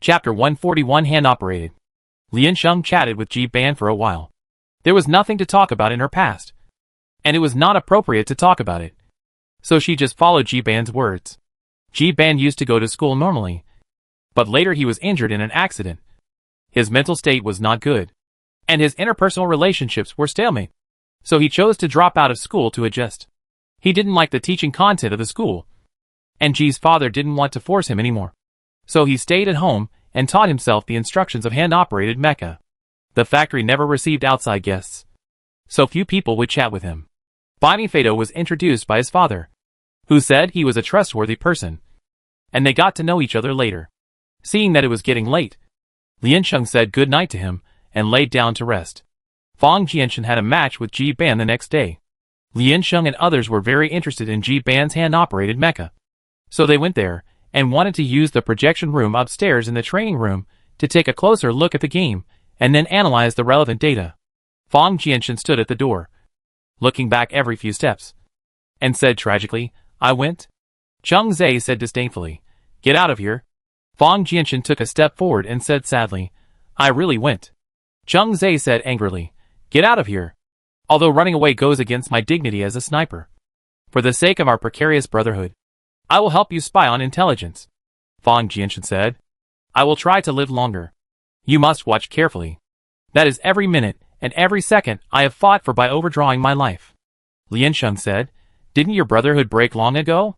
Chapter 141 Hand-Operated. Lian-sheng chatted with Ji-ban for a while. There was nothing to talk about in her past, and it was not appropriate to talk about it. So she just followed Ji-ban's words. Ji-ban used to go to school normally, but later he was injured in an accident. His mental state was not good, and his interpersonal relationships were stalemate. So he chose to drop out of school to adjust. He didn't like the teaching content of the school, and Ji's father didn't want to force him anymore. So he stayed at home and taught himself the instructions of hand-operated mecha. The factory never received outside guests, so few people would chat with him. Bimifado was introduced by his father, who said he was a trustworthy person, and they got to know each other later. Seeing that it was getting late, Lian-sheng said good night to him and laid down to rest. Fang Jianshan had a match with Ji-ban the next day. Lian-sheng and others were very interested in Ji-ban's hand-operated mecha, so they went there and wanted to use the projection room upstairs in the training room to take a closer look at the game and then analyze the relevant data. Fang Jianshan stood at the door, looking back every few steps, and said tragically, "I went?" Cheng Zhe said disdainfully, "Get out of here." Fang Jianshan took a step forward and said sadly, "I really went." Cheng Zhe said angrily, "Get out of here. Although running away goes against my dignity as a sniper, for the sake of our precarious brotherhood, I will help you spy on intelligence." Fang Jianshan said, "I will try to live longer. You must watch carefully. That is every minute and every second I have fought for by overdrawing my life." Lian-sheng said, "Didn't your brotherhood break long ago?"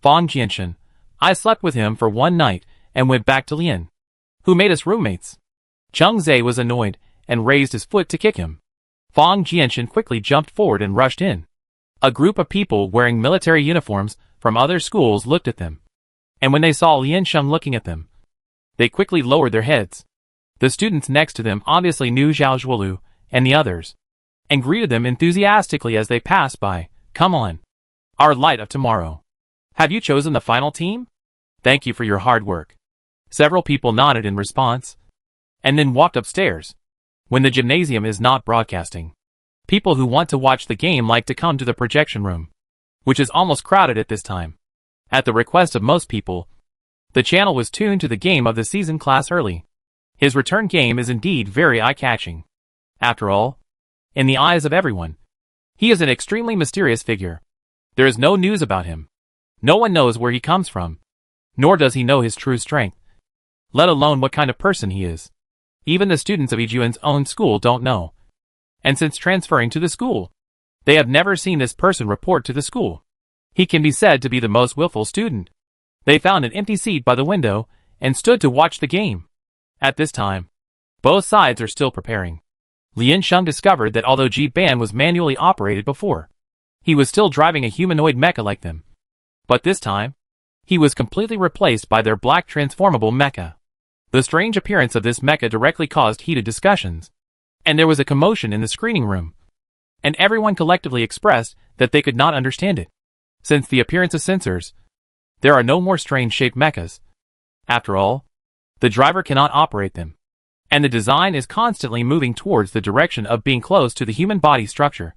Fang Jianshan, "I slept with him for one night and went back to Lian, who made us roommates." Cheng Zhe was annoyed and raised his foot to kick him. Fang Jianshan quickly jumped forward and rushed in. A group of people wearing military uniforms from other schools looked at them, and when they saw Lian-sheng looking at them, they quickly lowered their heads. The students next to them obviously knew Zhao Zhuolu and the others, and greeted them enthusiastically as they passed by. "Come on, our light of tomorrow. Have you chosen the final team? Thank you for your hard work." Several people nodded in response, and then walked upstairs. When the gymnasium is not broadcasting, people who want to watch the game like to come to the projection room, which is almost crowded at this time. At the request of most people, the channel was tuned to the game of the season class early. His return game is indeed very eye-catching. After all, in the eyes of everyone, he is an extremely mysterious figure. There is no news about him. No one knows where he comes from, nor does he know his true strength, let alone what kind of person he is. Even the students of Yijuan's own school don't know. And since transferring to the school, they have never seen this person report to the school. He can be said to be the most willful student. They found an empty seat by the window and stood to watch the game. At this time, both sides are still preparing. Lian-sheng discovered that although Ji-ban was manually operated before, he was still driving a humanoid mecha like them. But this time, he was completely replaced by their black transformable mecha. The strange appearance of this mecha directly caused heated discussions, and there was a commotion in the screening room, and everyone collectively expressed that they could not understand it. Since the appearance of sensors, there are no more strange-shaped mechas. After all, the driver cannot operate them, and the design is constantly moving towards the direction of being close to the human body structure.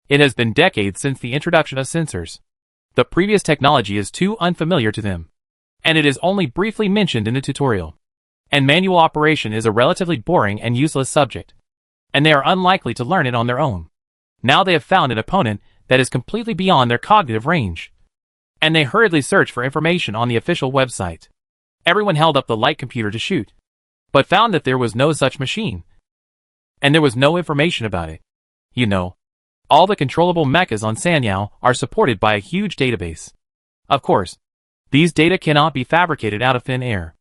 It has been decades since the introduction of sensors. The previous technology is too unfamiliar to them, and it is only briefly mentioned in the tutorial. And manual operation is a relatively boring and useless subject, and they are unlikely to learn it on their own. Now they have found an opponent that is completely beyond their cognitive range, and they hurriedly search for information on the official website. Everyone held up the light computer to shoot, but found that there was no such machine, and there was no information about it. You know, all the controllable mechas on Sanyao are supported by a huge database. Of course, these data cannot be fabricated out of thin air.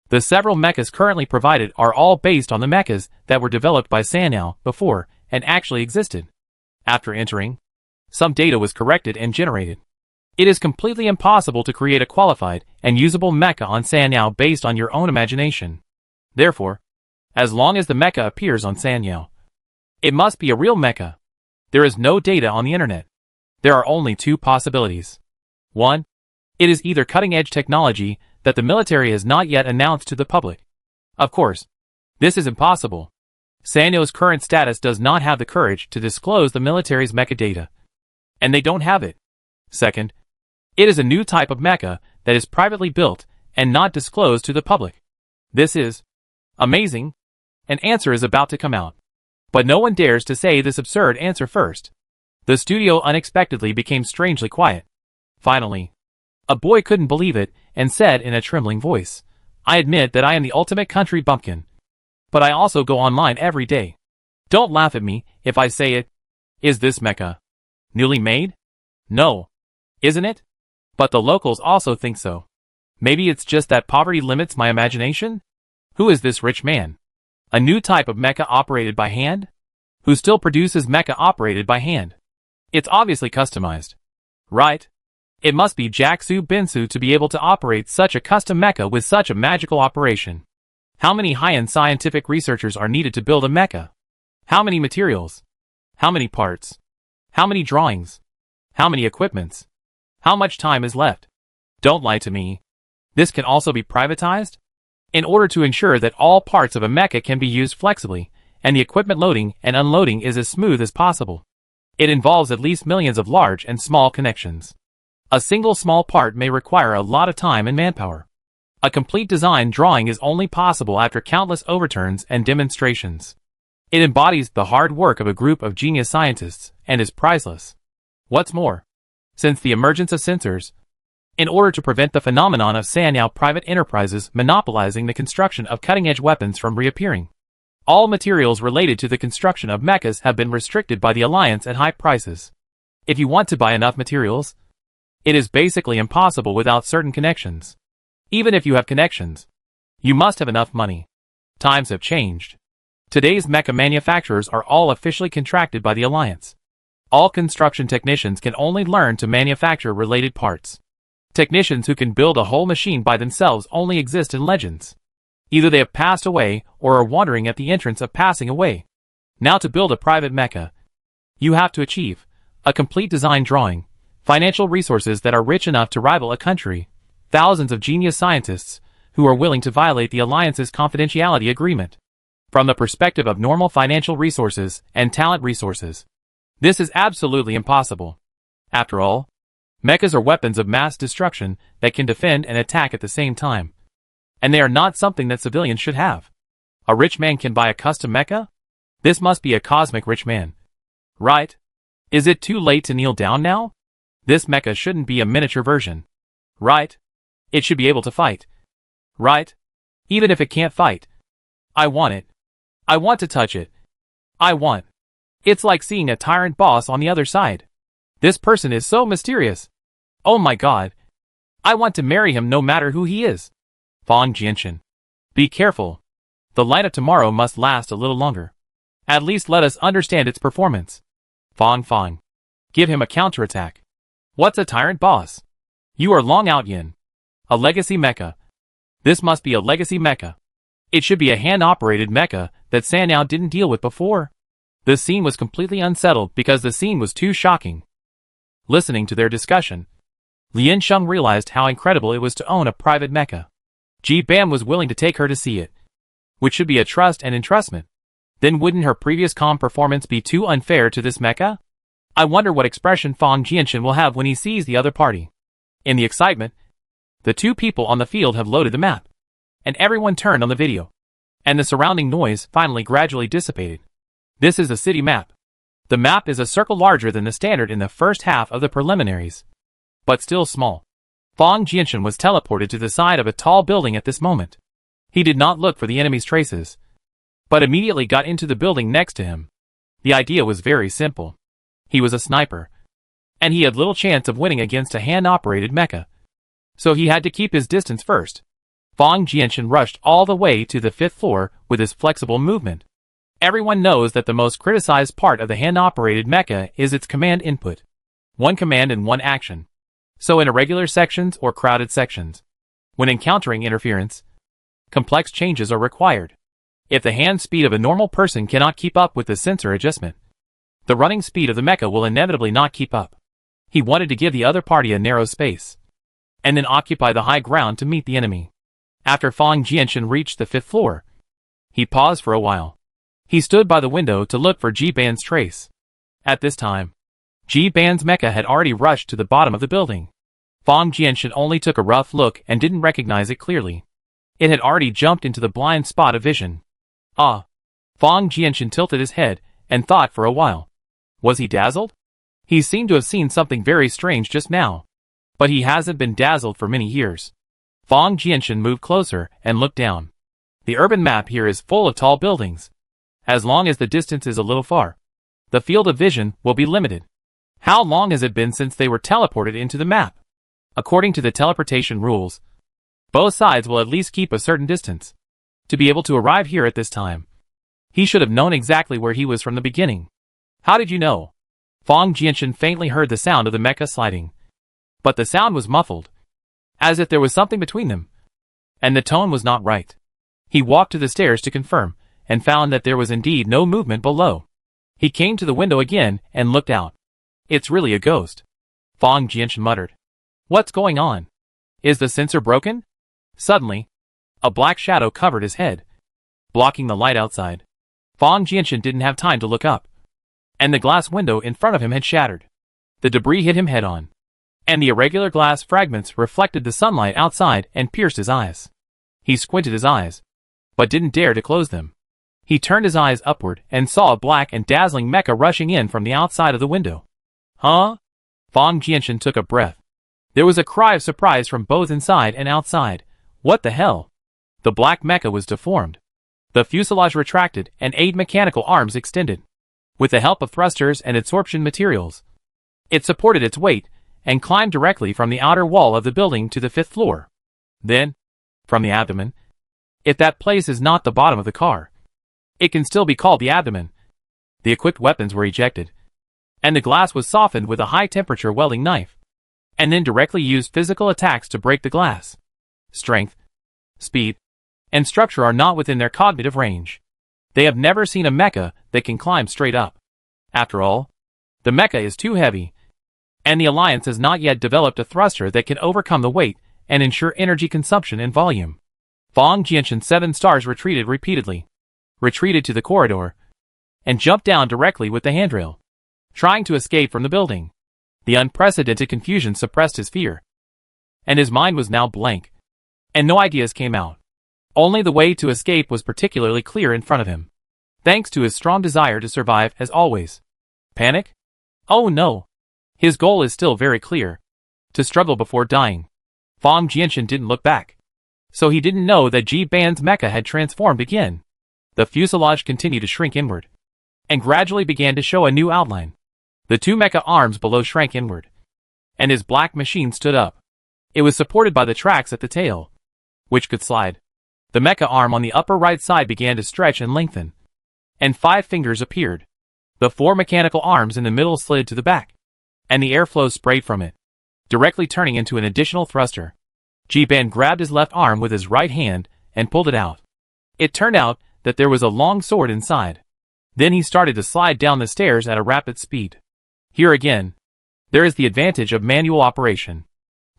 The several mechas currently provided are all based on the mechas that were developed by Sanyao before and actually existed. After entering, some data was corrected and generated. It is completely impossible to create a qualified and usable mecha on Sanyao based on your own imagination. Therefore, as long as the mecha appears on Sanyao, it must be a real mecha. There is no data on the internet. There are only two possibilities. 1. It is either cutting-edge technology that the military has not yet announced to the public. Of course, this is impossible. Sanyo's current status does not have the courage to disclose the military's mecha data, and they don't have it. Second, it is a new type of mecha that is privately built and not disclosed to the public. This is amazing. An answer is about to come out. But no one dares to say this absurd answer first. The studio unexpectedly became strangely quiet. Finally, a boy couldn't believe it and said in a trembling voice, I admit that I am the ultimate country bumpkin. But I also go online every day. Don't laugh at me if I say it. Is this mecha newly made? No. Isn't it? But the locals also think so. Maybe it's just that poverty limits my imagination? Who is this rich man? A new type of mecha operated by hand? Who still produces mecha operated by hand? It's obviously customized. Right? It must be Jaksu Binsu to be able to operate such a custom mecha with such a magical operation. How many high-end scientific researchers are needed to build a mecha? How many materials? How many parts? How many drawings? How many equipments? How much time is left? Don't lie to me. This can also be privatized? In order to ensure that all parts of a mecha can be used flexibly, and the equipment loading and unloading is as smooth as possible. It involves at least millions of large and small connections. A single small part may require a lot of time and manpower. A complete design drawing is only possible after countless overturns and demonstrations. It embodies the hard work of a group of genius scientists and is priceless. What's more, since the emergence of censors, in order to prevent the phenomenon of Sanyao private enterprises monopolizing the construction of cutting-edge weapons from reappearing, all materials related to the construction of mechas have been restricted by the Alliance at high prices. If you want to buy enough materials, it is basically impossible without certain connections. Even if you have connections, you must have enough money. Times have changed. Today's mecha manufacturers are all officially contracted by the Alliance. All construction technicians can only learn to manufacture related parts. Technicians who can build a whole machine by themselves only exist in legends. Either they have passed away or are wandering at the entrance of passing away. Now to build a private mecha, you have to achieve a complete design drawing, financial resources that are rich enough to rival a country, thousands of genius scientists who are willing to violate the Alliance's confidentiality agreement. From the perspective of normal financial resources and talent resources, this is absolutely impossible. After all, mechas are weapons of mass destruction that can defend and attack at the same time. And they are not something that civilians should have. A rich man can buy a custom mecha? This must be a cosmic rich man. Right? Is it too late to kneel down now? This mecha shouldn't be a miniature version. Right? It should be able to fight. Right? Even if it can't fight. I want it. I want to touch it. I want. It's like seeing a tyrant boss on the other side. This person is so mysterious. Oh my god. I want to marry him no matter who he is. Fang Jianshan. Be careful. The light of tomorrow must last a little longer. At least let us understand its performance. Fang. Give him a counterattack. What's a tyrant boss? You are long out, Yin. A legacy mecha. This must be a legacy mecha. It should be a hand-operated mecha that Sanyao didn't deal with before. The scene was completely unsettled because the scene was too shocking. Listening to their discussion, Lian Sheng realized how incredible it was to own a private mecha. Ji Bam was willing to take her to see it, which should be a trust and entrustment. Then wouldn't her previous calm performance be too unfair to this mecha? I wonder what expression Fang Jianshan will have when he sees the other party. In the excitement, the two people on the field have loaded the map, and everyone turned on the video, and the surrounding noise finally gradually dissipated. This is the city map. The map is a circle larger than the standard in the first half of the preliminaries, but still small. Fang Jianshan was teleported to the side of a tall building at this moment. He did not look for the enemy's traces, but immediately got into the building next to him. The idea was very simple. He was a sniper, and he had little chance of winning against a hand-operated mecha, so he had to keep his distance first. Fang Jianshan rushed all the way to the 5th floor with his flexible movement. Everyone knows that the most criticized part of the hand-operated mecha is its command input. One command and one action. So in irregular sections or crowded sections, when encountering interference, complex changes are required. If the hand speed of a normal person cannot keep up with the sensor adjustment, the running speed of the mecha will inevitably not keep up. He wanted to give the other party a narrow space, and then occupy the high ground to meet the enemy. After Fang Jianshan reached the 5th floor, he paused for a while. He stood by the window to look for Ji Ban's trace. At this time, Ji Ban's mecha had already rushed to the bottom of the building. Fang Jianshan only took a rough look and didn't recognize it clearly. It had already jumped into the blind spot of vision. Ah! Fang Jianshan tilted his head and thought for a while. Was he dazzled? He seemed to have seen something very strange just now. But he hasn't been dazzled for many years. Fang Jianshan moved closer and looked down. The urban map here is full of tall buildings. As long as the distance is a little far, the field of vision will be limited. How long has it been since they were teleported into the map? According to the teleportation rules, both sides will at least keep a certain distance to be able to arrive here at this time. He should have known exactly where he was from the beginning. How did you know? Fang Jianshan faintly heard the sound of the mecha sliding. But the sound was muffled, as if there was something between them, and the tone was not right. He walked to the stairs to confirm, and found that there was indeed no movement below. He came to the window again and looked out. It's really a ghost. Fang Jianshan muttered. What's going on? Is the sensor broken? Suddenly, a black shadow covered his head, blocking the light outside. Fang Jianshan didn't have time to look up, and the glass window in front of him had shattered. The debris hit him head-on, and the irregular glass fragments reflected the sunlight outside and pierced his eyes. He squinted his eyes, but didn't dare to close them. He turned his eyes upward and saw a black and dazzling mecha rushing in from the outside of the window. Huh? Fang Jianshan took a breath. There was a cry of surprise from both inside and outside. What the hell? The black mecha was deformed. The fuselage retracted and 8 mechanical arms extended. With the help of thrusters and adsorption materials, it supported its weight and climbed directly from the outer wall of the building to the 5th floor. Then, from the abdomen, if that place is not the bottom of the car, it can still be called the abdomen. The equipped weapons were ejected, and the glass was softened with a high-temperature welding knife, and then directly used physical attacks to break the glass. Strength, speed, and structure are not within their cognitive range. They have never seen a mecha that can climb straight up. After all, the mecha is too heavy, and the Alliance has not yet developed a thruster that can overcome the weight and ensure energy consumption and volume. Fang Jianshan 7 stars retreated repeatedly, retreated to the corridor, and jumped down directly with the handrail, trying to escape from the building. The unprecedented confusion suppressed his fear, and his mind was now blank, and no ideas came out. Only the way to escape was particularly clear in front of him, thanks to his strong desire to survive as always. Panic? Oh no! His goal is still very clear. To struggle before dying. Fang Jianshan didn't look back, so he didn't know that Ji Ban's mecha had transformed again. The fuselage continued to shrink inward, and gradually began to show a new outline. The 2 mecha arms below shrank inward, and his black machine stood up. It was supported by the tracks at the tail, which could slide. The mecha arm on the upper right side began to stretch and lengthen, and 5 fingers appeared. The 4 mechanical arms in the middle slid to the back, and the airflow sprayed from it, directly turning into an additional thruster. Ji Ban grabbed his left arm with his right hand and pulled it out. It turned out that there was a long sword inside. Then he started to slide down the stairs at a rapid speed. Here again, there is the advantage of manual operation.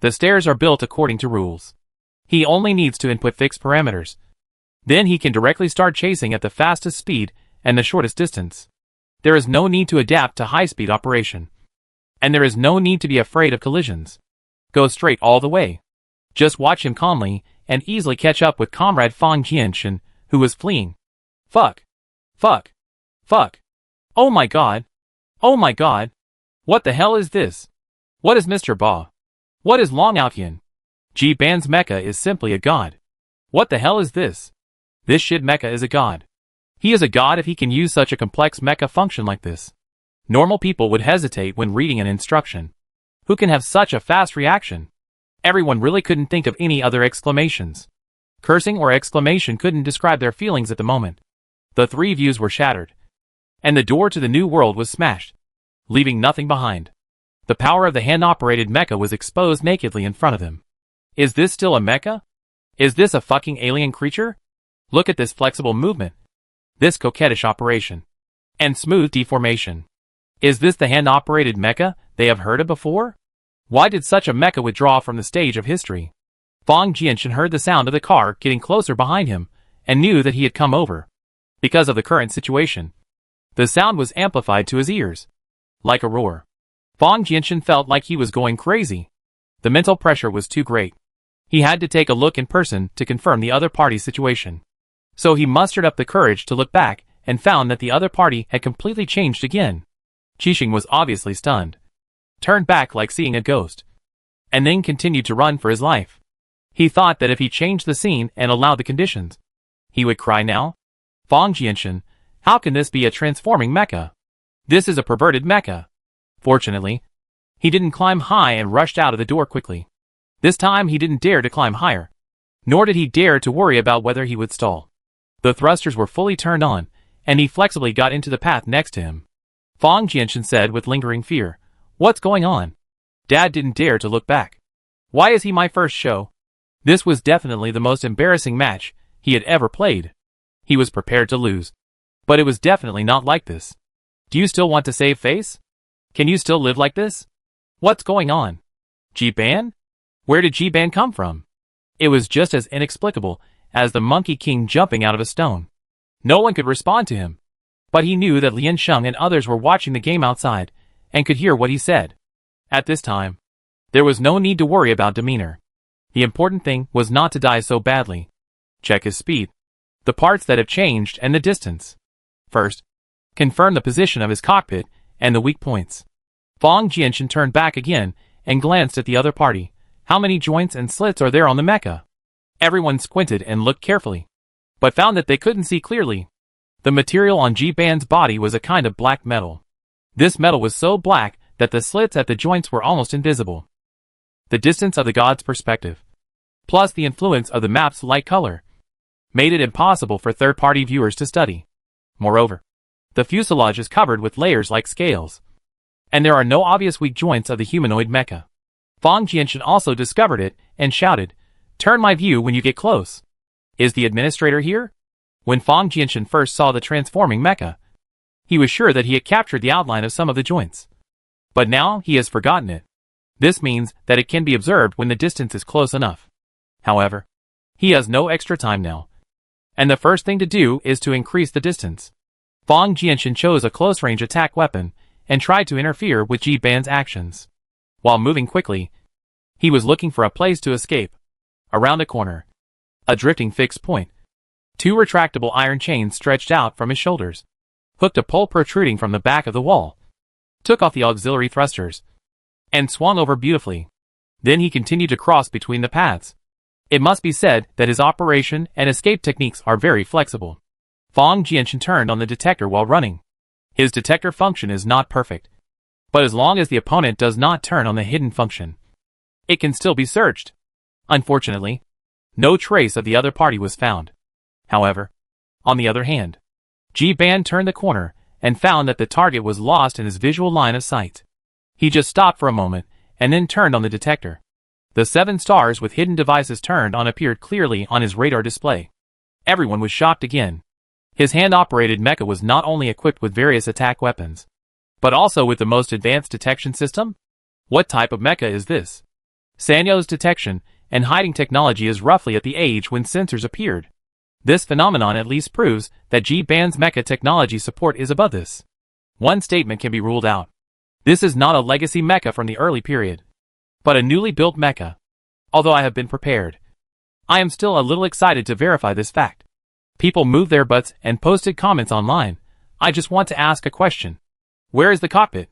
The stairs are built according to rules. He only needs to input fixed parameters. Then he can directly start chasing at the fastest speed and the shortest distance. There is no need to adapt to high-speed operation. And there is no need to be afraid of collisions. Go straight all the way. Just watch him calmly and easily catch up with comrade Fang Jianshan, who was fleeing. Fuck. Fuck. Fuck. Oh my god. Oh my god. What the hell is this? What is Mr. Ba? What is Long Outyan? Ji Ban's mecha is simply a god. What the hell is this? This shit mecha is a god. He is a god if he can use such a complex mecha function like this. Normal people would hesitate when reading an instruction. Who can have such a fast reaction? Everyone really couldn't think of any other exclamations. Cursing or exclamation couldn't describe their feelings at the moment. The 3 views were shattered, and the door to the new world was smashed, leaving nothing behind. The power of the hand-operated mecha was exposed nakedly in front of him. Is this still a mecha? Is this a fucking alien creature? Look at this flexible movement. This coquettish operation. And smooth deformation. Is this the hand-operated mecha they have heard of before? Why did such a mecha withdraw from the stage of history? Fang Jianshan heard the sound of the car getting closer behind him, and knew that he had come over. Because of the current situation, the sound was amplified to his ears, like a roar. Fang Jianshan felt like he was going crazy. The mental pressure was too great. He had to take a look in person to confirm the other party's situation. So he mustered up the courage to look back and found that the other party had completely changed again. Qixing was obviously stunned, turned back like seeing a ghost, and then continued to run for his life. He thought that if he changed the scene and allowed the conditions, he would cry now. Fang Jianshan, how can this be a transforming mecha? This is a perverted mecha. Fortunately, he didn't climb high and rushed out of the door quickly. This time he didn't dare to climb higher, nor did he dare to worry about whether he would stall. The thrusters were fully turned on, and he flexibly got into the path next to him. Fang Jianshan said with lingering fear, "What's going on?" Dad didn't dare to look back. Why is he my first show? This was definitely the most embarrassing match he had ever played. He was prepared to lose, but it was definitely not like this. Do you still want to save face? Can you still live like this? What's going on? Ji-ban? Where did Ji-ban come from? It was just as inexplicable as the Monkey King jumping out of a stone. No one could respond to him, but he knew that Lian Sheng and others were watching the game outside and could hear what he said. At this time, there was no need to worry about demeanor. The important thing was not to die so badly. Check his speed, the parts that have changed, and the distance. First, confirm the position of his cockpit and the weak points. Fang Jianshan turned back again and glanced at the other party. How many joints and slits are there on the mecha? Everyone squinted and looked carefully, but found that they couldn't see clearly. The material on Ji-ban's body was a kind of black metal. This metal was so black that the slits at the joints were almost invisible. The distance of the god's perspective, plus the influence of the map's light color, made it impossible for third-party viewers to study. Moreover, the fuselage is covered with layers like scales, and there are no obvious weak joints of the humanoid mecha. Fang Jianshan also discovered it and shouted, "Turn my view when you get close." Is the administrator here? When Fang Jianshan first saw the transforming mecha, he was sure that he had captured the outline of some of the joints. But now he has forgotten it. This means that it can be observed when the distance is close enough. However, he has no extra time now, and the first thing to do is to increase the distance. Fang Jianshan chose a close-range attack weapon and tried to interfere with Ji-ban's actions. While moving quickly, he was looking for a place to escape. Around a corner, a drifting fixed point. Two retractable iron chains stretched out from his shoulders, hooked a pole protruding from the back of the wall, took off the auxiliary thrusters, and swung over beautifully. Then he continued to cross between the paths. It must be said that his operation and escape techniques are very flexible. Fang Jianshan turned on the detector while running. His detector function is not perfect, but as long as the opponent does not turn on the hidden function, it can still be searched. Unfortunately, no trace of the other party was found. However, on the other hand, Ji-ban turned the corner and found that the target was lost in his visual line of sight. He just stopped for a moment and then turned on the detector. The 7 stars with hidden devices turned on appeared clearly on his radar display. Everyone was shocked again. His hand-operated mecha was not only equipped with various attack weapons, but also with the most advanced detection system? What type of mecha is this? Sanyo's detection and hiding technology is roughly at the age when sensors appeared. This phenomenon at least proves that Ji-ban's mecha technology support is above this. One statement can be ruled out. This is not a legacy mecha from the early period, but a newly built mecha. Although I have been prepared, I am still a little excited to verify this fact. People moved their butts and posted comments online. I just want to ask a question. Where is the cockpit?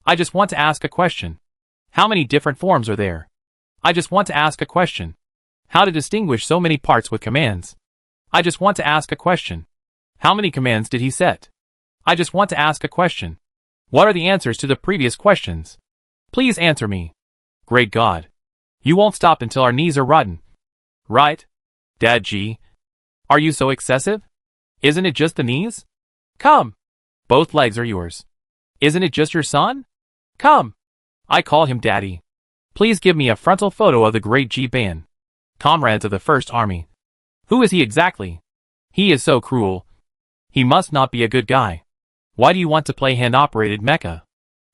I just want to ask a question. How many different forms are there? I just want to ask a question. How to distinguish so many parts with commands? I just want to ask a question. How many commands did he set? I just want to ask a question. What are the answers to the previous questions? Please answer me. Great God. You won't stop until our knees are rotten. Right? Dad G. Are you so excessive? Isn't it just the knees? Come. Both legs are yours. Isn't it just your son? Come. I call him Daddy. Please give me a frontal photo of the great Ji-ban. Comrades of the First Army. Who is he exactly? He is so cruel. He must not be a good guy. Why do you want to play hand-operated mecha?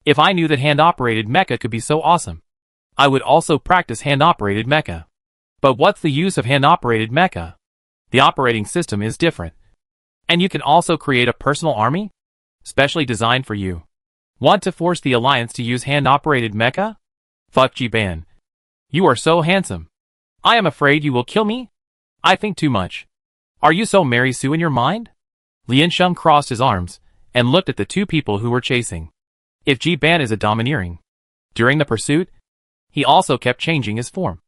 If I knew that hand-operated mecha could be so awesome, I would also practice hand-operated mecha. But what's the use of hand-operated mecha? The operating system is different. And you can also create a personal army? Specially designed for you. Want to force the Alliance to use hand-operated mecha? Fuck Ji-ban. You are so handsome. I am afraid you will kill me? I think too much. Are you so Mary Sue in your mind? Liansheng crossed his arms and looked at the two people who were chasing. If Ji Ban is a domineering. During the pursuit, he also kept changing his form,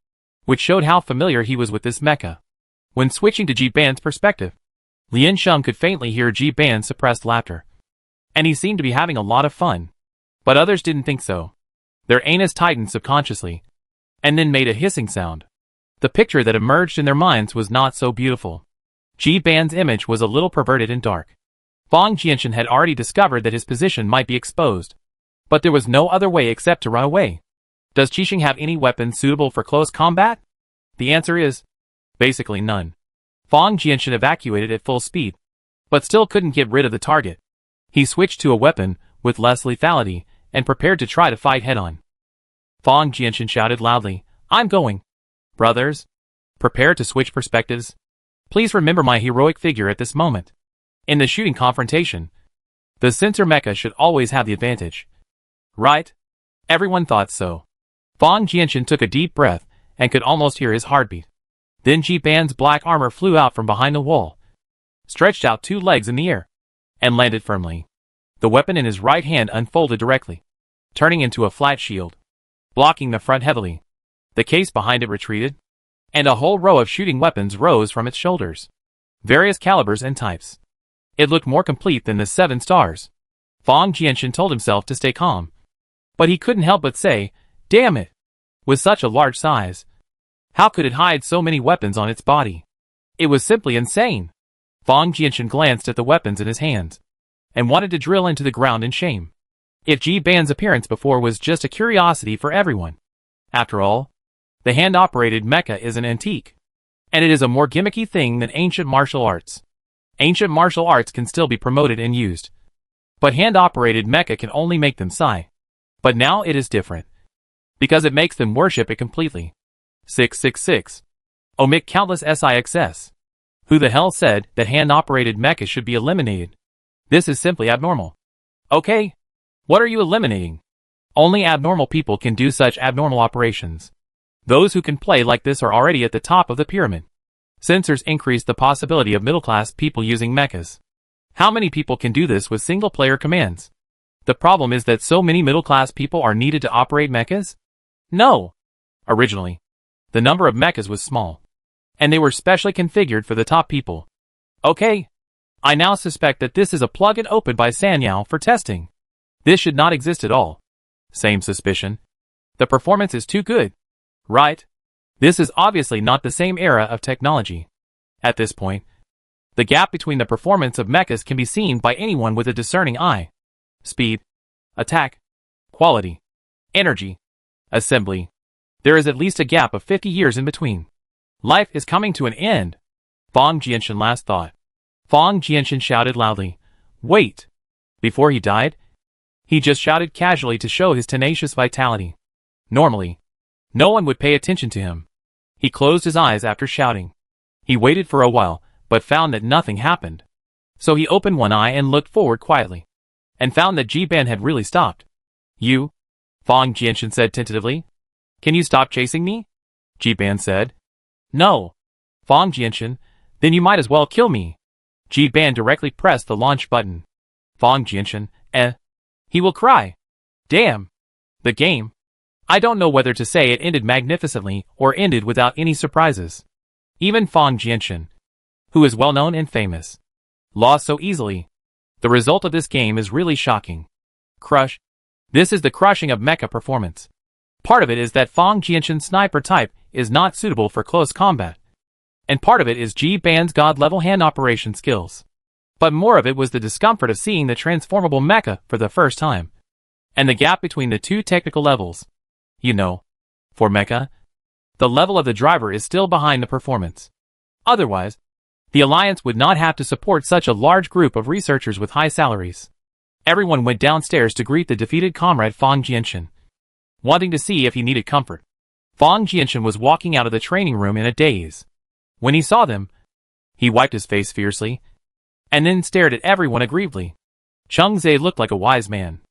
which showed how familiar he was with this mecha. When switching to Ji Ban's perspective, Liansheng could faintly hear Ji Ban's suppressed laughter. And he seemed to be having a lot of fun. But others didn't think so. Their anus tightened subconsciously, and then made a hissing sound. The picture that emerged in their minds was not so beautiful. Ji Ban's image was a little perverted and dark. Fang Jianshan had already discovered that his position might be exposed. But there was no other way except to run away. Does Qixing have any weapons suitable for close combat? The answer is, basically none. Fang Jianshan evacuated at full speed, but still couldn't get rid of the target. He switched to a weapon with less lethality and prepared to try to fight head-on. Fang Jianshan shouted loudly, I'm going. Brothers, prepare to switch perspectives. Please remember my heroic figure at this moment. In the shooting confrontation, the sensor mecha should always have the advantage. Right? Everyone thought so. Fang Jianshan took a deep breath and could almost hear his heartbeat. Then Ji Ban's black armor flew out from behind the wall, stretched out two legs in the air, and landed firmly. The weapon in his right hand unfolded directly, turning into a flat shield, blocking the front heavily. The case behind it retreated, and a whole row of shooting weapons rose from its shoulders. Various calibers and types. It looked more complete than the 7 stars. Fang Jianshan told himself to stay calm, but he couldn't help but say, damn it! With such a large size, how could it hide so many weapons on its body? It was simply insane. Fang Jianshan glanced at the weapons in his hands, and wanted to drill into the ground in shame. If Ji Ban's appearance before was just a curiosity for everyone. After all, the hand-operated mecha is an antique, and it is a more gimmicky thing than ancient martial arts. Ancient martial arts can still be promoted and used, but hand-operated mecha can only make them sigh. But now it is different, because it makes them worship it completely. 666. Omit countless SIXS. Who the hell said that hand-operated mecha should be eliminated? This is simply abnormal. Okay. What are you eliminating? Only abnormal people can do such abnormal operations. Those who can play like this are already at the top of the pyramid. Sensors increase the possibility of middle-class people using mechas. How many people can do this with single-player commands? The problem is that so many middle-class people are needed to operate mechas? No. Originally, the number of mechas was small, and they were specially configured for the top people. Okay. I now suspect that this is a plugin opened by Sanyao for testing. This should not exist at all. Same suspicion. The performance is too good. Right? This is obviously not the same era of technology. At this point, the gap between the performance of mechas can be seen by anyone with a discerning eye. Speed, attack, quality, energy, assembly. There is at least a gap of 50 years in between. Life is coming to an end. Fang Jianshan last thought. Fang Jianshan shouted loudly, wait! Before he died, he just shouted casually to show his tenacious vitality. Normally, no one would pay attention to him. He closed his eyes after shouting. He waited for a while, but found that nothing happened. So he opened one eye and looked forward quietly, and found that Ji Ban had really stopped. You? Fang Jianshan said tentatively. Can you stop chasing me? Ji Ban said. No. Fang Jianshan, then you might as well kill me. Ji Ban directly pressed the launch button. Fang Jianshan, he will cry. Damn. The game. I don't know whether to say it ended magnificently or ended without any surprises. Even Fang Jianshan, who is well known and famous, lost so easily. The result of this game is really shocking. Crush. This is the crushing of mecha performance. Part of it is that Fang Jianshan's sniper type is not suitable for close combat. And part of it is Ji Ban's god-level hand operation skills. But more of it was the discomfort of seeing the transformable mecha for the first time. And the gap between the two technical levels. You know, for mecha, the level of the driver is still behind the performance. Otherwise, the Alliance would not have to support such a large group of researchers with high salaries. Everyone went downstairs to greet the defeated comrade Fang Jianshan, wanting to see if he needed comfort. Fang Jianshan was walking out of the training room in a daze. When he saw them, he wiped his face fiercely, and then stared at everyone aggrievedly. Cheng Zhe looked like a wise man,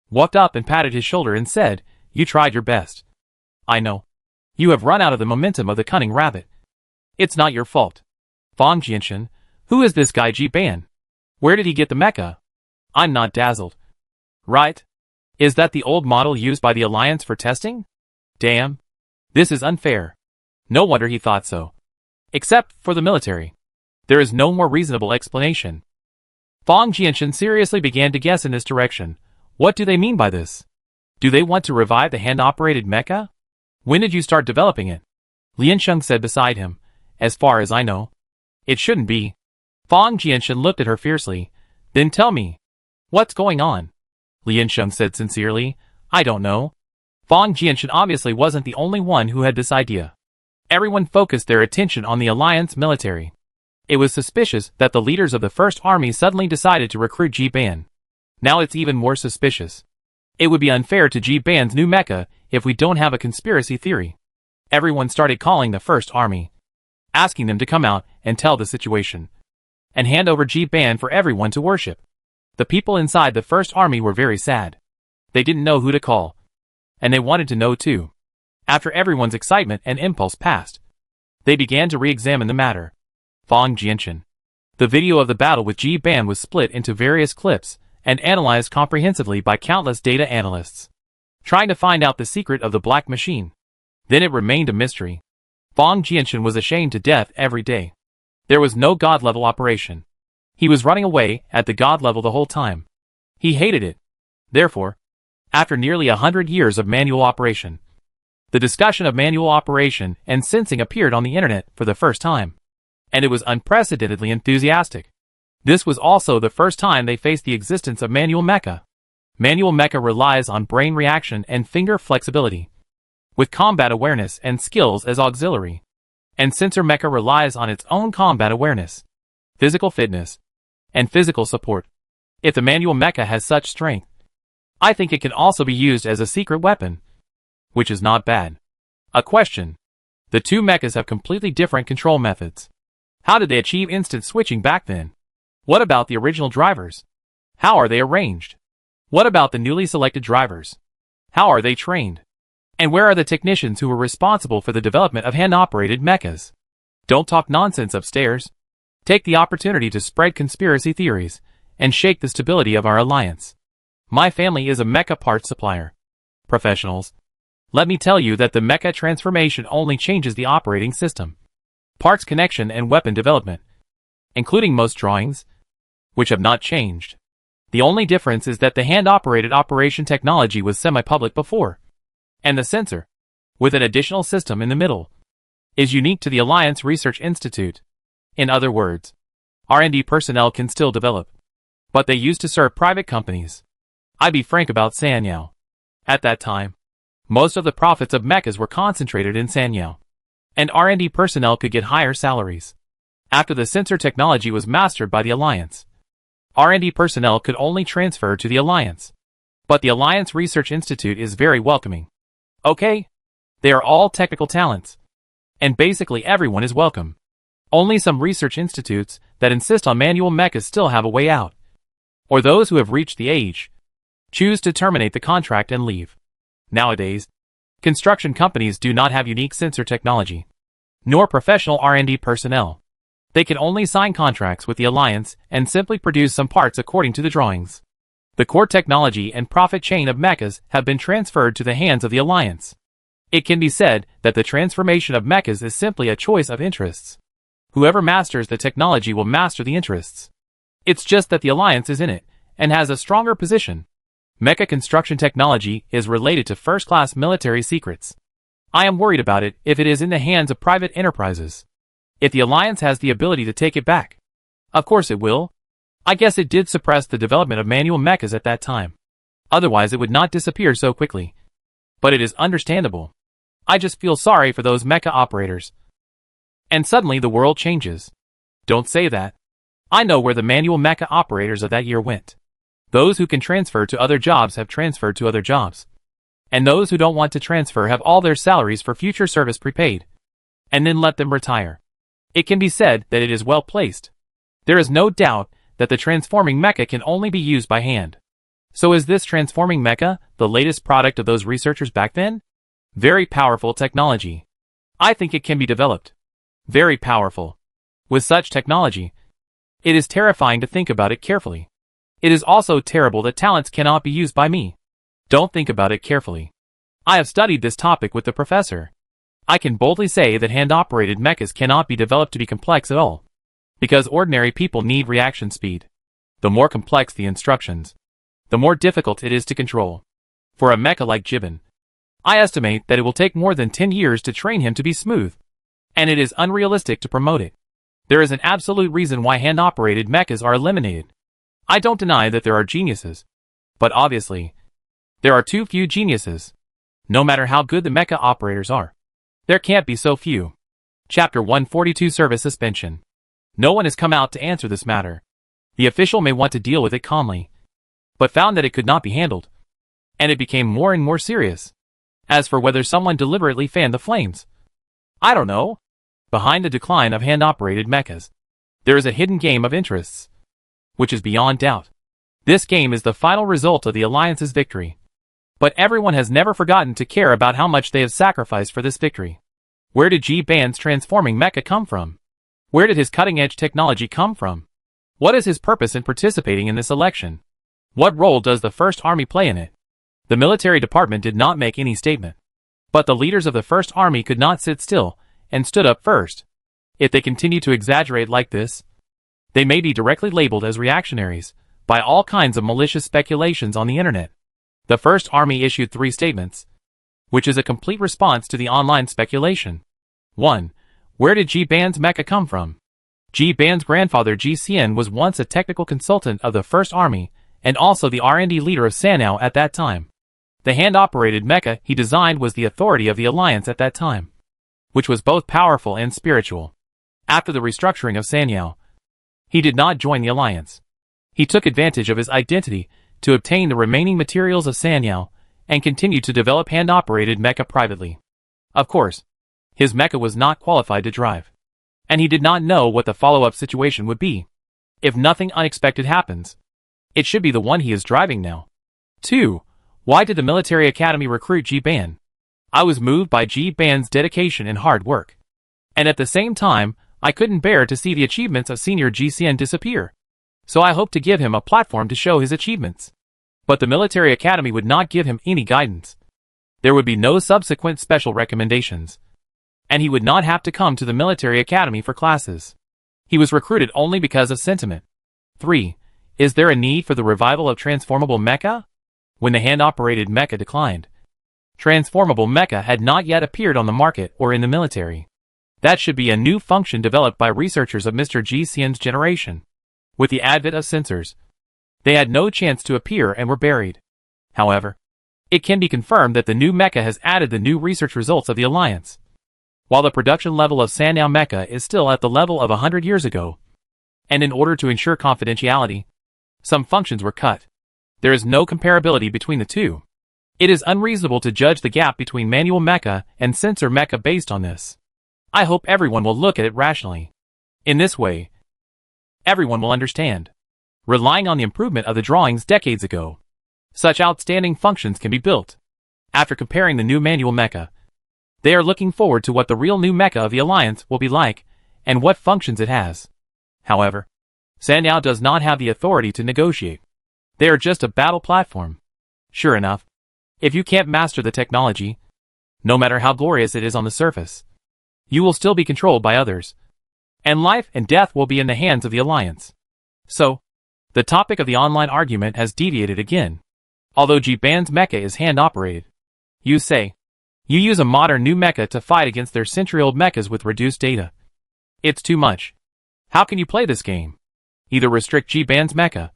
walked up and patted his shoulder and said, You tried your best. I know. You have run out of the momentum of the cunning rabbit. It's not your fault. Fong Jianshan, who is this guy Ji Ban? Where did he get the mecha? I'm not dazzled. Right? Is that the old model used by the Alliance for testing? Damn. This is unfair. No wonder he thought so. Except for the military. There is no more reasonable explanation. Fong Jianshan seriously began to guess in this direction. What do they mean by this? Do they want to revive the hand-operated mecha? When did you start developing it? Liansheng said beside him. As far as I know. It shouldn't be. Fong Jianshan looked at her fiercely. Then tell me. What's going on? Liansheng said sincerely. I don't know. Fong Jianshan obviously wasn't the only one who had this idea. Everyone focused their attention on the Alliance military. It was suspicious that the leaders of the First Army suddenly decided to recruit Ji Ban. Now it's even more suspicious. It would be unfair to Ji Ban's new mecha if we don't have a conspiracy theory. Everyone started calling the First Army, asking them to come out and tell the situation, and hand over Ji Ban for everyone to worship. The people inside the First Army were very sad. They didn't know who to call, and they wanted to know too. After everyone's excitement and impulse passed, they began to re-examine the matter. Fong Jianshan. The video of the battle with Ji Ban was split into various clips and analyzed comprehensively by countless data analysts, trying to find out the secret of the black machine. Then it remained a mystery. Fong Jianshan was ashamed to death every day. There was no god-level operation. He was running away at the god level the whole time. He hated it. Therefore, after nearly 100 years of manual operation, the discussion of manual operation and sensing appeared on the internet for the first time. And it was unprecedentedly enthusiastic. This was also the first time they faced the existence of manual mecha. Manual mecha relies on brain reaction and finger flexibility, with combat awareness and skills as auxiliary. And sensor mecha relies on its own combat awareness, physical fitness, and physical support. If the manual mecha has such strength, I think it can also be used as a secret weapon, which is not bad. A question. The two mechas have completely different control methods. How did they achieve instant switching back then? What about the original drivers? How are they arranged? What about the newly selected drivers? How are they trained? And where are the technicians who were responsible for the development of hand-operated mechas? Don't talk nonsense upstairs. Take the opportunity to spread conspiracy theories and shake the stability of our alliance. My family is a mecha parts supplier. Professionals, let me tell you that the mecha transformation only changes the operating system, parts connection and weapon development, including most drawings, which have not changed. The only difference is that the hand-operated operation technology was semi-public before, and the sensor, with an additional system in the middle, is unique to the Alliance Research Institute. In other words, R&D personnel can still develop, but they used to serve private companies. I be frank about Sanyao. At that time, most of the profits of mechas were concentrated in Sanyao, and R&D personnel could get higher salaries. After the sensor technology was mastered by the Alliance, R&D personnel could only transfer to the Alliance. But the Alliance Research Institute is very welcoming. Okay? They are all technical talents, and basically everyone is welcome. Only some research institutes that insist on manual mechas still have a way out, or those who have reached the age choose to terminate the contract and leave. Nowadays, construction companies do not have unique sensor technology, nor professional R&D personnel. They can only sign contracts with the Alliance and simply produce some parts according to the drawings. The core technology and profit chain of mechas have been transferred to the hands of the Alliance. It can be said that the transformation of mechas is simply a choice of interests. Whoever masters the technology will master the interests. It's just that the Alliance is in it, and has a stronger position. Mecha construction technology is related to first-class military secrets. I am worried about it if it is in the hands of private enterprises. If the Alliance has the ability to take it back, of course it will. I guess it did suppress the development of manual mechas at that time. Otherwise it would not disappear so quickly. But it is understandable. I just feel sorry for those mecha operators. And suddenly the world changes. Don't say that. I know where the manual mecha operators of that year went. Those who can transfer to other jobs have transferred to other jobs. And those who don't want to transfer have all their salaries for future service prepaid. And then let them retire. It can be said that it is well placed. There is no doubt that the transforming mecha can only be used by hand. So is this transforming mecha the latest product of those researchers back then? Very powerful technology. I think it can be developed. Very powerful. With such technology, it is terrifying to think about it carefully. It is also terrible that talents cannot be used by me. Don't think about it carefully. I have studied this topic with the professor. I can boldly say that hand-operated mechas cannot be developed to be complex at all. Because ordinary people need reaction speed. The more complex the instructions, the more difficult it is to control. For a mecha like Gibbon, I estimate that it will take more than 10 years to train him to be smooth. And it is unrealistic to promote it. There is an absolute reason why hand-operated mechas are eliminated. I don't deny that there are geniuses. But obviously, there are too few geniuses. No matter how good the mecha operators are, there can't be so few. Chapter 142 Service Suspension. No one has come out to answer this matter. The official may want to deal with it calmly, but found that it could not be handled. And it became more and more serious. As for whether someone deliberately fanned the flames, I don't know. Behind the decline of hand-operated mechas, there is a hidden game of interests, which is beyond doubt. This game is the final result of the Alliance's victory. But everyone has never forgotten to care about how much they have sacrificed for this victory. Where did G-Band's transforming mecha come from? Where did his cutting-edge technology come from? What is his purpose in participating in this election? What role does the First Army play in it? The military department did not make any statement. But the leaders of the First Army could not sit still, and stood up first. If they continue to exaggerate like this, they may be directly labeled as reactionaries by all kinds of malicious speculations on the internet. The First Army issued 3 statements, which is a complete response to the online speculation. 1. Where did G-Band's mecha come from? G-Band's grandfather G-Cien was once a technical consultant of the First Army and also the R&D leader of Sanao at that time. The hand-operated mecha he designed was the authority of the Alliance at that time, which was both powerful and spiritual. After the restructuring of Sanao, he did not join the Alliance. He took advantage of his identity to obtain the remaining materials of Sanao and continued to develop hand-operated mecha privately. Of course, his mecha was not qualified to drive, and he did not know what the follow-up situation would be. If nothing unexpected happens, it should be the one he is driving now. 2. Why did the military academy recruit G-Band? I was moved by G-Band's dedication and hard work. And at the same time, I couldn't bear to see the achievements of senior G-Cien disappear. So I hoped to give him a platform to show his achievements. But the military academy would not give him any guidance. There would be no subsequent special recommendations. And he would not have to come to the military academy for classes. He was recruited only because of sentiment. 3. Is there a need for the revival of transformable mecha? When the hand-operated mecha declined, transformable mecha had not yet appeared on the market or in the military. That should be a new function developed by researchers of Mr. G-Cien's generation. With the advent of sensors, they had no chance to appear and were buried. However, it can be confirmed that the new mecha has added the new research results of the Alliance. While the production level of Sanao mecha is still at the level of 100 years ago, and in order to ensure confidentiality, some functions were cut. There is no comparability between the two. It is unreasonable to judge the gap between manual mecha and sensor mecha based on this. I hope everyone will look at it rationally. In this way, everyone will understand. Relying on the improvement of the drawings decades ago, such outstanding functions can be built. After comparing the new manual mecha, they are looking forward to what the real new mecha of the Alliance will be like, and what functions it has. However, Sanao does not have the authority to negotiate. They are just a battle platform. Sure enough, if you can't master the technology, no matter how glorious it is on the surface, you will still be controlled by others, and life and death will be in the hands of the Alliance. So, the topic of the online argument has deviated again. Although G-Band's mecha is hand-operated, you say, you use a modern new mecha to fight against their century-old mechas with reduced data. It's too much. How can you play this game? Either restrict G-Band's mecha,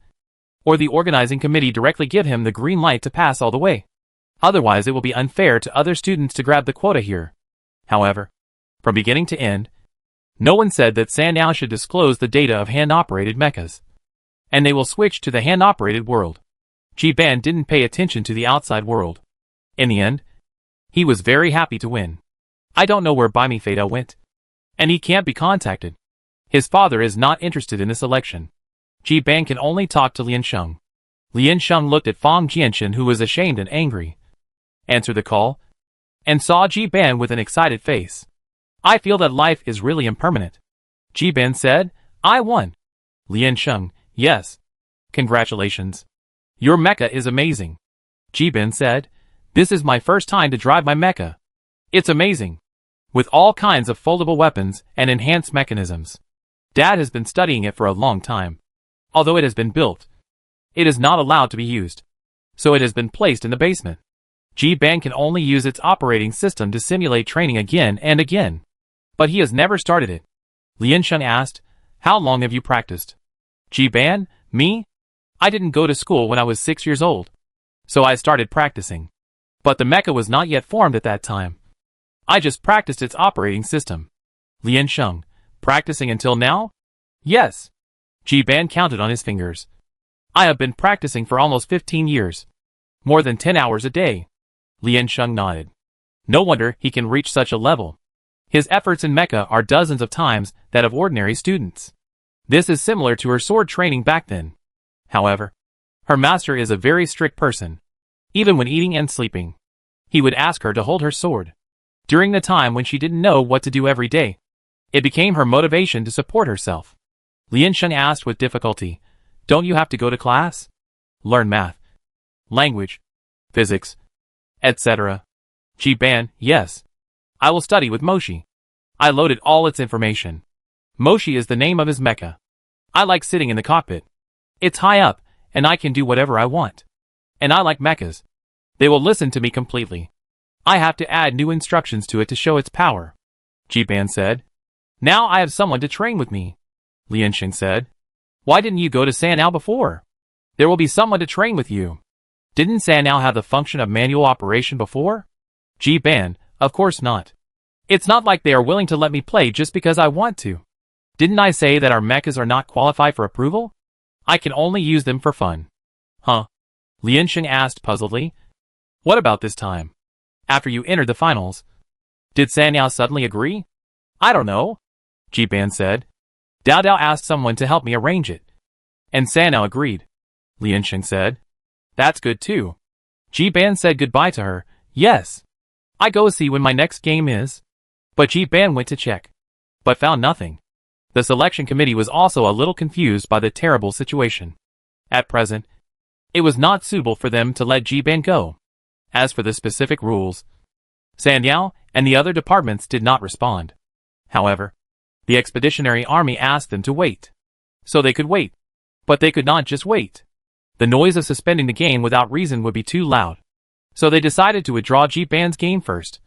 or the organizing committee directly give him the green light to pass all the way. Otherwise it will be unfair to other students to grab the quota here. However, from beginning to end, no one said that Sanao should disclose the data of hand-operated mechas, and they will switch to the hand-operated world. G-Band didn't pay attention to the outside world. In the end, he was very happy to win. I don't know where Baimi Fada went, and he can't be contacted. His father is not interested in this election. G-Band can only talk to Lian Sheng. Lian Sheng looked at Fang Jianxin, who was ashamed and angry. Answer the call. and saw Ji-ban with an excited face. I feel that life is really impermanent. Ji-ban said, I won. Lian Sheng, yes. Congratulations. Your mecha is amazing. Ji-ban said, this is my first time to drive my mecha. It's amazing. With all kinds of foldable weapons and enhanced mechanisms. Dad has been studying it for a long time. Although it has been built, it is not allowed to be used. So it has been placed in the basement. Ji-ban can only use its operating system to simulate training again and again. But he has never started it. Lian Sheng asked, how long have you practiced? Ji-ban, me? I didn't go to school when I was 6 years old. So I started practicing. But the mecha was not yet formed at that time. I just practiced its operating system. Lian Sheng, practicing until now? Yes. Ji-ban counted on his fingers. I have been practicing for almost 15 years. More than 10 hours a day. Lian Sheng nodded. No wonder he can reach such a level. His efforts in mecha are dozens of times that of ordinary students. This is similar to her sword training back then. However, her master is a very strict person. Even when eating and sleeping, he would ask her to hold her sword. During the time when she didn't know what to do every day, it became her motivation to support herself. Lian Sheng asked with difficulty, don't you have to go to class? Learn math, language, physics, etc. Ji-ban, yes. I will study with Moshi. I loaded all its information. Moshi is the name of his mecha. I like sitting in the cockpit. It's high up, and I can do whatever I want. And I like mechas. They will listen to me completely. I have to add new instructions to it to show its power. Ji-ban said. Now I have someone to train with me. Lian Sheng said. Why didn't you go to Sanao before? There will be someone to train with you. Didn't Sanao have the function of manual operation before? Ji-ban, of course not. It's not like they are willing to let me play just because I want to. Didn't I say that our mechas are not qualified for approval? I can only use them for fun. Huh? Lian Sheng asked puzzledly. What about this time? After you entered the finals, did Sanao suddenly agree? I don't know. Ji-ban said. Dao Dao asked someone to help me arrange it. And Sanao agreed. Lian Sheng said. That's good too. Ji-ban said goodbye to her. Yes. I go see when my next game is. But Ji-ban went to check. But found nothing. The selection committee was also a little confused by the terrible situation. At present, it was not suitable for them to let Ji-ban go. As for the specific rules, Sanyao and the other departments did not respond. However, the Expeditionary Army asked them to wait. So they could wait. But they could not just wait. The noise of suspending the game without reason would be too loud. So they decided to withdraw Ji-ban's game first.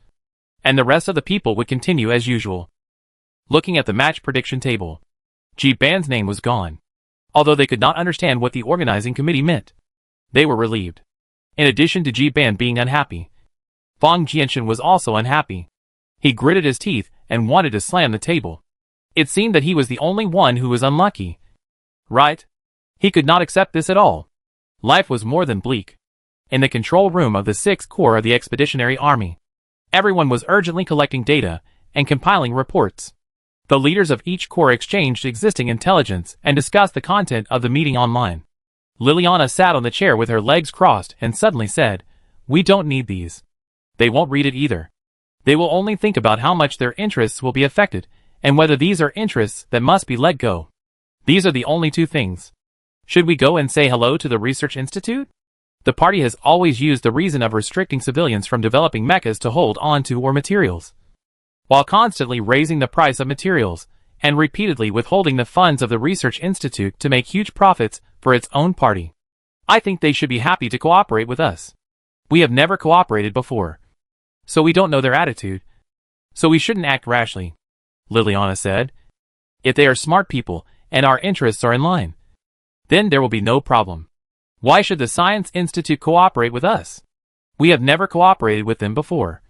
And the rest of the people would continue as usual. Looking at the match prediction table, Ji-ban's name was gone. Although they could not understand what the organizing committee meant, they were relieved. In addition to Ji-ban being unhappy, Fang Jianshan was also unhappy. He gritted his teeth and wanted to slam the table. It seemed that he was the only one who was unlucky. Right? He could not accept this at all. Life was more than bleak. In the control room of the 6th Corps of the Expeditionary Army, everyone was urgently collecting data and compiling reports. The leaders of each corps exchanged existing intelligence and discussed the content of the meeting online. Liliana sat on the chair with her legs crossed and suddenly said, we don't need these. They won't read it either. They will only think about how much their interests will be affected and whether these are interests that must be let go. These are the only two things. Should we go and say hello to the Research Institute? The party has always used the reason of restricting civilians from developing mechas to hold on to or materials, while constantly raising the price of materials and repeatedly withholding the funds of the Research Institute to make huge profits for its own party. I think they should be happy to cooperate with us. We have never cooperated before, so we don't know their attitude. So we shouldn't act rashly, Liliana said. If they are smart people and our interests are in line, then there will be no problem. Why should the Science Institute cooperate with us? We have never cooperated with them before,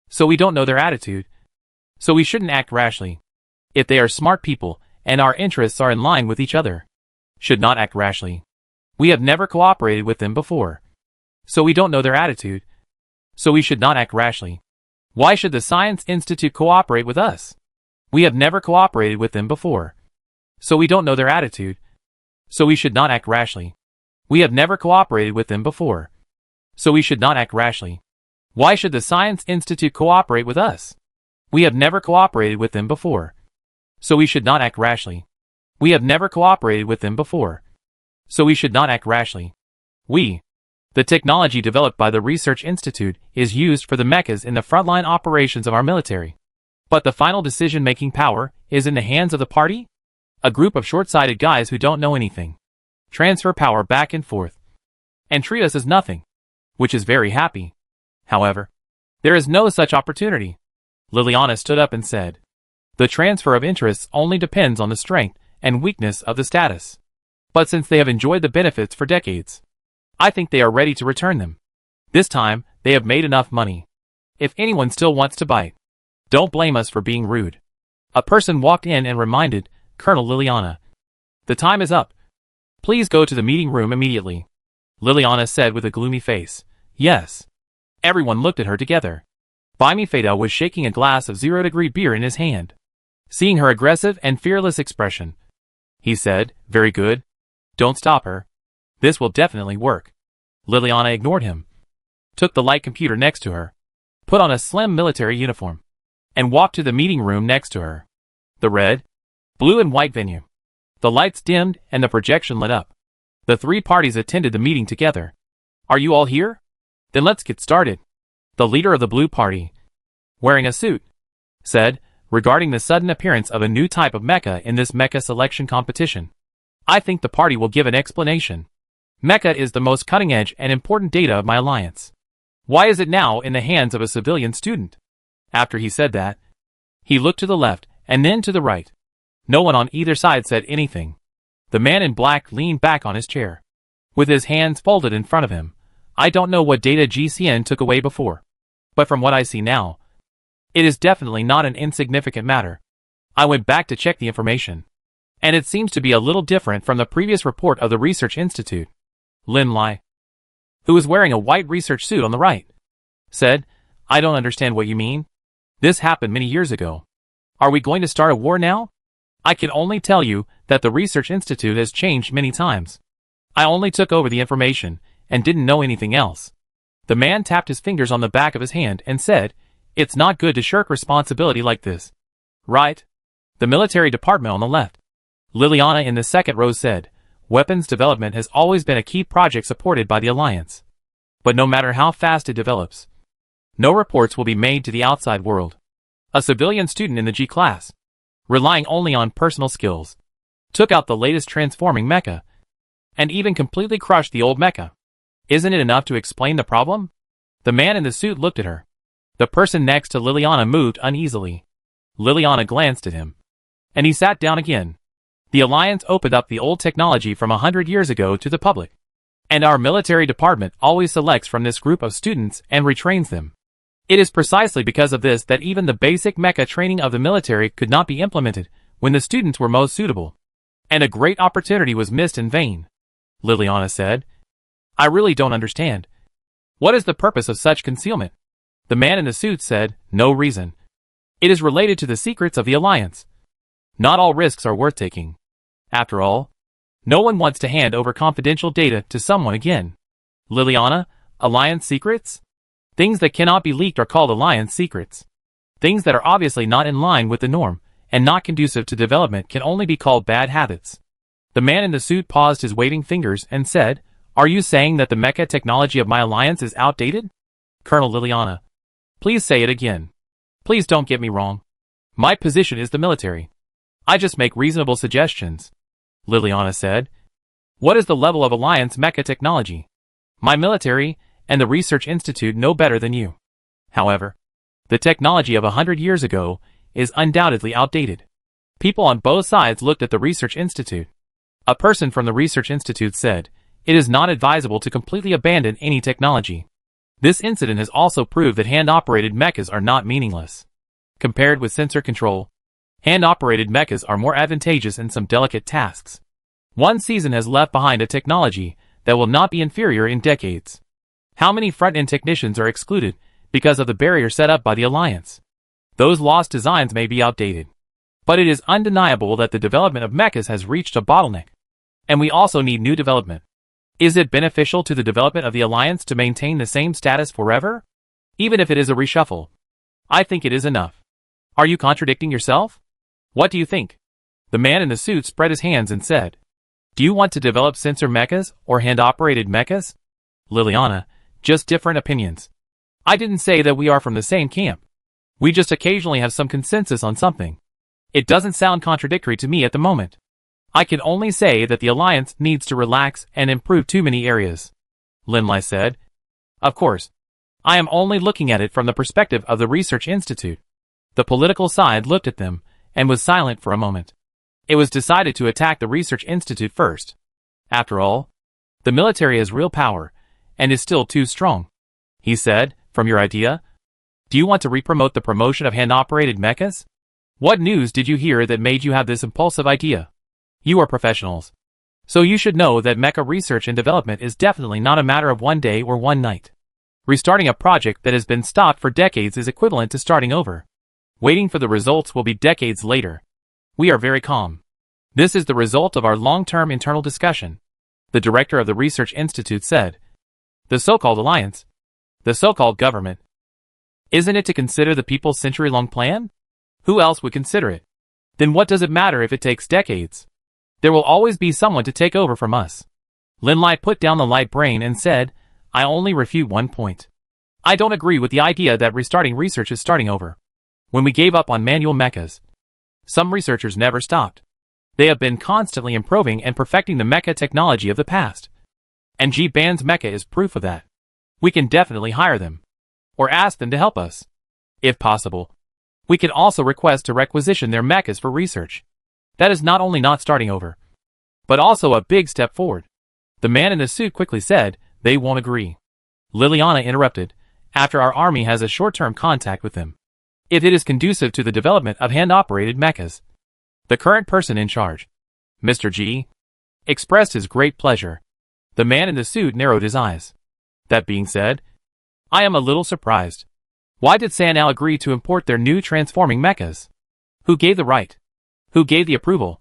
so we don't know their attitude. So we shouldn't act rashly. If they are smart people and our interests are in line with each other, should not act rashly. We have never cooperated with them before, so we don't know their attitude. So we should not act rashly. Why should the Science Institute cooperate with us? We have never cooperated with them before, so we don't know their attitude. So we should not act rashly. We have never cooperated with them before, so we should not act rashly. Why should the Science Institute cooperate with us? We have never cooperated with them before. So we should not act rashly. We have never cooperated with them before. So we should not act rashly. The technology developed by the Research Institute is used for the mechas in the frontline operations of our military. But the final decision-making power is in the hands of the party? A group of short-sighted guys who don't know anything. Transfer power back and forth. And treat us as nothing. Which is very happy. However, there is no such opportunity. Liliana stood up and said, the transfer of interests only depends on the strength and weakness of the status. But since they have enjoyed the benefits for decades, I think they are ready to return them. This time, they have made enough money. If anyone still wants to bite, don't blame us for being rude. A person walked in and reminded Colonel Liliana. The time is up. Please go to the meeting room immediately. Liliana said with a gloomy face. Yes. Everyone looked at her together. Baimi Fado was shaking a glass of 0-degree beer in his hand. Seeing her aggressive and fearless expression, he said, very good. Don't stop her. This will definitely work. Liliana ignored him, took the light computer next to her, put on a slim military uniform, and walked to the meeting room next to her. The red, blue and white venue. The lights dimmed and the projection lit up. The three parties attended the meeting together. Are you all here? Then let's get started. The leader of the blue party, wearing a suit, said, regarding the sudden appearance of a new type of mecha in this mecha selection competition. I think the party will give an explanation. Mecha is the most cutting-edge and important data of my alliance. Why is it now in the hands of a civilian student? After he said that, he looked to the left and then to the right. No one on either side said anything. The man in black leaned back on his chair, with his hands folded in front of him. I don't know what data GCN took away before, but from what I see now, it is definitely not an insignificant matter. I went back to check the information, and it seems to be a little different from the previous report of the Research Institute. Lin Lai, who was wearing a white research suit on the right, said, I don't understand what you mean. This happened many years ago. Are we going to start a war now? I can only tell you that the Research Institute has changed many times. I only took over the information and didn't know anything else. The man tapped his fingers on the back of his hand and said, it's not good to shirk responsibility like this. Right? The military department on the left. Liliana in the second row said, weapons development has always been a key project supported by the Alliance. But no matter how fast it develops, no reports will be made to the outside world. A civilian student in the G class, relying only on personal skills, took out the latest transforming mecha, and even completely crushed the old mecha. Isn't it enough to explain the problem? The man in the suit looked at her. The person next to Liliana moved uneasily. Liliana glanced at him, and he sat down again. The Alliance opened up the old technology from 100 years ago to the public, and our military department always selects from this group of students and retrains them. It is precisely because of this that even the basic mecha training of the military could not be implemented when the students were most suitable, and a great opportunity was missed in vain. Liliana said, I really don't understand. What is the purpose of such concealment? The man in the suit said, no reason. It is related to the secrets of the Alliance. Not all risks are worth taking. After all, no one wants to hand over confidential data to someone again. Liliana, Alliance secrets? Things that cannot be leaked are called Alliance secrets. Things that are obviously not in line with the norm and not conducive to development can only be called bad habits. The man in the suit paused his waving fingers and said, are you saying that the mecha technology of my alliance is outdated? Colonel Liliana, please say it again. Please don't get me wrong. My position is the military. I just make reasonable suggestions. Liliana said, what is the level of alliance mecha technology? My military and the Research Institute know better than you. However, the technology of 100 years ago is undoubtedly outdated. People on both sides looked at the Research Institute. A person from the Research Institute said, it is not advisable to completely abandon any technology. This incident has also proved that hand-operated mechas are not meaningless. Compared with sensor control, hand-operated mechas are more advantageous in some delicate tasks. One season has left behind a technology that will not be inferior in decades. How many front-end technicians are excluded because of the barrier set up by the Alliance? Those lost designs may be outdated, but it is undeniable that the development of mechas has reached a bottleneck, and we also need new development. Is it beneficial to the development of the Alliance to maintain the same status forever? Even if it is a reshuffle. I think it is enough. Are you contradicting yourself? What do you think? The man in the suit spread his hands and said, do you want to develop sensor mechas or hand-operated mechas? Liliana, just different opinions. I didn't say that we are from the same camp. We just occasionally have some consensus on something. It doesn't sound contradictory to me at the moment. I can only say that the Alliance needs to relax and improve too many areas. Linlai said. Of course. I am only looking at it from the perspective of the Research Institute. The political side looked at them and was silent for a moment. It was decided to attack the Research Institute first. After all, the military has real power and is still too strong. He said, from your idea, do you want to re-promote the promotion of hand-operated mechas? What news did you hear that made you have this impulsive idea? You are professionals. So you should know that mecha research and development is definitely not a matter of one day or one night. Restarting a project that has been stopped for decades is equivalent to starting over. Waiting for the results will be decades later. We are very calm. This is the result of our long-term internal discussion. The director of the Research Institute said. The so-called alliance. The so-called government. Isn't it to consider the people's century-long plan? Who else would consider it? Then what does it matter if it takes decades? There will always be someone to take over from us. Linlai put down the light brain and said, I only refute one point. I don't agree with the idea that restarting research is starting over. When we gave up on manual mechas, some researchers never stopped. They have been constantly improving and perfecting the mecha technology of the past. And G-Band's mecha is proof of that. We can definitely hire them. Or ask them to help us. If possible. We can also request to requisition their mechas for research. That is not only not starting over, but also a big step forward. The man in the suit quickly said, they won't agree. Liliana interrupted, after our army has a short-term contact with them. If it is conducive to the development of hand-operated mechas. The current person in charge, Mr. G, expressed his great pleasure. The man in the suit narrowed his eyes. That being said, I am a little surprised. Why did Sanao agree to import their new transforming mechas? Who gave the right? Who gave the approval?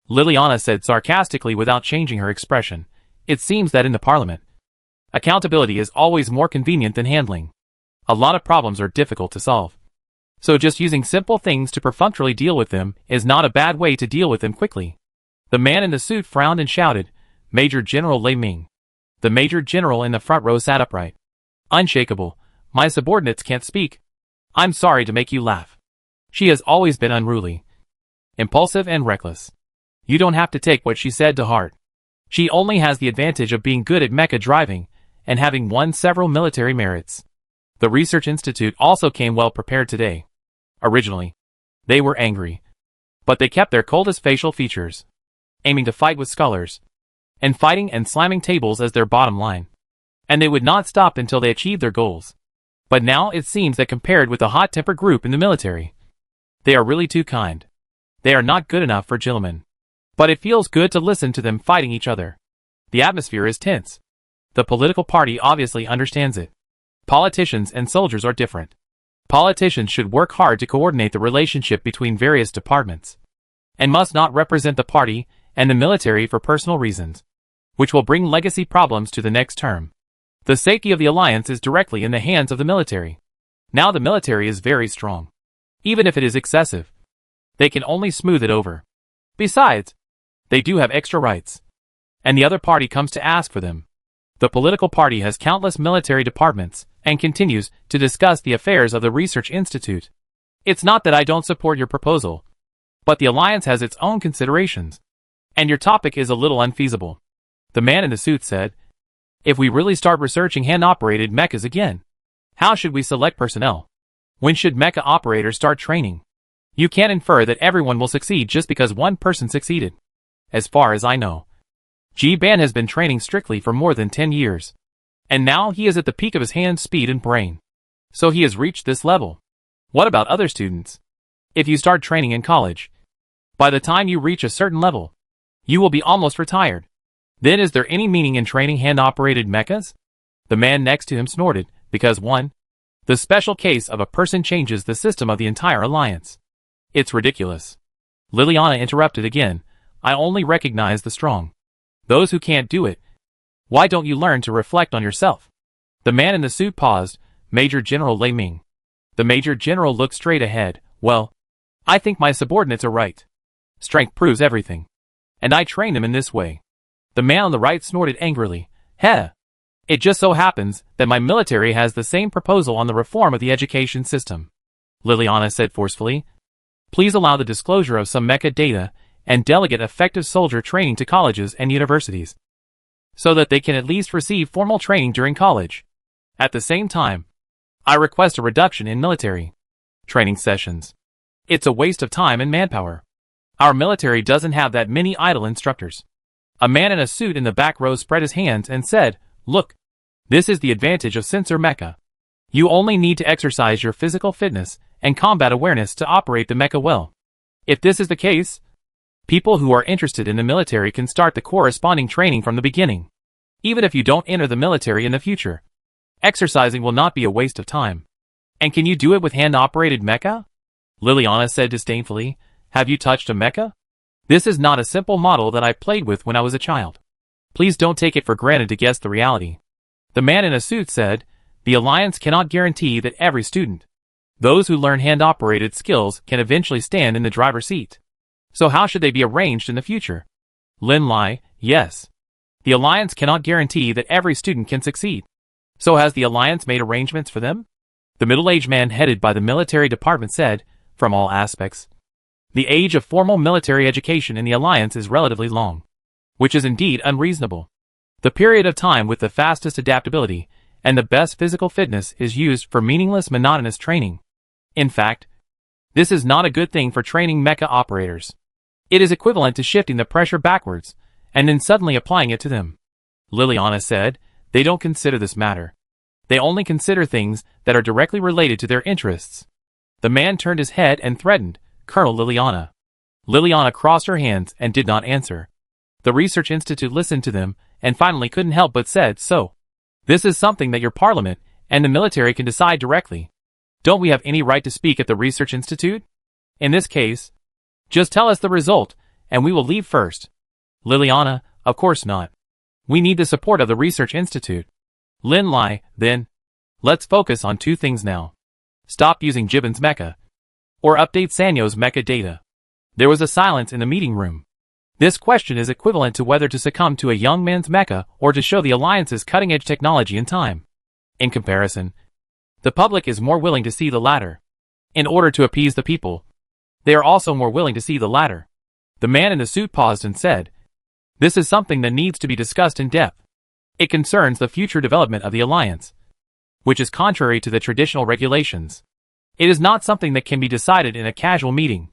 Liliana said sarcastically without changing her expression. It seems that in the parliament, accountability is always more convenient than handling. A lot of problems are difficult to solve. So just using simple things to perfunctorily deal with them is not a bad way to deal with them quickly. The man in the suit frowned and shouted, Major General Lei Ming. The Major General in the front row sat upright. Unshakable. My subordinates can't speak. I'm sorry to make you laugh. She has always been unruly, impulsive and reckless. You don't have to take what she said to heart. She only has the advantage of being good at mecha driving and having won several military merits. The Research Institute also came well prepared today. Originally, they were angry, but they kept their coldest facial features, aiming to fight with scholars, and fighting and slamming tables as their bottom line. And they would not stop until they achieved their goals. But now it seems that compared with the hot-tempered group in the military, they are really too kind. They are not good enough for gentlemen. But it feels good to listen to them fighting each other. The atmosphere is tense. The political party obviously understands it. Politicians and soldiers are different. Politicians should work hard to coordinate the relationship between various departments, and must not represent the party and the military for personal reasons, which will bring legacy problems to the next term. The safety of the alliance is directly in the hands of the military. Now the military is very strong. Even if it is excessive, they can only smooth it over. Besides, they do have extra rights, and the other party comes to ask for them. The political party has countless military departments and continues to discuss the affairs of the Research Institute. It's not that I don't support your proposal, but the alliance has its own considerations, and your topic is a little unfeasible. The man in the suit said, if we really start researching hand-operated mechas again, how should we select personnel? When should mecha operators start training? You can't infer that everyone will succeed just because one person succeeded. As far as I know, G-Ban has been training strictly for more than 10 years. And now he is at the peak of his hand speed and brain. So he has reached this level. What about other students? If you start training in college, by the time you reach a certain level, you will be almost retired. Then is there any meaning in training hand-operated mechas? The man next to him snorted, because 1. The special case of a person changes the system of the entire alliance. It's ridiculous. Liliana interrupted again, I only recognize the strong. Those who can't do it. Why don't you learn to reflect on yourself? The man in the suit paused, Major General Lei Ming. The Major General looked straight ahead. Well, I think my subordinates are right. Strength proves everything. And I trained him in this way. The man on the right snorted angrily. Heh! It just so happens that my military has the same proposal on the reform of the education system. Liliana said forcefully. Please allow the disclosure of some mecha data and delegate effective soldier training to colleges and universities, so that they can at least receive formal training during college. At the same time, I request a reduction in military training sessions. It's a waste of time and manpower. Our military doesn't have that many idle instructors. A man in a suit in the back row spread his hands and said, Look, this is the advantage of Sensor Mecha. You only need to exercise your physical fitness and combat awareness to operate the mecha well. If this is the case, people who are interested in the military can start the corresponding training from the beginning. Even if you don't enter the military in the future, exercising will not be a waste of time. And can you do it with hand-operated mecha? Liliana said disdainfully. Have you touched a mecha? This is not a simple model that I played with when I was a child. Please don't take it for granted to guess the reality. The man in a suit said, The Alliance cannot guarantee that every student, those who learn hand-operated skills, can eventually stand in the driver's seat. So how should they be arranged in the future? Lin Lai, yes. The Alliance cannot guarantee that every student can succeed. So has the Alliance made arrangements for them? The middle-aged man headed by the military department said, From all aspects, the age of formal military education in the Alliance is relatively long, which is indeed unreasonable. The period of time with the fastest adaptability and the best physical fitness is used for meaningless monotonous training. In fact, this is not a good thing for training mecha operators. It is equivalent to shifting the pressure backwards and then suddenly applying it to them. Liliana said, They don't consider this matter. They only consider things that are directly related to their interests. The man turned his head and threatened, Colonel Liliana. Liliana crossed her hands and did not answer. The Research Institute listened to them and finally couldn't help but said, So, this is something that your parliament and the military can decide directly. Don't we have any right to speak at the Research Institute? In this case, just tell us the result, and we will leave first. Liliana, of course not. We need the support of the Research Institute. Lin Lai, then. Let's focus on two things now. Stop using Gibbon's mecha, or update Sanyo's mecha data. There was a silence in the meeting room. This question is equivalent to whether to succumb to a young man's mecha or to show the Alliance's cutting-edge technology in time. In comparison, the public is more willing to see the latter. In order to appease the people, they are also more willing to see the latter. The man in the suit paused and said, This is something that needs to be discussed in depth. It concerns the future development of the Alliance, which is contrary to the traditional regulations. It is not something that can be decided in a casual meeting.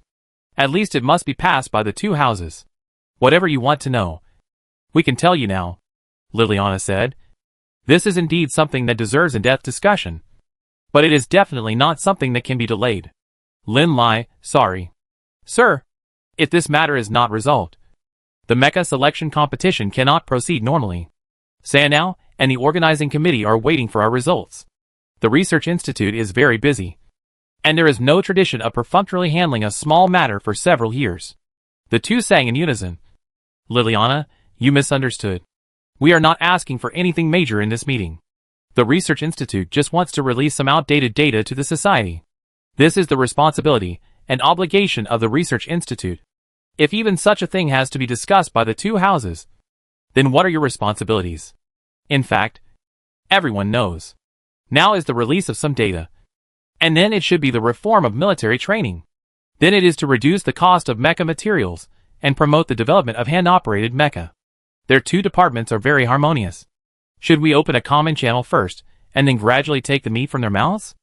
At least it must be passed by the two houses. Whatever you want to know, we can tell you now, Liliana said. This is indeed something that deserves in-depth discussion, but it is definitely not something that can be delayed. Lin Lai, sorry. Sir, if this matter is not resolved, the mecha selection competition cannot proceed normally. Sanao and the organizing committee are waiting for our results. The Research Institute is very busy, and there is no tradition of perfunctorily handling a small matter for several years. The two sang in unison. Liliana, you misunderstood. We are not asking for anything major in this meeting. The Research Institute just wants to release some outdated data to the society. This is the responsibility and obligation of the Research Institute. If even such a thing has to be discussed by the two houses, then what are your responsibilities? In fact, everyone knows. Now is the release of some data. And then it should be the reform of military training. Then it is to reduce the cost of mecha materials and promote the development of hand-operated mecha. Their two departments are very harmonious. Should we open a common channel first, and then gradually take the meat from their mouths?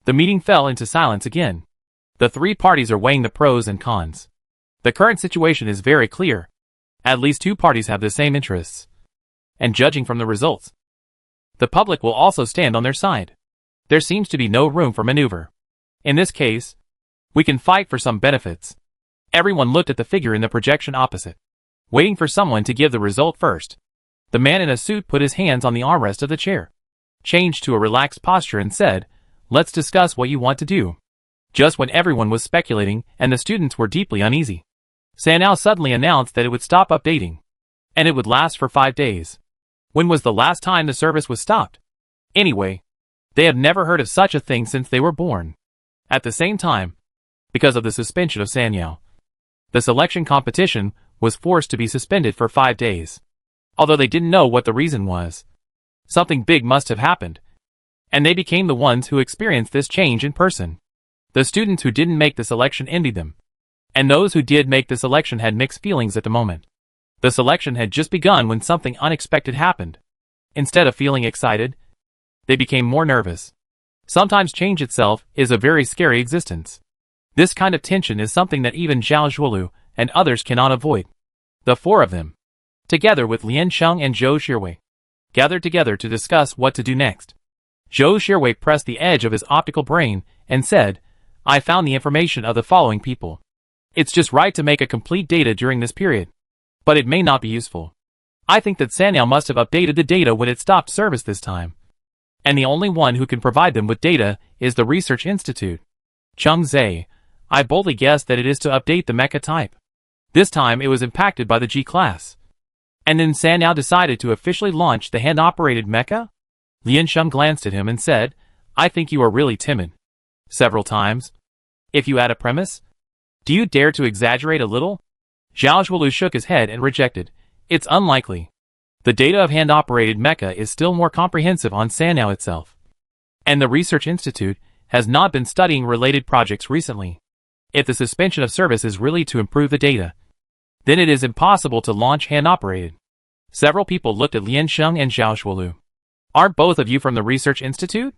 The meeting fell into silence again. The three parties are weighing the pros and cons. The current situation is very clear. At least two parties have the same interests. And judging from the results, the public will also stand on their side. There seems to be no room for maneuver. In this case, we can fight for some benefits. Everyone looked at the figure in the projection opposite, waiting for someone to give the result first. The man in a suit put his hands on the armrest of the chair, changed to a relaxed posture and said, Let's discuss what you want to do. Just when everyone was speculating and the students were deeply uneasy, Sanao suddenly announced that it would stop updating, and it would last for 5 days. When was the last time the service was stopped? Anyway, They have never heard of such a thing since they were born. At the same time, because of the suspension of Sanyao, the selection competition was forced to be suspended for 5 days. Although they didn't know what the reason was, something big must have happened, and they became the ones who experienced this change in person. The students who didn't make the selection envied them, and those who did make the selection had mixed feelings at the moment. The selection had just begun when something unexpected happened. Instead of feeling excited, they became more nervous. Sometimes change itself is a very scary existence. This kind of tension is something that even Zhao Zhuolu and others cannot avoid. The 4 of them, together with Lian Sheng and Zhou Shirwei, gathered together to discuss what to do next. Zhou Shirwei pressed the edge of his optical brain and said, I found the information of the following people. It's just right to make a complete data during this period, but it may not be useful. I think that Sanyao must have updated the data when it stopped service this time. And the only one who can provide them with data is the Research Institute. Cheng Zhe, I boldly guessed that it is to update the mecha type. This time it was impacted by the G class. And then Sanyao decided to officially launch the hand-operated mecha? Lian Sheng glanced at him and said, I think you are really timid. Several times. If you add a premise, do you dare to exaggerate a little? Zhao Zhuolu shook his head and rejected. It's unlikely. The data of hand-operated mecha is still more comprehensive on Sanyao itself. And the Research Institute has not been studying related projects recently. If the suspension of service is really to improve the data, then it is impossible to launch hand-operated. Several people looked at Lian Sheng and Zhao Zhuolu. Aren't both of you from the Research Institute?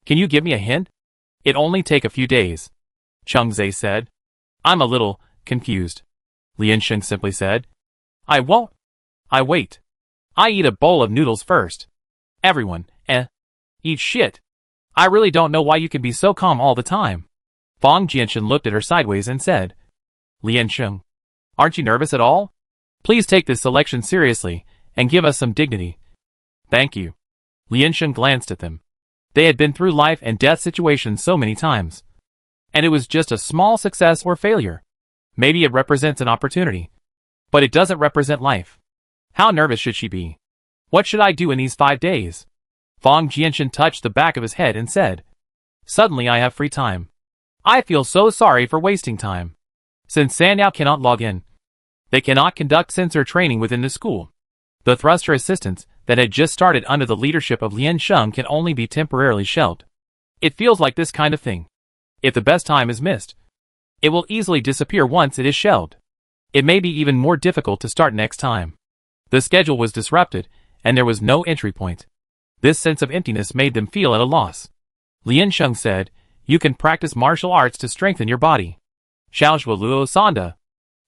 Can you give me a hint? It'll only take a few days. Cheng Zhe said. I'm a little confused. Lian Sheng simply said. I won't. I wait. I eat a bowl of noodles first. Everyone, eat shit. I really don't know why you can be so calm all the time. Fang Jianshan looked at her sideways and said, Lian Sheng, aren't you nervous at all? Please take this selection seriously and give us some dignity. Thank you. Lian Sheng glanced at them. They had been through life and death situations so many times. And it was just a small success or failure. Maybe it represents an opportunity. But it doesn't represent life. How nervous should she be? What should I do in these 5 days? Fang Jianshan touched the back of his head and said, Suddenly I have free time. I feel so sorry for wasting time. Since Sanyao cannot log in, they cannot conduct sensor training within the school. The thruster assistants that had just started under the leadership of Lian Sheng can only be temporarily shelved. It feels like this kind of thing. If the best time is missed, it will easily disappear once it is shelved. It may be even more difficult to start next time. The schedule was disrupted, and there was no entry point. This sense of emptiness made them feel at a loss. Lian Sheng said, You can practice martial arts to strengthen your body. Xiaozhuo Luo Sanda.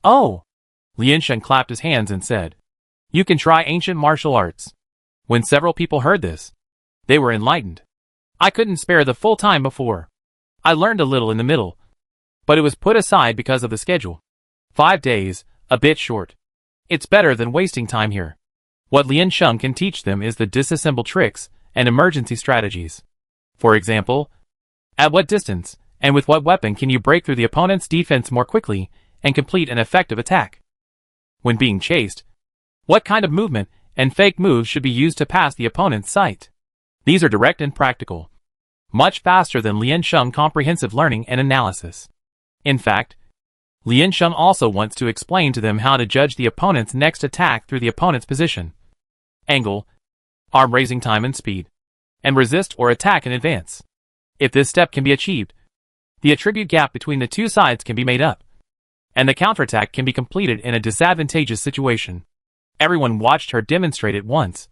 Oh! Lian Sheng clapped his hands and said, You can try ancient martial arts. When several people heard this, they were enlightened. I couldn't spare the full time before. I learned a little in the middle, but it was put aside because of the schedule. 5 days, a bit short. It's better than wasting time here. What Lian Sheng can teach them is the disassemble tricks and emergency strategies. For example, at what distance and with what weapon can you break through the opponent's defense more quickly and complete an effective attack? When being chased, what kind of movement and fake moves should be used to pass the opponent's sight? These are direct and practical, much faster than Lian Sheng comprehensive learning and analysis. In fact, Lian Sheng also wants to explain to them how to judge the opponent's next attack through the opponent's position, angle, arm raising time and speed, and resist or attack in advance. If this step can be achieved, the attribute gap between the two sides can be made up, and the counterattack can be completed in a disadvantageous situation. Everyone watched her demonstrate it once,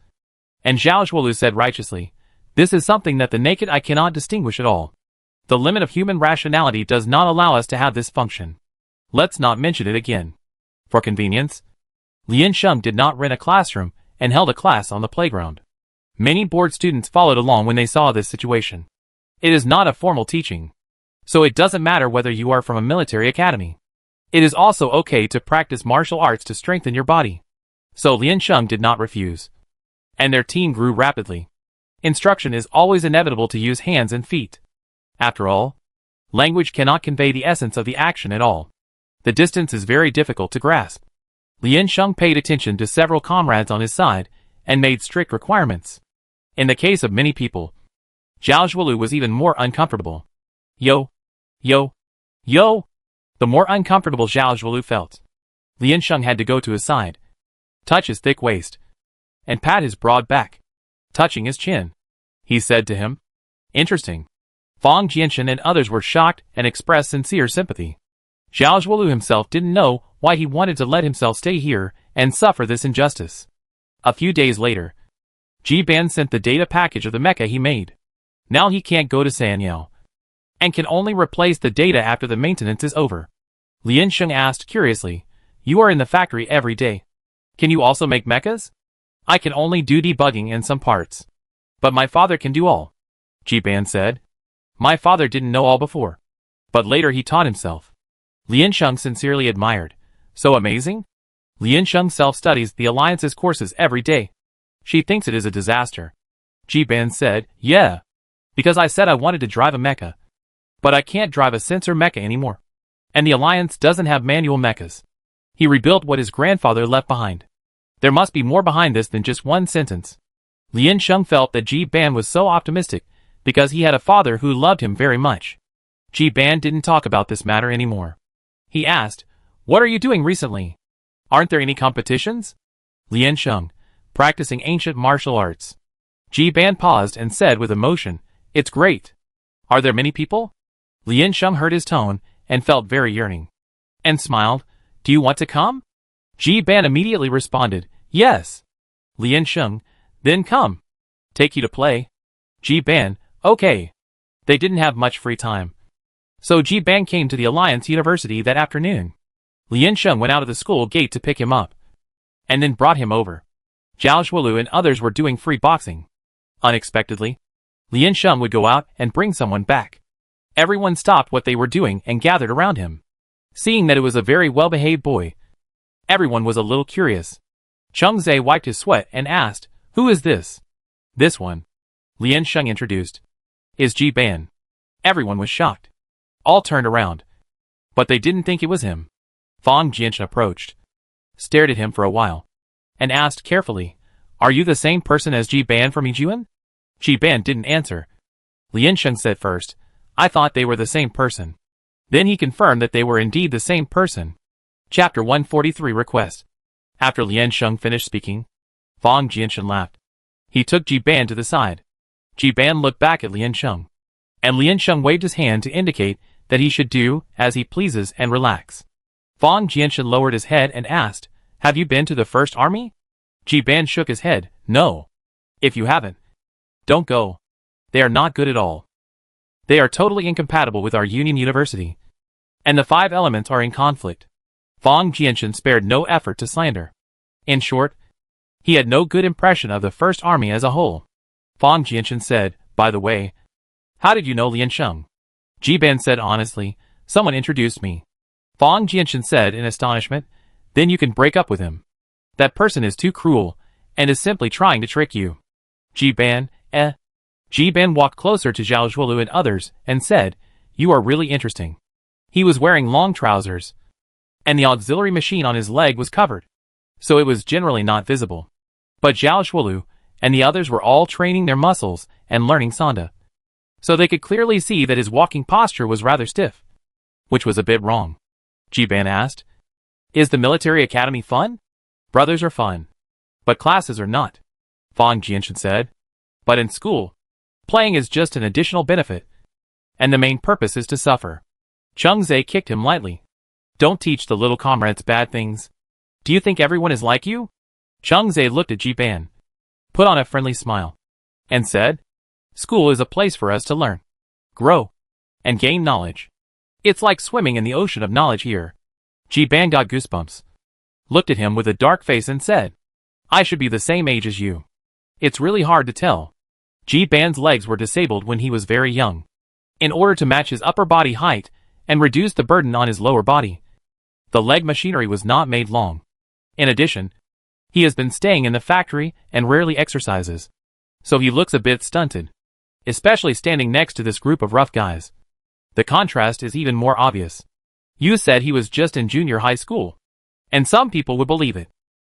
and Zhao Zhuolu said righteously, This is something that the naked eye cannot distinguish at all. The limit of human rationality does not allow us to have this function. Let's not mention it again. For convenience, Lian Sheng did not rent a classroom and held a class on the playground. Many bored students followed along when they saw this situation. It is not a formal teaching, so it doesn't matter whether you are from a military academy. It is also okay to practice martial arts to strengthen your body. So Lian Sheng did not refuse. And their team grew rapidly. Instruction is always inevitable to use hands and feet. After all, language cannot convey the essence of the action at all. The distance is very difficult to grasp. Lian Sheng paid attention to several comrades on his side and made strict requirements. In the case of many people, Zhao Zhuolu was even more uncomfortable. Yo, yo, yo! The more uncomfortable Zhao Zhuolu felt, Lian Sheng had to go to his side, touch his thick waist, and pat his broad back, touching his chin. He said to him, "Interesting." Fang Jianshan and others were shocked and expressed sincere sympathy. Zhao Zhuolu himself didn't know why he wanted to let himself stay here and suffer this injustice. A few days later, Ji Ban sent the data package of the mecha he made. Now he can't go to Sanyao, and can only replace the data after the maintenance is over. Lian Sheng asked curiously, "You are in the factory every day. Can you also make mechas?" "I can only do debugging and some parts. But my father can do all," Ji Ban said. "My father didn't know all before, but later he taught himself." Lian Sheng sincerely admired. "So amazing?" Lian Sheng self-studies the Alliance's courses every day. She thinks it is a disaster. Ji Ban said, "Yeah. Because I said I wanted to drive a mecha. But I can't drive a sensor mecha anymore. And the Alliance doesn't have manual mechas." He rebuilt what his grandfather left behind. There must be more behind this than just one sentence. Lian Sheng felt that Ji Ban was so optimistic because he had a father who loved him very much. Ji Ban didn't talk about this matter anymore. He asked, "What are you doing recently? Aren't there any competitions?" Lian Sheng, practicing ancient martial arts. Ji Ban paused and said with emotion, "It's great." "Are there many people?" Lian Sheng heard his tone and felt very yearning, and smiled. "Do you want to come?" Ji Ban immediately responded, "Yes." Lian Sheng, "Then come. Take you to play." Ji Ban, "Okay." They didn't have much free time, so Ji Ban came to the Alliance University that afternoon. Lian Sheng went out of the school gate to pick him up, and then brought him over. Zhao Zhuolu and others were doing free boxing. Unexpectedly, Lian Sheng would go out and bring someone back. Everyone stopped what they were doing and gathered around him. Seeing that it was a very well-behaved boy, everyone was a little curious. Cheng Zhe wiped his sweat and asked, "Who is this?" "This one," Lian Sheng introduced, "is Ji Ban." Everyone was shocked. All turned around, but they didn't think it was him. Fang Jianshan approached, stared at him for a while, and asked carefully, "Are you the same person as Ji Ban from Yijuan?" Ji Ban didn't answer. Lian Sheng said first, "I thought they were the same person." Then he confirmed that they were indeed the same person. Chapter 143 Request. After Lian Sheng finished speaking, Fang Jianshan laughed. He took Ji Ban to the side. Ji Ban looked back at Lian Sheng, and Lian Sheng waved his hand to indicate that he should do as he pleases and relax. Fang Jianshan lowered his head and asked, "Have you been to the First Army?" Ji Ban shook his head, "No. If you haven't, don't go. They are not good at all. They are totally incompatible with our Union University, and the 5 elements are in conflict." Fang Jianshan spared no effort to slander. In short, he had no good impression of the First Army as a whole. Fang Jianshan said, "By the way, how did you know Lian Sheng?" Ji Ban said honestly, "Someone introduced me." Fang Jianshan said in astonishment, "Then you can break up with him. That person is too cruel, and is simply trying to trick you." Ji Ban, Ji Ban walked closer to Zhao Zhuolu and others, and said, "You are really interesting." He was wearing long trousers, and the auxiliary machine on his leg was covered, so it was generally not visible. But Zhao Zhuolu and the others were all training their muscles and learning Sanda, so they could clearly see that his walking posture was rather stiff, which was a bit wrong. Ji Ban asked, "Is the military academy fun?" "Brothers are fun, but classes are not," Fang Jianshan said. "But in school, playing is just an additional benefit, and the main purpose is to suffer." Cheng Zhe kicked him lightly. "Don't teach the little comrades bad things. Do you think everyone is like you?" Cheng Zhe looked at Ji Ban, put on a friendly smile, and said, "School is a place for us to learn, grow, and gain knowledge. It's like swimming in the ocean of knowledge here." Ji Ban got goosebumps, looked at him with a dark face and said, "I should be the same age as you." It's really hard to tell. Ji Ban's legs were disabled when he was very young. In order to match his upper body height and reduce the burden on his lower body, the leg machinery was not made long. In addition, he has been staying in the factory and rarely exercises, so he looks a bit stunted, especially standing next to this group of rough guys. The contrast is even more obvious. You said he was just in junior high school, and some people would believe it.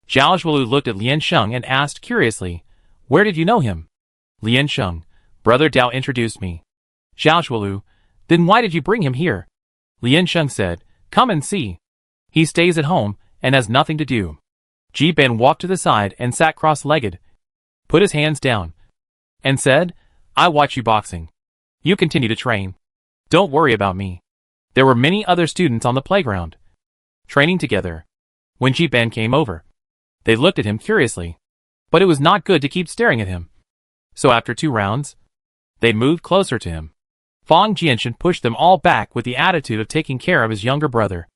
Zhao Zhuolu looked at Lian Sheng and asked curiously, "Where did you know him?" Lian Sheng, Brother Dao introduced me. Xiao Shualu, then why did you bring him here? Lian Sheng said, come and see. He stays at home and has nothing to do. Ji Ben walked to the side and sat cross-legged, put his hands down, and said, I watch you boxing. You continue to train. Don't worry about me. There were many other students on the playground, training together. When Ji Ben came over, they looked at him curiously, but it was not good to keep staring at him. So after 2 rounds, they moved closer to him. Fang Jianshan pushed them all back with the attitude of taking care of his younger brother.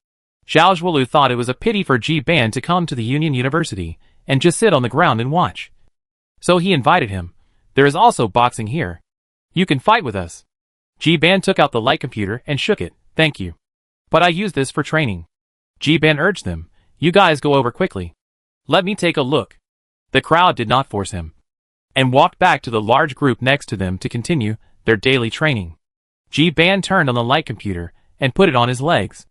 Xiao Zhuolu thought it was a pity for Ji Ben to come to the Union University and just sit on the ground and watch. So he invited him. There is also boxing here. You can fight with us. Ji Ben took out the light computer and shook it. Thank you. But I use this for training. Ji Ben urged them. You guys go over quickly. Let me take a look. The crowd did not force him, and walked back to the large group next to them to continue their daily training. Ji Ben turned on the light computer and put it on his legs.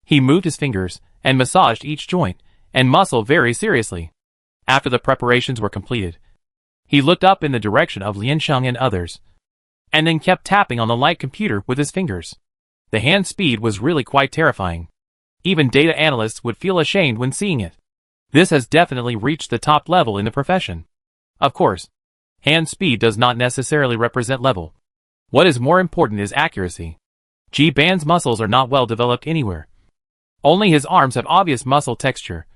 He moved his fingers and massaged each joint and muscle very seriously. After the preparations were completed, he looked up in the direction of Lian Sheng and others, and then kept tapping on the light computer with his fingers. The hand speed was really quite terrifying. Even data analysts would feel ashamed when seeing it. This has definitely reached the top level in the profession. Of course, hand speed does not necessarily represent level. What is more important is accuracy. Ji Ban's muscles are not well developed anywhere. Only his arms have obvious muscle texture,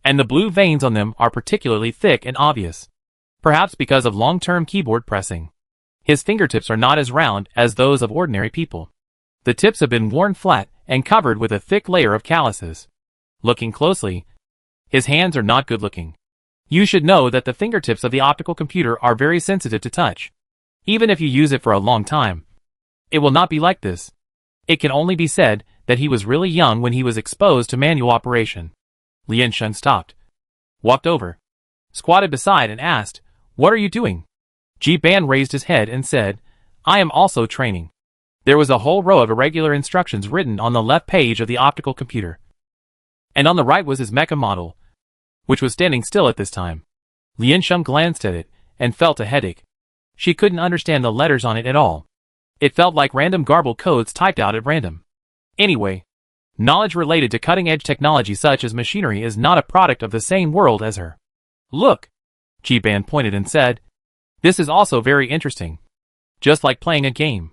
and the blue veins on them are particularly thick and obvious, perhaps because of long-term keyboard pressing. His fingertips are not as round as those of ordinary people. The tips have been worn flat and covered with a thick layer of calluses. Looking closely, his hands are not good-looking. You should know that the fingertips of the optical computer are very sensitive to touch. Even if you use it for a long time, it will not be like this. It can only be said that he was really young when he was exposed to manual operation. Lian Sheng stopped, walked over, squatted beside and asked, What are you doing? Ji Ben raised his head and said, I am also training. There was a whole row of irregular instructions written on the left page of the optical computer, and on the right was his mecha model, which was standing still at this time. Lian Sheng glanced at it and felt a headache. She couldn't understand the letters on it at all. It felt like random garbled codes typed out at random. Anyway, knowledge related to cutting-edge technology such as machinery is not a product of the same world as her. Look! Ji Ben pointed and said, This is also very interesting. Just like playing a game,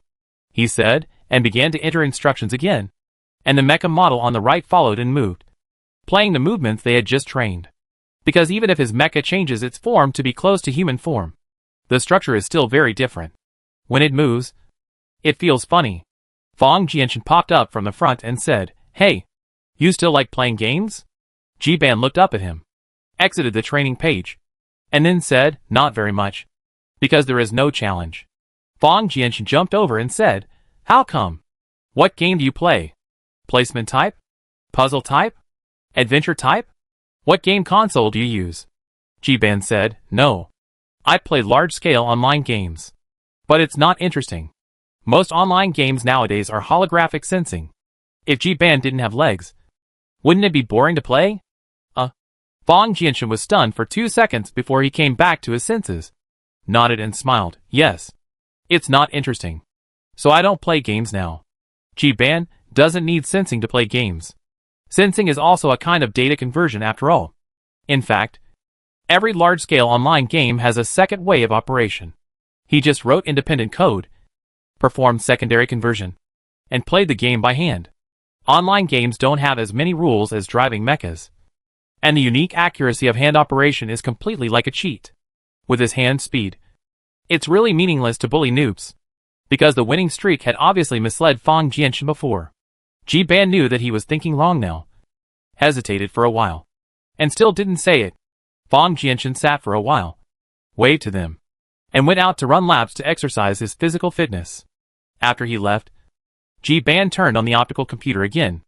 he said, and began to enter instructions again, and the mecha model on the right followed and moved, playing the movements they had just trained. Because even if his mecha changes its form to be close to human form, the structure is still very different. When it moves, it feels funny. Fang Jianshan popped up from the front and said, Hey, you still like playing games? Ji Ben looked up at him, exited the training page, and then said, Not very much, because there is no challenge. Fang Jianshan jumped over and said, How come? What game do you play? Placement type? Puzzle type? Adventure type? What game console do you use? Ji Ben said, No. I play large-scale online games. But it's not interesting. Most online games nowadays are holographic sensing. If Ji Ben didn't have legs, wouldn't it be boring to play? Fang Jianshan was stunned for 2 seconds before he came back to his senses, nodded and smiled. Yes. It's not interesting. So I don't play games now. Ji Ben doesn't need sensing to play games. Sensing is also a kind of data conversion after all. In fact, every large-scale online game has a second way of operation. He just wrote independent code, performed secondary conversion, and played the game by hand. Online games don't have as many rules as driving mechas, and the unique accuracy of hand operation is completely like a cheat. With his hand speed, it's really meaningless to bully noobs, because the winning streak had obviously misled Fang Jianshan before. Ji Ben knew that he was thinking wrong now, hesitated for a while, and still didn't say it. Fang Jianshan sat for a while, waved to them, and went out to run laps to exercise his physical fitness. After he left, Ji Ben turned on the optical computer again.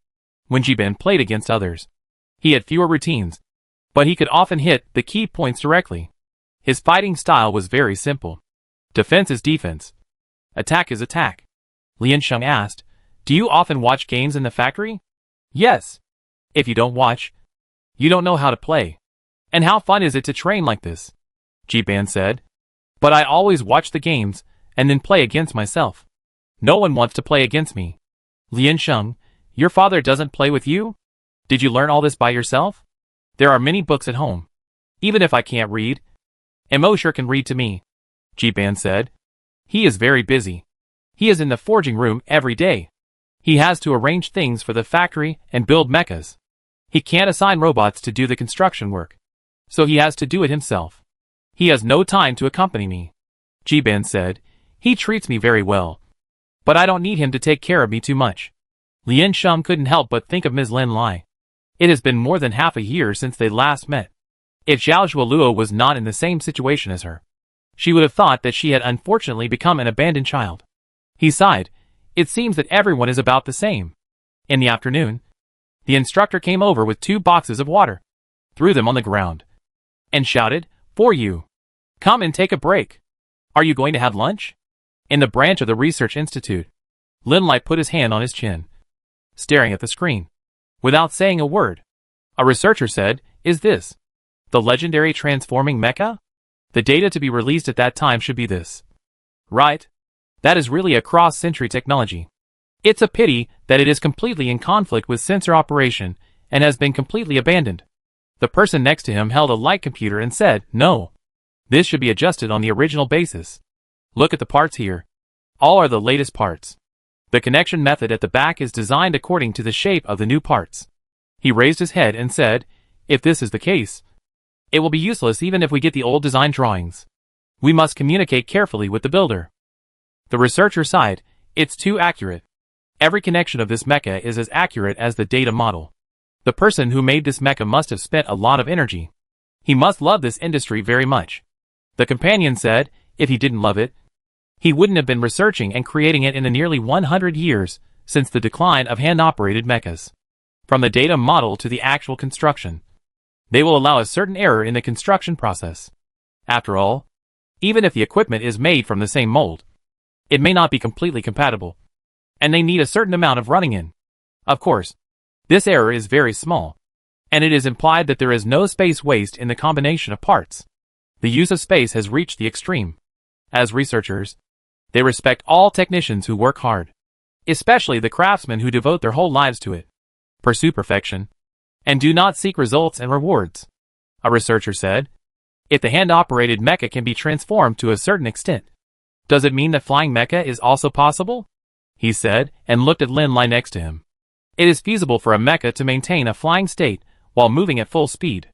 When Ji Ben played against others, he had fewer routines, but he could often hit the key points directly. His fighting style was very simple. Defense is defense. Attack is attack. Lian Sheng asked, Do you often watch games in the factory? Yes. If you don't watch, you don't know how to play. And how fun is it to train like this? Ji Ben said. But I always watch the games, and then play against myself. No one wants to play against me. Lian Sheng, your father doesn't play with you? Did you learn all this by yourself? There are many books at home. Even if I can't read, Mo sure can read to me, Ji Ban said. He is very busy. He is in the forging room every day. He has to arrange things for the factory and build mechas. He can't assign robots to do the construction work, so he has to do it himself. He has no time to accompany me, Ji Ban said. He treats me very well, but I don't need him to take care of me too much. Lian Sheng couldn't help but think of Ms. Lin Lai. It has been more than half a year since they last met. If Zhao Zhuoluo was not in the same situation as her, she would have thought that she had unfortunately become an abandoned child. He sighed. It seems that everyone is about the same. In the afternoon, the instructor came over with 2 boxes of water, threw them on the ground, and shouted, "For you. Come and take a break. Are you going to have lunch?" In the branch of the research institute, Lin Lai put his hand on his chin, staring at the screen, without saying a word. A researcher said, "Is this the legendary transforming mecha? The data to be released at that time should be this. Right? That is really a cross-century technology. It's a pity that it is completely in conflict with sensor operation and has been completely abandoned." The person next to him held a light computer and said, "No. This should be adjusted on the original basis. Look at the parts here. All are the latest parts. The connection method at the back is designed according to the shape of the new parts." He raised his head and said, "If this is the case, it will be useless even if we get the old design drawings. We must communicate carefully with the builder." The researcher sighed. "It's too accurate. Every connection of this mecha is as accurate as the data model. The person who made this mecha must have spent a lot of energy. He must love this industry very much." The companion said, "If he didn't love it, he wouldn't have been researching and creating it in the nearly 100 years since the decline of hand-operated mechas. From the data model to the actual construction, they will allow a certain error in the construction process. After all, even if the equipment is made from the same mold, it may not be completely compatible, and they need a certain amount of running in. Of course, this error is very small, and it is implied that there is no space waste in the combination of parts. The use of space has reached the extreme. As researchers, they respect all technicians who work hard, especially the craftsmen who devote their whole lives to it, pursue perfection, and do not seek results and rewards." A researcher said, "If the hand-operated mecha can be transformed to a certain extent, does it mean that flying mecha is also possible?" He said, and looked at Lin Lai next to him. "It is feasible for a mecha to maintain a flying state while moving at full speed.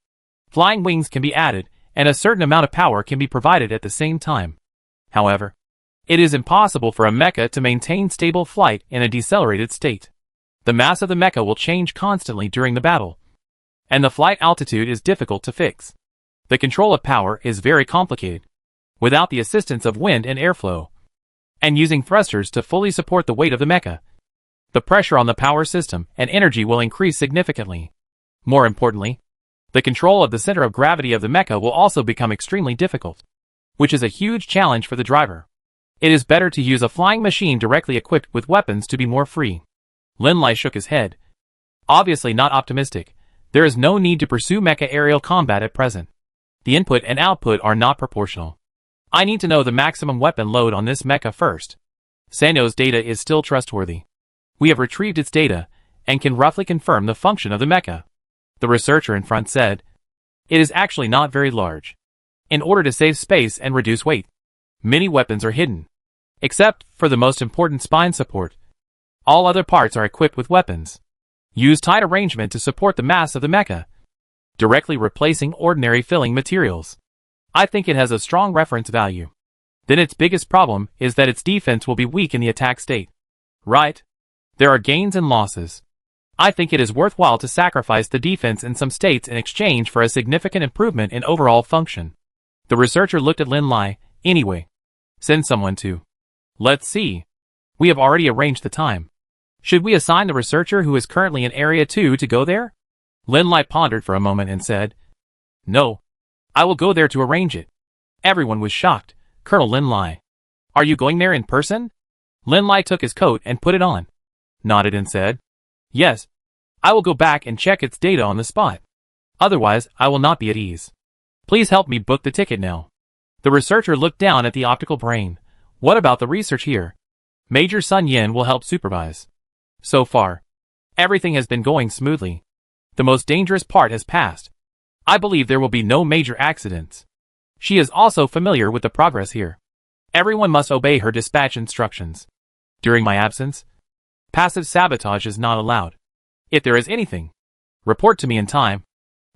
Flying wings can be added, and a certain amount of power can be provided at the same time. However, it is impossible for a mecha to maintain stable flight in a decelerated state. The mass of the mecha will change constantly during the battle, and the flight altitude is difficult to fix. The control of power is very complicated, without the assistance of wind and airflow, and using thrusters to fully support the weight of the mecha. The pressure on the power system and energy will increase significantly. More importantly, the control of the center of gravity of the mecha will also become extremely difficult, which is a huge challenge for the driver. It is better to use a flying machine directly equipped with weapons to be more free." Lin Lai shook his head. Obviously not optimistic. There is no need to pursue mecha aerial combat at present. The input and output are not proportional. I need to know the maximum weapon load on this mecha first. Sanyo's data is still trustworthy. We have retrieved its data, and can roughly confirm the function of the mecha. The researcher in front said, "It is actually not very large. In order to save space and reduce weight, many weapons are hidden. Except for the most important spine support, all other parts are equipped with weapons. Use tight arrangement to support the mass of the mecha, directly replacing ordinary filling materials. I think it has a strong reference value. Then its biggest problem is that its defense will be weak in the attack state. Right? There are gains and losses. I think it is worthwhile to sacrifice the defense in some states in exchange for a significant improvement in overall function." The researcher looked at Lin Lai. "Anyway, send someone to. Let's see. We have already arranged the time. Should we assign the researcher who is currently in Area 2 to go there?" Lin Lai pondered for a moment and said, "No. I will go there to arrange it." Everyone was shocked. "Colonel Lin Lai, are you going there in person?" Lin Lai took his coat and put it on, nodded and said, "Yes. I will go back and check its data on the spot. Otherwise, I will not be at ease. Please help me book the ticket now." The researcher looked down at the optical brain. What about the research here? Major Sun Yin will help supervise. So far, everything has been going smoothly. The most dangerous part has passed. I believe there will be no major accidents. She is also familiar with the progress here. Everyone must obey her dispatch instructions. During my absence, passive sabotage is not allowed. If there is anything, report to me in time,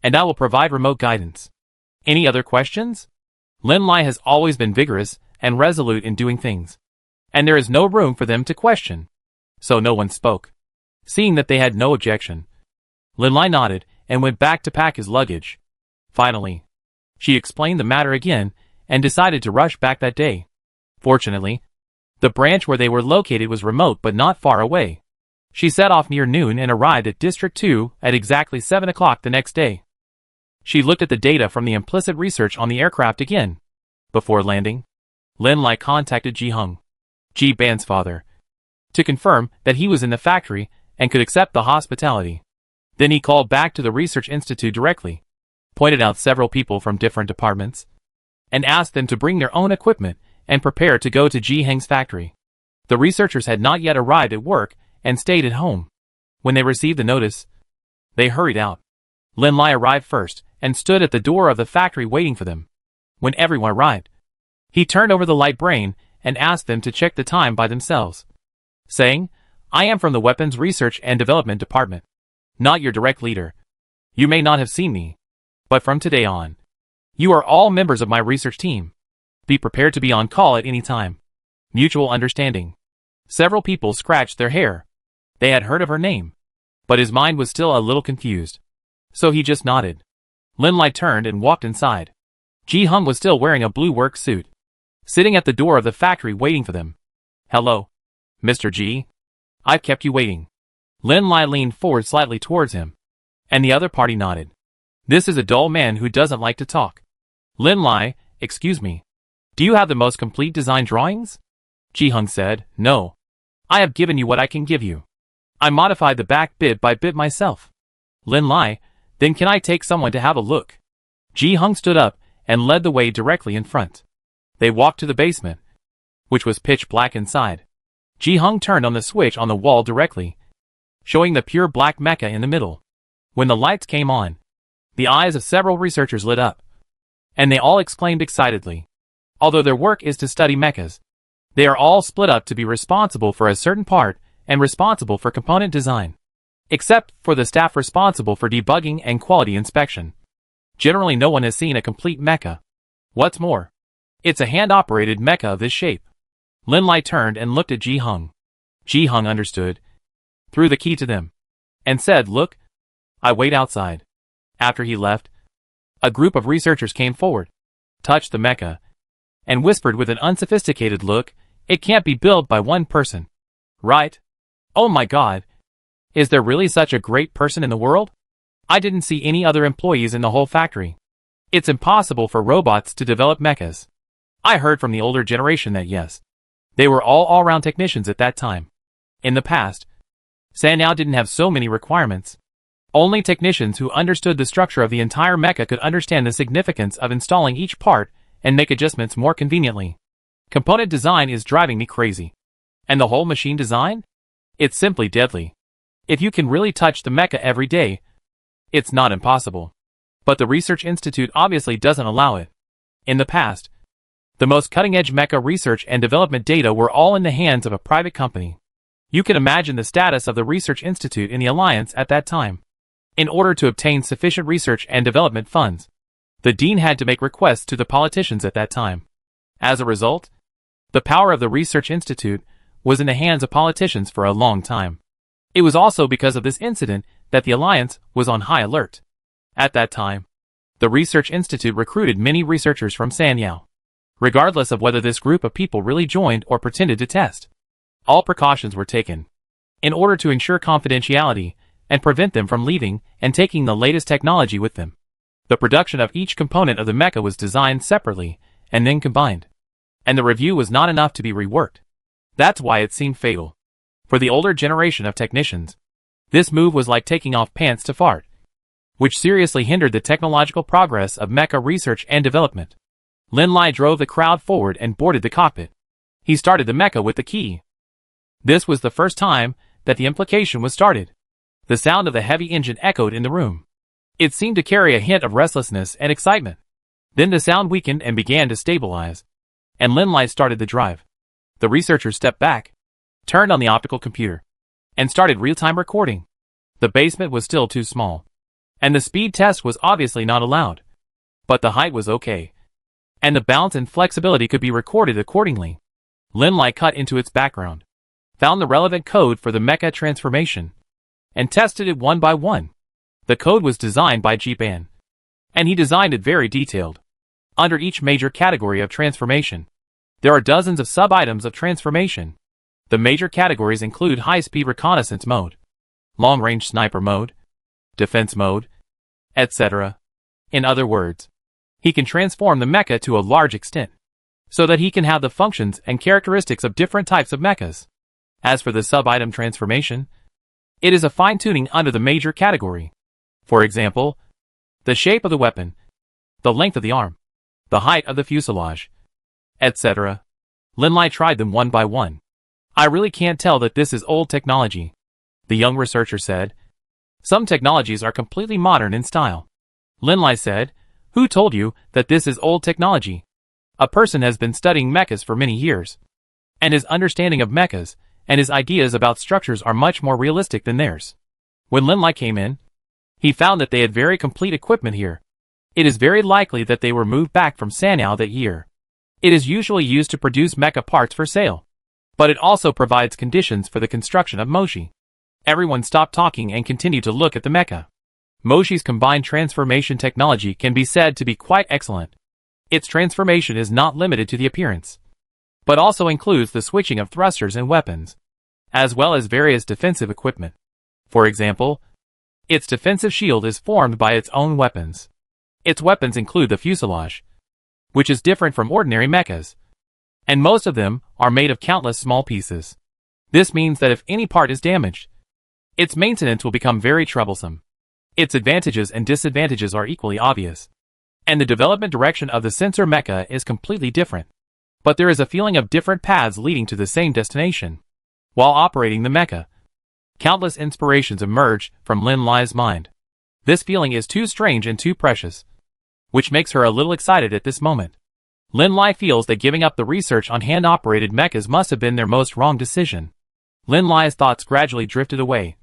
and I will provide remote guidance. Any other questions? Lin Lai has always been vigorous and resolute in doing things, and there is no room for them to question. So no one spoke. Seeing that they had no objection, Lin Lai nodded and went back to pack his luggage. Finally, she explained the matter again and decided to rush back that day. Fortunately, the branch where they were located was remote but not far away. She set off near noon and arrived at District 2 at exactly 7 o'clock the next day. She looked at the data from the implicit research on the aircraft again. Before landing, Lin Lai contacted Ji Hung, Ji Ban's father, to confirm that he was in the factory and could accept the hospitality. Then he called back to the Research Institute directly, pointed out several people from different departments, and asked them to bring their own equipment and prepare to go to Ji Heng's factory. The researchers had not yet arrived at work and stayed at home. When they received the notice, they hurried out. Lin Lai arrived first and stood at the door of the factory waiting for them. When everyone arrived, he turned over the light brain and asked them to check the time by themselves, saying, "I am from the Weapons Research and Development Department, not your direct leader. You may not have seen me, but from today on, you are all members of my research team. Be prepared to be on call at any time." Mutual understanding. Several people scratched their hair. They had heard of her name, but his mind was still a little confused. So he just nodded. Lin Lai turned and walked inside. Ji Hung was still wearing a blue work suit, sitting at the door of the factory waiting for them. "Hello, Mr. Ji. I've kept you waiting." Lin Lai leaned forward slightly towards him, and the other party nodded. This is a dull man who doesn't like to talk. Lin Lai, excuse me. Do you have the most complete design drawings? Ji Hung said, "No. I have given you what I can give you. I modified the back bit by bit myself." Lin Lai, then can I take someone to have a look? Ji Hung stood up and led the way directly in front. They walked to the basement, which was pitch black inside. Ji Hung turned on the switch on the wall directly, showing the pure black mecha in the middle. When the lights came on, the eyes of several researchers lit up, and they all exclaimed excitedly. Although their work is to study mechas, they are all split up to be responsible for a certain part and responsible for component design, except for the staff responsible for debugging and quality inspection. Generally no one has seen a complete mecha. What's more, it's a hand-operated mecha of this shape. Lin Lai turned and looked at Ji Hung. Ji Hung understood, threw the key to them, and said, "Look, I wait outside." After he left, a group of researchers came forward, touched the mecha, and whispered with an unsophisticated look, "It can't be built by one person. Right? Oh my god. Is there really such a great person in the world? I didn't see any other employees in the whole factory. It's impossible for robots to develop mechas." I heard from the older generation that yes, they were all-round technicians at that time. In the past, Sanao didn't have so many requirements. Only technicians who understood the structure of the entire mecha could understand the significance of installing each part and make adjustments more conveniently. Component design is driving me crazy. And the whole machine design? It's simply deadly. If you can really touch the mecha every day, it's not impossible. But the Research Institute obviously doesn't allow it. In the past, the most cutting-edge mecha research and development data were all in the hands of a private company. You can imagine the status of the Research Institute in the Alliance at that time. In order to obtain sufficient research and development funds, the dean had to make requests to the politicians at that time. As a result, the power of the Research Institute was in the hands of politicians for a long time. It was also because of this incident that the Alliance was on high alert. At that time, the Research Institute recruited many researchers from Sanyao, regardless of whether this group of people really joined or pretended to test. All precautions were taken in order to ensure confidentiality and prevent them from leaving and taking the latest technology with them. The production of each component of the mecha was designed separately and then combined, and the review was not enough to be reworked. That's why it seemed fatal. For the older generation of technicians, this move was like taking off pants to fart, which seriously hindered the technological progress of mecha research and development. Lin Lai drove the crowd forward and boarded the cockpit. He started the mecha with the key. This was the first time that the implication was started. The sound of the heavy engine echoed in the room. It seemed to carry a hint of restlessness and excitement. Then the sound weakened and began to stabilize. And Lin Lai started the drive. The researcher stepped back, turned on the optical computer, and started real-time recording. The basement was still too small, and the speed test was obviously not allowed. But the height was okay, and the bounce and flexibility could be recorded accordingly. Lin Lai cut into its background, found the relevant code for the mecha transformation, and tested it one by one. The code was designed by Ji Ban, and he designed it very detailed. Under each major category of transformation, there are dozens of sub-items of transformation. The major categories include high-speed reconnaissance mode, long-range sniper mode, defense mode, etc. In other words, he can transform the mecha to a large extent, so that he can have the functions and characteristics of different types of mechas. As for the sub-item transformation, it is a fine-tuning under the major category. For example, the shape of the weapon, the length of the arm, the height of the fuselage, etc. Lin Lai tried them one by one. I really can't tell that this is old technology, the young researcher said. Some technologies are completely modern in style. Lin Lai said, who told you that this is old technology? A person has been studying mechas for many years, and his understanding of mechas and his ideas about structures are much more realistic than theirs. When Lin Lai came in, he found that they had very complete equipment here. It is very likely that they were moved back from Sanao that year. It is usually used to produce mecha parts for sale, but it also provides conditions for the construction of Moshi. Everyone stopped talking and continued to look at the mecha. Moshi's combined transformation technology can be said to be quite excellent. Its transformation is not limited to the appearance, but also includes the switching of thrusters and weapons, as well as various defensive equipment. For example, its defensive shield is formed by its own weapons. Its weapons include the fuselage, which is different from ordinary mechas, and most of them are made of countless small pieces. This means that if any part is damaged, its maintenance will become very troublesome. Its advantages and disadvantages are equally obvious, and the development direction of the sensor mecha is completely different. But there is a feeling of different paths leading to the same destination. While operating the mecha, countless inspirations emerge from Lin Lai's mind. This feeling is too strange and too precious, which makes her a little excited at this moment. Lin Lai feels that giving up the research on hand-operated mechas must have been their most wrong decision. Lin Lai's thoughts gradually drifted away,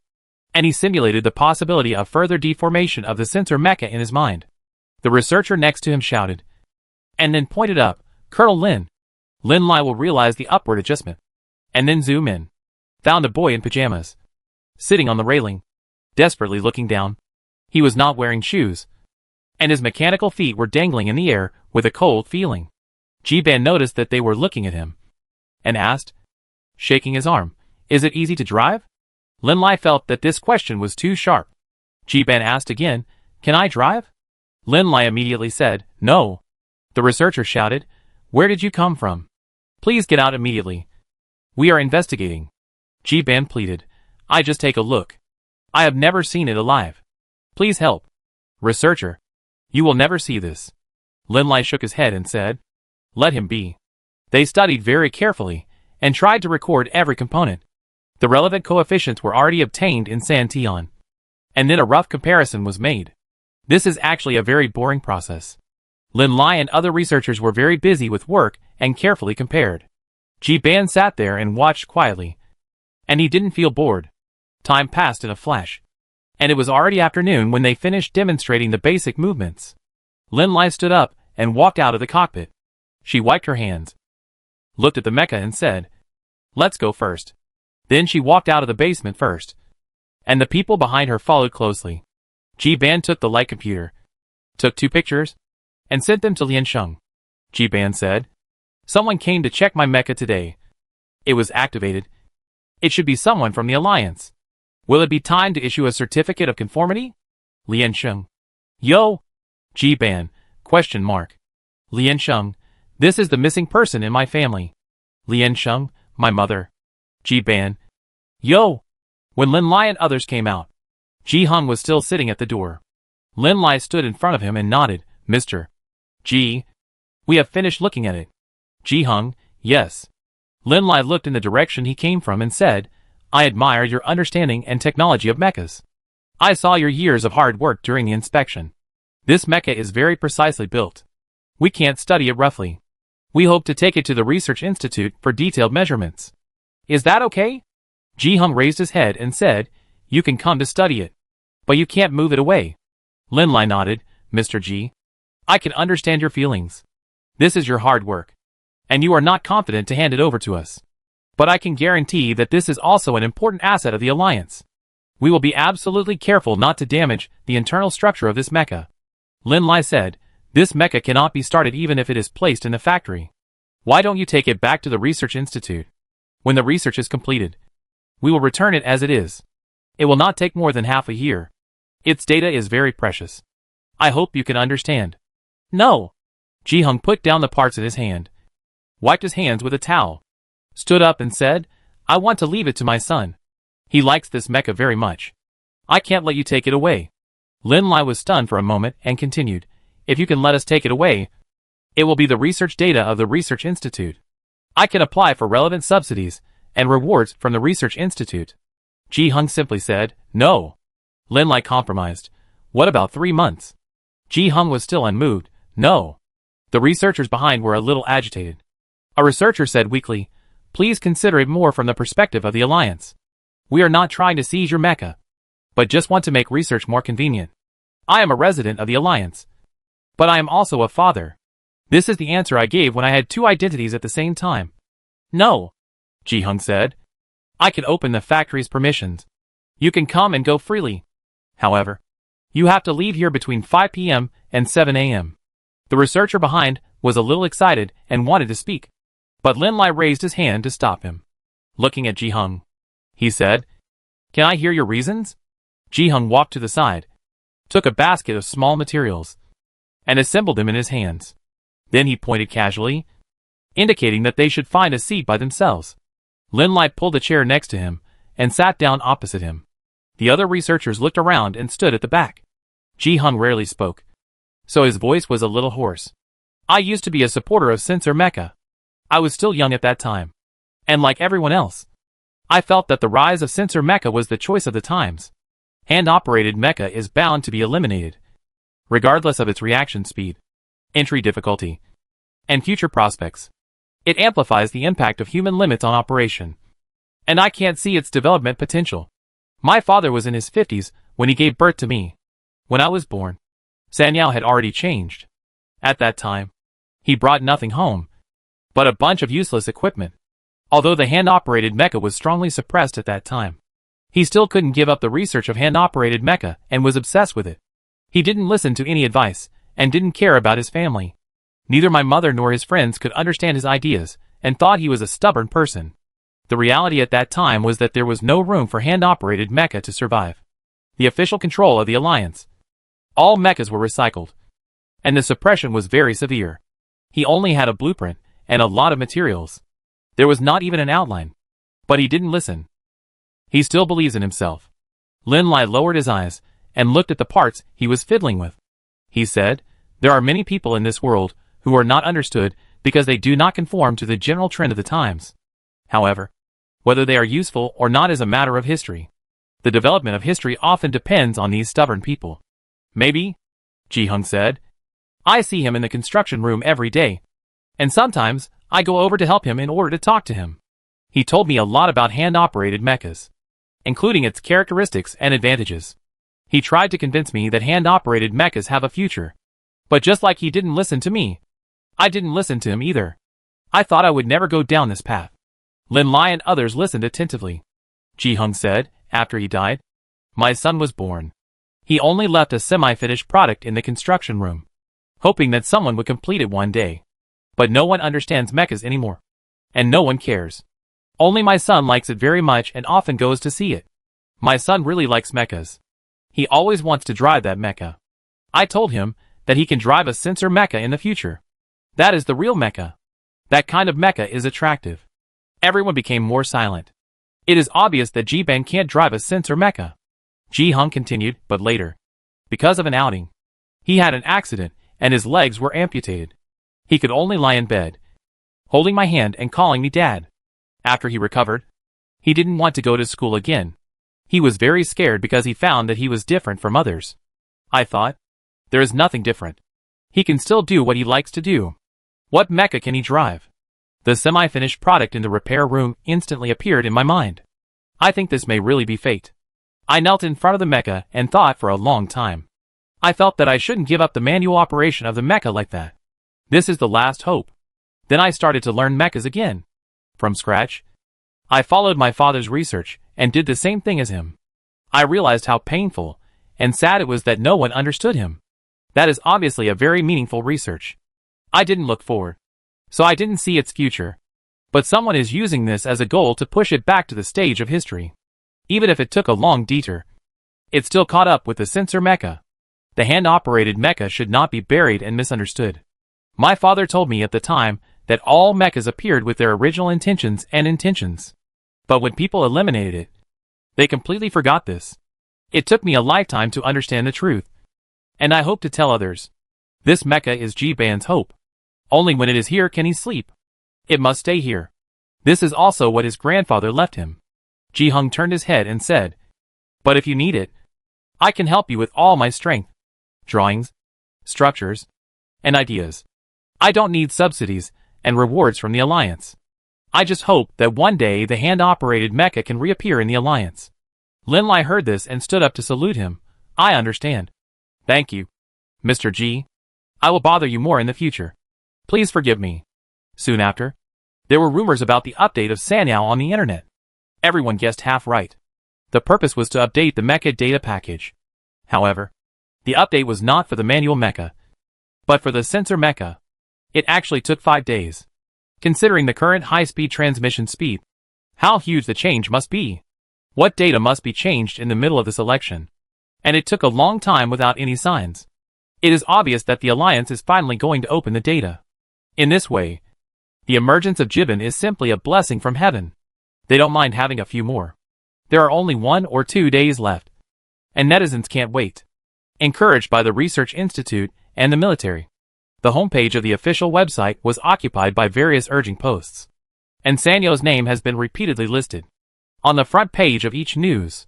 and he simulated the possibility of further deformation of the sensor mecha in his mind. The researcher next to him shouted, and then pointed up, Colonel Lin. Lin Lai will realize the upward adjustment, and then zoom in. Found a boy in pajamas, sitting on the railing, desperately looking down. He was not wearing shoes, and his mechanical feet were dangling in the air with a cold feeling. Ji Ban noticed that they were looking at him, and asked, shaking his arm, is it easy to drive? Lin Lai felt that this question was too sharp. Ji Ban asked again, can I drive? Lin Lai immediately said, no. The researcher shouted, where did you come from? Please get out immediately. We are investigating. Ji Ban pleaded, I just take a look. I have never seen it alive. Please help. Researcher, you will never see this. Lin Lai shook his head and said, let him be. They studied very carefully and tried to record every component. The relevant coefficients were already obtained in Santion, and then a rough comparison was made. This is actually a very boring process. Lin Lai and other researchers were very busy with work and carefully compared. Ji Ban sat there and watched quietly, and he didn't feel bored. Time passed in a flash, and it was already afternoon when they finished demonstrating the basic movements. Lin Lai stood up and walked out of the cockpit. She wiped her hands, looked at the mecha and said, let's go first. Then she walked out of the basement first, and the people behind her followed closely. Ji Ban took the light computer, took 2 pictures, and sent them to Liansheng. Ji Ban said, someone came to check my mecha today. It was activated. It should be someone from the Alliance. Will it be time to issue a certificate of conformity? Liansheng. Yo! Ji Ban, question mark. Liansheng, this is the missing person in my family. Liansheng, my mother. Ji Ban. Yo! When Lin Lai and others came out, Ji Hung was still sitting at the door. Lin Lai stood in front of him and nodded, Mr. Ji. We have finished looking at it. Ji Hung, yes. Lin Lai looked in the direction he came from and said, I admire your understanding and technology of mechas. I saw your years of hard work during the inspection. This mecha is very precisely built. We can't study it roughly. We hope to take it to the Research Institute for detailed measurements. Is that okay? Ji Hung raised his head and said, You can come to study it. But you can't move it away. Lin Lai nodded, Mr. Ji. I can understand your feelings. This is your hard work. And you are not confident to hand it over to us. But I can guarantee that this is also an important asset of the Alliance. We will be absolutely careful not to damage the internal structure of this mecha. Lin Lai said, This mecha cannot be started even if it is placed in the factory. Why don't you take it back to the Research Institute? When the research is completed, we will return it as it is. It will not take more than half a year. Its data is very precious. I hope you can understand. No. Ji Hung put down the parts in his hand, wiped his hands with a towel, stood up and said, I want to leave it to my son. He likes this mecha very much. I can't let you take it away. Lin Lai was stunned for a moment and continued, If you can let us take it away, it will be the research data of the Research Institute. I can apply for relevant subsidies and rewards from the Research Institute. Ji Hung simply said, No. Lin Lai compromised. What about 3 months? Ji Hung was still unmoved. No. The researchers behind were a little agitated. A researcher said weakly, Please consider it more from the perspective of the Alliance. We are not trying to seize your mecha, but just want to make research more convenient. I am a resident of the Alliance, but I am also a father. This is the answer I gave when I had 2 identities at the same time. No, Ji Hung said. I can open the factory's permissions. You can come and go freely. However, you have to leave here between 5 p.m. and 7 a.m. The researcher behind was a little excited and wanted to speak, but Lin Lai raised his hand to stop him. Looking at Ji Hung, he said, Can I hear your reasons? Ji Hung walked to the side, took a basket of small materials, and assembled them in his hands. Then he pointed casually, indicating that they should find a seat by themselves. Lin Lai pulled a chair next to him and sat down opposite him. The other researchers looked around and stood at the back. Ji Hung rarely spoke, so his voice was a little hoarse. I used to be a supporter of Sensor Mecha. I was still young at that time, and like everyone else, I felt that the rise of Sensor Mecha was the choice of the times. Hand-operated mecha is bound to be eliminated, regardless of its reaction speed, entry difficulty, and future prospects. It amplifies the impact of human limits on operation, and I can't see its development potential. My father was in his 50s when he gave birth to me. When I was born, Sanyao had already changed. At that time, he brought nothing home but a bunch of useless equipment. Although the hand-operated mecha was strongly suppressed at that time, he still couldn't give up the research of hand-operated mecha and was obsessed with it. He didn't listen to any advice and didn't care about his family. Neither my mother nor his friends could understand his ideas and thought he was a stubborn person. The reality at that time was that there was no room for hand-operated mecha to survive. The official control of the Alliance. All mechas were recycled, and the suppression was very severe. He only had a blueprint and a lot of materials. There was not even an outline. But he didn't listen. He still believes in himself. Lin Lai lowered his eyes and looked at the parts he was fiddling with. He said, There are many people in this world who are not understood because they do not conform to the general trend of the times. However, whether they are useful or not is a matter of history. The development of history often depends on these stubborn people. Maybe, Ji Hung said. I see him in the construction room every day, and sometimes I go over to help him in order to talk to him. He told me a lot about hand-operated mechas, including its characteristics and advantages. He tried to convince me that hand-operated mechas have a future. But just like he didn't listen to me, I didn't listen to him either. I thought I would never go down this path. Lin Lai and others listened attentively. Ji Hung said, after he died, My son was born. He only left a semi-finished product in the construction room, hoping that someone would complete it one day. But no one understands mechas anymore. And no one cares. Only my son likes it very much and often goes to see it. My son really likes mechas. He always wants to drive that mecha. I told him that he can drive a sensor mecha in the future. That is the real mecha. That kind of mecha is attractive. Everyone became more silent. It is obvious that Jiban can't drive a sensor mecha. Ji Hung continued, but later, because of an outing, he had an accident and his legs were amputated. He could only lie in bed, holding my hand and calling me dad. After he recovered, he didn't want to go to school again. He was very scared because he found that he was different from others. I thought, there is nothing different. He can still do what he likes to do. What mecha can he drive? The semi-finished product in the repair room instantly appeared in my mind. I think this may really be fate. I knelt in front of the mecha and thought for a long time. I felt that I shouldn't give up the manual operation of the mecha like that. This is the last hope. Then I started to learn mechas again. From scratch. I followed my father's research and did the same thing as him. I realized how painful and sad it was that no one understood him. That is obviously a very meaningful research. I didn't look forward, so I didn't see its future. But someone is using this as a goal to push it back to the stage of history. Even if it took a long detour, it still caught up with the sensor mecha. The hand-operated mecha should not be buried and misunderstood. My father told me at the time that all mechas appeared with their original intentions and intentions. But when people eliminated it, they completely forgot this. It took me a lifetime to understand the truth. And I hope to tell others. This mecha is G-Ban's hope. Only when it is here can he sleep. It must stay here. This is also what his grandfather left him. Ji-Hung turned his head and said, "But if you need it, I can help you with all my strength. Drawings, structures, and ideas. I don't need subsidies and rewards from the Alliance. I just hope that one day the hand-operated mecha can reappear in the Alliance." Lin Lai heard this and stood up to salute him. "I understand. Thank you, Mr. G. I will bother you more in the future. Please forgive me." Soon after, there were rumors about the update of Sanyao on the internet. Everyone guessed half right. The purpose was to update the mecha data package. However, the update was not for the manual mecha, but for the sensor mecha. It actually took 5 days. Considering the current high-speed transmission speed, how huge the change must be. What data must be changed in the middle of the selection? And it took a long time without any signs. It is obvious that the Alliance is finally going to open the data. In this way, the emergence of Jiban is simply a blessing from heaven. They don't mind having a few more. There are only 1 or 2 days left, and netizens can't wait. Encouraged by the Research Institute and the military, the homepage of the official website was occupied by various urging posts. And Sanyo's name has been repeatedly listed on the front page of each news.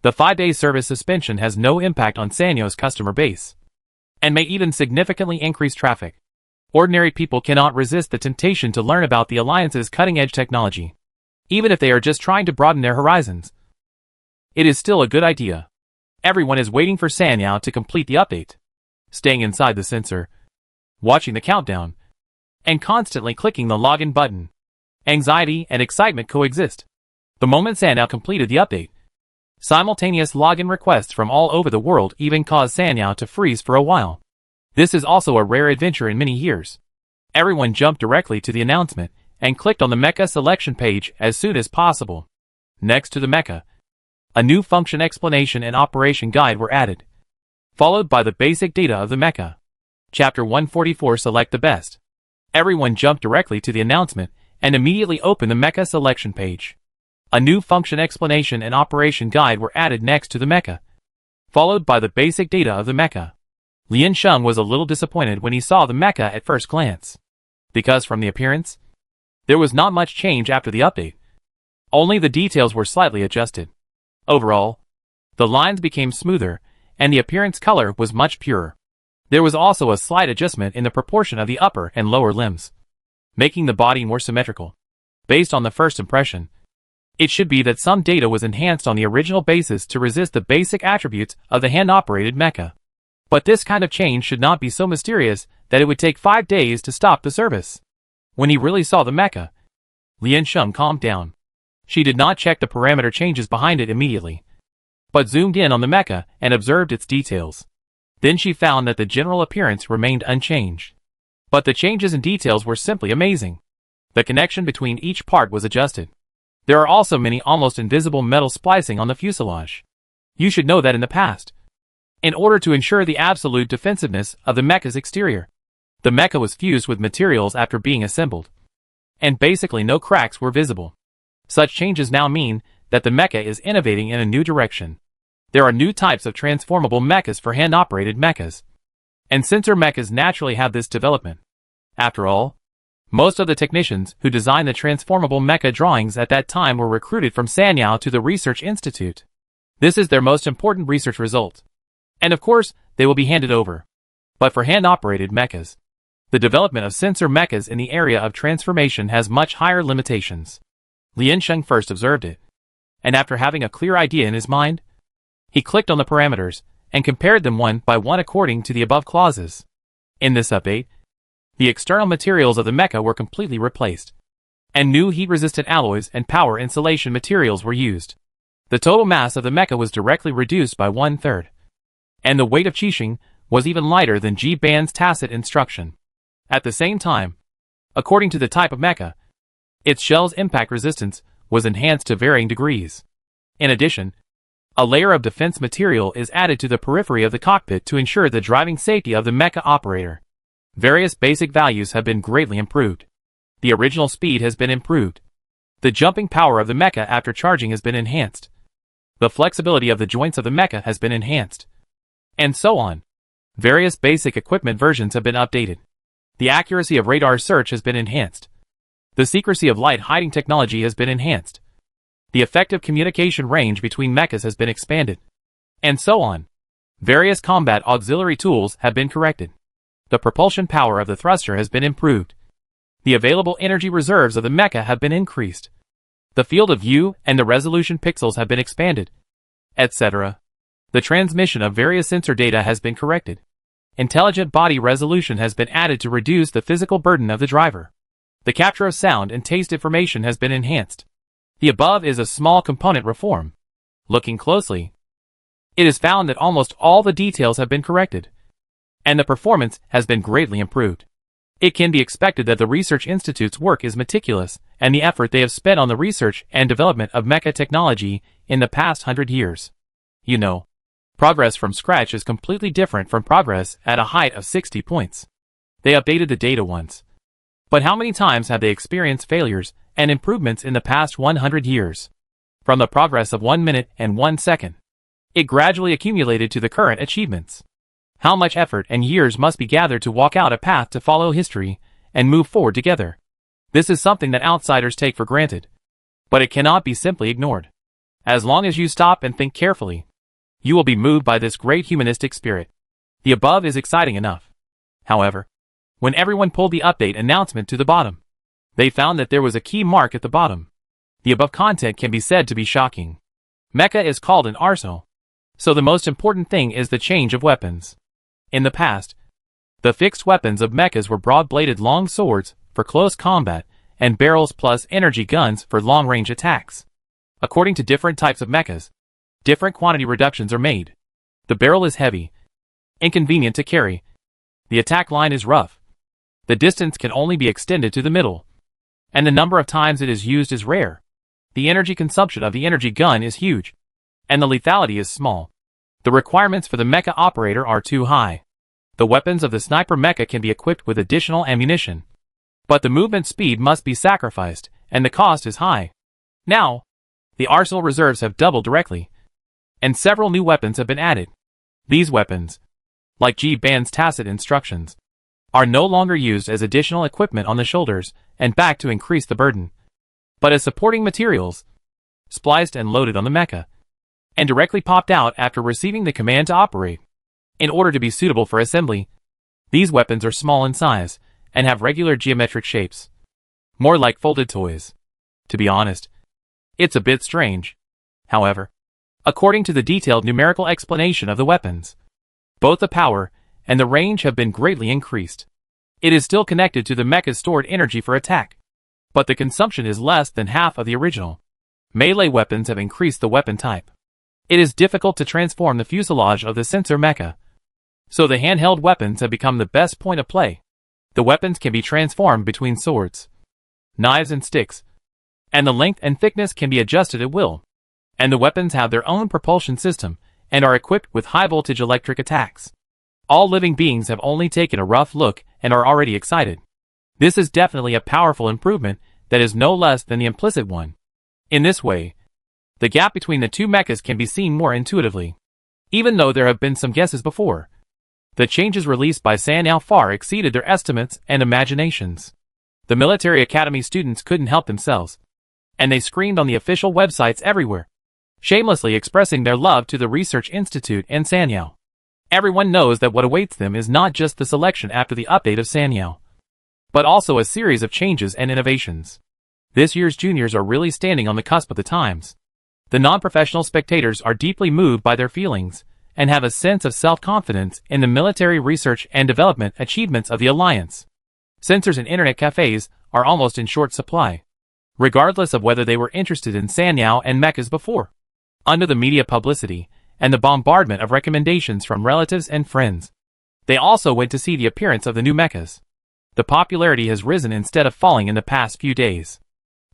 The 5-day service suspension has no impact on Sanyo's customer base, and may even significantly increase traffic. Ordinary people cannot resist the temptation to learn about the Alliance's cutting-edge technology, even if they are just trying to broaden their horizons. It is still a good idea. Everyone is waiting for Sanyao to complete the update, staying inside the sensor, watching the countdown, and constantly clicking the login button. Anxiety and excitement coexist. The moment Sanyao completed the update, simultaneous login requests from all over the world even caused Sanyao to freeze for a while. This is also a rare adventure in many years. Everyone jumped directly to the announcement and clicked on the mecha selection page as soon as possible. Next to the mecha, a new function explanation and operation guide were added, followed by the basic data of the mecha. Chapter 144 Select the Best. Everyone jumped directly to the announcement and immediately opened the mecha selection page. A new function explanation and operation guide were added next to the mecha, followed by the basic data of the mecha. Lian Sheng was a little disappointed when he saw the mecha at first glance, because from the appearance, there was not much change after the update. Only the details were slightly adjusted. Overall, the lines became smoother, and the appearance color was much purer. There was also a slight adjustment in the proportion of the upper and lower limbs, making the body more symmetrical. Based on the first impression, it should be that some data was enhanced on the original basis to resist the basic attributes of the hand-operated mecha. But this kind of change should not be so mysterious that it would take 5 days to stop the service. When he really saw the mecha, Lian Sheng calmed down. She did not check the parameter changes behind it immediately, but zoomed in on the mecha and observed its details. Then she found that the general appearance remained unchanged, but the changes and details were simply amazing. The connection between each part was adjusted. There are also many almost invisible metal splicing on the fuselage. You should know that in the past, in order to ensure the absolute defensiveness of the mecha's exterior, the mecha was fused with materials after being assembled, and basically no cracks were visible. Such changes now mean that the mecha is innovating in a new direction. There are new types of transformable mechas for hand-operated mechas, and sensor mechas naturally have this development. After all, Most of the technicians who designed the transformable mecha drawings at that time were recruited from Sanyao to the Research Institute. This is their most important research result. And of course, they will be handed over. But for hand-operated mechas, the development of sensor mechas in the area of transformation has much higher limitations. Liansheng first observed it. And after having a clear idea in his mind, he clicked on the parameters and compared them one by one according to the above clauses. In this update, the external materials of the mecha were completely replaced, and new heat-resistant alloys and power insulation materials were used. The total mass of the mecha was directly reduced by 1/3, and the weight of Qixing was even lighter than G-Band's tacit instruction. At the same time, according to the type of mecha, its shell's impact resistance was enhanced to varying degrees. In addition, a layer of defense material is added to the periphery of the cockpit to ensure the driving safety of the mecha operator. Various basic values have been greatly improved. The original speed has been improved. The jumping power of the mecha after charging has been enhanced. The flexibility of the joints of the mecha has been enhanced. And so on. Various basic equipment versions have been updated. The accuracy of radar search has been enhanced. The secrecy of light hiding technology has been enhanced. The effective communication range between mechas has been expanded. And so on. Various combat auxiliary tools have been corrected. The propulsion power of the thruster has been improved. The available energy reserves of the mecha have been increased. The field of view and the resolution pixels have been expanded, etc. The transmission of various sensor data has been corrected. Intelligent body resolution has been added to reduce the physical burden of the driver. The capture of sound and taste information has been enhanced. The above is a small component reform. Looking closely, it is found that almost all the details have been corrected, and the performance has been greatly improved. It can be expected that the Research Institute's work is meticulous, and the effort they have spent on the research and development of mecha technology in the past 100 years. You know, progress from scratch is completely different from progress at a height of 60 points. They updated the data once. But how many times have they experienced failures and improvements in the past 100 years? From the progress of 1 minute and 1 second, it gradually accumulated to the current achievements. How much effort and years must be gathered to walk out a path to follow history and move forward together. This is something that outsiders take for granted, but it cannot be simply ignored. As long as you stop and think carefully, you will be moved by this great humanistic spirit. The above is exciting enough. However, when everyone pulled the update announcement to the bottom, they found that there was a key mark at the bottom. The above content can be said to be shocking. Mecha is called an arsenal, so the most important thing is the change of weapons. In the past, the fixed weapons of mechas were broad-bladed long swords for close combat and barrels plus energy guns for long-range attacks. According to different types of mechas, different quantity reductions are made. The barrel is heavy, inconvenient to carry. The attack line is rough. The distance can only be extended to the middle, and the number of times it is used is rare. The energy consumption of the energy gun is huge, and the lethality is small. The requirements for the mecha operator are too high. The weapons of the sniper mecha can be equipped with additional ammunition, but the movement speed must be sacrificed, and the cost is high. Now, the arsenal reserves have doubled directly, and several new weapons have been added. These weapons, like G-Band's tacit instructions, are no longer used as additional equipment on the shoulders and back to increase the burden, but as supporting materials, spliced and loaded on the mecha, and directly popped out after receiving the command to operate. In order to be suitable for assembly, these weapons are small in size and have regular geometric shapes, more like folded toys. To be honest, it's a bit strange. However, according to the detailed numerical explanation of the weapons, both the power and the range have been greatly increased. It is still connected to the mecha's stored energy for attack, but the consumption is less than half of the original. Melee weapons have increased the weapon type. It is difficult to transform the fuselage of the sensor mecha, so the handheld weapons have become the best point of play. The weapons can be transformed between swords, knives and sticks, and the length and thickness can be adjusted at will. And the weapons have their own propulsion system and are equipped with high-voltage electric attacks. All living beings have only taken a rough look and are already excited. This is definitely a powerful improvement that is no less than the implicit one. In this way, the gap between the two mechas can be seen more intuitively. Even though there have been some guesses before, the changes released by Sanyao far exceeded their estimates and imaginations. The military academy students couldn't help themselves, and they screamed on the official websites everywhere, shamelessly expressing their love to the Research Institute and Sanyao. Everyone knows that what awaits them is not just the selection after the update of Sanyao, but also a series of changes and innovations. This year's juniors are really standing on the cusp of the times. The non-professional spectators are deeply moved by their feelings and have a sense of self-confidence in the military research and development achievements of the Alliance. Censors and internet cafes are almost in short supply, regardless of whether they were interested in Sanyao and mechas before. Under the media publicity and the bombardment of recommendations from relatives and friends, they also went to see the appearance of the new mechas. The popularity has risen instead of falling in the past few days.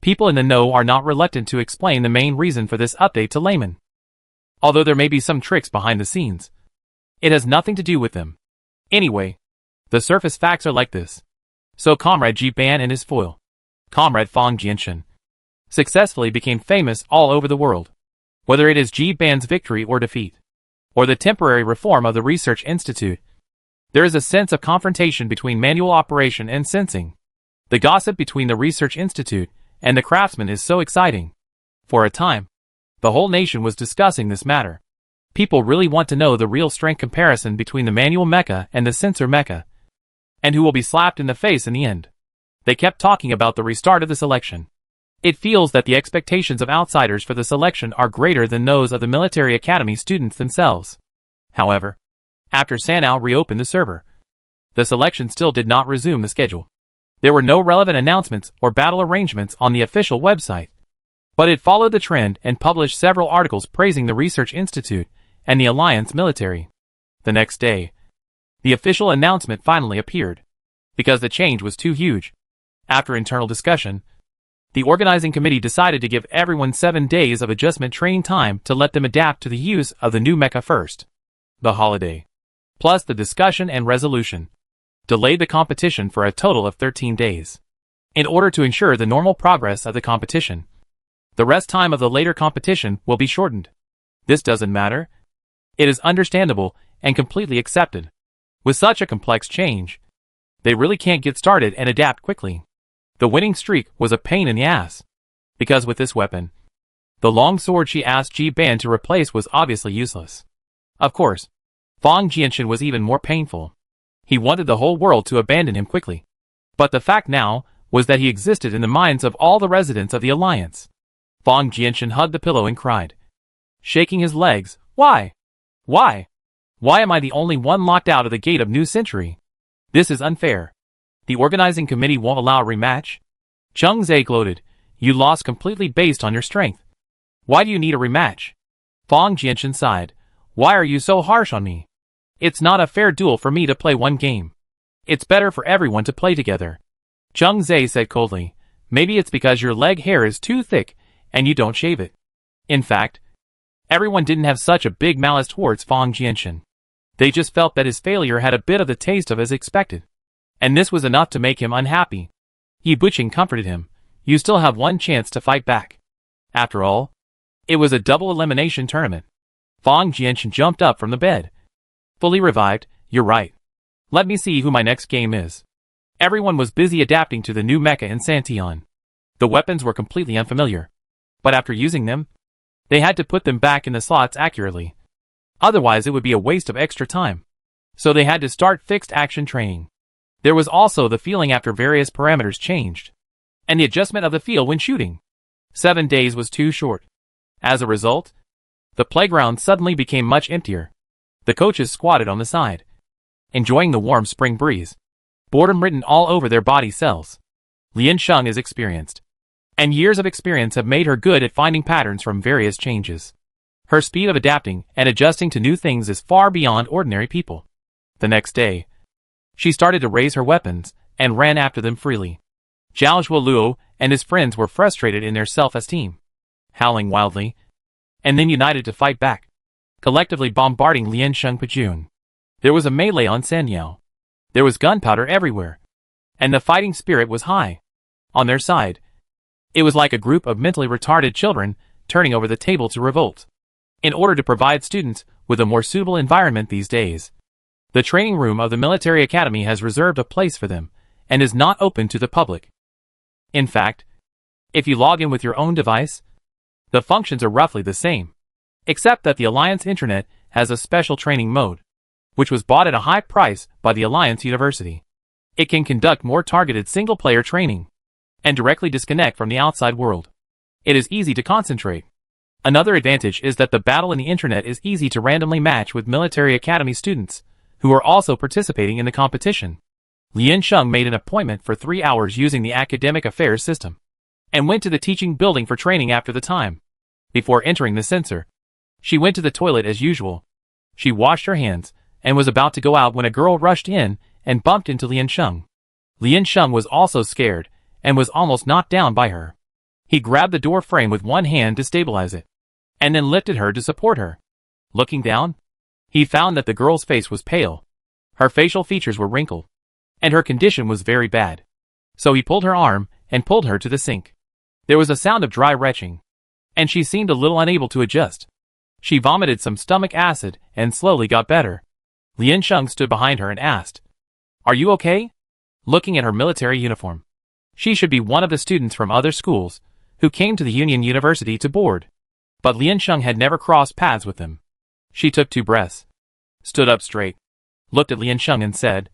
People in the know are not reluctant to explain the main reason for this update to laymen. Although there may be some tricks behind the scenes, it has nothing to do with them. Anyway, the surface facts are like this. So Comrade Ji Ban and his foil, Comrade Fang Jianshan, successfully became famous all over the world. Whether it is Ji Ban's victory or defeat, or the temporary reform of the Research Institute, there is a sense of confrontation between manual operation and sensing. The gossip between the Research Institute and the craftsman is so exciting. For a time, the whole nation was discussing this matter. People really want to know the real strength comparison between the manual mecha and the sensor mecha, and who will be slapped in the face in the end. They kept talking about the restart of the selection. It feels that the expectations of outsiders for the selection are greater than those of the military academy students themselves. However, after Sanyao reopened the server, the selection still did not resume the schedule. There were no relevant announcements or battle arrangements on the official website, but it followed the trend and published several articles praising the Research Institute and the Alliance military. The next day, the official announcement finally appeared, because the change was too huge. After internal discussion, the organizing committee decided to give everyone 7 days of adjustment training time to let them adapt to the use of the new mecha first. The holiday, plus the discussion and resolution, delayed the competition for a total of 13 days. In order to ensure the normal progress of the competition, the rest time of the later competition will be shortened. This doesn't matter. It is understandable and completely accepted. With such a complex change, they really can't get started and adapt quickly. The winning streak was a pain in the ass, because with this weapon, the long sword she asked Ji Ban to replace was obviously useless. Of course, Fang Jianshan was even more painful. He wanted the whole world to abandon him quickly. But the fact now was that he existed in the minds of all the residents of the Alliance. Fang Jianshan hugged the pillow and cried, shaking his legs, Why? Why? Why am I the only one locked out of the gate of New Century? This is unfair. The organizing committee won't allow a rematch? Cheng Zhe gloated, You lost completely based on your strength. Why do you need a rematch? Fang Jianshan sighed, Why are you so harsh on me? It's not a fair duel for me to play one game. It's better for everyone to play together. Cheng Zhe said coldly, Maybe it's because your leg hair is too thick and you don't shave it. In fact, everyone didn't have such a big malice towards Fang Jianshan. They just felt that his failure had a bit of the taste of as expected. And this was enough to make him unhappy. Yi Buqing comforted him, You still have one chance to fight back. After all, it was a double elimination tournament. Fang Jianshan jumped up from the bed. Fully revived, You're right. Let me see who my next game is. Everyone was busy adapting to the new mecha in Santion. The weapons were completely unfamiliar. But after using them, they had to put them back in the slots accurately. Otherwise it would be a waste of extra time. So they had to start fixed action training. There was also the feeling after various parameters changed, and the adjustment of the feel when shooting. 7 days was too short. As a result, the playground suddenly became much emptier. The coaches squatted on the side, enjoying the warm spring breeze, boredom written all over their body cells. Lian Sheng is experienced, and years of experience have made her good at finding patterns from various changes. Her speed of adapting and adjusting to new things is far beyond ordinary people. The next day, she started to raise her weapons and ran after them freely. Zhao Zhuoluo and his friends were frustrated in their self-esteem, howling wildly, and then united to fight back, collectively bombarding Lian Sheng Pajun. There was a melee on Sanyao. There was gunpowder everywhere, and the fighting spirit was high. On their side, it was like a group of mentally retarded children turning over the table to revolt. In order to provide students with a more suitable environment these days, the training room of the military academy has reserved a place for them, and is not open to the public. In fact, if you log in with your own device, the functions are roughly the same, except that the Alliance Internet has a special training mode, which was bought at a high price by the Alliance University. It can conduct more targeted single-player training and directly disconnect from the outside world. It is easy to concentrate. Another advantage is that the battle in the internet is easy to randomly match with military academy students who are also participating in the competition. Lian Sheng made an appointment for 3 hours using the academic affairs system and went to the teaching building for training after the time. Before entering the censor, she went to the toilet as usual. She washed her hands and was about to go out when a girl rushed in and bumped into Lian Sheng. Lian Sheng was also scared and was almost knocked down by her. He grabbed the door frame with one hand to stabilize it, and then lifted her to support her. Looking down, he found that the girl's face was pale. Her facial features were wrinkled, and her condition was very bad. So he pulled her arm and pulled her to the sink. There was a sound of dry retching, and she seemed a little unable to adjust. She vomited some stomach acid and slowly got better. Lian Sheng stood behind her and asked, "Are you okay?" Looking at her military uniform, she should be one of the students from other schools who came to the Union University to board. But Lian Sheng had never crossed paths with them. She took 2 breaths, stood up straight, looked at Lian Sheng and said,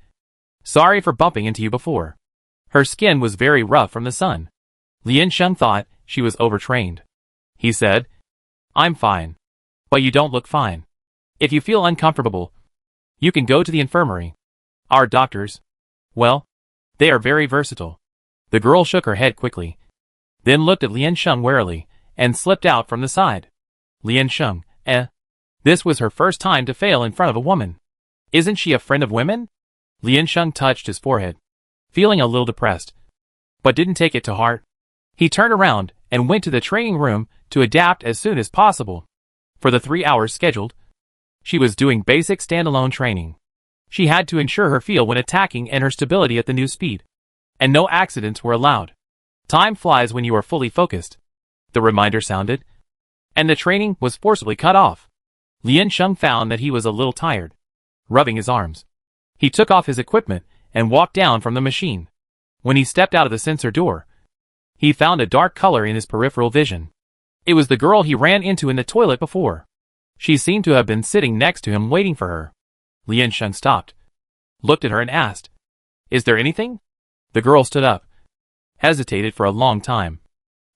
"Sorry for bumping into you before." Her skin was very rough from the sun. Lian Sheng thought she was overtrained. He said, "I'm fine. But you don't look fine. If you feel uncomfortable, you can go to the infirmary. Our doctors, well, they are very versatile." The girl shook her head quickly, then looked at Lian Sheng warily, and slipped out from the side. Lian Sheng, This was her first time to fail in front of a woman. Isn't she a friend of women? Lian Sheng touched his forehead, feeling a little depressed, but didn't take it to heart. He turned around and went to the training room to adapt as soon as possible. For the 3 hours scheduled, she was doing basic standalone training. She had to ensure her feel when attacking and her stability at the new speed. And no accidents were allowed. Time flies when you are fully focused. The reminder sounded, and the training was forcibly cut off. Lian Sheng found that he was a little tired. Rubbing his arms, he took off his equipment and walked down from the machine. When he stepped out of the sensor door, he found a dark color in his peripheral vision. It was the girl he ran into in the toilet before. She seemed to have been sitting next to him waiting for her. Lian Sheng stopped, looked at her and asked, "Is there anything?" The girl stood up, hesitated for a long time,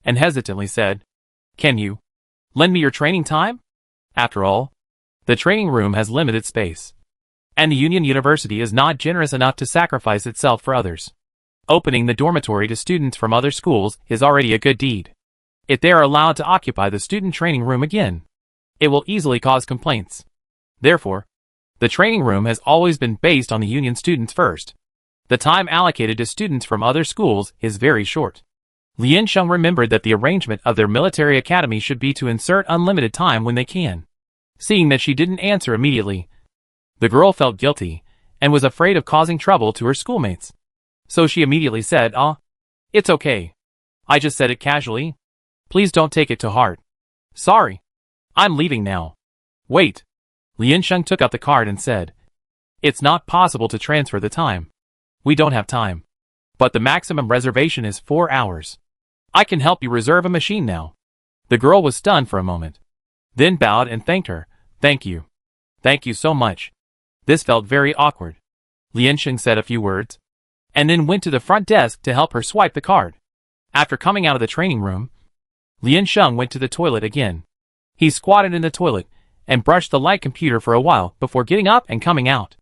and hesitantly said, "Can you lend me your training time?" After all, the training room has limited space, and the Union University is not generous enough to sacrifice itself for others. Opening the dormitory to students from other schools is already a good deed. If they are allowed to occupy the student training room again, it will easily cause complaints. Therefore, the training room has always been based on the Union students first. The time allocated to students from other schools is very short. Lian Sheng remembered that the arrangement of their military academy should be to insert unlimited time when they can. Seeing that she didn't answer immediately, the girl felt guilty and was afraid of causing trouble to her schoolmates. So she immediately said, "It's okay. I just said it casually. Please don't take it to heart. Sorry. I'm leaving now." "Wait." Lian Sheng took up the card and said, "It's not possible to transfer the time. We don't have time. But the maximum reservation is 4 hours. I can help you reserve a machine now." The girl was stunned for a moment, then bowed and thanked her. "Thank you. Thank you so much." This felt very awkward. Lian Sheng said a few words, and then went to the front desk to help her swipe the card. After coming out of the training room, Lian Sheng went to the toilet again. He squatted in the toilet and brushed the light computer for a while before getting up and coming out.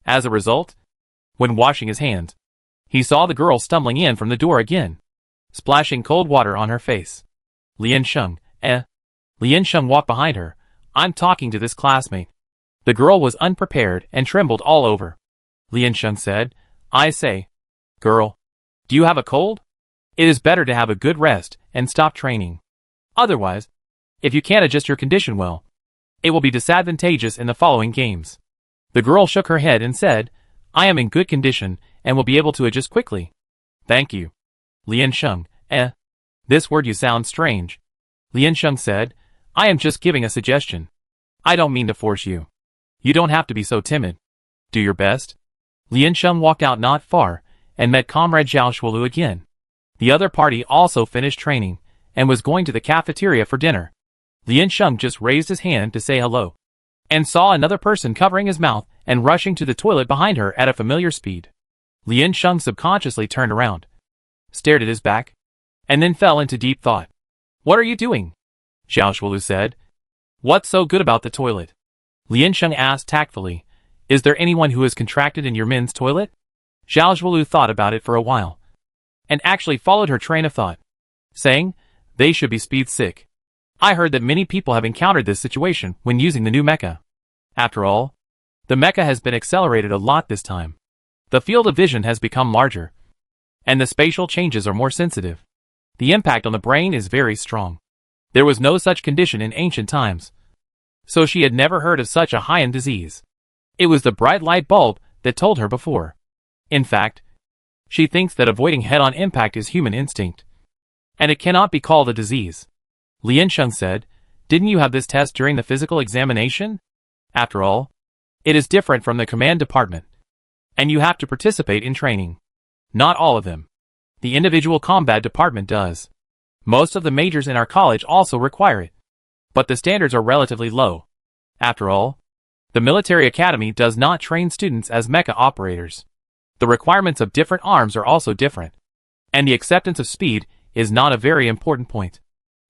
As a result, when washing his hands, he saw the girl stumbling in from the door again, splashing cold water on her face. Lian Sheng, Lian Sheng walked behind her. "I'm talking to this classmate." The girl was unprepared and trembled all over. Lian Sheng said, "I say, girl, do you have a cold? It is better to have a good rest and stop training. Otherwise, if you can't adjust your condition well, it will be disadvantageous in the following games." The girl shook her head and said, "I am in good condition and will be able to adjust quickly." "Thank you." Lian Sheng, This word you sound strange. Lian Sheng said, "I am just giving a suggestion. I don't mean to force you. You don't have to be so timid. Do your best." Lian Sheng walked out not far and met Comrade Zhao Shuolu again. The other party also finished training and was going to the cafeteria for dinner. Liansheng just raised his hand to say hello and saw another person covering his mouth and rushing to the toilet behind her at a familiar speed. Liansheng subconsciously turned around, stared at his back, and then fell into deep thought. "What are you doing?" Zhao Shuolu said. "What's so good about the toilet?" Liansheng asked tactfully. "Is there anyone who has contracted in your men's toilet?" Zhao Shuolu thought about it for a while, and actually followed her train of thought, saying, "They should be speed sick. I heard that many people have encountered this situation when using the new mecha. After all, the mecha has been accelerated a lot this time. The field of vision has become larger, and the spatial changes are more sensitive. The impact on the brain is very strong. There was no such condition in ancient times, so she had never heard of such a high-end disease. It was the bright light bulb that told her before. In fact, she thinks that avoiding head-on impact is human instinct, and it cannot be called a disease." Liansheng said, "Didn't you have this test during the physical examination? After all, it is different from the command department, and you have to participate in training. Not all of them. The individual combat department does. Most of the majors in our college also require it, but the standards are relatively low. After all, the military academy does not train students as mecha operators. The requirements of different arms are also different, and the acceptance of speed is not a very important point.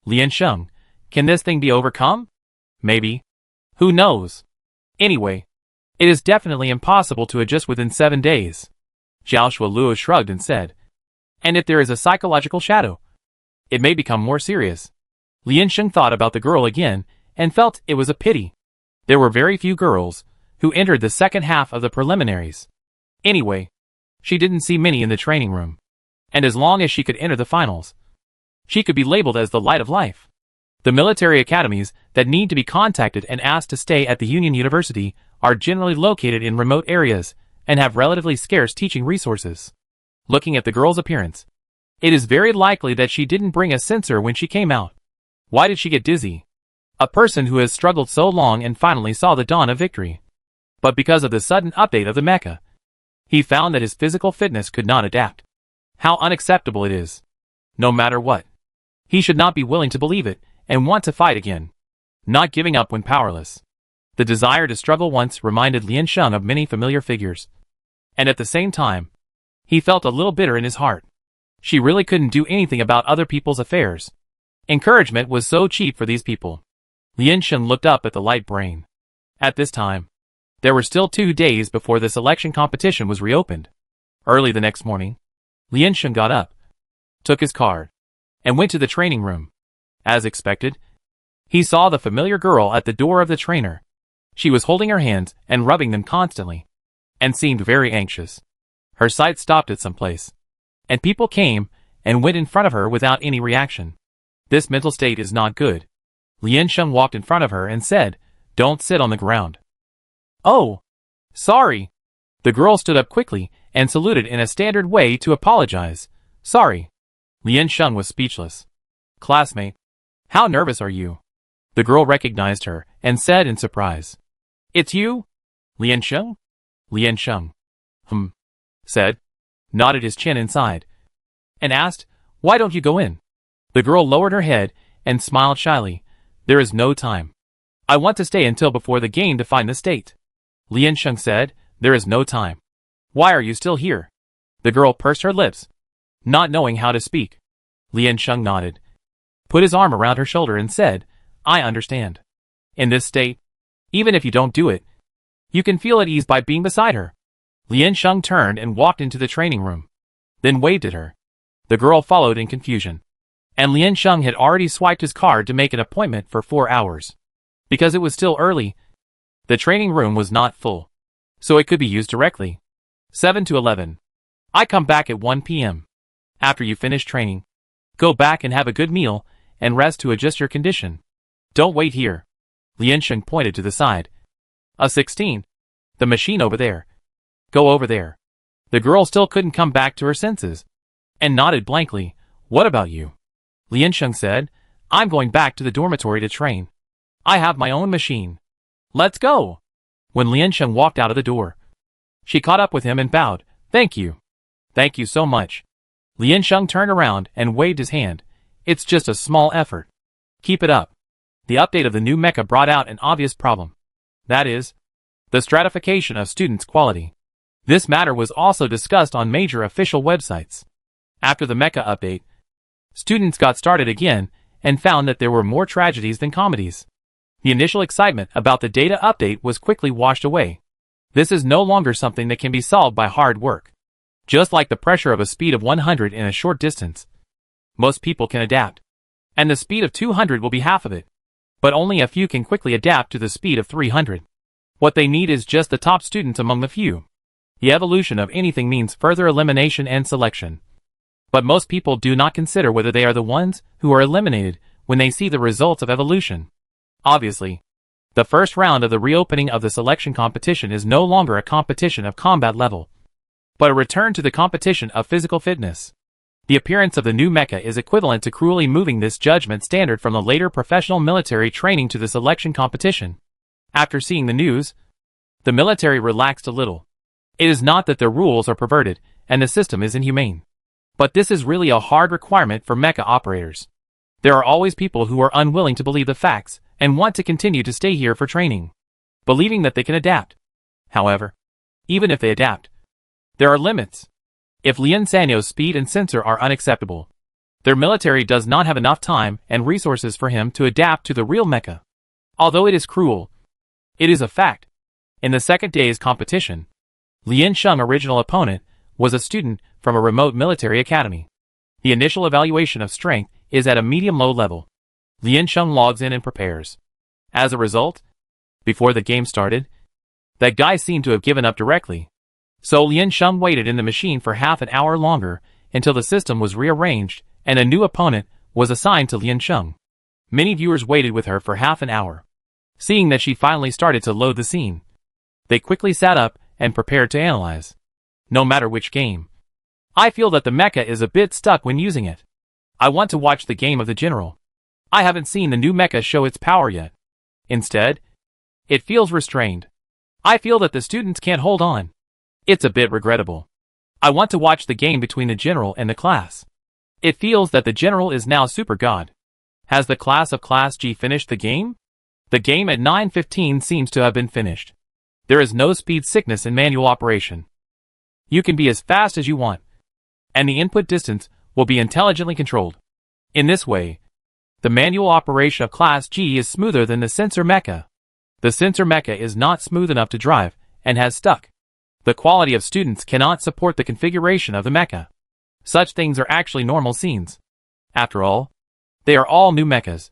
Liansheng, can this thing be overcome? Maybe. Who knows? Anyway, it is definitely impossible to adjust within 7 days." Zhao Shuolu shrugged and said, "And if there is a psychological shadow, it may become more serious." Liansheng thought about the girl again and felt it was a pity. There were very few girls who entered the second half of the preliminaries. Anyway, she didn't see many in the training room, and as long as she could enter the finals, she could be labeled as the light of life. The military academies that need to be contacted and asked to stay at the Union University are generally located in remote areas and have relatively scarce teaching resources. Looking at the girl's appearance, it is very likely that she didn't bring a sensor when she came out. Why did she get dizzy? A person who has struggled so long and finally saw the dawn of victory. But because of the sudden update of the mecha, he found that his physical fitness could not adapt. How unacceptable it is. No matter what, he should not be willing to believe it and want to fight again. Not giving up when powerless. The desire to struggle once reminded Liansheng of many familiar figures. And at the same time, he felt a little bitter in his heart. She really couldn't do anything about other people's affairs. Encouragement was so cheap for these people. Liansheng looked up at the light brain. At this time, there were still 2 days before the selection competition was reopened. Early the next morning, Liansheng got up, took his card, and went to the training room. As expected, he saw the familiar girl at the door of the trainer. She was holding her hands and rubbing them constantly, and seemed very anxious. Her sight stopped at some place, and people came and went in front of her without any reaction. This mental state is not good. Liansheng walked in front of her and said, "Don't sit on the ground." "Oh, sorry." The girl stood up quickly and saluted in a standard way to apologize. "Sorry." Liansheng was speechless. "Classmate, how nervous are you?" The girl recognized her and said in surprise, "It's you, Liansheng?" Liansheng, said, nodded his chin inside, and asked, "Why don't you go in?" The girl lowered her head and smiled shyly. "There is no time. I want to stay until before the game to find the state." Liansheng said, "There is no time. Why are you still here?" The girl pursed her lips, not knowing how to speak. Liansheng nodded, put his arm around her shoulder and said, "I understand. In this state, even if you don't do it, you can feel at ease by being beside her." Liansheng turned and walked into the training room, then waved at her. The girl followed in confusion, and Liansheng had already swiped his card to make an appointment for 4 hours. Because it was still early, the training room was not full, so it could be used directly. 7 to 11. I come back at 1 p.m. After you finish training, go back and have a good meal and rest to adjust your condition. Don't wait here. Liansheng pointed to the side. A 16. The machine over there. Go over there. The girl still couldn't come back to her senses, and nodded blankly. What about you? Liansheng said, I'm going back to the dormitory to train. I have my own machine. Let's go. When Liansheng walked out of the door, she caught up with him and bowed. Thank you. Thank you so much. Lien Sheng turned around and waved his hand. It's just a small effort. Keep it up. The update of the new mecha brought out an obvious problem. That is, the stratification of students' quality. This matter was also discussed on major official websites. After the mecha update, students got started again and found that there were more tragedies than comedies. The initial excitement about the data update was quickly washed away. This is no longer something that can be solved by hard work. Just like the pressure of a speed of 100 in a short distance, most people can adapt. And the speed of 200 will be half of it. But only a few can quickly adapt to the speed of 300. What they need is just the top students among the few. The evolution of anything means further elimination and selection. But most people do not consider whether they are the ones who are eliminated when they see the results of evolution. Obviously, the first round of the reopening of the selection competition is no longer a competition of combat level, but a return to the competition of physical fitness. The appearance of the new mecha is equivalent to cruelly moving this judgment standard from the later professional military training to the selection competition. After seeing the news, the military relaxed a little. It is not that their rules are perverted and the system is inhumane, but this is really a hard requirement for mecha operators. There are always people who are unwilling to believe the facts and want to continue to stay here for training, believing that they can adapt. However, even if they adapt, there are limits. If Lien Sanyo's speed and sensor are unacceptable, their military does not have enough time and resources for him to adapt to the real mecha. Although it is cruel, it is a fact. In the second day's competition, Lien Sheng's original opponent was a student from a remote military academy. The initial evaluation of strength is at a medium-low level. Lien Sheng logs in and prepares. As a result, before the game started, that guy seemed to have given up directly. So Lien Sheng waited in the machine for half an hour longer until the system was rearranged and a new opponent was assigned to Lien Sheng. Many viewers waited with her for half an hour. Seeing that she finally started to load the scene, they quickly sat up and prepared to analyze. No matter which game, I feel that the mecha is a bit stuck when using it. I want to watch the game of the general. I haven't seen the new mecha show its power yet. Instead, it feels restrained. I feel that the students can't hold on. It's a bit regrettable. I want to watch the game between the general and the class. It feels that the general is now super god. Has the class of Class G finished the game? The game at 9:15 seems to have been finished. There is no speed sickness in manual operation. You can be as fast as you want, and the input distance will be intelligently controlled. In this way, the manual operation of Class G is smoother than the sensor mecha. The sensor mecha is not smooth enough to drive and has stuck. The quality of students cannot support the configuration of the mecha. Such things are actually normal scenes. After all, they are all new mechas,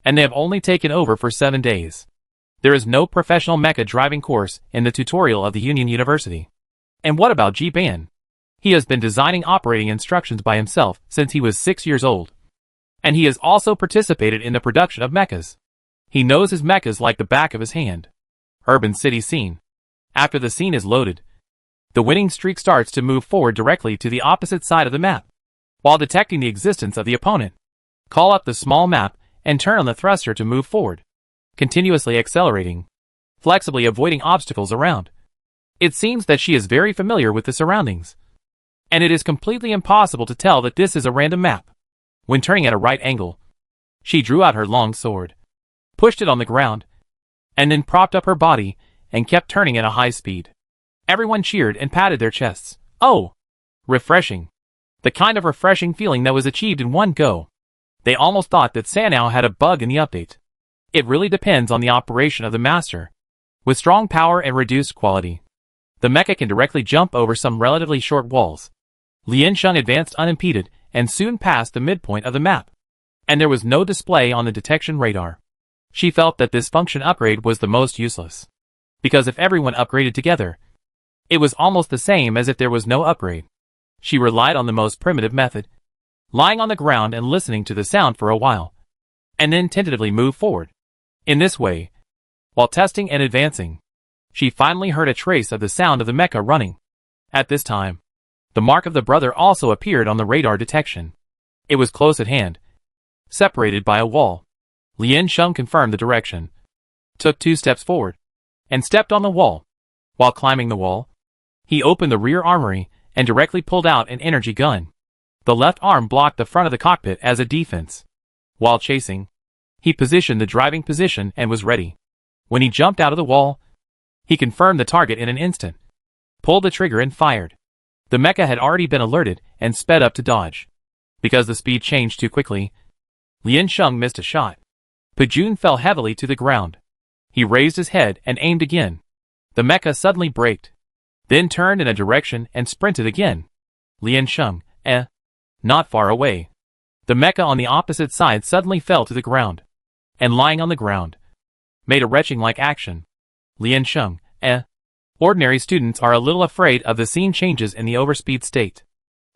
and they have only taken over for 7 days. There is no professional mecha driving course in the tutorial of the Union University. And what about Ji Ban? He has been designing operating instructions by himself since he was 6 years old. And he has also participated in the production of mechas. He knows his mechas like the back of his hand. Urban city scene. After the scene is loaded, the winning streak starts to move forward directly to the opposite side of the map. While detecting the existence of the opponent, call up the small map and turn on the thruster to move forward, continuously accelerating, flexibly avoiding obstacles around. It seems that she is very familiar with the surroundings, and it is completely impossible to tell that this is a random map. When turning at a right angle, she drew out her long sword, pushed it on the ground, and then propped up her body and kept turning at a high speed. Everyone cheered and patted their chests. Oh! Refreshing. The kind of refreshing feeling that was achieved in one go. They almost thought that Sanao had a bug in the update. It really depends on the operation of the master. With strong power and reduced quality, the mecha can directly jump over some relatively short walls. Lien Sheng advanced unimpeded and soon passed the midpoint of the map. And there was no display on the detection radar. She felt that this function upgrade was the most useless. Because if everyone upgraded together, it was almost the same as if there was no upgrade. She relied on the most primitive method, lying on the ground and listening to the sound for a while, and then tentatively moved forward. In this way, while testing and advancing, she finally heard a trace of the sound of the mecha running. At this time, the mark of the brother also appeared on the radar detection. It was close at hand, separated by a wall. Lien Sheng confirmed the direction, took 2 steps forward, and stepped on the wall. While climbing the wall, he opened the rear armory and directly pulled out an energy gun. The left arm blocked the front of the cockpit as a defense. While chasing, he positioned the driving position and was ready. When he jumped out of the wall, he confirmed the target in an instant, pulled the trigger and fired. The mecha had already been alerted and sped up to dodge. Because the speed changed too quickly, Lian Sheng missed a shot. Pejun fell heavily to the ground. He raised his head and aimed again. The mecha suddenly braked, then turned in a direction and sprinted again. Lian Sheng, not far away. The mecha on the opposite side suddenly fell to the ground, and lying on the ground, made a retching-like action. Lian Sheng, Ordinary students are a little afraid of the scene changes in the overspeed state.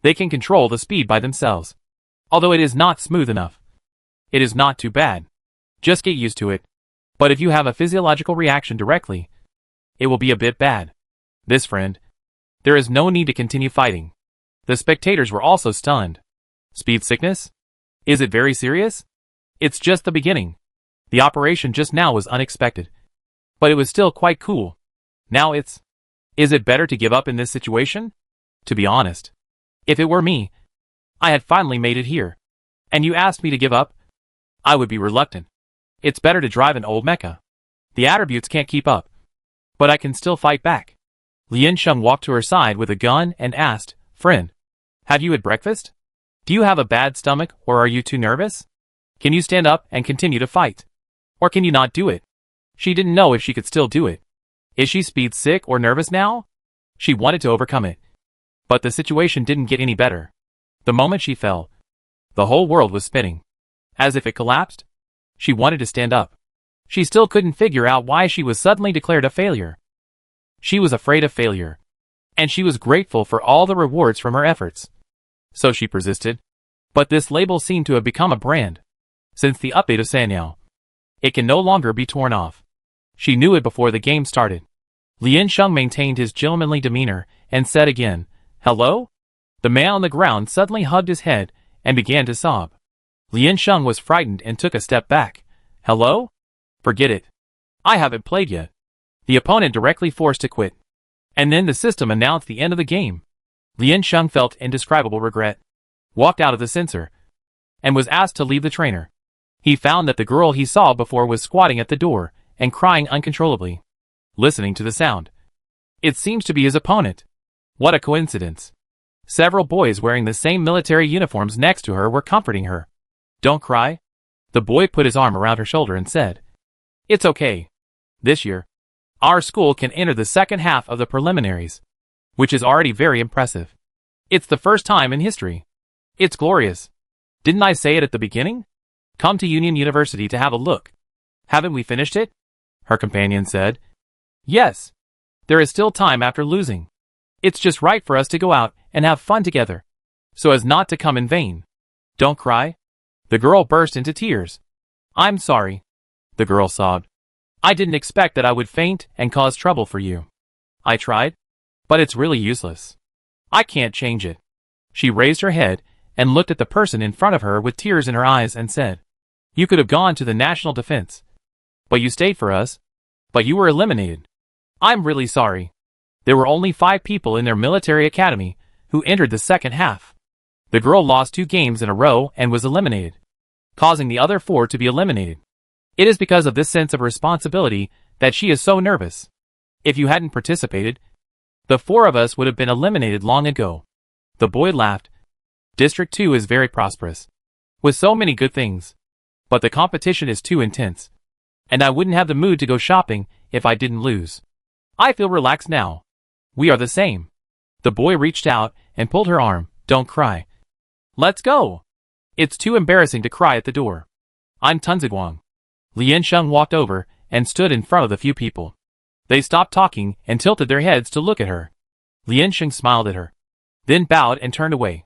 They can control the speed by themselves. Although it is not smooth enough. It is not too bad. Just get used to it. But if you have a physiological reaction directly, it will be a bit bad. This friend. There is no need to continue fighting. The spectators were also stunned. Speed sickness? Is it very serious? It's just the beginning. The operation just now was unexpected. But it was still quite cool. Now is it better to give up in this situation? To be honest, if it were me, I had finally made it here, and you asked me to give up, I would be reluctant. It's better to drive an old mecha. The attributes can't keep up, but I can still fight back. Lian Sheng walked to her side with a gun and asked, "Friend, have you had breakfast? Do you have a bad stomach or are you too nervous? Can you stand up and continue to fight? Or can you not do it?" She didn't know if she could still do it. Is she speed sick or nervous now? She wanted to overcome it. But the situation didn't get any better. The moment she fell, the whole world was spinning. As if it collapsed. She wanted to stand up. She still couldn't figure out why she was suddenly declared a failure. She was afraid of failure. And she was grateful for all the rewards from her efforts. So she persisted. But this label seemed to have become a brand. Since the update of Sanyao, it can no longer be torn off. She knew it before the game started. Lian Sheng maintained his gentlemanly demeanor and said again, "Hello?" The man on the ground suddenly hugged his head and began to sob. Lian Sheng was frightened and took a step back. "Hello? Forget it. I haven't played yet." The opponent directly forced to quit. And then the system announced the end of the game. Lian Sheng felt indescribable regret, walked out of the censor, and was asked to leave the trainer. He found that the girl he saw before was squatting at the door and crying uncontrollably, listening to the sound. It seems to be his opponent. What a coincidence. Several boys wearing the same military uniforms next to her were comforting her. "Don't cry." The boy put his arm around her shoulder and said, "It's okay. This year, our school can enter the second half of the preliminaries, which is already very impressive. It's the first time in history. It's glorious. Didn't I say it at the beginning? Come to Union University to have a look. Haven't we finished it?" Her companion said. "Yes. There is still time after losing. It's just right for us to go out and have fun together, so as not to come in vain. Don't cry." The girl burst into tears. "I'm sorry." The girl sobbed. "I didn't expect that I would faint and cause trouble for you. I tried, but it's really useless. I can't change it." She raised her head and looked at the person in front of her with tears in her eyes and said, "You could have gone to the national defense, but you stayed for us. But you were eliminated. I'm really sorry." There were only 5 people in their military academy who entered the second half. The girl lost 2 games in a row and was eliminated, causing the other 4 to be eliminated. It is because of this sense of responsibility that she is so nervous. If you hadn't participated, the 4 of us would have been eliminated long ago. The boy laughed. District 2 is very prosperous, with so many good things. But the competition is too intense. And I wouldn't have the mood to go shopping if I didn't lose. I feel relaxed now. We are the same." The boy reached out and pulled her arm. "Don't cry. Let's go. It's too embarrassing to cry at the door. I'm Tunziguang." Lian Sheng walked over and stood in front of the few people. They stopped talking and tilted their heads to look at her. Lian Sheng smiled at her, then bowed and turned away.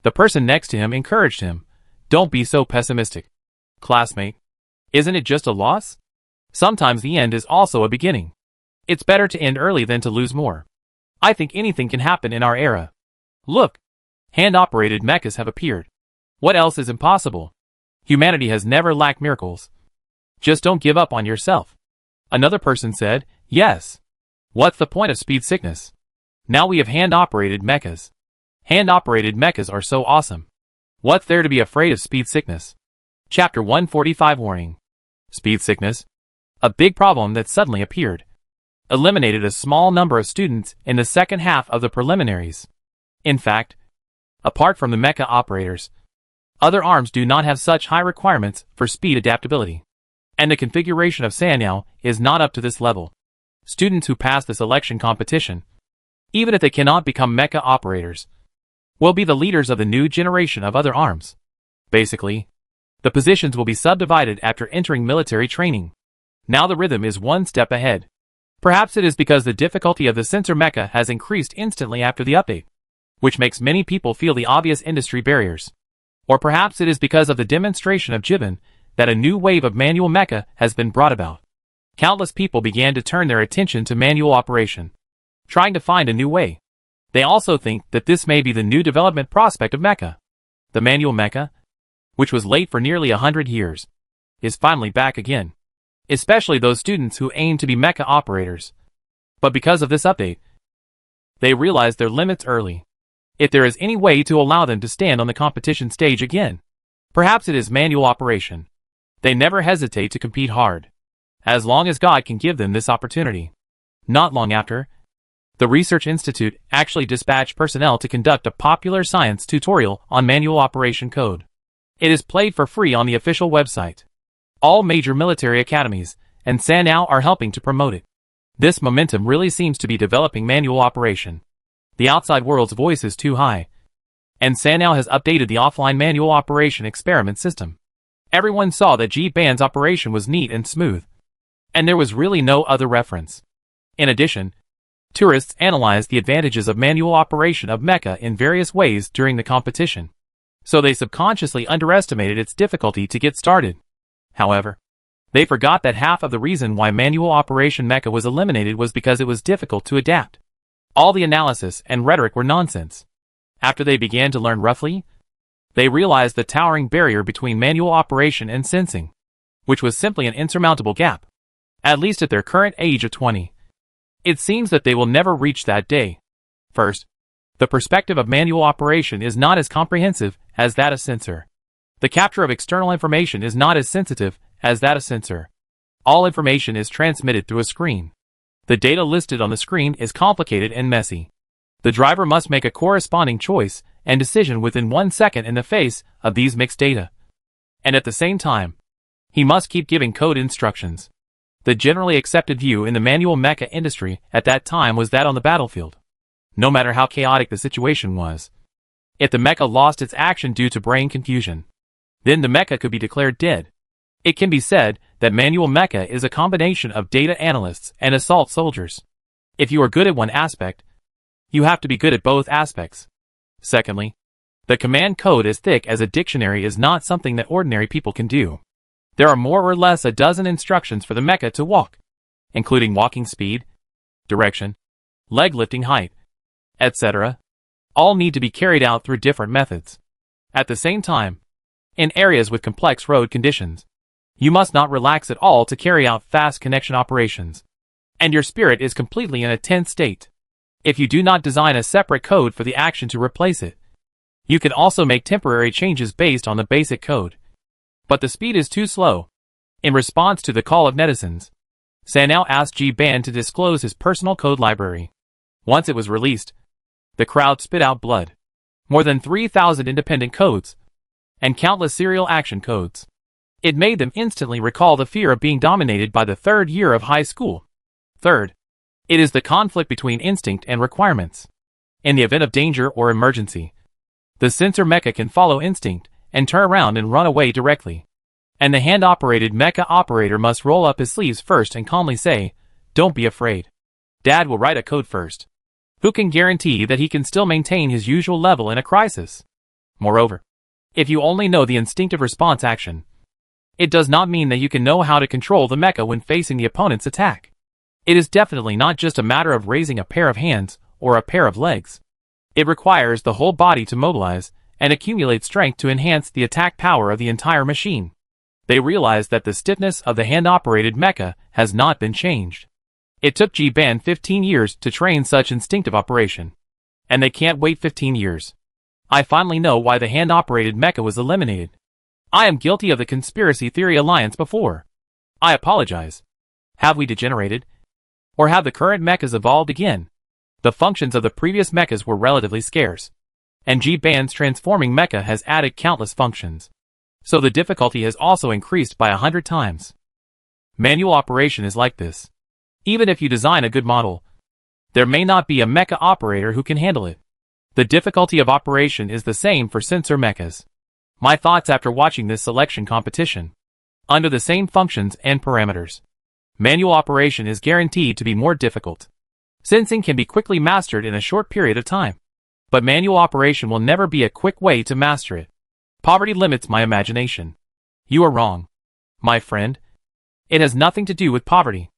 The person next to him encouraged him. "Don't be so pessimistic, classmate. Isn't it just a loss? Sometimes the end is also a beginning. It's better to end early than to lose more. I think anything can happen in our era. Look, hand-operated mechas have appeared. What else is impossible? Humanity has never lacked miracles. Just don't give up on yourself." Another person said, "Yes. What's the point of speed sickness? Now we have hand-operated mechas. Hand-operated mechas are so awesome. What's there to be afraid of speed sickness? Chapter 145 Warning. Speed sickness? A big problem that suddenly appeared. Eliminated a small number of students in the second half of the preliminaries. In fact, apart from the mecha operators, other arms do not have such high requirements for speed adaptability. And the configuration of Sanyo is not up to this level. Students who pass the selection competition, even if they cannot become mecha operators, will be the leaders of the new generation of other arms. Basically, the positions will be subdivided after entering military training. Now the rhythm is one step ahead. Perhaps it is because the difficulty of the sensor mecha has increased instantly after the update, which makes many people feel the obvious industry barriers. Or perhaps it is because of the demonstration of Jiben that a new wave of manual mecha has been brought about. Countless people began to turn their attention to manual operation, trying to find a new way. They also think that this may be the new development prospect of mecha. The manual mecha, which was late for nearly 100 years, is finally back again. Especially those students who aim to be mecha operators. But because of this update, they realized their limits early. If there is any way to allow them to stand on the competition stage again, perhaps it is manual operation. They never hesitate to compete hard, as long as God can give them this opportunity. Not long after, the Research Institute actually dispatched personnel to conduct a popular science tutorial on manual operation code. It is played for free on the official website. All major military academies and Sanyo are helping to promote it. This momentum really seems to be developing manual operation. The outside world's voice is too high, and Sanyo has updated the offline manual operation experiment system. Everyone saw that G-Band's operation was neat and smooth, and there was really no other reference. In addition, tourists analyzed the advantages of manual operation of mecha in various ways during the competition, so they subconsciously underestimated its difficulty to get started. However, they forgot that half of the reason why manual operation mecha was eliminated was because it was difficult to adapt. All the analysis and rhetoric were nonsense. After they began to learn roughly, they realized the towering barrier between manual operation and sensing, which was simply an insurmountable gap. At least at their current age of 20. It seems that they will never reach that day. First, the perspective of manual operation is not as comprehensive as that of sensor. The capture of external information is not as sensitive as that of sensor. All information is transmitted through a screen. The data listed on the screen is complicated and messy. The driver must make a corresponding choice and decision within 1 second in the face of these mixed data. And at the same time, he must keep giving code instructions. The generally accepted view in the manual mecha industry at that time was that on the battlefield, no matter how chaotic the situation was, if the mecha lost its action due to brain confusion, then the mecha could be declared dead. It can be said that manual mecha is a combination of data analysts and assault soldiers. If you are good at one aspect, you have to be good at both aspects. Secondly, the command code as thick as a dictionary is not something that ordinary people can do. There are more or less a dozen instructions for the mecha to walk, including walking speed, direction, leg lifting height, etc. All need to be carried out through different methods. At the same time, in areas with complex road conditions, you must not relax at all to carry out fast connection operations, and your spirit is completely in a tense state. If you do not design a separate code for the action to replace it, you can also make temporary changes based on the basic code. But the speed is too slow. In response to the call of netizens, Sanyo asked G-Band to disclose his personal code library. Once it was released, the crowd spit out blood. More than 3,000 independent codes, and countless serial action codes. It made them instantly recall the fear of being dominated by the third year of high school. Third, it is the conflict between instinct and requirements. In the event of danger or emergency, the sensor mecha can follow instinct and turn around and run away directly. And the hand-operated mecha operator must roll up his sleeves first and calmly say, "Don't be afraid. Dad will write a code first." Who can guarantee that he can still maintain his usual level in a crisis? Moreover, if you only know the instinctive response action, it does not mean that you can know how to control the mecha when facing the opponent's attack. It is definitely not just a matter of raising a pair of hands or a pair of legs. It requires the whole body to mobilize and accumulate strength to enhance the attack power of the entire machine. They realize that the stiffness of the hand-operated mecha has not been changed. It took G-Band 15 years to train such instinctive operation. And they can't wait 15 years. I finally know why the hand-operated mecha was eliminated. I am guilty of the conspiracy theory alliance before. I apologize. Have we degenerated? Or have the current mechas evolved again? The functions of the previous mechas were relatively scarce, and G-Band's transforming mecha has added countless functions. So the difficulty has also increased by 100 times. Manual operation is like this. Even if you design a good model, there may not be a mecha operator who can handle it. The difficulty of operation is the same for sensor mechas. My thoughts after watching this selection competition. Under the same functions and parameters, manual operation is guaranteed to be more difficult. Sensing can be quickly mastered in a short period of time, but manual operation will never be a quick way to master it. Poverty limits my imagination. You are wrong, my friend. It has nothing to do with poverty.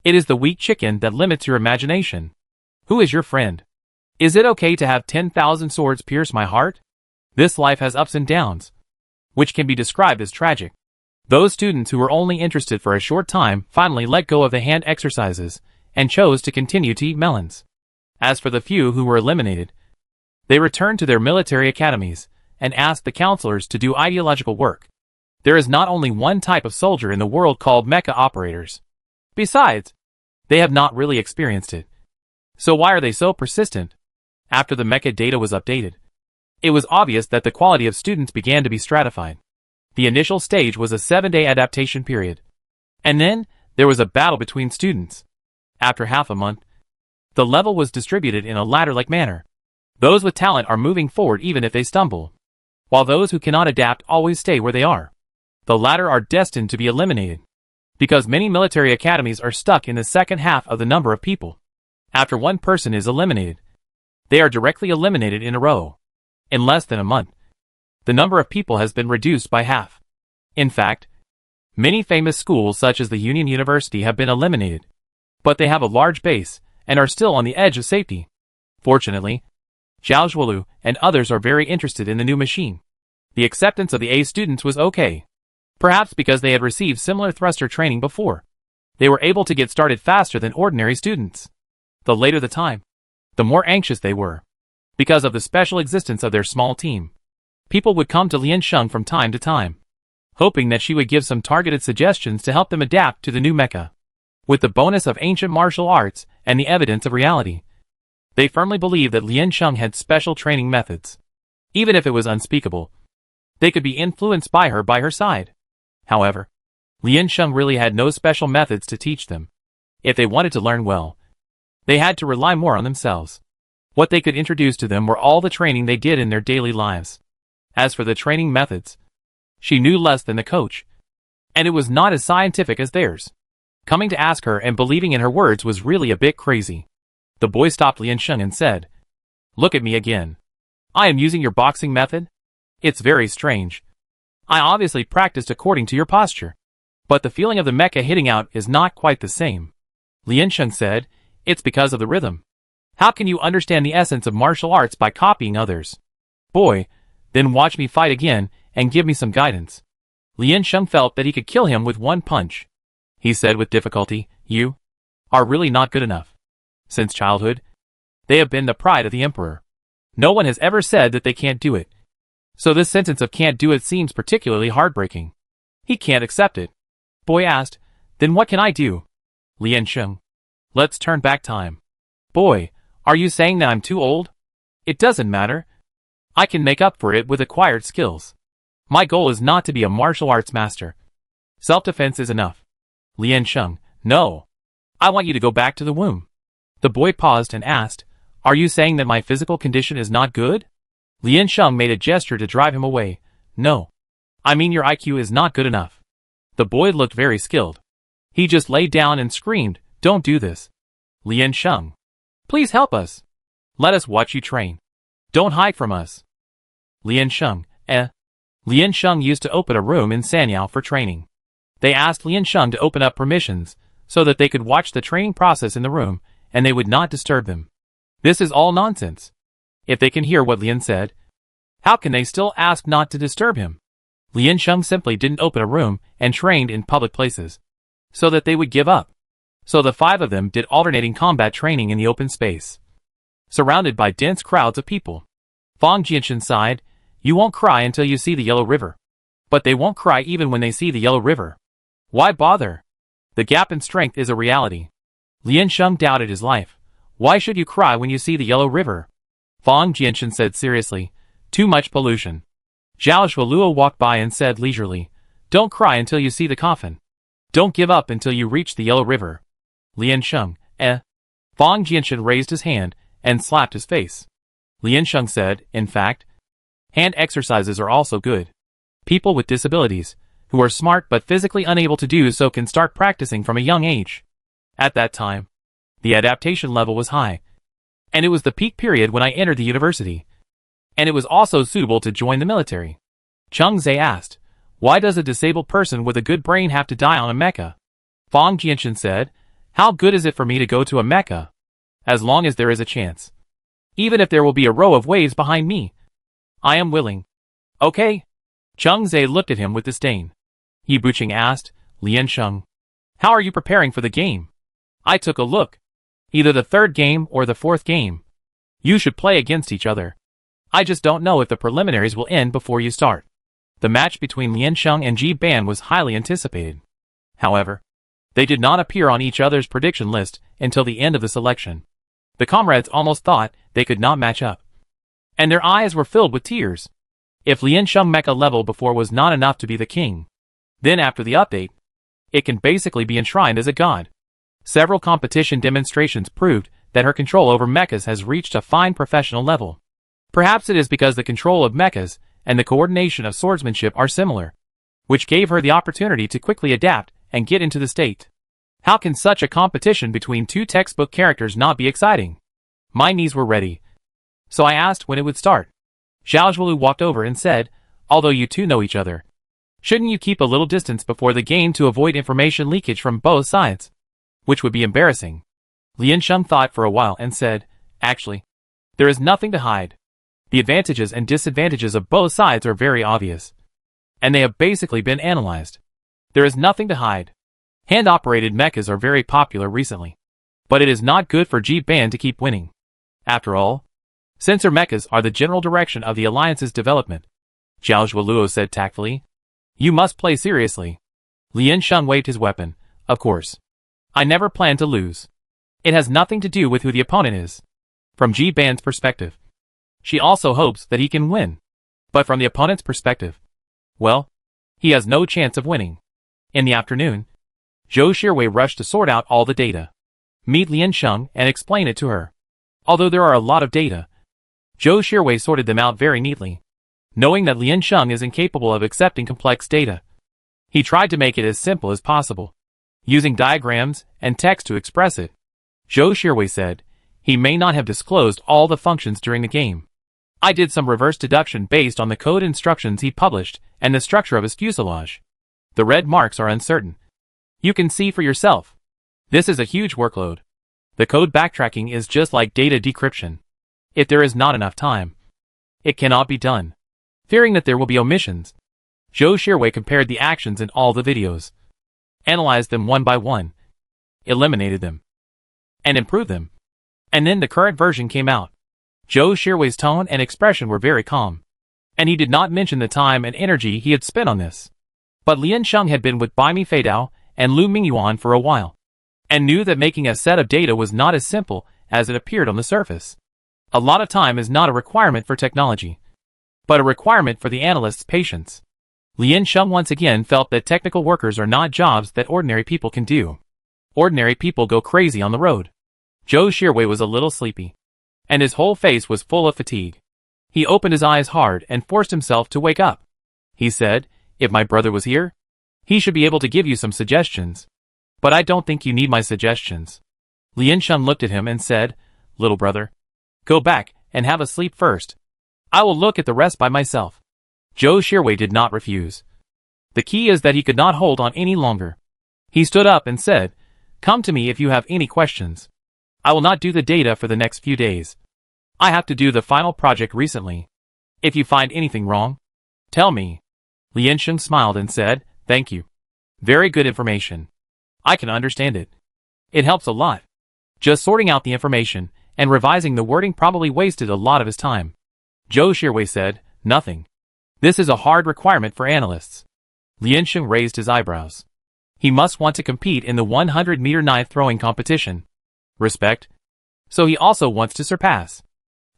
It is the weak chicken that limits your imagination. Who is your friend? Is it okay to have 10,000 swords pierce my heart? This life has ups and downs, which can be described as tragic. Those students who were only interested for a short time finally let go of the hand exercises and chose to continue to eat melons. As for the few who were eliminated, they returned to their military academies and asked the counselors to do ideological work. There is not only one type of soldier in the world called mecha operators. Besides, they have not really experienced it. So why are they so persistent? After the mecha data was updated, it was obvious that the quality of students began to be stratified. The initial stage was a 7-day adaptation period. And then, there was a battle between students. After half a month, the level was distributed in a ladder-like manner. Those with talent are moving forward even if they stumble, while those who cannot adapt always stay where they are. The latter are destined to be eliminated, because many military academies are stuck in the second half of the number of people. After one person is eliminated, they are directly eliminated in a row. In less than a month, the number of people has been reduced by half. In fact, many famous schools such as the Union University have been eliminated, but they have a large base and are still on the edge of safety. Fortunately, Zhaozhualu and others are very interested in the new machine. The acceptance of the A students was okay. Perhaps because they had received similar thruster training before. They were able to get started faster than ordinary students. The later the time, the more anxious they were. Because of the special existence of their small team, people would come to Liansheng from time to time, hoping that she would give some targeted suggestions to help them adapt to the new mecha. With the bonus of ancient martial arts and the evidence of reality, they firmly believed that Liansheng had special training methods. Even if it was unspeakable, they could be influenced by her side. However, Liansheng really had no special methods to teach them. If they wanted to learn well, they had to rely more on themselves. What they could introduce to them were all the training they did in their daily lives. As for the training methods, she knew less than the coach, and it was not as scientific as theirs. Coming to ask her and believing in her words was really a bit crazy. The boy stopped Liansheng and said, "Look at me again. I am using your boxing method? It's very strange. I obviously practiced according to your posture, but the feeling of the mecha hitting out is not quite the same." Liansheng said, "It's because of the rhythm. How can you understand the essence of martial arts by copying others? Boy, then watch me fight again and give me some guidance." Liansheng felt that he could kill him with one punch. He said with difficulty, "You are really not good enough." Since childhood, they have been the pride of the emperor. No one has ever said that they can't do it. So this sentence of can't do it seems particularly heartbreaking. He can't accept it. Boy asked, "Then what can I do?" Liansheng, "Let's turn back time." Boy, are you saying that I'm too old? It doesn't matter. I can make up for it with acquired skills. My goal is not to be a martial arts master. Self-defense is enough. Liansheng, "No. I want you to go back to the womb." The boy paused and asked, "Are you saying that my physical condition is not good?" Liansheng made a gesture to drive him away. "No. I mean your IQ is not good enough." The boy looked very skilled. He just laid down and screamed, "Don't do this. Liansheng, please help us. Let us watch you train. Don't hide from us." Liansheng, Liansheng used to open a room in Sanyao for training. They asked Liansheng to open up permissions so that they could watch the training process in the room and they would not disturb them. This is all nonsense. If they can hear what Lian said, how can they still ask not to disturb him? Liansheng simply didn't open a room and trained in public places, so that they would give up. So the 5 of them did alternating combat training in the open space, surrounded by dense crowds of people. Fang Jianshan sighed. You won't cry until you see the Yellow River. But they won't cry even when they see the Yellow River. Why bother? The gap in strength is a reality. Lian Sheng doubted his life. Why should you cry when you see the Yellow River? Fang Jianshan said seriously. Too much pollution. Zhao Shualuo walked by and said leisurely. Don't cry until you see the coffin. Don't give up until you reach the Yellow River. Lian Sheng, Fang Jianshan raised his hand and slapped his face. Lian Sheng said, in fact, hand exercises are also good. People with disabilities, who are smart but physically unable to do so, can start practicing from a young age. At that time, the adaptation level was high. And it was the peak period when I entered the university. And it was also suitable to join the military. Cheng Zhe asked, why does a disabled person with a good brain have to die on a mecha? Fang Jianshan said, how good is it for me to go to a mecha? As long as there is a chance. Even if there will be a row of waves behind me. I am willing. Okay. Cheng Zhe looked at him with disdain. Yi Buqing asked, Lian Sheng, how are you preparing for the game? I took a look. Either the third game or the fourth game. You should play against each other. I just don't know if the preliminaries will end before you start. The match between Lian Sheng and Ji Ban was highly anticipated. However, they did not appear on each other's prediction list until the end of the selection. The comrades almost thought they could not match up. And their eyes were filled with tears. If Lian Sheng mecha level before was not enough to be the king, then after the update, it can basically be enshrined as a god. Several competition demonstrations proved that her control over mechas has reached a fine professional level. Perhaps it is because the control of mechas and the coordination of swordsmanship are similar, which gave her the opportunity to quickly adapt and get into the state. How can such a competition between two textbook characters not be exciting? My knees were ready, so I asked when it would start. Zhao Zhuolu walked over and said, although you two know each other, shouldn't you keep a little distance before the game to avoid information leakage from both sides? Which would be embarrassing. Lian Sheng thought for a while and said, actually, there is nothing to hide. The advantages and disadvantages of both sides are very obvious. And they have basically been analyzed. There is nothing to hide. Hand-operated mechas are very popular recently. But it is not good for Ji Ban to keep winning. After all, sensor mechas are the general direction of the Alliance's development. Zhao Zhuoluo said tactfully. You must play seriously. Lian Sheng waved his weapon. Of course. I never plan to lose. It has nothing to do with who the opponent is. From Ji Ban's perspective, she also hopes that he can win. But from the opponent's perspective, well, he has no chance of winning. In the afternoon, Zhou Shirwei rushed to sort out all the data. Meet Lian Sheng and explain it to her. Although there are a lot of data, Zhou Shirwei sorted them out very neatly. Knowing that Lian Sheng is incapable of accepting complex data, he tried to make it as simple as possible, using diagrams and text to express it. Zhou Shirwei said, he may not have disclosed all the functions during the game. I did some reverse deduction based on the code instructions he published and the structure of his fuselage. The red marks are uncertain. You can see for yourself. This is a huge workload. The code backtracking is just like data decryption. If there is not enough time, it cannot be done. Fearing that there will be omissions, Zhou Shirwei compared the actions in all the videos, analyzed them one by one, eliminated them, and improved them. And then the current version came out. Zhou Shirwei's tone and expression were very calm, and he did not mention the time and energy he had spent on this. But Lian Sheng had been with Bai Mi Feidao and Lu Mingyuan for a while, and knew that making a set of data was not as simple as it appeared on the surface. A lot of time is not a requirement for technology, but a requirement for the analyst's patience. Lian Sheng once again felt that technical workers are not jobs that ordinary people can do. Ordinary people go crazy on the road. Zhou Shirwei was a little sleepy, and his whole face was full of fatigue. He opened his eyes hard and forced himself to wake up. He said, if my brother was here, he should be able to give you some suggestions. But I don't think you need my suggestions. Lian Sheng looked at him and said, little brother, go back and have a sleep first. I will look at the rest by myself. Zhou Shirwei did not refuse. The key is that he could not hold on any longer. He stood up and said, come to me if you have any questions. I will not do the data for the next few days. I have to do the final project recently. If you find anything wrong, tell me. Lian Sheng smiled and said, thank you. Very good information. I can understand it. It helps a lot. Just sorting out the information and revising the wording probably wasted a lot of his time. Zhou Shirwei said, nothing. This is a hard requirement for analysts. Lian Sheng raised his eyebrows. He must want to compete in the 100-meter knife throwing competition. Respect. So he also wants to surpass.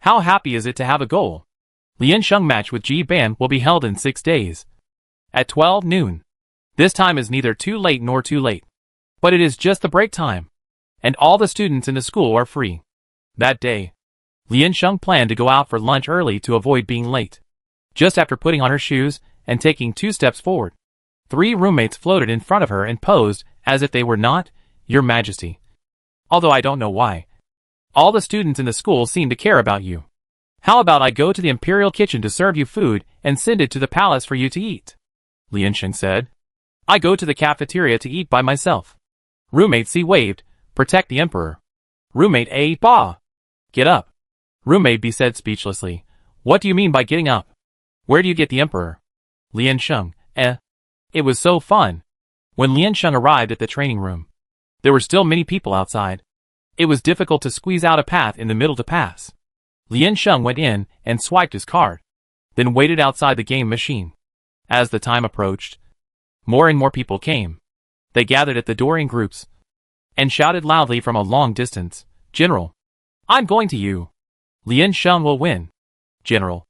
How happy is it to have a goal? Lian Sheng match with Ji Ban will be held in 6 days. At 12 noon. This time is neither too late nor too late. But it is just the break time. And all the students in the school are free. That day, Lian Sheng planned to go out for lunch early to avoid being late. Just after putting on her shoes and taking 2 steps forward, 3 roommates floated in front of her and posed as if they were not, Your Majesty. Although I don't know why. All the students in the school seem to care about you. How about I go to the imperial kitchen to serve you food and send it to the palace for you to eat? Lian Sheng said. I go to the cafeteria to eat by myself. Roommate C waved, protect the emperor. Roommate A, bah! Get up. Roommate B said speechlessly, what do you mean by getting up? Where do you get the emperor? Lian Sheng, It was so fun. When Lian Sheng arrived at the training room, there were still many people outside. It was difficult to squeeze out a path in the middle to pass. Lian Sheng went in and swiped his card, then waited outside the game machine. As the time approached, more and more people came. They gathered at the door in groups and shouted loudly from a long distance, General, I'm going to you. Lian Sheng will win. General,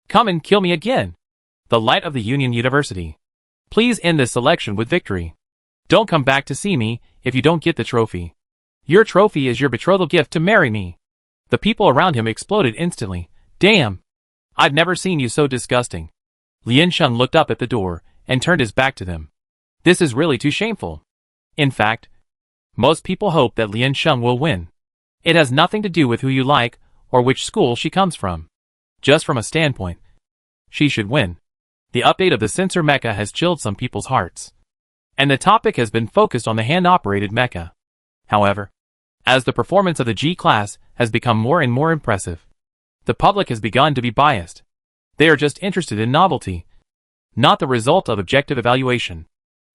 come and kill me again. The light of the Union University. Please end this selection with victory. Don't come back to see me if you don't get the trophy. Your trophy is your betrothal gift to marry me. The people around him exploded instantly. Damn! I've never seen you so disgusting. Lian Sheng looked up at the door and turned his back to them. This is really too shameful. In fact, most people hope that Lian Sheng will win. It has nothing to do with who you like or which school she comes from. Just from a standpoint, she should win. The update of the sensor mecha has chilled some people's hearts. And the topic has been focused on the hand-operated mecha. However, as the performance of the G class has become more and more impressive, the public has begun to be biased. They are just interested in novelty, not the result of objective evaluation.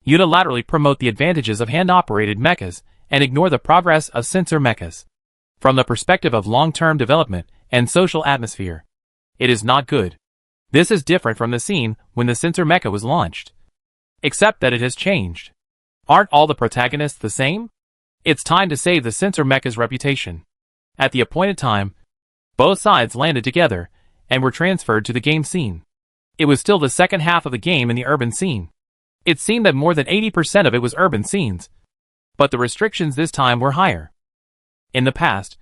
Unilaterally promote the advantages of hand-operated mechas and ignore the progress of sensor mechas. From the perspective of long-term development and social atmosphere, it is not good. This is different from the scene when the sensor mecha was launched. Except that it has changed. Aren't all the protagonists the same? It's time to save the sensor mecha's reputation. At the appointed time, both sides landed together and were transferred to the game scene. It was still the second half of the game in the urban scene. It seemed that more than 80% of it was urban scenes. But the restrictions this time were higher. In the past,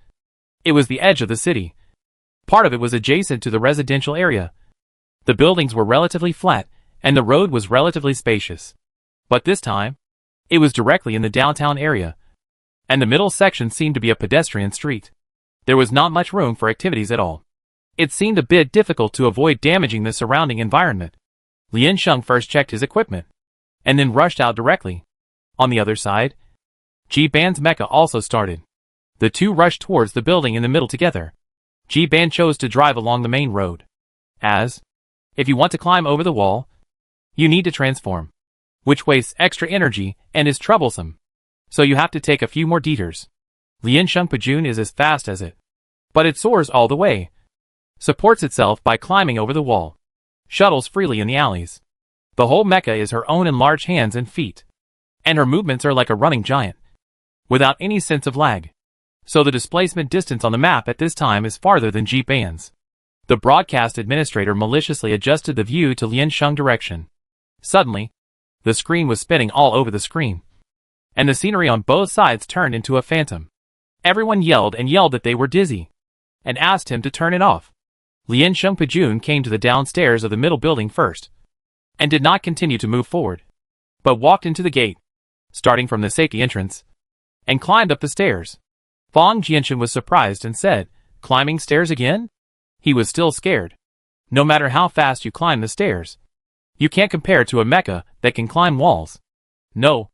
it was the edge of the city. Part of it was adjacent to the residential area. The buildings were relatively flat, and the road was relatively spacious. But this time, it was directly in the downtown area, and the middle section seemed to be a pedestrian street. There was not much room for activities at all. It seemed a bit difficult to avoid damaging the surrounding environment. Lian Sheng first checked his equipment, and then rushed out directly. On the other side, Ji Ban's mecha also started. The two rushed towards the building in the middle together. Ji Ban chose to drive along the main road. If you want to climb over the wall, you need to transform, which wastes extra energy and is troublesome. So you have to take a few more detours. Lian Sheng Pajun is as fast as it, but it soars all the way. Supports itself by climbing over the wall. Shuttles freely in the alleys. The whole mecha is her own enlarged hands and feet. And her movements are like a running giant, without any sense of lag. So the displacement distance on the map at this time is farther than Ji Ban's. The broadcast administrator maliciously adjusted the view to Lian Sheng direction. Suddenly, the screen was spinning all over the screen, and the scenery on both sides turned into a phantom. Everyone yelled and yelled that they were dizzy, and asked him to turn it off. Lian Sheng Pajun came to the downstairs of the middle building first, and did not continue to move forward, but walked into the gate, starting from the safety entrance, and climbed up the stairs. Fang Jianshan was surprised and said, "Climbing stairs again?" He was still scared. No matter how fast you climb the stairs, you can't compare to a mecha that can climb walls. No.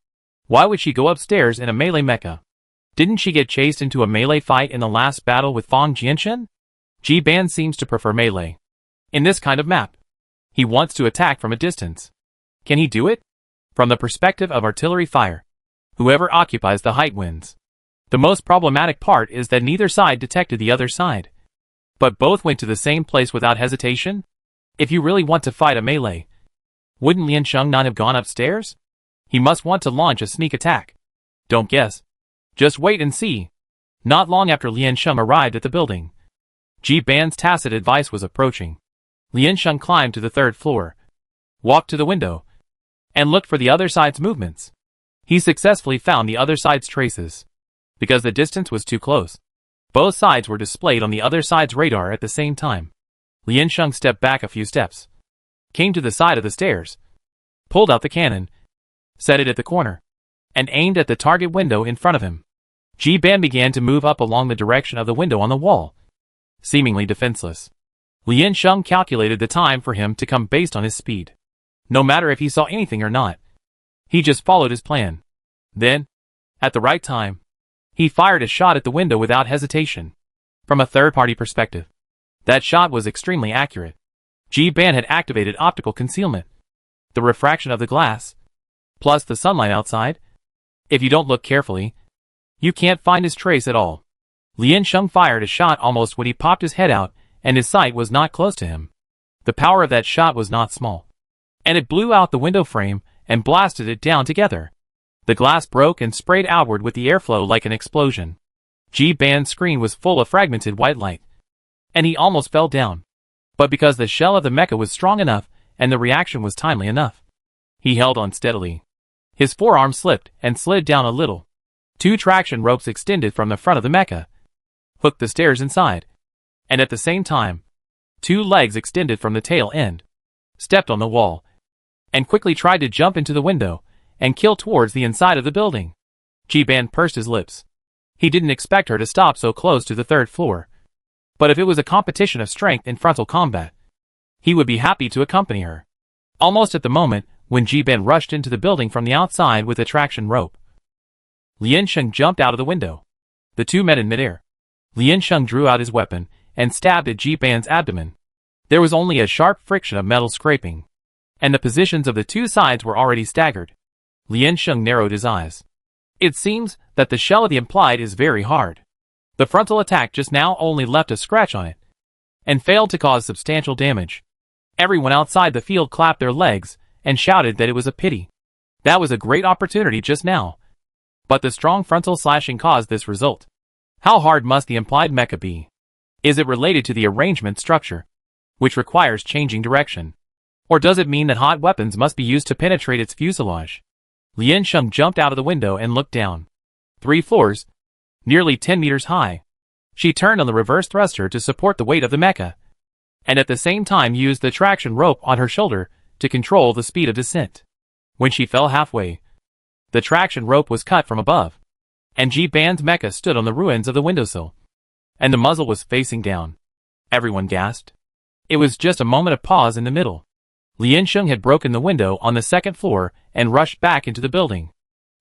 Why would she go upstairs in a melee mecha? Didn't she get chased into a melee fight in the last battle with Fang Jianshan? Ji Ban seems to prefer melee. In this kind of map, he wants to attack from a distance. Can he do it? From the perspective of artillery fire, whoever occupies the height wins. The most problematic part is that neither side detected the other side. But both went to the same place without hesitation? If you really want to fight a melee, wouldn't Liansheng not have gone upstairs? He must want to launch a sneak attack. Don't guess. Just wait and see. Not long after Liansheng arrived at the building, Ji Ban's tacit advice was approaching. Liansheng climbed to the third floor, walked to the window, and looked for the other side's movements. He successfully found the other side's traces. Because the distance was too close, both sides were displayed on the other side's radar at the same time. Liansheng stepped back a few steps, came to the side of the stairs, pulled out the cannon, set it at the corner, and aimed at the target window in front of him. Ji Ban began to move up along the direction of the window on the wall, seemingly defenseless. Liansheng calculated the time for him to come based on his speed. No matter if he saw anything or not, he just followed his plan. Then, at the right time, he fired a shot at the window without hesitation. From a third-party perspective, that shot was extremely accurate. Ji Ban had activated optical concealment. The refraction of the glass, plus the sunlight outside. If you don't look carefully, you can't find his trace at all. Liansheng fired a shot almost when he popped his head out, and his sight was not close to him. The power of that shot was not small, and it blew out the window frame and blasted it down together. The glass broke and sprayed outward with the airflow like an explosion. Ji Ban's screen was full of fragmented white light, and he almost fell down. But because the shell of the mecha was strong enough and the reaction was timely enough, he held on steadily. His forearm slipped and slid down a little. 2 traction ropes extended from the front of the mecha, hooked the stairs inside, and at the same time, 2 legs extended from the tail end, stepped on the wall, and quickly tried to jump into the window and kill towards the inside of the building. Ji Ban pursed his lips. He didn't expect her to stop so close to the third floor. But if it was a competition of strength in frontal combat, he would be happy to accompany her. Almost at the moment when Ji Ban rushed into the building from the outside with a traction rope, Liansheng jumped out of the window. The two met in midair. Liansheng drew out his weapon and stabbed at Ji Ban's abdomen. There was only a sharp friction of metal scraping, and the positions of the two sides were already staggered. Liansheng narrowed his eyes. It seems that the shell of the implied is very hard. The frontal attack just now only left a scratch on it, and failed to cause substantial damage. Everyone outside the field clapped their legs and shouted that it was a pity. That was a great opportunity just now. But the strong frontal slashing caused this result. How hard must the implied mecha be? Is it related to the arrangement structure, which requires changing direction? Or does it mean that hot weapons must be used to penetrate its fuselage? Liansheng jumped out of the window and looked down. 3 floors, nearly 10 meters high. She turned on the reverse thruster to support the weight of the mecha, and at the same time used the traction rope on her shoulder to control the speed of descent. When she fell halfway, the traction rope was cut from above, and Ji Ban's mecha stood on the ruins of the windowsill, and the muzzle was facing down. Everyone gasped. It was just a moment of pause in the middle. Liansheng had broken the window on the second floor and rushed back into the building.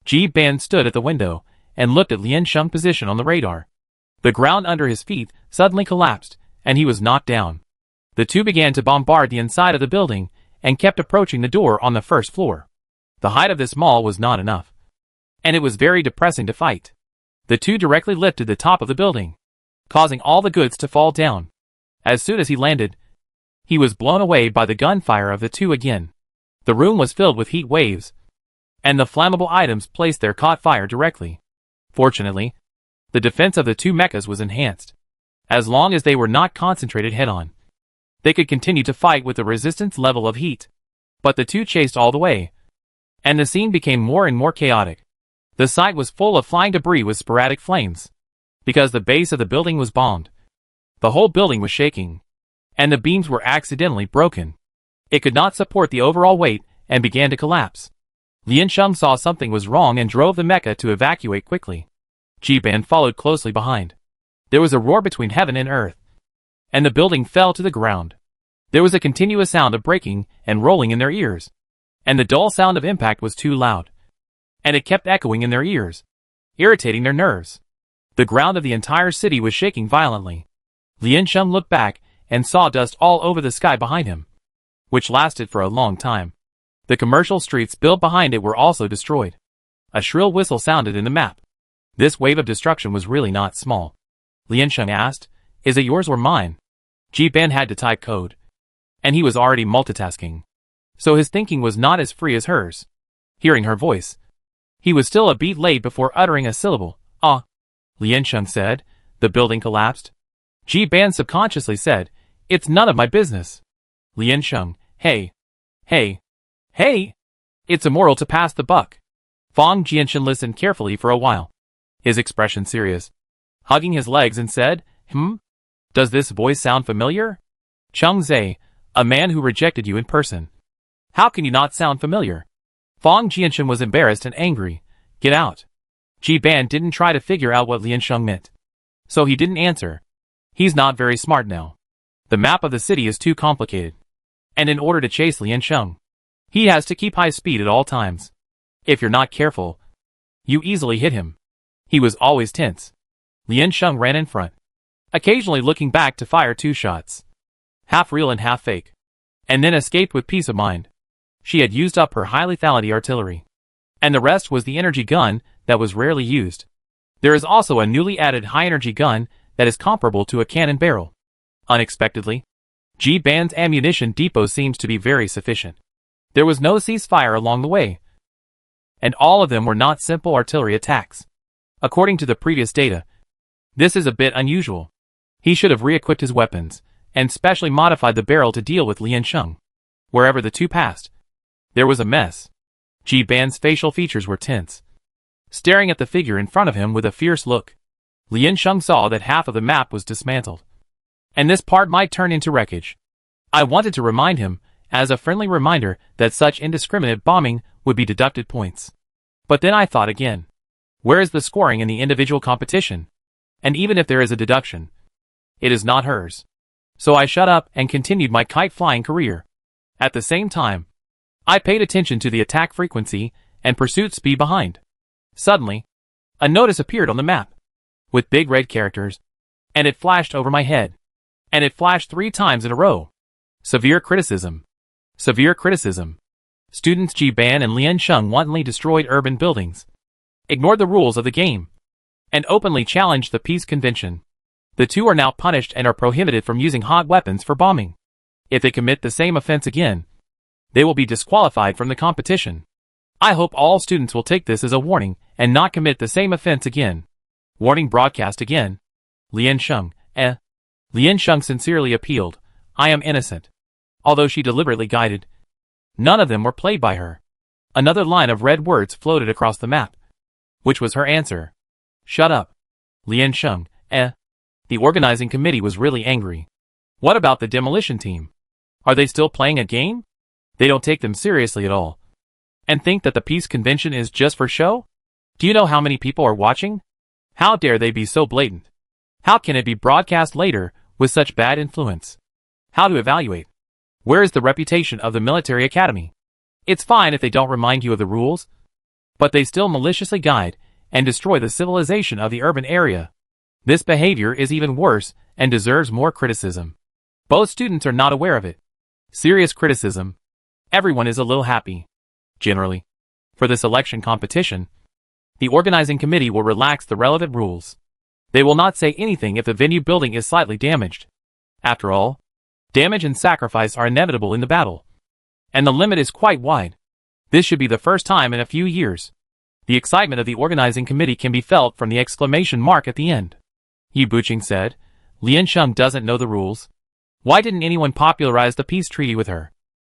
Ji Ban stood at the window and looked at Liansheng's position on the radar. The ground under his feet suddenly collapsed, and he was knocked down. The two began to bombard the inside of the building and kept approaching the door on the first floor. The height of this mall was not enough, and it was very depressing to fight. The two directly lifted the top of the building, causing all the goods to fall down. As soon as he landed, he was blown away by the gunfire of the two again. The room was filled with heat waves, and the flammable items placed there caught fire directly. Fortunately, the defense of the two mechas was enhanced. As long as they were not concentrated head-on, they could continue to fight with the resistance level of heat. But the two chased all the way, and the scene became more and more chaotic. The site was full of flying debris with sporadic flames, because the base of the building was bombed. The whole building was shaking, and the beams were accidentally broken. It could not support the overall weight and began to collapse. Liansheng saw something was wrong and drove the mecha to evacuate quickly. Ji Ban followed closely behind. There was a roar between heaven and earth, and the building fell to the ground. There was a continuous sound of breaking and rolling in their ears, and the dull sound of impact was too loud, and it kept echoing in their ears, irritating their nerves. The ground of the entire city was shaking violently. Liansheng looked back and saw dust all over the sky behind him, which lasted for a long time. The commercial streets built behind it were also destroyed. A shrill whistle sounded in the map. This wave of destruction was really not small. Liansheng asked, "Is it yours or mine?" Ji-ban had to type code, and he was already multitasking, so his thinking was not as free as hers. Hearing her voice, he was still a beat late before uttering a syllable. Ah, Liansheng said. The building collapsed. Ji-ban subconsciously said, "It's none of my business." Liansheng, hey. It's immoral to pass the buck. Fang Jianshan listened carefully for a while, his expression serious, hugging his legs and said, Does this voice sound familiar? Cheng Zhe, a man who rejected you in person. How can you not sound familiar? Fang Jianshan was embarrassed and angry. Get out. Ji-ban didn't try to figure out what Liansheng meant, so he didn't answer. He's not very smart now. The map of the city is too complicated, and in order to chase Liansheng, he has to keep high speed at all times. If you're not careful, you easily hit him. He was always tense. Liansheng ran in front, occasionally looking back to fire 2 shots, half real and half fake, and then escaped with peace of mind. She had used up her high lethality artillery, and the rest was the energy gun that was rarely used. There is also a newly added high-energy gun that is comparable to a cannon barrel. Unexpectedly, Ji-ban's ammunition depot seems to be very sufficient. There was no ceasefire along the way, and all of them were not simple artillery attacks. According to the previous data, this is a bit unusual. He should have re-equipped his weapons, and specially modified the barrel to deal with Liansheng. Wherever the two passed, there was a mess. Ji-ban's facial features were tense, staring at the figure in front of him with a fierce look. Liansheng saw that half of the map was dismantled, and this part might turn into wreckage. I wanted to remind him, as a friendly reminder, that such indiscriminate bombing would be deducted points. But then I thought again. Where is the scoring in the individual competition? And even if there is a deduction, it is not hers. So I shut up and continued my kite-flying career. At the same time, I paid attention to the attack frequency and pursuit speed behind. Suddenly, a notice appeared on the map, with big red characters, and it flashed over my head. And it flashed 3 times in a row. Severe criticism. Severe criticism. Students Ji-ban and Liansheng wantonly destroyed urban buildings, ignored the rules of the game, and openly challenged the peace convention. The two are now punished and are prohibited from using hot weapons for bombing. If they commit the same offense again, they will be disqualified from the competition. I hope all students will take this as a warning and not commit the same offense again. Warning broadcast again. Liansheng, Liansheng sincerely appealed. I am innocent. Although she deliberately guided, none of them were played by her. Another line of red words floated across the map, which was her answer. Shut up. Liansheng, The organizing committee was really angry. What about the demolition team? Are they still playing a game? They don't take them seriously at all. And think that the peace convention is just for show? Do you know how many people are watching? How dare they be so blatant? How can it be broadcast later with such bad influence? How to evaluate? Where is the reputation of the military academy? It's fine if they don't remind you of the rules, but they still maliciously guide and destroy the civilization of the urban area. This behavior is even worse and deserves more criticism. Both students are not aware of it. Serious criticism. Everyone is a little happy. Generally, for this election competition, the organizing committee will relax the relevant rules. They will not say anything if the venue building is slightly damaged. After all, damage and sacrifice are inevitable in the battle, and the limit is quite wide. This should be the first time in a few years. The excitement of the organizing committee can be felt from the exclamation mark at the end. Yi Buqing said, Liansheng doesn't know the rules. Why didn't anyone popularize the peace treaty with her?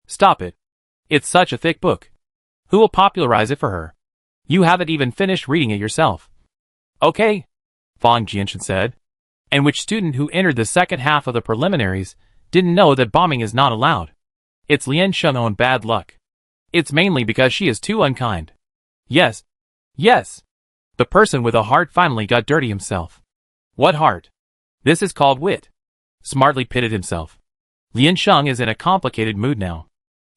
Stop it. It's such a thick book. Who will popularize it for her? You haven't even finished reading it yourself. Okay, Fang Jianshan said. And which student who entered the second half of the preliminaries didn't know that bombing is not allowed? It's Liansheng's own bad luck. It's mainly because she is too unkind. Yes. The person with a heart finally got dirty himself. What heart? This is called wit. Smartly pitted himself. Liansheng is in a complicated mood now.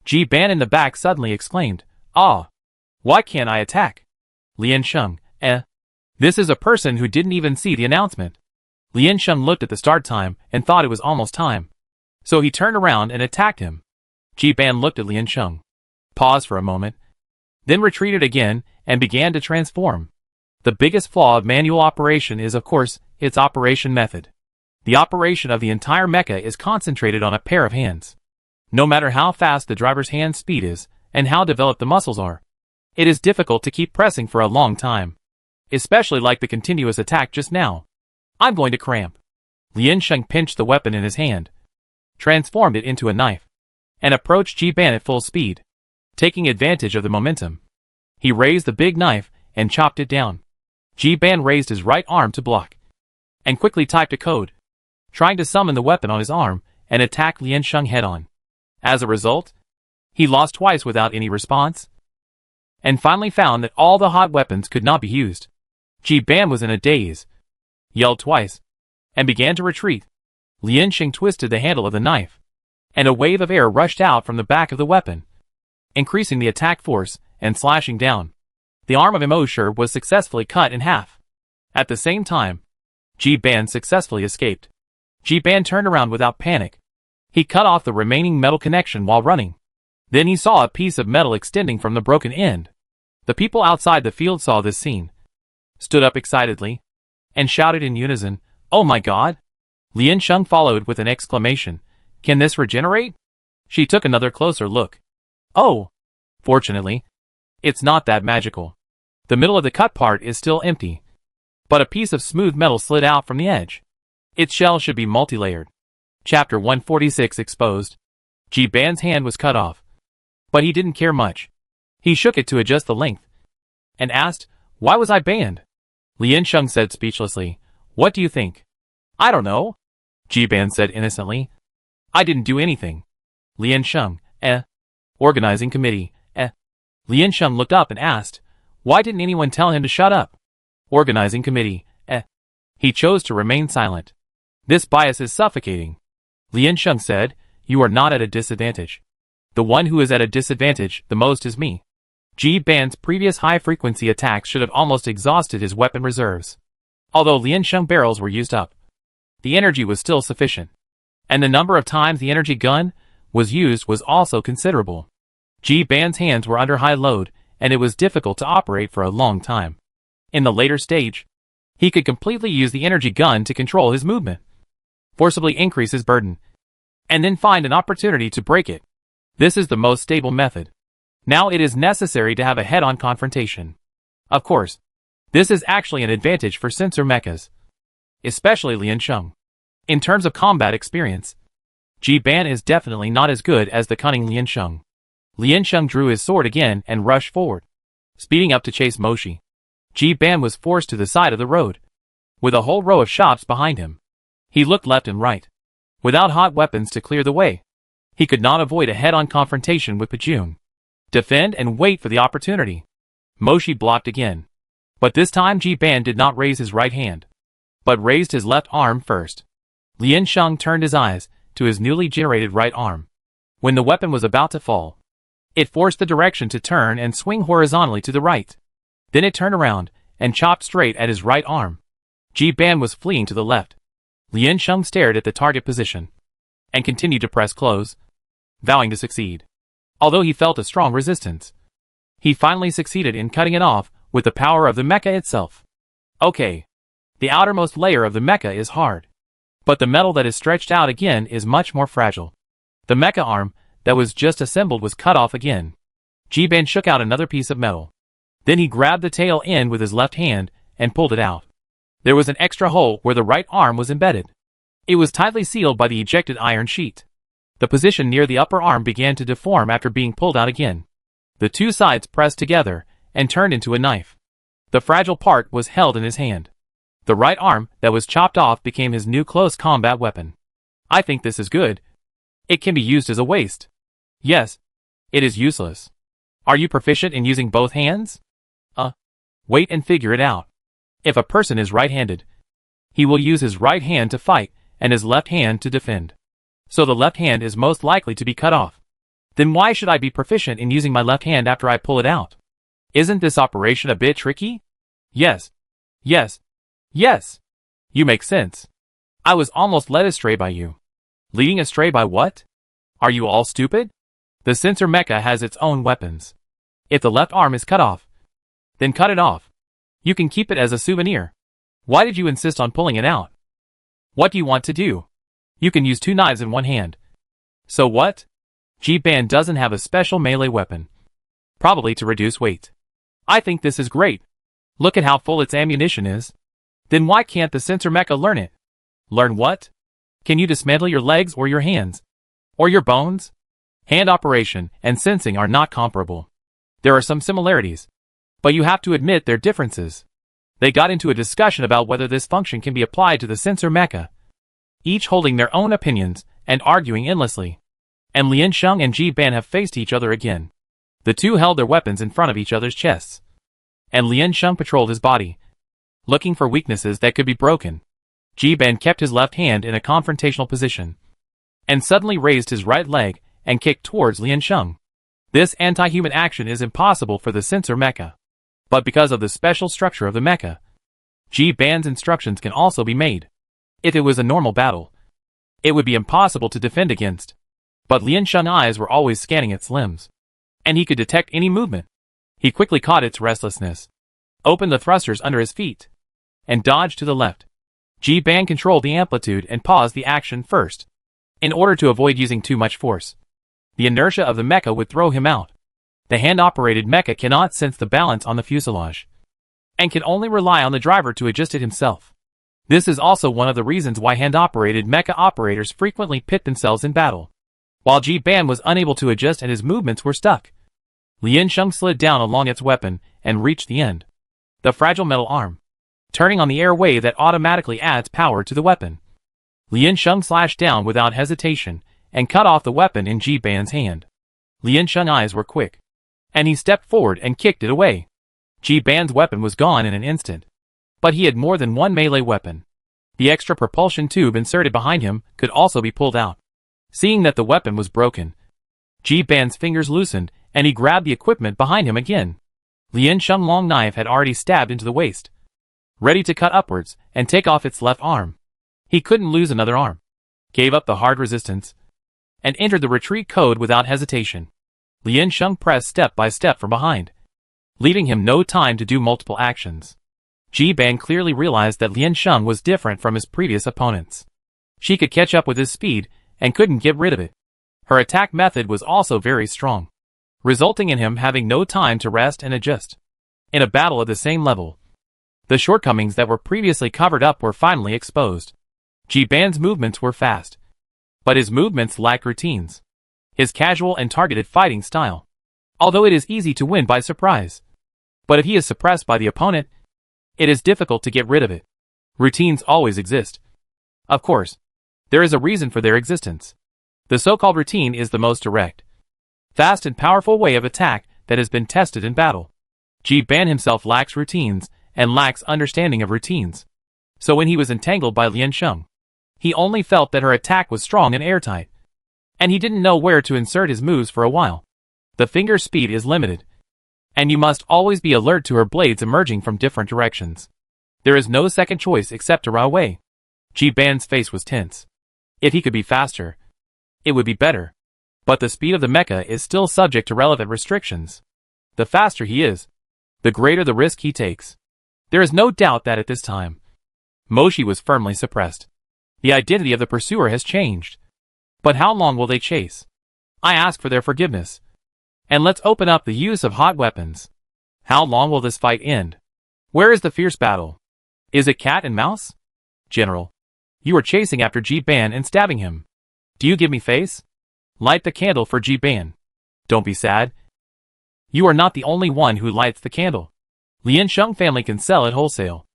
Ji-ban in the back suddenly exclaimed, Ah! Why can't I attack? Liansheng, This is a person who didn't even see the announcement. Liansheng looked at the start time and thought it was almost time. So he turned around and attacked him. Ji-ban looked at Liansheng, paused for a moment, then retreated again and began to transform. The biggest flaw of manual operation is, of course, its operation method. The operation of the entire mecha is concentrated on a pair of hands. No matter how fast the driver's hand speed is, and how developed the muscles are, it is difficult to keep pressing for a long time. Especially like the continuous attack just now. I'm going to cramp. Liansheng pinched the weapon in his hand, transformed it into a knife, and approached Ji Ban at full speed. Taking advantage of the momentum, he raised the big knife and chopped it down. Ji Ban raised his right arm to block, and quickly typed a code, trying to summon the weapon on his arm and attack Liansheng head-on. As a result, he lost twice without any response, and finally found that all the hot weapons could not be used. Ji Ban was in a daze, yelled twice, and began to retreat. Liansheng twisted the handle of the knife, and a wave of air rushed out from the back of the weapon, increasing the attack force and slashing down. The arm of Imosher was successfully cut in half. At the same time, Ji Ban successfully escaped. Ji Ban turned around without panic. He cut off the remaining metal connection while running. Then he saw a piece of metal extending from the broken end. The people outside the field saw this scene, stood up excitedly, and shouted in unison, "Oh my god!" Liansheng followed with an exclamation, "Can this regenerate?" She took another closer look. Oh! Fortunately, it's not that magical. The middle of the cut part is still empty, but a piece of smooth metal slid out from the edge. Its shell should be multi-layered. Chapter 146 exposed. Ji Ban's hand was cut off, but he didn't care much. He shook it to adjust the length, and asked, "Why was I banned?" Liansheng said speechlessly, "What do you think?" "I don't know," Ji Ban said innocently. "I didn't do anything." Liansheng, Organizing committee, Liansheng looked up and asked, "Why didn't anyone tell him to shut up?" Organizing committee, He chose to remain silent. "This bias is suffocating." Liansheng said, "You are not at a disadvantage. The one who is at a disadvantage the most is me." Ji Ban's previous high-frequency attacks should have almost exhausted his weapon reserves. Although Liansheng barrels were used up, the energy was still sufficient, and the number of times the energy gun was used was also considerable. Ji Ban's hands were under high load, and it was difficult to operate for a long time. In the later stage, he could completely use the energy gun to control his movement, forcibly increase his burden, and then find an opportunity to break it. This is the most stable method. Now it is necessary to have a head-on confrontation. Of course, this is actually an advantage for sensor mechas, especially Liansheng. In terms of combat experience, Ji Ban is definitely not as good as the cunning Liansheng. Liansheng drew his sword again and rushed forward, speeding up to chase Moshi. Ji Ban was forced to the side of the road, with a whole row of shops behind him. He looked left and right. Without hot weapons to clear the way, he could not avoid a head-on confrontation with Pajun. Defend and wait for the opportunity. Moshi blocked again. But this time Ji Ban did not raise his right hand, but raised his left arm first. Liansheng turned his eyes to his newly generated right arm. When the weapon was about to fall, it forced the direction to turn and swing horizontally to the right. Then it turned around and chopped straight at his right arm. Ji Ban was fleeing to the left. Liansheng stared at the target position and continued to press close, vowing to succeed. Although he felt a strong resistance, he finally succeeded in cutting it off with the power of the mecha itself. Okay. The outermost layer of the mecha is hard, but the metal that is stretched out again is much more fragile. The mecha arm that was just assembled was cut off again. Ji Ban shook out another piece of metal. Then he grabbed the tail end with his left hand and pulled it out. There was an extra hole where the right arm was embedded. It was tightly sealed by the ejected iron sheet. The position near the upper arm began to deform after being pulled out again. The two sides pressed together and turned into a knife. The fragile part was held in his hand. The right arm that was chopped off became his new close combat weapon. I think this is good. It can be used as a waste. Yes, it is useless. Are you proficient in using both hands? Wait and figure it out. If a person is right-handed, he will use his right hand to fight and his left hand to defend. So the left hand is most likely to be cut off. Then why should I be proficient in using my left hand after I pull it out? Isn't this operation a bit tricky? Yes. Yes. Yes. You make sense. I was almost led astray by you. Leading astray by what? Are you all stupid? The sensor mecha has its own weapons. If the left arm is cut off, then cut it off. You can keep it as a souvenir. Why did you insist on pulling it out? What do you want to do? You can use 2 knives in one hand. So what? G-Ban doesn't have a special melee weapon. Probably to reduce weight. I think this is great. Look at how full its ammunition is. Then why can't the sensor mecha learn it? Learn what? Can you dismantle your legs or your hands? Or your bones? Hand operation and sensing are not comparable. There are some similarities, but you have to admit their differences. They got into a discussion about whether this function can be applied to the sensor mecha, each holding their own opinions and arguing endlessly. And Lian Sheng and Ji-Ban have faced each other again. The two held their weapons in front of each other's chests, and Lian Sheng patrolled his body, looking for weaknesses that could be broken. Ji-Ban kept his left hand in a confrontational position, and suddenly raised his right leg and kicked towards Lian Sheng. This anti-human action is impossible for the sensor mecha, but because of the special structure of the mecha, Ji-Ban's instructions can also be made. If it was a normal battle, it would be impossible to defend against. But Lian Sheng's eyes were always scanning its limbs, and he could detect any movement. He quickly caught its restlessness, opened the thrusters under his feet, and dodged to the left. Ji-Ban controlled the amplitude and paused the action first, in order to avoid using too much force. The inertia of the mecha would throw him out. The hand-operated mecha cannot sense the balance on the fuselage, and can only rely on the driver to adjust it himself. This is also one of the reasons why hand-operated mecha operators frequently pit themselves in battle. While Ji-Ban was unable to adjust and his movements were stuck, Lian Sheng slid down along its weapon and reached the end, the fragile metal arm, turning on the air wave that automatically adds power to the weapon. Lian Sheng slashed down without hesitation and cut off the weapon in Ji-Ban's hand. Lian Sheng's eyes were quick, and he stepped forward and kicked it away. Ji-Ban's weapon was gone in an instant, but he had more than one melee weapon. The extra propulsion tube inserted behind him could also be pulled out. Seeing that the weapon was broken, Ji-Ban's fingers loosened and he grabbed the equipment behind him again. Lian Sheng's long knife had already stabbed into the waist, ready to cut upwards and take off its left arm. He couldn't lose another arm, gave up the hard resistance, and entered the retreat code without hesitation. Lian Sheng pressed step by step from behind, leaving him no time to do multiple actions. Ji-Ban clearly realized that Lian Sheng was different from his previous opponents. She could catch up with his speed and couldn't get rid of it. Her attack method was also very strong, resulting in him having no time to rest and adjust. In a battle at the same level, the shortcomings that were previously covered up were finally exposed. Ji-Ban's movements were fast, but his movements lacked routines. His casual and targeted fighting style. Although it is easy to win by surprise, but if he is suppressed by the opponent, it is difficult to get rid of it. Routines always exist. Of course, there is a reason for their existence. The so-called routine is the most direct, fast and powerful way of attack that has been tested in battle. Ji-Ban himself lacks routines and lacks understanding of routines. So when he was entangled by Lian Sheng, he only felt that her attack was strong and airtight, and he didn't know where to insert his moves for a while. The finger speed is limited, and you must always be alert to her blades emerging from different directions. There is no second choice except to run away. Ji-Ban's face was tense. If he could be faster, it would be better. But the speed of the mecha is still subject to relevant restrictions. The faster he is, the greater the risk he takes. There is no doubt that at this time, Moshi was firmly suppressed. The identity of the pursuer has changed. But how long will they chase? I ask for their forgiveness. And let's open up the use of hot weapons. How long will this fight end? Where is the fierce battle? Is it cat and mouse? General, you are chasing after Ji-Ban and stabbing him. Do you give me face? Light the candle for Ji-Ban. Don't be sad. You are not the only one who lights the candle. Lian Sheng family can sell it wholesale.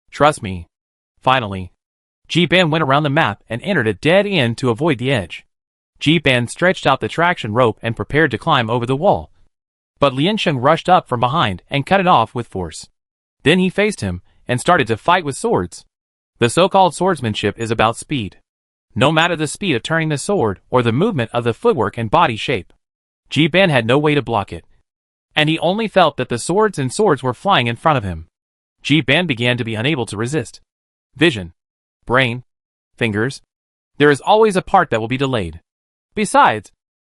Trust me. Finally, Ji-Ban went around the map and entered a dead end to avoid the edge. Ji-Ban stretched out the traction rope and prepared to climb over the wall. But Lian Sheng rushed up from behind and cut it off with force. Then he faced him and started to fight with swords. The so-called swordsmanship is about speed. No matter the speed of turning the sword or the movement of the footwork and body shape, Ji-Ban had no way to block it, and he only felt that the swords were flying in front of him. Ji-Ban began to be unable to resist. Vision, brain, fingers. There is always a part that will be delayed. Besides,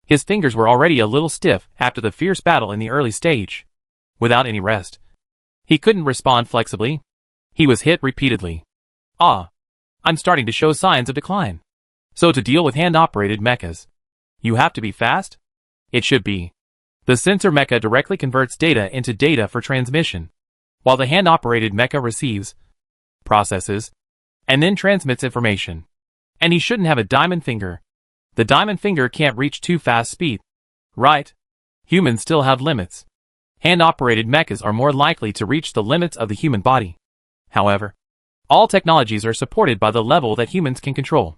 his fingers were already a little stiff after the fierce battle in the early stage. Without any rest, he couldn't respond flexibly. He was hit repeatedly. Ah! I'm starting to show signs of decline. So to deal with hand-operated mechas, you have to be fast? It should be. The sensor mecha directly converts data into data for transmission, while the hand-operated mecha receives, processes, and then transmits information. And he shouldn't have a diamond finger. The diamond finger can't reach too fast speed. Right? Humans still have limits. Hand-operated mechas are more likely to reach the limits of the human body. However, all technologies are supported by the level that humans can control.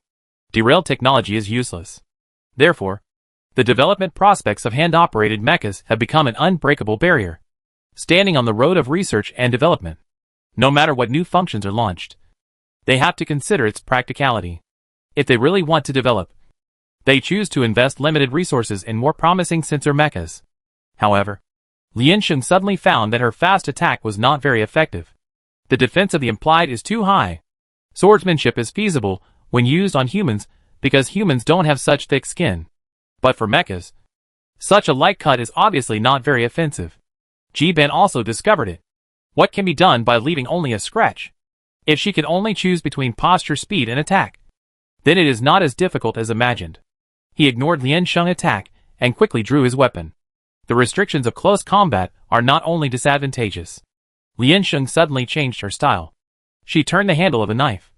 Derailed technology is useless. Therefore, the development prospects of hand-operated mechas have become an unbreakable barrier, standing on the road of research and development. No matter what new functions are launched, they have to consider its practicality. If they really want to develop, they choose to invest limited resources in more promising sensor mechas. However, Liansheng suddenly found that her fast attack was not very effective. The defense of the implied is too high. Swordsmanship is feasible when used on humans because humans don't have such thick skin. But for mechas, such a light cut is obviously not very offensive. Ji-Ben also discovered it. What can be done by leaving only a scratch? If she can only choose between posture, speed, and attack, then it is not as difficult as imagined. He ignored Liansheng's attack and quickly drew his weapon. The restrictions of close combat are not only disadvantageous. Liansheng suddenly changed her style. She turned the handle of a knife,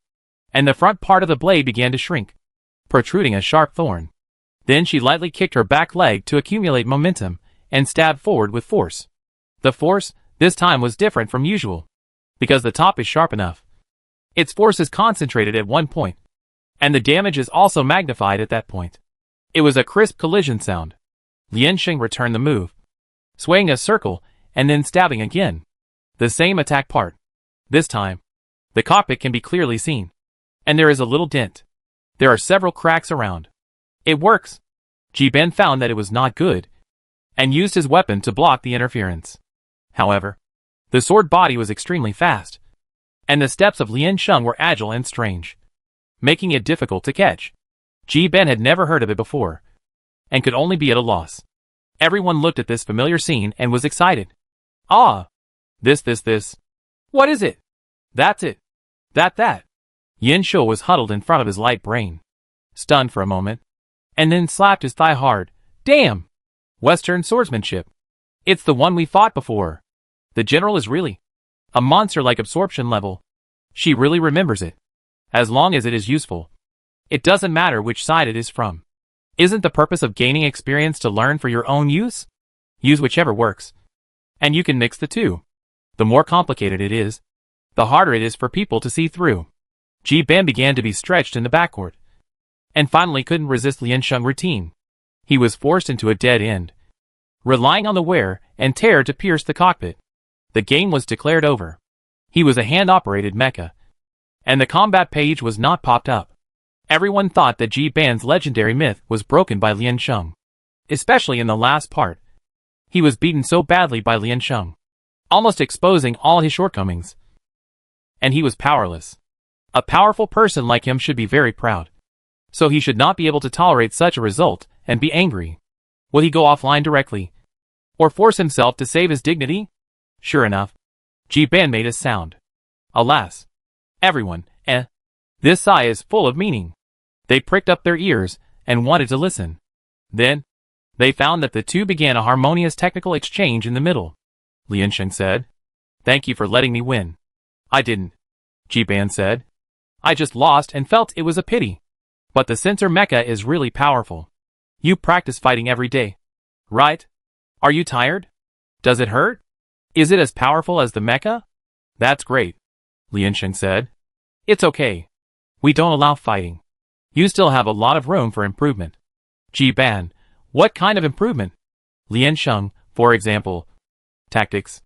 and the front part of the blade began to shrink, protruding a sharp thorn. Then she lightly kicked her back leg to accumulate momentum and stabbed forward with force. The force, this time, was different from usual, because the top is sharp enough. Its force is concentrated at one point, and the damage is also magnified at that point. It was a crisp collision sound. Liansheng returned the move, swaying a circle and then stabbing again. The same attack part. This time, the cockpit can be clearly seen, and there is a little dent. There are several cracks around. It works. Ji-Ben found that it was not good, and used his weapon to block the interference. However, the sword body was extremely fast, and the steps of Liansheng were agile and strange, making it difficult to catch. Ji-Ben had never heard of it before, and could only be at a loss. Everyone looked at this familiar scene and was excited. Ah! This. What is it? That's it. That. Yin Shuo was huddled in front of his light brain, stunned for a moment, and then slapped his thigh hard. Damn! Western swordsmanship. It's the one we fought before. The general is really a monster like absorption level. She really remembers it. As long as it is useful. It doesn't matter which side it is from. Isn't the purpose of gaining experience to learn for your own use? Use whichever works. And you can mix the two. The more complicated it is, the harder it is for people to see through. Ji-Ben began to be stretched in the backcourt, and finally couldn't resist Liansheng's routine. He was forced into a dead end, relying on the wear and tear to pierce the cockpit. The game was declared over. He was a hand-operated mecha, and the combat page was not popped up. Everyone thought that Ji-Ben's legendary myth was broken by Liansheng, especially in the last part. He was beaten so badly by Liansheng, almost exposing all his shortcomings. And he was powerless. A powerful person like him should be very proud. So he should not be able to tolerate such a result and be angry. Will he go offline directly? Or force himself to save his dignity? Sure enough, Ji-Ben made a sound. Alas! Everyone, this sigh is full of meaning. They pricked up their ears and wanted to listen. Then, they found that the two began a harmonious technical exchange in the middle. Liansheng said, "Thank you for letting me win." "I didn't," Ji-Ben said. "I just lost and felt it was a pity. But the sensor mecha is really powerful. You practice fighting every day, right? Are you tired? Does it hurt? Is it as powerful as the mecha?" "That's great," Liansheng said. "It's okay. We don't allow fighting. You still have a lot of room for improvement." Ji-Ben, what kind of improvement? Liansheng, for example. Tactics?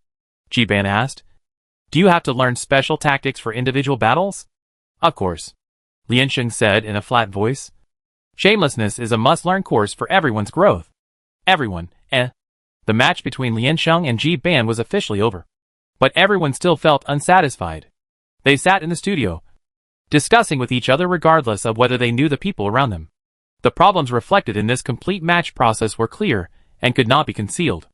Ji-Ben asked. Do you have to learn special tactics for individual battles? Of course, Liansheng said in a flat voice. Shamelessness is a must-learn course for everyone's growth. Everyone, The match between Liansheng and Ji-Ben was officially over. But everyone still felt unsatisfied. They sat in the studio, discussing with each other regardless of whether they knew the people around them. The problems reflected in this complete match process were clear and could not be concealed.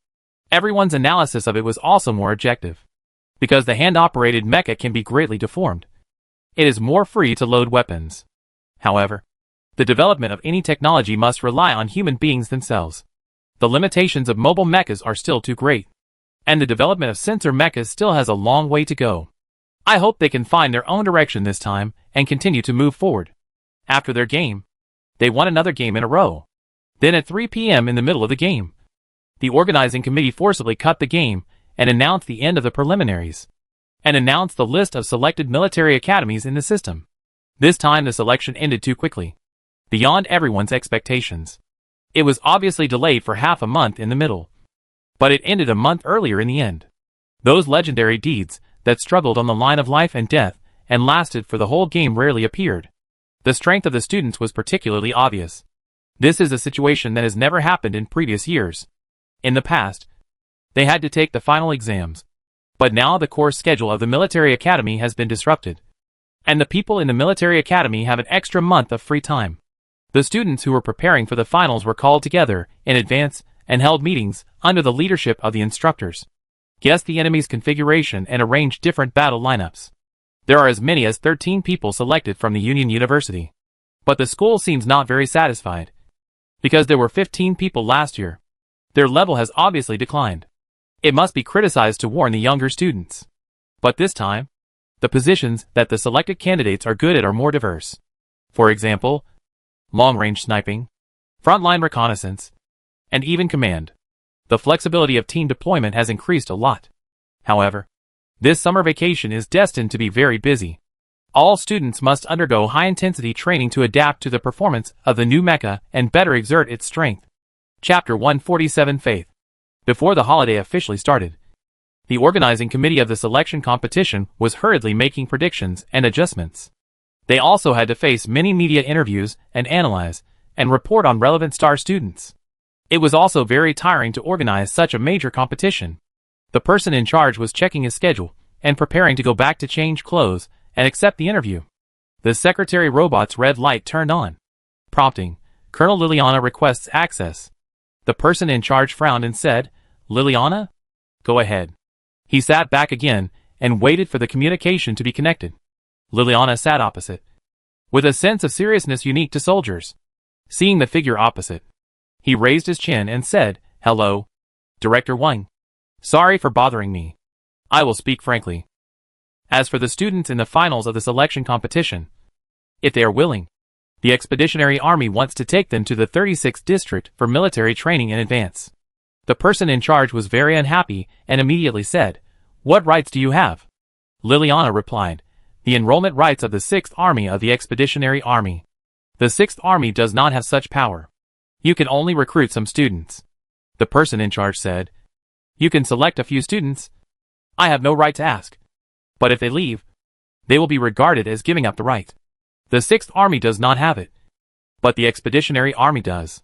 Everyone's analysis of it was also more objective. Because the hand-operated mecha can be greatly deformed. It is more free to load weapons. However, the development of any technology must rely on human beings themselves. The limitations of mobile mechas are still too great, and the development of sensor mechas still has a long way to go. I hope they can find their own direction this time and continue to move forward. After their game, they won another game in a row. Then at 3 p.m. in the middle of the game, the organizing committee forcibly cut the game and announced the end of the preliminaries, and announced the list of selected military academies in the system. This time the selection ended too quickly, beyond everyone's expectations. It was obviously delayed for half a month in the middle, but it ended a month earlier in the end. Those legendary deeds that struggled on the line of life and death and lasted for the whole game rarely appeared. The strength of the students was particularly obvious. This is a situation that has never happened in previous years. In the past, they had to take the final exams, but now the course schedule of the military academy has been disrupted, and the people in the military academy have an extra month of free time. The students who were preparing for the finals were called together in advance and held meetings under the leadership of the instructors, guessed the enemy's configuration and arranged different battle lineups. There are as many as 13 people selected from the Union University, but the school seems not very satisfied, because there were 15 people last year. Their level has obviously declined. It must be criticized to warn the younger students. But this time, the positions that the selected candidates are good at are more diverse. For example, long-range sniping, frontline reconnaissance, and even command. The flexibility of team deployment has increased a lot. However, this summer vacation is destined to be very busy. All students must undergo high-intensity training to adapt to the performance of the new mecha and better exert its strength. Chapter 147 Faith. Before the holiday officially started, the organizing committee of the selection competition was hurriedly making predictions and adjustments. They also had to face many media interviews and analyze and report on relevant star students. It was also very tiring to organize such a major competition. The person in charge was checking his schedule and preparing to go back to change clothes and accept the interview. The secretary robot's red light turned on, prompting, "Colonel Liliana requests access." The person in charge frowned and said, "Liliana? Go ahead." He sat back again and waited for the communication to be connected. Liliana sat opposite, with a sense of seriousness unique to soldiers. Seeing the figure opposite, he raised his chin and said, "Hello, Director Wang. Sorry for bothering me. I will speak frankly. As for the students in the finals of the selection competition, if they are willing, the Expeditionary Army wants to take them to the 36th District for military training in advance." The person in charge was very unhappy and immediately said, "What rights do you have?" Liliana replied, "The enrollment rights of the 6th Army of the Expeditionary Army. The 6th Army does not have such power. You can only recruit some students." The person in charge said, "You can select a few students. I have no right to ask. But if they leave, they will be regarded as giving up the right. The 6th Army does not have it, but the Expeditionary Army does.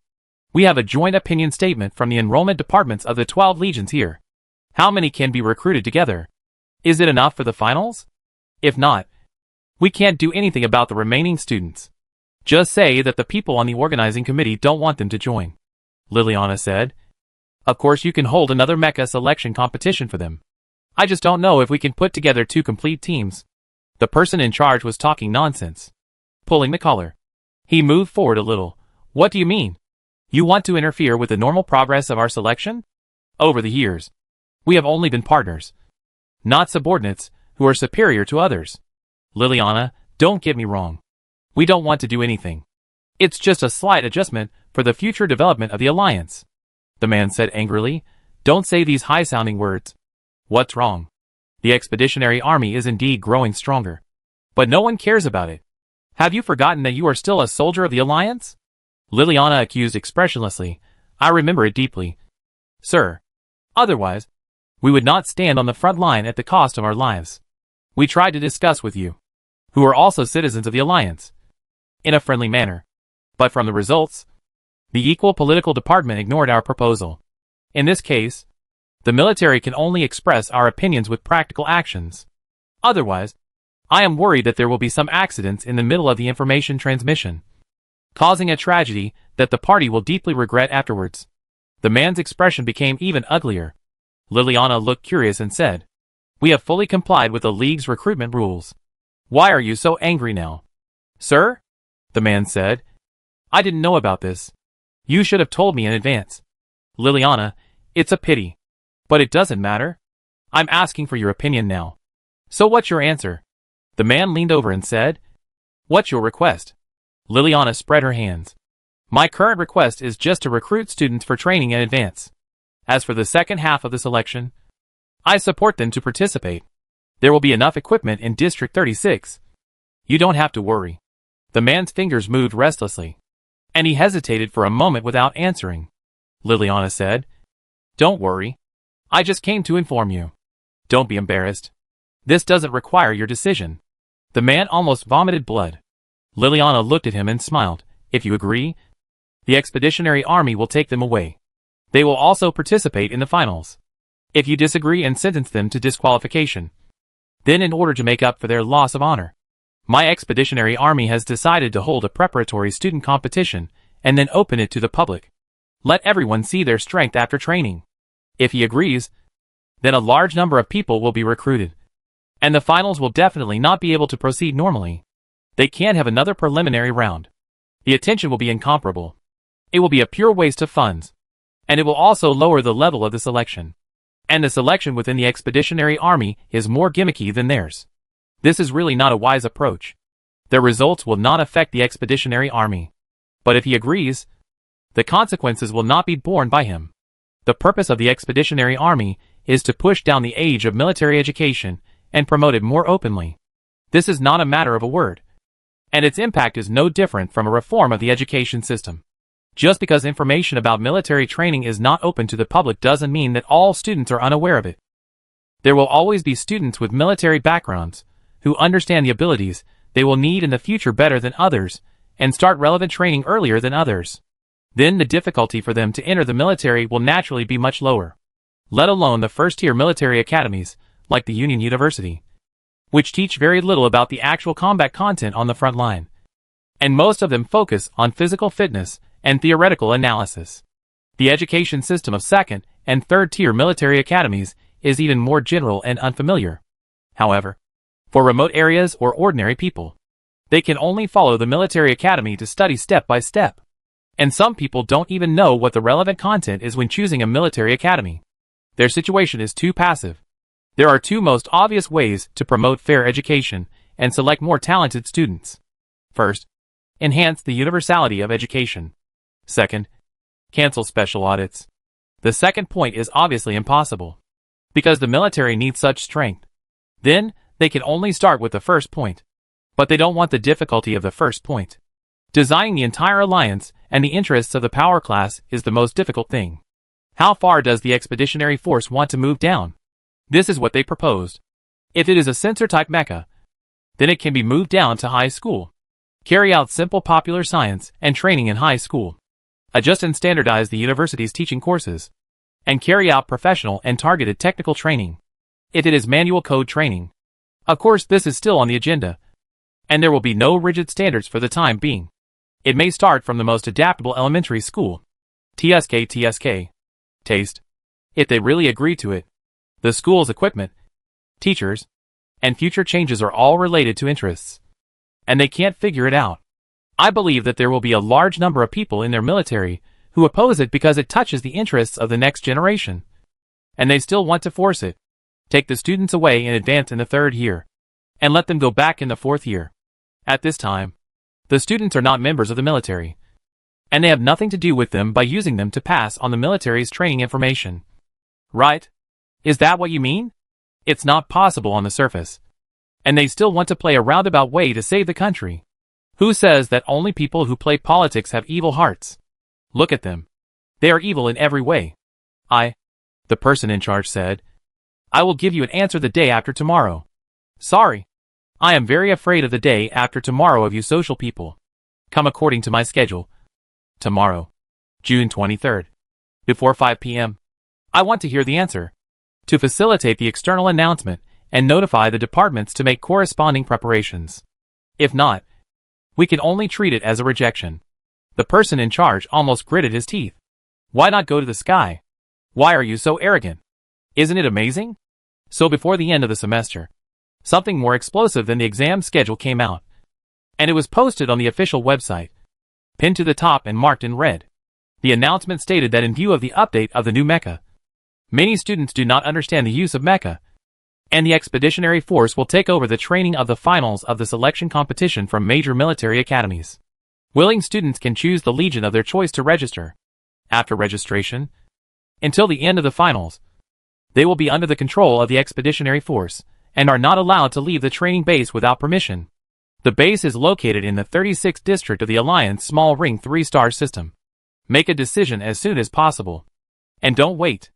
We have a joint opinion statement from the enrollment departments of the 12 legions here. How many can be recruited together? Is it enough for the finals? If not, we can't do anything about the remaining students. Just say that the people on the organizing committee don't want them to join." Liliana said, "Of course you can hold another mecha selection competition for them. I just don't know if we can put together 2 complete teams." The person in charge was talking nonsense. Pulling the collar, he moved forward a little. "What do you mean? You want to interfere with the normal progress of our selection? Over the years, we have only been partners, not subordinates who are superior to others. Liliana, don't get me wrong. We don't want to do anything. It's just a slight adjustment for the future development of the alliance." The man said angrily, "Don't say these high-sounding words. What's wrong? The Expeditionary Army is indeed growing stronger, but no one cares about it. Have you forgotten that you are still a soldier of the alliance?" Liliana accused expressionlessly, "I remember it deeply, sir. Otherwise, we would not stand on the front line at the cost of our lives. We tried to discuss with you, who are also citizens of the alliance, in a friendly manner. But from the results, the Equal Political Department ignored our proposal. In this case, the military can only express our opinions with practical actions. Otherwise, I am worried that there will be some accidents in the middle of the information transmission, causing a tragedy that the party will deeply regret afterwards." The man's expression became even uglier. Liliana looked curious and said, "We have fully complied with the League's recruitment rules. Why are you so angry now? Sir? The man said. I didn't know about this. You should have told me in advance. Liliana, it's a pity. But it doesn't matter. I'm asking for your opinion now. So what's your answer? The man leaned over and said. What's your request? Liliana spread her hands. My current request is just to recruit students for training in advance. As for the second half of the selection, I support them to participate. There will be enough equipment in District 36. You don't have to worry. The man's fingers moved restlessly, and he hesitated for a moment without answering. Liliana said, Don't worry. I just came to inform you. Don't be embarrassed. This doesn't require your decision. The man almost vomited blood. Liliana looked at him and smiled. If you agree, the Expeditionary Army will take them away. They will also participate in the finals. If you disagree and sentence them to disqualification, then in order to make up for their loss of honor, my Expeditionary Army has decided to hold a preparatory student competition and then open it to the public. Let everyone see their strength after training. If he agrees, then a large number of people will be recruited, and the finals will definitely not be able to proceed normally. They can't have another preliminary round. The attention will be incomparable. It will be a pure waste of funds, and it will also lower the level of the selection. And the selection within the Expeditionary Army is more gimmicky than theirs. This is really not a wise approach. Their results will not affect the Expeditionary Army. But if he agrees, the consequences will not be borne by him. The purpose of the Expeditionary Army is to push down the age of military education and promote it more openly. This is not a matter of a word, and its impact is no different from a reform of the education system. Just because information about military training is not open to the public doesn't mean that all students are unaware of it. There will always be students with military backgrounds who understand the abilities they will need in the future better than others and start relevant training earlier than others. Then the difficulty for them to enter the military will naturally be much lower. Let alone the first-tier military academies, like the Union University, which teach very little about the actual combat content on the front line. And most of them focus on physical fitness and theoretical analysis. The education system of second and third-tier military academies is even more general and unfamiliar. However, for remote areas or ordinary people, they can only follow the military academy to study step by step. And some people don't even know what the relevant content is when choosing a military academy. Their situation is too passive. There are two most obvious ways to promote fair education and select more talented students. First, enhance the universality of education. Second, cancel special audits. The second point is obviously impossible, because the military needs such strength. Then, they can only start with the first point. But they don't want the difficulty of the first point. Designing the entire alliance and the interests of the power class is the most difficult thing. How far does the expeditionary force want to move down? This is what they proposed. If it is a censor-type mecha, then it can be moved down to high school. Carry out simple popular science and training in high school. Adjust and standardize the university's teaching courses. And carry out professional and targeted technical training. If it is manual code training. Of course, this is still on the agenda, and there will be no rigid standards for the time being. It may start from the most adaptable elementary school. TSK. Taste. If they really agree to it. The school's equipment, teachers, and future changes are all related to interests. And they can't figure it out. I believe that there will be a large number of people in their military who oppose it because it touches the interests of the next generation. And they still want to force it. Take the students away in advance in the third year, and let them go back in the fourth year. At this time, the students are not members of the military, and they have nothing to do with them by using them to pass on the military's training information. Right? Is that what you mean? It's not possible on the surface. And they still want to play a roundabout way to save the country. Who says that only people who play politics have evil hearts? Look at them. They are evil in every way. The person in charge said, I will give you an answer the day after tomorrow. Sorry. I am very afraid of the day after tomorrow of you social people. Come according to my schedule. Tomorrow, June 23rd, before 5 p.m. I want to hear the answer. To facilitate the external announcement and notify the departments to make corresponding preparations. If not, we can only treat it as a rejection. The person in charge almost gritted his teeth. Why not go to the sky? Why are you so arrogant? Isn't it amazing? So before the end of the semester, Something more explosive than the exam schedule came out, and it was posted on the official website, pinned to the top and marked in red. The announcement stated that in view of the update of the new mecha, many students do not understand the use of mecha, and the Expeditionary Force will take over the training of the finals of the selection competition from major military academies. Willing students can choose the legion of their choice to register. After registration, until the end of the finals, they will be under the control of the Expeditionary Force, and are not allowed to leave the training base without permission. The base is located in the 36th district of the Alliance Small Ring 3-star system. Make a decision as soon as possible. And don't wait.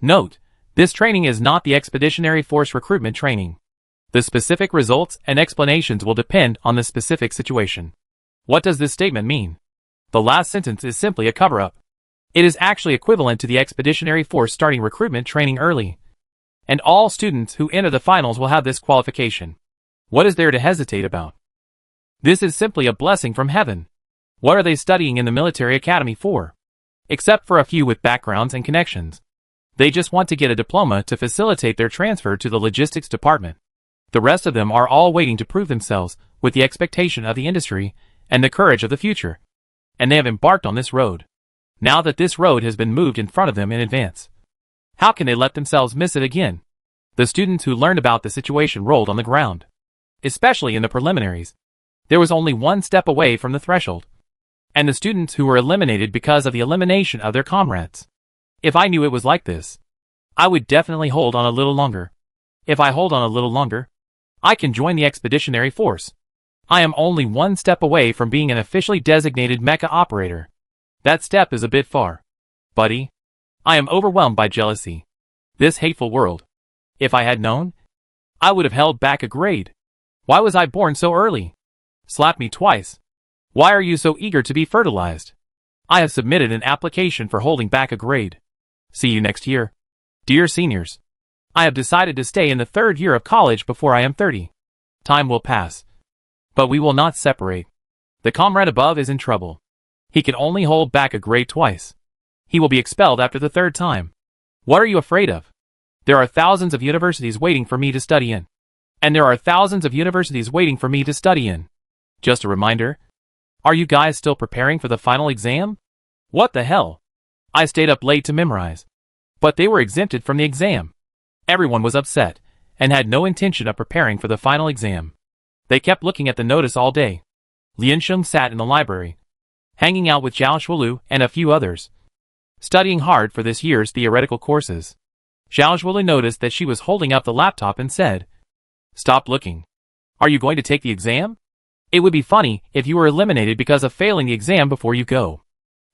Note, this training is not the Expeditionary Force recruitment training. The specific results and explanations will depend on the specific situation. What does this statement mean? The last sentence is simply a cover-up. It is actually equivalent to the Expeditionary Force starting recruitment training early, and all students who enter the finals will have this qualification. What is there to hesitate about? This is simply a blessing from heaven. What are they studying in the military academy for? Except for a few with backgrounds and connections. They just want to get a diploma to facilitate their transfer to the logistics department. The rest of them are all waiting to prove themselves with the expectation of the industry and the courage of the future. And they have embarked on this road. Now that this road has been moved in front of them in advance, how can they let themselves miss it again? The students who learned about the situation rolled on the ground. Especially in the preliminaries. There was only one step away from the threshold. And the students who were eliminated because of the elimination of their comrades. If I knew it was like this, I would definitely hold on a little longer. If I hold on a little longer, I can join the Expeditionary Force. I am only one step away from being an officially designated mecha operator. That step is a bit far. Buddy, I am overwhelmed by jealousy. This hateful world. If I had known, I would have held back a grade. Why was I born so early? Slap me twice. Why are you so eager to be fertilized? I have submitted an application for holding back a grade. See you next year. Dear seniors, I have decided to stay in the 3rd year of college before I am 30. Time will pass, but we will not separate. The comrade above is in trouble. He can only hold back a grade twice. He will be expelled after the 3rd time. What are you afraid of? There are thousands of universities waiting for me to study in. And there are thousands of universities waiting for me to study in. Just a reminder. Are you guys still preparing for the final exam? What the hell? I stayed up late to memorize. But they were exempted from the exam. Everyone was upset, and had no intention of preparing for the final exam. They kept looking at the notice all day. Liansheng sat in the library, hanging out with Zhao Shuolu and a few others, studying hard for this year's theoretical courses. Zhao Shuolu noticed that she was holding up the laptop and said, "Stop looking. Are you going to take the exam? It would be funny if you were eliminated because of failing the exam before you go."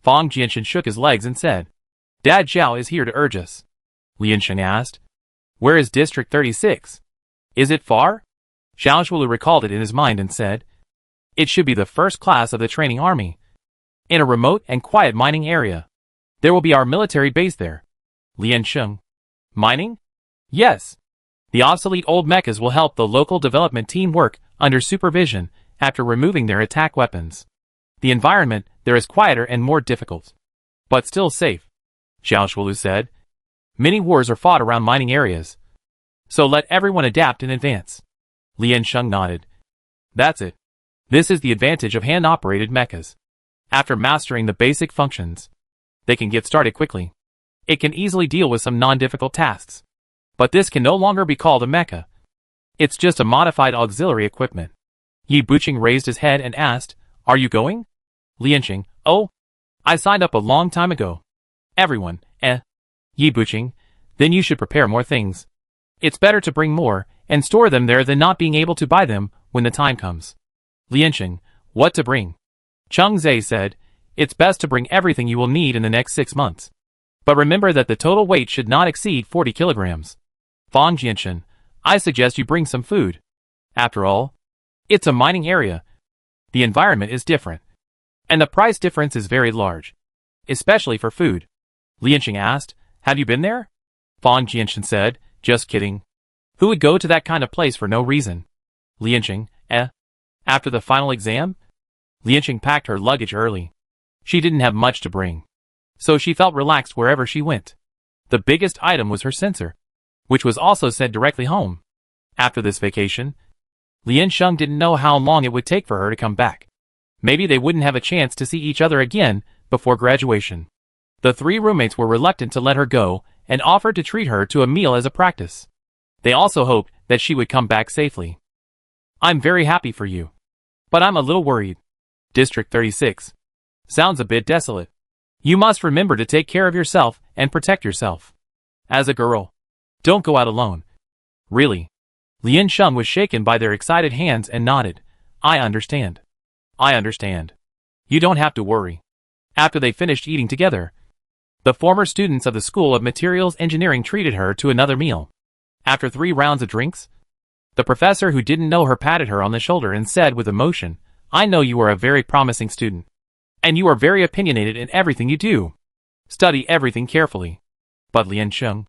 Fang Jianchen shook his legs and said, "Dad Zhao is here to urge us." Liansheng asked, "Where is District 36? Is it far?" Zhao Shuolu recalled it in his mind and said, "It should be the first class of the training army. In a remote and quiet mining area. There will be our military base there." Liansheng. Mining? Yes. The obsolete old mechas will help the local development team work under supervision after removing their attack weapons. The environment there is quieter and more difficult, but still safe, Zhao Shuolu said. Many wars are fought around mining areas, so let everyone adapt in advance. Liansheng nodded. That's it. This is the advantage of hand-operated mechas. After mastering the basic functions, they can get started quickly. It can easily deal with some non-difficult tasks. But this can no longer be called a mecha. It's just a modified auxiliary equipment. Yi Buqing raised his head and asked, "Are you going?" Liansheng, "Oh, I signed up a long time ago." Everyone, Yi Buqing, then you should prepare more things. It's better to bring more and store them there than not being able to buy them when the time comes. Liansheng, what to bring? Cheng Zhe said, "It's best to bring everything you will need in the next 6 months. But remember that the total weight should not exceed 40 kilograms. Fang Jianchen, I suggest you bring some food. After all, it's a mining area. The environment is different. And the price difference is very large. Especially for food." Liansheng asked, "Have you been there?" Fang Jianchen said, "Just kidding. Who would go to that kind of place for no reason?" Liansheng, After the final exam? Liansheng packed her luggage early. She didn't have much to bring, so she felt relaxed wherever she went. The biggest item was her sensor, which was also sent directly home. After this vacation, Lian Sheng didn't know how long it would take for her to come back. Maybe they wouldn't have a chance to see each other again before graduation. The three roommates were reluctant to let her go and offered to treat her to a meal as a practice. They also hoped that she would come back safely. I'm very happy for you. But I'm a little worried. District 36. Sounds a bit desolate. You must remember to take care of yourself and protect yourself. As a girl, don't go out alone. Really? Lian Sheng was shaken by their excited hands and nodded. I understand. I understand. You don't have to worry. After they finished eating together, the former students of the School of Materials Engineering treated her to another meal. After 3 rounds of drinks, the professor who didn't know her patted her on the shoulder and said with emotion, I know you are a very promising student. And you are very opinionated in everything you do. Study everything carefully. But Lian Sheng,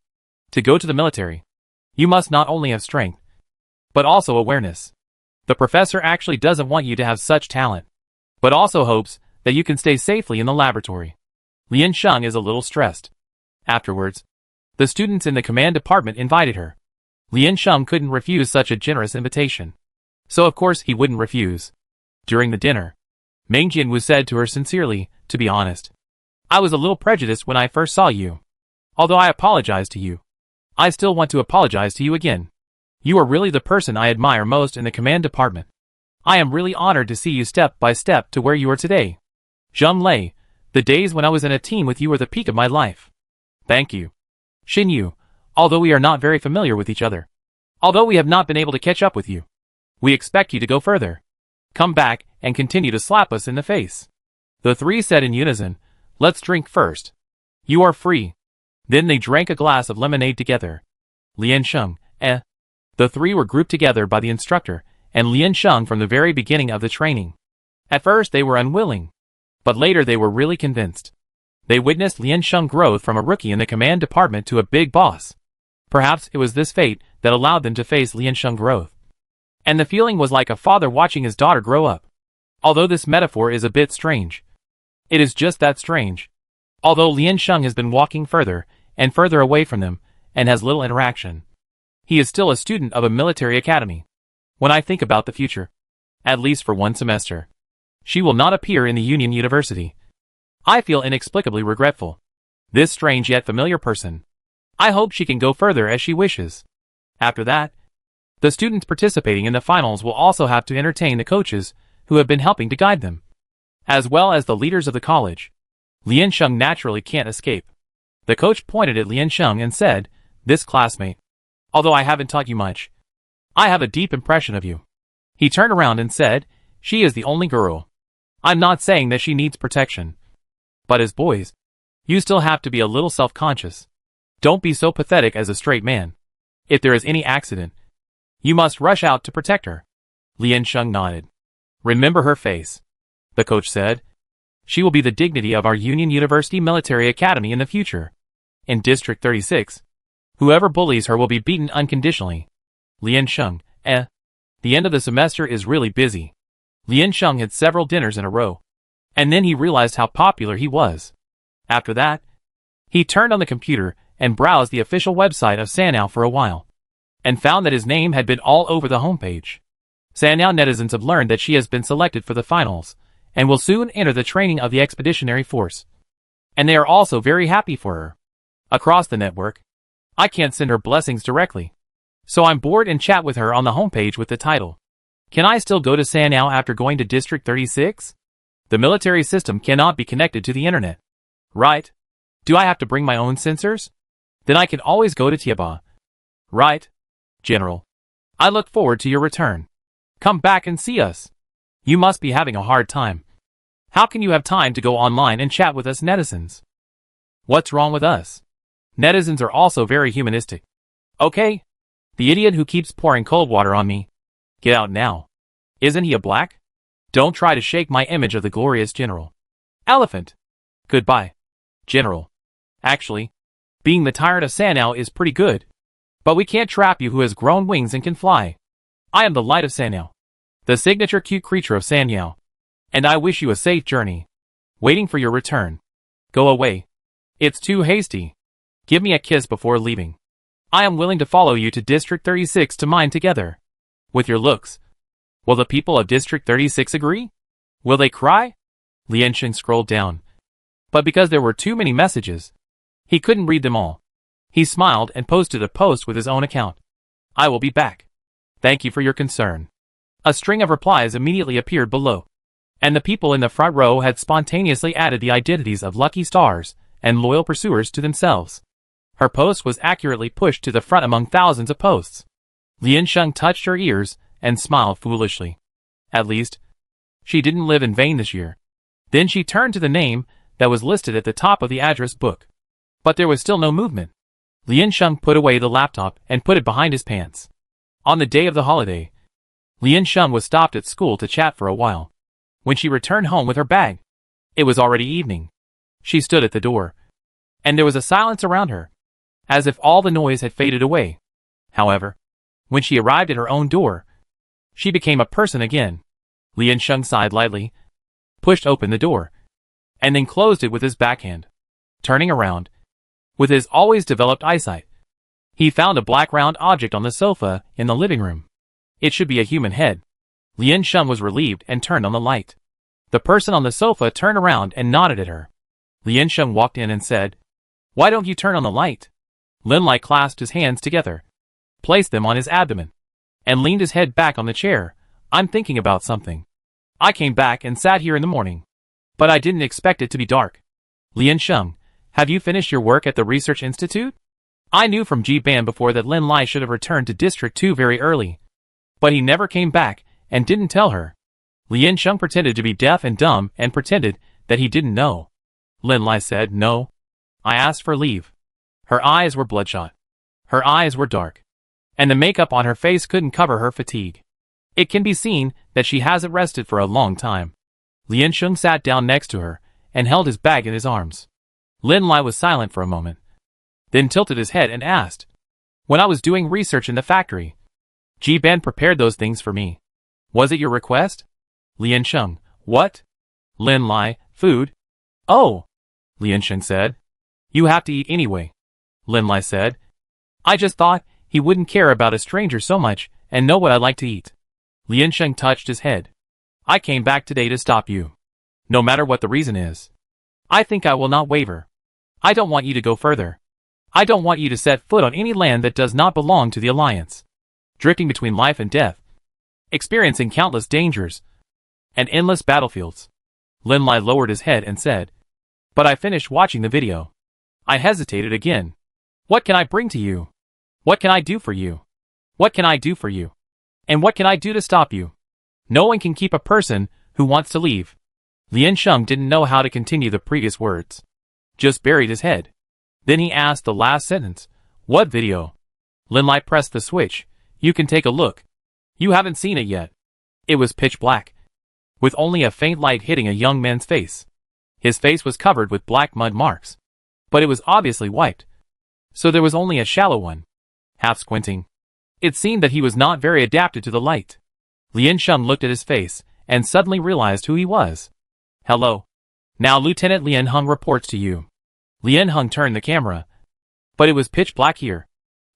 to go to the military, you must not only have strength, but also awareness. The professor actually doesn't want you to have such talent, but also hopes that you can stay safely in the laboratory. Lian Sheng is a little stressed. Afterwards, the students in the command department invited her. Lian Sheng couldn't refuse such a generous invitation. So of course he wouldn't refuse. During the dinner, Meng Jianwu said to her sincerely, to be honest, I was a little prejudiced when I first saw you. Although I apologize to you, I still want to apologize to you again. You are really the person I admire most in the command department. I am really honored to see you step by step to where you are today. Zheng Lei, the days when I was in a team with you were the peak of my life. Thank you. Xin Yu, although we are not very familiar with each other, although we have not been able to catch up with you, we expect you to go further. Come back and continue to slap us in the face. The three said in unison, let's drink first. You are free. Then they drank a glass of lemonade together. Lian Sheng, The three were grouped together by the instructor, and Lian Sheng from the very beginning of the training. At first they were unwilling, but later they were really convinced. They witnessed Lian Sheng growth from a rookie in the command department to a big boss. Perhaps it was this fate that allowed them to face Lian Sheng growth. And the feeling was like a father watching his daughter grow up. Although this metaphor is a bit strange, it is just that strange. Although Lian Sheng has been walking further and further away from them, and has little interaction, he is still a student of a military academy. When I think about the future, at least for 1 semester, she will not appear in the Union University. I feel inexplicably regretful. This strange yet familiar person. I hope she can go further as she wishes. After that, the students participating in the finals will also have to entertain the coaches who have been helping to guide them, as well as the leaders of the college. Lian Sheng naturally can't escape. The coach pointed at Lian Sheng and said, this classmate, although I haven't taught you much, I have a deep impression of you. He turned around and said, she is the only girl. I'm not saying that she needs protection. But as boys, you still have to be a little self-conscious. Don't be so pathetic as a straight man. If there is any accident, you must rush out to protect her. Lian Sheng nodded. Remember her face. The coach said. She will be the dignity of our Union University Military Academy in the future. In District 36, whoever bullies her will be beaten unconditionally. Lian Sheng, The end of the semester is really busy. Lian Sheng had several dinners in a row. And then he realized how popular he was. After that, he turned on the computer and browsed the official website of Sanao for a while, and found that his name had been all over the homepage. Sanao netizens have learned that she has been selected for the finals, and will soon enter the training of the expeditionary force. And they are also very happy for her. Across the network, I can't send her blessings directly, so I'm bored and chat with her on the homepage with the title. Can I still go to Sanao after going to District 36? The military system cannot be connected to the internet. Right? Do I have to bring my own sensors? Then I can always go to Tieba. Right? General, I look forward to your return. Come back and see us. You must be having a hard time. How can you have time to go online and chat with us netizens? What's wrong with us? Netizens are also very humanistic. Okay? The idiot who keeps pouring cold water on me. Get out now. Isn't he a black? Don't try to shake my image of the glorious general. Elephant. Goodbye. General. Actually, being the tyrant of Sanao is pretty good. But we can't trap you who has grown wings and can fly. I am the light of Sanao, the signature cute creature of Sanyao. And I wish you a safe journey. Waiting for your return. Go away. It's too hasty. Give me a kiss before leaving. I am willing to follow you to District 36 to mine together. With your looks. Will the people of District 36 agree? Will they cry? Liansheng scrolled down. But because there were too many messages, he couldn't read them all. He smiled and posted a post with his own account. I will be back. Thank you for your concern. A string of replies immediately appeared below. And the people in the front row had spontaneously added the identities of lucky stars and loyal pursuers to themselves. Her post was accurately pushed to the front among thousands of posts. Liansheng touched her ears and smiled foolishly. At least, she didn't live in vain this year. Then she turned to the name that was listed at the top of the address book. But there was still no movement. Liansheng put away the laptop and put it behind his pants. On the day of the holiday, Liansheng was stopped at school to chat for a while. When she returned home with her bag, it was already evening. She stood at the door, and there was a silence around her, as if all the noise had faded away. However, when she arrived at her own door, she became a person again. Liansheng sighed lightly, pushed open the door, and then closed it with his backhand. Turning around, with his always developed eyesight, he found a black round object on the sofa in the living room. It should be a human head. Liansheng was relieved and turned on the light. The person on the sofa turned around and nodded at her. Liansheng walked in and said, "Why don't you turn on the light?" Linlai clasped his hands together, placed them on his abdomen, and leaned his head back on the chair. I'm thinking about something. I came back and sat here in the morning, but I didn't expect it to be dark. Liansheng, have you finished your work at the Research Institute? I knew from Ji Ban before that Linlai should have returned to District 2 very early, but he never came back and didn't tell her. Liansheng pretended to be deaf and dumb and pretended that he didn't know. Linlai said, "No. I asked for leave." Her eyes were bloodshot. Her eyes were dark, and the makeup on her face couldn't cover her fatigue. It can be seen that she hasn't rested for a long time. Liansheng sat down next to her and held his bag in his arms. Linlai was silent for a moment, then tilted his head and asked, "When I was doing research in the factory, Ji Ban prepared those things for me. Was it your request?" Liansheng, "What?" Linlai, "Food." "Oh," Liansheng said. "You have to eat anyway," Linlai said. "I just thought he wouldn't care about a stranger so much and know what I like to eat." Liansheng touched his head. "I came back today to stop you. No matter what the reason is. I think I will not waver. I don't want you to go further. I don't want you to set foot on any land that does not belong to the Alliance. Drifting between life and death. Experiencing countless dangers. And endless battlefields." Linlai lowered his head and said, "But I finished watching the video. I hesitated again. What can I bring to you? What can I do for you? What can I do for you? And what can I do to stop you? No one can keep a person who wants to leave." Liansheng didn't know how to continue the previous words. Just buried his head. Then he asked the last sentence, "What video?" Linlai pressed the switch. "You can take a look. You haven't seen it yet." It was pitch black, with only a faint light hitting a young man's face. His face was covered with black mud marks, but it was obviously wiped, so there was only a shallow one. Half squinting, it seemed that he was not very adapted to the light. Liansheng looked at his face and suddenly realized who he was. "Hello. Now Lieutenant Lianheng reports to you." Lianheng turned the camera, but it was pitch black here,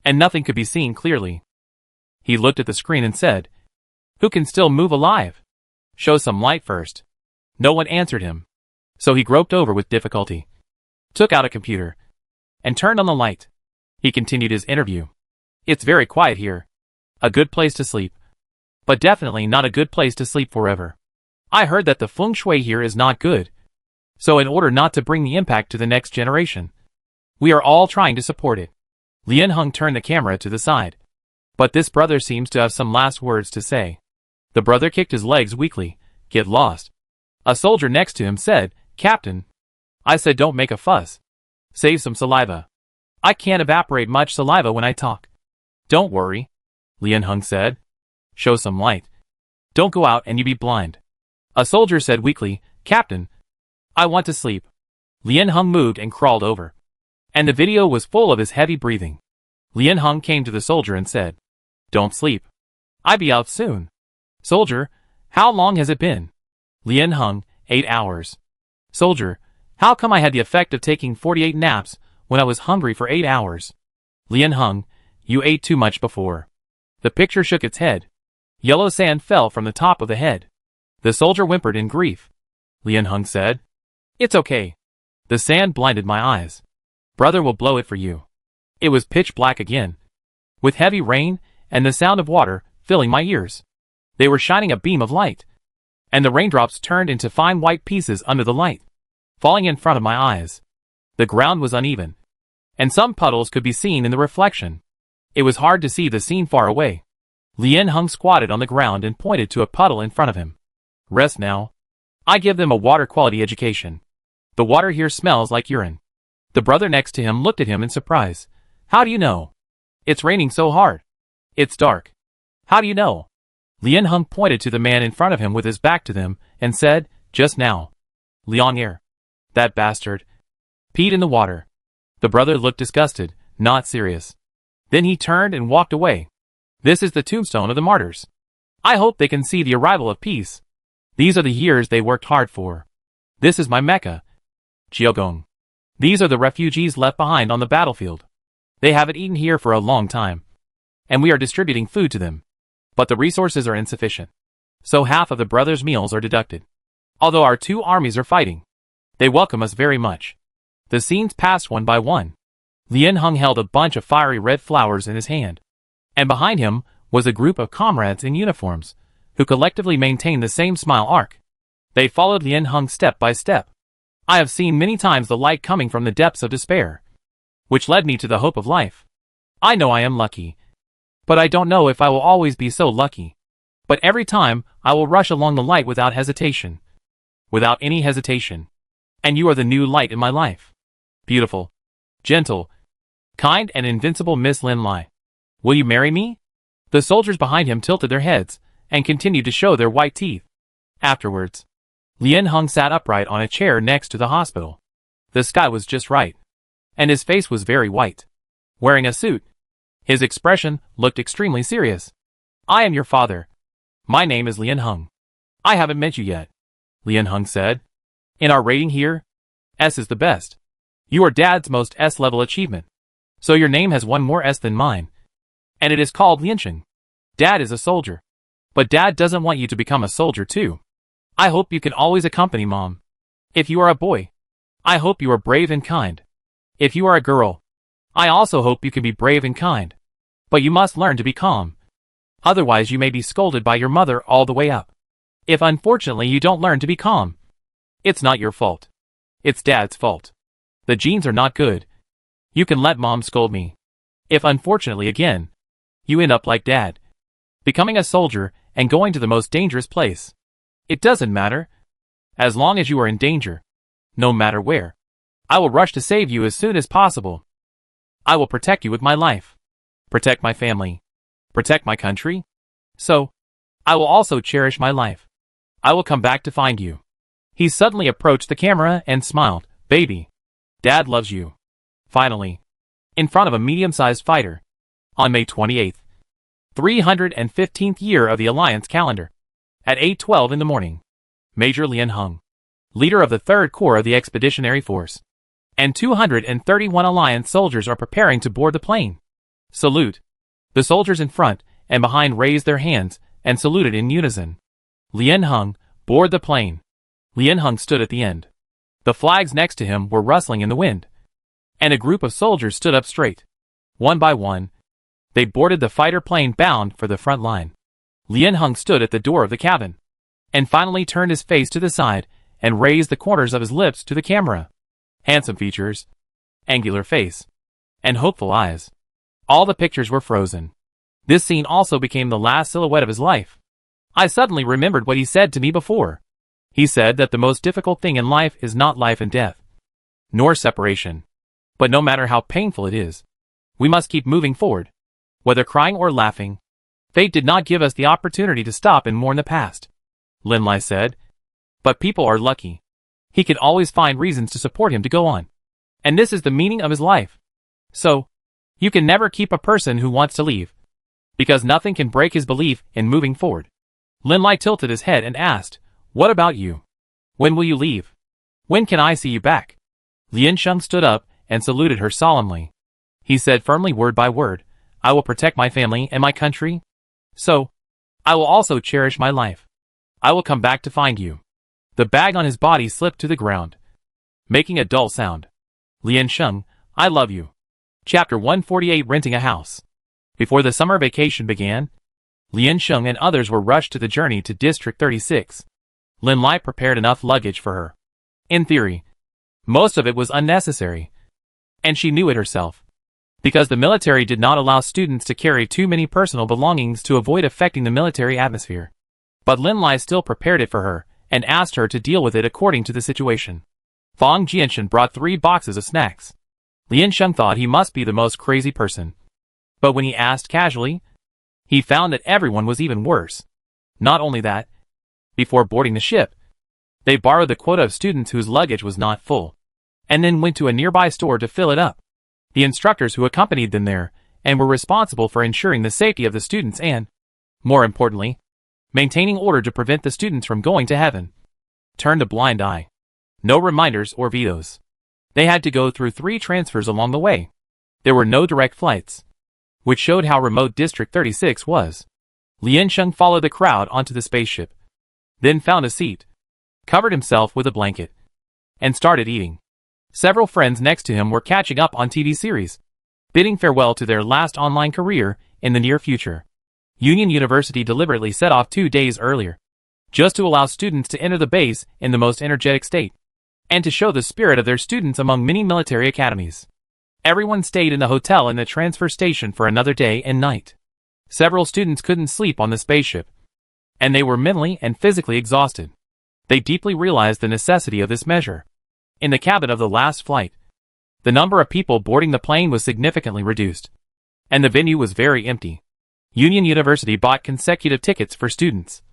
and nothing could be seen clearly. He looked at the screen and said, "Who can still move alive? Show some light first." No one answered him, so he groped over with difficulty, took out a computer, and turned on the light. He continued his interview. "It's very quiet here. A good place to sleep. But definitely not a good place to sleep forever. I heard that the feng shui here is not good. So in order not to bring the impact to the next generation, we are all trying to support it." Lianheng turned the camera to the side. "But this brother seems to have some last words to say." The brother kicked his legs weakly. "Get lost." A soldier next to him said, "Captain, I said don't make a fuss. Save some saliva. I can't evaporate much saliva when I talk." "Don't worry," Lianheng said. "Show some light. Don't go out and you be blind." A soldier said weakly, "Captain, I want to sleep." Lianheng moved and crawled over, and the video was full of his heavy breathing. Lianheng came to the soldier and said, "Don't sleep. I be out soon." "Soldier, how long has it been?" Lianheng, 8 hours. "Soldier, how come I had the effect of taking 48 naps when I was hungry for 8 hours?" Lianheng, You ate too much before. The picture shook its head. Yellow sand fell from the top of the head. The soldier whimpered in grief. Lian Hung said, "It's okay. The sand blinded my eyes. Brother will blow it for you." It was pitch black again, with heavy rain and the sound of water filling my ears. They were shining a beam of light, and the raindrops turned into fine white pieces under the light, falling in front of my eyes. The ground was uneven, and some puddles could be seen in the reflection. It was hard to see the scene far away. Lian Hung squatted on the ground and pointed to a puddle in front of him. "Rest now. I give them a water quality education. The water here smells like urine." The brother next to him looked at him in surprise. "How do you know? It's raining so hard. It's dark. How do you know?" Lian Hung pointed to the man in front of him with his back to them and said, "Just now. Liang Er. That bastard. Peed in the water." The brother looked disgusted, not serious. Then he turned and walked away. "This is the tombstone of the martyrs. I hope they can see the arrival of peace. These are the years they worked hard for. This is my Mecca. Jiogong. These are the refugees left behind on the battlefield. They haven't eaten here for a long time, and we are distributing food to them. But the resources are insufficient, so half of the brothers' meals are deducted. Although our two armies are fighting, they welcome us very much." The scenes passed one by one. Lian Hung held a bunch of fiery red flowers in his hand, and behind him was a group of comrades in uniforms, who collectively maintained the same smile arc. They followed Lian Hung step by step. I have seen many times the light coming from the depths of despair, which led me to the hope of life. I know I am lucky, but I don't know if I will always be so lucky. But every time, I will rush along the light without hesitation. Without any hesitation. And you are the new light in my life. Beautiful, gentle, kind and invincible Miss Lin Lai. Will you marry me?" The soldiers behind him tilted their heads and continued to show their white teeth. Afterwards, Lian Hung sat upright on a chair next to the hospital. The sky was just right, and his face was very white. Wearing a suit, his expression looked extremely serious. "I am your father. My name is Lian Hung. I haven't met you yet," Lian Hung said. "In our rating here, S is the best. You are Dad's most S-level achievement, so your name has one more S than mine, and it is called Liansheng. Dad is a soldier, but Dad doesn't want you to become a soldier too. I hope you can always accompany Mom. If you are a boy, I hope you are brave and kind. If you are a girl, I also hope you can be brave and kind. But you must learn to be calm. Otherwise you may be scolded by your mother all the way up. If unfortunately you don't learn to be calm, it's not your fault. It's Dad's fault. The genes are not good. You can let Mom scold me. If unfortunately again, you end up like Dad, becoming a soldier and going to the most dangerous place. It doesn't matter. As long as you are in danger, no matter where, I will rush to save you as soon as possible. I will protect you with my life. Protect my family. Protect my country. So, I will also cherish my life. I will come back to find you." He suddenly approached the camera and smiled. "Baby, Dad loves you." Finally, in front of a medium-sized fighter, on May 28th, 315th year of the Alliance calendar, at 8:12 in the morning, Major Lian Hung, leader of the 3rd Corps of the Expeditionary Force, and 231 Alliance soldiers are preparing to board the plane. Salute. The soldiers in front and behind raised their hands and saluted in unison. Lian Hung, board the plane. Lian Hung stood at the end. The flags next to him were rustling in the wind, and a group of soldiers stood up straight. One by one, they boarded the fighter plane bound for the front line. Lian Hung stood at the door of the cabin, and finally turned his face to the side and raised the corners of his lips to the camera. Handsome features, angular face, and hopeful eyes. All the pictures were frozen. This scene also became the last silhouette of his life. I suddenly remembered what he said to me before. He said that the most difficult thing in life is not life and death, nor separation. But no matter how painful it is, we must keep moving forward. Whether crying or laughing, fate did not give us the opportunity to stop and mourn the past. Lin Lai said. But people are lucky. He can always find reasons to support him to go on. And this is the meaning of his life. So, you can never keep a person who wants to leave, because nothing can break his belief in moving forward. Lin Lai tilted his head and asked, "What about you? When will you leave? When can I see you back?" Liansheng stood up and saluted her solemnly. He said firmly word by word, I will protect my family and my country. So, I will also cherish my life. I will come back to find you. The bag on his body slipped to the ground, making a dull sound. Liansheng, I love you. Chapter 148 Renting a House. Before the summer vacation began, Liansheng and others were rushed to the journey to District 36. Lin Lai prepared enough luggage for her. In theory, most of it was unnecessary, and she knew it herself, because the military did not allow students to carry too many personal belongings to avoid affecting the military atmosphere. But Lin Lai still prepared it for her, and asked her to deal with it according to the situation. Fang Jianshan brought 3 boxes of snacks. Liansheng thought he must be the most crazy person. But when he asked casually, he found that everyone was even worse. Not only that, before boarding the ship, they borrowed the quota of students whose luggage was not full, and then went to a nearby store to fill it up. The instructors who accompanied them there, and were responsible for ensuring the safety of the students and, more importantly, maintaining order to prevent the students from going to heaven, turned a blind eye. No reminders or vetoes. They had to go through 3 transfers along the way. There were no direct flights, which showed how remote District 36 was. Liansheng followed the crowd onto the spaceship, then found a seat, covered himself with a blanket, and started eating. Several friends next to him were catching up on TV series, bidding farewell to their last online career in the near future. Union University deliberately set off 2 days earlier, just to allow students to enter the base in the most energetic state, and to show the spirit of their students among many military academies. Everyone stayed in the hotel in the transfer station for another day and night. Several students couldn't sleep on the spaceship, and they were mentally and physically exhausted. They deeply realized the necessity of this measure. In the cabin of the last flight, the number of people boarding the plane was significantly reduced, and the venue was very empty. Union University bought consecutive tickets for students,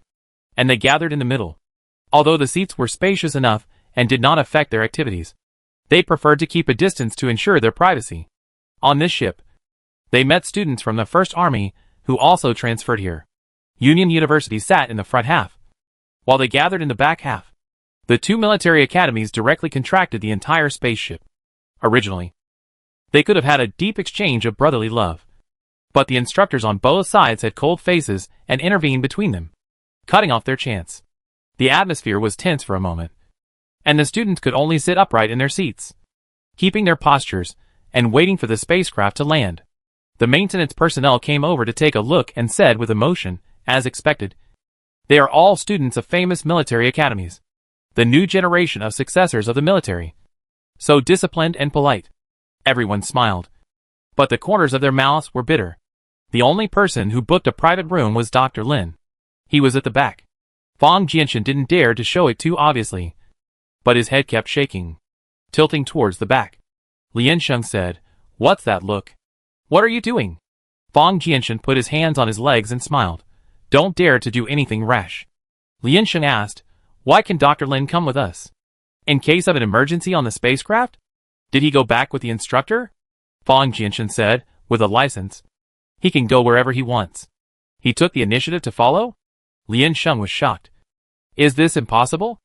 and they gathered in the middle. Although the seats were spacious enough and did not affect their activities, they preferred to keep a distance to ensure their privacy. On this ship, they met students from the First Army who also transferred here. Union University sat in the front half, while they gathered in the back half. The 2 military academies directly contracted the entire spaceship. Originally, they could have had a deep exchange of brotherly love, but the instructors on both sides had cold faces and intervened between them, cutting off their chance. The atmosphere was tense for a moment, and the students could only sit upright in their seats, keeping their postures and waiting for the spacecraft to land. The maintenance personnel came over to take a look and said with emotion, as expected, "They are all students of famous military academies, the new generation of successors of the military. So disciplined and polite." Everyone smiled, but the corners of their mouths were bitter. The only person who booked a private room was Dr. Lin. He was at the back. Fang Jianshan didn't dare to show it too obviously, but his head kept shaking, tilting towards the back. Liansheng said, "What's that look? What are you doing?" Fang Jianshan put his hands on his legs and smiled. "Don't dare to do anything rash." Liansheng asked, "Why can Dr. Lin come with us? In case of an emergency on the spacecraft? Did he go back with the instructor?" Fang Jianshan said, "With a license, he can go wherever he wants. He took the initiative to follow?" Liansheng was shocked. "Is this impossible?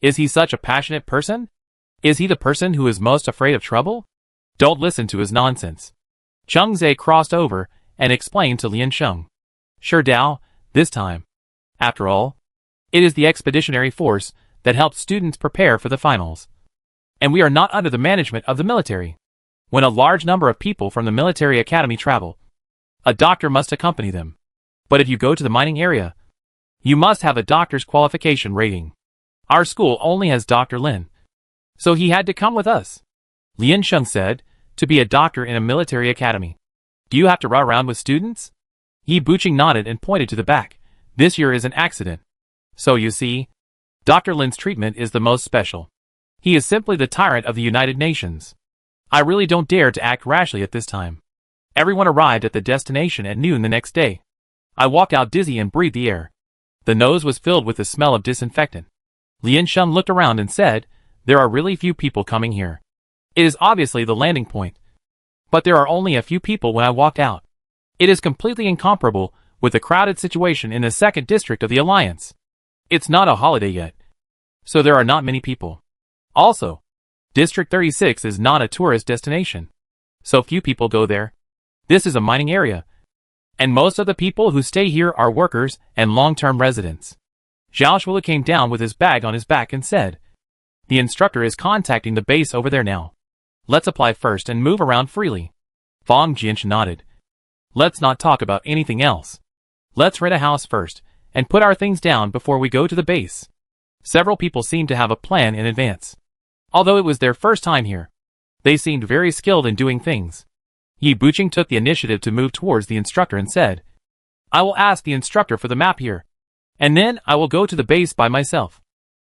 Is he such a passionate person? Is he the person who is most afraid of trouble? Don't listen to his nonsense." Cheng Zhe crossed over and explained to Liansheng, "Sure Dao, this time. After all, it is the expeditionary force that helps students prepare for the finals. And we are not under the management of the military. When a large number of people from the military academy travel, a doctor must accompany them. But if you go to the mining area, you must have a doctor's qualification rating. Our school only has Dr. Lin, so he had to come with us." Liansheng said, "To be a doctor in a military academy, do you have to run around with students?" Yi Buqing nodded and pointed to the back. "This year is an accident. So you see, Dr. Lin's treatment is the most special. He is simply the tyrant of the United Nations. I really don't dare to act rashly at this time." Everyone arrived at the destination at noon the next day. I walked out dizzy and breathed the air. The nose was filled with the smell of disinfectant. Liansheng looked around and said, "There are really few people coming here. It is obviously the landing point. But there are only a few people when I walked out. It is completely incomparable with the crowded situation in the 2nd district of the Alliance. It's not a holiday yet, so there are not many people. Also, District 36 is not a tourist destination, so few people go there. This is a mining area, and most of the people who stay here are workers and long-term residents. Zhao Shuolu came down with his bag on his back and said, "The instructor is contacting the base over there now. Let's apply first and move around freely." Fang Jianchen nodded. "Let's not talk about anything else. Let's rent a house first, and put our things down before we go to the base." Several people seemed to have a plan in advance. Although it was their first time here, they seemed very skilled in doing things. Yi Buqing took the initiative to move towards the instructor and said, "I will ask the instructor for the map here, and then I will go to the base by myself."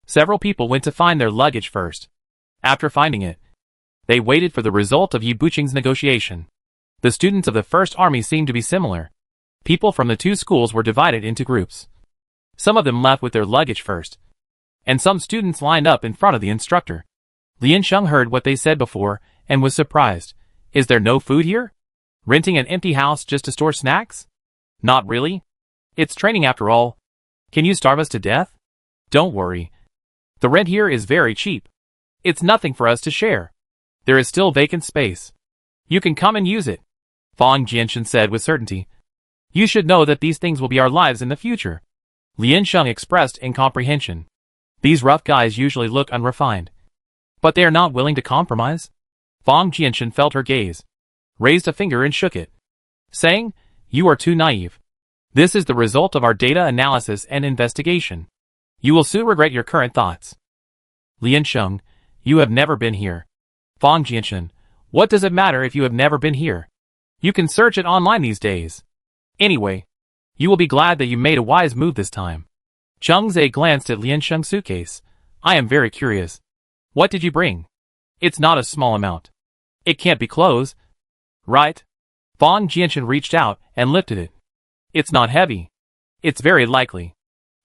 Several people went to find their luggage first. After finding it, they waited for the result of Yi Buqing's negotiation. The students of the First Army seemed to be similar. People from the two schools were divided into groups. Some of them left with their luggage first, and some students lined up in front of the instructor. Lian Sheng heard what they said before and was surprised. "Is there no food here? Renting an empty house just to store snacks? Not really. It's training after all. Can you starve us to death? Don't worry. The rent here is very cheap. It's nothing for us to share. There is still vacant space. You can come and use it," Fang Jianchen said with certainty. "You should know that these things will be our lives in the future." Lian Sheng expressed incomprehension. These rough guys usually look unrefined, but they are not willing to compromise. Fang Jianchen felt her gaze, raised a finger and shook it, saying, "You are too naive. This is the result of our data analysis and investigation. You will soon regret your current thoughts." Lian Sheng, "You have never been here." Fang Jianchen, "What does it matter if you have never been here? You can search it online these days. Anyway, you will be glad that you made a wise move this time." Cheng Zhe glanced at Lian Sheng's suitcase. "I am very curious. What did you bring? It's not a small amount. It can't be clothes, right?" Fang Jianchen reached out and lifted it. "It's not heavy. It's very likely."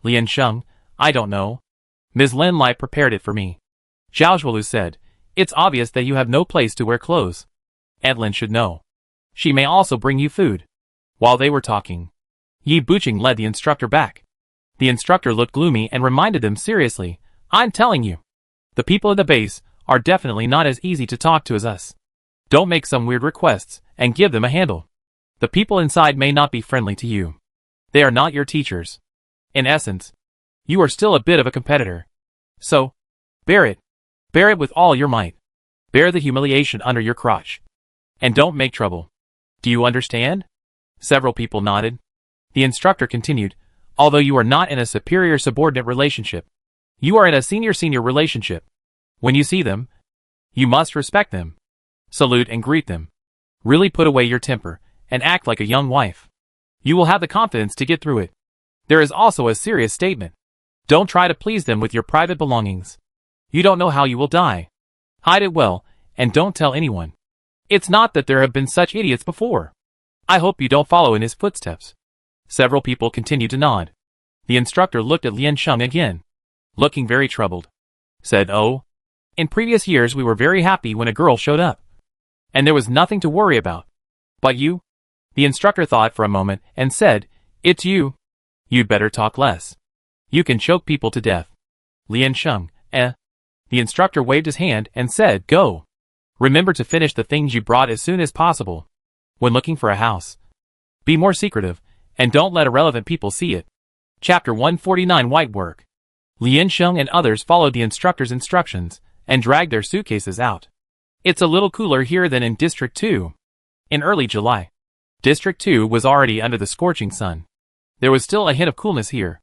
Lian Sheng, "I don't know. Ms. Lin Lai prepared it for me." Zhao Shuolu said, "It's obvious that you have no place to wear clothes. Aunt Lin should know. She may also bring you food." While they were talking, Yi Buqing led the instructor back. The instructor looked gloomy and reminded them seriously, "I'm telling you, the people at the base are definitely not as easy to talk to as us. Don't make some weird requests and give them a handle. The people inside may not be friendly to you. They are not your teachers. In essence, you are still a bit of a competitor. So, bear it. Bear it with all your might. Bear the humiliation under your crotch. And don't make trouble. Do you understand?" Several people nodded. The instructor continued, "Although you are not in a superior-subordinate relationship, you are in a senior-senior relationship. When you see them, you must respect them. Salute and greet them. Really put away your temper and act like a young wife. You will have the confidence to get through it. There is also a serious statement. Don't try to please them with your private belongings. You don't know how you will die. Hide it well, and don't tell anyone. It's not that there have been such idiots before. I hope you don't follow in his footsteps." Several people continued to nod. The instructor looked at Lian Sheng again, looking very troubled. Said, "Oh, in previous years we were very happy when a girl showed up, and there was nothing to worry about. But you?" The instructor thought for a moment and said, "It's you. You'd better talk less. You can choke people to death." Lian Sheng, The instructor waved his hand and said, "Go. Remember to finish the things you brought as soon as possible. When looking for a house, be more secretive, and don't let irrelevant people see it." Chapter 149 White Work. Lian Sheng and others followed the instructor's instructions and dragged their suitcases out. It's a little cooler here than in District 2. In early July, District 2 was already under the scorching sun. There was still a hint of coolness here.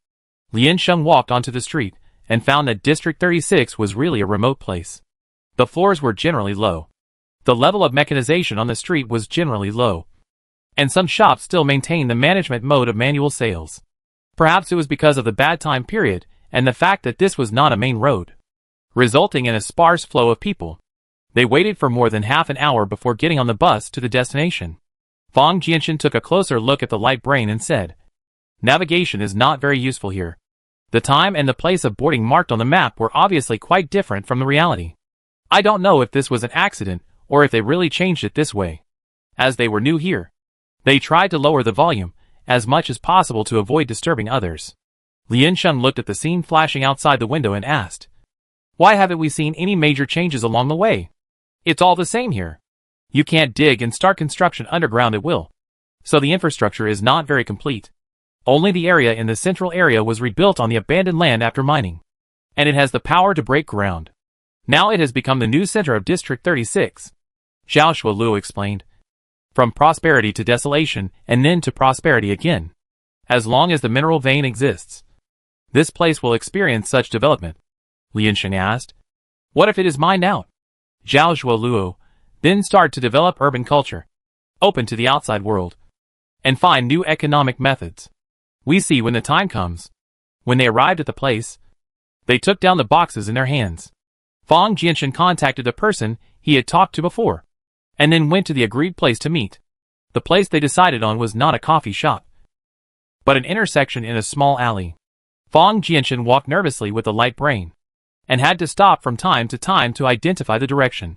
Lian Sheng walked onto the street and found that District 36 was really a remote place. The floors were generally low. The level of mechanization on the street was generally low, and some shops still maintained the management mode of manual sales. Perhaps it was because of the bad time period and the fact that this was not a main road, resulting in a sparse flow of people. They waited for more than half an hour before getting on the bus to the destination. Fang Jianchen took a closer look at the light brain and said, "Navigation is not very useful here. The time and the place of boarding marked on the map were obviously quite different from the reality. I don't know if this was an accident or if they really changed it this way." As they were new here, they tried to lower the volume as much as possible to avoid disturbing others. Lian Sheng looked at the scene flashing outside the window and asked, "Why haven't we seen any major changes along the way? It's all the same here." You can't dig and start construction underground at will. So the infrastructure is not very complete. Only the area in the central area was rebuilt on the abandoned land after mining. And it has the power to break ground. Now it has become the new center of District 36. Xiao Shuolu explained. From prosperity to desolation, and then to prosperity again. As long as the mineral vein exists, this place will experience such development. Liansheng asked. What if it is mined out? Zhao Shuolu then start to develop urban culture, open to the outside world, and find new economic methods. We see when the time comes. When they arrived at the place, they took down the boxes in their hands. Fang Jianshan contacted the person he had talked to before, and then went to the agreed place to meet. The place they decided on was not a coffee shop, but an intersection in a small alley. Fang Jianshan walked nervously with a light brain, and had to stop from time to time to identify the direction.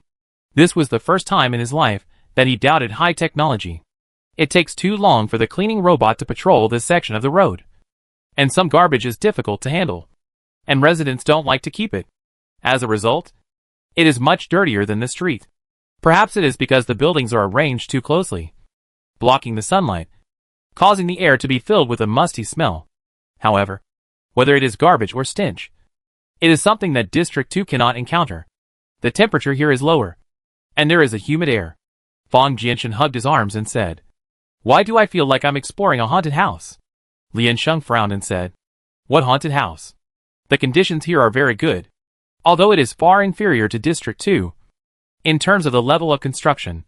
This was the first time in his life that he doubted high technology. It takes too long for the cleaning robot to patrol this section of the road. And some garbage is difficult to handle. And residents don't like to keep it. As a result, it is much dirtier than the street. Perhaps it is because the buildings are arranged too closely, blocking the sunlight, causing the air to be filled with a musty smell. However, whether it is garbage or stench, it is something that District 2 cannot encounter. The temperature here is lower, and there is a humid air. Fang Jianshan hugged his arms and said, Why do I feel like I'm exploring a haunted house? Liansheng frowned and said, What haunted house? The conditions here are very good, although it is far inferior to District 2, in terms of the level of construction.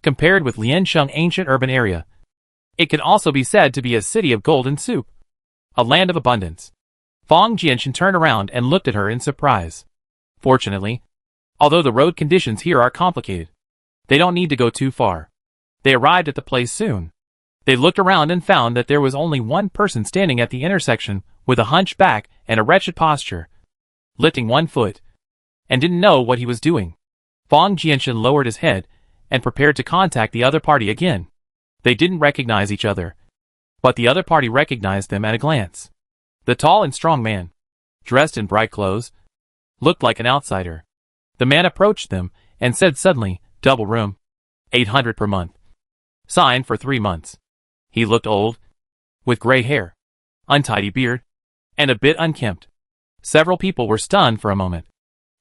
Compared with Liansheng ancient urban area, it can also be said to be a city of golden soup, a land of abundance. Fang Jianshan turned around and looked at her in surprise. Fortunately, although the road conditions here are complicated, they don't need to go too far. They arrived at the place soon. They looked around and found that there was only one person standing at the intersection with a hunched back and a wretched posture, lifting one foot, and didn't know what he was doing. Fang Jianshan lowered his head and prepared to contact the other party again. They didn't recognize each other, but the other party recognized them at a glance. The tall and strong man, dressed in bright clothes, looked like an outsider. The man approached them and said suddenly, Double room. 800 per month. Signed for 3 months. He looked old, with gray hair, untidy beard, and a bit unkempt. Several people were stunned for a moment.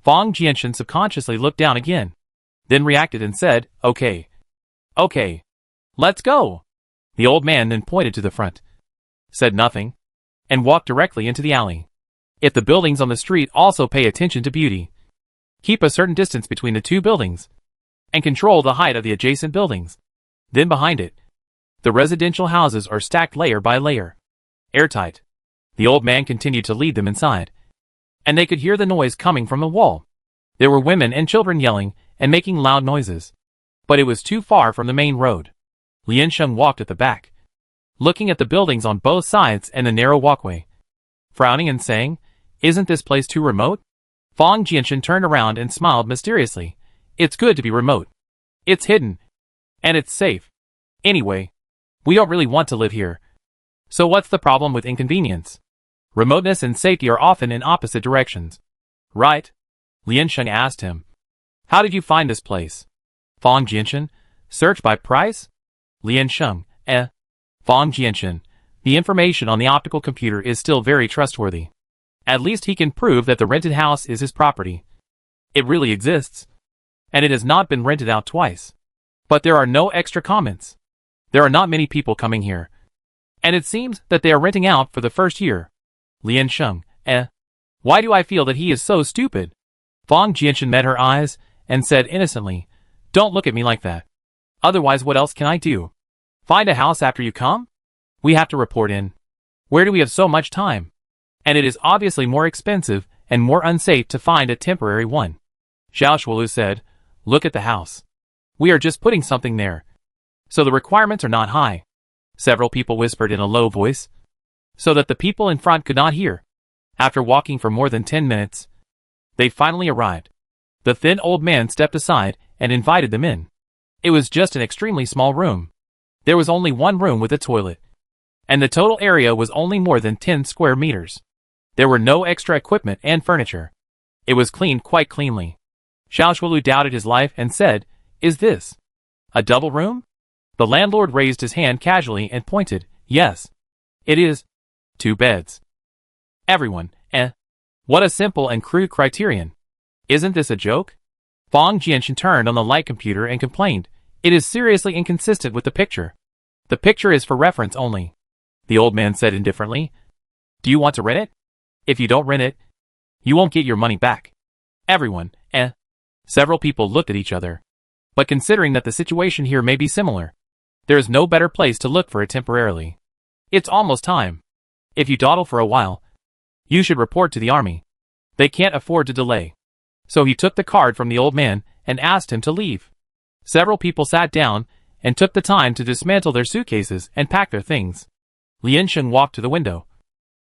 Fang Jianshan subconsciously looked down again, then reacted and said, Okay. Okay. Let's go. The old man then pointed to the front, said nothing, and walked directly into the alley. If the buildings on the street also pay attention to beauty, keep a certain distance between the two buildings, and control the height of the adjacent buildings. Then behind it, the residential houses are stacked layer by layer, airtight. The old man continued to lead them inside, and they could hear the noise coming from the wall. There were women and children yelling and making loud noises, but it was too far from the main road. Liansheng walked at the back, looking at the buildings on both sides and the narrow walkway, frowning and saying, Isn't this place too remote? Fang Jianshan turned around and smiled mysteriously. It's good to be remote. It's hidden. And it's safe. Anyway, we don't really want to live here. So what's the problem with inconvenience? Remoteness and safety are often in opposite directions. Right? Liansheng asked him. How did you find this place? Fang Jianshan, search by price? Liansheng, Fang Jianshan, the information on the optical computer is still very trustworthy. At least he can prove that the rented house is his property. It really exists. And it has not been rented out twice. But there are no extra comments. There are not many people coming here. And it seems that they are renting out for the first year. Liansheng, Why do I feel that he is so stupid? Fang Jianshan met her eyes and said innocently, Don't look at me like that. Otherwise what else can I do? Find a house after you come? We have to report in. Where do we have so much time? And it is obviously more expensive and more unsafe to find a temporary one. Xiao Shuolu said, Look at the house. We are just putting something there. So the requirements are not high. Several people whispered in a low voice, so that the people in front could not hear. After walking for more than 10 minutes, they finally arrived. The thin old man stepped aside and invited them in. It was just an extremely small room. There was only one room with a toilet, and the total area was only more than 10 square meters. There were no extra equipment and furniture. It was cleaned quite cleanly. Xiao Shuolu doubted his life and said, Is this A double room? The landlord raised his hand casually and pointed. Yes. It is. 2 beds. Everyone, What a simple and crude criterion. Isn't this a joke? Fong Jianshan turned on the light computer and complained. It is seriously inconsistent with the picture. The picture is for reference only. The old man said indifferently. Do you want to rent it? If you don't rent it, you won't get your money back. Everyone, Several people looked at each other. But considering that the situation here may be similar, there is no better place to look for it temporarily. It's almost time. If you dawdle for a while, you should report to the army. They can't afford to delay. So he took the card from the old man and asked him to leave. Several people sat down and took the time to dismantle their suitcases and pack their things. Liansheng walked to the window,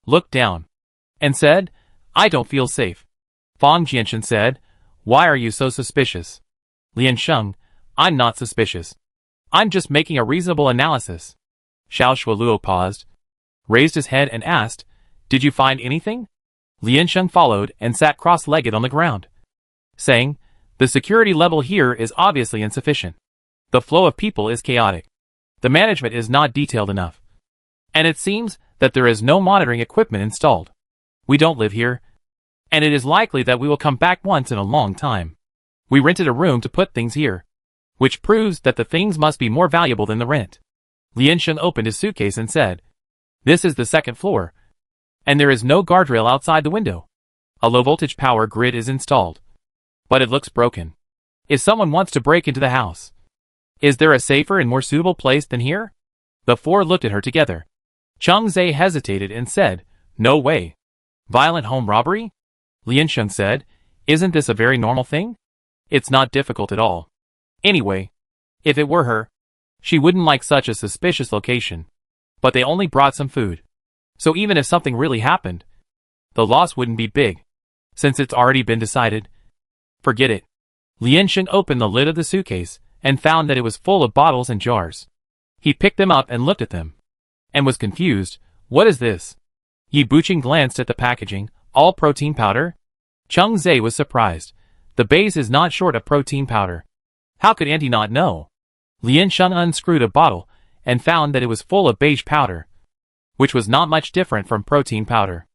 looked down, and said, I don't feel safe. Fong Jianshan said, Why are you so suspicious? Liansheng, I'm not suspicious. I'm just making a reasonable analysis. Xiao Shualuo paused, raised his head and asked, Did you find anything? Liansheng followed and sat cross-legged on the ground, saying, The security level here is obviously insufficient. The flow of people is chaotic. The management is not detailed enough. And it seems that there is no monitoring equipment installed. We don't live here, and it is likely that we will come back once in a long time. We rented a room to put things here, which proves that the things must be more valuable than the rent. Liansheng opened his suitcase and said, This is the 2nd floor, and there is no guardrail outside the window. A low-voltage power grid is installed, but it looks broken. If someone wants to break into the house, is there a safer and more suitable place than here? The 4 looked at her together. Cheng Zhe hesitated and said, No way. Violent home robbery? Liansheng said, Isn't this a very normal thing? It's not difficult at all. Anyway, if it were her, she wouldn't like such a suspicious location. But they only brought some food. So even if something really happened, the loss wouldn't be big. Since it's already been decided, forget it. Liansheng opened the lid of the suitcase and found that it was full of bottles and jars. He picked them up and looked at them, and was confused. What is this? Yi Buqing glanced at the packaging. All protein powder? Cheng Zhe was surprised. The base is not short of protein powder. How could Auntie not know? Liansheng unscrewed a bottle and found that it was full of beige powder, which was not much different from protein powder.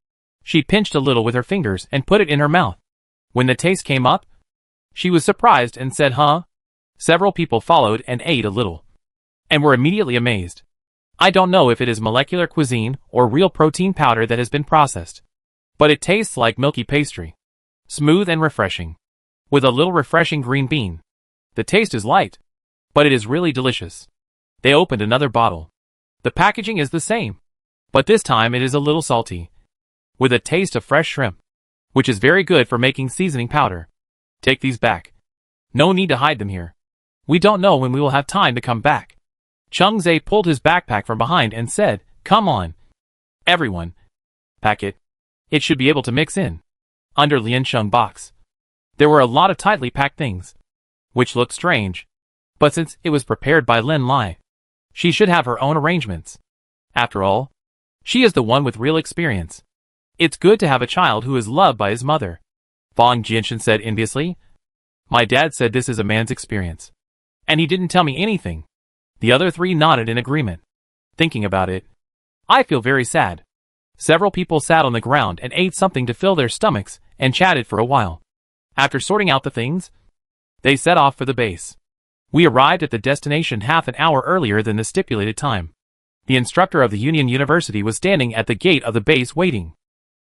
She pinched a little with her fingers and put it in her mouth. When the taste came up, she was surprised and said, Huh? Several people followed and ate a little, and were immediately amazed. I don't know if it is molecular cuisine or real protein powder that has been processed, but it tastes like milky pastry, smooth and refreshing, with a little refreshing green bean. The taste is light, but it is really delicious. They opened another bottle. The packaging is the same, but this time it is a little salty, with a taste of fresh shrimp, which is very good for making seasoning powder. Take these back. No need to hide them here. We don't know when we will have time to come back. Cheng Zhe pulled his backpack from behind and said, Come on. Everyone. Pack it. It should be able to mix in. Under Liansheng's box, there were a lot of tightly packed things, which looked strange. But since it was prepared by Lin Lai, she should have her own arrangements. After all, she is the one with real experience. It's good to have a child who is loved by his mother. Fong Jianshan said enviously. My dad said this is a man's experience, and he didn't tell me anything. The other 3 nodded in agreement. Thinking about it, I feel very sad. Several people sat on the ground and ate something to fill their stomachs and chatted for a while. After sorting out the things, they set off for the base. We arrived at the destination half an hour earlier than the stipulated time. The instructor of the Union University was standing at the gate of the base waiting.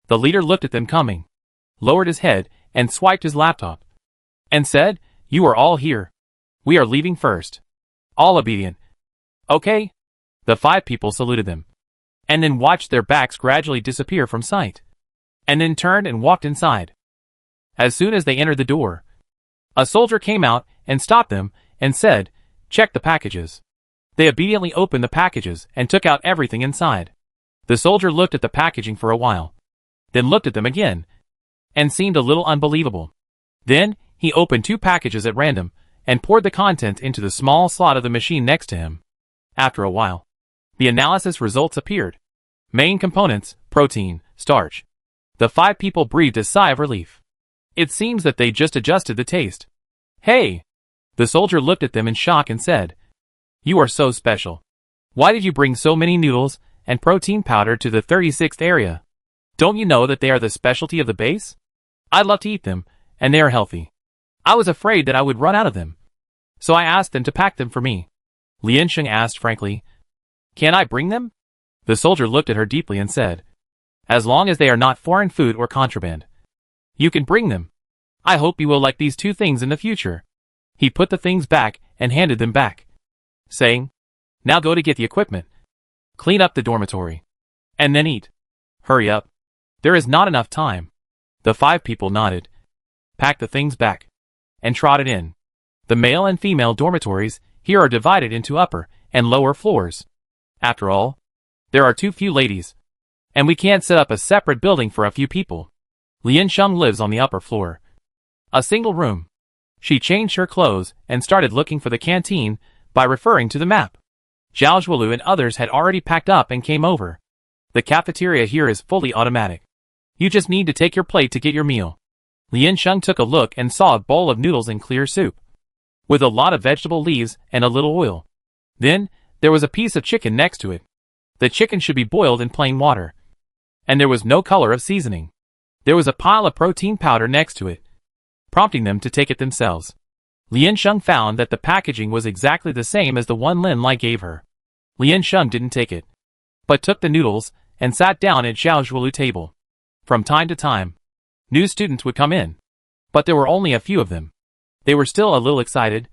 The leader looked at them coming, lowered his head, and swiped his laptop, and said, You are all here. We are leaving first. All obedient. Okay. The 5 people saluted them, and then watched their backs gradually disappear from sight, and then turned and walked inside. As soon as they entered the door, a soldier came out and stopped them and said, Check the packages. They obediently opened the packages and took out everything inside. The soldier looked at the packaging for a while, then looked at them again, and seemed a little unbelievable. Then, he opened 2 packages at random and poured the contents into the small slot of the machine next to him. After a while, the analysis results appeared. Main components, protein, starch. The 5 people breathed a sigh of relief. It seems that they just adjusted the taste. Hey! The soldier looked at them in shock and said, "You are so special. Why did you bring so many noodles and protein powder to the 36th area? Don't you know that they are the specialty of the base? I'd love to eat them, and they are healthy. I was afraid that I would run out of them. So I asked them to pack them for me." Liansheng asked frankly, "Can I bring them?" The soldier looked at her deeply and said, "As long as they are not foreign food or contraband, you can bring them. I hope you will like these two things in the future." He put the things back and handed them back, saying, "Now go to get the equipment. Clean up the dormitory. And then eat. Hurry up. There is not enough time." The 5 people nodded, packed the things back, and trotted in. The male and female dormitories here are divided into upper and lower floors. After all, there are too few ladies, and we can't set up a separate building for a few people. Liansheng lives on the upper floor. A single room. She changed her clothes and started looking for the canteen by referring to the map. Zhao Zhuolu and others had already packed up and came over. The cafeteria here is fully automatic. You just need to take your plate to get your meal. Liansheng took a look and saw a bowl of noodles and clear soup, with a lot of vegetable leaves and a little oil. Then, there was a piece of chicken next to it. The chicken should be boiled in plain water. And there was no color of seasoning. There was a pile of protein powder next to it, prompting them to take it themselves. Liansheng found that the packaging was exactly the same as the one Lin Lai gave her. Liansheng didn't take it, but took the noodles and sat down at Zhao Zhuolu's table. From time to time, new students would come in, but there were only a few of them. They were still a little excited,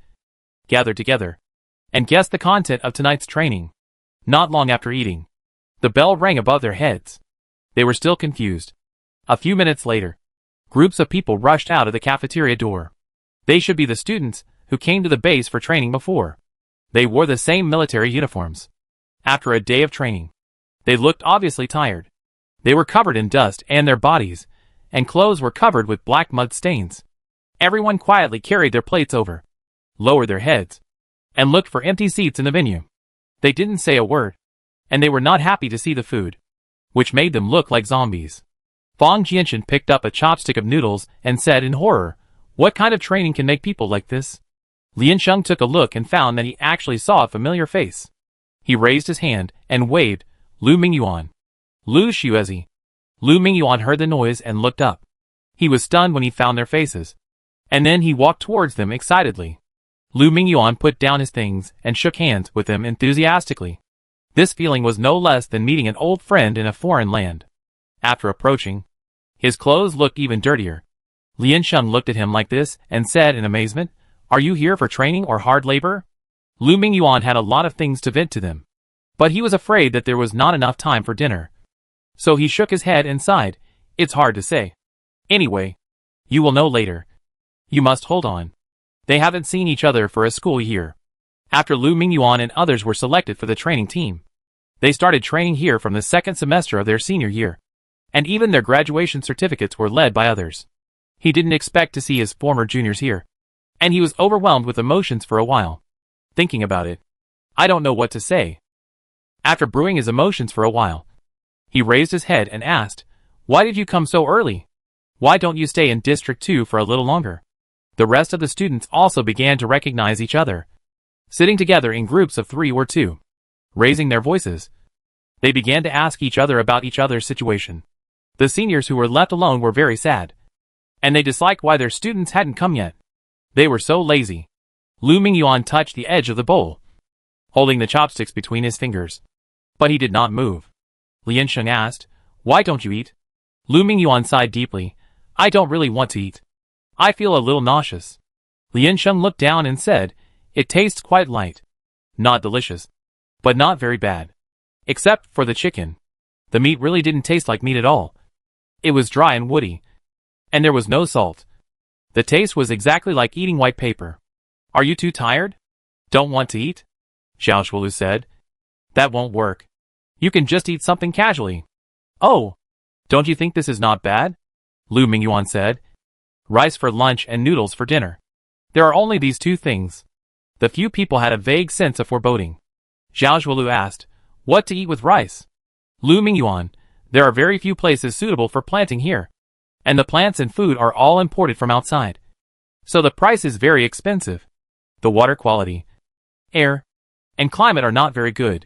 gathered together, and guessed the content of tonight's training. Not long after eating, the bell rang above their heads. They were still confused. A few minutes later, groups of people rushed out of the cafeteria door. They should be the students who came to the base for training before. They wore the same military uniforms. After a day of training, they looked obviously tired. They were covered in dust and their bodies and clothes were covered with black mud stains. Everyone quietly carried their plates over, lowered their heads, and looked for empty seats in the venue. They didn't say a word, and they were not happy to see the food, which made them look like zombies. Fang Jianchen picked up a chopstick of noodles and said in horror, "What kind of training can make people like this?" Liansheng took a look and found that he actually saw a familiar face. He raised his hand and waved, "Lu Mingyuan." "Lu Xuezi." Lu Mingyuan heard the noise and looked up. He was stunned when he found their faces, and then he walked towards them excitedly. Lu Mingyuan put down his things and shook hands with them enthusiastically. This feeling was no less than meeting an old friend in a foreign land. After approaching, his clothes looked even dirtier. Liansheng looked at him like this and said in amazement, "Are you here for training or hard labor?" Lu Mingyuan had a lot of things to vent to them, but he was afraid that there was not enough time for dinner. So he shook his head and sighed, "It's hard to say. Anyway, you will know later. You must hold on." They haven't seen each other for a school year. After Lu Mingyuan and others were selected for the training team, they started training here from the second semester of their senior year, and even their graduation certificates were led by others. He didn't expect to see his former juniors here, and he was overwhelmed with emotions for a while. Thinking about it, I don't know what to say. After brewing his emotions for a while, he raised his head and asked, "Why did you come so early? Why don't you stay in District 2 for a little longer?" The rest of the students also began to recognize each other, sitting together in groups of 3 or 2. Raising their voices, they began to ask each other about each other's situation. The seniors who were left alone were very sad, and they disliked why their students hadn't come yet. They were so lazy. Lu Mingyuan touched the edge of the bowl, holding the chopsticks between his fingers, but he did not move. Liansheng asked, "Why don't you eat?" Lu Mingyuan sighed deeply, "I don't really want to eat. I feel a little nauseous." Liansheng looked down and said, "It tastes quite light. Not delicious, but not very bad. Except for the chicken. The meat really didn't taste like meat at all. It was dry and woody, and there was no salt. The taste was exactly like eating white paper." "Are you too tired? Don't want to eat?" Zhao Zhuolu said. "That won't work. You can just eat something casually." "Oh, don't you think this is not bad?" Lu Mingyuan said. "Rice for lunch and noodles for dinner. There are only these 2 things." The few people had a vague sense of foreboding. Zhao Zhuolu asked, "What to eat with rice?" Lu Mingyuan, "There are very few places suitable for planting here, and the plants and food are all imported from outside. So the price is very expensive. The water quality, air, and climate are not very good,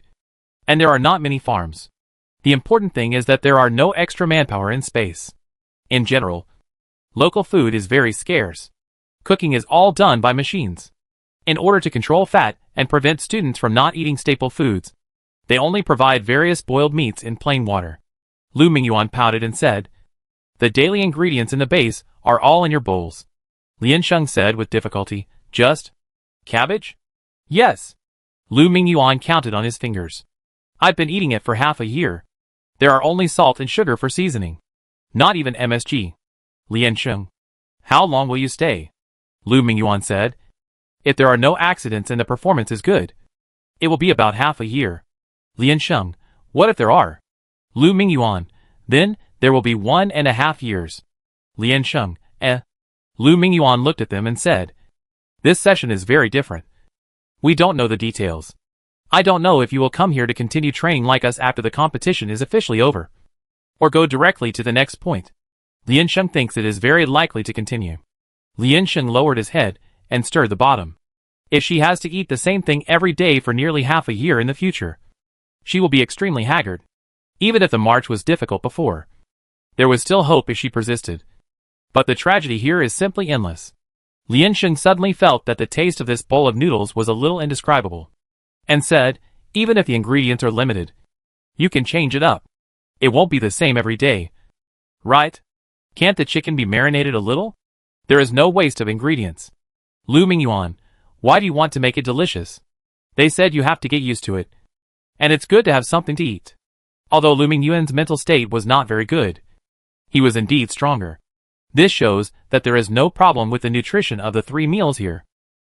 and there are not many farms. The important thing is that there are no extra manpower in space. In general, local food is very scarce. Cooking is all done by machines. In order to control fat and prevent students from not eating staple foods, they only provide various boiled meats in plain water. Lu Mingyuan pouted and said, "The daily ingredients in the base are all in your bowls." Lian Sheng said with difficulty, "Just cabbage?" "Yes." Lu Mingyuan counted on his fingers. "I've been eating it for half a year. There are only salt and sugar for seasoning. Not even MSG. Lian Sheng, how long will you stay?" Lu Mingyuan said, "If there are no accidents and the performance is good, it will be about half a year." Lian Sheng, "What if there are?" Lu Mingyuan, "Then there will be 1.5 years. Lian Sheng, Lu Mingyuan looked at them and said, "This session is very different. We don't know the details. I don't know if you will come here to continue training like us after the competition is officially over, or go directly to the next point." Lian Sheng thinks it is very likely to continue. Lian Sheng lowered his head and stirred the bottom. If she has to eat the same thing every day for nearly half a year in the future, she will be extremely haggard. Even if the march was difficult before, there was still hope if she persisted. But the tragedy here is simply endless. Lian Sheng suddenly felt that the taste of this bowl of noodles was a little indescribable, and said, "Even if the ingredients are limited, you can change it up. It won't be the same every day. Right? Can't the chicken be marinated a little? There is no waste of ingredients." Lu Mingyuan, "Why do you want to make it delicious? They said you have to get used to it. And it's good to have something to eat." Although Lu Mingyuan's mental state was not very good, he was indeed stronger. This shows that there is no problem with the nutrition of the 3 meals here.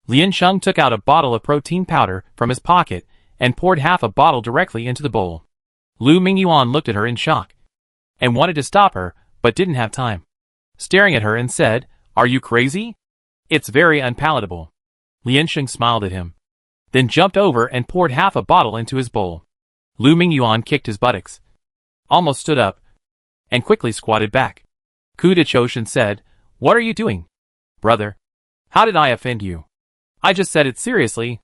Lian Sheng took out a bottle of protein powder from his pocket and poured half a bottle directly into the bowl. Lu Mingyuan looked at her in shock and wanted to stop her, but didn't have time. Staring at her and said, "Are you crazy? It's very unpalatable." Lian Sheng smiled at him, then jumped over and poured half a bottle into his bowl. Lu Mingyuan kicked his buttocks, almost stood up, and quickly squatted back. Ku De Choshan said, "What are you doing, brother? How did I offend you? I just said it seriously.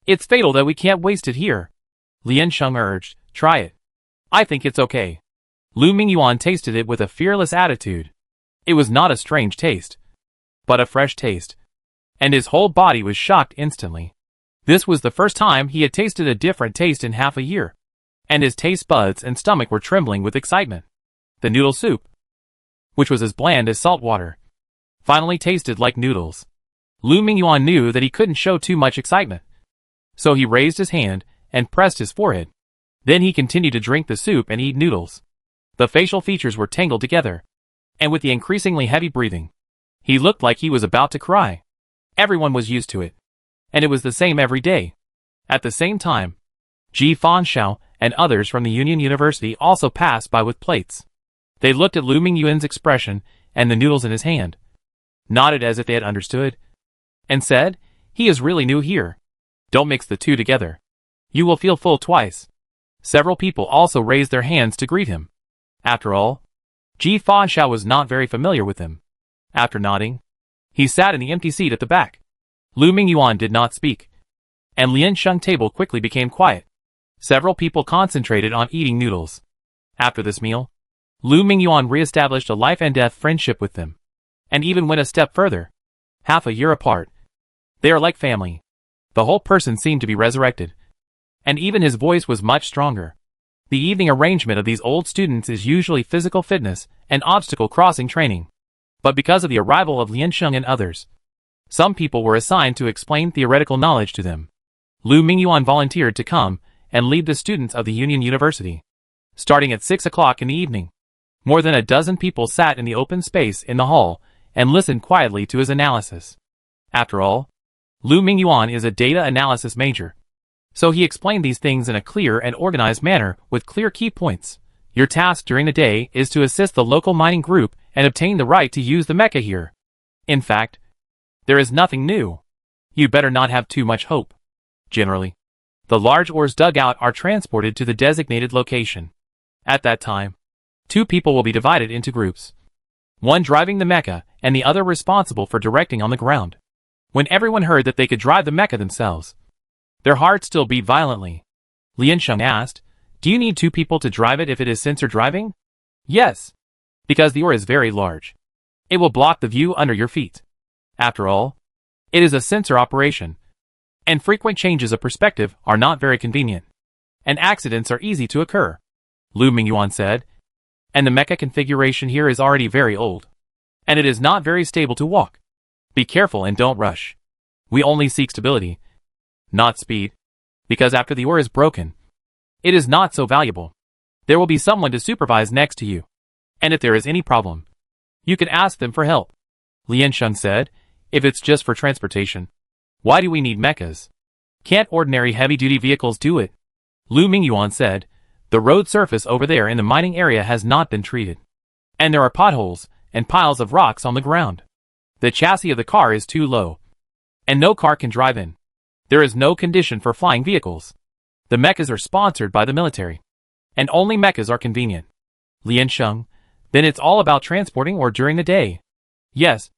It's fatal that we can't waste it here." Lian Sheng urged, "Try it. I think it's okay." Lu Mingyuan tasted it with a fearless attitude. It was not a strange taste, but a fresh taste, and his whole body was shocked instantly. This was the first time he had tasted a different taste in half a year, and his taste buds and stomach were trembling with excitement. The noodle soup, which was as bland as salt water, finally tasted like noodles. Lu Mingyuan knew that he couldn't show too much excitement, so he raised his hand and pressed his forehead. Then he continued to drink the soup and eat noodles. The facial features were tangled together, and with the increasingly heavy breathing, he looked like he was about to cry. Everyone was used to it, and it was the same every day. At the same time, Ji Fanshao and others from the Union University also passed by with plates. They looked at Lu Mingyuan's expression and the noodles in his hand, nodded as if they had understood, and said, "He is really new here. Don't mix the two together. You will feel full twice." Several people also raised their hands to greet him. After all, Ji Fanshao was not very familiar with him. After nodding, he sat in the empty seat at the back. Lu Mingyuan did not speak, and Lian Sheng's table quickly became quiet. Several people concentrated on eating noodles. After this meal, Lu Mingyuan re-established a life-and-death friendship with them, and even went a step further. Half a year apart, they are like family. The whole person seemed to be resurrected, and even his voice was much stronger. The evening arrangement of these old students is usually physical fitness and obstacle crossing training. But because of the arrival of Lian Sheng and others, some people were assigned to explain theoretical knowledge to them. Lu Mingyuan volunteered to come and lead the students of the Union University. Starting at 6 o'clock in the evening, more than a dozen people sat in the open space in the hall and listened quietly to his analysis. After all, Lu Mingyuan is a data analysis major, so he explained these things in a clear and organized manner with clear key points. Your task during the day is to assist the local mining group and obtain the right to use the mecha here. In fact, there is nothing new. You better not have too much hope. Generally, the large ores dug out are transported to the designated location. At that time, 2 people will be divided into groups, one driving the mecha and the other responsible for directing on the ground. When everyone heard that they could drive the mecha themselves, their hearts still beat violently. Liansheng asked, "Do you need 2 people to drive it if it is sensor driving?" "Yes. Because the ore is very large. It will block the view under your feet. After all, it is a sensor operation, and frequent changes of perspective are not very convenient, and accidents are easy to occur," Lu Mingyuan said. "And the mecha configuration here is already very old, and it is not very stable to walk. Be careful and don't rush. We only seek stability, not speed, because after the ore is broken, it is not so valuable. There will be someone to supervise next to you, and if there is any problem, you can ask them for help." Liansheng said, "If it's just for transportation, why do we need mechas? Can't ordinary heavy-duty vehicles do it?" Lu Mingyuan said, "The road surface over there in the mining area has not been treated, and there are potholes and piles of rocks on the ground. The chassis of the car is too low, and no car can drive in. There is no condition for flying vehicles. The mechas are sponsored by the military, and only mechas are convenient." Liansheng, "Then it's all about transporting or during the day?" "Yes.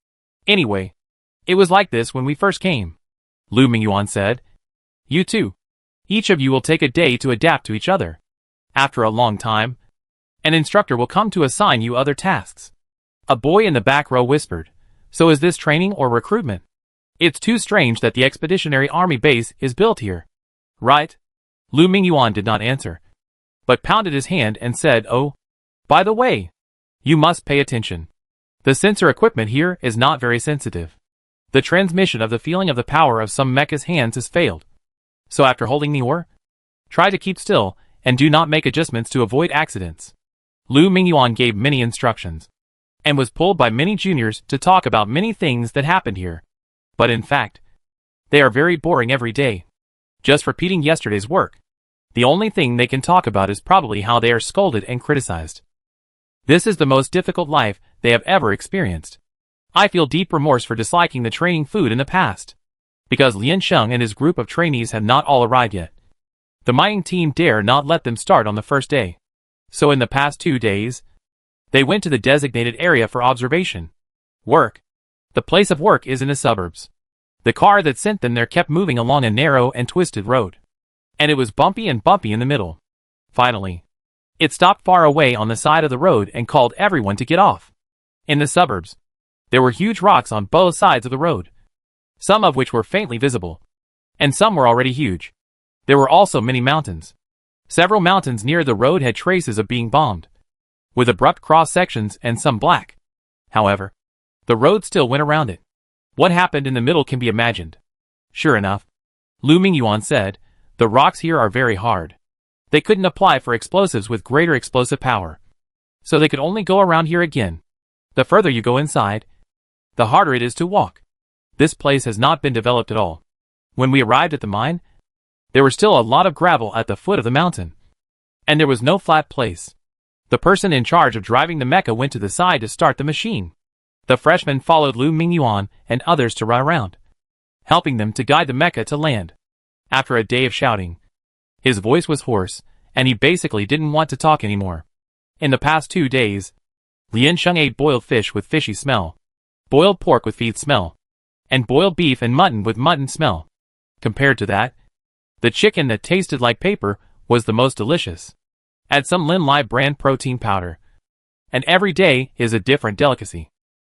Anyway, it was like this when we first came," Lu Mingyuan said. "You too. Each of you will take a day to adapt to each other. After a long time, an instructor will come to assign you other tasks." A boy in the back row whispered, "So is this training or recruitment? It's too strange that the Expeditionary Army base is built here." "Right?" Lu Mingyuan did not answer, but pounded his hand and said, "Oh, by the way, you must pay attention. The sensor equipment here is not very sensitive. The transmission of the feeling of the power of some mecha's hands has failed. So after holding the ore, try to keep still and do not make adjustments to avoid accidents." Lu Mingyuan gave many instructions, and was pulled by many juniors to talk about many things that happened here. But in fact, they are very boring every day, just repeating yesterday's work. The only thing they can talk about is probably how they are scolded and criticized. This is the most difficult life they have ever experienced. I feel deep remorse for disliking the training food in the past, because Liansheng and his group of trainees have not all arrived yet. The mining team dare not let them start on the first day. So in the past 2 days, they went to the designated area for observation. Work. The place of work is in the suburbs. The car that sent them there kept moving along a narrow and twisted road, and it was bumpy in the middle. Finally, it stopped far away on the side of the road and called everyone to get off. In the suburbs, there were huge rocks on both sides of the road, some of which were faintly visible, and some were already huge. There were also many mountains. Several mountains near the road had traces of being bombed, with abrupt cross-sections and some black. However, the road still went around it. What happened in the middle can be imagined. Sure enough, Lu Mingyuan said, "The rocks here are very hard. They couldn't apply for explosives with greater explosive power, so they could only go around here again. The further you go inside, the harder it is to walk. This place has not been developed at all. When we arrived at the mine, there was still a lot of gravel at the foot of the mountain, and there was no flat place. The person in charge of driving the mecha went to the side to start the machine. The freshman followed Lu Mingyuan and others to run around, helping them to guide the mecha to land. After a day of shouting, his voice was hoarse, and he basically didn't want to talk anymore. In the past 2 days, Liansheng ate boiled fish with fishy smell, boiled pork with feed smell, and boiled beef and mutton with mutton smell. Compared to that, the chicken that tasted like paper was the most delicious. Add some Lin Lai brand protein powder, and every day is a different delicacy.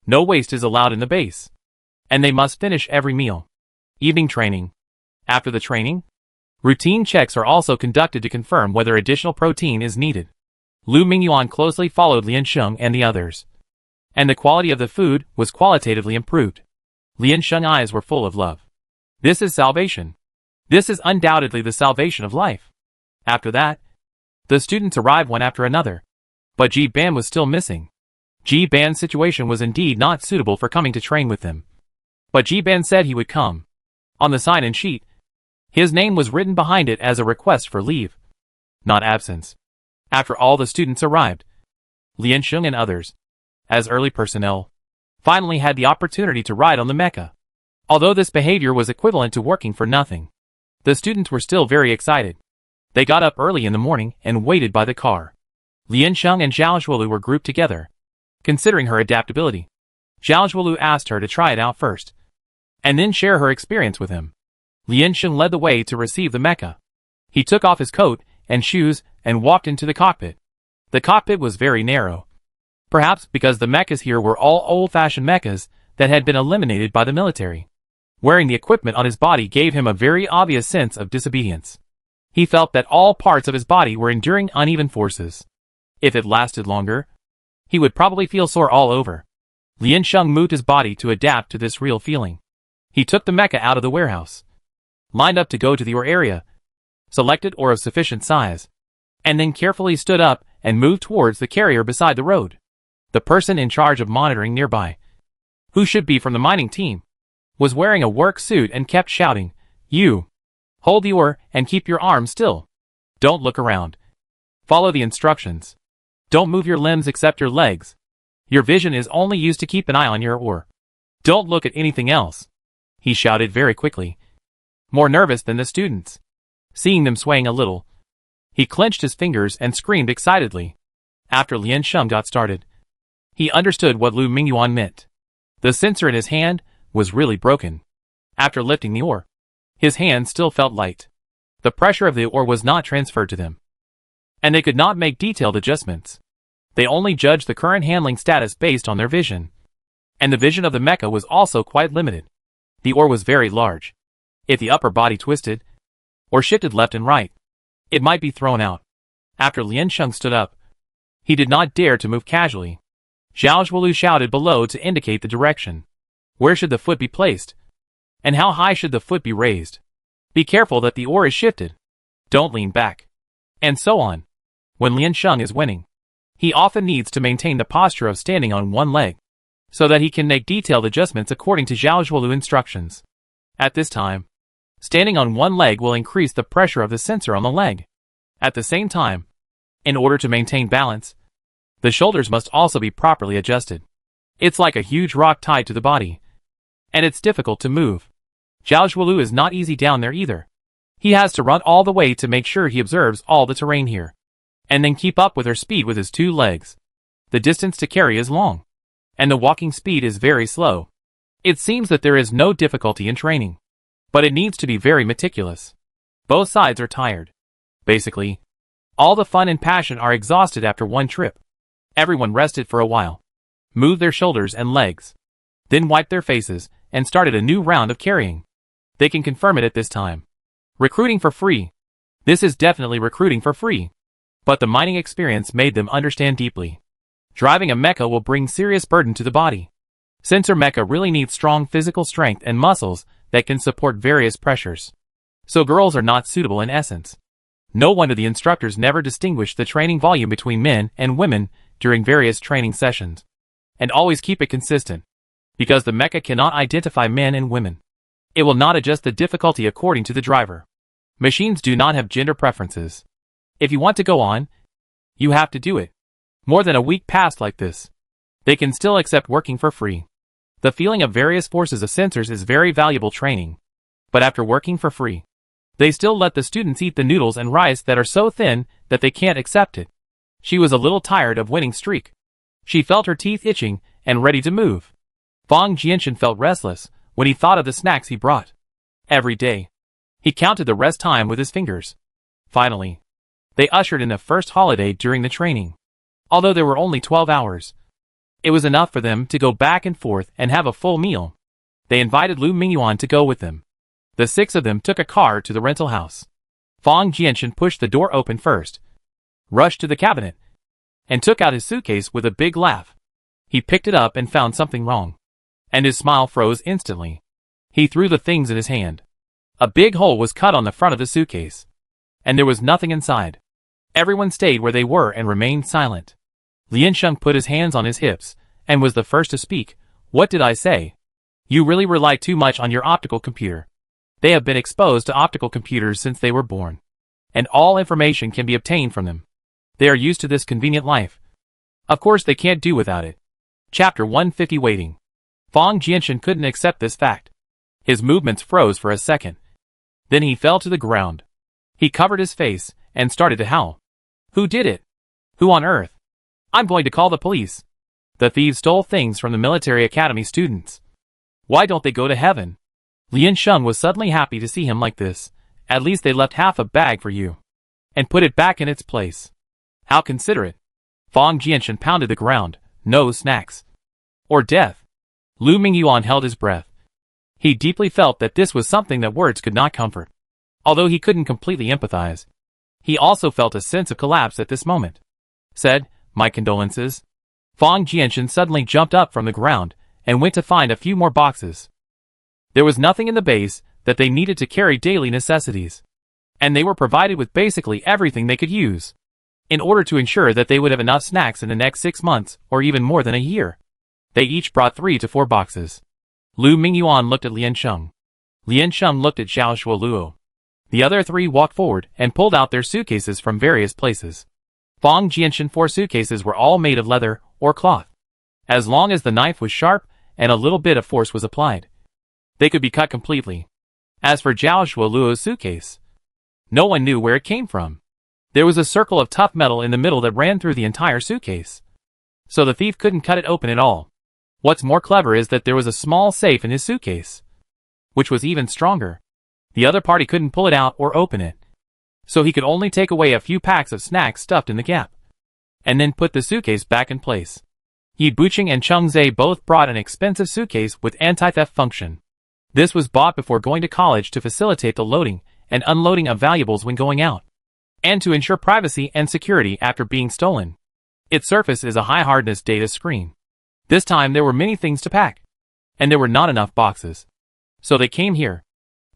No waste is allowed in the base, and they must finish every meal. Evening training. After the training, routine checks are also conducted to confirm whether additional protein is needed. Lu Mingyuan closely followed Liansheng and the others, and the quality of the food was qualitatively improved. Liansheng's eyes were full of love. This is salvation. This is undoubtedly the salvation of life. After that, the students arrived one after another, but Ji Ban was still missing. Ji Ban's situation was indeed not suitable for coming to train with them, but Ji Ban said he would come. On the sign-in sheet, his name was written behind it as a request for leave, not absence. After all the students arrived, Liansheng and others, as early personnel, finally had the opportunity to ride on the mecha. Although this behavior was equivalent to working for nothing, the students were still very excited. They got up early in the morning and waited by the car. Liansheng and Zhao Zhuolu were grouped together, considering her adaptability. Zhao Zhuolu asked her to try it out first. and then share her experience with him. Lien Sheng led the way to receive the mecha. He took off his coat and shoes and walked into the cockpit. The cockpit was very narrow. Perhaps because the mechas here were all old-fashioned mechas that had been eliminated by the military. Wearing the equipment on his body gave him a very obvious sense of disobedience. He felt that all parts of his body were enduring uneven forces. If it lasted longer, he would probably feel sore all over. Lien Sheng moved his body to adapt to this real feeling. He took the mecha out of the warehouse, lined up to go to the ore area, selected ore of sufficient size, and then carefully stood up and moved towards the carrier beside the road. The person in charge of monitoring nearby, who should be from the mining team, was wearing a work suit and kept shouting, "You! Hold the ore and keep your arms still. Don't look around. Follow the instructions. Don't move your limbs except your legs. Your vision is only used to keep an eye on your ore. Don't look at anything else," he shouted very quickly, more nervous than the students. Seeing them swaying a little, he clenched his fingers and screamed excitedly. After Lien Sheng got started, he understood what Lu Mingyuan meant. The sensor in his hand was really broken. After lifting the ore, his hand still felt light. The pressure of the ore was not transferred to them, and they could not make detailed adjustments. They only judged the current handling status based on their vision. And the vision of the mecha was also quite limited. The ore was very large. If the upper body twisted, or shifted left and right, it might be thrown out. After Lien Sheng stood up, he did not dare to move casually. Zhao Zhuolu shouted below to indicate the direction. Where should the foot be placed? And how high should the foot be raised? Be careful that the ore is shifted. Don't lean back. And so on. When Lien Sheng is winning, he often needs to maintain the posture of standing on one leg, so that he can make detailed adjustments according to Zhao Zhuolu instructions. At this time, standing on one leg will increase the pressure of the sensor on the leg. At the same time, in order to maintain balance, the shoulders must also be properly adjusted. It's like a huge rock tied to the body, and it's difficult to move. Zhao Zhuolu is not easy down there either. He has to run all the way to make sure he observes all the terrain here, and then keep up with her speed with his 2 legs. The distance to carry is long, and the walking speed is very slow. It seems that there is no difficulty in training, but it needs to be very meticulous. Both sides are tired. Basically, all the fun and passion are exhausted after one trip. Everyone rested for a while, moved their shoulders and legs, then wiped their faces and started a new round of carrying. They can confirm it at this time. Recruiting for free. This is definitely recruiting for free. But the mining experience made them understand deeply. Driving a mecha will bring serious burden to the body. Sensor mecha really needs strong physical strength and muscles that can support various pressures. So girls are not suitable in essence. No wonder the instructors never distinguish the training volume between men and women during various training sessions, and always keep it consistent, because the mecha cannot identify men and women. It will not adjust the difficulty according to the driver. Machines do not have gender preferences. If you want to go on, you have to do it. More than a week passed like this. They can still accept working for free. The feeling of various forces of sensors is very valuable training. But after working for free, they still let the students eat the noodles and rice that are so thin that they can't accept it. She was a little tired of winning streak. She felt her teeth itching and ready to move. Fang Jianshan felt restless when he thought of the snacks he brought. Every day, he counted the rest time with his fingers. Finally, they ushered in the first holiday during the training. Although there were only 12 hours, it was enough for them to go back and forth and have a full meal. They invited Lu Mingyuan to go with them. The 6 of them took a car to the rental house. Fang Jianshan pushed the door open first, rushed to the cabinet, and took out his suitcase with a big laugh. He picked it up and found something wrong, and his smile froze instantly. He threw the things in his hand. A big hole was cut on the front of the suitcase, and there was nothing inside. Everyone stayed where they were and remained silent. Lien Sheng put his hands on his hips and was the first to speak. "What did I say? You really rely too much on your optical computer. They have been exposed to optical computers since they were born, and all information can be obtained from them. They are used to this convenient life. Of course they can't do without it." Chapter 150 Waiting. Fang Jianshan couldn't accept this fact. His movements froze for a second. Then he fell to the ground. He covered his face and started to howl. "Who did it? Who on earth? I'm going to call the police. The thieves stole things from the military academy students. Why don't they go to heaven? Lian Sheng was suddenly happy to see him like this. At least they left half a bag for you. And put it back in its place. How considerate. Fang Jianshan pounded the ground. No snacks. Or death. Lu Mingyuan held his breath. He deeply felt that this was something that words could not comfort. Although he couldn't completely empathize. He also felt a sense of collapse at this moment. Said, "My condolences." Fang Jianshan suddenly jumped up from the ground and went to find a few more boxes. There was nothing in the base that they needed to carry daily necessities. And they were provided with basically everything they could use. In order to ensure that they would have enough snacks in the next 6 months, or even more than a year. They each brought 3 to 4 boxes. Lu Mingyuan looked at Lian Sheng. Lian Sheng looked at Zhao Shuoluo. The other 3 walked forward and pulled out their suitcases from various places. Fang Jianshan 4 suitcases were all made of leather or cloth. As long as the knife was sharp and a little bit of force was applied, they could be cut completely. As for Zhao Shuoluo's suitcase, no one knew where it came from. There was a circle of tough metal in the middle that ran through the entire suitcase. So the thief couldn't cut it open at all. What's more clever is that there was a small safe in his suitcase, which was even stronger. The other party couldn't pull it out or open it. So he could only take away a few packs of snacks stuffed in the gap, and then put the suitcase back in place. Yi Buqing and Cheng Zhe both brought an expensive suitcase with anti-theft function. This was bought before going to college to facilitate the loading and unloading of valuables when going out, and to ensure privacy and security after being stolen. Its surface is a high-hardness data screen. This time there were many things to pack, and there were not enough boxes. So they came here.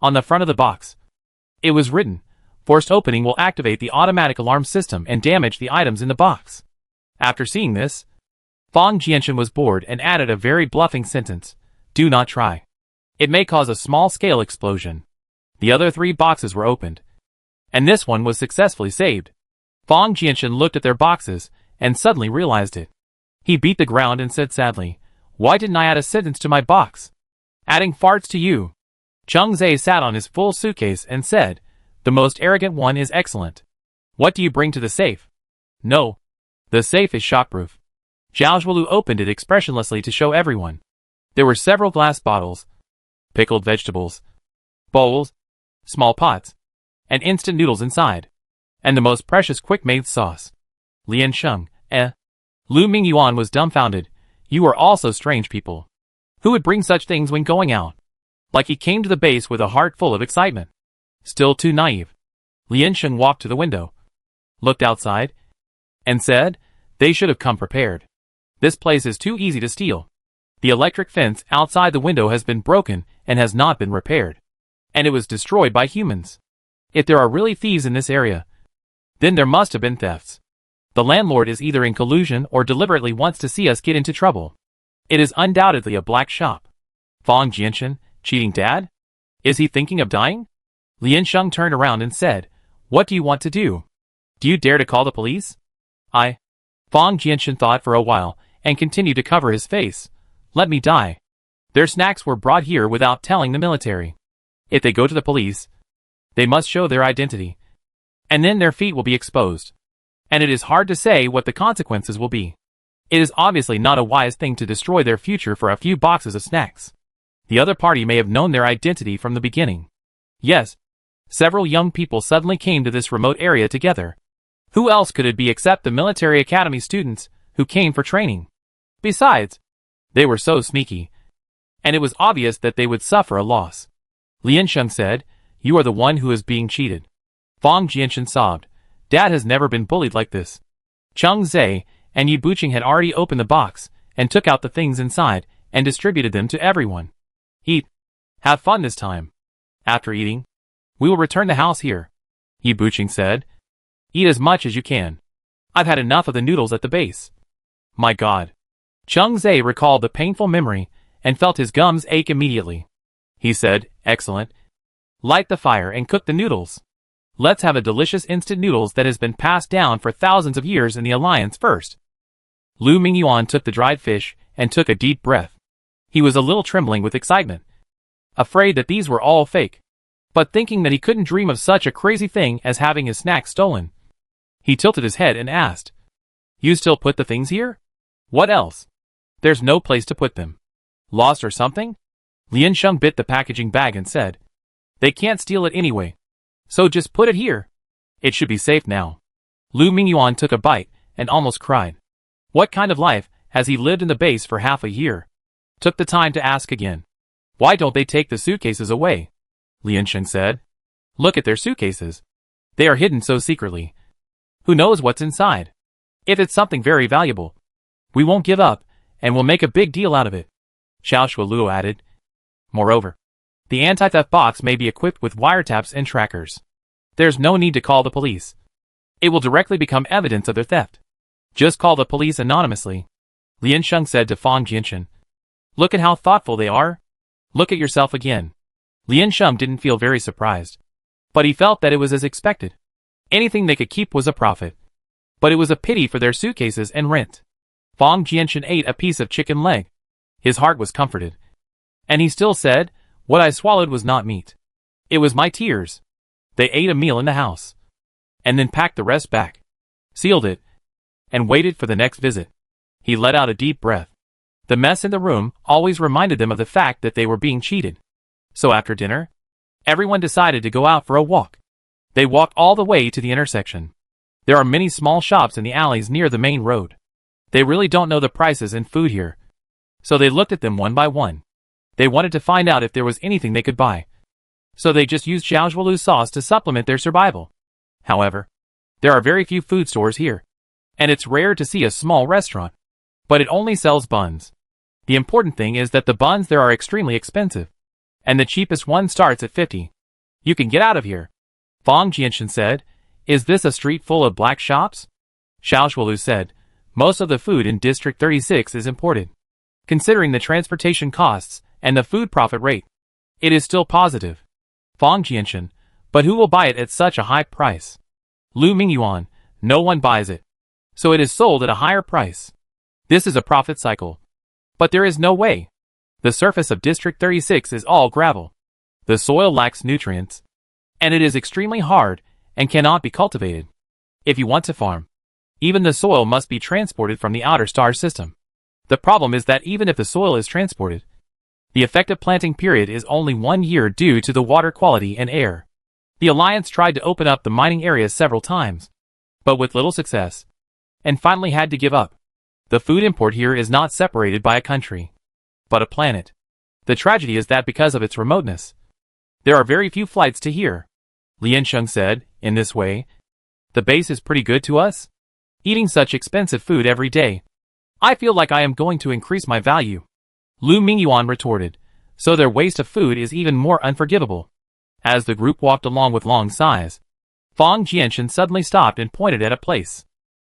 On the front of the box, it was written, "Forced opening will activate the automatic alarm system and damage the items in the box." After seeing this, Fang Jianshan was bored and added a very bluffing sentence, "Do not try. It may cause a small-scale explosion." The other 3 boxes were opened, and this one was successfully saved. Fang Jianshan looked at their boxes and suddenly realized it. He beat the ground and said sadly, "Why didn't I add a sentence to my box? Adding farts to you." Cheng Zhe sat on his full suitcase and said, "The most arrogant one is excellent. What do you bring to the safe?" "No. The safe is shockproof." Zhao Shuolu opened it expressionlessly to show everyone. There were several glass bottles, pickled vegetables, bowls, small pots, and instant noodles inside, and the most precious quick-made sauce. Lian Sheng, Lu Mingyuan was dumbfounded. "You are also strange people. Who would bring such things when going out?" Like he came to the base with a heart full of excitement. Still too naive. Lian Sheng walked to the window, looked outside, and said, "They should have come prepared. This place is too easy to steal. The electric fence outside the window has been broken and has not been repaired. And it was destroyed by humans. If there are really thieves in this area, then there must have been thefts. The landlord is either in collusion or deliberately wants to see us get into trouble. It is undoubtedly a black shop." Fang Jianshan, cheating dad? Is he thinking of dying? Lian Sheng turned around and said, "What do you want to do? Do you dare to call the police?" Fang Jianshan thought for a while and continued to cover his face. "Let me die. Their snacks were brought here without telling the military. If they go to the police, they must show their identity. And then their feet will be exposed. And it is hard to say what the consequences will be. It is obviously not a wise thing to destroy their future for a few boxes of snacks. The other party may have known their identity from the beginning." Yes. Several young people suddenly came to this remote area together. Who else could it be except the military academy students who came for training? Besides, they were so sneaky, and it was obvious that they would suffer a loss. Lian Sheng said, "You are the one who is being cheated." Fang Jianshan sobbed. "Dad has never been bullied like this." Cheng Zhe and Yi Buqing had already opened the box and took out the things inside and distributed them to everyone. "Eat. Have fun this time. After eating, we will return the house here," Yi Buqing said. "Eat as much as you can. I've had enough of the noodles at the base." "My God." Cheng Zhe recalled the painful memory and felt his gums ache immediately. He said, "Excellent. Light the fire and cook the noodles. Let's have a delicious instant noodles that has been passed down for thousands of years in the Alliance first." Lu Mingyuan took the dried fish and took a deep breath. He was a little trembling with excitement, afraid that these were all fake, but thinking that he couldn't dream of such a crazy thing as having his snacks stolen. He tilted his head and asked, "You still put the things here? What else? There's no place to put them. Lost or something?" Liansheng bit the packaging bag and said, "They can't steal it anyway. So just put it here. It should be safe now." Lu Mingyuan took a bite and almost cried. What kind of life has he lived in the base for half a year? Took the time to ask again. "Why don't they take the suitcases away?" Liansheng said. "Look at their suitcases. They are hidden so secretly. Who knows what's inside? If it's something very valuable, we won't give up, and we'll make a big deal out of it," Xiao Shualuo added. Moreover, the anti-theft box may be equipped with wiretaps and trackers. There's no need to call the police. It will directly become evidence of their theft. Just call the police anonymously. Liansheng said to Fang Jianchen. "Look at how thoughtful they are. Look at yourself again." Liansheng didn't feel very surprised, but he felt that it was as expected. Anything they could keep was a profit. But it was a pity for their suitcases and rent. Fang Jianchen ate a piece of chicken leg. His heart was comforted. And he still said, "What I swallowed was not meat. It was my tears." They ate a meal in the house, and then packed the rest back, sealed it, and waited for the next visit. He let out a deep breath. The mess in the room always reminded them of the fact that they were being cheated. So after dinner, everyone decided to go out for a walk. They walked all the way to the intersection. There are many small shops in the alleys near the main road. They really don't know the prices in food here, so they looked at them one by one. They wanted to find out if there was anything they could buy. So they just used Xiaozhualu sauce to supplement their survival. However, there are very few food stores here, and it's rare to see a small restaurant. But it only sells buns. The important thing is that the buns there are extremely expensive, and the cheapest one starts at 50. "You can get out of here," Fang Jianchen said. "Is this a street full of black shops?" Xiaozhualu said, "Most of the food in District 36 is imported. Considering the transportation costs and the food profit rate, it is still positive." Fang Jianchen, "But who will buy it at such a high price?" Lu Mingyuan, "No one buys it. So it is sold at a higher price. This is a profit cycle. But there is no way. The surface of District 36 is all gravel. The soil lacks nutrients, and it is extremely hard and cannot be cultivated. If you want to farm, even the soil must be transported from the outer star system. The problem is that even if the soil is transported, the effective planting period is only 1 year due to the water quality and air. The Alliance tried to open up the mining areas several times, but with little success, and finally had to give up. The food import here is not separated by a country, but a planet. The tragedy is that because of its remoteness, there are very few flights to here." Liansheng said, "In this way, the base is pretty good to us. Eating such expensive food every day, I feel like I am going to increase my value." Lu Mingyuan retorted, "So their waste of food is even more unforgivable." As the group walked along with long sighs, Fang Jianchen suddenly stopped and pointed at a place.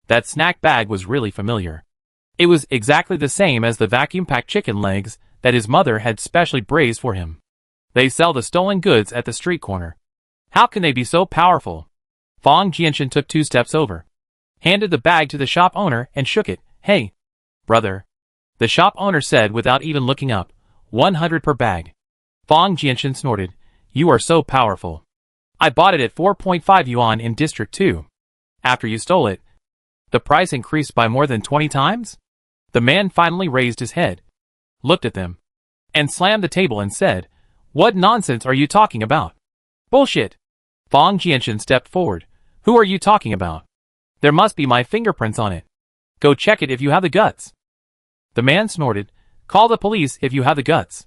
That snack bag was really familiar. It was exactly the same as the vacuum-packed chicken legs that his mother had specially braised for him. They sell the stolen goods at the street corner. How can they be so powerful? Fang Jianchen took 2 steps over, handed the bag to the shop owner and shook it. "Hey, brother," the shop owner said without even looking up. 100 per bag. Fang Jianchen snorted. "You are so powerful. I bought it at 4.5 yuan in District 2. After you stole it, the price increased by more than 20 times? The man finally raised his head, looked at them, and slammed the table and said, "What nonsense are you talking about?" "Bullshit." Fang Jianchen stepped forward. "Who are you talking about? There must be my fingerprints on it. Go check it if you have the guts." The man snorted. "Call the police if you have the guts."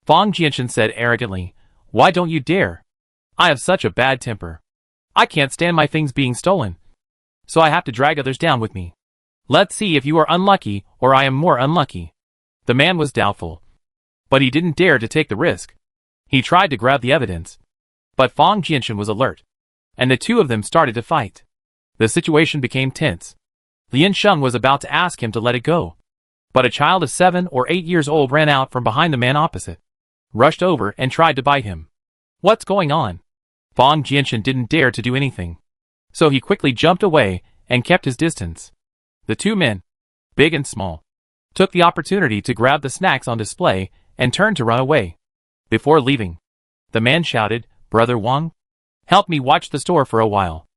Fang Jianchen said arrogantly, "Why don't you dare? I have such a bad temper. I can't stand my things being stolen, so I have to drag others down with me. Let's see if you are unlucky or I am more unlucky." The man was doubtful, but he didn't dare to take the risk. He tried to grab the evidence, but Fang Jianchen was alert, and the two of them started to fight. The situation became tense. Liansheng was about to ask him to let it go, but a child of 7 or 8 years old ran out from behind the man opposite, rushed over and tried to bite him. "What's going on?" Fang Jianchen didn't dare to do anything, so he quickly jumped away and kept his distance. The two men, big and small, took the opportunity to grab the snacks on display and turned to run away. Before leaving, the man shouted, "Brother Wang, help me watch the store for a while."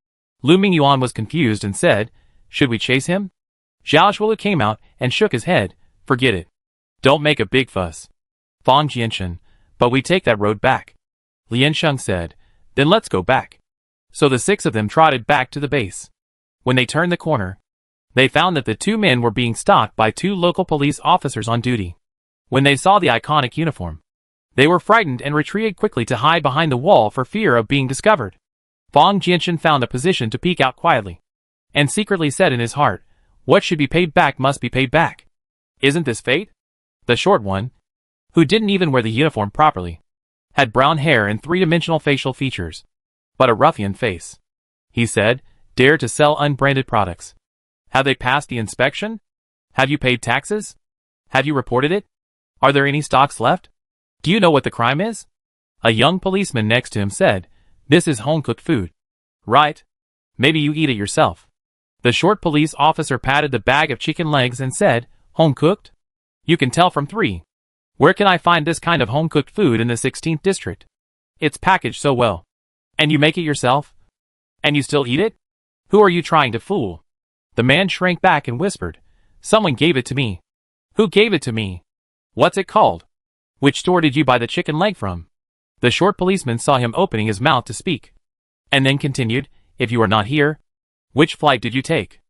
Lu Mingyuan was confused and said, "Should we chase him?" Xiaozhualu came out and shook his head. "Forget it. Don't make a big fuss." Fang Jianchen, But we take that road back. Lian Sheng said. Then let's go back. So the 6 of them trotted back to the base. When they turned the corner, they found that the 2 men were being stalked by 2 local police officers on duty. When they saw the iconic uniform, they were frightened and retreated quickly to hide behind the wall for fear of being discovered. Fang Jianchen found a position to peek out quietly, and secretly said in his heart, what should be paid back must be paid back. Isn't this fate? The short one, who didn't even wear the uniform properly, had brown hair and 3-dimensional facial features, but a ruffian face. He said, dare to sell unbranded products. Have they passed the inspection? Have you paid taxes? Have you reported it? Are there any stocks left? Do you know what the crime is? A young policeman next to him said, this is home-cooked food. Right? Maybe you eat it yourself. The short police officer patted the bag of chicken legs and said, home-cooked? You can tell from 3. Where can I find this kind of home-cooked food in the 16th district? It's packaged so well. And you make it yourself? And you still eat it? Who are you trying to fool? The man shrank back and whispered, someone gave it to me. Who gave it to me? What's it called? Which store did you buy the chicken leg from? The short policeman saw him opening his mouth to speak, and then continued, if you are not here, which flight did you take?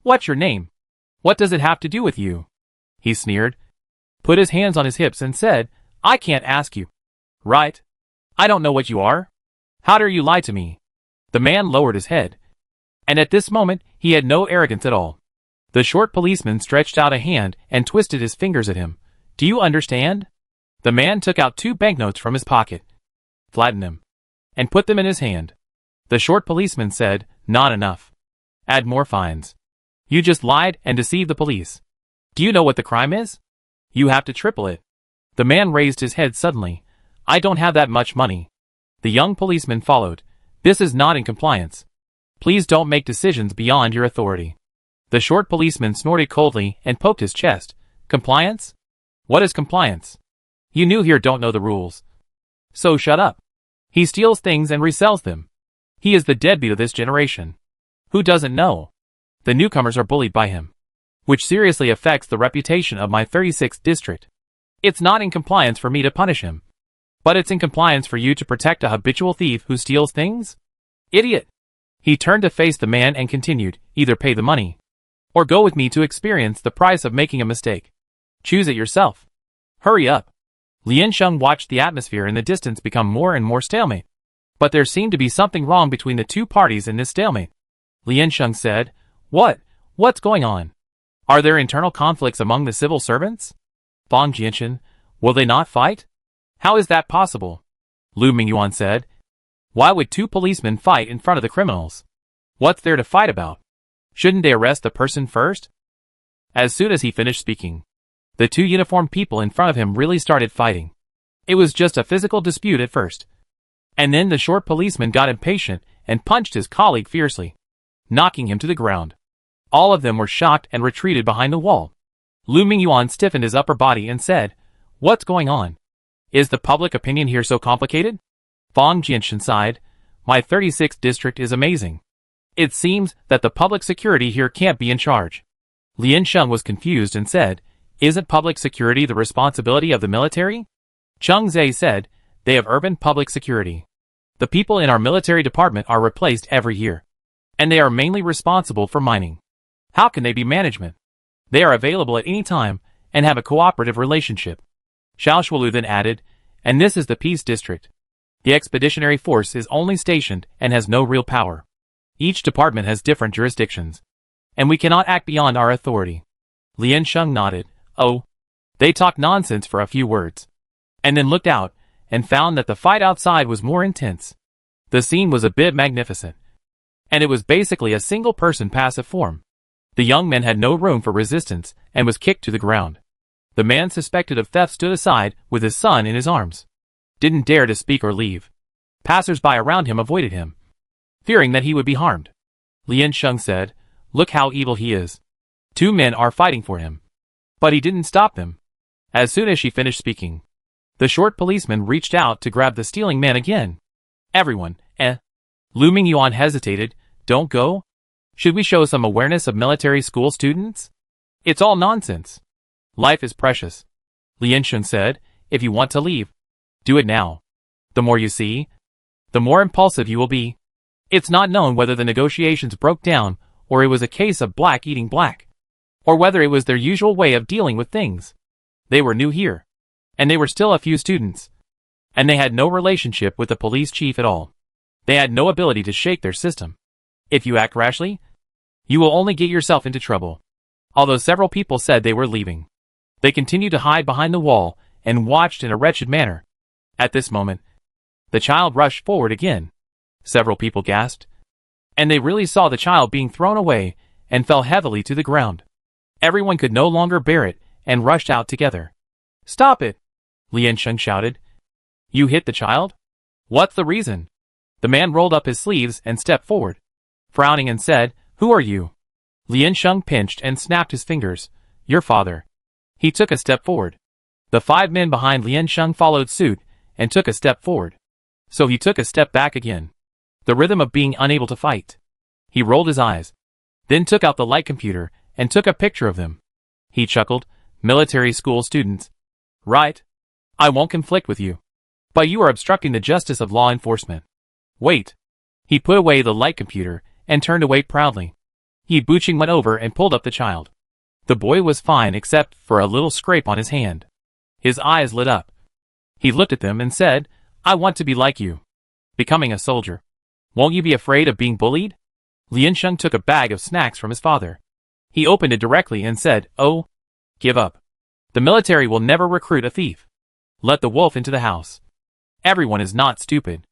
What's your name? What does it have to do with you? He sneered, put his hands on his hips and said, I can't ask you. Right? I don't know what you are. How dare you lie to me? The man lowered his head, and at this moment he had no arrogance at all. The short policeman stretched out a hand and twisted his fingers at him. Do you understand? The man took out 2 banknotes from his pocket, flattened them, and put them in his hand. The short policeman said, not enough. Add more fines. You just lied and deceived the police. Do you know what the crime is? You have to triple it. The man raised his head suddenly. I don't have that much money. The young policeman followed. This is not in compliance. Please don't make decisions beyond your authority. The short policeman snorted coldly and poked his chest. Compliance? What is compliance? You new here don't know the rules. So shut up. He steals things and resells them. He is the deadbeat of this generation. Who doesn't know? The newcomers are bullied by him, which seriously affects the reputation of my 36th district. It's not in compliance for me to punish him, but it's in compliance for you to protect a habitual thief who steals things? Idiot! He turned to face the man and continued, either pay the money, or go with me to experience the price of making a mistake. Choose it yourself. Hurry up. Lian Sheng watched the atmosphere in the distance become more and more stalemate. But there seemed to be something wrong between the 2 parties in this stalemate. Lian Sheng said, What's going on? Are there internal conflicts among the civil servants? Fang Jianchen, will they not fight? How is that possible? Lu Mingyuan said. Why would 2 policemen fight in front of the criminals? What's there to fight about? Shouldn't they arrest the person first? As soon as he finished speaking, the 2 uniformed people in front of him really started fighting. It was just a physical dispute at first. And then the short policeman got impatient and punched his colleague fiercely, knocking him to the ground. All of them were shocked and retreated behind the wall. Lu Mingyuan stiffened his upper body and said, What's going on? Is the public opinion here so complicated? Fang Jianchen sighed. My 36th district is amazing. It seems that the public security here can't be in charge. Lian Sheng was confused and said, Isn't public security the responsibility of the military? Cheng Zhe said, They have urban public security. The people in our military department are replaced every year, and they are mainly responsible for mining. How can they be management? They are available at any time and have a cooperative relationship. Xiao Shualu then added, and this is the peace district. The expeditionary force is only stationed and has no real power. Each department has different jurisdictions, and we cannot act beyond our authority. Lian Sheng nodded. Oh. They talked nonsense for a few words, and then looked out and found that the fight outside was more intense. The scene was a bit magnificent, and it was basically a single-person passive form. The young man had no room for resistance and was kicked to the ground. The man suspected of theft stood aside with his son in his arms. Didn't dare to speak or leave. Passers-by around him avoided him, fearing that he would be harmed. Lian Sheng said, Look how evil he is. 2 men are fighting for him. But he didn't stop them. As soon as she finished speaking, the short policeman reached out to grab the stealing man again. Everyone, Lu Mingyuan hesitated. Don't go? Should we show some awareness of military school students? It's all nonsense. Life is precious. Lian Sheng said, If you want to leave, Do it now. The more you see, the more impulsive you will be. It's not known whether the negotiations broke down or it was a case of black eating black, or whether it was their usual way of dealing with things. They were new here, and they were still a few students, and they had no relationship with the police chief at all. They had no ability to shake their system. If you act rashly, you will only get yourself into trouble. Although several people said they were leaving, they continued to hide behind the wall and watched in a wretched manner. At this moment, the child rushed forward again. Several people gasped, and they really saw the child being thrown away and fell heavily to the ground. Everyone could no longer bear it and rushed out together. "Stop it!" Liansheng shouted. "You hit the child? What's the reason?" The man rolled up his sleeves and stepped forward, frowning, and said, "Who are you?" Liansheng pinched and snapped his fingers. "Your father." He took a step forward. The 5 men behind Liansheng followed suit and took a step forward. So he took a step back again. The rhythm of being unable to fight. He rolled his eyes, then took out the light computer and took a picture of them. He chuckled. "Military school students. Right? I won't conflict with you. But you are obstructing the justice of law enforcement. Wait." He put away the light computer and turned away proudly. Yi Buqing went over and pulled up the child. The boy was fine except for a little scrape on his hand. His eyes lit up. He looked at them and said, "I want to be like you. Becoming a soldier. Won't you be afraid of being bullied?" Liansheng took a bag of snacks from his father. He opened it directly and said, "Oh, give up. The military will never recruit a thief. Let the wolf into the house. Everyone is not stupid.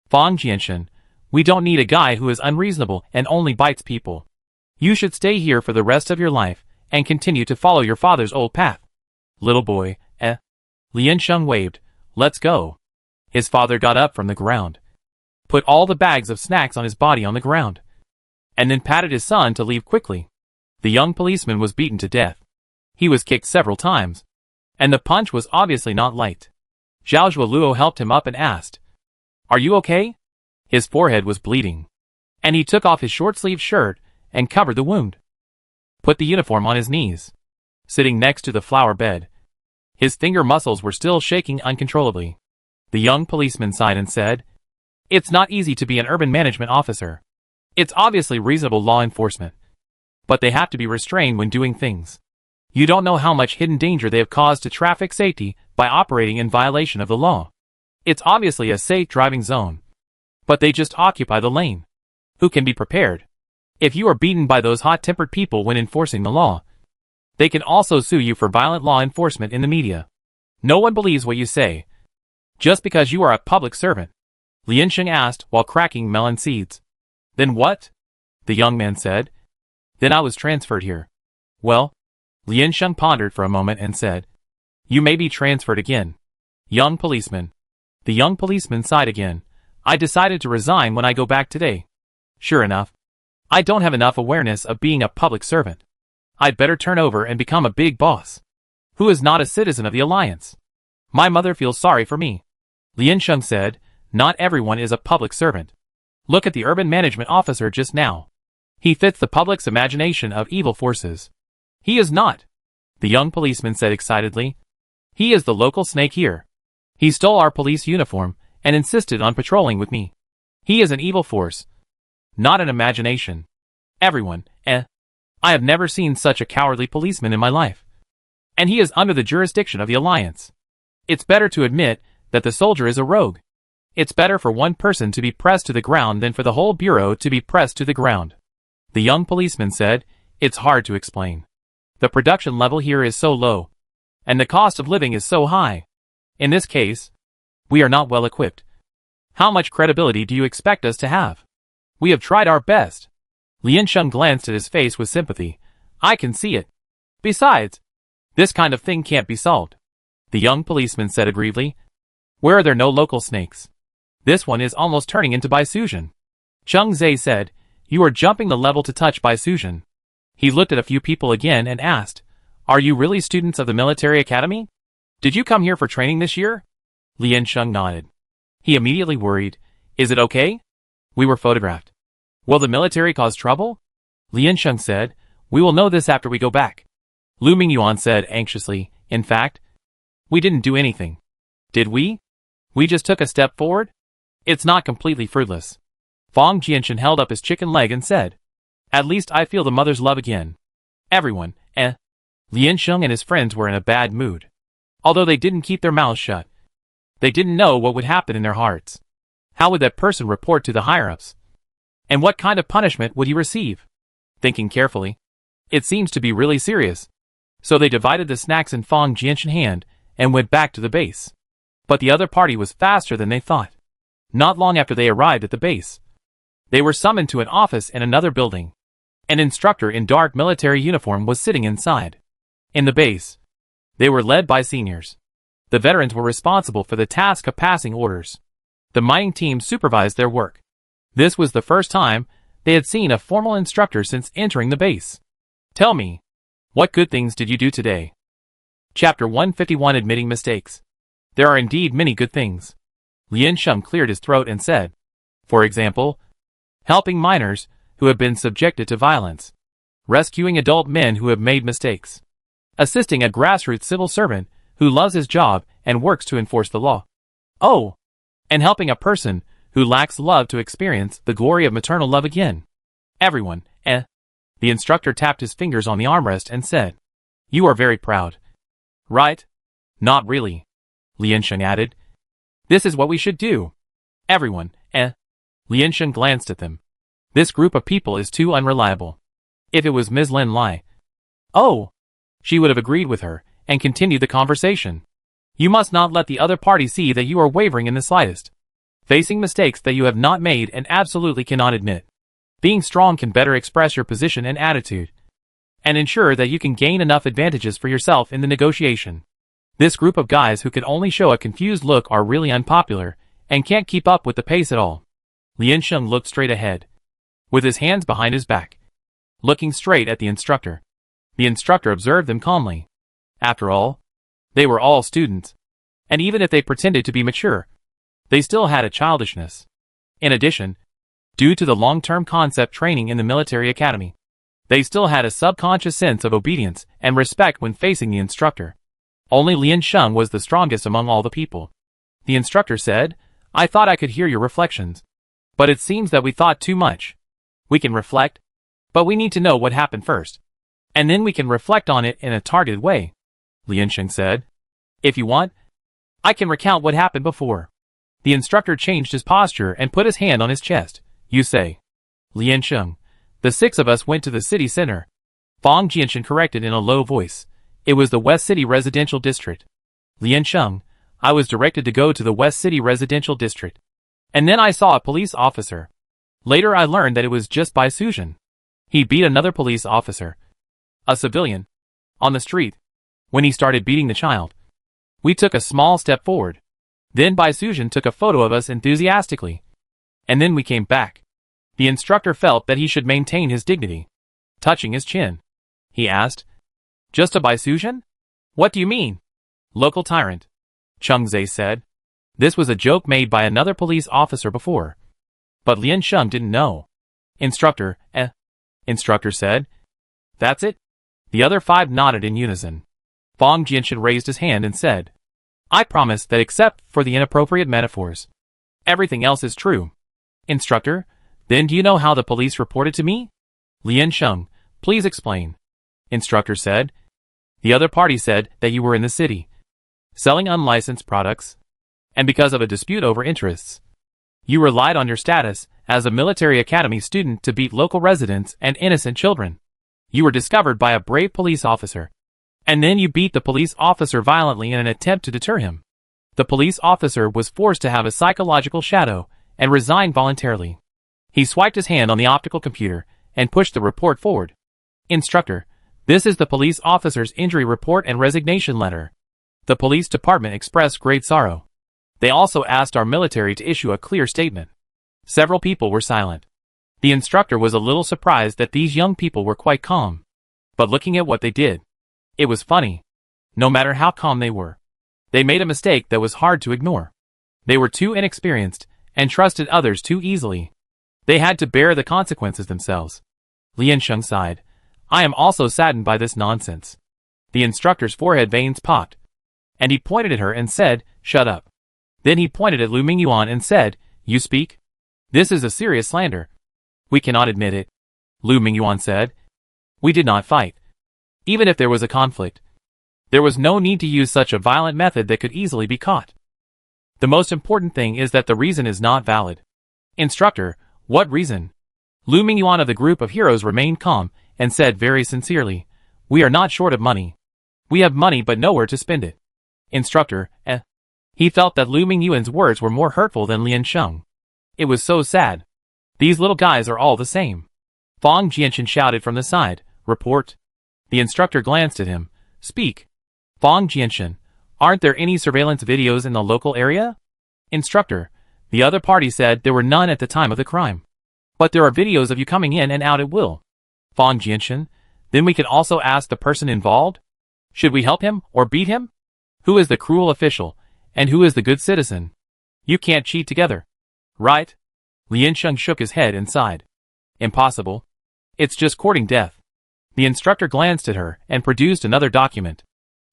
Fang Jianshen, we don't need a guy who is unreasonable and only bites people. You should stay here for the rest of your life and continue to follow your father's old path." "Little boy, Liansheng waved. "Let's go." His father got up from the ground, put all the bags of snacks on his body on the ground, and then patted his son to leave quickly. The young policeman was beaten to death. He was kicked several times, and the punch was obviously not light. Zhao Zhuoluo helped him up and asked, "Are you okay?" His forehead was bleeding, and he took off his short-sleeved shirt and covered the wound. Put the uniform on his knees, sitting next to the flower bed. His finger muscles were still shaking uncontrollably. The young policeman sighed and said, "It's not easy to be an urban management officer. It's obviously reasonable law enforcement, but they have to be restrained when doing things. You don't know how much hidden danger they have caused to traffic safety by operating in violation of the law. It's obviously a safe driving zone, but they just occupy the lane. Who can be prepared? If you are beaten by those hot-tempered people when enforcing the law, they can also sue you for violent law enforcement in the media. No one believes what you say, just because you are a public servant." Liansheng asked while cracking melon seeds. "Then what?" the young man said. "Then I was transferred here." "Well," Liansheng pondered for a moment and said, "You may be transferred again." "Young policeman." The young policeman sighed again. "I decided to resign when I go back today. Sure enough, I don't have enough awareness of being a public servant. I'd better turn over and become a big boss. Who is not a citizen of the Alliance? My mother feels sorry for me." Liansheng said, "Not everyone is a public servant. Look at the urban management officer just now. He fits the public's imagination of evil forces." "He is not," the young policeman said excitedly. "He is the local snake here. He stole our police uniform and insisted on patrolling with me. He is an evil force, not an imagination. Everyone, I have never seen such a cowardly policeman in my life. And he is under the jurisdiction of the Alliance. It's better to admit that the soldier is a rogue. It's better for one person to be pressed to the ground than for the whole bureau to be pressed to the ground." The young policeman said, "It's hard to explain. The production level here is so low, and the cost of living is so high. In this case, we are not well equipped. How much credibility do you expect us to have? We have tried our best." Liansheng glanced at his face with sympathy. "I can see it. Besides, this kind of thing can't be solved," the young policeman said aggrievedly. "Where are there no local snakes? This one is almost turning into Baisuzhen." Cheng Zhe said, "You are jumping the level to touch Baisuzhen." He looked at a few people again and asked, "Are you really students of the military academy? Did you come here for training this year?" Liansheng nodded. He immediately worried, "Is it okay? We were photographed. Will the military cause trouble?" Liansheng said, "We will know this after we go back." Lu Mingyuan said anxiously, "In fact, we didn't do anything. Did we?" We just took a step forward? It's not completely fruitless. Fong Jianshan held up his chicken leg and said, At least I feel the mother's love again. Everyone, Lian Sheng and his friends were in a bad mood. Although they didn't keep their mouths shut. They didn't know what would happen in their hearts. How would that person report to the higher-ups? And what kind of punishment would he receive? Thinking carefully, it seems to be really serious. So they divided the snacks in Fong Jianshan's hand and went back to the base. But the other party was faster than they thought. Not long after they arrived at the base, they were summoned to an office in another building. An instructor in dark military uniform was sitting inside. In the base, they were led by seniors. The veterans were responsible for the task of passing orders. The mining team supervised their work. This was the first time they had seen a formal instructor since entering the base. Tell me, what good things did you do today? Chapter 151 Admitting Mistakes. There are indeed many good things. Lian Sheng cleared his throat and said, for example, helping minors who have been subjected to violence, rescuing adult men who have made mistakes, assisting a grassroots civil servant who loves his job and works to enforce the law. Oh, and helping a person who lacks love to experience the glory of maternal love again. Everyone, The instructor tapped his fingers on the armrest and said, You are very proud. Right? Not really. Lian Sheng added. This is what we should do. Everyone, Lian Sheng glanced at them. This group of people is too unreliable. If it was Ms. Lin Lai, she would have agreed with her and continued the conversation. You must not let the other party see that you are wavering in the slightest. Facing mistakes that you have not made and absolutely cannot admit. Being strong can better express your position and attitude, and ensure that you can gain enough advantages for yourself in the negotiation. This group of guys who can only show a confused look are really unpopular and can't keep up with the pace at all. Lian Sheng looked straight ahead, with his hands behind his back, looking straight at the instructor. The instructor observed them calmly. After all, they were all students, and even if they pretended to be mature, they still had a childishness. In addition, due to the long-term concept training in the military academy, they still had a subconscious sense of obedience and respect when facing the instructor. Only Lian Sheng was the strongest among all the people. The instructor said, I thought I could hear your reflections. But it seems that we thought too much. We can reflect, but we need to know what happened first. And then we can reflect on it in a targeted way. Lian Sheng said, If you want, I can recount what happened before. The instructor changed his posture and put his hand on his chest. You say. Lian Sheng, the 6 of us went to the city center. Fong Jianshan corrected in a low voice. It was the West City Residential District. Lian Sheng, I was directed to go to the West City Residential District. And then I saw a police officer. Later I learned that it was just Bai Suzhen. He beat another police officer, a civilian, on the street. When he started beating the child, we took a small step forward. Then Bai Suzhen took a photo of us enthusiastically. And then we came back. The instructor felt that he should maintain his dignity. Touching his chin, he asked, Just a Bai Suzhen? What do you mean? Local tyrant, Cheng Zhe said. This was a joke made by another police officer before. But Lian Sheng didn't know. Instructor, Instructor said. That's it? The other 5 nodded in unison. Fong Jianshan raised his hand and said, I promise that except for the inappropriate metaphors, everything else is true. Instructor, then do you know how the police reported to me? Lian Sheng, please explain. Instructor said. The other party said that you were in the city, selling unlicensed products, and because of a dispute over interests, you relied on your status as a military academy student to beat local residents and innocent children. You were discovered by a brave police officer, and then you beat the police officer violently in an attempt to deter him. The police officer was forced to have a psychological shadow and resigned voluntarily. He swiped his hand on the optical computer and pushed the report forward. Instructor, this is the police officer's injury report and resignation letter. The police department expressed great sorrow. They also asked our military to issue a clear statement. Several people were silent. The instructor was a little surprised that these young people were quite calm. But looking at what they did, it was funny. No matter how calm they were, they made a mistake that was hard to ignore. They were too inexperienced and trusted others too easily. They had to bear the consequences themselves. Lian Sheng sighed. I am also saddened by this nonsense. The instructor's forehead veins popped, and he pointed at her and said, Shut up. Then he pointed at Lu Mingyuan and said, "You speak? This is a serious slander. We cannot admit it," Lu Mingyuan said. "We did not fight. Even if there was a conflict, there was no need to use such a violent method that could easily be caught. The most important thing is that the reason is not valid." "Instructor, what reason?" Lu Mingyuan of the group of heroes remained calm and said very sincerely, "We are not short of money. We have money but nowhere to spend it." "Instructor, He felt that Lu Mingyuan's words were more hurtful than Lian Sheng. It was so sad. These little guys are all the same. Fang Jianchen shouted from the side, "Report." The instructor glanced at him. "Speak." "Fang Jianchen, aren't there any surveillance videos in the local area?" "Instructor, the other party said there were none at the time of the crime. But there are videos of you coming in and out at will." "Fang Jianchen, then we can also ask the person involved? Should we help him or beat him? Who is the cruel official, and who is the good citizen? You can't cheat together. Right?" Lian Sheng shook his head and sighed. "Impossible. It's just courting death." The instructor glanced at her and produced another document.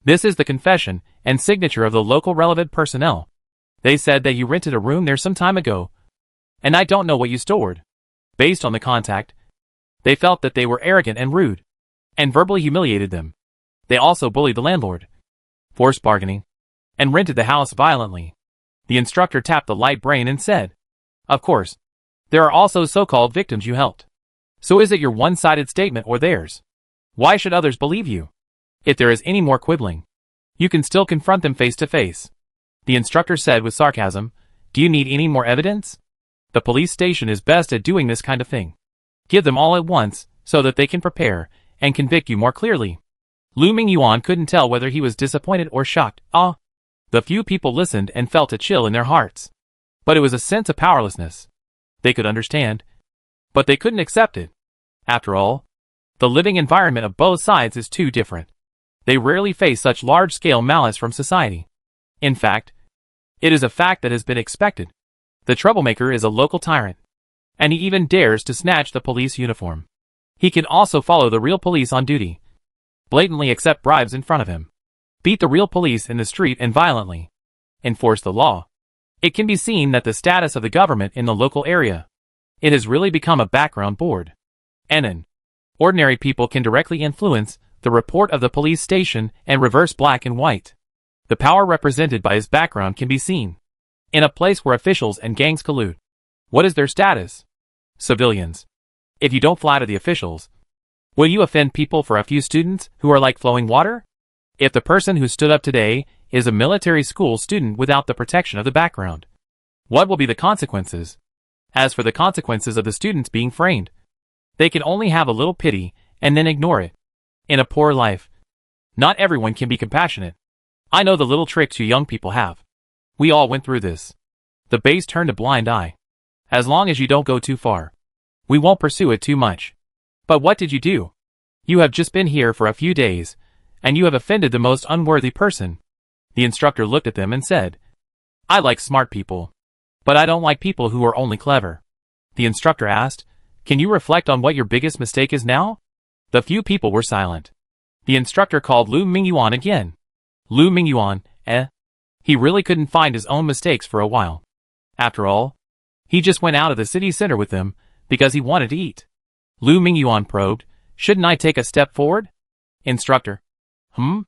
"This is the confession and signature of the local relevant personnel. They said that you rented a room there some time ago, and I don't know what you stored." Based on the contact, they felt that they were arrogant and rude, and verbally humiliated them. They also bullied the landlord, forced bargaining, and rented the house violently. The instructor tapped the light brain and said, "Of course, there are also so-called victims you helped. So is it your one-sided statement or theirs? Why should others believe you? If there is any more quibbling, you can still confront them face to face." The instructor said with sarcasm, "Do you need any more evidence? The police station is best at doing this kind of thing. Give them all at once, so that they can prepare and convict you more clearly." Lu Mingyuan couldn't tell whether he was disappointed or shocked. The few people listened and felt a chill in their hearts. But it was a sense of powerlessness. They could understand, but they couldn't accept it. After all, the living environment of both sides is too different. They rarely face such large-scale malice from society. In fact, it is a fact that has been expected. The troublemaker is a local tyrant, and he even dares to snatch the police uniform. He can also follow the real police on duty, blatantly accept bribes in front of him, beat the real police in the street and violently enforce the law. It can be seen that the status of the government in the local area, it has really become a background board. And ordinary people can directly influence the report of the police station and reverse black and white. The power represented by his background can be seen in a place where officials and gangs collude. What is their status? Civilians. If you don't flatter the officials, will you offend people for a few students who are like flowing water? If the person who stood up today is a military school student without the protection of the background, what will be the consequences? As for the consequences of the students being framed, they can only have a little pity and then ignore it. In a poor life, not everyone can be compassionate. I know the little tricks you young people have. We all went through this. The base turned a blind eye. As long as you don't go too far, we won't pursue it too much. But what did you do? You have just been here for a few days, and you have offended the most unworthy person." The instructor looked at them and said, "I like smart people, but I don't like people who are only clever." The instructor asked, "Can you reflect on what your biggest mistake is now?" The few people were silent. The instructor called Lu Mingyuan again. Lu Mingyuan, He really couldn't find his own mistakes for a while. After all, he just went out of the city center with them because he wanted to eat. Lu Mingyuan probed, "Shouldn't I take a step forward?" Instructor. Zhao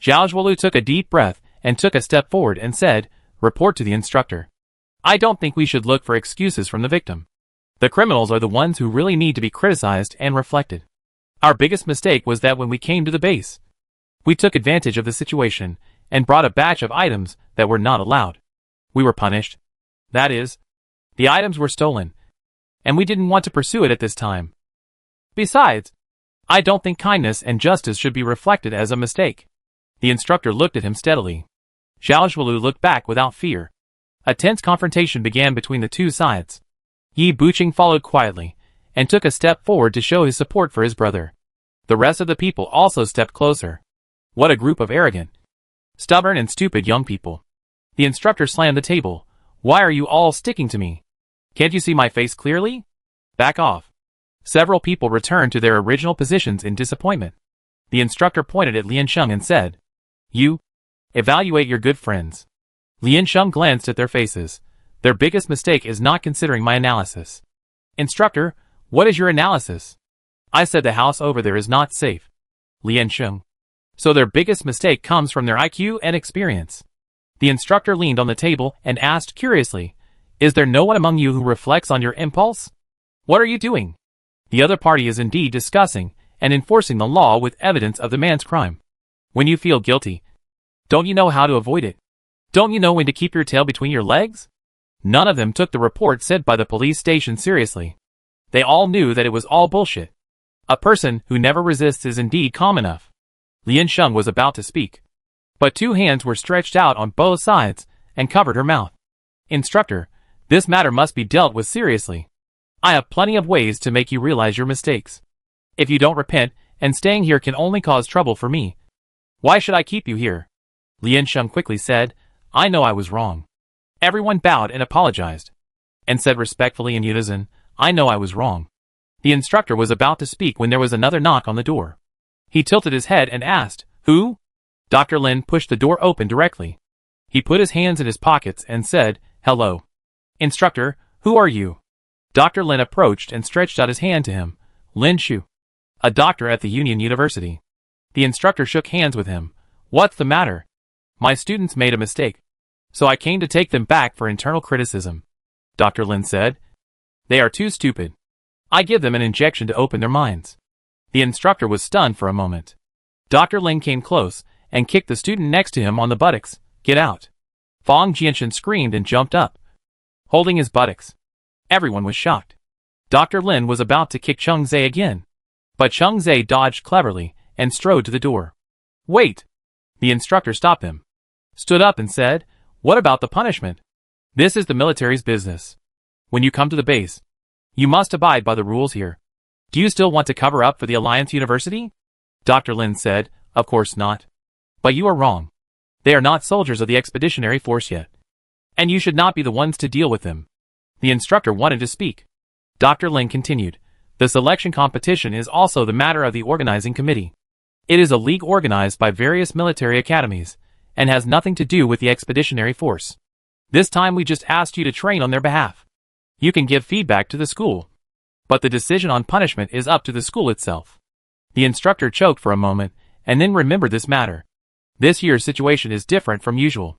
Zhuolu took a deep breath and took a step forward and said, "Report to the instructor. I don't think we should look for excuses from the victim. The criminals are the ones who really need to be criticized and reflected. Our biggest mistake was that when we came to the base, we took advantage of the situation and brought a batch of items that were not allowed. We were punished. That is, the items were stolen, and we didn't want to pursue it at this time. Besides, I don't think kindness and justice should be reflected as a mistake." The instructor looked at him steadily. Zhao Zhuolu looked back without fear. A tense confrontation began between the two sides. Yi Buqing followed quietly, and took a step forward to show his support for his brother. The rest of the people also stepped closer. What a group of arrogant, stubborn and stupid young people. The instructor slammed the table. "Why are you all sticking to me? Can't you see my face clearly? Back off." Several people returned to their original positions in disappointment. The instructor pointed at Lian Sheng and said, "You, evaluate your good friends. Lian Sheng glanced at their faces. Their biggest mistake is not considering my analysis. Instructor, what is your analysis? I said the house over there is not safe. Lian Sheng. So their biggest mistake comes from their IQ and experience. The instructor leaned on the table and asked curiously, is there no one among you who reflects on your impulse? What are you doing? The other party is indeed discussing and enforcing the law with evidence of the man's crime. When you feel guilty, don't you know how to avoid it? Don't you know when to keep your tail between your legs? None of them took the report sent by the police station seriously. They all knew that it was all bullshit. A person who never resists is indeed calm enough. Lian Sheng was about to speak, but two hands were stretched out on both sides and covered her mouth. Instructor, this matter must be dealt with seriously. I have plenty of ways to make you realize your mistakes. If you don't repent, and staying here can only cause trouble for me. Why should I keep you here? Lian Sheng quickly said, I know I was wrong. Everyone bowed and apologized, and said respectfully in unison, I know I was wrong. The instructor was about to speak when there was another knock on the door. He tilted his head and asked, Who? Dr. Lin pushed the door open directly. He put his hands in his pockets and said, Hello. Instructor, who are you? Dr. Lin approached and stretched out his hand to him. Lin Shu. A doctor at the Union University. The instructor shook hands with him. What's the matter? My students made a mistake, so I came to take them back for internal criticism. Dr. Lin said. They are too stupid. I give them an injection to open their minds. The instructor was stunned for a moment. Dr. Lin came close and kicked the student next to him on the buttocks. Get out. Fang Jianshan screamed and jumped up, holding his buttocks. Everyone was shocked. Dr. Lin was about to kick Cheng Zhe again, but Cheng Zhe dodged cleverly and strode to the door. Wait! The instructor stopped him, stood up and said, What about the punishment? This is the military's business. When you come to the base, you must abide by the rules here. Do you still want to cover up for the Alliance University? Dr. Lin said, Of course not. But you are wrong. They are not soldiers of the expeditionary force yet, and you should not be the ones to deal with them. The instructor wanted to speak. Dr. Lin continued, The selection competition is also the matter of the organizing committee. It is a league organized by various military academies, and has nothing to do with the expeditionary force. This time we just asked you to train on their behalf. You can give feedback to the school, but the decision on punishment is up to the school itself. The instructor choked for a moment, and then remembered this matter. This year's situation is different from usual.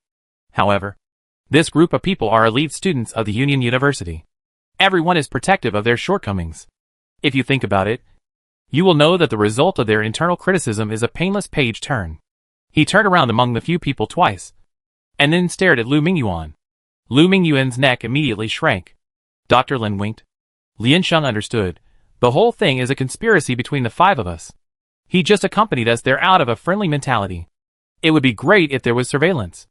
However, this group of people are elite students of the Union University. Everyone is protective of their shortcomings. If you think about it, you will know that the result of their internal criticism is a painless page turn. He turned around among the few people twice, and then stared at Lu Mingyuan. Lu Mingyuan's neck immediately shrank. Dr. Lin winked. Lian Sheng understood. The whole thing is a conspiracy between the five of us. He just accompanied us there out of a friendly mentality. It would be great if there was surveillance.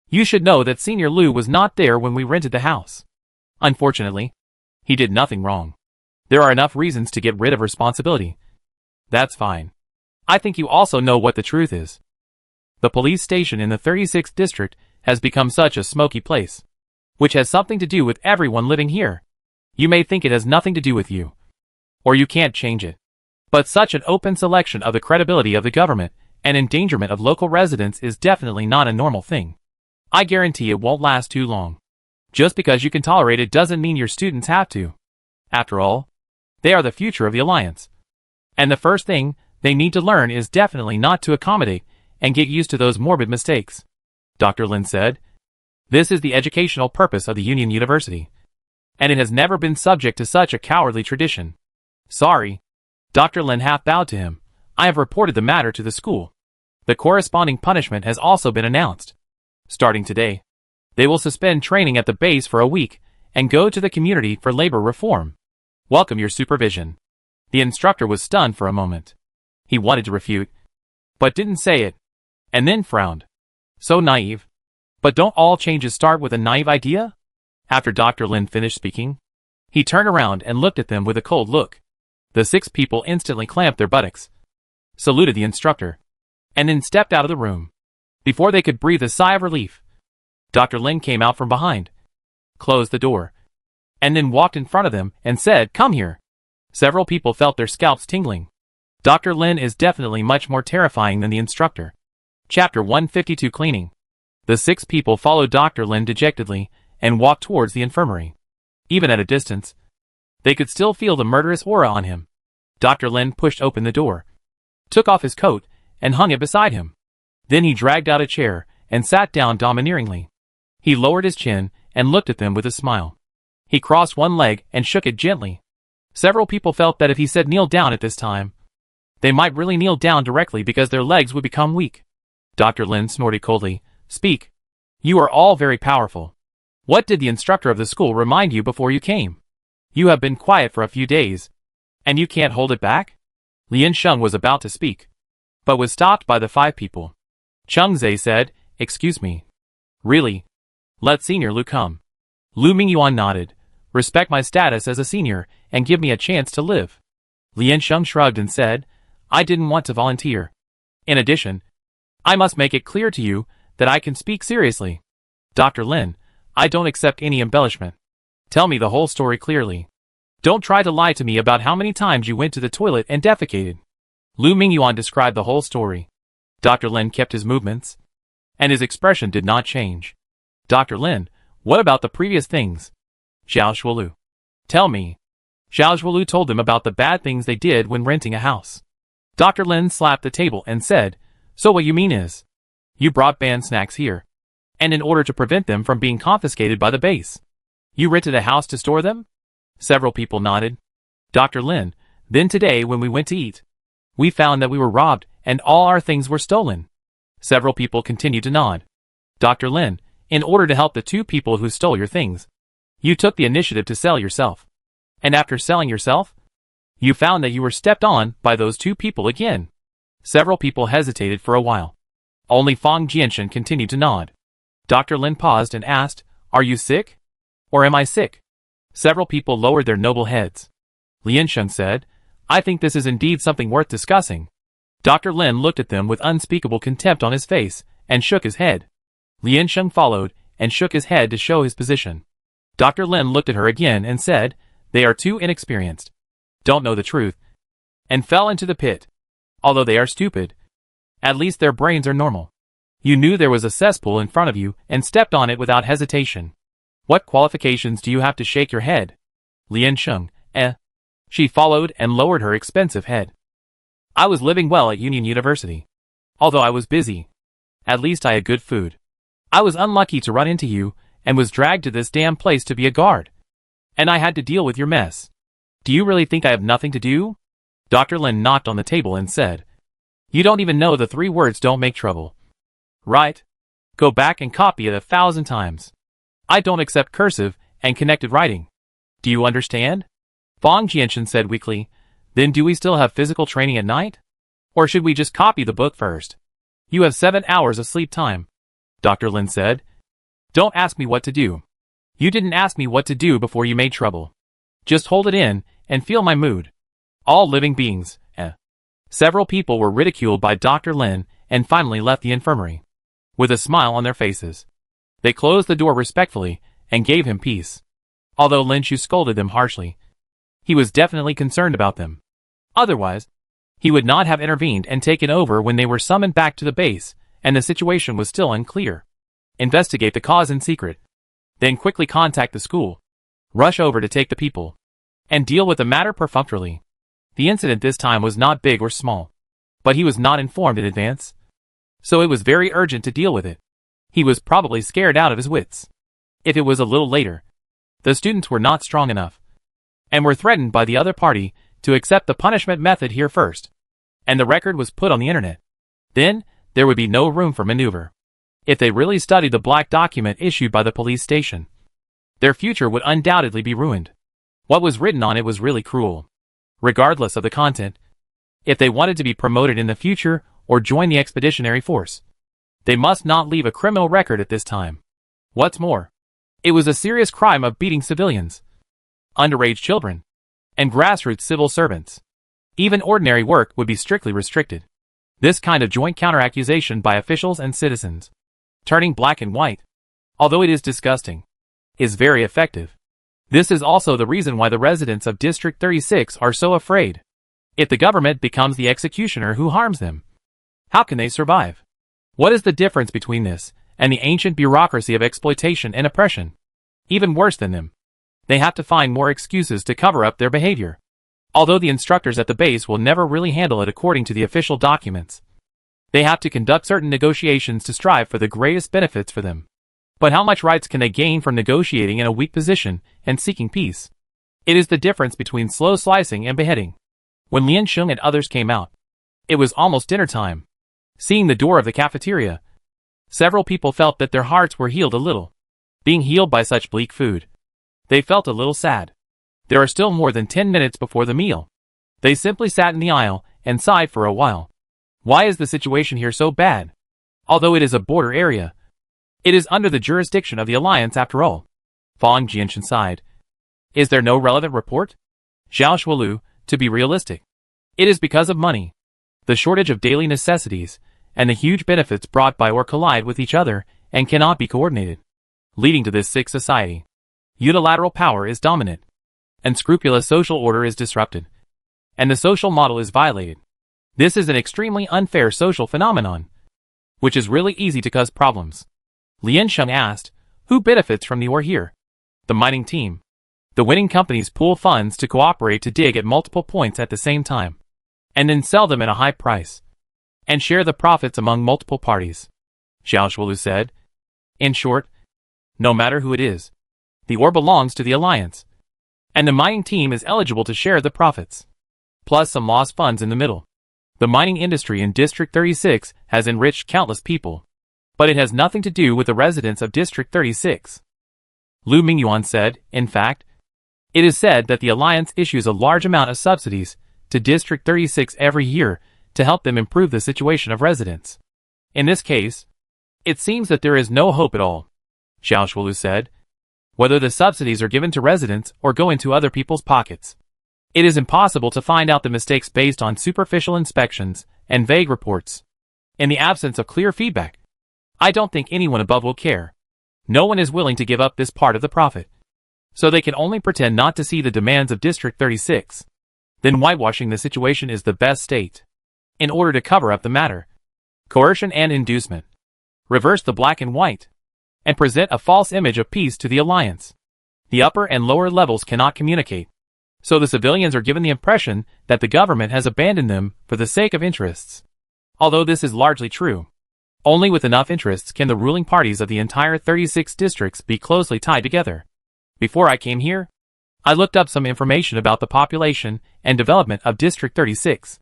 You should know that Senior Lu was not there when we rented the house. Unfortunately, he did nothing wrong. There are enough reasons to get rid of responsibility. That's fine. I think you also know what the truth is. The police station in the 36th district has become such a smoky place, which has something to do with everyone living here. You may think it has nothing to do with you, or you can't change it. But such an open selection of the credibility of the government and endangerment of local residents is definitely not a normal thing. I guarantee it won't last too long. Just because you can tolerate it doesn't mean your students have to. After all, they are the future of the Alliance. And the first thing they need to learn is definitely not to accommodate and get used to those morbid mistakes. Dr. Lin said, This is the educational purpose of the Union University, and it has never been subject to such a cowardly tradition. Sorry. Dr. Lin half bowed to him. I have reported the matter to the school. The corresponding punishment has also been announced. Starting today, they will suspend training at the base for a week and go to the community for labor reform. Welcome your supervision. The instructor was stunned for a moment. He wanted to refute, but didn't say it, and then frowned. So naive. But don't all changes start with a naive idea? After Dr. Lin finished speaking, he turned around and looked at them with a cold look. The 6 people instantly clamped their buttocks, saluted the instructor, and then stepped out of the room. Before they could breathe a sigh of relief, Dr. Lin came out from behind, closed the door, and then walked in front of them and said, Come here. Several people felt their scalps tingling. Dr. Lin is definitely much more terrifying than the instructor. Chapter 152 Cleaning. The 6 people followed Dr. Lin dejectedly and walked towards the infirmary. Even at a distance, they could still feel the murderous aura on him. Dr. Lin pushed open the door, took off his coat, and hung it beside him. Then he dragged out a chair and sat down domineeringly. He lowered his chin and looked at them with a smile. He crossed one leg and shook it gently. Several people felt that if he said kneel down at this time, they might really kneel down directly because their legs would become weak. Dr. Lin snorted coldly. Speak. You are all very powerful. What did the instructor of the school remind you before you came? You have been quiet for a few days, and you can't hold it back? Lian Sheng was about to speak, but was stopped by the 5 people. Cheng Zhe said, Excuse me. Really? Let Senior Lu come. Lu Mingyuan nodded. Respect my status as a senior and give me a chance to live. Lian Sheng shrugged and said, I didn't want to volunteer. In addition, I must make it clear to you that I can speak seriously. Dr. Lin, I don't accept any embellishment. Tell me the whole story clearly. Don't try to lie to me about how many times you went to the toilet and defecated. Lu Mingyuan described the whole story. Dr. Lin kept his movements, and his expression did not change. Dr. Lin, what about the previous things? Zhao Shuolu. Tell me. Zhao Shuolu told them about the bad things they did when renting a house. Dr. Lin slapped the table and said, So what you mean is, you brought banned snacks here, and in order to prevent them from being confiscated by the base, you rented a house to store them? Several people nodded. Dr. Lin, then today when we went to eat, we found that we were robbed and all our things were stolen. Several people continued to nod. Dr. Lin, in order to help the 2 people who stole your things, you took the initiative to sell yourself. And after selling yourself, you found that you were stepped on by those 2 people again. Several people hesitated for a while. Only Fang Jianshan continued to nod. Dr. Lin paused and asked, Are you sick? Or am I sick? Several people lowered their noble heads. Lian Sheng said, I think this is indeed something worth discussing. Dr. Lin looked at them with unspeakable contempt on his face and shook his head. Lian Sheng followed and shook his head to show his position. Dr. Lin looked at her again and said, They are too inexperienced, don't know the truth, and fell into the pit. Although they are stupid, at least their brains are normal. You knew there was a cesspool in front of you and stepped on it without hesitation. What qualifications do you have to shake your head? Lian Sheng, She followed and lowered her expensive head. I was living well at Union University. Although I was busy, at least I had good food. I was unlucky to run into you and was dragged to this damn place to be a guard. And I had to deal with your mess. Do you really think I have nothing to do? Dr. Lin knocked on the table and said, You don't even know the 3 words don't make trouble. Right? Go back and copy it 1,000 times. I don't accept cursive and connected writing. Do you understand? Fang Jianshan said weakly, Then do we still have physical training at night? Or should we just copy the book first? You have 7 hours of sleep time. Dr. Lin said, Don't ask me what to do. You didn't ask me what to do before you made trouble. Just hold it in and feel my mood. All living beings, Several people were ridiculed by Dr. Lin and finally left the infirmary, with a smile on their faces. They closed the door respectfully and gave him peace. Although Lin Shu scolded them harshly, he was definitely concerned about them. Otherwise, he would not have intervened and taken over when they were summoned back to the base and the situation was still unclear. Investigate the cause in secret. Then quickly contact the school. Rush over to take the people, and deal with the matter perfunctorily. The incident this time was not big or small, but he was not informed in advance, so it was very urgent to deal with it. He was probably scared out of his wits. If it was a little later, the students were not strong enough, and were threatened by the other party to accept the punishment method here first, and the record was put on the internet. Then, there would be no room for maneuver. If they really studied the black document issued by the police station, their future would undoubtedly be ruined. What was written on it was really cruel. Regardless of the content, if they wanted to be promoted in the future or join the expeditionary force, they must not leave a criminal record at this time. What's more, it was a serious crime of beating civilians, underage children, and grassroots civil servants. Even ordinary work would be strictly restricted. This kind of joint counteraccusation by officials and citizens, turning black and white, although it is disgusting, is very effective. This is also the reason why the residents of District 36 are so afraid. If the government becomes the executioner who harms them, how can they survive? What is the difference between this and the ancient bureaucracy of exploitation and oppression. Even worse than them, they have to find more excuses to cover up their behavior. Although the instructors at the base will never really handle it according to the official documents, they have to conduct certain negotiations to strive for the greatest benefits for them. But how much rights can they gain from negotiating in a weak position and seeking peace? It is the difference between slow slicing and beheading. When Lian Sheng and others came out, it was almost dinner time. Seeing the door of the cafeteria, several people felt that their hearts were healed a little. Being healed by such bleak food, they felt a little sad. There are still more than 10 minutes before the meal. They simply sat in the aisle and sighed for a while. Why is the situation here so bad? Although it is a border area, it is under the jurisdiction of the Alliance after all. Fang Jianshan sighed. Is there no relevant report? Zhao Shualu, to be realistic, it is because of money, the shortage of daily necessities, and the huge benefits brought by or collide with each other and cannot be coordinated, leading to this sick society. Unilateral power is dominant, and scrupulous social order is disrupted, and the social model is violated. This is an extremely unfair social phenomenon, which is really easy to cause problems. Lian Sheng asked, who benefits from the war here? The mining team. The winning companies pool funds to cooperate to dig at multiple points at the same time, and then sell them at a high price, and share the profits among multiple parties. Zhao Shualu said. In short, no matter who it is, the ore belongs to the Alliance, and the mining team is eligible to share the profits, plus some lost funds in the middle. The mining industry in District 36 has enriched countless people, but it has nothing to do with the residents of District 36. Lu Mingyuan said, in fact, it is said that the Alliance issues a large amount of subsidies to District 36 every year to help them improve the situation of residents. In this case, it seems that there is no hope at all, Zhao Shualu said. Whether the subsidies are given to residents or go into other people's pockets, it is impossible to find out the mistakes based on superficial inspections and vague reports. In the absence of clear feedback, I don't think anyone above will care. No one is willing to give up this part of the profit, so they can only pretend not to see the demands of District 36. Then whitewashing the situation is the best state. In order to cover up the matter, coercion and inducement, reverse the black and white, and present a false image of peace to the Alliance. The upper and lower levels cannot communicate, so the civilians are given the impression that the government has abandoned them for the sake of interests. Although this is largely true, only with enough interests can the ruling parties of the entire 36 districts be closely tied together. Before I came here, I looked up some information about the population and development of District 36.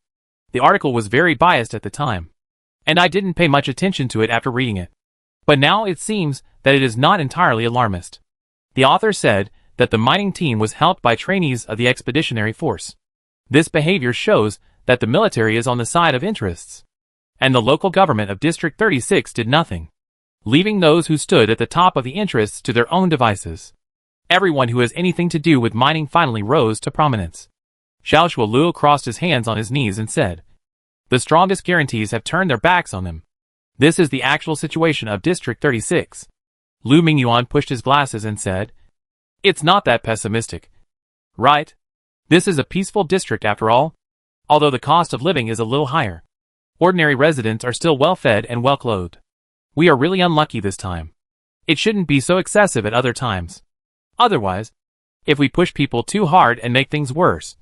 The article was very biased at the time, and I didn't pay much attention to it after reading it. But now it seems that it is not entirely alarmist. The author said that the mining team was helped by trainees of the expeditionary force. This behavior shows that the military is on the side of interests, and the local government of District 36 did nothing, leaving those who stood at the top of the interests to their own devices. Everyone who has anything to do with mining finally rose to prominence. Zhao Shualu crossed his hands on his knees and said, the strongest guarantees have turned their backs on them. This is the actual situation of District 36. Lu Mingyuan pushed his glasses and said, it's not that pessimistic. Right? This is a peaceful district after all, although the cost of living is a little higher. Ordinary residents are still well-fed and well-clothed. We are really unlucky this time. It shouldn't be so excessive at other times. Otherwise, if we push people too hard and make things worse,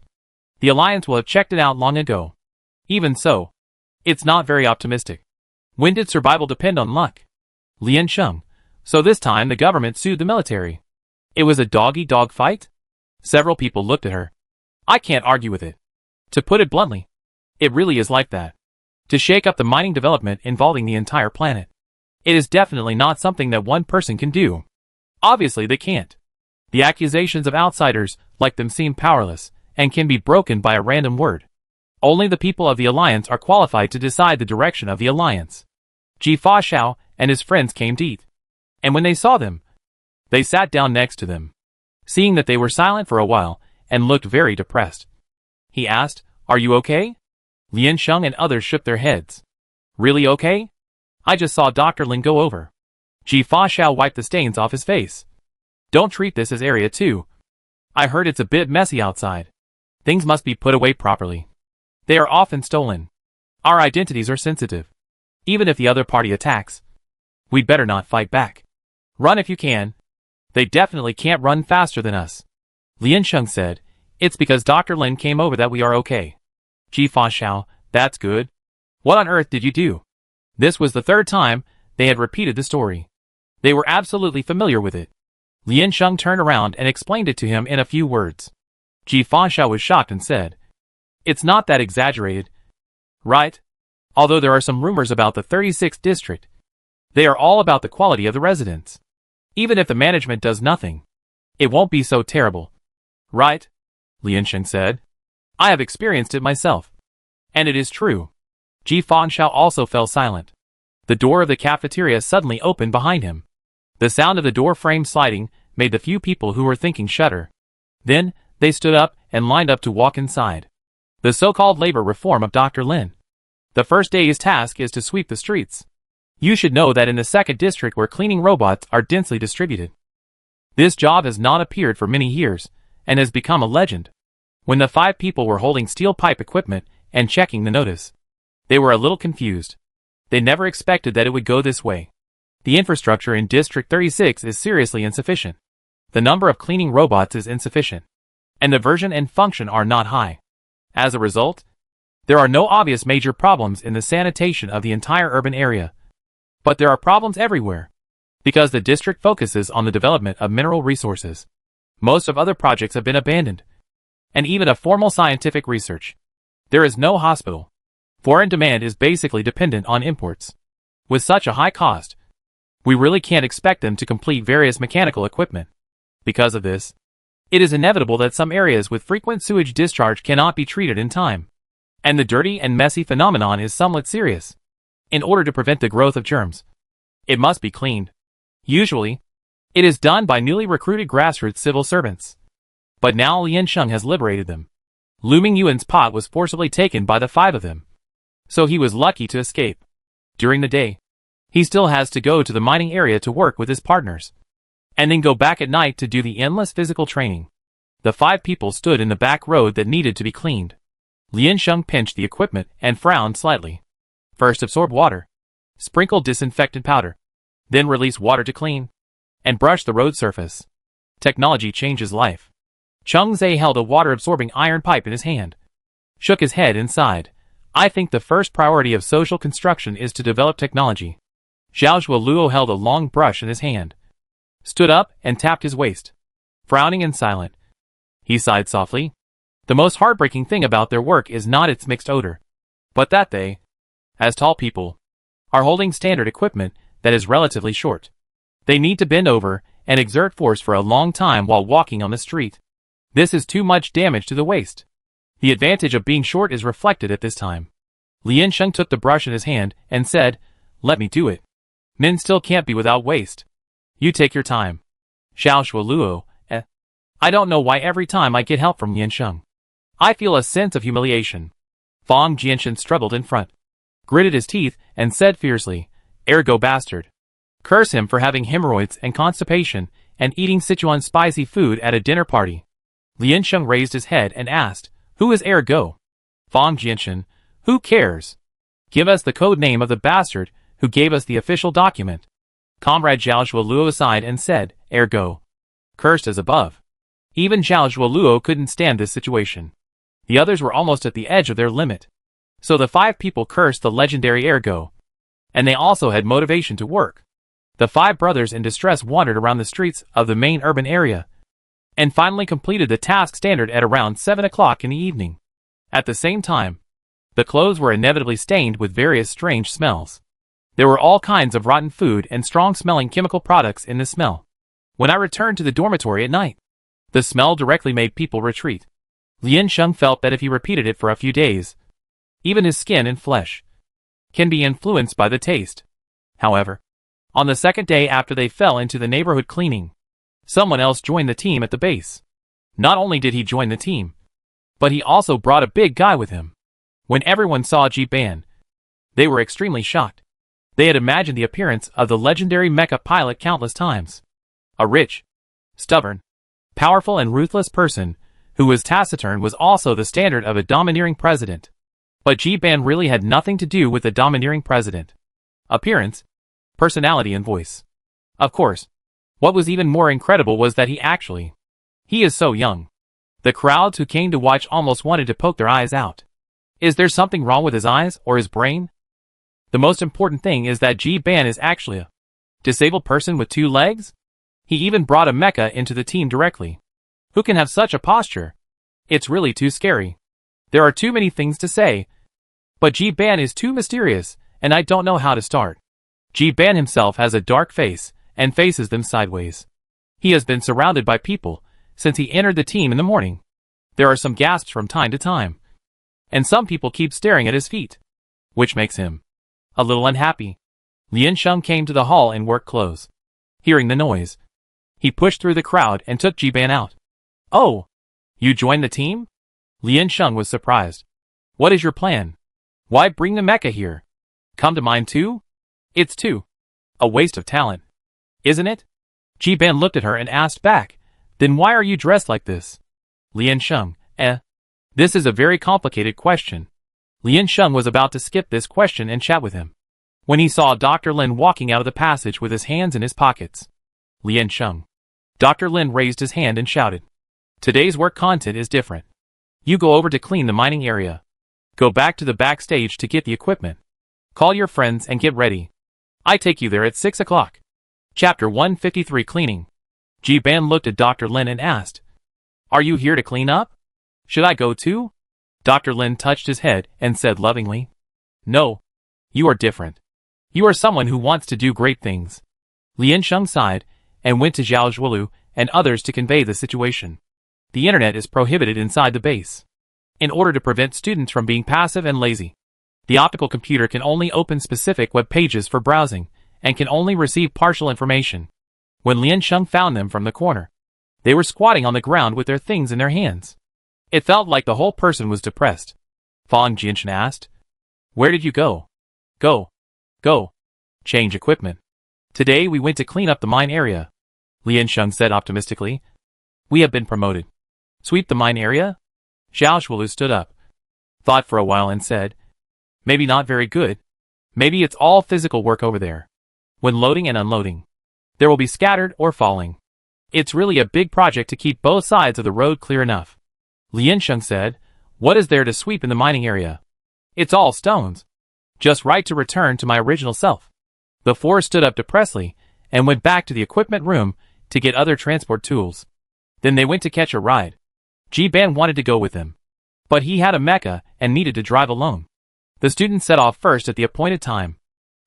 the Alliance will have checked it out long ago. Even so, it's not very optimistic. When did survival depend on luck? Lian Sheng. So this time the government sued the military. It was a dog-eat-dog fight? Several people looked at her. I can't argue with it. To put it bluntly, it really is like that. To shake up the mining development involving the entire planet. It is definitely not something that one person can do. Obviously they can't. The accusations of outsiders like them seem powerless and can be broken by a random word. Only the people of the Alliance are qualified to decide the direction of the Alliance. Ji Fa Xiao and his friends came to eat, and when they saw them, they sat down next to them. Seeing that they were silent for a while and looked very depressed, he asked, are you okay? Lian Sheng and others shook their heads. Really okay? I just saw Dr. Lin go over. Ji Fa Xiao wiped the stains off his face. Don't treat this as Area 2. I heard it's a bit messy outside. Things must be put away properly. They are often stolen. Our identities are sensitive. Even if the other party attacks, We'd better not fight back. Run if you can. They definitely can't run faster than us. Lian Sheng said, It's because Dr. Lin came over that we are okay. Ji Fa, that's good. What on earth did you do? This was the third time they had repeated the story. They were absolutely familiar with it. Lian Sheng turned around and explained it to him in a few words. Ji Fa was shocked and said, It's not that exaggerated. Right? Although there are some rumors about the 36th district, they are all about the quality of the residents. Even if the management does nothing, it won't be so terrible. Right? Lian Sheng said. I have experienced it myself. And it is true. Ji Fanshao also fell silent. The door of the cafeteria suddenly opened behind him. The sound of the door frame sliding made the few people who were thinking shudder. Then, they stood up and lined up to walk inside. The so-called labor reform of Dr. Lin. The first day's task is to sweep the streets. You should know that in the second district where cleaning robots are densely distributed. This job has not appeared for many years, and has become a legend. When the 5 people were holding steel pipe equipment and checking the notice, they were a little confused. They never expected that it would go this way. The infrastructure in District 36 is seriously insufficient. The number of cleaning robots is insufficient. And the version and function are not high. As a result, there are no obvious major problems in the sanitation of the entire urban area. But there are problems everywhere. Because the district focuses on the development of mineral resources. Most of other projects have been abandoned. And even a formal scientific research. There is no hospital. Foreign demand is basically dependent on imports. With such a high cost, we really can't expect them to complete various mechanical equipment. Because of this, it is inevitable that some areas with frequent sewage discharge cannot be treated in time. And the dirty and messy phenomenon is somewhat serious. In order to prevent the growth of germs, it must be cleaned. Usually, it is done by newly recruited grassroots civil servants. But now Lian Sheng has liberated them. Lu Mingyuan's pot was forcibly taken by the 5 of them. So he was lucky to escape. During the day, he still has to go to the mining area to work with his partners. And then go back at night to do the endless physical training. The 5 people stood in the back road that needed to be cleaned. Lian Sheng pinched the equipment and frowned slightly. First absorb water. Sprinkle disinfectant powder. Then release water to clean. And brush the road surface. Technology changes life. Chung Zhe held a water-absorbing iron pipe in his hand. Shook his head and sighed. I think the first priority of social construction is to develop technology. Zhao Luo held a long brush in his hand. Stood up and tapped his waist. Frowning and silent. He sighed softly. The most heartbreaking thing about their work is not its mixed odor, but that they, as tall people, are holding standard equipment that is relatively short. They need to bend over and exert force for a long time while walking on the street. This is too much damage to the waist. The advantage of being short is reflected at this time. Lian Sheng took the brush in his hand and said, Let me do it. Men still can't be without waist. You take your time. Xiao Luo, I don't know why every time I get help from Lian Sheng, I feel a sense of humiliation. Fang Jianshan struggled in front, gritted his teeth, and said fiercely, Ergo bastard. Curse him for having hemorrhoids and constipation and eating Sichuan spicy food at a dinner party. Lian Sheng raised his head and asked, Who is Ergo? Fang Jianshan, who cares? Give us the code name of the bastard who gave us the official document. Comrade Zhao Luo sighed and said, Ergo. Cursed as above. Even Zhao Luo couldn't stand this situation. The others were almost at the edge of their limit. So the 5 people cursed the legendary Ergo. And they also had motivation to work. The 5 brothers in distress wandered around the streets of the main urban area, and finally completed the task standard at around 7 o'clock in the evening. At the same time, the clothes were inevitably stained with various strange smells. There were all kinds of rotten food and strong-smelling chemical products in the smell. When I returned to the dormitory at night, the smell directly made people retreat. Lian Sheng felt that if he repeated it for a few days, even his skin and flesh can be influenced by the taste. However, on the second day after they fell into the neighborhood cleaning, someone else joined the team at the base. Not only did he join the team, but he also brought a big guy with him. When everyone saw Ji Ban, they were extremely shocked. They had imagined the appearance of the legendary mecha pilot countless times. A rich, stubborn, powerful and ruthless person who was taciturn was also the standard of a domineering president. But Ji Ban really had nothing to do with the domineering president. Appearance, personality and voice. Of course, what was even more incredible was that he is so young. The crowds who came to watch almost wanted to poke their eyes out. Is there something wrong with his eyes or his brain? The most important thing is that Ji-ban is actually a disabled person with 2 legs? He even brought a mecha into the team directly. Who can have such a posture? It's really too scary. There are too many things to say. But Ji-ban is too mysterious, and I don't know how to start. Ji-ban himself has a dark face, and faces them sideways. He has been surrounded by people since he entered the team in the morning. There are some gasps from time to time. And some people keep staring at his feet, which makes him a little unhappy. Lian-sheng came to the hall in work clothes. Hearing the noise, he pushed through the crowd and took Ji-ban out. Oh, you joined the team? Lian-sheng was surprised. What is your plan? Why bring the mecha here? Come to mine too? It's too a waste of talent, isn't it? Ji-ban looked at her and asked back, then why are you dressed like this? Lian-sheng, This is a very complicated question. Lian-sheng was about to skip this question and chat with him, when he saw Dr. Lin walking out of the passage with his hands in his pockets. Lian-sheng. Dr. Lin raised his hand and shouted. Today's work content is different. You go over to clean the mining area. Go back to the backstage to get the equipment. Call your friends and get ready. I take you there at 6 o'clock. Chapter 153 Cleaning. Ji-ban looked at Dr. Lin and asked, Are you here to clean up? Should I go too? Dr. Lin touched his head and said lovingly, No. You are different. You are someone who wants to do great things. Lian-sheng sighed and went to Zhao Zhuolu and others to convey the situation. The internet is prohibited inside the base. In order to prevent students from being passive and lazy, the optical computer can only open specific web pages for browsing and can only receive partial information. When Lian-sheng found them from the corner, they were squatting on the ground with their things in their hands. It felt like the whole person was depressed. Fang Jianchen asked, Where did you go? Go. Change equipment. Today we went to clean up the mine area. Lian-sheng said optimistically. We have been promoted. Sweep the mine area? Zhao Zhuolu stood up, thought for a while and said, Maybe not very good. Maybe it's all physical work over there. When loading and unloading, there will be scattered or falling. It's really a big project to keep both sides of the road clear enough. Lian-sheng said, What is there to sweep in the mining area? It's all stones. Just right to return to my original self. The 4 stood up depressedly and went back to the equipment room to get other transport tools. Then they went to catch a ride. Ji-ban wanted to go with them, but he had a mecha and needed to drive alone. The student set off first at the appointed time.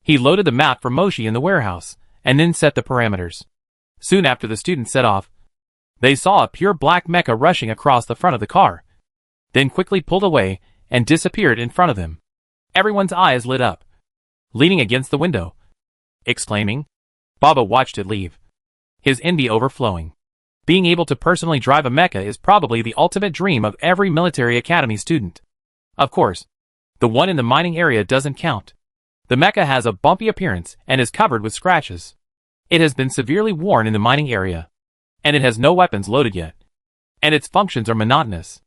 He loaded the map for Moshi in the warehouse and then set the parameters. Soon after the student set off, they saw a pure black mecha rushing across the front of the car, then quickly pulled away and disappeared in front of them. Everyone's eyes lit up. Leaning against the window, exclaiming, Baba watched it leave, his envy overflowing. Being able to personally drive a mecha is probably the ultimate dream of every military academy student. Of course, the one in the mining area doesn't count. The mecha has a bumpy appearance and is covered with scratches. It has been severely worn in the mining area, and it has no weapons loaded yet. And its functions are monotonous.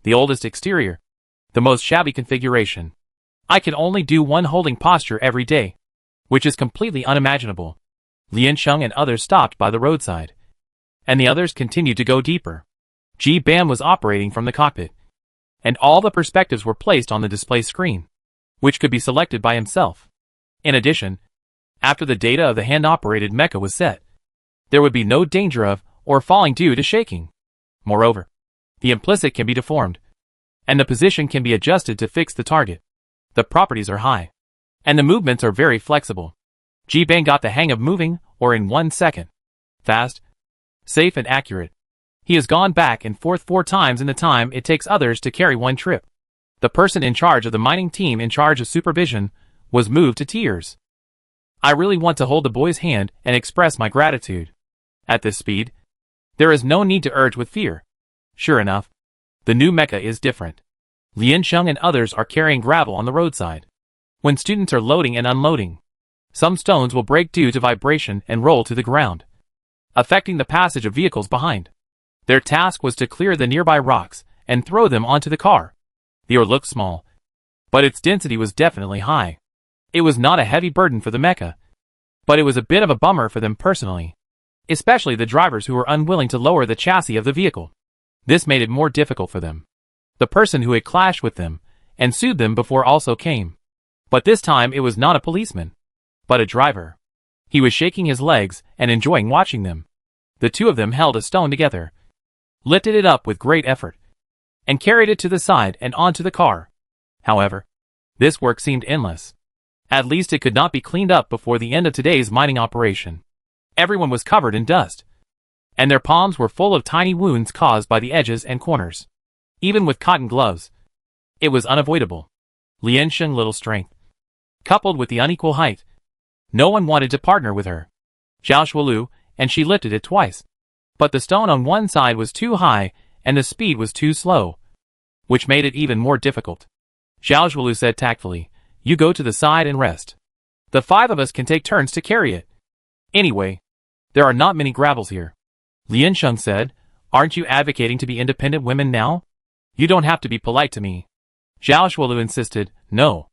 The oldest exterior, the most shabby configuration. I can only do one holding posture every day, which is completely unimaginable. Lian-sheng and others stopped by the roadside, and the others continued to go deeper. Ji-ban was operating from the cockpit, and all the perspectives were placed on the display screen, which could be selected by himself. In addition, after the data of the hand-operated mecha was set, there would be no danger of or falling due to shaking. Moreover, the implicit can be deformed, and the position can be adjusted to fix the target. The properties are high, and the movements are very flexible. Ji-ban got the hang of moving, or in 1 second. Fast, safe and accurate. He has gone back and forth 4 times in the time it takes others to carry one trip. The person in charge of the mining team in charge of supervision was moved to tears. I really want to hold the boy's hand and express my gratitude. At this speed, there is no need to urge with fear. Sure enough, the new mecha is different. Lian-sheng and others are carrying gravel on the roadside. When students are loading and unloading, some stones will break due to vibration and roll to the ground, affecting the passage of vehicles behind. Their task was to clear the nearby rocks and throw them onto the car. The ore looked small, but its density was definitely high. It was not a heavy burden for the mecha. But it was a bit of a bummer for them personally, especially the drivers who were unwilling to lower the chassis of the vehicle. This made it more difficult for them. The person who had clashed with them and sued them before also came. But this time it was not a policeman, but a driver. He was shaking his legs and enjoying watching them. The two of them held a stone together, lifted it up with great effort, and carried it to the side and onto the car. However, this work seemed endless. At least it could not be cleaned up before the end of today's mining operation. Everyone was covered in dust, and their palms were full of tiny wounds caused by the edges and corners. Even with cotton gloves, it was unavoidable. Liansheng's little strength, coupled with the unequal height, no one wanted to partner with her. Zhao Shualu, and she lifted it twice. But the stone on one side was too high, and the speed was too slow, which made it even more difficult. Zhao Shualu said tactfully, "You go to the side and rest. The five of us can take turns to carry it. Anyway, there are not many gravels here." Liansheng said, "Aren't you advocating to be independent women now? You don't have to be polite to me." Zhao Shualu insisted, "No.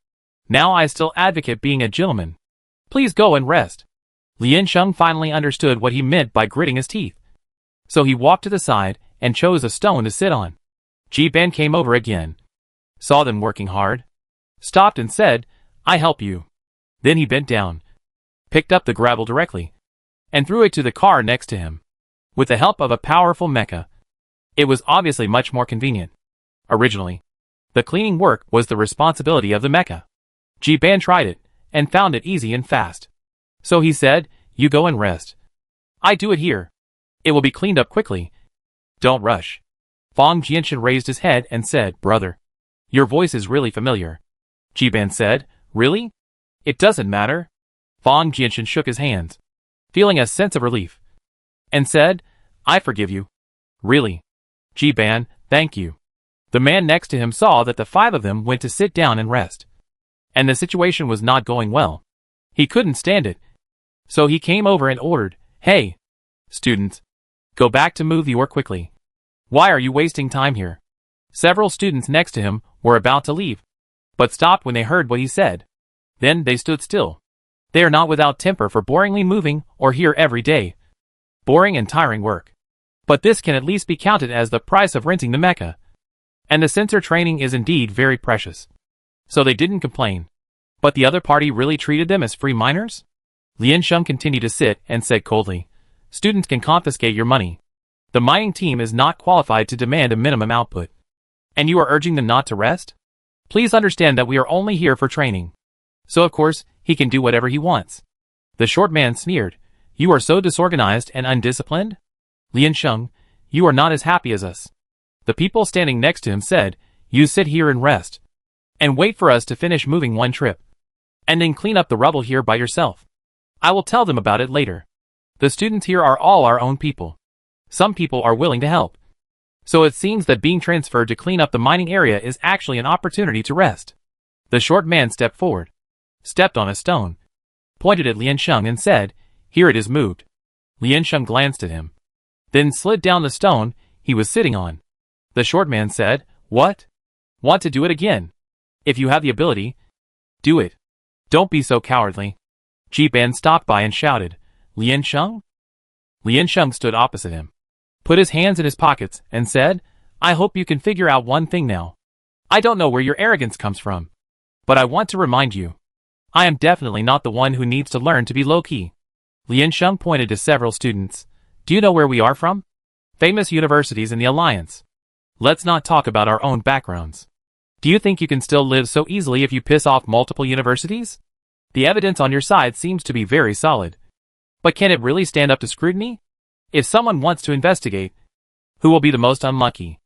Now I still advocate being a gentleman. Please go and rest." Liansheng finally understood what he meant by gritting his teeth. So he walked to the side and chose a stone to sit on. Ji Ban came over again, saw them working hard, stopped and said, "I help you." Then he bent down, picked up the gravel directly, and threw it to the car next to him. With the help of a powerful mecha, it was obviously much more convenient. Originally, the cleaning work was the responsibility of the mecha. Ji Ban tried it, and found it easy and fast. So he said, "You go and rest. I do it here. It will be cleaned up quickly. Don't rush." Fang Jianshan raised his head and said, "Brother, your voice is really familiar." Ji Ban said, "Really? It doesn't matter." Fang Jianshan shook his hands, feeling a sense of relief, and said, "I forgive you." "Really? Ji Ban, thank you." The man next to him saw that the five of them went to sit down and rest, and the situation was not going well. He couldn't stand it. So he came over and ordered, "Hey, students, go back to move the ore quickly. Why are you wasting time here?" Several students next to him were about to leave, but stopped when they heard what he said. Then they stood still. They are not without temper for boringly moving or here every day. Boring and tiring work. But this can at least be counted as the price of renting the mecha. And the sensor training is indeed very precious. So they didn't complain. But the other party really treated them as free miners? Liansheng continued to sit and said coldly, "Students can confiscate your money. The mining team is not qualified to demand a minimum output. And you are urging them not to rest? Please understand that we are only here for training. So of course, he can do whatever he wants." The short man sneered, "You are so disorganized and undisciplined? Liansheng, you are not as happy as us." The people standing next to him said, "You sit here and rest. And wait for us to finish moving one trip. And then clean up the rubble here by yourself. I will tell them about it later. The students here are all our own people. Some people are willing to help. So it seems that being transferred to clean up the mining area is actually an opportunity to rest." The short man stepped forward, stepped on a stone, pointed at Liansheng and said, "Here it is moved." Liansheng glanced at him, then slid down the stone he was sitting on. The short man said, "What? Want to do it again? If you have the ability, do it. Don't be so cowardly." Ji Ban stopped by and shouted, "Liansheng?" Liansheng stood opposite him, put his hands in his pockets, and said, "I hope you can figure out one thing now. I don't know where your arrogance comes from, but I want to remind you. I am definitely not the one who needs to learn to be low-key." Liansheng pointed to several students. "Do you know where we are from? Famous universities in the Alliance. Let's not talk about our own backgrounds. Do you think you can still live so easily if you piss off multiple universities? The evidence on your side seems to be very solid. But can it really stand up to scrutiny? If someone wants to investigate, who will be the most unlucky?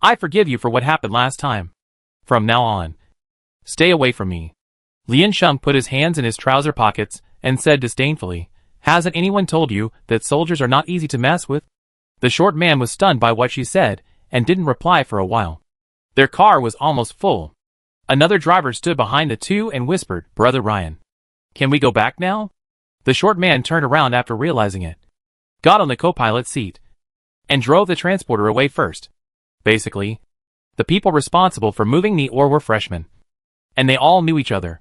I forgive you for what happened last time. From now on, stay away from me." Liansheng put his hands in his trouser pockets and said disdainfully, "Hasn't anyone told you that soldiers are not easy to mess with?" The short man was stunned by what she said and didn't reply for a while. Their car was almost full. Another driver stood behind the two and whispered, "Brother Ryan, can we go back now?" The short man turned around after realizing it, got on the co-pilot seat, and drove the transporter away first. Basically, the people responsible for moving the ore were freshmen, and they all knew each other.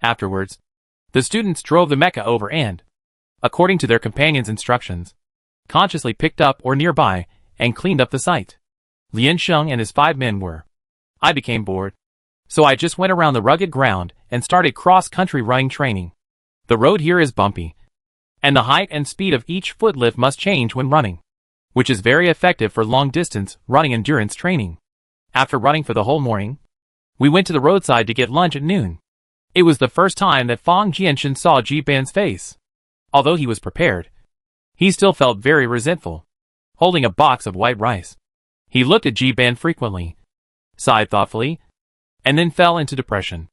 Afterwards, the students drove the mecha over and according to their companion's instructions, consciously picked up or nearby, and cleaned up the site. Lian Sheng and his 5 men were. I became bored. So I just went around the rugged ground and started cross-country running training. The road here is bumpy, and the height and speed of each footlift must change when running, which is very effective for long-distance running endurance training. After running for the whole morning, we went to the roadside to get lunch at noon. It was the first time that Fang Jianshan saw Ji Ban's face. Although he was prepared, he still felt very resentful, holding a box of white rice. He looked at Ji Ban frequently, sighed thoughtfully, and then fell into depression.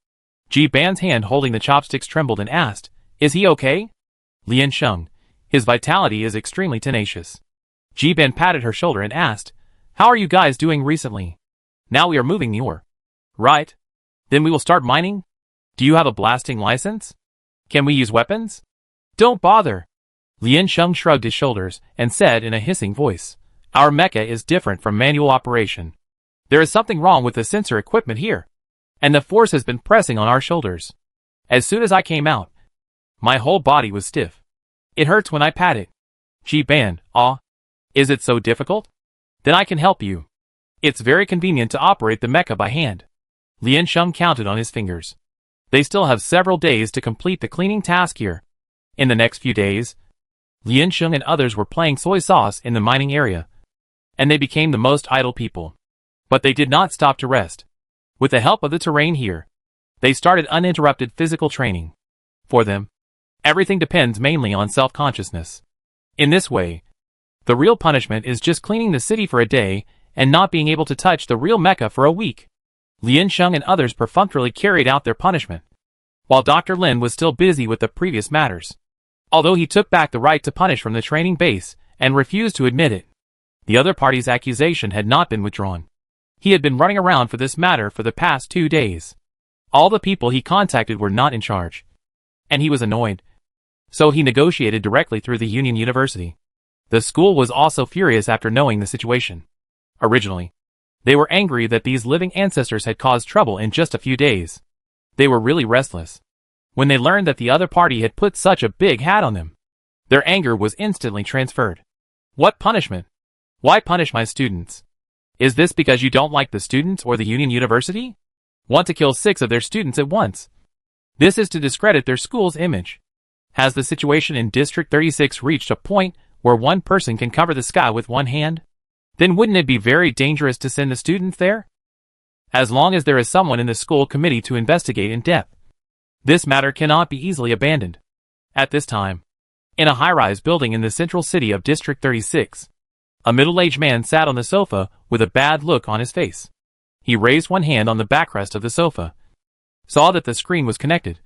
Ji Ban's hand holding the chopsticks trembled and asked, "Is he okay?" Lian Sheng, his vitality is extremely tenacious. Ji Ban patted her shoulder and asked, "How are you guys doing recently? Now we are moving the ore. Right? Then we will start mining? Do you have a blasting license? Can we use weapons?" "Don't bother." Lian Sheng shrugged his shoulders and said in a hissing voice, "Our mecha is different from manual operation. There is something wrong with the sensor equipment here, and the force has been pressing on our shoulders. As soon as I came out, my whole body was stiff. It hurts when I pat it." Ji Ban, is it so difficult? Then I can help you. It's very convenient to operate the mecha by hand. Lian Sheng counted on his fingers. They still have several days to complete the cleaning task here. In the next few days, Lian Sheng and others were playing soy sauce in the mining area, and they became the most idle people. But they did not stop to rest. With the help of the terrain here, they started uninterrupted physical training. For them, everything depends mainly on self-consciousness. In this way, the real punishment is just cleaning the city for a day and not being able to touch the real mecha for a week. Lian Sheng and others perfunctorily carried out their punishment, while Dr. Lin was still busy with the previous matters. Although he took back the right to punish from the training base and refused to admit it, the other party's accusation had not been withdrawn. He had been running around for this matter for the past 2 days. All the people he contacted were not in charge, and he was annoyed. So he negotiated directly through the Union University. The school was also furious after knowing the situation. Originally, they were angry that these living ancestors had caused trouble in just a few days. They were really restless when they learned that the other party had put such a big hat on them. Their anger was instantly transferred. What punishment? Why punish my students? Is this because you don't like the students or the Union University? Want to kill 6 of their students at once? This is to discredit their school's image. Has the situation in District 36 reached a point where one person can cover the sky with one hand? Then wouldn't it be very dangerous to send the students there? As long as there is someone in the school committee to investigate in depth, this matter cannot be easily abandoned. At this time, in a high-rise building in the central city of District 36, a middle-aged man sat on the sofa with a bad look on his face. He raised one hand on the backrest of the sofa, saw that the screen was connected,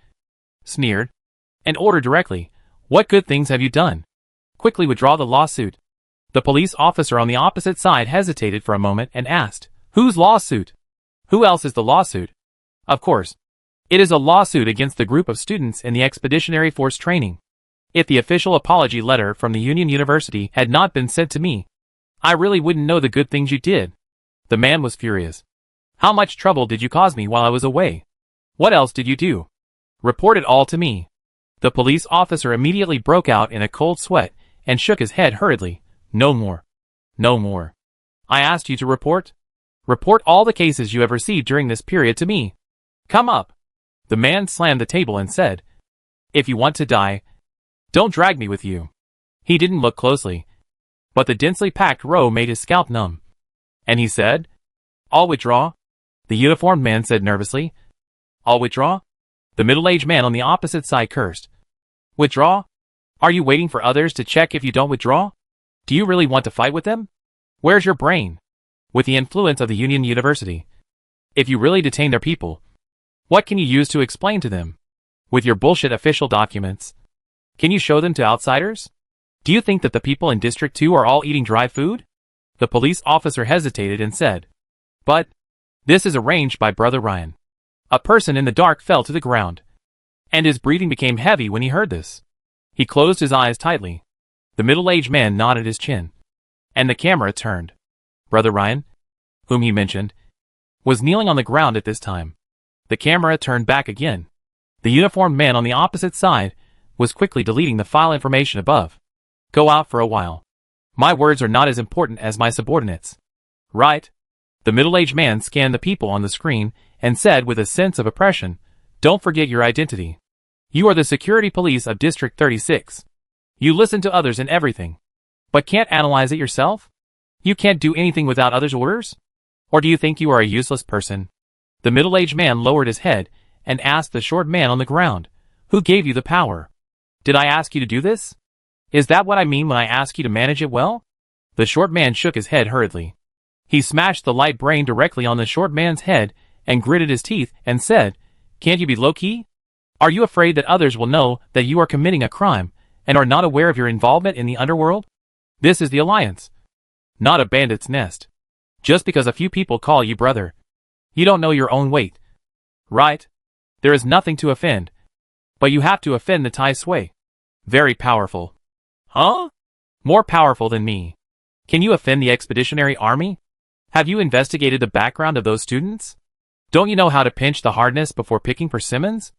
sneered, and ordered directly, "What good things have you done? Quickly withdraw the lawsuit." The police officer on the opposite side hesitated for a moment and asked, "Whose lawsuit? Who else is the lawsuit?" Of course, it is a lawsuit against the group of students in the Expeditionary Force training. If the official apology letter from the Union University had not been sent to me, I really wouldn't know the good things you did. The man was furious. How much trouble did you cause me while I was away? What else did you do? Report it all to me. The police officer immediately broke out in a cold sweat and shook his head hurriedly. No more. No more. I asked you to report? Report all the cases you have received during this period to me. Come up. The man slammed the table and said, "If you want to die, don't drag me with you." He didn't look closely, but the densely packed row made his scalp numb. And he said, "I'll withdraw." The uniformed man said nervously, "I'll withdraw?" The middle-aged man on the opposite side cursed. "Withdraw? Are you waiting for others to check if you don't withdraw? Do you really want to fight with them? Where's your brain? With the influence of the Union University, if you really detain their people, what can you use to explain to them? With your bullshit official documents, can you show them to outsiders? Do you think that the people in District 2 are all eating dry food?" The police officer hesitated and said, "But this is arranged by Brother Ryan." A person in the dark fell to the ground, and his breathing became heavy when he heard this. He closed his eyes tightly. The middle-aged man nodded his chin, and the camera turned. Brother Ryan, whom he mentioned, was kneeling on the ground at this time. The camera turned back again. The uniformed man on the opposite side was quickly deleting the file information above. Go out for a while. My words are not as important as my subordinates. Right? The middle-aged man scanned the people on the screen and said with a sense of oppression, don't forget your identity. You are the security police of District 36. You listen to others in everything. But can't analyze it yourself? You can't do anything without others' orders? Or do you think you are a useless person? The middle-aged man lowered his head and asked the short man on the ground, who gave you the power? Did I ask you to do this? Is that what I mean when I ask you to manage it well? The short man shook his head hurriedly. He smashed the light brain directly on the short man's head and gritted his teeth and said, can't you be low-key? Are you afraid that others will know that you are committing a crime and are not aware of your involvement in the underworld? This is the Alliance, not a bandit's nest. Just because a few people call you brother, you don't know your own weight. Right? There is nothing to offend. But you have to offend the Tai Sui. Very powerful. Huh? More powerful than me. Can you offend the Expeditionary Army? Have you investigated the background of those students? Don't you know how to pinch the hardness before picking persimmons?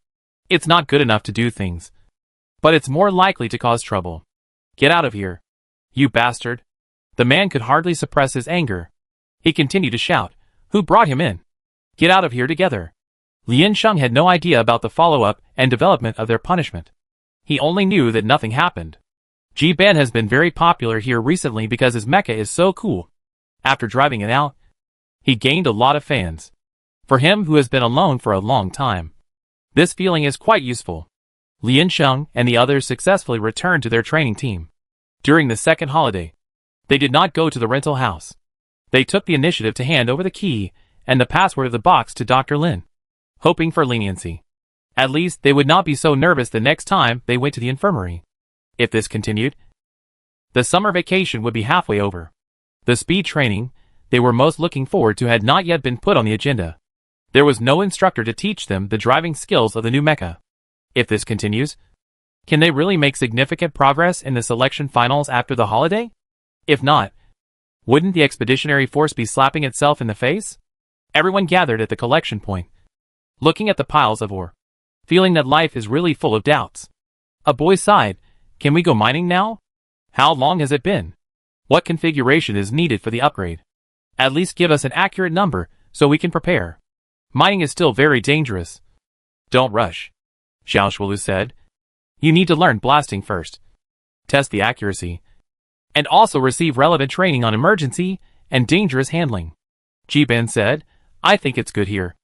It's not good enough to do things. But it's more likely to cause trouble. Get out of here. You bastard. The man could hardly suppress his anger. He continued to shout, who brought him in? Get out of here together. Lien Sheng had no idea about the follow-up and development of their punishment. He only knew that nothing happened. Ji Ban has been very popular here recently because his mecha is so cool. After driving it out, he gained a lot of fans. For him who has been alone for a long time, this feeling is quite useful. Lien Sheng and the others successfully returned to their training team. During the second holiday, they did not go to the rental house. They took the initiative to hand over the key and the password of the box to Dr. Lin, hoping for leniency. At least they would not be so nervous the next time they went to the infirmary. If this continued, the summer vacation would be halfway over. The speed training they were most looking forward to had not yet been put on the agenda. There was no instructor to teach them the driving skills of the new mecha. If this continues, can they really make significant progress in the selection finals after the holiday? If not, wouldn't the expeditionary force be slapping itself in the face? Everyone gathered at the collection point, looking at the piles of ore, feeling that life is really full of doubts. A boy sighed, can we go mining now? How long has it been? What configuration is needed for the upgrade? At least give us an accurate number so we can prepare. Mining is still very dangerous. Don't rush, Xiao Shuolu said. You need to learn blasting first, test the accuracy, and also receive relevant training on emergency and dangerous handling. Ji Ban said, I think it's good here.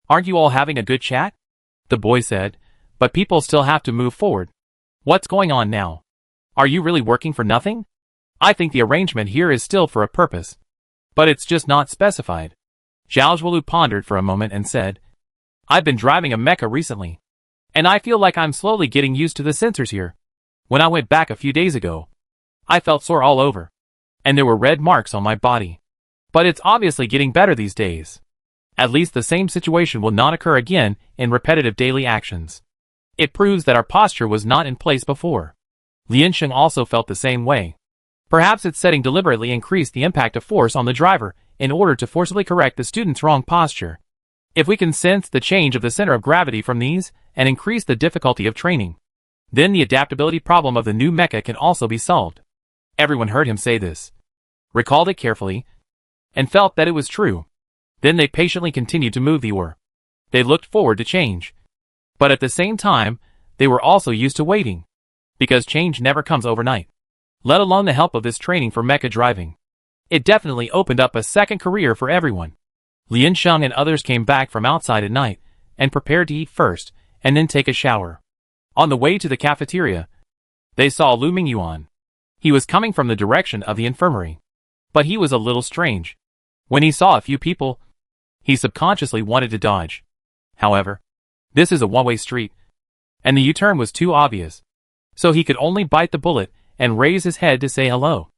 Aren't you all having a good chat? The boy said, but people still have to move forward. What's going on now? Are you really working for nothing? I think the arrangement here is still for a purpose, but it's just not specified. Xiao Shuolu pondered for a moment and said, I've been driving a mecha recently, and I feel like I'm slowly getting used to the sensors here. When I went back a few days ago, I felt sore all over, and there were red marks on my body. But it's obviously getting better these days. At least the same situation will not occur again in repetitive daily actions. It proves that our posture was not in place before. Lien Sheng also felt the same way. Perhaps its setting deliberately increased the impact of force on the driver in order to forcibly correct the student's wrong posture. If we can sense the change of the center of gravity from these and increase the difficulty of training, then the adaptability problem of the new mecha can also be solved. Everyone heard him say this, recalled it carefully, and felt that it was true. Then they patiently continued to move the ore. They looked forward to change. But at the same time, they were also used to waiting. Because change never comes overnight. Let alone the help of this training for mecha driving. It definitely opened up a second career for everyone. Lien Sheng and others came back from outside at night and prepared to eat first and then take a shower. On the way to the cafeteria, they saw Lu Mingyuan. He was coming from the direction of the infirmary. But he was a little strange. When he saw a few people, he subconsciously wanted to dodge. However, this is a one-way street, and the U-turn was too obvious. So he could only bite the bullet and raise his head to say hello.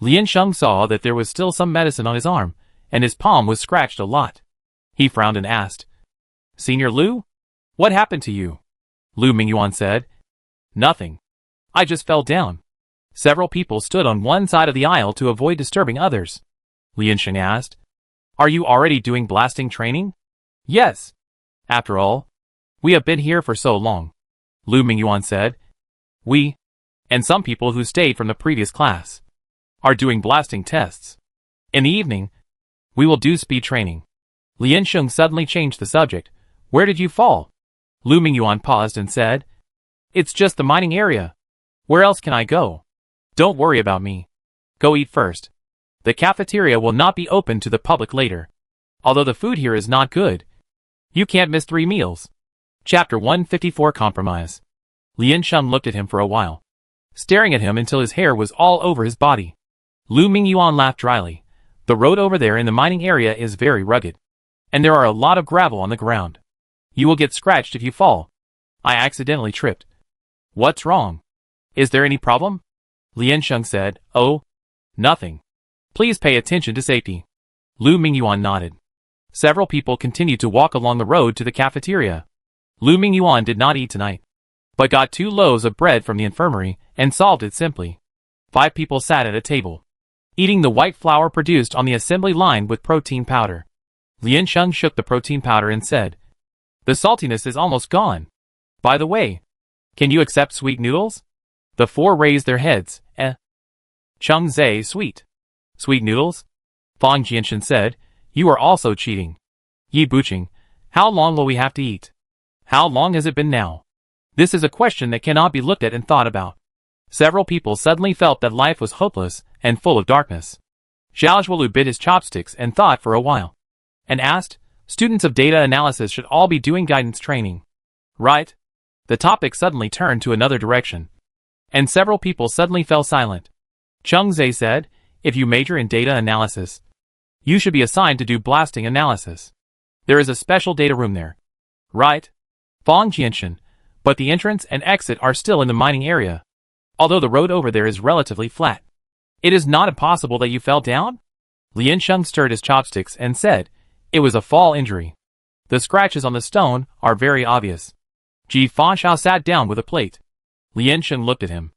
Lien Sheng saw that there was still some medicine on his arm, and his palm was scratched a lot. He frowned and asked, Senior Lu? What happened to you? Lu Mingyuan said, Nothing. I just fell down. Several people stood on one side of the aisle to avoid disturbing others. Lien Sheng asked, Are you already doing blasting training? Yes. After all, we have been here for so long, Lu Mingyuan said. We, and some people who stayed from the previous class, are doing blasting tests. In the evening, we will do speed training. Lian Sheng suddenly changed the subject. Where did you fall? Lu Mingyuan paused and said, It's just the mining area. Where else can I go? Don't worry about me. Go eat first. The cafeteria will not be open to the public later. Although the food here is not good, you can't miss 3 meals. Chapter 154 Compromise. Lian Sheng looked at him for a while, staring at him until his hair was all over his body. Lu Mingyuan laughed dryly. The road over there in the mining area is very rugged, and there are a lot of gravel on the ground. You will get scratched if you fall. I accidentally tripped. What's wrong? Is there any problem? Lian Sheng said, Oh, nothing. Please pay attention to safety. Lu Mingyuan nodded. Several people continued to walk along the road to the cafeteria. Lu Mingyuan did not eat tonight, but got 2 loaves of bread from the infirmary and solved it simply. 5 people sat at a table, eating the white flour produced on the assembly line with protein powder. Lian Sheng shook the protein powder and said, The saltiness is almost gone. By the way, can you accept sweet noodles? The 4 raised their heads. Cheng Zai, sweet. Sweet noodles? Fang Jianshan said, You are also cheating. Yi Buqing, how long will we have to eat? How long has it been now? This is a question that cannot be looked at and thought about. Several people suddenly felt that life was hopeless and full of darkness. Zhao Zhuolu bit his chopsticks and thought for a while, and asked, Students of data analysis should all be doing guidance training, right? The topic suddenly turned to another direction, and several people suddenly fell silent. Cheng Zai said, If you major in data analysis, you should be assigned to do blasting analysis. There is a special data room there, right? Fang Jianshan, but the entrance and exit are still in the mining area, although the road over there is relatively flat. It is not impossible that you fell down? Lian Sheng stirred his chopsticks and said, It was a fall injury. The scratches on the stone are very obvious. Ji Fanshao sat down with a plate. Lian Sheng looked at him.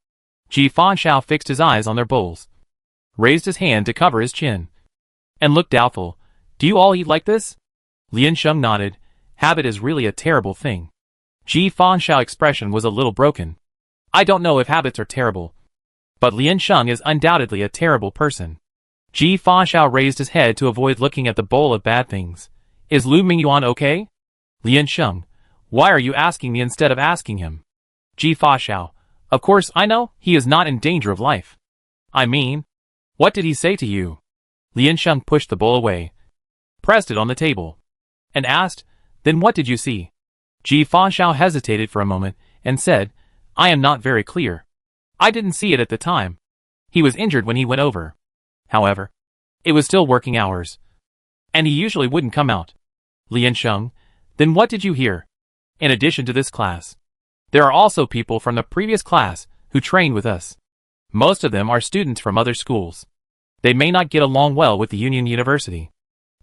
Ji Fanshao fixed his eyes on their bowls, raised his hand to cover his chin, and looked doubtful. Do you all eat like this? Lian Sheng nodded. Habit is really a terrible thing. Ji Fanshao's expression was a little broken. I don't know if habits are terrible, but Lian Sheng is undoubtedly a terrible person. Ji Fanshao raised his head to avoid looking at the bowl of bad things. Is Lu Mingyuan okay? Lian Sheng, why are you asking me instead of asking him? Ji Fanshao, of course I know he is not in danger of life. I mean, what did he say to you? Lian Sheng pushed the bowl away, pressed it on the table, and asked, Then what did you see? Ji Fanshao hesitated for a moment and said, I am not very clear. I didn't see it at the time. He was injured when he went over. However, it was still working hours, and he usually wouldn't come out. Lian Sheng, then what did you hear? In addition to this class, there are also people from the previous class who train with us. Most of them are students from other schools. They may not get along well with the Union University.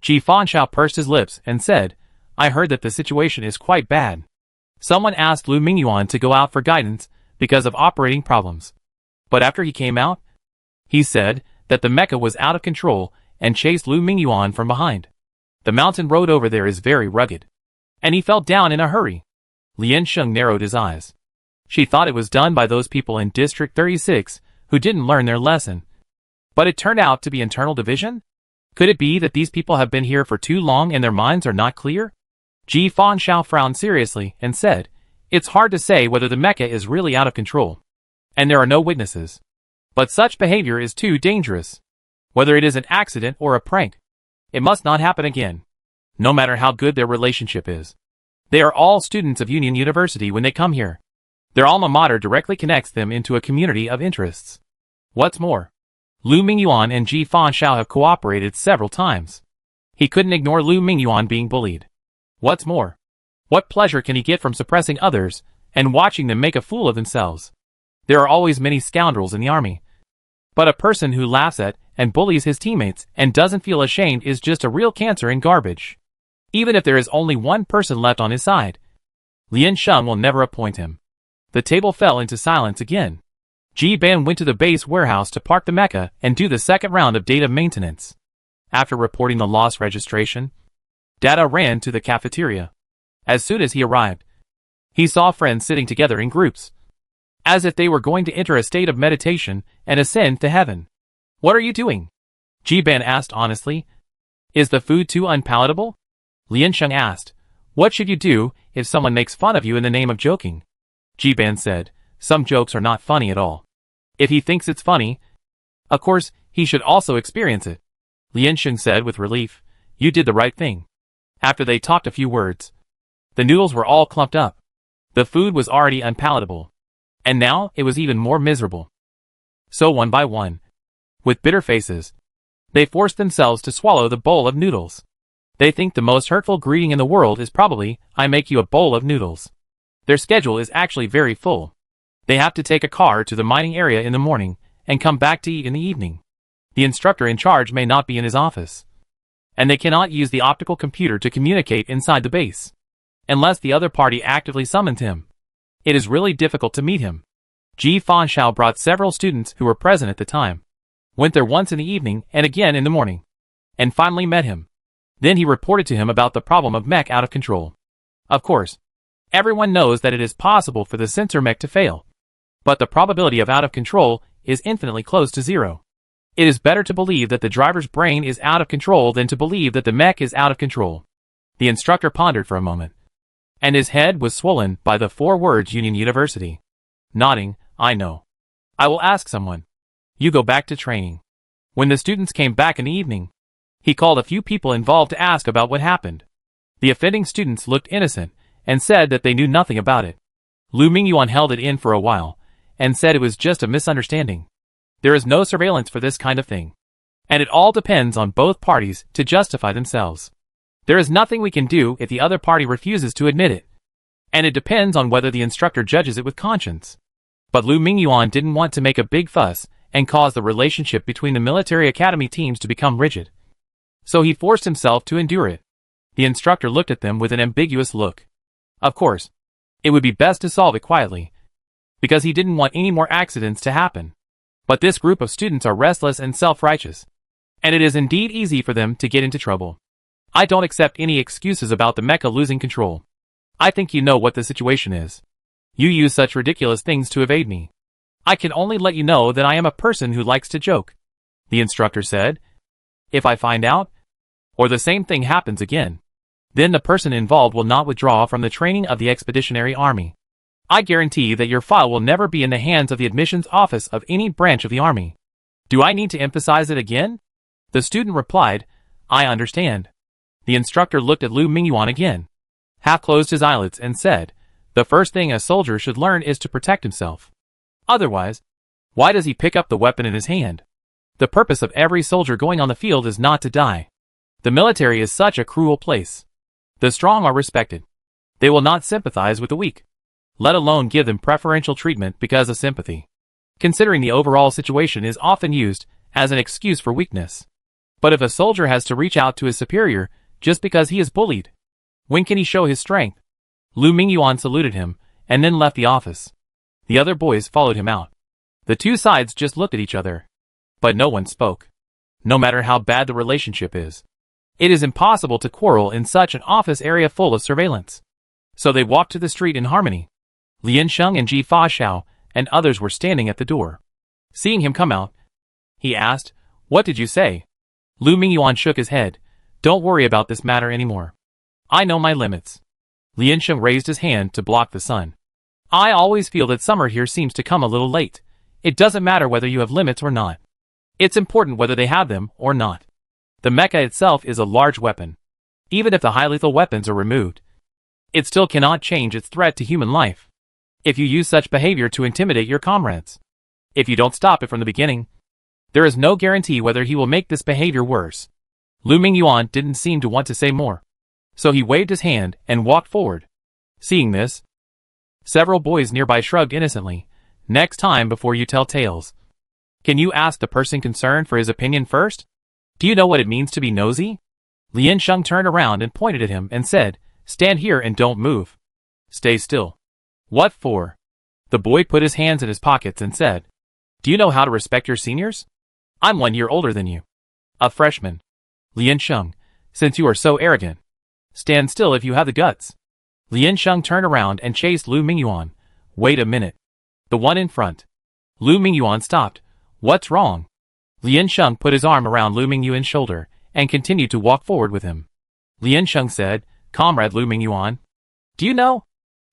Ji Fanshao pursed his lips and said, I heard that the situation is quite bad. Someone asked Lu Mingyuan to go out for guidance because of operating problems. But after he came out, he said that the mecha was out of control and chased Lu Mingyuan from behind. The mountain road over there is very rugged, and he fell down in a hurry. Lian Sheng narrowed his eyes. She thought it was done by those people in District 36 who didn't learn their lesson. But it turned out to be internal division? Could it be that these people have been here for too long and their minds are not clear? Ji Fanshao frowned seriously and said, It's hard to say whether the mecha is really out of control, and there are no witnesses. But such behavior is too dangerous. Whether it is an accident or a prank, it must not happen again, no matter how good their relationship is. They are all students of Union University when they come here. Their alma mater directly connects them into a community of interests. What's more, Lu Mingyuan and Ji Fanshao have cooperated several times. He couldn't ignore Lu Mingyuan being bullied. What's more, what pleasure can he get from suppressing others and watching them make a fool of themselves? There are always many scoundrels in the army, but a person who laughs at and bullies his teammates and doesn't feel ashamed is just a real cancer in garbage. Even if there is only one person left on his side, Lian Sheng will never appoint him. The table fell into silence again. Ji Ban went to the base warehouse to park the mecha and do the second round of data maintenance. After reporting the lost registration, Data ran to the cafeteria. As soon as he arrived, he saw friends sitting together in groups. as if they were going to enter a state of meditation and ascend to heaven. What are you doing? Ji-ban asked honestly. Is the food too unpalatable? Liansheng asked. What should you do if someone makes fun of you in the name of joking? Ji-ban said, some jokes are not funny at all. If he thinks it's funny, of course, he should also experience it. Liansheng said with relief, you did the right thing. After they talked a few words, the noodles were all clumped up. The food was already unpalatable. And now it was even more miserable. So one by one, with bitter faces, they forced themselves to swallow the bowl of noodles. They think the most hurtful greeting in the world is probably, I make you a bowl of noodles. Their schedule is actually very full. They have to take a car to the mining area in the morning and come back to eat in the evening. The instructor in charge may not be in his office. And they cannot use the optical computer to communicate inside the base, unless the other party actively summons him. It is really difficult to meet him. Ji Fanshao brought several students who were present at the time, went there once in the evening and again in the morning, and finally met him. Then he reported to him about the problem of mech out of control. Of course, everyone knows that it is possible for the sensor mech to fail, but the probability of out of control is infinitely close to zero. It is better to believe that the driver's brain is out of control than to believe that the mech is out of control. The instructor pondered for a moment, and his head was swollen by the 4 words Union University. Nodding, I know. I will ask someone. You go back to training. When the students came back in the evening, he called a few people involved to ask about what happened. The offending students looked innocent and said that they knew nothing about it. Lu Mingyuan held it in for a while and said it was just a misunderstanding. There is no surveillance for this kind of thing. And it all depends on both parties to justify themselves. There is nothing we can do if the other party refuses to admit it. And it depends on whether the instructor judges it with conscience. But Lu Mingyuan didn't want to make a big fuss and cause the relationship between the military academy teams to become rigid. So he forced himself to endure it. The instructor looked at them with an ambiguous look. Of course, it would be best to solve it quietly, because he didn't want any more accidents to happen. But this group of students are restless and self-righteous, and it is indeed easy for them to get into trouble. I don't accept any excuses about the mecha losing control. I think you know what the situation is. You use such ridiculous things to evade me. I can only let you know that I am a person who likes to joke, the instructor said. If I find out, or the same thing happens again, then the person involved will not withdraw from the training of the Expeditionary Army. I guarantee that your file will never be in the hands of the admissions office of any branch of the army. Do I need to emphasize it again? The student replied, I understand. The instructor looked at Lu Mingyuan again, half closed his eyelids and said, the first thing a soldier should learn is to protect himself. Otherwise, why does he pick up the weapon in his hand? The purpose of every soldier going on the field is not to die. The military is such a cruel place. The strong are respected. They will not sympathize with the weak, let alone give them preferential treatment because of sympathy. Considering the overall situation is often used as an excuse for weakness. But if a soldier has to reach out to his superior just because he is bullied, when can he show his strength? Lu Mingyuan saluted him and then left the office. The other boys followed him out. The two sides just looked at each other, but no one spoke. No matter how bad the relationship is, it is impossible to quarrel in such an office area full of surveillance. So they walked to the street in harmony. Liansheng and Ji Fanshao and others were standing at the door. Seeing him come out, he asked, what did you say? Lu Mingyuan shook his head. Don't worry about this matter anymore. I know my limits. Liansheng raised his hand to block the sun. I always feel that summer here seems to come a little late. It doesn't matter whether you have limits or not. It's important whether they have them or not. The mecha itself is a large weapon. Even if the high lethal weapons are removed, it still cannot change its threat to human life. If you use such behavior to intimidate your comrades, if you don't stop it from the beginning, there is no guarantee whether he will make this behavior worse. Lu Mingyuan didn't seem to want to say more, so he waved his hand and walked forward. Seeing this, several boys nearby shrugged innocently. Next time before you tell tales, can you ask the person concerned for his opinion first? Do you know what it means to be nosy? Liansheng turned around and pointed at him and said, stand here and don't move. Stay still. What for? The boy put his hands in his pockets and said, do you know how to respect your seniors? I'm 1 year older than you. A freshman. Liansheng, since you are so arrogant, stand still if you have the guts. Liansheng turned around and chased Lu Mingyuan. Wait a minute. The one in front. Lu Mingyuan stopped. What's wrong? Lian Sheng put his arm around Lu Mingyuan's shoulder and continued to walk forward with him. Lian Sheng said, Comrade Lu Mingyuan, do you know?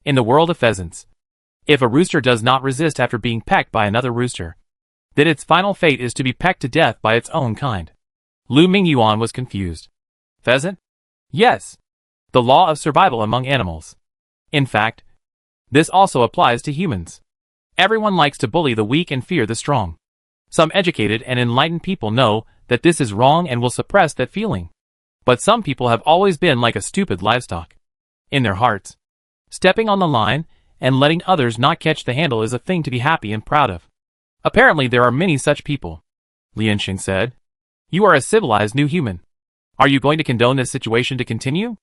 In the world of pheasants, if a rooster does not resist after being pecked by another rooster, then its final fate is to be pecked to death by its own kind. Lu Mingyuan was confused. Pheasant? Yes. The law of survival among animals. In fact, this also applies to humans. Everyone likes to bully the weak and fear the strong. Some educated and enlightened people know that this is wrong and will suppress that feeling. But some people have always been like a stupid livestock. In their hearts, stepping on the line and letting others not catch the handle is a thing to be happy and proud of. Apparently there are many such people. Lian Sheng said. You are a civilized new human. Are you going to condone this situation to continue?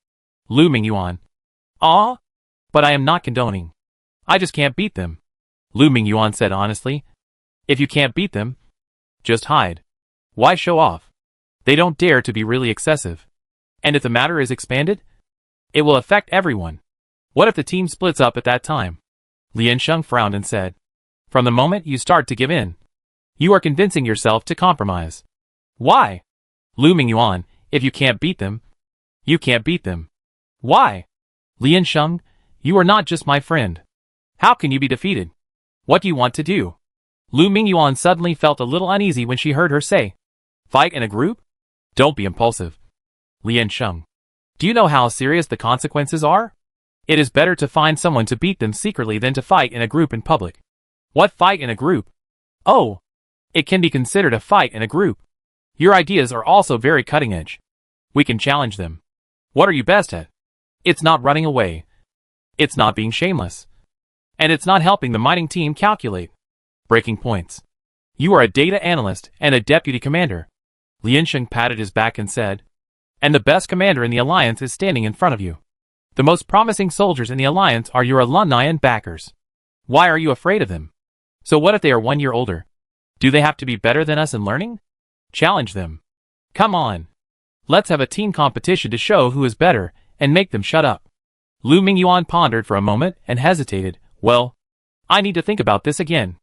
Lu Mingyuan. But I am not condoning. I just can't beat them. Lu Mingyuan said honestly. If you can't beat them, just hide. Why show off? They don't dare to be really excessive. And if the matter is expanded, it will affect everyone. What if the team splits up at that time? Lian Sheng frowned and said, From the moment you start to give in, you are convincing yourself to compromise. Why? Lu Mingyuan, if you can't beat them, you can't beat them. Why? Lian Sheng, you are not just my friend. How can you be defeated? What do you want to do? Lu Mingyuan suddenly felt a little uneasy when she heard her say, Fight in a group? Don't be impulsive. Lian Sheng, do you know how serious the consequences are? It is better to find someone to beat them secretly than to fight in a group in public. What fight in a group? Oh, it can be considered a fight in a group. Your ideas are also very cutting edge. We can challenge them. What are you best at? It's not running away. It's not being shameless. And it's not helping the mining team calculate. Breaking points. You are a data analyst and a deputy commander. Lian Sheng patted his back and said, And the best commander in the Alliance is standing in front of you. The most promising soldiers in the Alliance are your alumni and backers. Why are you afraid of them? So what if they are 1 year older? Do they have to be better than us in learning? Challenge them. Come on. Let's have a team competition to show who is better and make them shut up. Lu Mingyuan pondered for a moment and hesitated. Well, I need to think about this again.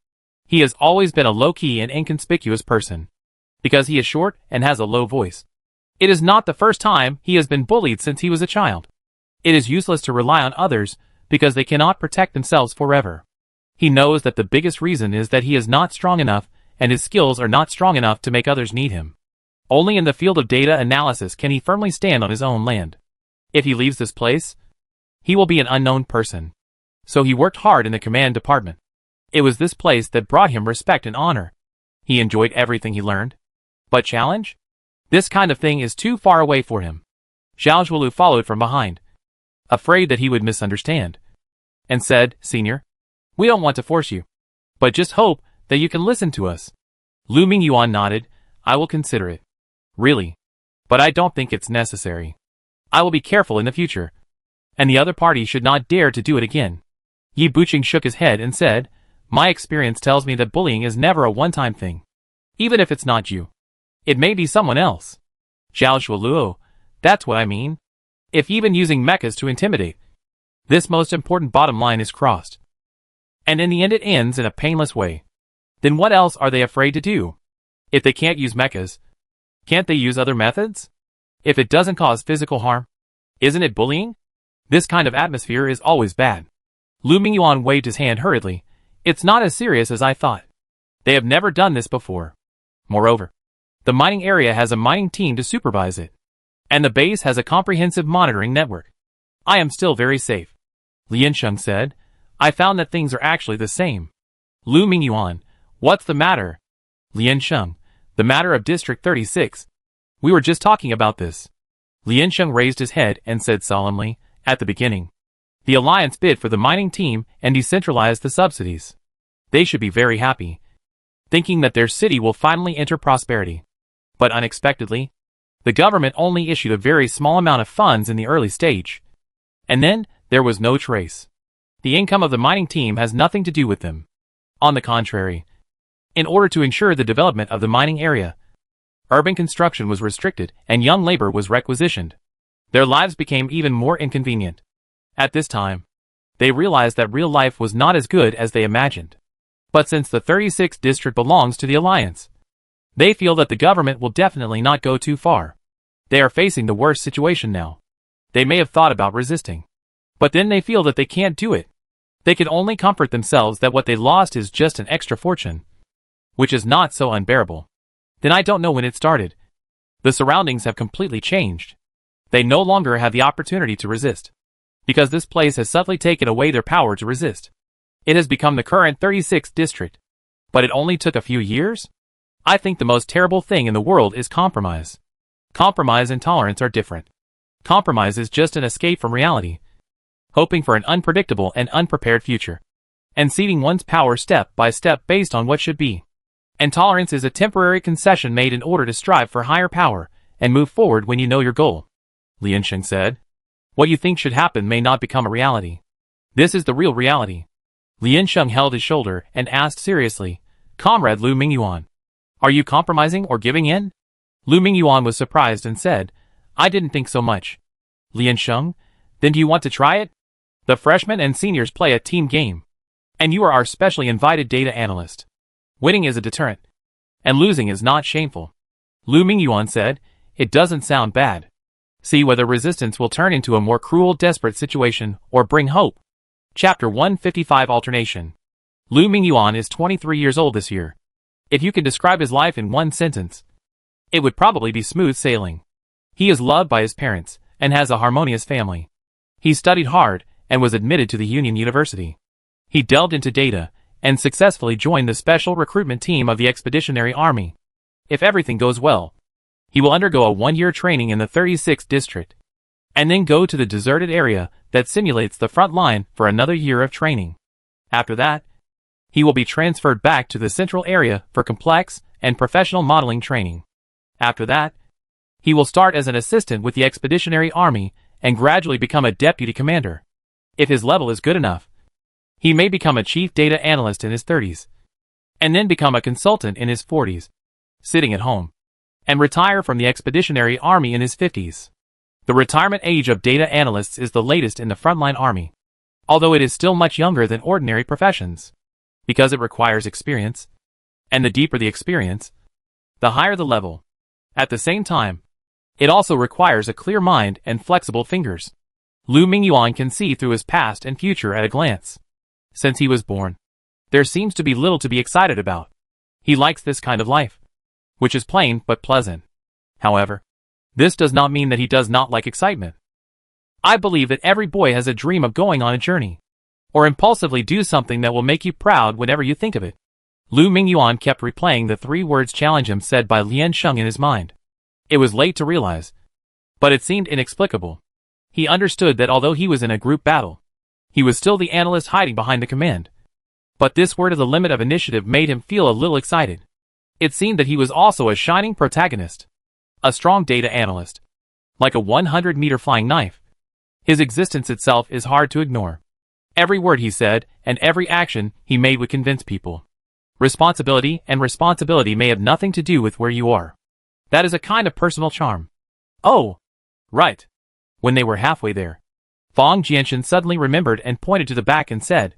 He has always been a low-key and inconspicuous person. Because he is short and has a low voice. It is not the first time he has been bullied since he was a child. It is useless to rely on others because they cannot protect themselves forever. He knows that the biggest reason is that he is not strong enough and his skills are not strong enough to make others need him. Only in the field of data analysis can he firmly stand on his own land. If he leaves this place, he will be an unknown person. So he worked hard in the command department. It was this place that brought him respect and honor. He enjoyed everything he learned. But challenge? This kind of thing is too far away for him. Zhao Zhuolu followed from behind, afraid that he would misunderstand, and said, Senior, we don't want to force you, but just hope that you can listen to us. Lu Mingyuan nodded. I will consider it. Really? But I don't think it's necessary. I will be careful in the future. And the other party should not dare to do it again. Yi Buqing shook his head and said, My experience tells me that bullying is never a one-time thing. Even if it's not you. It may be someone else. Zhao Zhuoluo, that's what I mean. If even using mechas to intimidate, this most important bottom line is crossed. And in the end it ends in a painless way. Then what else are they afraid to do? If they can't use mechas, can't they use other methods? If it doesn't cause physical harm, isn't it bullying? This kind of atmosphere is always bad. Lu Mingyuan waved his hand hurriedly. It's not as serious as I thought. They have never done this before. Moreover, the mining area has a mining team to supervise it. And the base has a comprehensive monitoring network. I am still very safe. Lian Sheng said. I found that things are actually the same. Lu Mingyuan, what's the matter? Lian Sheng, the matter of District 36. We were just talking about this. Lian Sheng raised his head and said solemnly, at the beginning, the Alliance bid for the mining team and decentralized the subsidies. They should be very happy, thinking that their city will finally enter prosperity. But unexpectedly, the government only issued a very small amount of funds in the early stage. And then, there was no trace. The income of the mining team has nothing to do with them. On the contrary, in order to ensure the development of the mining area, urban construction was restricted and young labor was requisitioned. Their lives became even more inconvenient. At this time, they realized that real life was not as good as they imagined. But since the 36th district belongs to the Alliance, they feel that the government will definitely not go too far. They are facing the worst situation now. They may have thought about resisting, but then they feel that they can't do it. They can only comfort themselves that what they lost is just an extra fortune, which is not so unbearable. Then I don't know when it started. The surroundings have completely changed. They no longer have the opportunity to resist, because this place has subtly taken away their power to resist. It has become the current 36th district. But it only took a few years? I think the most terrible thing in the world is compromise. Compromise and tolerance are different. Compromise is just an escape from reality, hoping for an unpredictable and unprepared future, and ceding one's power step by step based on what should be. And tolerance is a temporary concession made in order to strive for higher power and move forward when you know your goal. Liansheng said. What you think should happen may not become a reality. This is the real reality. Liansheng held his shoulder and asked seriously, Comrade Lu Mingyuan, are you compromising or giving in? Lu Mingyuan was surprised and said, I didn't think so much. Liansheng, then do you want to try it? The freshmen and seniors play a team game, and you are our specially invited data analyst. Winning is a deterrent, and losing is not shameful. Lu Mingyuan said, it doesn't sound bad. See whether resistance will turn into a more cruel, desperate situation or bring hope. Chapter 155 Alternation. Lu Mingyuan is 23 years old this year. If you could describe his life in one sentence, it would probably be smooth sailing. He is loved by his parents and has a harmonious family. He studied hard and was admitted to the Union University. He delved into data and successfully joined the special recruitment team of the Expeditionary Army. If everything goes well, he will undergo a one-year training in the 36th district, and then go to the deserted area that simulates the front line for another year of training. After that, he will be transferred back to the central area for complex and professional modeling training. After that, he will start as an assistant with the Expeditionary Army and gradually become a deputy commander. If his level is good enough, he may become a chief data analyst in his 30s, and then become a consultant in his 40s, sitting at home, and retire from the Expeditionary Army in his 50s. The retirement age of data analysts is the latest in the frontline army, although it is still much younger than ordinary professions, because it requires experience, and the deeper the experience, the higher the level. At the same time, it also requires a clear mind and flexible fingers. Lu Mingyuan can see through his past and future at a glance. Since he was born, there seems to be little to be excited about. He likes this kind of life, which is plain but pleasant. However, this does not mean that he does not like excitement. I believe that every boy has a dream of going on a journey, or impulsively do something that will make you proud whenever you think of it. Lu Mingyuan kept replaying the 3 words challenge him said by Liansheng in his mind. It was late to realize, but it seemed inexplicable. He understood that although he was in a group battle, he was still the analyst hiding behind the command. But this word of the limit of initiative made him feel a little excited. It seemed that he was also a shining protagonist, a strong data analyst, like a 100-meter flying knife. His existence itself is hard to ignore. Every word he said and every action he made would convince people. Responsibility and responsibility may have nothing to do with where you are. That is a kind of personal charm. Oh, right. When they were halfway there, Fang Jianshan suddenly remembered and pointed to the back and said,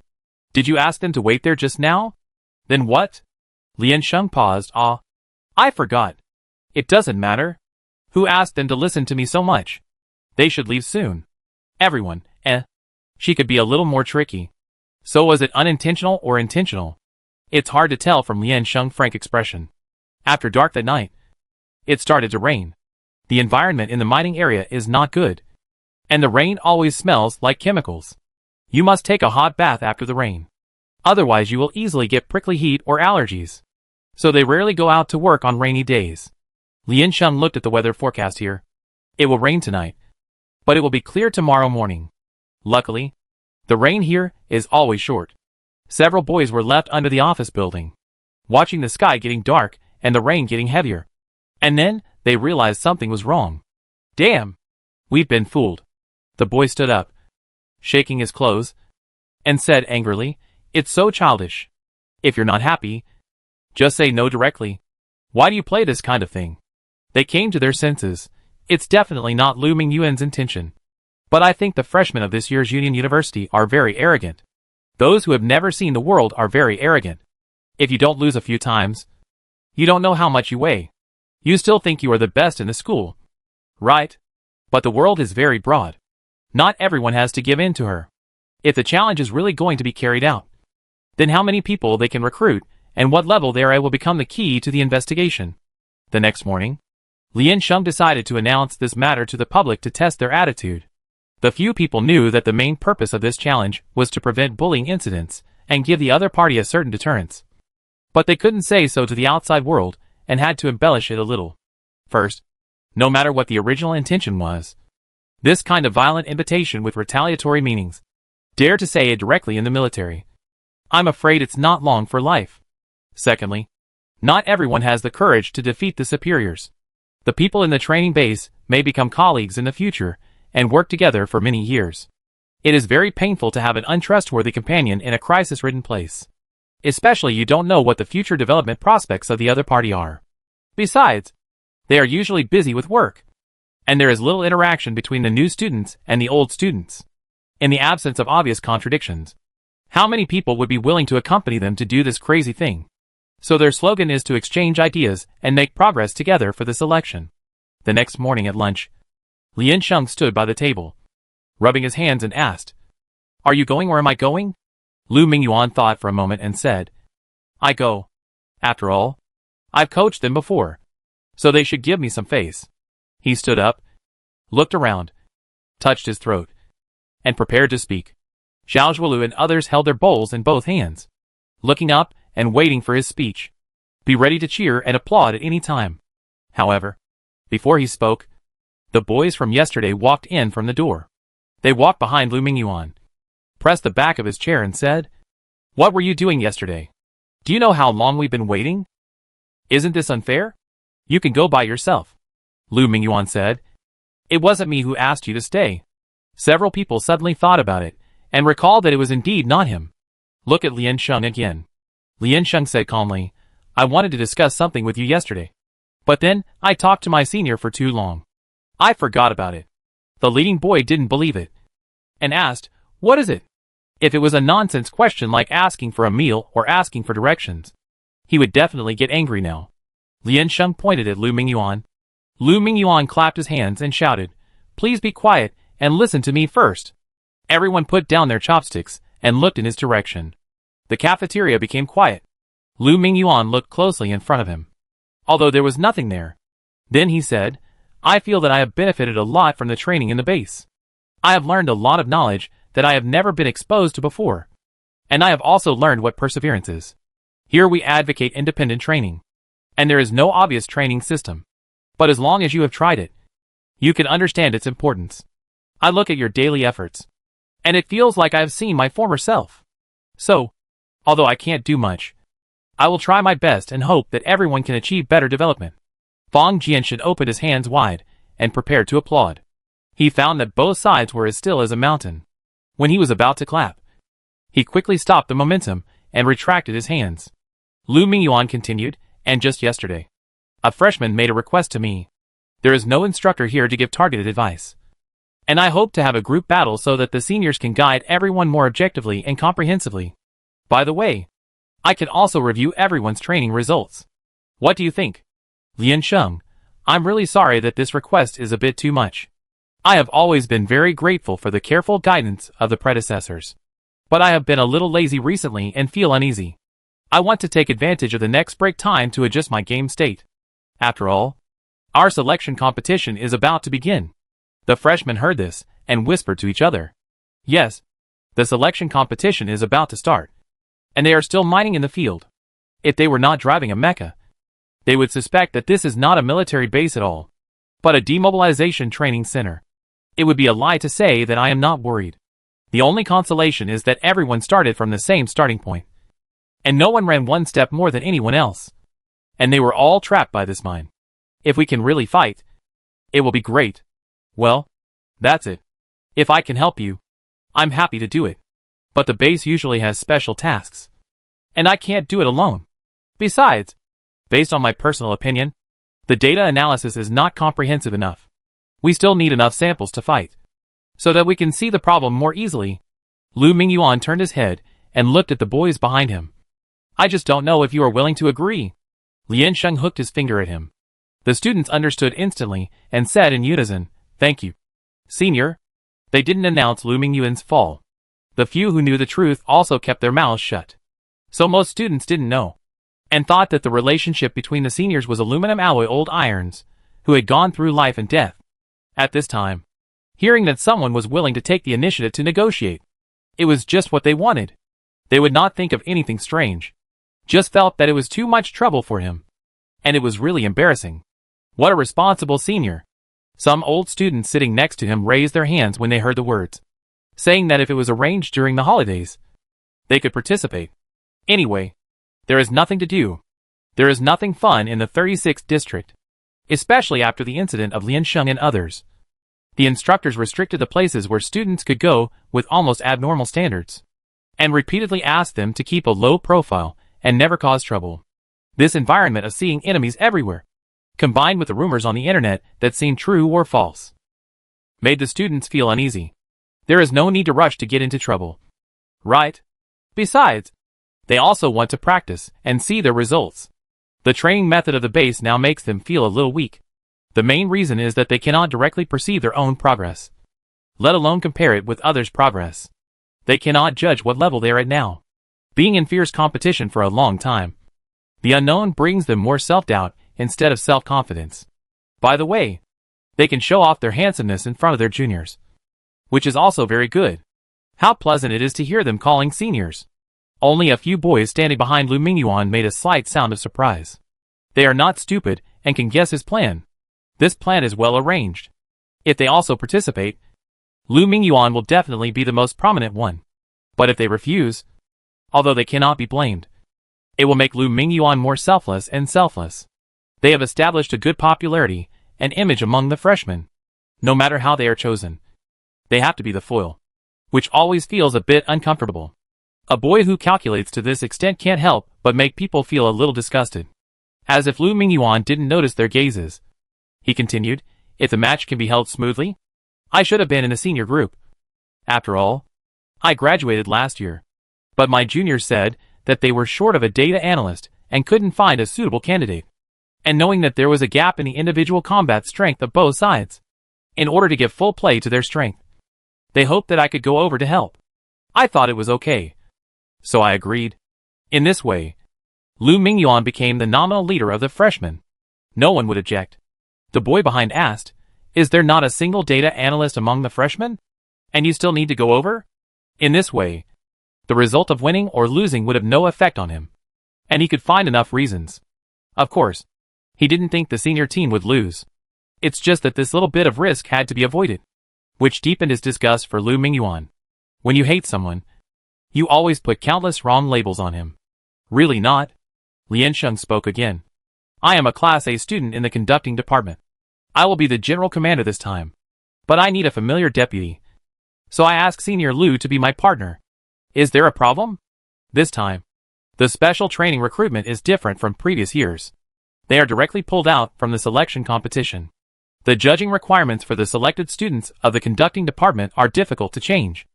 Did you ask them to wait there just now? Then what? Liansheng paused. I forgot. It doesn't matter. Who asked them to listen to me so much? They should leave soon. Everyone, She could be a little more tricky. So was it unintentional or intentional? It's hard to tell from Liansheng's frank expression. After dark that night, it started to rain. The environment in the mining area is not good, and the rain always smells like chemicals. You must take a hot bath after the rain. Otherwise you will easily get prickly heat or allergies. So they rarely go out to work on rainy days. Liansheng looked at the weather forecast here. It will rain tonight, but it will be clear tomorrow morning. Luckily, the rain here is always short. Several boys were left under the office building, watching the sky getting dark and the rain getting heavier. And then, they realized something was wrong. Damn! We've been fooled. The boy stood up, shaking his clothes, and said angrily, It's so childish. If you're not happy, just say no directly. Why do you play this kind of thing? They came to their senses. It's definitely not Lu Mingyuan's intention. But I think the freshmen of this year's Union University are very arrogant. Those who have never seen the world are very arrogant. If you don't lose a few times, you don't know how much you weigh. You still think you are the best in the school, right? But the world is very broad. Not everyone has to give in to her. If the challenge is really going to be carried out, then how many people they can recruit and what level they are will become the key to the investigation. The next morning, Lien Sheng decided to announce this matter to the public to test their attitude. The few people knew that the main purpose of this challenge was to prevent bullying incidents and give the other party a certain deterrence. But they couldn't say so to the outside world and had to embellish it a little. First, no matter what the original intention was, this kind of violent invitation with retaliatory meanings, dare to say it directly in the military, I'm afraid it's not long for life. Secondly, not everyone has the courage to defeat the superiors. The people in the training base may become colleagues in the future and work together for many years. It is very painful to have an untrustworthy companion in a crisis-ridden place. Especially you don't know what the future development prospects of the other party are. Besides, they are usually busy with work, and there is little interaction between the new students and the old students. In the absence of obvious contradictions, how many people would be willing to accompany them to do this crazy thing? So their slogan is to exchange ideas and make progress together for this election. The next morning at lunch, Lien Sheng stood by the table, rubbing his hands and asked, "Are you going or am I going?" Lu Mingyuan thought for a moment and said, "I go. After all, I've coached them before, so they should give me some face." He stood up, looked around, touched his throat, and prepared to speak. Xiao Zhuolu and others held their bowls in both hands, looking up and waiting for his speech. Be ready to cheer and applaud at any time. However, before he spoke, the boys from yesterday walked in from the door. They walked behind Lu Mingyuan, pressed the back of his chair and said, "What were you doing yesterday? Do you know how long we've been waiting? Isn't this unfair? You can go by yourself." Lu Mingyuan said, "It wasn't me who asked you to stay." Several people suddenly thought about it, and recalled that it was indeed not him. Look at Lien Sheng again. Lien Sheng said calmly, "I wanted to discuss something with you yesterday. But then, I talked to my senior for too long. I forgot about it." The leading boy didn't believe it, and asked, "What is it?" If it was a nonsense question like asking for a meal or asking for directions, he would definitely get angry now. Lien Sheng pointed at Lu Mingyuan. Lu Mingyuan clapped his hands and shouted, "Please be quiet and listen to me first." Everyone put down their chopsticks and looked in his direction. The cafeteria became quiet. Lu Mingyuan looked closely in front of him, although there was nothing there. Then he said, "I feel that I have benefited a lot from the training in the base. I have learned a lot of knowledge that I have never been exposed to before. And I have also learned what perseverance is. Here we advocate independent training, and there is no obvious training system. But as long as you have tried it, you can understand its importance. I look at your daily efforts, and it feels like I have seen my former self. So, although I can't do much, I will try my best and hope that everyone can achieve better development." Fang Jianshan opened his hands wide and prepared to applaud. He found that both sides were as still as a mountain. When he was about to clap, he quickly stopped the momentum and retracted his hands. Lu Mingyuan continued, "And just yesterday, a freshman made a request to me. There is no instructor here to give targeted advice. And I hope to have a group battle so that the seniors can guide everyone more objectively and comprehensively. By the way, I can also review everyone's training results. What do you think?" Lien Sheng, "I'm really sorry that this request is a bit too much. I have always been very grateful for the careful guidance of the predecessors. But I have been a little lazy recently and feel uneasy. I want to take advantage of the next break time to adjust my game state. After all, our selection competition is about to begin." The freshmen heard this and whispered to each other, "Yes, the selection competition is about to start. And they are still mining in the field. If they were not driving a mecha, they would suspect that this is not a military base at all, but a demobilization training center. It would be a lie to say that I am not worried. The only consolation is that everyone started from the same starting point, and no one ran one step more than anyone else. And they were all trapped by this mine. If we can really fight, it will be great. Well, that's it. If I can help you, I'm happy to do it. But the base usually has special tasks, and I can't do it alone. Besides, based on my personal opinion, the data analysis is not comprehensive enough. We still need enough samples to fight, so that we can see the problem more easily." Lu Mingyuan turned his head and looked at the boys behind him. I just don't know if you are willing to agree. Lian Sheng hooked his finger at him. The students understood instantly and said in unison, "Thank you, Senior." They didn't announce Lu Mingyuan's fall. The few who knew the truth also kept their mouths shut. So most students didn't know, and thought that the relationship between the seniors was aluminum alloy old irons, who had gone through life and death. At this time, hearing that someone was willing to take the initiative to negotiate, it was just what they wanted. They would not think of anything strange. Just felt that it was too much trouble for him. And it was really embarrassing. What a responsible senior. Some old students sitting next to him raised their hands when they heard the words, saying that if it was arranged during the holidays, they could participate. Anyway, there is nothing to do. There is nothing fun in the 36th district, especially after the incident of Lian Sheng and others. The instructors restricted the places where students could go with almost abnormal standards, and repeatedly asked them to keep a low profile and never cause trouble. This environment of seeing enemies everywhere, combined with the rumors on the internet that seemed true or false, made the students feel uneasy. There is no need to rush to get into trouble, right? Besides, they also want to practice and see their results. The training method of the base now makes them feel a little weak. The main reason is that they cannot directly perceive their own progress, let alone compare it with others' progress. They cannot judge what level they are at now. Being in fierce competition for a long time, the unknown brings them more self-doubt instead of self-confidence. By the way, they can show off their handsomeness in front of their juniors, which is also very good. How pleasant it is to hear them calling seniors. Only a few boys standing behind Lu Mingyuan made a slight sound of surprise. They are not stupid and can guess his plan. This plan is well arranged. If they also participate, Lu Mingyuan will definitely be the most prominent one. But if they refuse, although they cannot be blamed, it will make Lu Mingyuan more selfless and selfless. They have established a good popularity and image among the freshmen. No matter how they are chosen, they have to be the foil, which always feels a bit uncomfortable. A boy who calculates to this extent can't help but make people feel a little disgusted. As if Lu Mingyuan didn't notice their gazes, he continued, "If the match can be held smoothly, I should have been in the senior group. After all, I graduated last year. But my juniors said that they were short of a data analyst and couldn't find a suitable candidate. And knowing that there was a gap in the individual combat strength of both sides, in order to give full play to their strength, they hoped that I could go over to help. I thought it was okay. So I agreed. In this way, Lu Mingyuan became the nominal leader of the freshmen. No one would object." The boy behind asked, "Is there not a single data analyst among the freshmen? And you still need to go over?" In this way, the result of winning or losing would have no effect on him, and he could find enough reasons. Of course, he didn't think the senior team would lose. It's just that this little bit of risk had to be avoided, which deepened his disgust for Lu Mingyuan. When you hate someone, you always put countless wrong labels on him. Really not? Lian Sheng spoke again. "I am a Class A student in the conducting department. I will be the general commander this time. But I need a familiar deputy. So I ask Senior Lu to be my partner. Is there a problem?" This time, the special training recruitment is different from previous years. They are directly pulled out from the selection competition. The judging requirements for the selected students of the conducting department are difficult to change,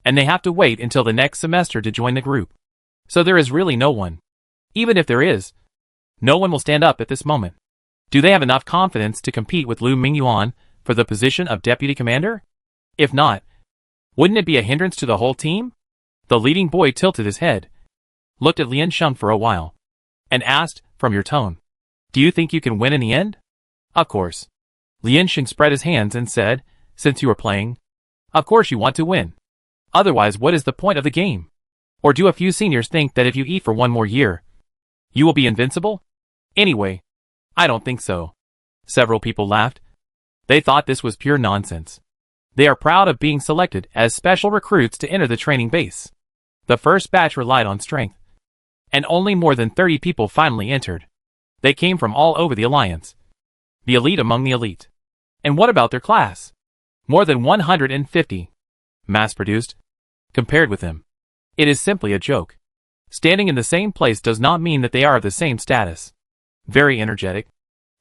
and they have to wait until the next semester to join the group. So there is really no one. Even if there is, no one will stand up at this moment. Do they have enough confidence to compete with Lu Mingyuan for the position of deputy commander? If not, wouldn't it be a hindrance to the whole team? The leading boy tilted his head, looked at Lian Sheng for a while, and asked, "From your tone, do you think you can win in the end?" "Of course." Lian Sheng spread his hands and said, "Since you are playing, of course you want to win. Otherwise, what is the point of the game? Or do a few seniors think that if you eat for one more year, you will be invincible? Anyway, I don't think so." Several people laughed. They thought this was pure nonsense. They are proud of being selected as special recruits to enter the training base. The first batch relied on strength, and only more than 30 people finally entered. They came from all over the alliance. The elite among the elite. And what about their class? More than 150. Mass-produced. Compared with them, it is simply a joke. Standing in the same place does not mean that they are of the same status. Very energetic.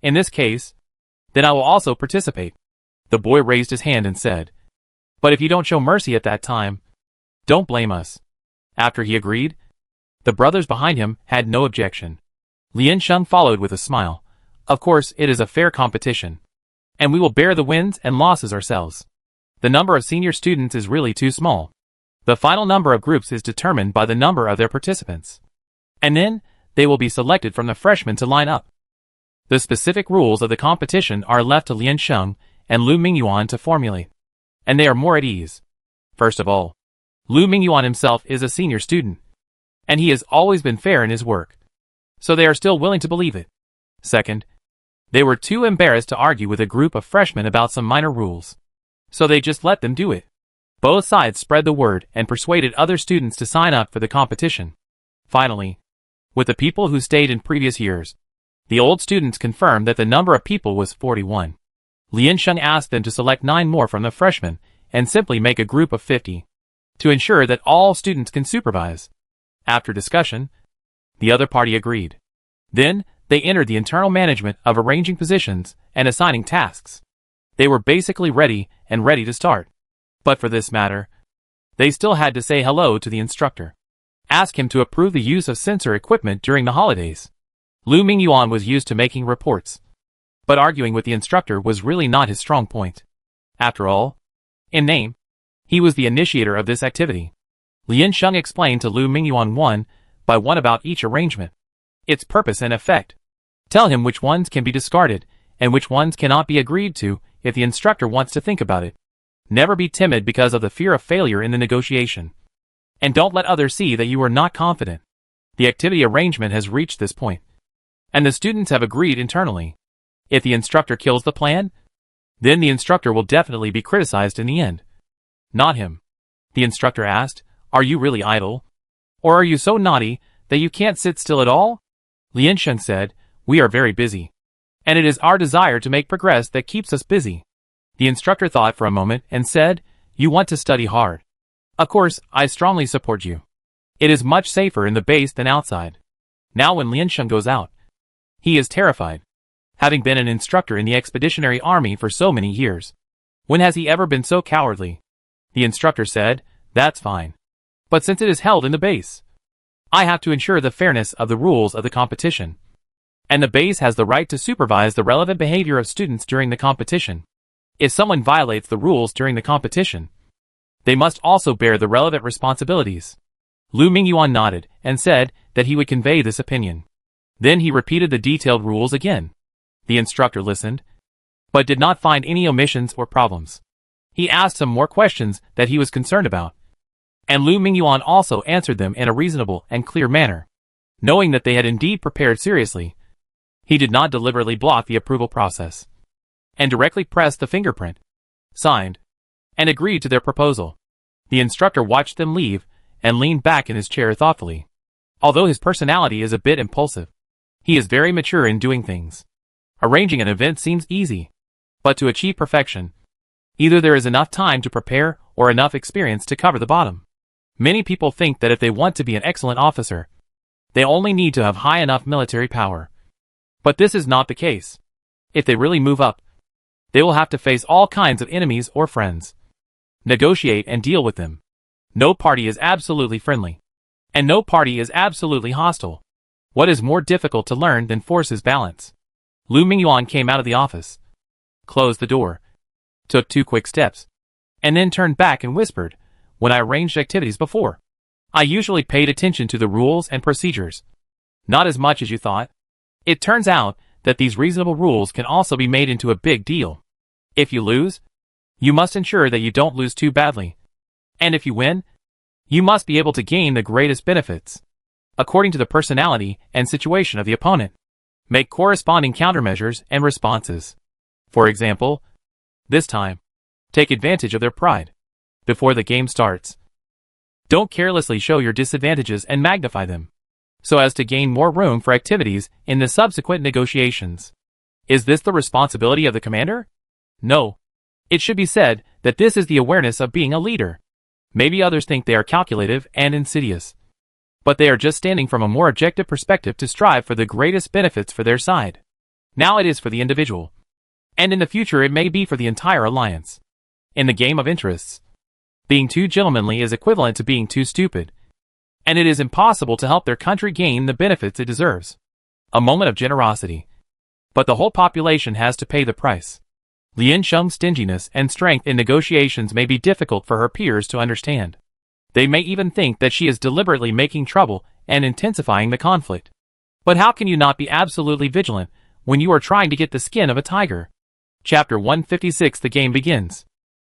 In this case, then I will also participate. The boy raised his hand and said, "But if you don't show mercy at that time, don't blame us." After he agreed, The brothers behind him had no objection. Lian Sheng followed with a smile. Of course, it is a fair competition. And we will bear the wins and losses ourselves. The number of senior students is really too small. The final number of groups is determined by the number of their participants. And then, they will be selected from the freshmen to line up. The specific rules of the competition are left to Lian Sheng and Lu Mingyuan to formulate. And they are more at ease. First of all, Lu Mingyuan himself is a senior student. And he has always been fair in his work. So they are still willing to believe it. Second, they were too embarrassed to argue with a group of freshmen about some minor rules. So they just let them do it. Both sides spread the word and persuaded other students to sign up for the competition. Finally, with the people who stayed in previous years, the old students confirmed that the number of people was 41. Lian Sheng asked them to select 9 more from the freshmen and simply make a group of 50 to ensure that all students can supervise. After discussion, the other party agreed. Then, they entered the internal management of arranging positions and assigning tasks. They were basically ready to start. But for this matter, they still had to say hello to the instructor. Ask him to approve the use of sensor equipment during the holidays. Lu Mingyuan was used to making reports. But arguing with the instructor was really not his strong point. After all, in name, he was the initiator of this activity. Lian Sheng explained to Lu Mingyuan one by one about each arrangement, its purpose and effect. Tell him which ones can be discarded and which ones cannot be agreed to if the instructor wants to think about it. Never be timid because of the fear of failure in the negotiation. And don't let others see that you are not confident. The activity arrangement has reached this point. And the students have agreed internally. If the instructor kills the plan, then the instructor will definitely be criticized in the end. Not him. The instructor asked, "Are you really idle? Or are you so naughty that you can't sit still at all?" Lian Sheng said, "We are very busy. And it is our desire to make progress that keeps us busy." The instructor thought for a moment and said, "You want to study hard. Of course, I strongly support you. It is much safer in the base than outside." Now when Lian Sheng goes out, he is terrified. Having been an instructor in the expeditionary army for so many years, when has he ever been so cowardly? The instructor said, "That's fine. But since it is held in the base, I have to ensure the fairness of the rules of the competition. And the base has the right to supervise the relevant behavior of students during the competition. If someone violates the rules during the competition, they must also bear the relevant responsibilities." Lu Mingyuan nodded and said that he would convey this opinion. Then he repeated the detailed rules again. The instructor listened, but did not find any omissions or problems. He asked some more questions that he was concerned about. And Lu Mingyuan also answered them in a reasonable and clear manner. Knowing that they had indeed prepared seriously, he did not deliberately block the approval process, and directly pressed the fingerprint, signed, and agreed to their proposal. The instructor watched them leave and leaned back in his chair thoughtfully. Although his personality is a bit impulsive, he is very mature in doing things. Arranging an event seems easy, but to achieve perfection, either there is enough time to prepare or enough experience to cover the bottom. Many people think that if they want to be an excellent officer, they only need to have high enough military power. But this is not the case. If they really move up, they will have to face all kinds of enemies or friends, negotiate and deal with them. No party is absolutely friendly, and no party is absolutely hostile. What is more difficult to learn than forces balance? Lu Mingyuan came out of the office, closed the door, took 2 quick steps, and then turned back and whispered, "When I arranged activities before, I usually paid attention to the rules and procedures. Not as much as you thought. It turns out that these reasonable rules can also be made into a big deal. If you lose, you must ensure that you don't lose too badly. And if you win, you must be able to gain the greatest benefits, according to the personality and situation of the opponent. Make corresponding countermeasures and responses. For example, this time, take advantage of their pride. Before the game starts, don't carelessly show your disadvantages and magnify them, so as to gain more room for activities in the subsequent negotiations. Is this the responsibility of the commander? No. It should be said that this is the awareness of being a leader. Maybe others think they are calculative and insidious, but they are just standing from a more objective perspective to strive for the greatest benefits for their side. Now it is for the individual, and in the future it may be for the entire alliance. In the game of interests, being too gentlemanly is equivalent to being too stupid. and it is impossible to help their country gain the benefits it deserves. A moment of generosity. But the whole population has to pay the price. Lian Sheng's stinginess and strength in negotiations may be difficult for her peers to understand. They may even think that she is deliberately making trouble and intensifying the conflict. But how can you not be absolutely vigilant when you are trying to get the skin of a tiger? Chapter 156. The game begins.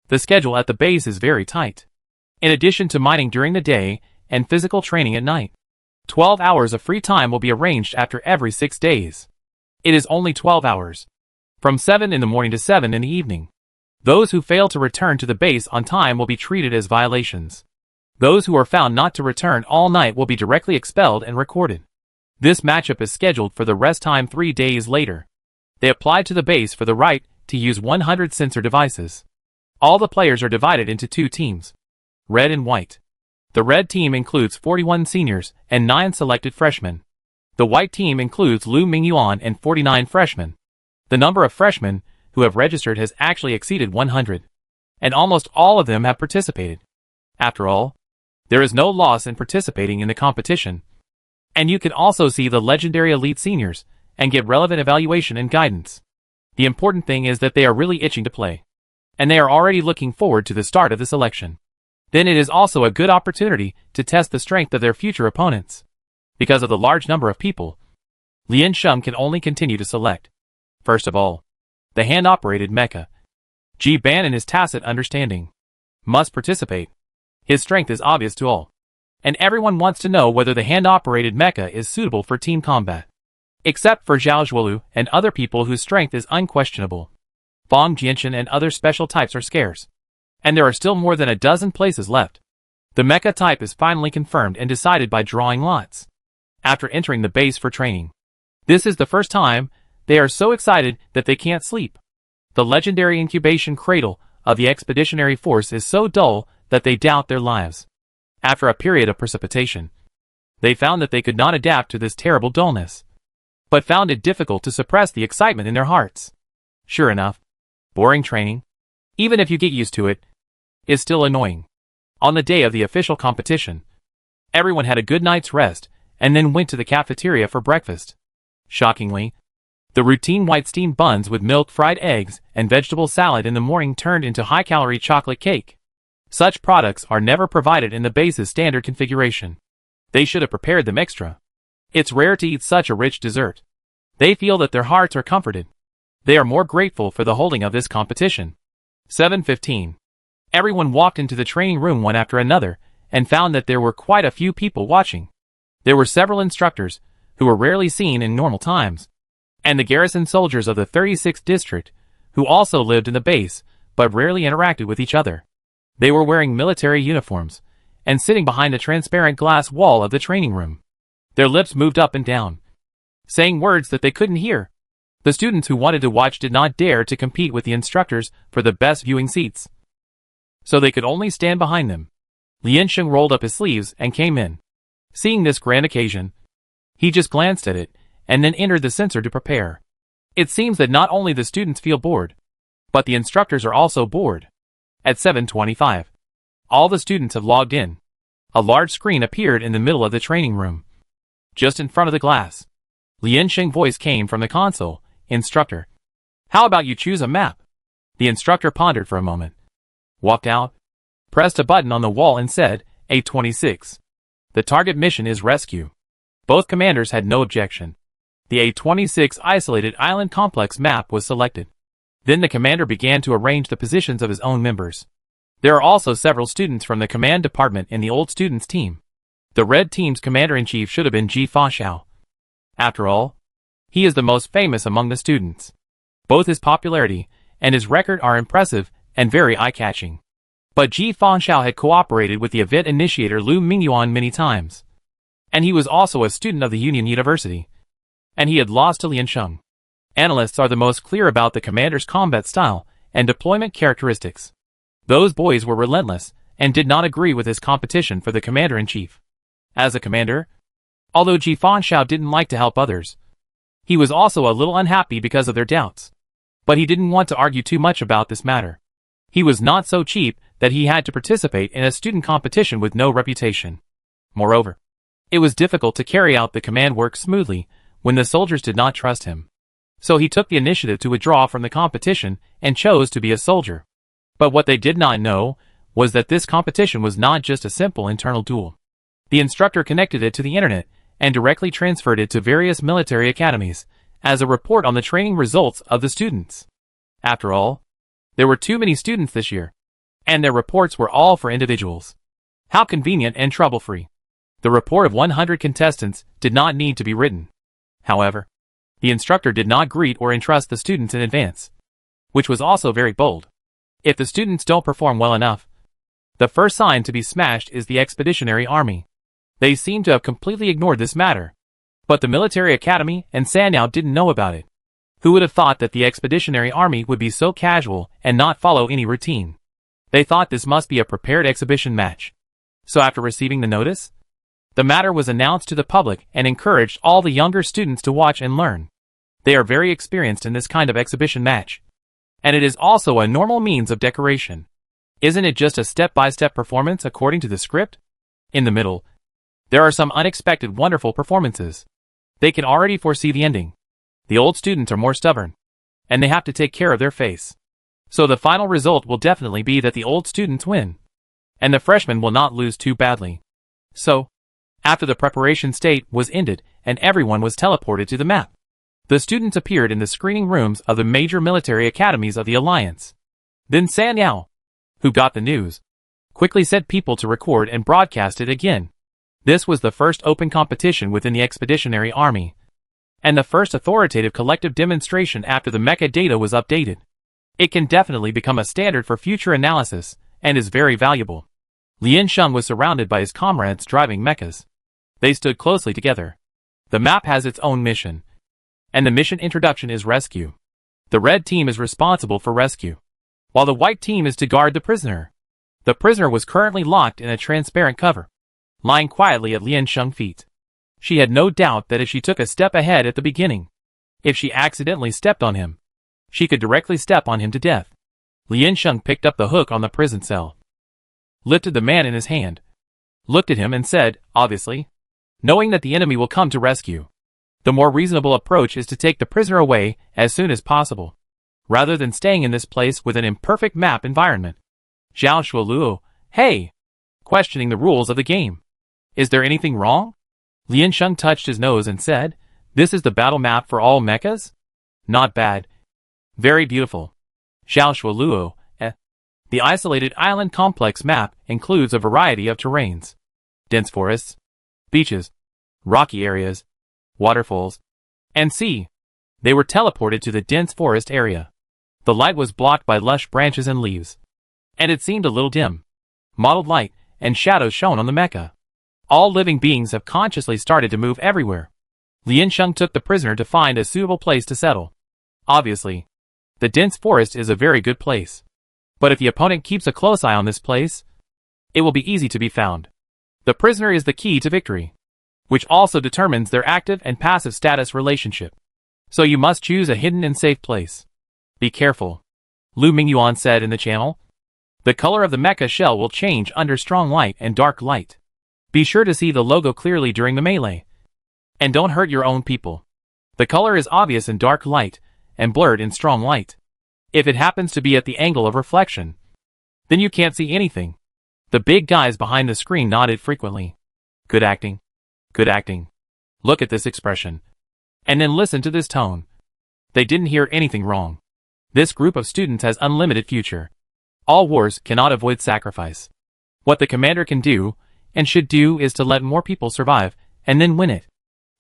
The schedule at the base is very tight. In addition to mining during the day and physical training at night, 12 hours of free time will be arranged after every 6 days. It is only 12 hours. From 7 in the morning to 7 in the evening. Those who fail to return to the base on time will be treated as violations. Those who are found not to return all night will be directly expelled and recorded. This matchup is scheduled for the rest time 3 days later. They applied to the base for the right to use 100 sensor devices. All the players are divided into 2 teams. Red and white. The red team includes 41 seniors and 9 selected freshmen. The white team includes Lu Mingyuan and 49 freshmen. The number of freshmen who have registered has actually exceeded 100. And almost all of them have participated. After all, there is no loss in participating in the competition. And you can also see the legendary elite seniors and get relevant evaluation and guidance. The important thing is that they are really itching to play. And they are already looking forward to the start of the selection. Then it is also a good opportunity to test the strength of their future opponents. Because of the large number of people, Lian Sheng can only continue to select. First of all, the hand-operated mecha. Ji Ban in his tacit understanding must participate. His strength is obvious to all. And everyone wants to know whether the hand-operated mecha is suitable for team combat. Except for Zhao Zhuolu and other people whose strength is unquestionable. Fang Jianshan and other special types are scarce. And there are still more than a dozen places left. The mecha type is finally confirmed and decided by drawing lots. After entering the base for training. This is the first time they are so excited that they can't sleep. The legendary incubation cradle of the expeditionary force is so dull that they doubt their lives. After a period of precipitation, they found that they could not adapt to this terrible dullness, but found it difficult to suppress the excitement in their hearts. Sure enough, boring training, even if you get used to it, is still annoying. On the day of the official competition, everyone had a good night's rest and then went to the cafeteria for breakfast. Shockingly, the routine white steamed buns with milk, fried eggs, and vegetable salad in the morning turned into high-calorie chocolate cake. Such products are never provided in the base's standard configuration. They should have prepared them extra. It's rare to eat such a rich dessert. They feel that their hearts are comforted. They are more grateful for the holding of this competition. 7:15. Everyone walked into the training room one after another and found that there were quite a few people watching. There were several instructors who were rarely seen in normal times, and the garrison soldiers of the 36th district who also lived in the base but rarely interacted with each other. They were wearing military uniforms and sitting behind the transparent glass wall of the training room. Their lips moved up and down, saying words that they couldn't hear. The students who wanted to watch did not dare to compete with the instructors for the best viewing seats, so they could only stand behind them. Lian Sheng rolled up his sleeves and came in. Seeing this grand occasion, he just glanced at it and then entered the censor to prepare. It seems that not only the students feel bored, but the instructors are also bored. At 7:25, all the students have logged in. A large screen appeared in the middle of the training room, just in front of the glass. Lian Sheng's voice came from the console. Instructor, how about you choose a map? The instructor pondered for a moment, walked out, pressed a button on the wall and said, A26. The target mission is rescue. Both commanders had no objection. The A26 isolated island complex map was selected. Then the commander began to arrange the positions of his own members. There are also several students from the command department in the old students team. The red team's commander-in-chief should have been Ji Faxiao. After all, he is the most famous among the students. Both his popularity and his record are impressive and very eye-catching. But Ji Faxiao had cooperated with the event initiator Lu Mingyuan many times. And he was also a student of the Union University. And he had lost to Lian Sheng. Analysts are the most clear about the commander's combat style and deployment characteristics. Those boys were relentless and did not agree with his competition for the commander-in-chief. As a commander, although Ji Faxiao didn't like to help others, he was also a little unhappy because of their doubts. But he didn't want to argue too much about this matter. He was not so cheap that he had to participate in a student competition with no reputation. Moreover, it was difficult to carry out the command work smoothly when the soldiers did not trust him. So he took the initiative to withdraw from the competition and chose to be a soldier. But what they did not know was that this competition was not just a simple internal duel. The instructor connected it to the internet and directly transferred it to various military academies as a report on the training results of the students. After all, there were too many students this year, and their reports were all for individuals. How convenient and trouble-free. The report of 100 contestants did not need to be written. However, the instructor did not greet or entrust the students in advance, which was also very bold. If the students don't perform well enough, the first sign to be smashed is the Expeditionary Army. They seem to have completely ignored this matter. But the military academy and Sanyao didn't know about it. Who would have thought that the Expeditionary Army would be so casual and not follow any routine? They thought this must be a prepared exhibition match. So after receiving the notice, the matter was announced to the public and encouraged all the younger students to watch and learn. They are very experienced in this kind of exhibition match. And it is also a normal means of decoration. Isn't it just a step-by-step performance according to the script? In the middle, there are some unexpected wonderful performances. They can already foresee the ending. The old students are more stubborn, and they have to take care of their face. So the final result will definitely be that the old students win, and the freshmen will not lose too badly. So, after the preparation state was ended and everyone was teleported to the map, the students appeared in the screening rooms of the major military academies of the Alliance. Then Sanyao, who got the news, quickly set people to record and broadcast it again. This was the first open competition within the Expeditionary Army, and the first authoritative collective demonstration after the mecha data was updated. It can definitely become a standard for future analysis, and is very valuable. Lian Sheng was surrounded by his comrades driving mechas. They stood closely together. The map has its own mission, and the mission introduction is rescue. The red team is responsible for rescue, while the white team is to guard the prisoner. The prisoner was currently locked in a transparent cover, lying quietly at Lian Sheng's feet. She had no doubt that if she took a step ahead at the beginning, if she accidentally stepped on him, she could directly step on him to death. Lian Sheng picked up the hook on the prison cell, lifted the man in his hand, looked at him and said, obviously, knowing that the enemy will come to rescue, the more reasonable approach is to take the prisoner away as soon as possible, rather than staying in this place with an imperfect map environment. Zhao Shuoluo, hey! Questioning the rules of the game. Is there anything wrong? Lian Sheng touched his nose and said, this is the battle map for all mechas? Not bad. Very beautiful. Zhao Shuoluo, The isolated island complex map includes a variety of terrains. Dense forests, beaches, rocky areas, waterfalls, and sea. They were teleported to the dense forest area. The light was blocked by lush branches and leaves, and it seemed a little dim. Mottled light and shadows shone on the mecha. All living beings have consciously started to move everywhere. Lian Sheng took the prisoner to find a suitable place to settle. Obviously, the dense forest is a very good place. But if the opponent keeps a close eye on this place, it will be easy to be found. The prisoner is the key to victory, which also determines their active and passive status relationship. So you must choose a hidden and safe place. Be careful, Lu Mingyuan said in the channel. The color of the mecha shell will change under strong light and dark light. Be sure to see the logo clearly during the melee. And don't hurt your own people. The color is obvious in dark light and blurred in strong light. If it happens to be at the angle of reflection, then you can't see anything. The big guys behind the screen nodded frequently. Good acting. Good acting. Look at this expression. And then listen to this tone. They didn't hear anything wrong. This group of students has unlimited future. All wars cannot avoid sacrifice. What the commander can do, and should do, is to let more people survive, and then win it.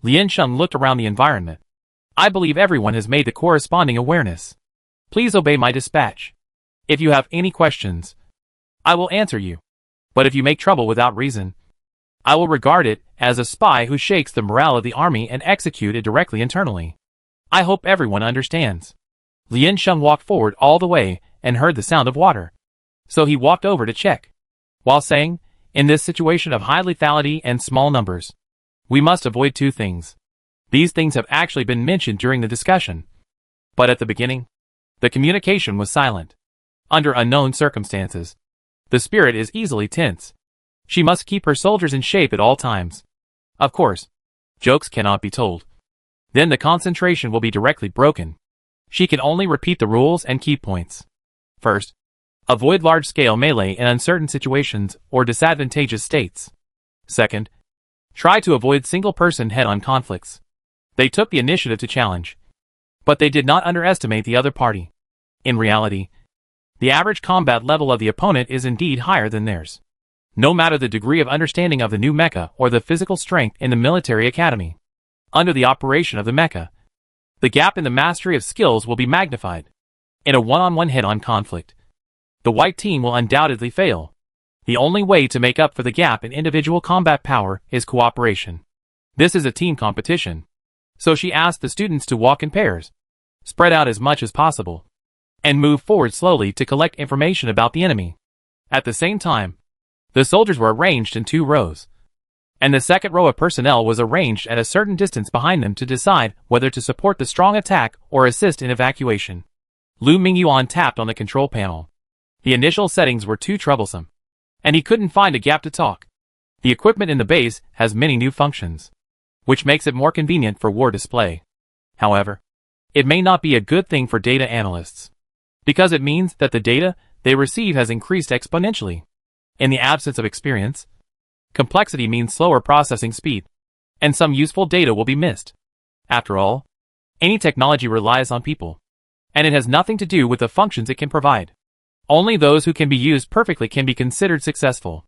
Lian Sheng looked around the environment. I believe everyone has made the corresponding awareness. Please obey my dispatch. If you have any questions, I will answer you. But if you make trouble without reason, I will regard it as a spy who shakes the morale of the army and execute it directly internally. I hope everyone understands. Lian Sheng walked forward all the way and heard the sound of water. So he walked over to check, while saying, in this situation of high lethality and small numbers, we must avoid two things. These things have actually been mentioned during the discussion. But at the beginning, the communication was silent. Under unknown circumstances, the spirit is easily tense. She must keep her soldiers in shape at all times. Of course, jokes cannot be told. Then the concentration will be directly broken. She can only repeat the rules and key points. First, avoid large-scale melee in uncertain situations or disadvantageous states. Second, try to avoid single-person head-on conflicts. They took the initiative to challenge, but they did not underestimate the other party. In reality, the average combat level of the opponent is indeed higher than theirs, no matter the degree of understanding of the new mecha or the physical strength in the military academy. Under the operation of the mecha, the gap in the mastery of skills will be magnified. In a one-on-one head-on conflict, the white team will undoubtedly fail. The only way to make up for the gap in individual combat power is cooperation. This is a team competition. So she asked the students to walk in pairs, spread out as much as possible, and move forward slowly to collect information about the enemy. At the same time, the soldiers were arranged in 2 rows, and the second row of personnel was arranged at a certain distance behind them to decide whether to support the strong attack or assist in evacuation. Lu Mingyuan tapped on the control panel. The initial settings were too troublesome, and he couldn't find a gap to talk. The equipment in the base has many new functions, which makes it more convenient for war display. However, it may not be a good thing for data analysts, because it means that the data they receive has increased exponentially. In the absence of experience, complexity means slower processing speed, and some useful data will be missed. After all, any technology relies on people, and it has nothing to do with the functions it can provide. Only those who can be used perfectly can be considered successful.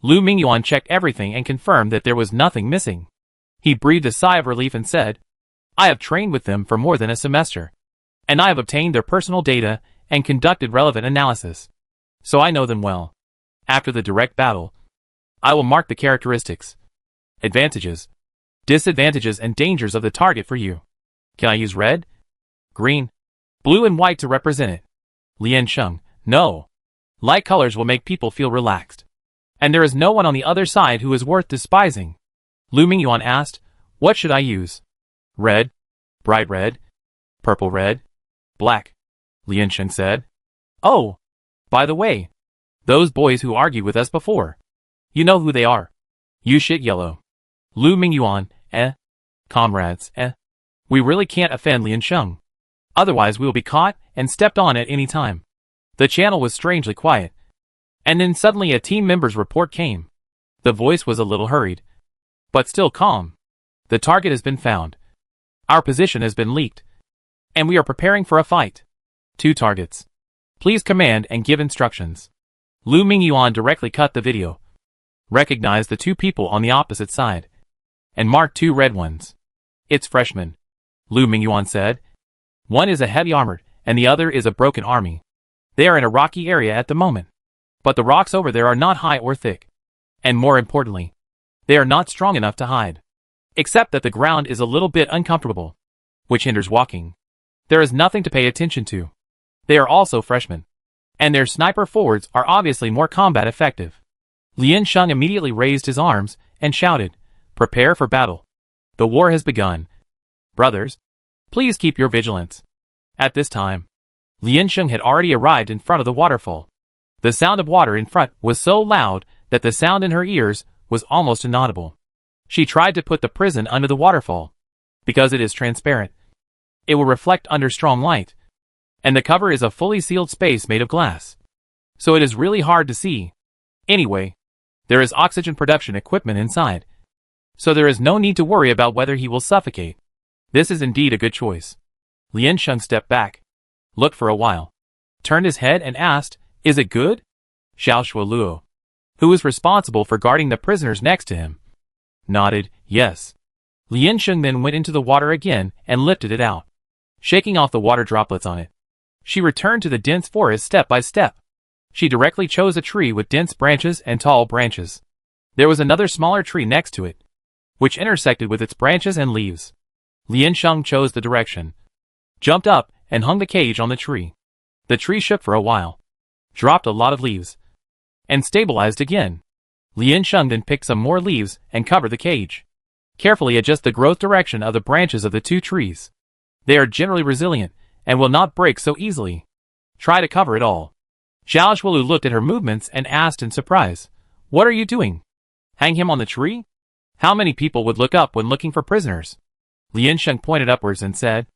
Lu Mingyuan checked everything and confirmed that there was nothing missing. He breathed a sigh of relief and said, "I have trained with them for more than a semester, and I have obtained their personal data and conducted relevant analysis, so I know them well. After the direct battle, I will mark the characteristics, advantages, disadvantages and dangers of the target for you. Can I use red, green, blue and white to represent it?" Lian Sheng: "No. Light colors will make people feel relaxed, and there is no one on the other side who is worth despising." Lu Mingyuan asked, "What should I use? Red, bright red, purple red, black?" Lian Sheng said, "Oh, by the way, those boys who argued with us before, you know who they are. You shit yellow." Lu Mingyuan: Comrades, we really can't offend Lian Sheng. Otherwise we will be caught and stepped on at any time." The channel was strangely quiet, and then suddenly a team member's report came. The voice was a little hurried, but still calm. "The target has been found. Our position has been leaked, and we are preparing for a fight. 2 targets. Please command and give instructions." Lu Mingyuan directly cut the video, recognized the 2 people on the opposite side, and marked 2 red ones. "It's freshmen," Lu Mingyuan said. "One is a heavy armored, and the other is a broken army. They are in a rocky area at the moment, but the rocks over there are not high or thick, and more importantly, they are not strong enough to hide, except that the ground is a little bit uncomfortable, which hinders walking. There is nothing to pay attention to. They are also freshmen, and their sniper forwards are obviously more combat effective." Lian Sheng immediately raised his arms and shouted, "Prepare for battle. The war has begun. Brothers, please keep your vigilance." At this time, Lian Sheng had already arrived in front of the waterfall. The sound of water in front was so loud that the sound in her ears was almost inaudible. She tried to put the prison under the waterfall, because it is transparent. It will reflect under strong light, and the cover is a fully sealed space made of glass, so it is really hard to see. Anyway, there is oxygen production equipment inside, so there is no need to worry about whether he will suffocate. This is indeed a good choice. Lian Sheng stepped back, looked for a while, turned his head and asked, "Is it good?" Xiao Shuoluo, who was responsible for guarding the prisoners next to him, nodded, "Yes." Lian Sheng then went into the water again and lifted it out, shaking off the water droplets on it. She returned to the dense forest step by step. She directly chose a tree with dense branches and tall branches. There was another smaller tree next to it, which intersected with its branches and leaves. Lian Sheng chose the direction, jumped up, and hung the cage on the tree. The tree shook for a while, dropped a lot of leaves, and stabilized again. Lian Sheng then picked some more leaves and covered the cage. Carefully adjust the growth direction of the branches of the 2 trees. They are generally resilient and will not break so easily. Try to cover it all. Xiao Shuolu looked at her movements and asked in surprise, What are you doing? Hang him on the tree? How many people would look up when looking for prisoners? Lian Sheng pointed upwards and said,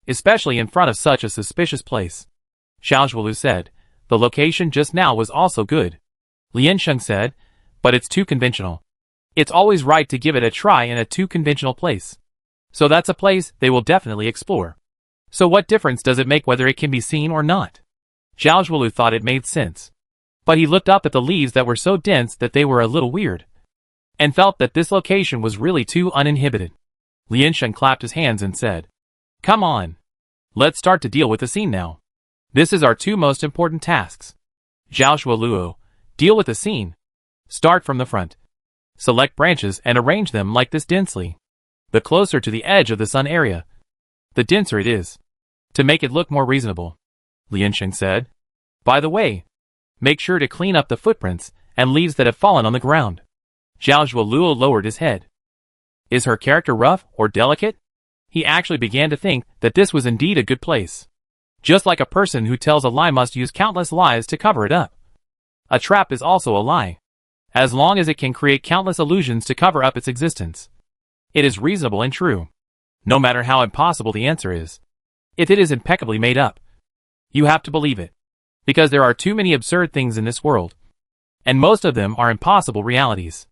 especially in front of such a suspicious place. Xiao Zhuolu said, the location just now was also good. Lian Sheng said, but it's too conventional. It's always right to give it a try in a too conventional place. So that's a place they will definitely explore. So what difference does it make whether it can be seen or not? Xiao Zhuolu thought it made sense. But he looked up at the leaves that were so dense that they were a little weird, and felt that this location was really too uninhibited. Lian Sheng clapped his hands and said, come on. Let's start to deal with the scene now. This is our two most important tasks. Zhao Shuoluo, deal with the scene. Start from the front. Select branches and arrange them like this densely. The closer to the edge of the sun area, the denser it is, to make it look more reasonable. Lian Sheng said, by the way, make sure to clean up the footprints and leaves that have fallen on the ground. Zhao Shuoluo lowered his head. Is her character rough or delicate? He actually began to think that this was indeed a good place. Just like a person who tells a lie must use countless lies to cover it up. A trap is also a lie, as long as it can create countless illusions to cover up its existence. It is reasonable and true, no matter how impossible the answer is. If it is impeccably made up, you have to believe it, because there are too many absurd things in this world, and most of them are impossible realities.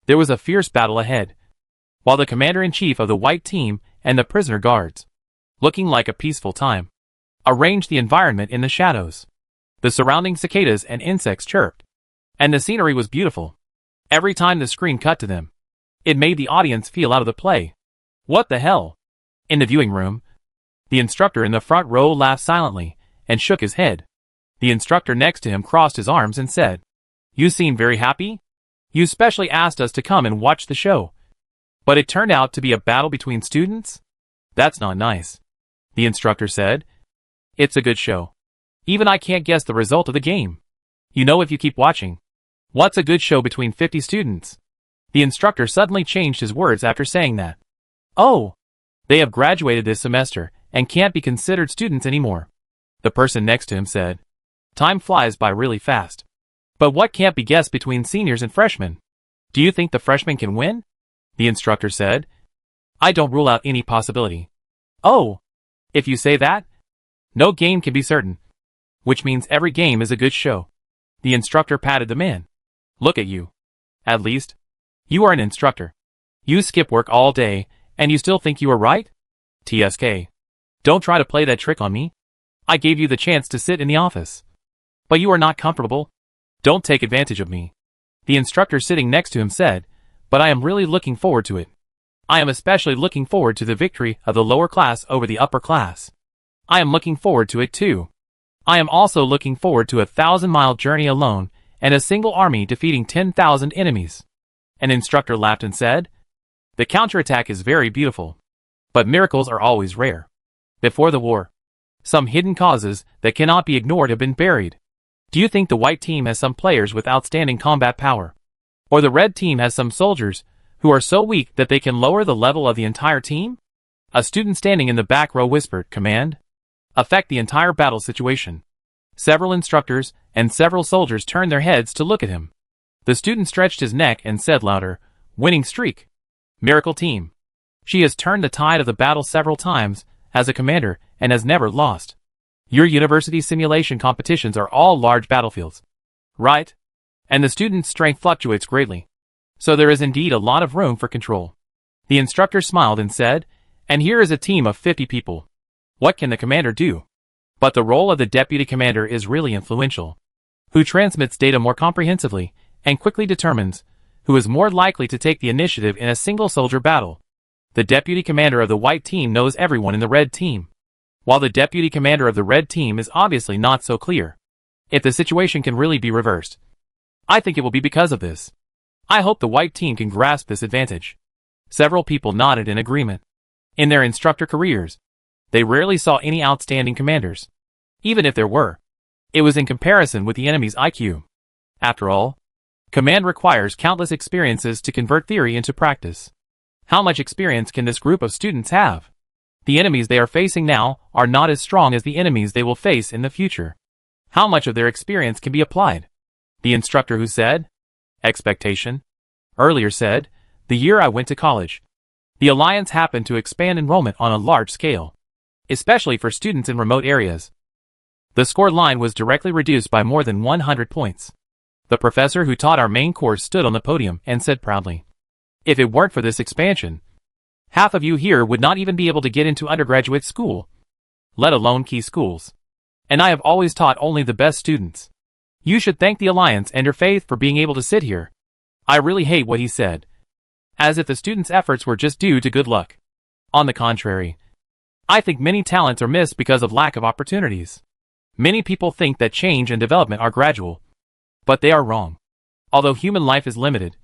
There was a fierce battle ahead, while the commander-in-chief of the white team and the prisoner guards, looking like a peaceful time, arranged the environment in the shadows. The surrounding cicadas and insects chirped, and the scenery was beautiful. Every time the screen cut to them, it made the audience feel out of the play. What the hell? In the viewing room, the instructor in the front row laughed silently and shook his head. The instructor next to him crossed his arms and said, you seem very happy? You specially asked us to come and watch the show, but it turned out to be a battle between students? That's not nice. The instructor said, it's a good show. Even I can't guess the result of the game. You know if you keep watching. What's a good show between 50 students? The instructor suddenly changed his words after saying that. Oh, they have graduated this semester and can't be considered students anymore. The person next to him said, time flies by really fast. But what can't be guessed between seniors and freshmen? Do you think the freshmen can win? The instructor said, I don't rule out any possibility. Oh, if you say that, no game can be certain, which means every game is a good show. The instructor patted the man. Look at you. At least, you are an instructor. You skip work all day, and you still think you are right? TSK. Don't try to play that trick on me. I gave you the chance to sit in the office, but you are not comfortable. Don't take advantage of me. The instructor sitting next to him said, but I am really looking forward to it. I am especially looking forward to the victory of the lower class over the upper class. I am looking forward to it too. I am also looking forward to a 1,000-mile journey alone and a single army defeating 10,000 enemies. An instructor laughed and said, the counterattack is very beautiful, but miracles are always rare. Before the war, some hidden causes that cannot be ignored have been buried. Do you think the white team has some players with outstanding combat power? Or the red team has some soldiers who are so weak that they can lower the level of the entire team? A student standing in the back row whispered, command. Affect the entire battle situation. Several instructors and several soldiers turned their heads to look at him. The student stretched his neck and said louder, winning streak. Miracle team. She has turned the tide of the battle several times as a commander and has never lost. Your university simulation competitions are all large battlefields, right? And the student's strength fluctuates greatly. So there is indeed a lot of room for control. The instructor smiled and said, and here is a team of 50 people. What can the commander do? But the role of the deputy commander is really influential. Who transmits data more comprehensively and quickly determines who is more likely to take the initiative in a single soldier battle. The deputy commander of the white team knows everyone in the red team, while the deputy commander of the red team is obviously not so clear. If the situation can really be reversed, I think it will be because of this. I hope the white team can grasp this advantage. Several people nodded in agreement. In their instructor careers, they rarely saw any outstanding commanders. Even if there were, it was in comparison with the enemy's IQ. After all, command requires countless experiences to convert theory into practice. How much experience can this group of students have? The enemies they are facing now are not as strong as the enemies they will face in the future. How much of their experience can be applied? The instructor who said, Expectation? Earlier said, the year I went to college. The Alliance happened to expand enrollment on a large scale, especially for students in remote areas. The score line was directly reduced by more than 100 points. The professor who taught our main course stood on the podium and said proudly, "If it weren't for this expansion, half of you here would not even be able to get into undergraduate school, let alone key schools. And I have always taught only the best students. You should thank the Alliance and your faith for being able to sit here." I really hate what he said, as if the students' efforts were just due to good luck. On the contrary, I think many talents are missed because of lack of opportunities. Many people think that change and development are gradual, but they are wrong. Although human life is limited,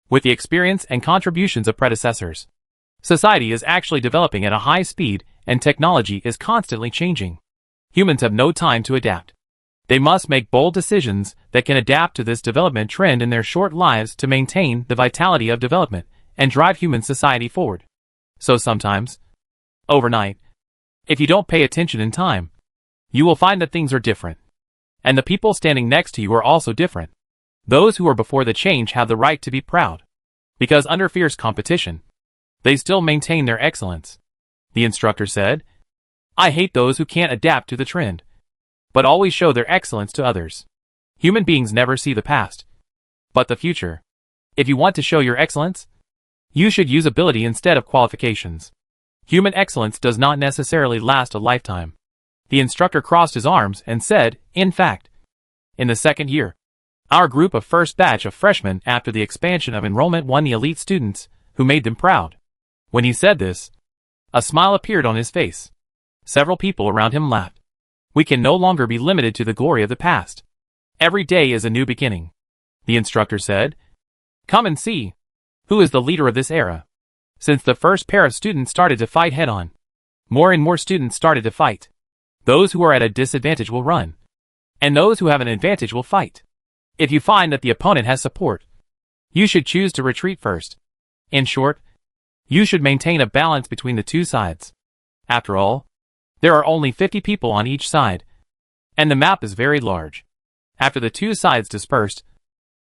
with the experience and contributions of predecessors, society is actually developing at a high speed and technology is constantly changing. Humans have no time to adapt. They must make bold decisions that can adapt to this development trend in their short lives to maintain the vitality of development and drive human society forward. So sometimes, overnight, if you don't pay attention in time, you will find that things are different. And the people standing next to you are also different. Those who are before the change have the right to be proud, because under fierce competition, they still maintain their excellence. The instructor said, "I hate those who can't adapt to the trend, but always show their excellence to others." Human beings never see the past, but the future. If you want to show your excellence, you should use ability instead of qualifications. Human excellence does not necessarily last a lifetime. The instructor crossed his arms and said, "In fact, in the second year, our group of first batch of freshmen after the expansion of enrollment won the elite students who made them proud." When he said this, a smile appeared on his face. Several people around him laughed. We can no longer be limited to the glory of the past. Every day is a new beginning. The instructor said, "Come and see. Who is the leader of this era?" Since the first pair of students started to fight head-on, more and more students started to fight. Those who are at a disadvantage will run, and those who have an advantage will fight. If you find that the opponent has support, you should choose to retreat first. In short, you should maintain a balance between the two sides. After all, there are only 50 people on each side, and the map is very large. After the two sides dispersed,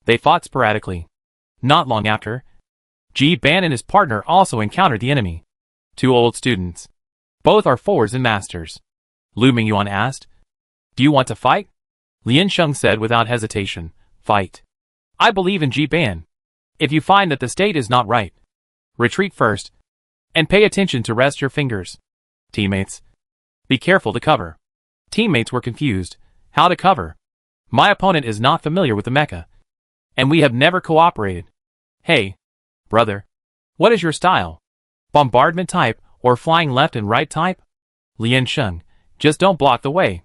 they fought sporadically. Not long after, Ban and his partner also encountered the enemy. Two old students. Both are forwards and masters. Lu Mingyuan asked, "Do you want to fight?" Liansheng said without hesitation, "Fight. I believe in Ban. If you find that the state is not right, retreat first, and pay attention to rest your fingers. Teammates, be careful to cover." Teammates were confused. How to cover? My opponent is not familiar with the mecha, and we have never cooperated. Hey, brother, what is your style? Bombardment type or flying left and right type? Liansheng, just don't block the way.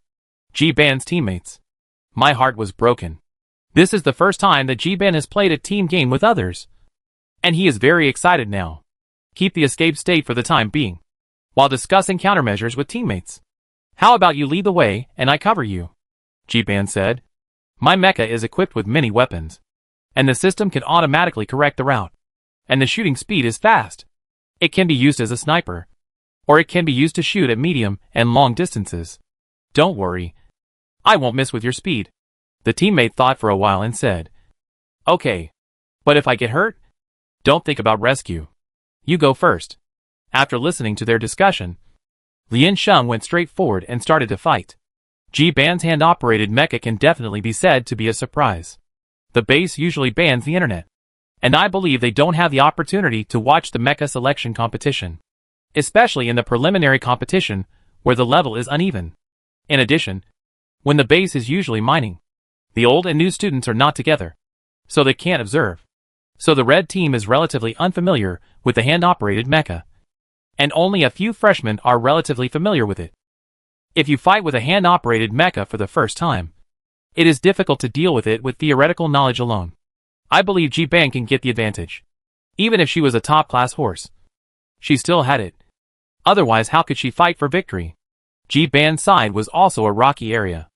Ban's teammates. My heart was broken. This is the first time that Ban has played a team game with others, and he is very excited now. Keep the escape state for the time being, while discussing countermeasures with teammates. How about you lead the way and I cover you? Ban said. My mecha is equipped with many weapons, and the system can automatically correct the route, and the shooting speed is fast. It can be used as a sniper, or it can be used to shoot at medium and long distances. Don't worry, I won't miss with your speed. The teammate thought for a while and said, "Okay, but if I get hurt, don't think about rescue. You go first." After listening to their discussion, Liansheng went straight forward and started to fight. Ban's hand-operated mecha can definitely be said to be a surprise. The base usually bans the internet, and I believe they don't have the opportunity to watch the mecha selection competition, especially in the preliminary competition where the level is uneven. In addition, when the base is usually mining, the old and new students are not together, so they can't observe. So the red team is relatively unfamiliar with the hand-operated mecha, and only a few freshmen are relatively familiar with it. If you fight with a hand-operated mecha for the first time, it is difficult to deal with it with theoretical knowledge alone. I believe Ban can get the advantage. Even if she was a top-class horse, she still had it. Otherwise, how could she fight for victory? Ban's side was also a rocky area.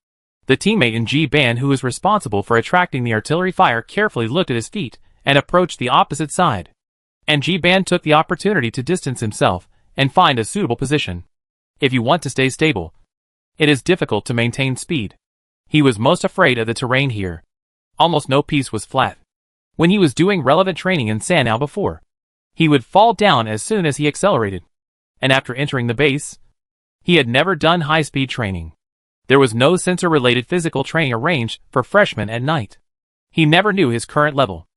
The teammate in Ban who was responsible for attracting the artillery fire carefully looked at his feet and approached the opposite side. And Ban took the opportunity to distance himself and find a suitable position. If you want to stay stable, it is difficult to maintain speed. He was most afraid of the terrain here. Almost no piece was flat. When he was doing relevant training in Sanao before, he would fall down as soon as he accelerated. And after entering the base, he had never done high-speed training. There was no sensor-related physical training arranged for freshmen at night. He never knew his current level,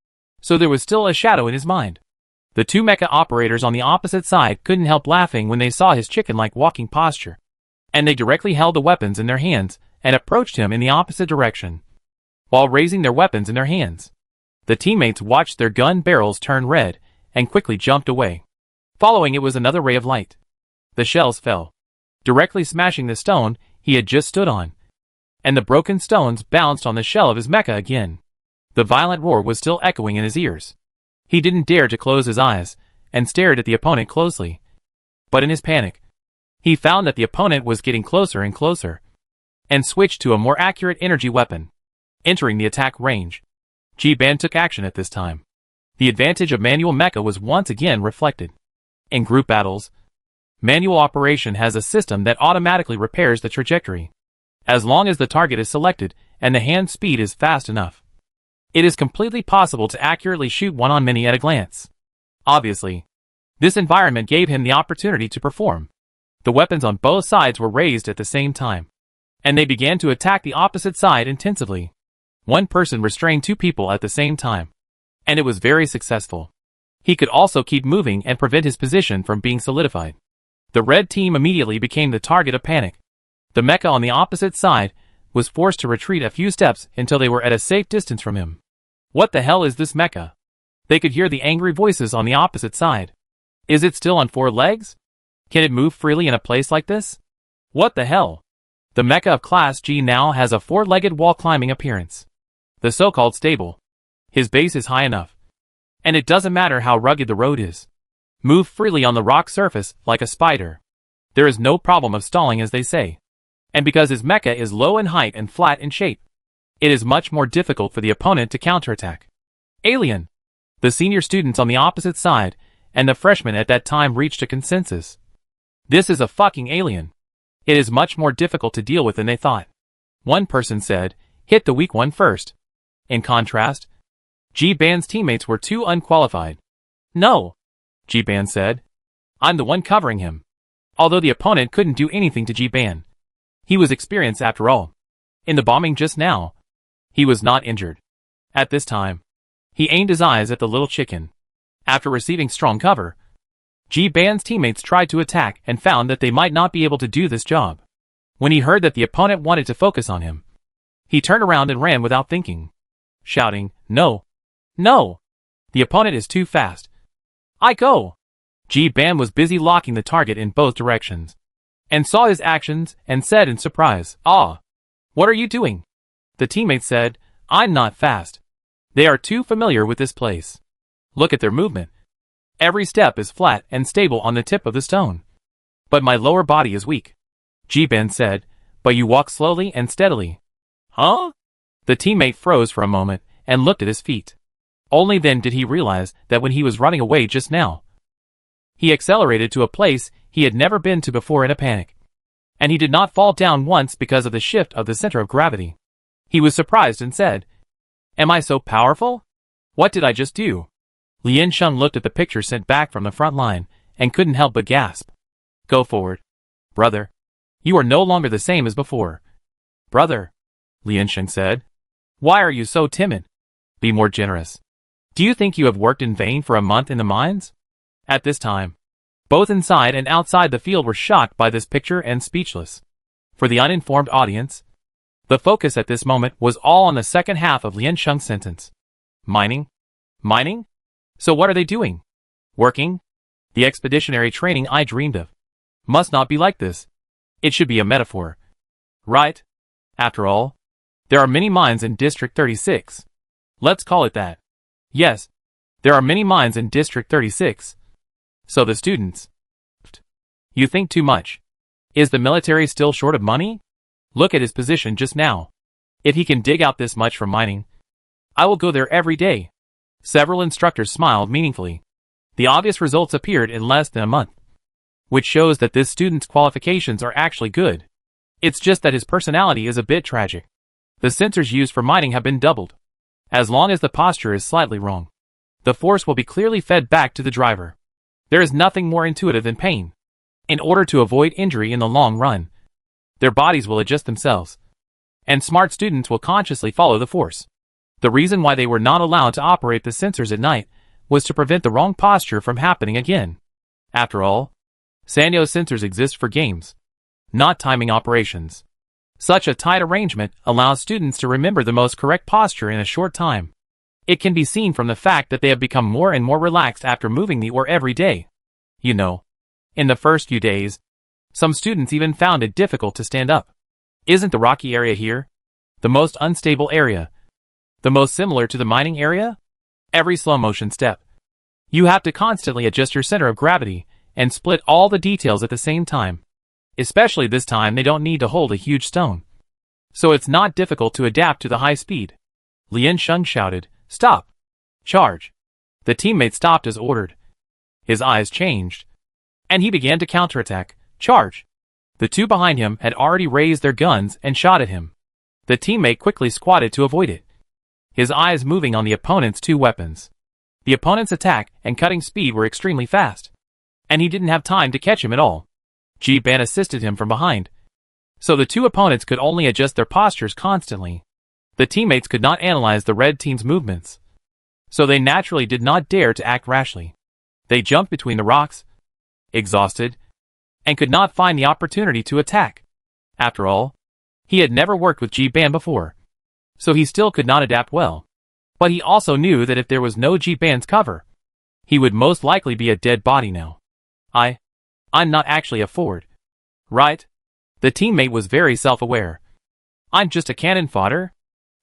so there was still a shadow in his mind. The two mecha operators on the opposite side couldn't help laughing when they saw his chicken-like walking posture, and they directly held the weapons in their hands and approached him in the opposite direction, while raising their weapons in their hands. The teammates watched their gun barrels turn red and quickly jumped away. Following it was another ray of light. The shells fell, directly smashing the stone he had just stood on, and the broken stones bounced on the shell of his mecha again. The violent roar was still echoing in his ears. He didn't dare to close his eyes and stared at the opponent closely. But in his panic, he found that the opponent was getting closer and closer, and switched to a more accurate energy weapon. Entering the attack range, Ji-ban took action at this time. The advantage of manual mecha was once again reflected. In group battles, manual operation has a system that automatically repairs the trajectory, as long as the target is selected and the hand speed is fast enough. It is completely possible to accurately shoot one-on-many at a glance. Obviously, this environment gave him the opportunity to perform. The weapons on both sides were raised at the same time, and they began to attack the opposite side intensively. One person restrained two people at the same time, and it was very successful. He could also keep moving and prevent his position from being solidified. The red team immediately became the target of panic. The mecha on the opposite side was forced to retreat a few steps until they were at a safe distance from him. What the hell is this mecha? They could hear the angry voices on the opposite side. Is it still on four legs? Can it move freely in a place like this? What the hell? The mecha of Class G now has a four-legged wall-climbing appearance. The so-called stable. His base is high enough, and it doesn't matter how rugged the road is. Move freely on the rock surface like a spider. There is no problem of stalling, as they say. And because his mecha is low in height and flat in shape, it is much more difficult for the opponent to counterattack. Alien! The senior students on the opposite side and the freshmen at that time reached a consensus. This is a fucking alien. It is much more difficult to deal with than they thought. One person said, hit the weak one first. In contrast, Ji-ban's teammates were too unqualified. No, Ji-ban said. I'm the one covering him. Although the opponent couldn't do anything to Ji-ban, he was experienced after all. In the bombing just now, he was not injured. At this time, he aimed his eyes at the little chicken. After receiving strong cover, Ji-ban's teammates tried to attack and found that they might not be able to do this job. When he heard that the opponent wanted to focus on him, he turned around and ran without thinking, shouting, "No! No! The opponent is too fast. I go!" Ji-ban was busy locking the target in both directions, and saw his actions and said in surprise, "Ah! What are you doing?" The teammate said, "I'm not fast. They are too familiar with this place. Look at their movement. Every step is flat and stable on the tip of the stone. But my lower body is weak." Ji-ban said, "But you walk slowly and steadily." "Huh?" The teammate froze for a moment and looked at his feet. Only then did he realize that when he was running away just now, he accelerated to a place he had never been to before in a panic. And he did not fall down once because of the shift of the center of gravity. He was surprised and said, "Am I so powerful? What did I just do?" Lian Sheng looked at the picture sent back from the front line and couldn't help but gasp. "Go forward, brother. You are no longer the same as before." "Brother," Lian Sheng said, "why are you so timid? Be more generous. Do you think you have worked in vain for a month in the mines?" At this time, both inside and outside the field were shocked by this picture and speechless. For the uninformed audience, the focus at this moment was all on the second half of Lian Sheng's sentence. Mining? Mining? So what are they doing? Working? The expeditionary training I dreamed of must not be like this. It should be a metaphor. Right? After all, there are many mines in District 36. Let's call it that. Yes, there are many mines in District 36. So the students. You think too much. Is the military still short of money? Look at his position just now. If he can dig out this much from mining, I will go there every day. Several instructors smiled meaningfully. The obvious results appeared in less than a month, which shows that this student's qualifications are actually good. It's just that his personality is a bit tragic. The sensors used for mining have been doubled, As long as the posture is slightly wrong, the force will be clearly fed back to the driver. There is nothing more intuitive than pain. In order to avoid injury in the long run, their bodies will adjust themselves, and smart students will consciously follow the force. The reason why they were not allowed to operate the sensors at night was to prevent the wrong posture from happening again. After all, Sanyo sensors exist for games, not timing operations. Such a tight arrangement allows students to remember the most correct posture in a short time. It can be seen from the fact that they have become more and more relaxed after moving the oar every day. You know, in the first few days, some students even found it difficult to stand up. Isn't the rocky area here the most unstable area? The most similar to the mining area? Every slow motion step, you have to constantly adjust your center of gravity and split all the details at the same time. Especially this time they don't need to hold a huge stone. So it's not difficult to adapt to the high speed. Lian Sheng shouted, "Stop! Charge!" The teammate stopped as ordered. His eyes changed, and he began to counterattack. Charge! The two behind him had already raised their guns and shot at him. The teammate quickly squatted to avoid it, his eyes moving on the opponent's two weapons. The opponent's attack and cutting speed were extremely fast, and he didn't have time to catch him at all. Ji Ban assisted him from behind, so the two opponents could only adjust their postures constantly. The teammates could not analyze the red team's movements, so they naturally did not dare to act rashly. They jumped between the rocks, exhausted, and could not find the opportunity to attack. After all, he had never worked with Ji Ban before, so he still could not adapt well. But he also knew that if there was no Ji Ban's cover, he would most likely be a dead body now. I'm not actually a forward, right? The teammate was very self-aware. I'm just a cannon fodder?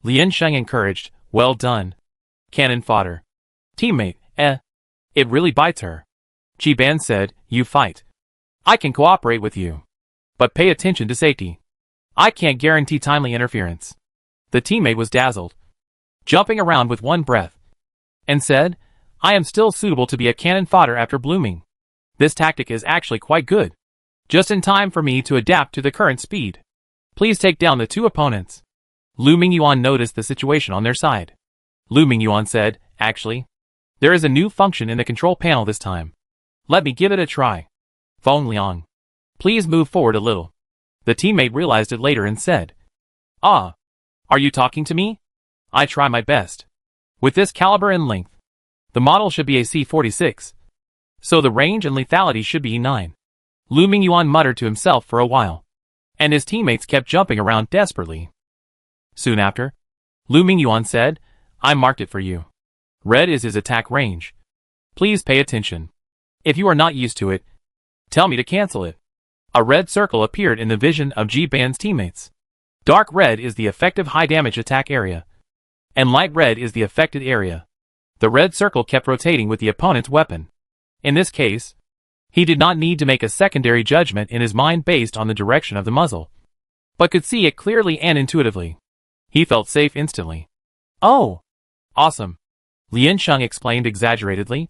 Lian Sheng encouraged. Well done. Cannon fodder. Teammate, it really bites her. Ji Ban said, you fight. I can cooperate with you, but pay attention to safety. I can't guarantee timely interference. The teammate was dazzled, jumping around with one breath, and said, I am still suitable to be a cannon fodder after blooming. This tactic is actually quite good. Just in time for me to adapt to the current speed. Please take down the two opponents. Lu Mingyuan noticed the situation on their side. Lu Mingyuan said, actually, there is a new function in the control panel this time. Let me give it a try. Feng Liang, please move forward a little. The teammate realized it later and said, are you talking to me? I try my best. With this caliber and length, the model should be a C-46. So the range and lethality should be E9. Lu Mingyuan muttered to himself for a while, and his teammates kept jumping around desperately. Soon after, Lu Mingyuan said, I marked it for you. Red is his attack range. Please pay attention. If you are not used to it, tell me to cancel it. A red circle appeared in the vision of Ji Ban's teammates. Dark red is the effective high damage attack area, and light red is the affected area. The red circle kept rotating with the opponent's weapon. In this case, he did not need to make a secondary judgment in his mind based on the direction of the muzzle, but could see it clearly and intuitively. He felt safe instantly. Oh! Awesome! Lian Sheng explained exaggeratedly.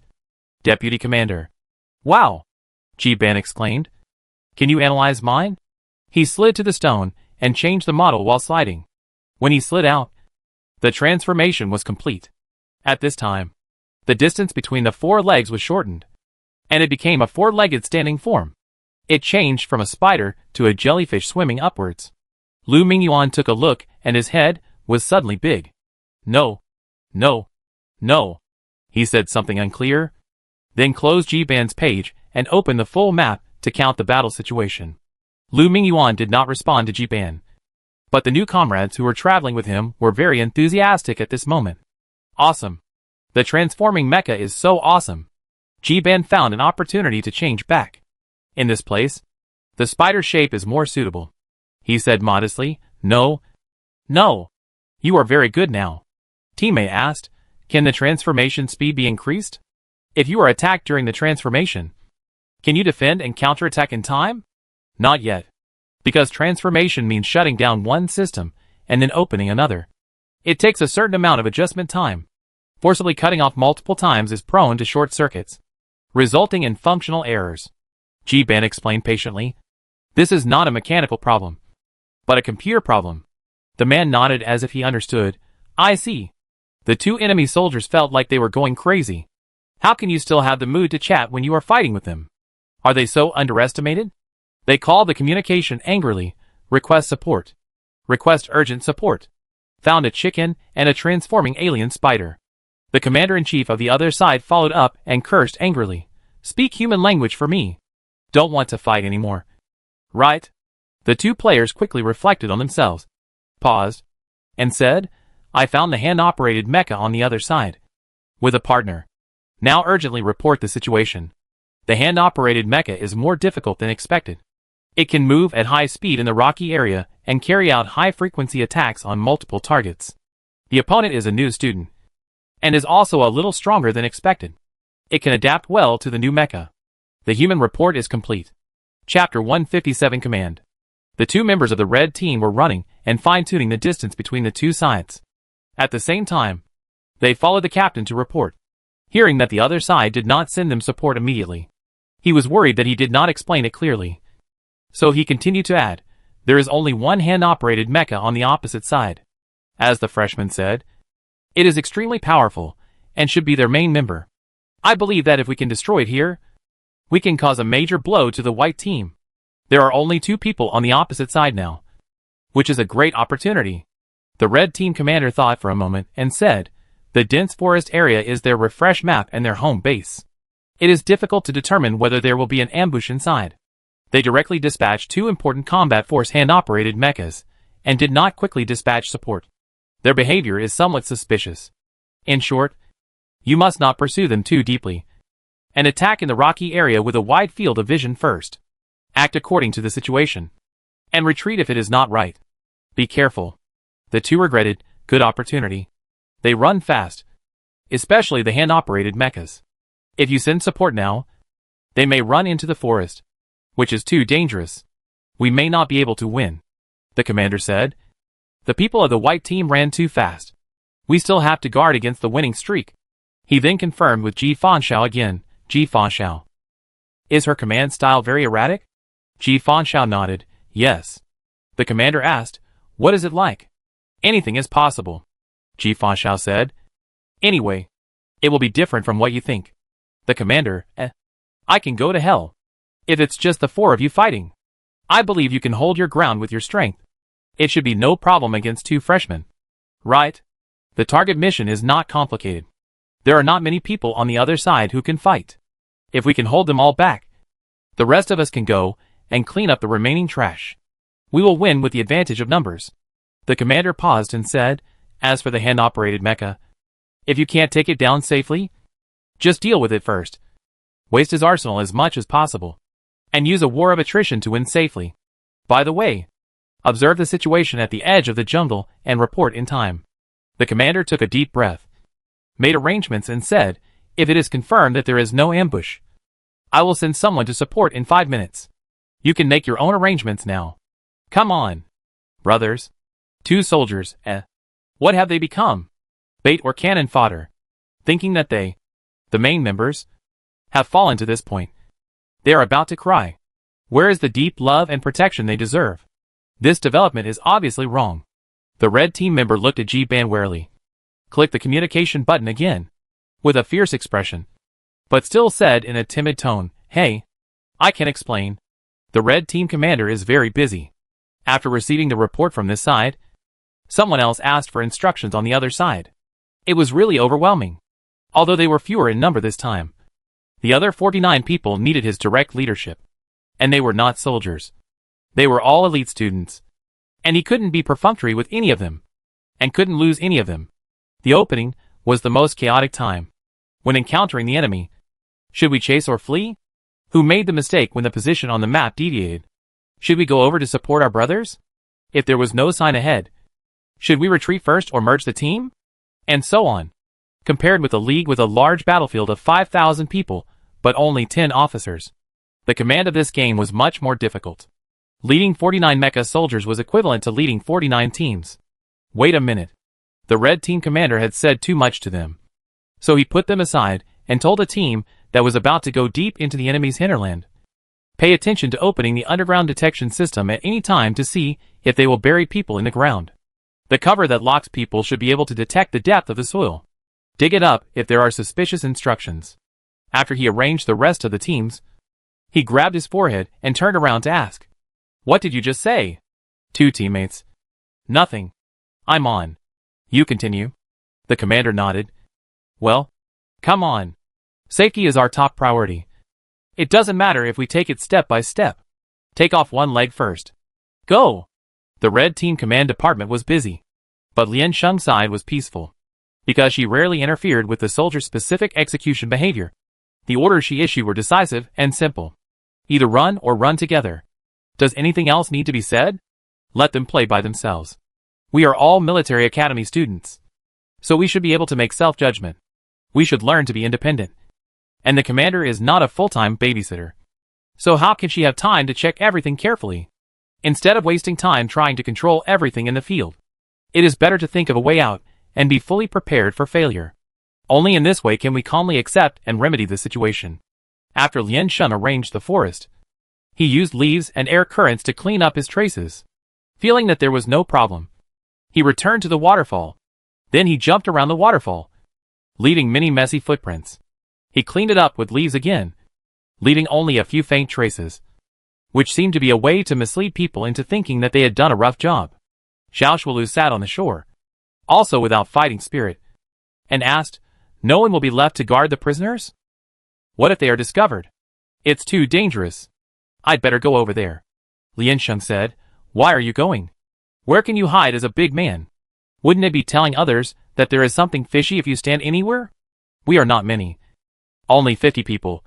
Deputy Commander. Wow! Ji Ban exclaimed. Can you analyze mine? He slid to the stone and changed the model while sliding. When he slid out, the transformation was complete. At this time, the distance between the four legs was shortened, and it became a four-legged standing form. It changed from a spider to a jellyfish swimming upwards. Lu Mingyuan took a look, and his head was suddenly big. No. He said something unclear, then closed Ji Ban's page and opened the full map to count the battle situation. Lu Mingyuan did not respond to Ji Ban, but the new comrades who were traveling with him were very enthusiastic at this moment. Awesome. The transforming mecha is so awesome. Ji Ban found an opportunity to change back. In this place, the spider shape is more suitable. He said modestly, No. You are very good now. Teammate asked, can the transformation speed be increased? If you are attacked during the transformation, can you defend and counterattack in time? Not yet. Because transformation means shutting down one system and then opening another. It takes a certain amount of adjustment time. Forcibly cutting off multiple times is prone to short circuits, resulting in functional errors. Ji Ban explained patiently. This is not a mechanical problem, but a computer problem. The man nodded as if he understood. I see. The two enemy soldiers felt like they were going crazy. How can you still have the mood to chat when you are fighting with them? Are they so underestimated? They called the communication angrily. Request support. Request urgent support. Found a chicken and a transforming alien spider. The commander-in-chief of the other side followed up and cursed angrily. Speak human language for me. Don't want to fight anymore. Right? The two players quickly reflected on themselves, paused, and said, I found the hand-operated mecha on the other side. With a partner. Now urgently report the situation. The hand-operated mecha is more difficult than expected. It can move at high speed in the rocky area and carry out high-frequency attacks on multiple targets. The opponent is a new student, and is also a little stronger than expected. It can adapt well to the new mecha. The human report is complete. Chapter 157 Command. The two members of the red team were running and fine-tuning the distance between the two sides. At the same time, they followed the captain to report. Hearing that the other side did not send them support immediately, he was worried that he did not explain it clearly. So he continued to add, there is only one hand-operated mecha on the opposite side. As the freshman said, it is extremely powerful, and should be their main member. I believe that if we can destroy it here, we can cause a major blow to the white team. There are only two people on the opposite side now, which is a great opportunity. The red team commander thought for a moment and said, the dense forest area is their refresh map and their home base. It is difficult to determine whether there will be an ambush inside. They directly dispatched two important combat force hand-operated mechas, and did not quickly dispatch support. Their behavior is somewhat suspicious. In short, you must not pursue them too deeply, and attack in the rocky area with a wide field of vision first. Act according to the situation, and retreat if it is not right. Be careful. The two regretted, good opportunity. They run fast, especially the hand-operated mechas. If you send support now, they may run into the forest, which is too dangerous. We may not be able to win, the commander said. The people of the white team ran too fast. We still have to guard against the winning streak. He then confirmed with Ji Fanxiao again. Ji Fanxiao. Is her command style very erratic? Ji Fanxiao nodded. Yes. The commander asked, what is it like? Anything is possible, Ji Fanxiao said. Anyway, it will be different from what you think. The commander, I can go to hell. If it's just the four of you fighting, I believe you can hold your ground with your strength. It should be no problem against two freshmen. Right? The target mission is not complicated. There are not many people on the other side who can fight. If we can hold them all back, the rest of us can go and clean up the remaining trash. We will win with the advantage of numbers. The commander paused and said, as for the hand-operated mecha, if you can't take it down safely, just deal with it first. Waste his arsenal as much as possible, and use a war of attrition to win safely. By the way, observe the situation at the edge of the jungle and report in time. The commander took a deep breath, made arrangements and said, if it is confirmed that there is no ambush, I will send someone to support in 5 minutes. You can make your own arrangements now. Come on, brothers. Two soldiers, what have they become? Bait or cannon fodder? Thinking that they, the main members, have fallen to this point. They are about to cry. Where is the deep love and protection they deserve? This development is obviously wrong. The red team member looked at Ji Ban warily. Clicked the communication button again, with a fierce expression, but still said in a timid tone, hey, I can explain. The red team commander is very busy. After receiving the report from this side, someone else asked for instructions on the other side. It was really overwhelming. Although they were fewer in number this time, the other 49 people needed his direct leadership. And they were not soldiers. They were all elite students. And he couldn't be perfunctory with any of them. And couldn't lose any of them. The opening was the most chaotic time. When encountering the enemy, should we chase or flee? Who made the mistake when the position on the map deviated? Should we go over to support our brothers? If there was no sign ahead, should we retreat first or merge the team? And so on. Compared with a league with a large battlefield of 5,000 people, but only 10 officers, the command of this game was much more difficult. Leading 49 mecha soldiers was equivalent to leading 49 teams. Wait a minute. The red team commander had said too much to them. So he put them aside and told a team that was about to go deep into the enemy's hinterland. Pay attention to opening the underground detection system at any time to see if they will bury people in the ground. The cover that locks people should be able to detect the depth of the soil. Dig it up if there are suspicious instructions. After he arranged the rest of the teams, he grabbed his forehead and turned around to ask, "What did you just say?" Two teammates. "Nothing. I'm on. You continue." The commander nodded. "Well, come on. Safety is our top priority. It doesn't matter if we take it step by step. Take off one leg first. Go." The red team command department was busy, but Lian Sheng's side was peaceful, because she rarely interfered with the soldiers' specific execution behavior. The orders she issued were decisive and simple. Either run or run together. Does anything else need to be said? Let them play by themselves. We are all military academy students, so we should be able to make self-judgment. We should learn to be independent. And the commander is not a full-time babysitter. So how can she have time to check everything carefully? Instead of wasting time trying to control everything in the field, it is better to think of a way out and be fully prepared for failure. Only in this way can we calmly accept and remedy the situation. After Lian Sheng arranged the forest, he used leaves and air currents to clean up his traces. Feeling that there was no problem, he returned to the waterfall. Then he jumped around the waterfall, leaving many messy footprints. He cleaned it up with leaves again, leaving only a few faint traces, which seemed to be a way to mislead people into thinking that they had done a rough job. Xiao Shualu sat on the shore, also without fighting spirit, and asked, "No one will be left to guard the prisoners? What if they are discovered? It's too dangerous. I'd better go over there." Lian Sheng said, "Why are you going? Where can you hide as a big man? Wouldn't it be telling others that there is something fishy if you stand anywhere? We are not many. Only 50 people.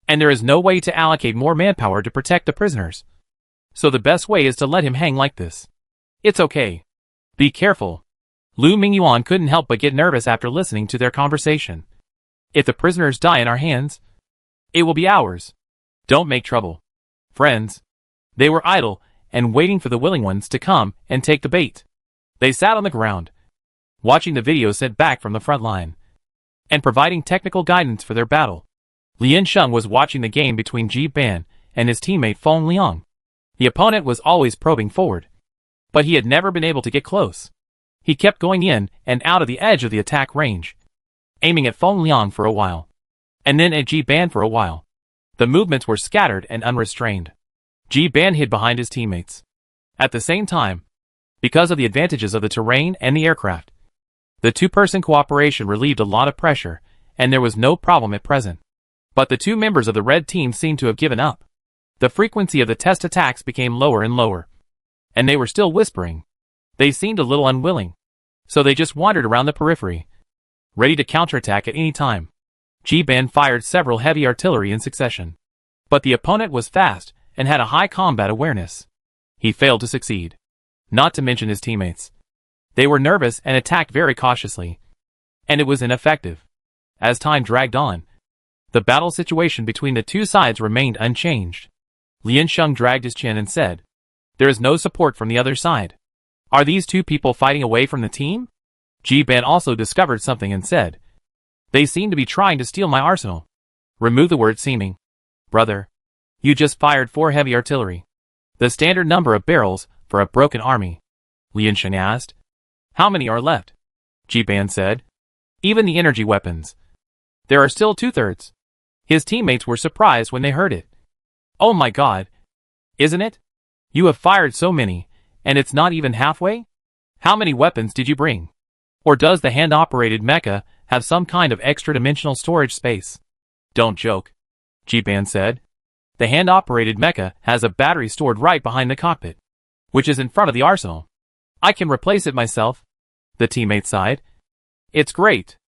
And there is no way to allocate more manpower to protect the prisoners. So the best way is to let him hang like this. It's okay. Be careful." Lu Mingyuan couldn't help but get nervous after listening to their conversation. If the prisoners die in our hands, it will be ours. Don't make trouble. Friends. They were idle and waiting for the willing ones to come and take the bait. They sat on the ground, watching the video sent back from the front line, and providing technical guidance for their battle. Lian Sheng was watching the game between Ji Ban and his teammate Feng Liang. The opponent was always probing forward, but he had never been able to get close. He kept going in and out of the edge of the attack range, aiming at Feng Liang for a while, and then at Ji Ban for a while. The movements were scattered and unrestrained. Ji Ban hid behind his teammates. At the same time, because of the advantages of the terrain and the aircraft, the two-person cooperation relieved a lot of pressure, and there was no problem at present. But the two members of the red team seemed to have given up. The frequency of the test attacks became lower and lower, and they were still whispering. They seemed a little unwilling, so they just wandered around the periphery, ready to counterattack at any time. Ji Ban fired several heavy artillery in succession, but the opponent was fast and had a high combat awareness. He failed to succeed, not to mention his teammates. They were nervous and attacked very cautiously, and it was ineffective. As time dragged on, the battle situation between the two sides remained unchanged. Lian Sheng dragged his chin and said, "There is no support from the other side. Are these two people fighting away from the team?" Ji Ban also discovered something and said, "They seem to be trying to steal my arsenal." Remove the word seeming. "Brother, you just fired 4 heavy artillery. The standard number of barrels for a broken army." Lian Sheng asked. "How many are left?" Ji Ban said, "Even the energy weapons. There are still 2/3. His teammates were surprised when they heard it. "Oh my god. Isn't it? You have fired so many, and it's not even halfway? How many weapons did you bring? Or does the hand-operated mecha have some kind of extra-dimensional storage space?" "Don't joke," Ji Ban said. "The hand-operated mecha has a battery stored right behind the cockpit, which is in front of the arsenal. I can replace it myself." The teammate sighed. "It's great.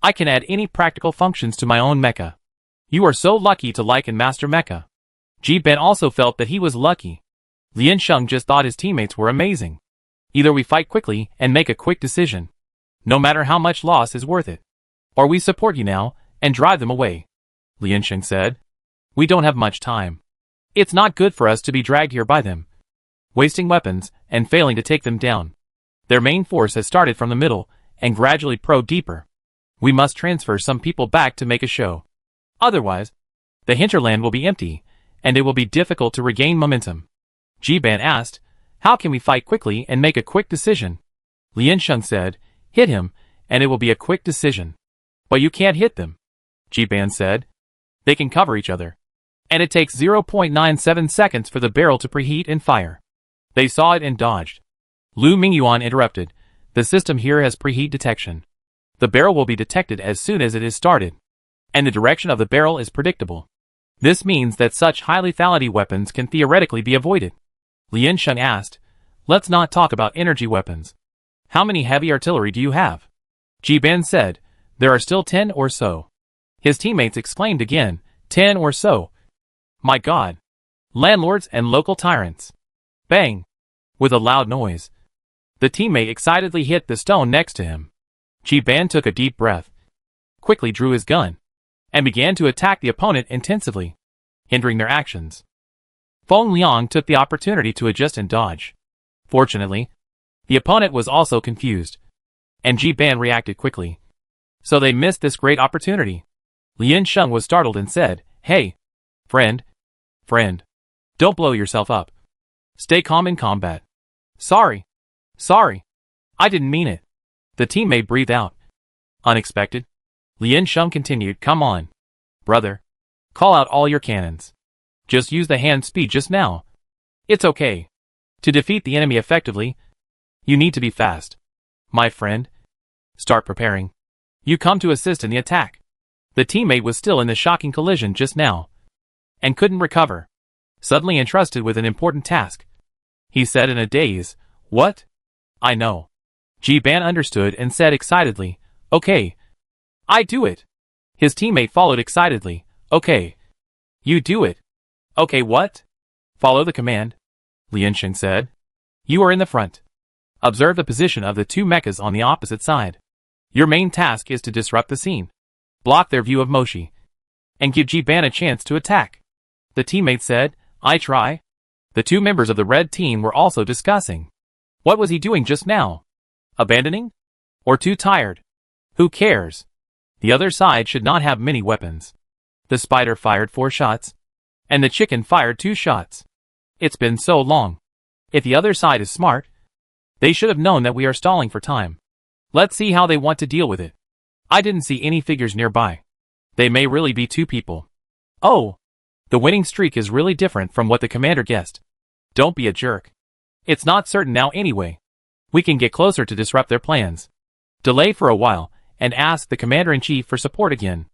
I can add any practical functions to my own mecha. You are so lucky to like and master mecha." Ji Ban also felt that he was lucky. Lian Sheng just thought his teammates were amazing. Either we fight quickly and make a quick decision, no matter how much loss is worth it, or we support you now and drive them away. Lian Sheng said, "We don't have much time. It's not good for us to be dragged here by them, wasting weapons and failing to take them down. Their main force has started from the middle and gradually probed deeper. We must transfer some people back to make a show. Otherwise, the hinterland will be empty, and it will be difficult to regain momentum." Ji Ban asked, "How can we fight quickly and make a quick decision?" Liansheng said, hit him, and it will be a quick decision. But you can't hit them, Ji Ban said. They can cover each other. And it takes 0.97 seconds for the barrel to preheat and fire. They saw it and dodged. Lu Mingyuan interrupted. The system here has preheat detection. The barrel will be detected as soon as it is started. And the direction of the barrel is predictable. This means that such high lethality weapons can theoretically be avoided. Liansheng asked, let's not talk about energy weapons. How many heavy artillery do you have? Ji Ban said, there are still 10 or so. His teammates exclaimed again, 10 or so. My God! Landlords and local tyrants. Bang! With a loud noise. The teammate excitedly hit the stone next to him. Ji Ban took a deep breath, quickly drew his gun, and began to attack the opponent intensively, hindering their actions. Feng Liang took the opportunity to adjust and dodge. Fortunately, the opponent was also confused, and Ji Ban reacted quickly. So they missed this great opportunity. Liansheng was startled and said, hey, friend, don't blow yourself up. Stay calm in combat. Sorry, I didn't mean it. The teammate breathed out. Unexpected. Liansheng continued, come on, brother. Call out all your cannons. Just use the hand speed just now. It's okay. To defeat the enemy effectively, you need to be fast. My friend. Start preparing. You come to assist in the attack. The teammate was still in the shocking collision just now, and couldn't recover. Suddenly entrusted with an important task. He said in a daze, what? I know. Ji Ban understood and said excitedly, okay. I do it. His teammate followed excitedly, okay. You do it. Okay, what? Follow the command. Liansheng said. You are in the front. Observe the position of the two mechas on the opposite side. Your main task is to disrupt the scene. Block their view of Moshi. And give Ji Ban a chance to attack. The teammate said, I try. The two members of the red team were also discussing. What was he doing just now? Abandoning? Or too tired? Who cares? The other side should not have many weapons. The spider fired 4 shots. And the chicken fired 2 shots. It's been so long. If the other side is smart, they should have known that we are stalling for time. Let's see how they want to deal with it. I didn't see any figures nearby. They may really be 2 people. Oh! The winning streak is really different from what the commander guessed. Don't be a jerk. It's not certain now anyway. We can get closer to disrupt their plans. Delay for a while, and ask the commander-in-chief for support again.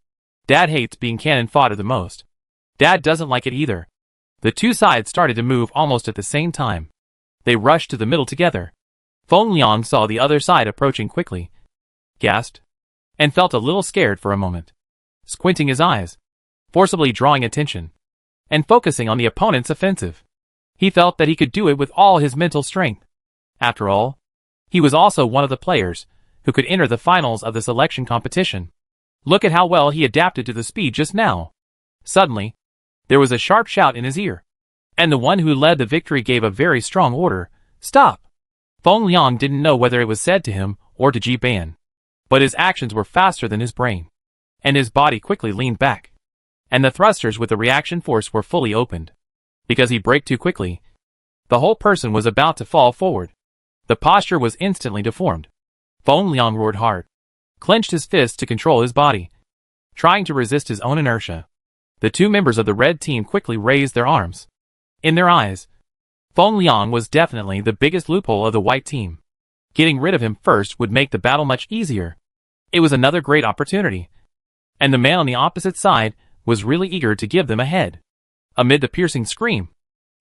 Dad hates being cannon fodder the most. Dad doesn't like it either. The two sides started to move almost at the same time. They rushed to the middle together. Feng Liang saw the other side approaching quickly, gasped, and felt a little scared for a moment. Squinting his eyes, forcibly drawing attention, and focusing on the opponent's offensive. He felt that he could do it with all his mental strength. After all, he was also one of the players who could enter the finals of the selection competition. Look at how well he adapted to the speed just now. Suddenly, there was a sharp shout in his ear, and the one who led the victory gave a very strong order, stop. Feng Liang didn't know whether it was said to him or to Ji Ban, but his actions were faster than his brain, and his body quickly leaned back, and the thrusters with the reaction force were fully opened. Because he braked too quickly, the whole person was about to fall forward. The posture was instantly deformed. Feng Liang roared hard, clenched his fists to control his body, trying to resist his own inertia. The two members of the red team quickly raised their arms. In their eyes, Feng Liang was definitely the biggest loophole of the white team. Getting rid of him first would make the battle much easier. It was another great opportunity, and the man on the opposite side was really eager to give them a head. Amid the piercing scream,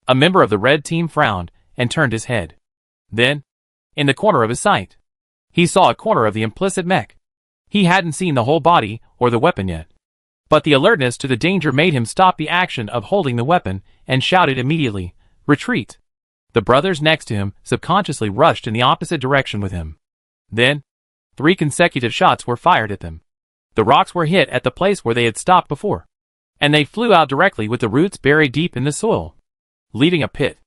a member of the red team frowned and turned his head. Then, in the corner of his sight, he saw a corner of the implicit mech. He hadn't seen the whole body or the weapon yet, but the alertness to the danger made him stop the action of holding the weapon and shouted immediately, retreat. The brothers next to him subconsciously rushed in the opposite direction with him. Then, 3 consecutive shots were fired at them. The rocks were hit at the place where they had stopped before, and they flew out directly with the roots buried deep in the soil, leaving a pit.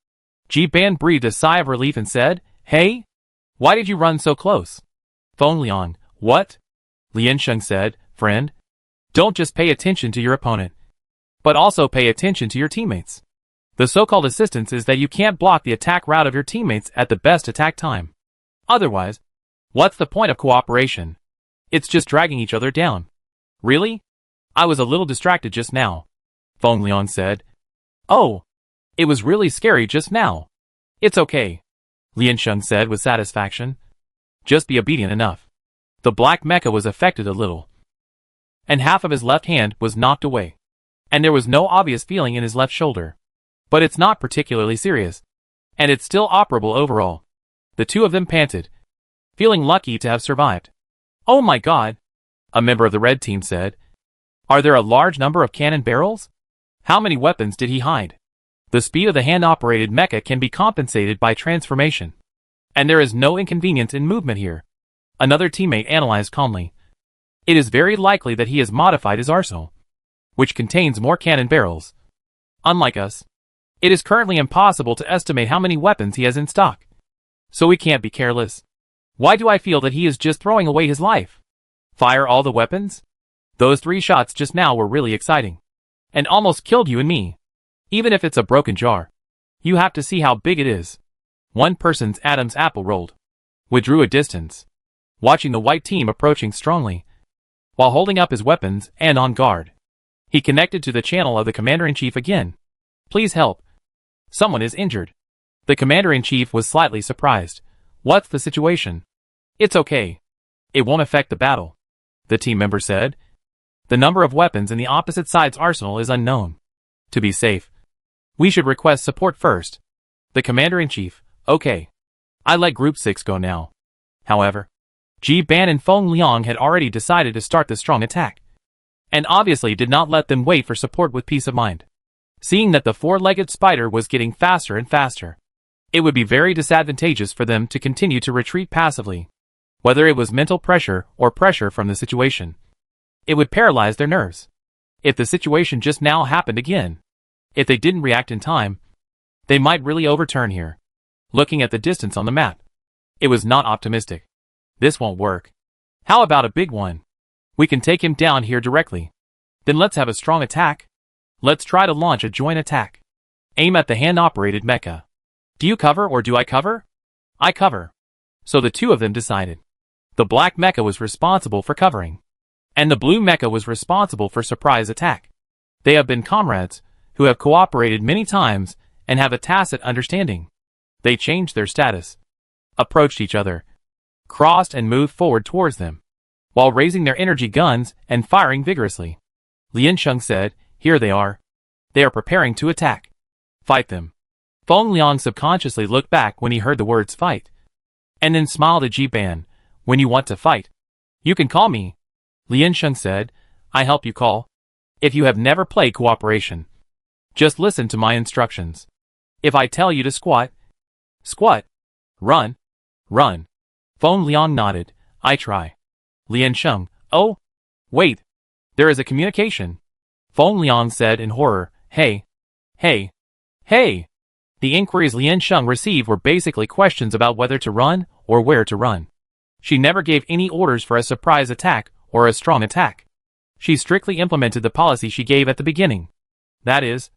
Ji Ban breathed a sigh of relief and said, hey? Why did you run so close? Feng Liang, what? Liansheng said, friend, don't just pay attention to your opponent, but also pay attention to your teammates. The so-called assistance is that you can't block the attack route of your teammates at the best attack time. Otherwise, What's the point of cooperation? It's just dragging each other down. Really? I was a little distracted just now, Feng Liang said. Oh, it was really scary just now. It's okay, Lian Sheng said with satisfaction. Just be obedient enough. The black mecha was affected a little, and half of his left hand was knocked away, and there was no obvious feeling in his left shoulder. But it's not particularly serious, and it's still operable overall. The two of them panted, feeling lucky to have survived. Oh my god, a member of the red team said. Are there a large number of cannon barrels? How many weapons did he hide? The speed of the hand-operated mecha can be compensated by transformation, and there is no inconvenience in movement here. Another teammate analyzed calmly. It is very likely that he has modified his arsenal, which contains more cannon barrels. Unlike us, it is currently impossible to estimate how many weapons he has in stock, so we can't be careless. Why do I feel that he is just throwing away his life? Fire all the weapons? Those 3 shots just now were really exciting, and almost killed you and me. Even if it's a broken jar, you have to see how big it is. One person's Adam's apple rolled, withdrew a distance, watching the white team approaching strongly, while holding up his weapons and on guard. He connected to the channel of the Commander-in-Chief again. Please help. Someone is injured. The Commander-in-Chief was slightly surprised. What's the situation? It's okay. It won't affect the battle, the team member said. The number of weapons in the opposite side's arsenal is unknown. To be safe, we should request support first. The Commander-in-Chief, okay. I let Group 6 go now. However, Ji Ban and Feng Liang had already decided to start the strong attack, and obviously did not let them wait for support with peace of mind. Seeing that the 4-legged spider was getting faster and faster, it would be very disadvantageous for them to continue to retreat passively. Whether it was mental pressure or pressure from the situation, it would paralyze their nerves. If the situation just now happened again, if they didn't react in time, they might really overturn here. Looking at the distance on the map, it was not optimistic. This won't work. How about a big one? We can take him down here directly. Then let's have a strong attack. Let's try to launch a joint attack. Aim at the hand-operated mecha. Do you cover or do I cover? I cover. So the two of them decided. The black mecha was responsible for covering, and the blue mecha was responsible for surprise attack. They have been comrades who have cooperated many times and have a tacit understanding. They changed their status, approached each other, crossed and moved forward towards them, while raising their energy guns and firing vigorously. Lian Sheng said, here they are. They are preparing to attack. Fight them. Feng Liang subconsciously looked back when he heard the words fight, and then smiled at Ji Ban. When you want to fight, you can call me. Lian Sheng said, I help you call. If you have never played cooperation, just listen to my instructions. If I tell you to squat, squat. Run, run. Feng Liang nodded. I try. Lian Sheng, oh, wait. There is a communication. Feng Liang said in horror, hey, hey, hey. The inquiries Lian Sheng received were basically questions about whether to run or where to run. She never gave any orders for a surprise attack or a strong attack. She strictly implemented the policy she gave at the beginning. That is,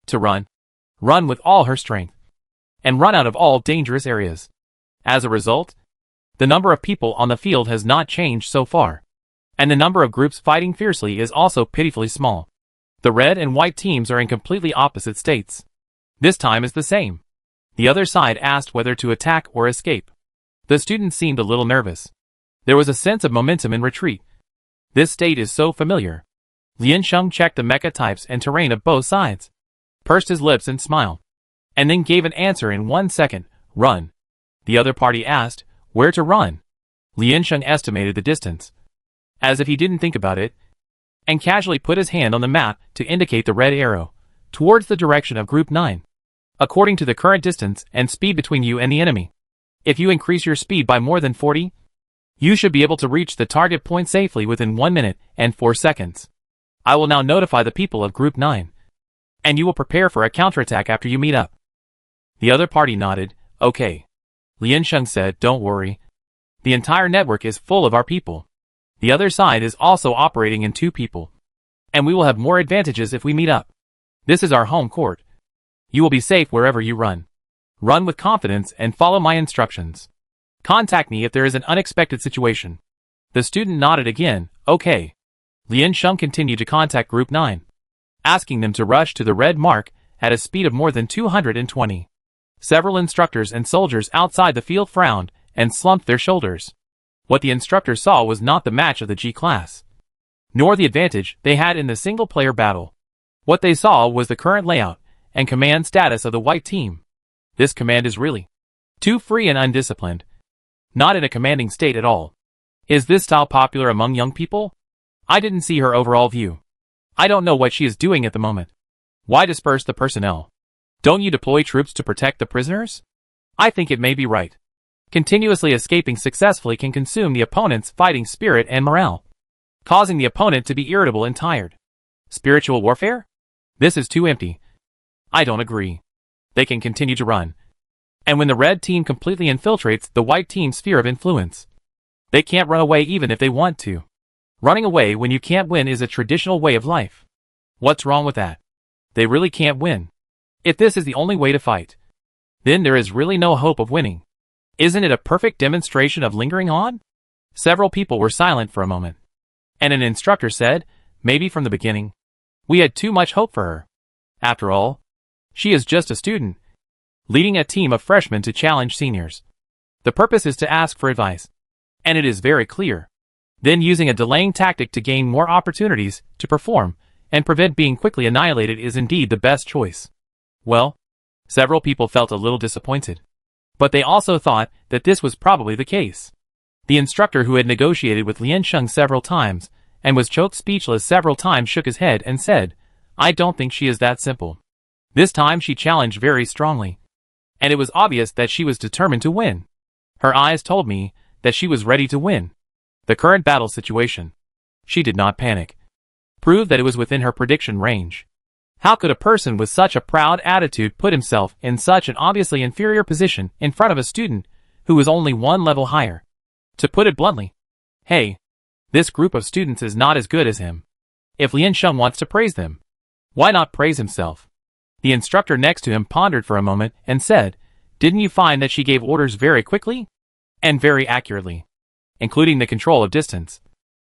to run. Run with all her strength. And run out of all dangerous areas. As a result, the number of people on the field has not changed so far. And the number of groups fighting fiercely is also pitifully small. The red and white teams are in completely opposite states. This time is the same. The other side asked whether to attack or escape. The students seemed a little nervous. There was a sense of momentum in retreat. This state is so familiar. Lian Sheng checked the mecha types and terrain of both sides, pursed his lips and smiled, and then gave an answer in 1 second, run. The other party asked, where to run? Lian Sheng estimated the distance, as if he didn't think about it, and casually put his hand on the map to indicate the red arrow, towards the direction of Group 9. According to the current distance and speed between you and the enemy, if you increase your speed by more than 40, you should be able to reach the target point safely within 1 minute and 4 seconds. I will now notify the people of Group 9, and you will prepare for a counterattack after you meet up. The other party nodded, okay. Lian Sheng said, don't worry. The entire network is full of our people. The other side is also operating in 2 people, and we will have more advantages if we meet up. This is our home court. You will be safe wherever you run. Run with confidence and follow my instructions. Contact me if there is an unexpected situation. The student nodded again. Okay. Lian Sheng continued to contact Group 9, asking them to rush to the red mark at a speed of more than 220. Several instructors and soldiers outside the field frowned and slumped their shoulders. What the instructors saw was not the match of the G class, nor the advantage they had in the single-player battle. What they saw was the current layout and command status of the white team. This command is really too free and undisciplined, not in a commanding state at all. Is this style popular among young people? I didn't see her overall view. I don't know what she is doing at the moment. Why disperse the personnel? Don't you deploy troops to protect the prisoners? I think it may be right. Continuously escaping successfully can consume the opponent's fighting spirit and morale, causing the opponent to be irritable and tired. Spiritual warfare? This is too empty. I don't agree. They can continue to run. And when the red team completely infiltrates the white team's sphere of influence, they can't run away even if they want to. Running away when you can't win is a traditional way of life. What's wrong with that? They really can't win. If this is the only way to fight, then there is really no hope of winning. Isn't it a perfect demonstration of lingering on? Several people were silent for a moment, and an instructor said, maybe from the beginning, we had too much hope for her. After all, she is just a student, leading a team of freshmen to challenge seniors. The purpose is to ask for advice, and it is very clear. Then using a delaying tactic to gain more opportunities to perform and prevent being quickly annihilated is indeed the best choice. Well, several people felt a little disappointed, but they also thought that this was probably the case. The instructor who had negotiated with Lian Sheng several times and was choked speechless several times shook his head and said, I don't think she is that simple. This time she challenged very strongly, and it was obvious that she was determined to win. Her eyes told me that she was ready to win. The current battle situation, she did not panic, proved that it was within her prediction range. How could a person with such a proud attitude put himself in such an obviously inferior position in front of a student who was only one level higher? To put it bluntly, hey, this group of students is not as good as him. If Lian Sheng wants to praise them, why not praise himself? The instructor next to him pondered for a moment and said, didn't you find that she gave orders very quickly and very accurately, including the control of distance,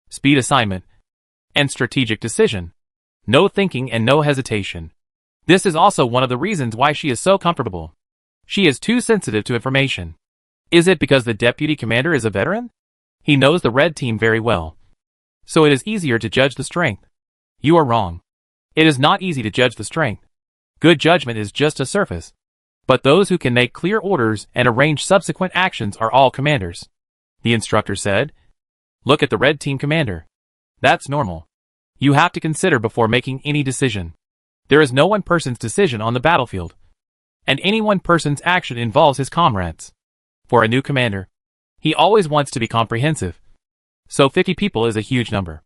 speed assignment, and strategic decision? No thinking and no hesitation. This is also one of the reasons why she is so comfortable. She is too sensitive to information. Is it because the deputy commander is a veteran? He knows the red team very well, so it is easier to judge the strength. You are wrong. It is not easy to judge the strength. Good judgment is just a surface. But those who can make clear orders and arrange subsequent actions are all commanders. The instructor said, look at the red team commander. That's normal. You have to consider before making any decision. There is no one person's decision on the battlefield, and any one person's action involves his comrades. For a new commander, he always wants to be comprehensive. So 50 people is a huge number.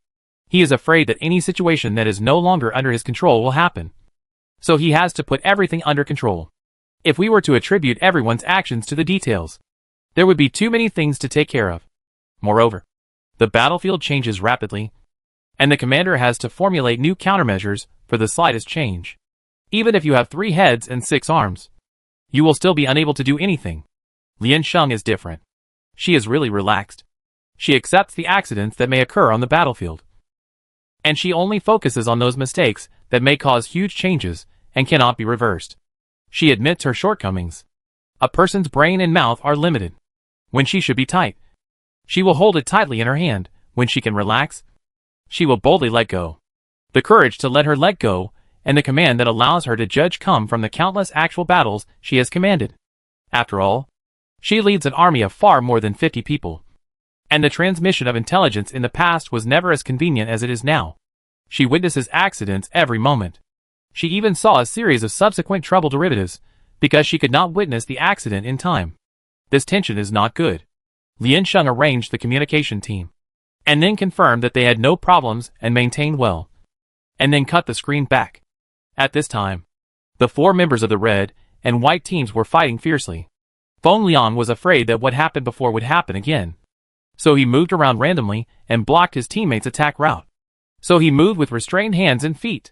He is afraid that any situation that is no longer under his control will happen. So he has to put everything under control. If we were to attribute everyone's actions to the details, there would be too many things to take care of. Moreover, the battlefield changes rapidly, and the commander has to formulate new countermeasures for the slightest change. Even if you have 3 heads and 6 arms, you will still be unable to do anything. Lian Sheng is different. She is really relaxed. She accepts the accidents that may occur on the battlefield, and she only focuses on those mistakes that may cause huge changes and cannot be reversed. She admits her shortcomings. A person's brain and mouth are limited when she should be tight. She will hold it tightly in her hand. When she can relax, she will boldly let go. The courage to let her let go and the command that allows her to judge come from the countless actual battles she has commanded. After all, she leads an army of far more than 50 people, and the transmission of intelligence in the past was never as convenient as it is now. She witnesses accidents every moment. She even saw a series of subsequent trouble derivatives because she could not witness the accident in time. This tension is not good. Lian Sheng arranged the communication team, and then confirmed that they had no problems and maintained well, and then cut the screen back. At this time, the 4 members of the red and white teams were fighting fiercely. Feng Liang was afraid that what happened before would happen again, so he moved around randomly and blocked his teammates' attack route. So he moved with restrained hands and feet,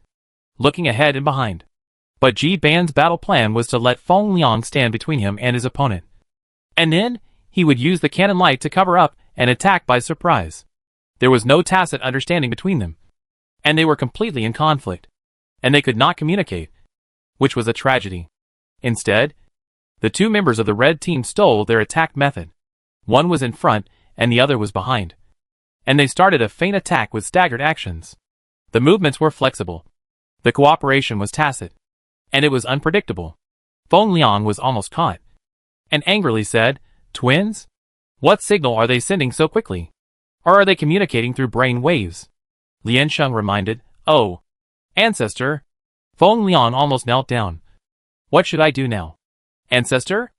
looking ahead and behind. But Ji Ban's battle plan was to let Feng Liang stand between him and his opponent. And then, he would use the cannon light to cover up and attack by surprise. There was no tacit understanding between them, and they were completely in conflict, and they could not communicate, which was a tragedy. Instead, the two members of the red team stole their attack method. One was in front, and the other was behind, and they started a feint attack with staggered actions. The movements were flexible. The cooperation was tacit, and it was unpredictable. Feng Liang was almost caught, and angrily said, "Twins? What signal are they sending so quickly? Or are they communicating through brain waves?" Lian Sheng reminded, "Oh, ancestor." Feng Liang almost knelt down. "What should I do now?" "Ancestor?"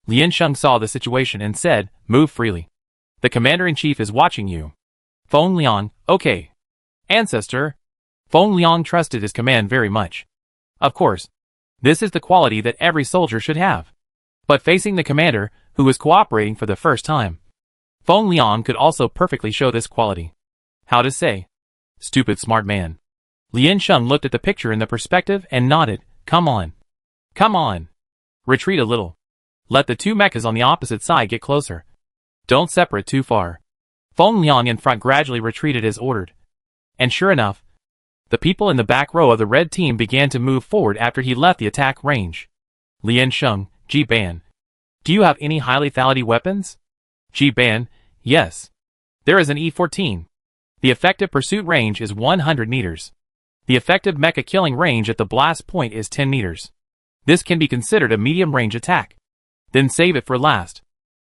Lian Sheng saw the situation and said, "Move freely. The commander-in-chief is watching you." Feng Liang, "Okay. Ancestor." Feng Liang trusted his command very much. Of course, this is the quality that every soldier should have. But facing the commander, who was cooperating for the first time, Feng Liang could also perfectly show this quality. How to say? Stupid smart man. Lian Sheng looked at the picture in the perspective and nodded. "Come on. Come on. Retreat a little. Let the two mechas on the opposite side get closer. Don't separate too far." Feng Liang in front gradually retreated as ordered. And sure enough, the people in the back row of the red team began to move forward after he left the attack range. Lian Sheng, Ji Ban. "Do you have any high lethality weapons?" Ji Ban, "Yes. There is an E14. The effective pursuit range is 100 meters. The effective mecha killing range at the blast point is 10 meters. This can be considered a medium-range attack. Then save it for last."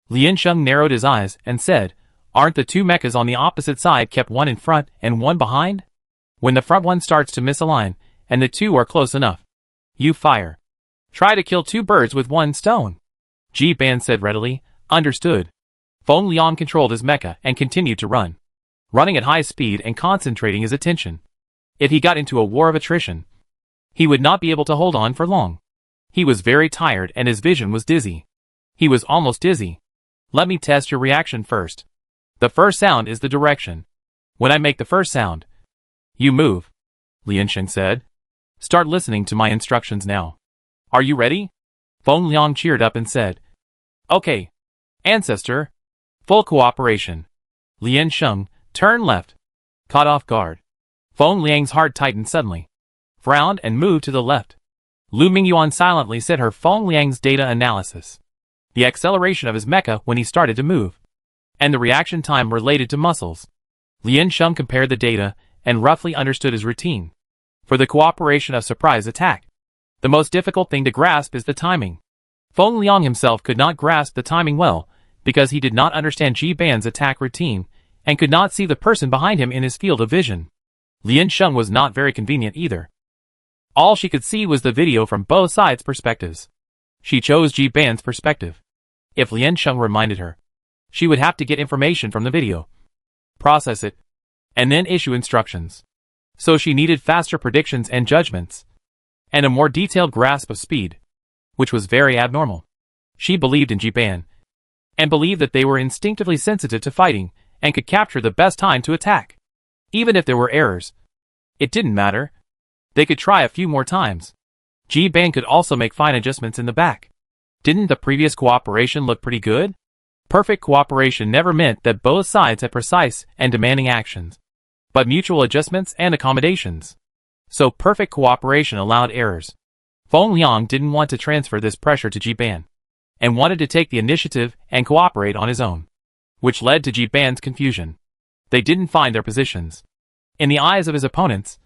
Lian Sheng narrowed his eyes and said, "Aren't the two mechas on the opposite side kept one in front and one behind? When the front one starts to misalign, and the two are close enough, you fire. Try to kill two birds with one stone." Ji Ban said readily, "Understood." Feng Liang controlled his mecha and continued to run, running at high speed and concentrating his attention. If he got into a war of attrition, he would not be able to hold on for long. He was very tired and his vision was dizzy. He was almost dizzy. "Let me test your reaction first. The first sound is the direction. When I make the first sound, you move," Lian Sheng said. "Start listening to my instructions now. Are you ready?" Feng Liang cheered up and said, "Okay. Ancestor." Full cooperation. Lian Sheng, turn left. Caught off guard. Feng Liang's heart tightened suddenly, frowned and moved to the left. Lu Mingyuan silently set her Feng Liang's data analysis, the acceleration of his mecha when he started to move, and the reaction time related to muscles. Lian Sheng compared the data and roughly understood his routine. For the cooperation of surprise attack, the most difficult thing to grasp is the timing. Feng Liang himself could not grasp the timing well, because he did not understand Ji Ban's attack routine, and could not see the person behind him in his field of vision. Lian Sheng was not very convenient either. All she could see was the video from both sides' perspectives. She chose Ji Ban's perspective. If Lian Sheng reminded her, she would have to get information from the video, process it, and then issue instructions. So she needed faster predictions and judgments, and a more detailed grasp of speed, which was very abnormal. She believed in Ji Ban, and believed that they were instinctively sensitive to fighting, and could capture the best time to attack. Even if there were errors, it didn't matter. They could try a few more times. Ji Ban could also make fine adjustments in the back. Didn't the previous cooperation look pretty good? Perfect cooperation never meant that both sides had precise and demanding actions, but mutual adjustments and accommodations. So perfect cooperation allowed errors. Feng Liang didn't want to transfer this pressure to Ji Ban, and wanted to take the initiative and cooperate on his own, which led to Ji Ban's confusion. They didn't find their positions. In the eyes of his opponents,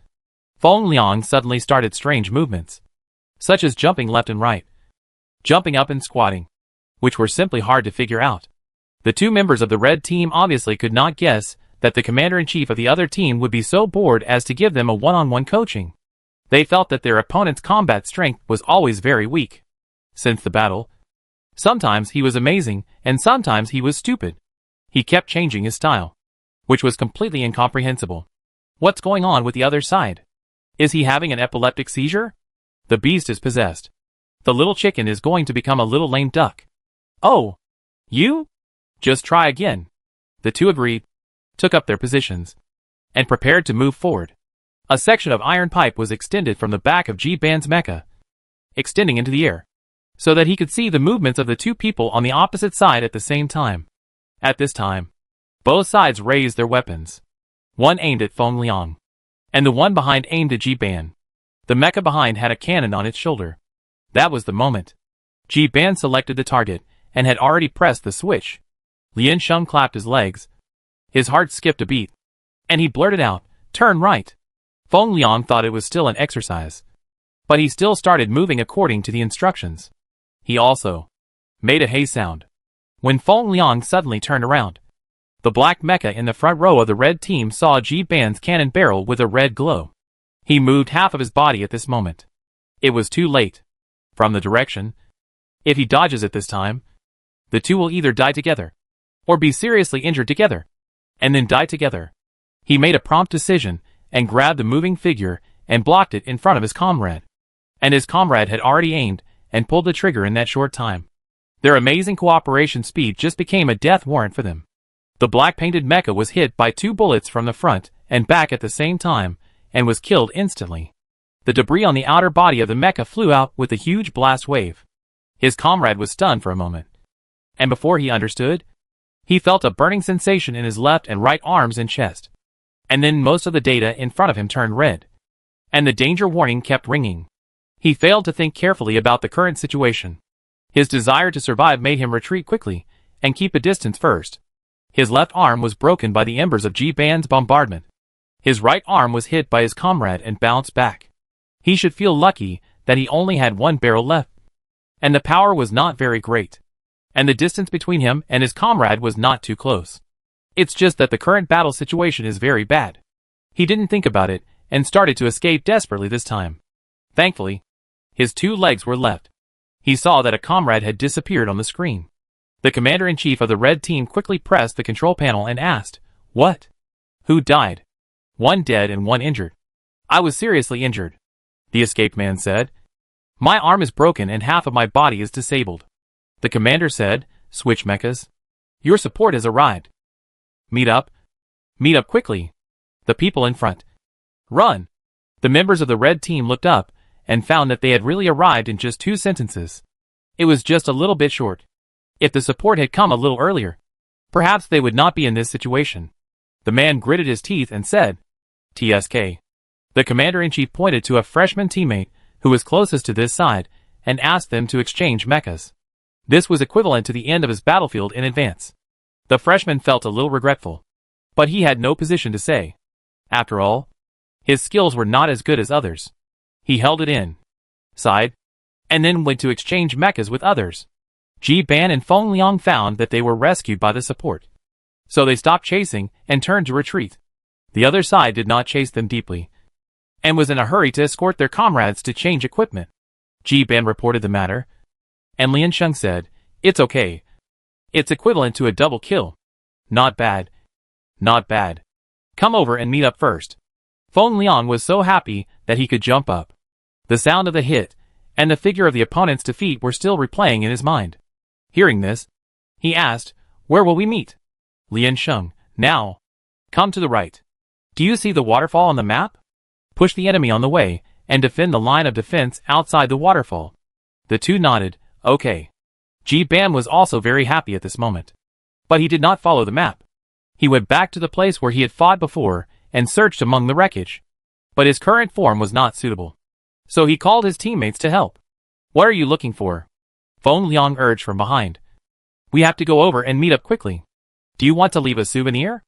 Feng Liang suddenly started strange movements, such as jumping left and right, jumping up and squatting, which were simply hard to figure out. The two members of the red team obviously could not guess that the commander-in-chief of the other team would be so bored as to give them a one-on-one coaching. They felt that their opponent's combat strength was always very weak. Since the battle, sometimes he was amazing and sometimes he was stupid. He kept changing his style, which was completely incomprehensible. What's going on with the other side? Is he having an epileptic seizure? The beast is possessed. The little chicken is going to become a little lame duck. Oh, you? Just try again. The two agreed, took up their positions, and prepared to move forward. A section of iron pipe was extended from the back of Ji Ban's mecha, extending into the air. so that he could see the movements of the two people on the opposite side at the same time. At this time, both sides raised their weapons. One aimed at Feng Liang, and the one behind aimed at Ji Ban. The mecha behind had a cannon on its shoulder. That was the moment. Ji Ban selected the target, and had already pressed the switch. Lian Sheng clapped his legs. His heart skipped a beat, and he blurted out, "Turn right." Feng Liang thought it was still an exercise, but he still started moving according to the instructions. He also made a hey sound. When Feng Liang suddenly turned around, the black mecha in the front row of the red team saw Ji Ban's cannon barrel with a red glow. He moved half of his body at this moment. It was too late. From the direction, if he dodges it this time, the two will either die together, or be seriously injured together, and then die together. He made a prompt decision, and grabbed the moving figure, and blocked it in front of his comrade. And his comrade had already aimed, and pulled the trigger in that short time. Their amazing cooperation speed just became a death warrant for them. The black-painted mecha was hit by 2 bullets from the front and back at the same time, and was killed instantly. The debris on the outer body of the mecha flew out with a huge blast wave. His comrade was stunned for a moment. And before he understood, he felt a burning sensation in his left and right arms and chest. And then most of the data in front of him turned red. And the danger warning kept ringing. He failed to think carefully about the current situation. His desire to survive made him retreat quickly, and keep a distance first. His left arm was broken by the embers of Ji Ban's bombardment. His right arm was hit by his comrade and bounced back. He should feel lucky that he only had 1 barrel left. And the power was not very great. And the distance between him and his comrade was not too close. It's just that the current battle situation is very bad. He didn't think about it, and started to escape desperately this time. Thankfully, his 2 legs were left. He saw that a comrade had disappeared on the screen. The commander-in-chief of the red team quickly pressed the control panel and asked, "What? Who died?" "1 dead and 1 injured." "I was seriously injured," the escaped man said. "My arm is broken and half of my body is disabled." The commander said, "Switch mechas. Your support has arrived. Meet up. Meet up quickly. The people in front. Run." The members of the red team looked up, and found that they had really arrived in just 2 sentences. It was just a little bit short. If the support had come a little earlier, perhaps they would not be in this situation. The man gritted his teeth and said, "TSK." The commander-in-chief pointed to a freshman teammate who was closest to this side, and asked them to exchange mechas. This was equivalent to the end of his battlefield in advance. The freshman felt a little regretful, but he had no position to say. After all, his skills were not as good as others. He held it in, sighed, and then went to exchange mechas with others. Ji Ban and Feng Liang found that they were rescued by the support. So they stopped chasing and turned to retreat. The other side did not chase them deeply, and was in a hurry to escort their comrades to change equipment. Ji Ban reported the matter, and Lian Sheng said, "It's okay. It's equivalent to a double kill. Not bad. Not bad. Come over and meet up first." Feng Liang was so happy that he could jump up. The sound of the hit, and the figure of the opponent's defeat were still replaying in his mind. Hearing this, he asked, "Where will we meet?" Lian Sheng, "Now. Come to the right. Do you see the waterfall on the map? Push the enemy on the way, and defend the line of defense outside the waterfall." The 2 nodded, "Okay." Ji Ban was also very happy at this moment. But he did not follow the map. He went back to the place where he had fought before, and searched among the wreckage. But his current form was not suitable. So he called his teammates to help. "What are you looking for?" Feng Liang urged from behind. "We have to go over and meet up quickly. Do you want to leave a souvenir?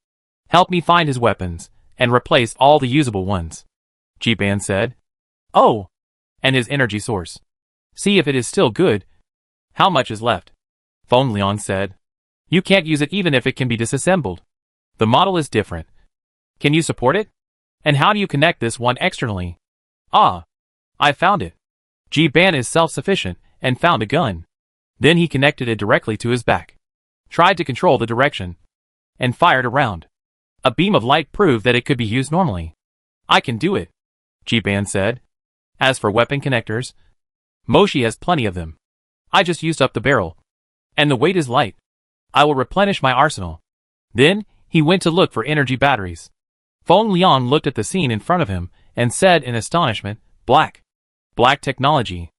Help me find his weapons, and replace all the usable ones," Ji Ban said. "Oh, and his energy source. See if it is still good. How much is left?" Feng Liang said. "You can't use it even if it can be disassembled. The model is different. Can you support it? And how do you connect this one externally?" "Ah, I found it." Ji Ban is self-sufficient, and found a gun. Then he connected it directly to his back, tried to control the direction, and fired a round. A beam of light proved that it could be used normally. "I can do it," Ji Ban said. "As for weapon connectors, Moshi has plenty of them. I just used up the barrel. And the weight is light. I will replenish my arsenal." Then, he went to look for energy batteries. Feng Liang looked at the scene in front of him, and said in astonishment, Black technology.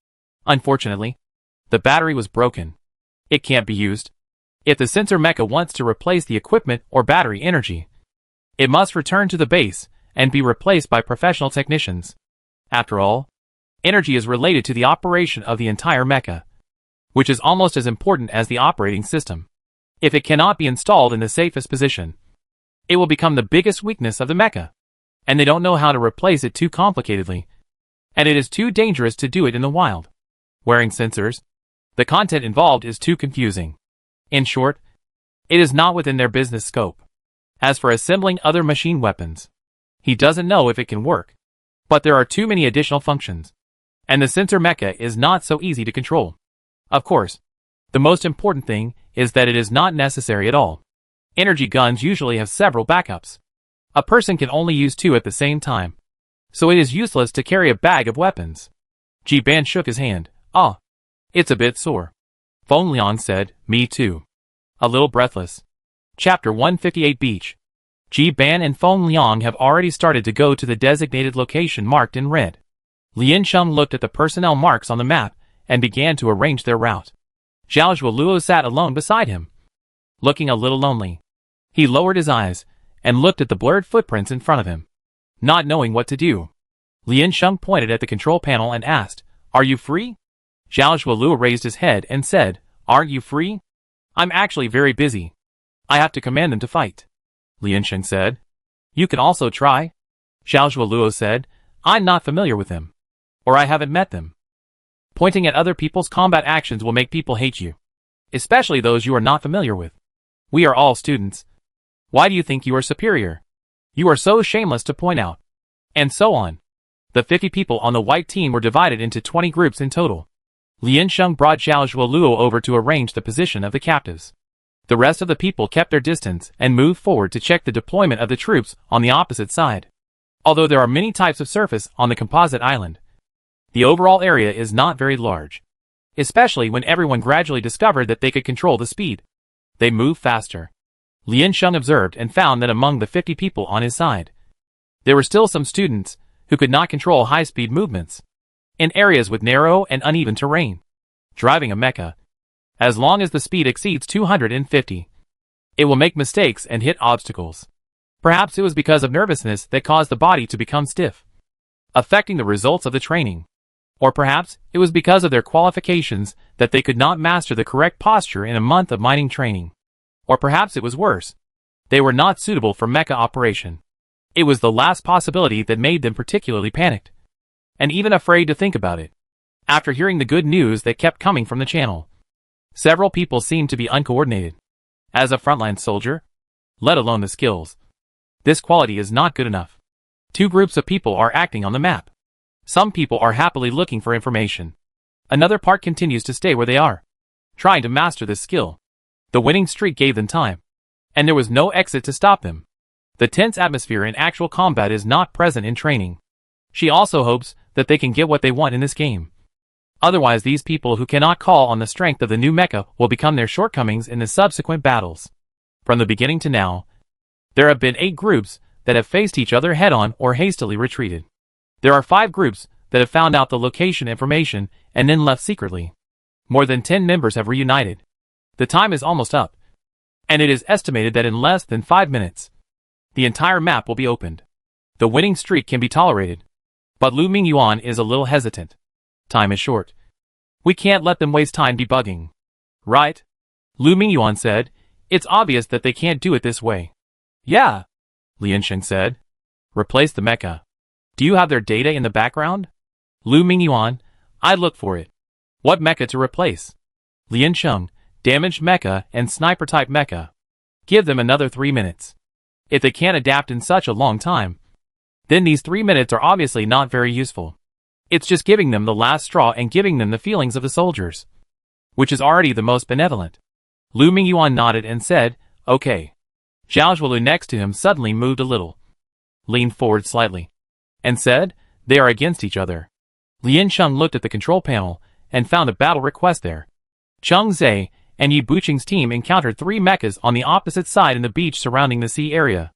Unfortunately, The battery was broken. It can't be used. If the sensor mecha wants to replace the equipment or battery energy, it must return to the base and be replaced by professional technicians. After all, energy is related to the operation of the entire mecha, which is almost as important as the operating system. If it cannot be installed in the safest position, it will become the biggest weakness of the mecha, and they don't know how to replace it too complicatedly, and it is too dangerous to do it in the wild. Wearing sensors, the content involved is too confusing. In short, it is not within their business scope. As for assembling other machine weapons, he doesn't know if it can work. But there are too many additional functions, and the sensor mecha is not so easy to control. Of course, the most important thing is that it is not necessary at all. Energy guns usually have several backups. A person can only use 2 at the same time, so it is useless to carry a bag of weapons. Ji-ban shook his hand. It's a bit sore. Feng Liang said, me too. A little breathless. Chapter 158 Beach. Ji-ban and Feng Liang have already started to go to the designated location marked in red. Lian Sheng looked at the personnel marks on the map and began to arrange their route. Zhao Zhuoluo sat alone beside him, looking a little lonely. He lowered his eyes and looked at the blurred footprints in front of him, not knowing what to do. Lian Sheng pointed at the control panel and asked, "Are you free?" Zhao Zhuoluo raised his head and said, "Aren't you free? I'm actually very busy. I have to command them to fight." Lian Sheng said, "You can also try." Zhao Zhuoluo said, "I'm not familiar with them, or I haven't met them. Pointing at other people's combat actions will make people hate you, especially those you are not familiar with. We are all students. Why do you think you are superior? You are so shameless to point out." And so on. The 50 people on the white team were divided into 20 groups in total. Lian Sheng brought Zhao Zhuoluo over to arrange the position of the captives. The rest of the people kept their distance and moved forward to check the deployment of the troops on the opposite side. Although there are many types of surface on the composite island, the overall area is not very large. Especially when everyone gradually discovered that they could control the speed, they moved faster. Lian Sheng observed and found that among the 50 people on his side, there were still some students who could not control high-speed movements in areas with narrow and uneven terrain. Driving a mecha, as long as the speed exceeds 250, it will make mistakes and hit obstacles. Perhaps it was because of nervousness that caused the body to become stiff, affecting the results of the training. Or perhaps it was because of their qualifications that they could not master the correct posture in a month of mining training. Or perhaps it was worse. They were not suitable for mecha operation. It was the last possibility that made them particularly panicked, and even afraid to think about it. After hearing the good news that kept coming from the channel, several people seemed to be uncoordinated. As a frontline soldier, let alone the skills, this quality is not good enough. 2 groups of people are acting on the map. Some people are happily looking for information. Another part continues to stay where they are, trying to master this skill. The winning streak gave them time, and there was no exit to stop them. The tense atmosphere in actual combat is not present in training. She also hopes that they can get what they want in this game. Otherwise, these people who cannot call on the strength of the new mecha will become their shortcomings in the subsequent battles. From the beginning to now, there have been 8 groups that have faced each other head-on or hastily retreated. There are 5 groups that have found out the location information and then left secretly. More than 10 members have reunited. The time is almost up, and it is estimated that in less than 5 minutes, the entire map will be opened. The winning streak can be tolerated, but Lu Mingyuan is a little hesitant. Time is short. We can't let them waste time debugging. Right? Lu Mingyuan said, "It's obvious that they can't do it this way." "Yeah," Lian Sheng said. "Replace the mecha. Do you have their data in the background?" Lu Mingyuan, "I'd look for it." "What mecha to replace?" Lian Sheng, "Damaged mecha and sniper-type mecha. Give them another 3 minutes. If they can't adapt in such a long time, then these 3 minutes are obviously not very useful. It's just giving them the last straw and giving them the feelings of the soldiers, which is already the most benevolent." Lu Mingyuan nodded and said, "Okay." Zhao Zhuoluo next to him suddenly moved a little, leaned forward slightly, and said, "They are against each other." Lian Sheng looked at the control panel and found a battle request there. Cheng Zhe and Yi Buqing's team encountered 3 mechas on the opposite side in the beach surrounding the sea area.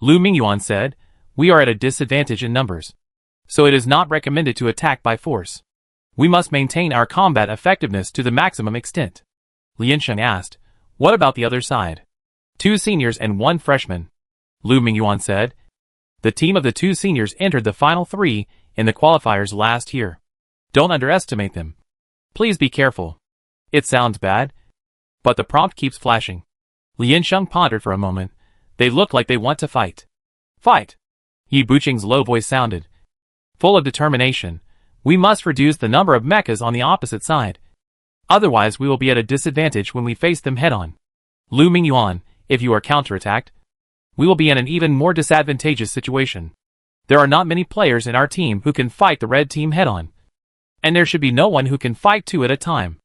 Lu Mingyuan said, "We are at a disadvantage in numbers, so it is not recommended to attack by force. We must maintain our combat effectiveness to the maximum extent. Liansheng asked, what about the other side? 2 seniors and 1 freshman. Lu Mingyuan said. The team of the 2 seniors entered the final 3 in the qualifiers last year. Don't underestimate them. Please be careful. It sounds bad, but the prompt keeps flashing. Liansheng pondered for a moment. They look like they want to fight. Fight! Yi Buqing's low voice sounded. Full of determination, we must reduce the number of mechas on the opposite side. Otherwise we will be at a disadvantage when we face them head-on. Lu Mingyuan, if you are counterattacked, we will be in an even more disadvantageous situation. There are not many players in our team who can fight the red team head-on. And there should be no one who can fight 2 at a time.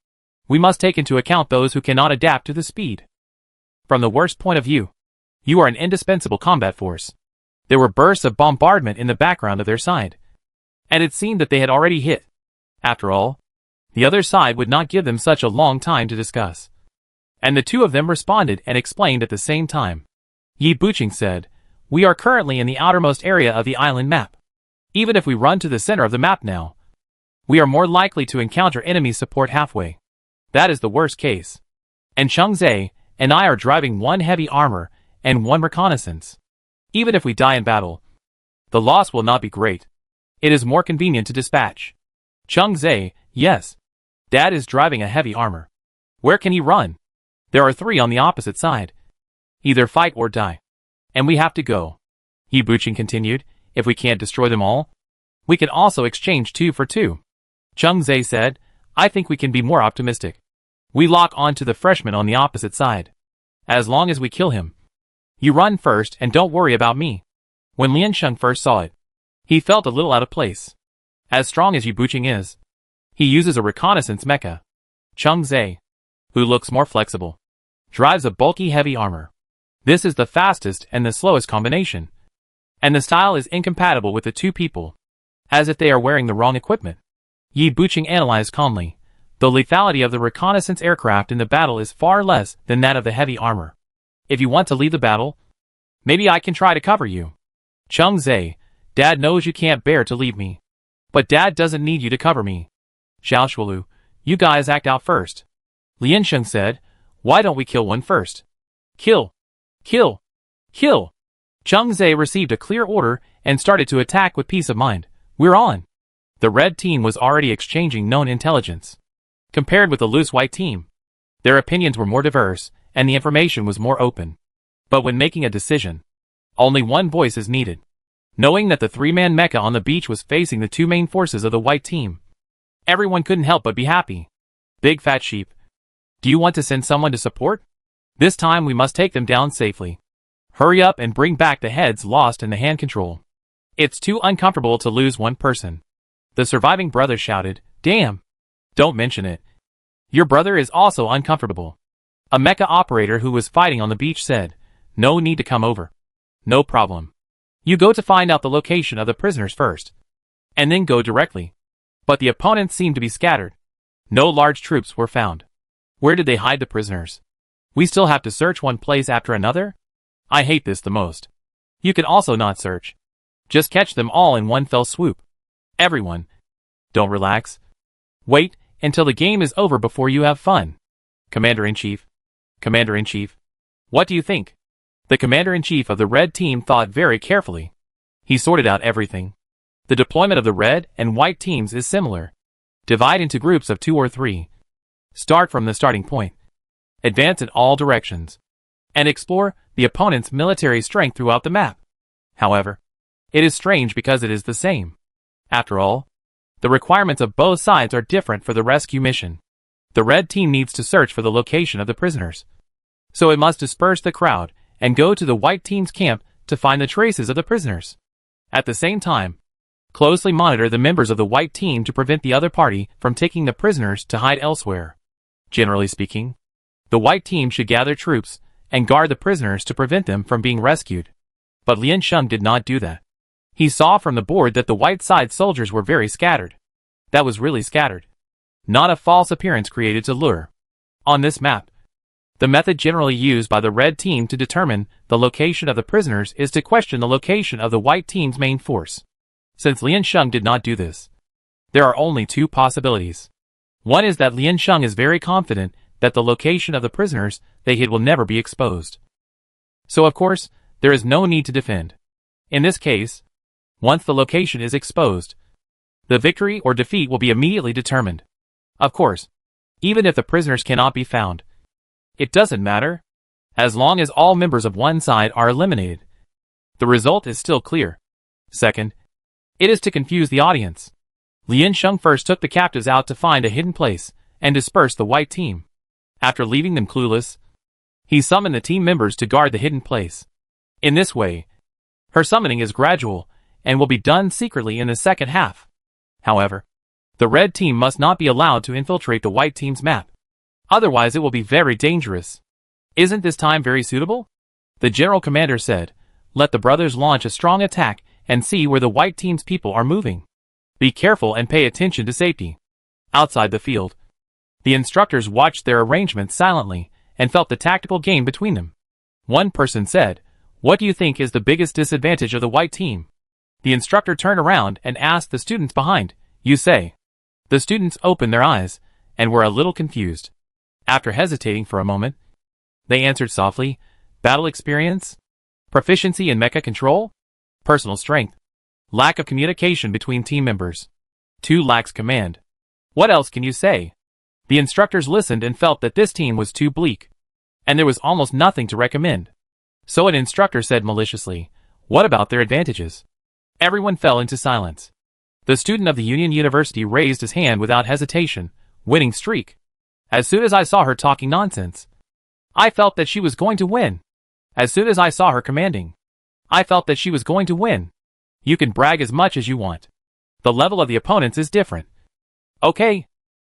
We must take into account those who cannot adapt to the speed. From the worst point of view, you are an indispensable combat force. There were bursts of bombardment in the background of their side. And it seemed that they had already hit. After all, the other side would not give them such a long time to discuss. And the 2 of them responded and explained at the same time. Yi Buqing said, we are currently in the outermost area of the island map. Even if we run to the center of the map now, we are more likely to encounter enemy support halfway. That is the worst case. And Cheng Zhe and I are driving 1 heavy armor and 1 reconnaissance. Even if we die in battle, the loss will not be great. It is more convenient to dispatch. Cheng Zhe, yes. Dad is driving a heavy armor. Where can he run? There are 3 on the opposite side. Either fight or die. And we have to go. Yi Buqing continued, if we can't destroy them all, we can also exchange 2 for 2. Cheng Zhe said, I think we can be more optimistic. We lock on to the freshman on the opposite side. As long as we kill him. You run first and don't worry about me. When Liansheng first saw it, he felt a little out of place. As strong as Yi Buqing is, he uses a reconnaissance mecha. Cheng Zhe, who looks more flexible, drives a bulky heavy armor. This is the fastest and the slowest combination. And the style is incompatible with the 2 people, as if they are wearing the wrong equipment. Yi Buqing analyzed calmly. The lethality of the reconnaissance aircraft in the battle is far less than that of the heavy armor. If you want to leave the battle, maybe I can try to cover you. Cheng Zhe, Dad knows you can't bear to leave me. But Dad doesn't need you to cover me. Xiao Shuolu, you guys act out first. Liansheng said, why don't we kill one first? Kill! Kill! Kill! Cheng Zhe received a clear order and started to attack with peace of mind. We're on. The red team was already exchanging known intelligence. Compared with the loose white team, their opinions were more diverse and the information was more open. But when making a decision, only one voice is needed. Knowing that the 3-man mecha on the beach was facing the 2 main forces of the white team, everyone couldn't help but be happy. Big fat sheep. Do you want to send someone to support? This time we must take them down safely. Hurry up and bring back the heads lost in the hand control. It's too uncomfortable to lose one person. The surviving brother shouted, damn. Don't mention it. Your brother is also uncomfortable. A mecha operator who was fighting on the beach said, no need to come over. No problem. You go to find out the location of the prisoners first. And then go directly. But the opponents seemed to be scattered. No large troops were found. Where did they hide the prisoners? We still have to search one place after another? I hate this the most. You can also not search. Just catch them all in one fell swoop. Everyone. Don't relax. Wait until the game is over before you have fun. Commander-in-Chief. Commander-in-Chief. What do you think? The Commander-in-Chief of the red team thought very carefully. He sorted out everything. The deployment of the red and white teams is similar. Divide into groups of 2 or 3. Start from the starting point. Advance in all directions. And explore the opponent's military strength throughout the map. However, it is strange because it is the same. After all, the requirements of both sides are different for the rescue mission. The red team needs to search for the location of the prisoners. So it must disperse the crowd and go to the white team's camp to find the traces of the prisoners. At the same time, closely monitor the members of the white team to prevent the other party from taking the prisoners to hide elsewhere. Generally speaking, the white team should gather troops and guard the prisoners to prevent them from being rescued. But Liansheng did not do that. He saw from the board that the white side soldiers were very scattered. That was really scattered. Not a false appearance created to lure. On this map, the method generally used by the red team to determine the location of the prisoners is to question the location of the white team's main force. Since Liansheng did not do this, There are only two possibilities. One is that Lian Sheng is very confident that the location of the prisoners they hid will never be exposed. So of course, there is no need to defend. In this case, once the location is exposed, the victory or defeat will be immediately determined. Of course, even if the prisoners cannot be found, it doesn't matter. As long as all members of one side are eliminated, the result is still clear. Second, it is to confuse the audience. Lian Sheng first took the captives out to find a hidden place and disperse the white team. After leaving them clueless, he summoned the team members to guard the hidden place. In this way, her summoning is gradual and will be done secretly in the second half. However, the red team must not be allowed to infiltrate the white team's map. Otherwise it will be very dangerous. Isn't this time very suitable? The general commander said, let the brothers launch a strong attack and see where the white team's people are moving. Be careful and pay attention to safety. Outside the field, the instructors watched their arrangements silently and felt the tactical game between them. One person said, what do you think is the biggest disadvantage of the white team? The instructor turned around and asked the students behind, you say. The students opened their eyes and were a little confused. After hesitating for a moment, they answered softly, battle experience, proficiency in mecha control, personal strength, lack of communication between team members, 2 lacks command. What else can you say? The instructors listened and felt that this team was too bleak, and there was almost nothing to recommend. So an instructor said maliciously, what about their advantages? Everyone fell into silence. The student of the Union University raised his hand without hesitation, winning streak. As soon as I saw her talking nonsense, I felt that she was going to win. As soon as I saw her commanding, I felt that she was going to win. You can brag as much as you want. The level of the opponents is different. Okay.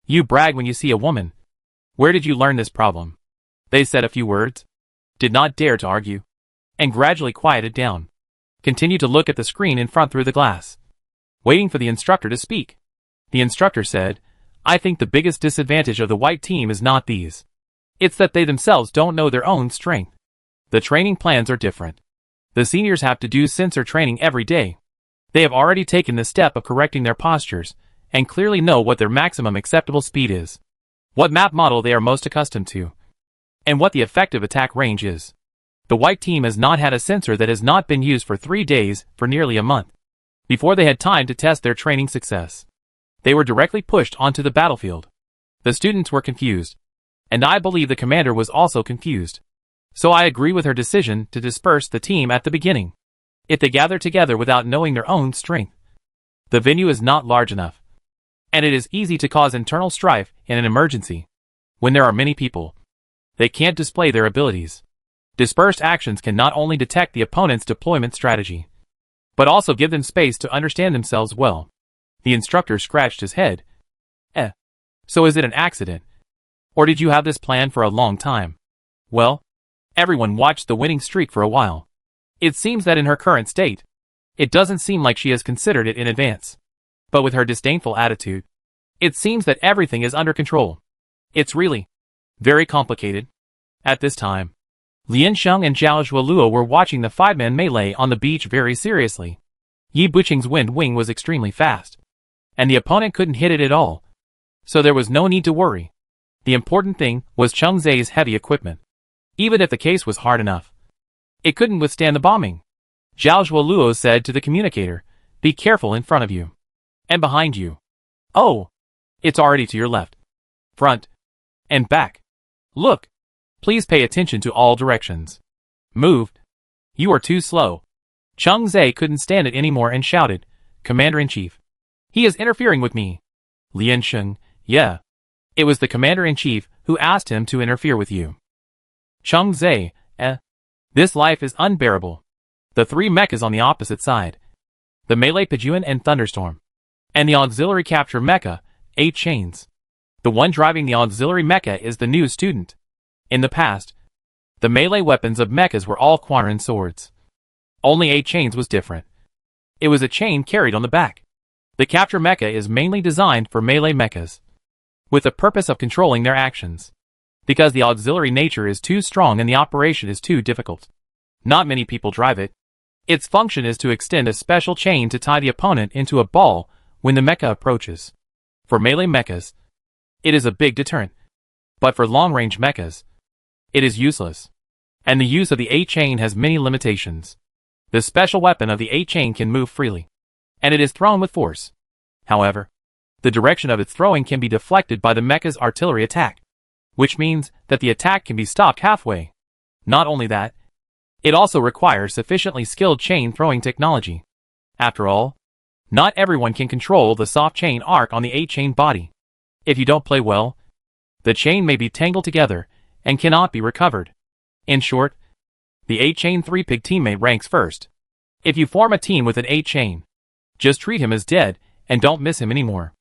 You brag when you see a woman. Where did you learn this problem? They said a few words, did not dare to argue, and gradually quieted down. Continued to look at the screen in front through the glass, waiting for the instructor to speak. The instructor said, I think the biggest disadvantage of the white team is not these. It's that they themselves don't know their own strength. The training plans are different. The seniors have to do sensor training every day. They have already taken the step of correcting their postures and clearly know what their maximum acceptable speed is, what map model they are most accustomed to, and what the effective attack range is. The white team has not had a sensor that has not been used for 3 days for nearly a month. Before they had time to test their training success, they were directly pushed onto the battlefield. The students were confused, and I believe the commander was also confused. So I agree with her decision to disperse the team at the beginning. If they gather together without knowing their own strength, the venue is not large enough, and it is easy to cause internal strife in an emergency. When there are many people, they can't display their abilities. Dispersed actions can not only detect the opponent's deployment strategy, but also give them space to understand themselves well. The instructor scratched his head. So is it an accident? Or did you have this plan for a long time? Well, everyone watched the winning streak for a while. It seems that in her current state, it doesn't seem like she has considered it in advance. But with her disdainful attitude, it seems that everything is under control. It's really very complicated. At this time, Lian Sheng and Zhao Zhuoluo were watching the 5-man melee on the beach very seriously. Yi Buqing's wind wing was extremely fast, and the opponent couldn't hit it at all, so there was no need to worry. The important thing was Cheng Zai's heavy equipment. Even if the case was hard enough, it couldn't withstand the bombing. Zhao Zhuoluo said to the communicator, be careful in front of you. And behind you. Oh! It's already to your left, front, and back. Look! Please pay attention to all directions. Moved. You are too slow. Cheng Zai couldn't stand it anymore and shouted, Commander-in-Chief. He is interfering with me. Lian Sheng, yeah. It was the Commander-in-Chief who asked him to interfere with you. Cheng Zai, This life is unbearable. The 3 mechas on the opposite side. The melee Pijuan and Thunderstorm. And the auxiliary capture mecha, 8 chains. The one driving the auxiliary mecha is the new student. In the past, the melee weapons of mechas were all Quanran swords. Only 8 chains was different. It was a chain carried on the back. The capture mecha is mainly designed for melee mechas, with the purpose of controlling their actions, because the auxiliary nature is too strong and the operation is too difficult. Not many people drive it. Its function is to extend a special chain to tie the opponent into a ball when the mecha approaches. For melee mechas, it is a big deterrent. But for long-range mechas, it is useless. And the use of the A-chain has many limitations. The special weapon of the A-chain can move freely, and it is thrown with force. However, the direction of its throwing can be deflected by the mecha's artillery attack, which means that the attack can be stopped halfway. Not only that, it also requires sufficiently skilled chain throwing technology. After all, not everyone can control the soft chain arc on the A-chain body. If you don't play well, the chain may be tangled together and cannot be recovered. In short, the A-chain 3-pig teammate ranks first. If you form a team with an A-chain, just treat him as dead and don't miss him anymore.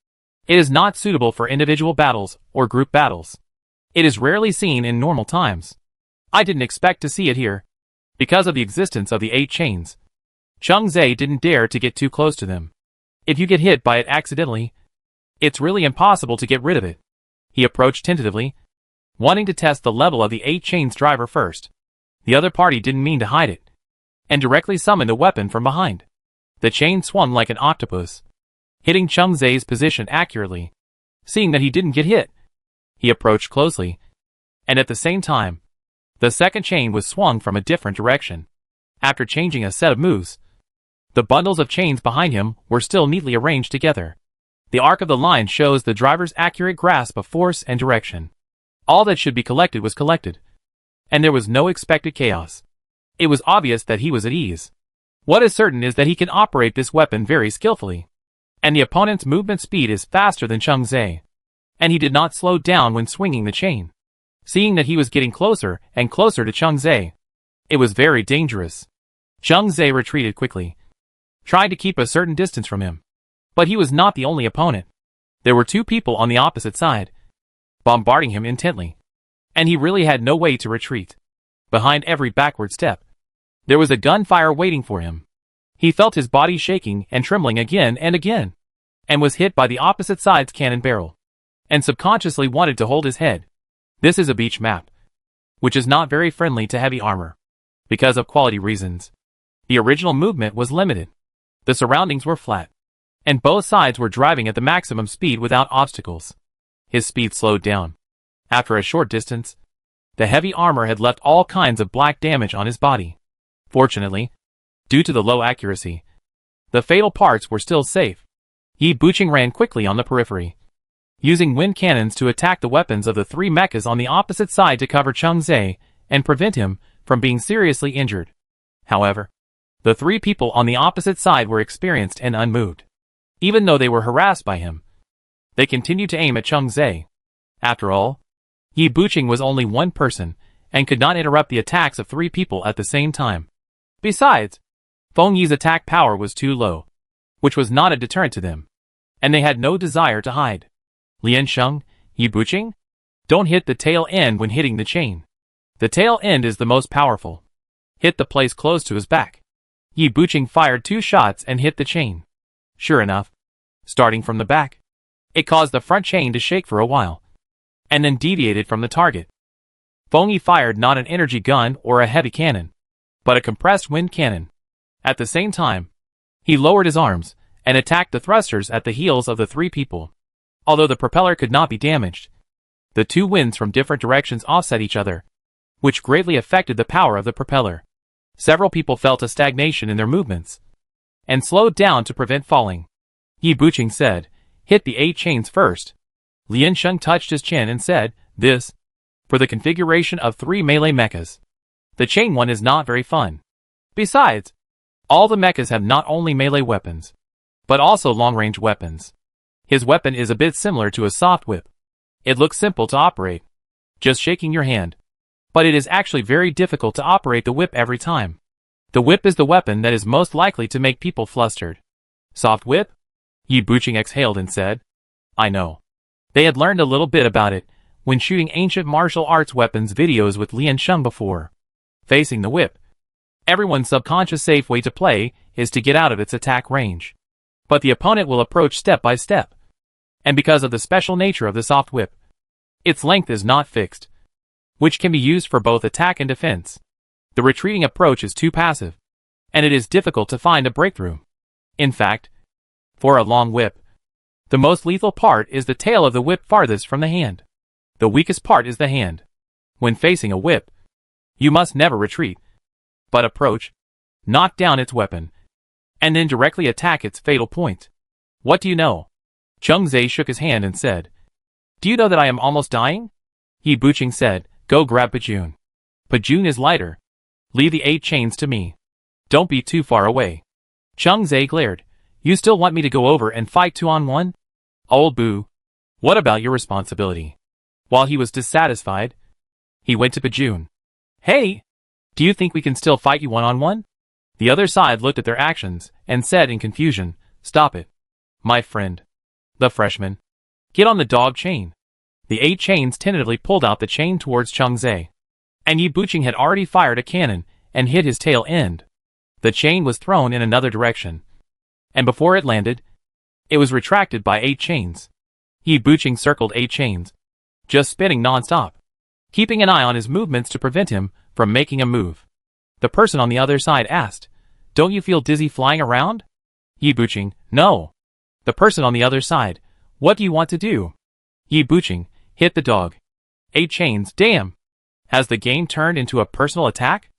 It is not suitable for individual battles or group battles. It is rarely seen in normal times. I didn't expect to see it here. Because of the existence of the 8 chains, Chung Zhe didn't dare to get too close to them. If you get hit by it accidentally, it's really impossible to get rid of it. He approached tentatively, wanting to test the level of the 8 chains driver first. The other party didn't mean to hide it, and directly summoned a weapon from behind. The chain swung like an octopus, hitting Chung Zhe's position accurately. Seeing that he didn't get hit, he approached closely, and at the same time, the second chain was swung from a different direction. After changing a set of moves, the bundles of chains behind him were still neatly arranged together. The arc of the line shows the driver's accurate grasp of force and direction. All that should be collected was collected, and there was no expected chaos. It was obvious that he was at ease. What is certain is that he can operate this weapon very skillfully, and the opponent's movement speed is faster than Chung Zhe, and he did not slow down when swinging the chain. Seeing that he was getting closer and closer to Chung Zhe, it was very dangerous. Chung Zhe retreated quickly, trying to keep a certain distance from him. But he was not the only opponent. There were 2 people on the opposite side, bombarding him intently, and he really had no way to retreat. Behind every backward step, there was a gunfire waiting for him. He felt his body shaking and trembling again and again, and was hit by the opposite side's cannon barrel, and subconsciously wanted to hold his head. This is a beach map, which is not very friendly to heavy armor. Because of quality reasons, the original movement was limited. The surroundings were flat, and both sides were driving at the maximum speed without obstacles. His speed slowed down. After a short distance, the heavy armor had left all kinds of black damage on his body. Fortunately, due to the low accuracy, the fatal parts were still safe. Yi Buqing ran quickly on the periphery, using wind cannons to attack the weapons of the 3 mechas on the opposite side to cover Chung Zhe and prevent him from being seriously injured. However, the 3 people on the opposite side were experienced and unmoved. Even though they were harassed by him, they continued to aim at Chung Zhe. After all, Yi Buqing was only one person and could not interrupt the attacks of 3 people at the same time. Besides, Feng Yi's attack power was too low, which was not a deterrent to them, and they had no desire to hide. Liansheng, Yi Buqing, don't hit the tail end when hitting the chain. The tail end is the most powerful. Hit the place close to his back. Yi Buqing fired 2 shots and hit the chain. Sure enough, starting from the back, it caused the front chain to shake for a while, and then deviated from the target. Feng Yi fired not an energy gun or a heavy cannon, but a compressed wind cannon. At the same time, he lowered his arms and attacked the thrusters at the heels of the 3 people. Although the propeller could not be damaged, the 2 winds from different directions offset each other, which greatly affected the power of the propeller. Several people felt a stagnation in their movements, and slowed down to prevent falling. Yi Buqing said, "Hit the 8 chains first." Liansheng touched his chin and said, "This, for the configuration of 3 melee mechas. The chain one is not very fun. Besides, all the mechas have not only melee weapons, but also long-range weapons. His weapon is a bit similar to a soft whip. It looks simple to operate, just shaking your hand. But it is actually very difficult to operate the whip every time. The whip is the weapon that is most likely to make people flustered." "Soft whip?" Yi Buqing exhaled and said, "I know." They had learned a little bit about it when shooting ancient martial arts weapons videos with Liansheng before. Facing the whip, everyone's subconscious safe way to play is to get out of its attack range. But the opponent will approach step by step. And because of the special nature of the soft whip, its length is not fixed, which can be used for both attack and defense. The retreating approach is too passive, and it is difficult to find a breakthrough. In fact, for a long whip, The most lethal part is the tail of the whip farthest from the hand. The weakest part is the hand. When facing a whip, you must never retreat, but approach, knock down its weapon, and then directly attack its fatal point. What do you know? Changzhe shook his hand and said, Do you know that I am almost dying? Yi Buqing said, Go grab Pajun. Pajun is lighter. Leave the 8 chains to me. Don't be too far away. Changzhe glared. You still want me to go over and fight 2-on-1? Old boo. What about your responsibility? While he was dissatisfied, he went to Pajun. Hey! Do you think we can still fight you 1-on-1? The other side looked at their actions and said in confusion, Stop it. My friend. The freshman. Get on the dog chain. The 8 chains tentatively pulled out the chain towards Changzhe. And Yi Buqing had already fired a cannon and hit his tail end. The chain was thrown in another direction. And before it landed, it was retracted by 8 chains. Yi Buqing circled 8 chains, just spinning non-stop, keeping an eye on his movements to prevent him from making a move. The person on the other side asked, Don't you feel dizzy flying around? Yi Buqing, No. The person on the other side, What do you want to do? Yi Buqing, Hit the dog. 8 chains, damn! Has the game turned into a personal attack?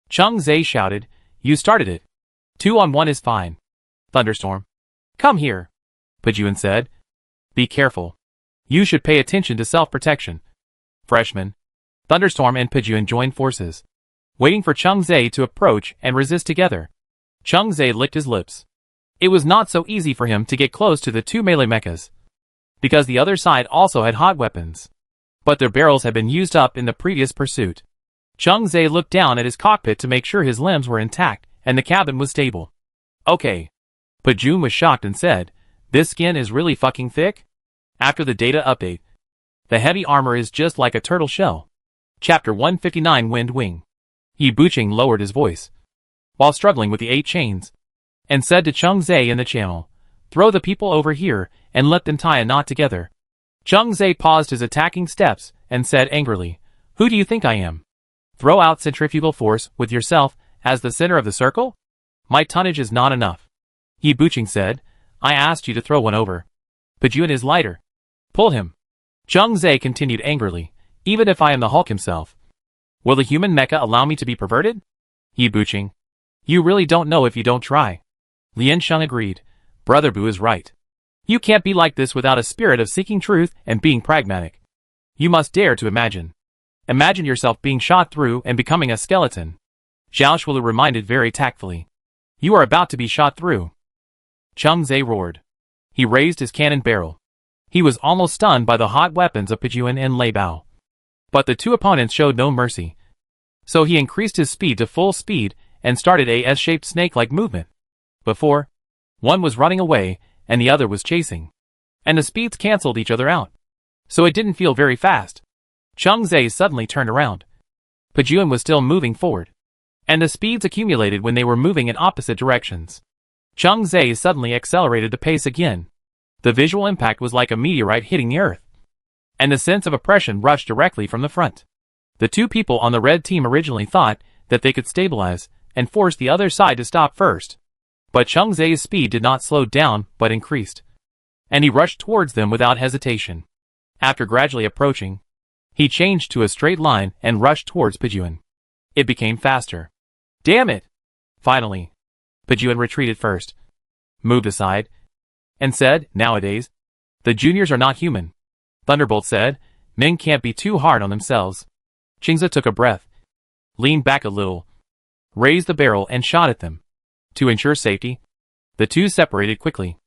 Changzhe shouted, You started it. 2-on-1 is fine. Thunderstorm. Come here. Pajun said. Be careful. You should pay attention to self-protection. Freshman. Thunderstorm and Pajun joined forces, waiting for Changzhe to approach and resist together. Changzhe licked his lips. It was not so easy for him to get close to the 2 melee mechas, because the other side also had hot weapons, but their barrels had been used up in the previous pursuit. Changzhe looked down at his cockpit to make sure his limbs were intact and the cabin was stable. Okay. Pajun was shocked and said, This skin is really fucking thick? After the data update, the heavy armor is just like a turtle shell. Chapter 159 Wind Wing. Yi Buqing lowered his voice, while struggling with the 8 chains, and said to Changzhe in the channel, Throw the people over here and let them tie a knot together. Changzhe paused his attacking steps and said angrily, Who do you think I am? Throw out centrifugal force with yourself as the center of the circle? My tonnage is not enough. Yi Buqing said, I asked you to throw one over. Pajun is lighter. Pull him. Changzhe continued angrily, Even if I am the Hulk himself, will the human mecha allow me to be perverted? Yi Buqing. You really don't know if you don't try. Liansheng agreed. Brother Boo is right. You can't be like this without a spirit of seeking truth and being pragmatic. You must dare to imagine. Imagine yourself being shot through and becoming a skeleton. Zhao Shuolu reminded very tactfully. You are about to be shot through. Changzhe roared. He raised his cannon barrel. He was almost stunned by the hot weapons of Pajun and Lei Bao. But the 2 opponents showed no mercy. So he increased his speed to full speed and started a S-shaped snake-like movement. Before, one was running away and the other was chasing, and the speeds cancelled each other out, so it didn't feel very fast. Changzhe suddenly turned around. Pajun was still moving forward, and the speeds accumulated when they were moving in opposite directions. Changzhe suddenly accelerated the pace again. The visual impact was like a meteorite hitting the earth, and the sense of oppression rushed directly from the front. The 2 people on the red team originally thought that they could stabilize and force the other side to stop first. But Changzhe's speed did not slow down but increased, and he rushed towards them without hesitation. After gradually approaching, he changed to a straight line and rushed towards Pajun. It became faster. Damn it! Finally, Pajun retreated first, moved aside, and said, Nowadays, the juniors are not human. Thunderbolt said, Men can't be too hard on themselves. Changzhe took a breath, leaned back a little, raised the barrel and shot at them. To ensure safety, the 2 separated quickly.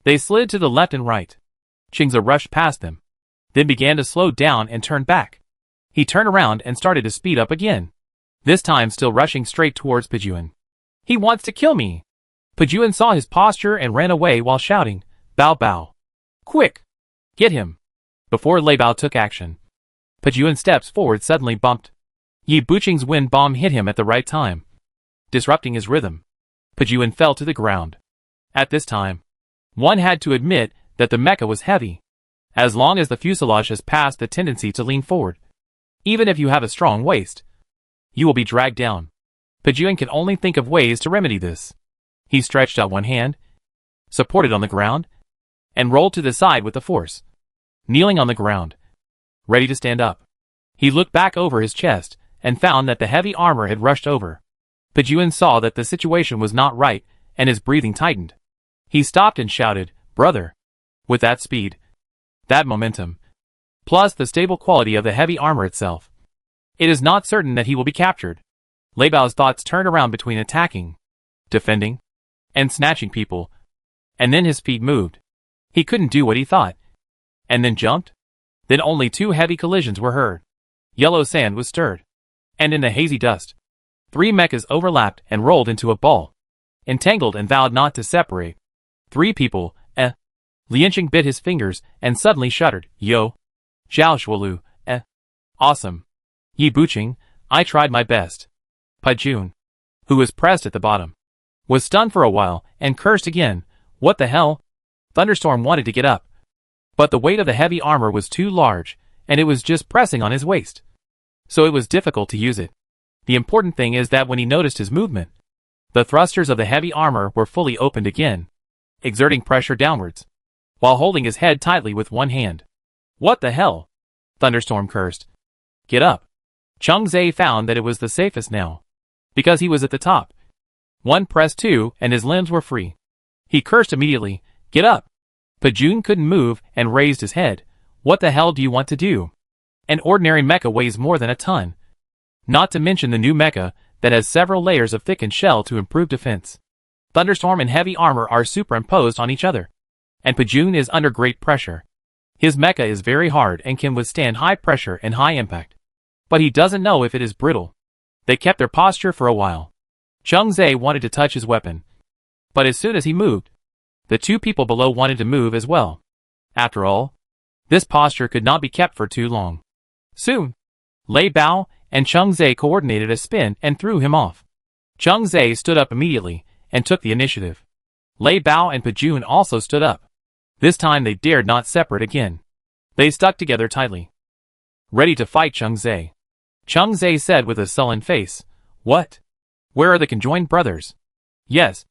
They slid to the left and right. Changzhe rushed past them, then began to slow down and turn back. He turned around and started to speed up again, this time still rushing straight towards Pajun. He wants to kill me! Pajun saw his posture and ran away while shouting, Bao Bao. Quick! Get him! Before Lei Bao took action, Pajun's steps forward suddenly bumped. Yi Buqing's wind bomb hit him at the right time, disrupting his rhythm. Pajun fell to the ground. At this time, one had to admit that the mecha was heavy. As long as the fuselage has passed the tendency to lean forward, even if you have a strong waist, you will be dragged down. Pajun can only think of ways to remedy this. He stretched out one hand, supported on the ground, and rolled to the side with the force, kneeling on the ground, ready to stand up. He looked back over his chest and found that the heavy armor had rushed over. Pejun saw that the situation was not right, and his breathing tightened. He stopped and shouted, "Brother!" With that speed, that momentum, plus the stable quality of the heavy armor itself, it is not certain that he will be captured. Lei Bao's thoughts turned around between attacking, defending, and snatching people, and then his feet moved. He couldn't do what he thought. And then jumped? Then only two heavy collisions were heard. Yellow sand was stirred. And in the hazy dust, three mechas overlapped and rolled into a ball, entangled and vowed not to separate. Three people, Liansheng bit his fingers and suddenly shuddered. Yo. Zhao Shuolu, Awesome. Yi Buqing, I tried my best. Pejun, who was pressed at the bottom, was stunned for a while and cursed again. What the hell? Thunderstorm wanted to get up, but the weight of the heavy armor was too large, and it was just pressing on his waist. So it was difficult to use it. The important thing is that when he noticed his movement, the thrusters of the heavy armor were fully opened again, exerting pressure downwards, while holding his head tightly with one hand. What the hell? Thunderstorm cursed. Get up. Cheng Zhe found that it was the safest now, because he was at the top. One pressed two, and his limbs were free. He cursed immediately. Get up. Pejun couldn't move and raised his head. What the hell do you want to do? An ordinary mecha weighs more than a ton. Not to mention the new mecha that has several layers of thickened shell to improve defense. Thunderstorm and heavy armor are superimposed on each other, and Pejun is under great pressure. His mecha is very hard and can withstand high pressure and high impact, but he doesn't know if it is brittle. They kept their posture for a while. Cheng Zhe wanted to touch his weapon, but as soon as he moved, the two people below wanted to move as well. After all, this posture could not be kept for too long. Soon, Lei Bao and Cheng Zhe coordinated a spin and threw him off. Cheng Zhe stood up immediately and took the initiative. Lei Bao and Pejun also stood up. This time they dared not separate again. They stuck together tightly, ready to fight Cheng Zhe. Cheng Zhe said with a sullen face, "What? Where are the conjoined brothers?" "Yes,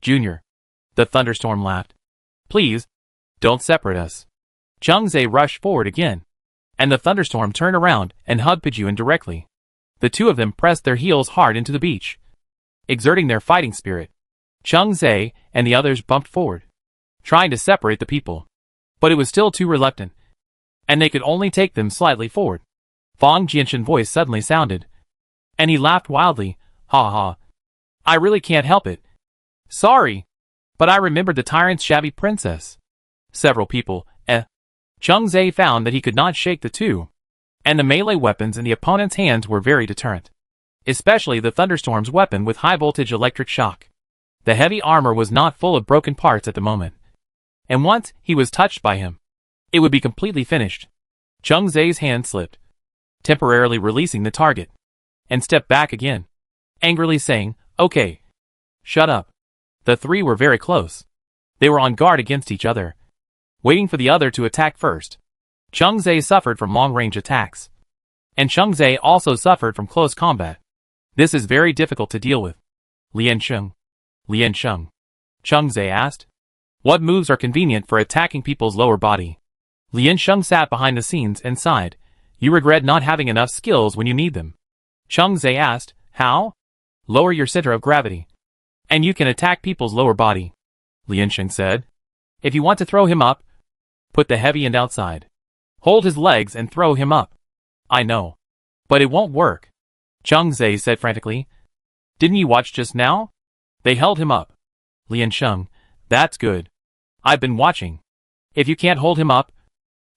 Junior." The thunderstorm laughed. "Please, don't separate us." Cheng Zhe rushed forward again, and the thunderstorm turned around and hugged Pejun directly. The two of them pressed their heels hard into the beach, exerting their fighting spirit. Cheng Zhe and the others bumped forward, trying to separate the people, but it was still too reluctant, and they could only take them slightly forward. Fang Jianshan's voice suddenly sounded, and he laughed wildly. "Ha ha. I really can't help it. Sorry, but I remembered the tyrant's shabby princess." Several people, Cheng Zhe found that he could not shake the two, and the melee weapons in the opponent's hands were very deterrent, especially the thunderstorm's weapon with high-voltage electric shock. The heavy armor was not full of broken parts at the moment, and once he was touched by him, it would be completely finished. Cheng Zhe's hand slipped, temporarily releasing the target, and stepped back again, angrily saying, "Okay, shut up." The three were very close. They were on guard against each other, waiting for the other to attack first. Cheng Zhe suffered from long-range attacks, and Cheng Zhe also suffered from close combat. This is very difficult to deal with. Liansheng. Cheng Zhe asked. "What moves are convenient for attacking people's lower body?" Liansheng sat behind the scenes and sighed. "You regret not having enough skills when you need them." Cheng Zhe asked, "How?" "Lower your center of gravity, and you can attack people's lower body," Liansheng said. "If you want to throw him up, put the heavy end outside. Hold his legs and throw him up." "I know, but it won't work," Cheng Zhe said frantically. "Didn't you watch just now? They held him up." Liansheng, "That's good. I've been watching. If you can't hold him up,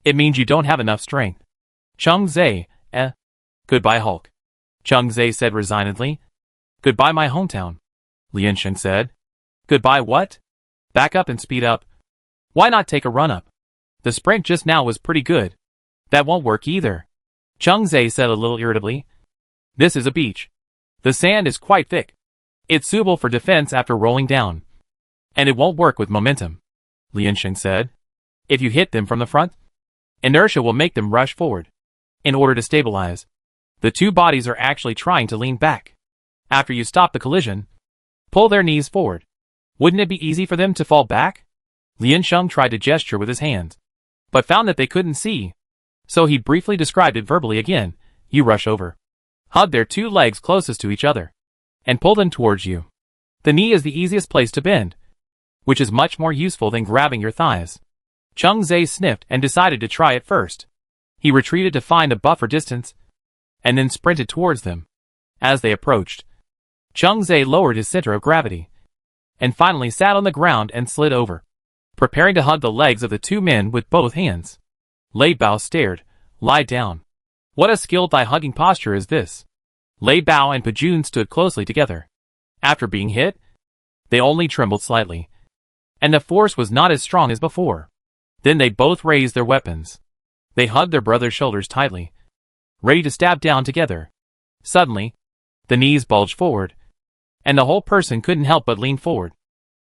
it means you don't have enough strength." Cheng Zhe, "Goodbye, Hulk," Cheng Zhe said resignedly. "Goodbye, my hometown," Liansheng said. "Goodbye what?" "Back up and speed up. Why not take a run-up? The sprint just now was pretty good." "That won't work either," Cheng Zhe said a little irritably. "This is a beach. The sand is quite thick. It's suitable for defense after rolling down. And it won't work with momentum," Liansheng said. "If you hit them from the front, inertia will make them rush forward. In order to stabilize, the two bodies are actually trying to lean back. After you stop the collision, pull their knees forward. Wouldn't it be easy for them to fall back?" Liansheng tried to gesture with his hands, but found that they couldn't see. So he briefly described it verbally again. You rush over, hug their two legs closest to each other, and pull them towards you. The knee is the easiest place to bend, which is much more useful than grabbing your thighs. Cheng Zhe sniffed and decided to try it first. He retreated to find a buffer distance, and then sprinted towards them. As they approached, Cheng Zhe lowered his center of gravity, and finally sat on the ground and slid over, preparing to hug the legs of the two men with both hands. Lei Bao stared. Lie down. What a skilled thigh-hugging posture is this? Lei Bao and Pajun stood closely together. After being hit, they only trembled slightly, and the force was not as strong as before. Then they both raised their weapons. They hugged their brother's shoulders tightly, ready to stab down together. Suddenly, the knees bulged forward, and the whole person couldn't help but lean forward.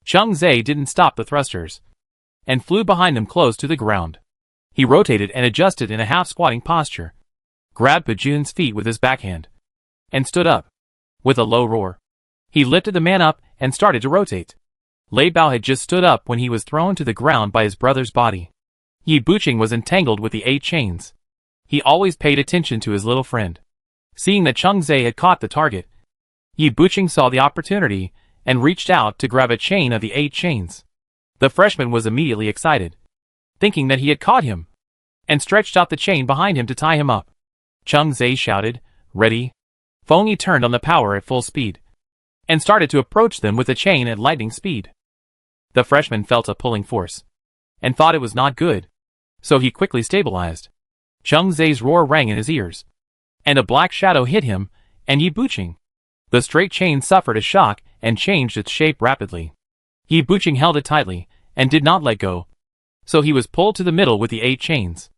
Cheng Zhe didn't stop the thrusters, and flew behind them close to the ground. He rotated and adjusted in a half-squatting posture, grabbed Pajun's feet with his backhand, and stood up. With a low roar, he lifted the man up and started to rotate. Lei Bao had just stood up when he was thrown to the ground by his brother's body. Yi Buqing was entangled with the 8 chains. He always paid attention to his little friend. Seeing that Cheng Zhe had caught the target, Yi Buqing saw the opportunity and reached out to grab a chain of the 8 chains. The freshman was immediately excited, thinking that he had caught him, and stretched out the chain behind him to tie him up. Cheng Zhe shouted, "Ready?" Feng Yi turned on the power at full speed, and started to approach them with the chain at lightning speed. The freshman felt a pulling force, and thought it was not good, so he quickly stabilized. Cheng Zhe's roar rang in his ears, and a black shadow hit him and Yi Buqing. The straight chain suffered a shock and changed its shape rapidly. Yi Buqing held it tightly and did not let go, so he was pulled to the middle with the 8 chains.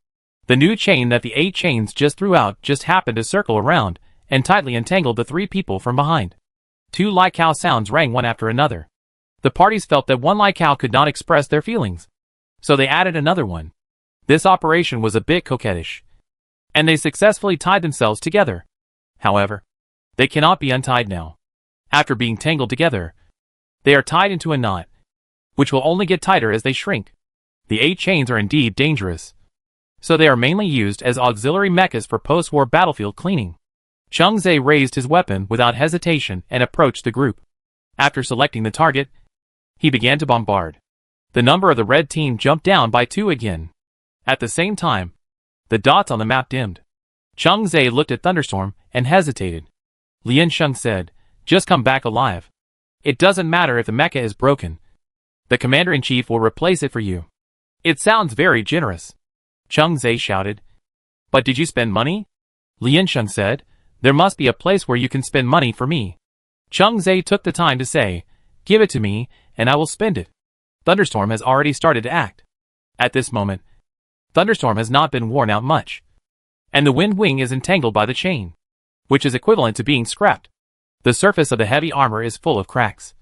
The new chain that the 8 chains just threw out just happened to circle around and tightly entangled the 3 people from behind. 2 Lai Kao sounds rang one after another. The parties felt that one Lai Kao could not express their feelings, so they added another one. This operation was a bit coquettish, and they successfully tied themselves together. However, they cannot be untied now. After being tangled together, they are tied into a knot, which will only get tighter as they shrink. The 8 chains are indeed dangerous, so they are mainly used as auxiliary mechas for post-war battlefield cleaning. Cheng Zhe raised his weapon without hesitation and approached the group. After selecting the target, he began to bombard. The number of the red team jumped down by 2 again. At the same time, the dots on the map dimmed. Cheng Zhe looked at Thunderstorm and hesitated. Liansheng said, "Just come back alive. It doesn't matter if the mecha is broken. The commander-in-chief will replace it for you." "It sounds very generous," Cheng Zhe shouted. "But did you spend money?" Liansheng said, "There must be a place where you can spend money for me." Cheng Zhe took the time to say, "Give it to me, and I will spend it." Thunderstorm has already started to act. At this moment, Thunderstorm has not been worn out much, and the wind wing is entangled by the chain, which is equivalent to being scrapped. The surface of the heavy armor is full of cracks,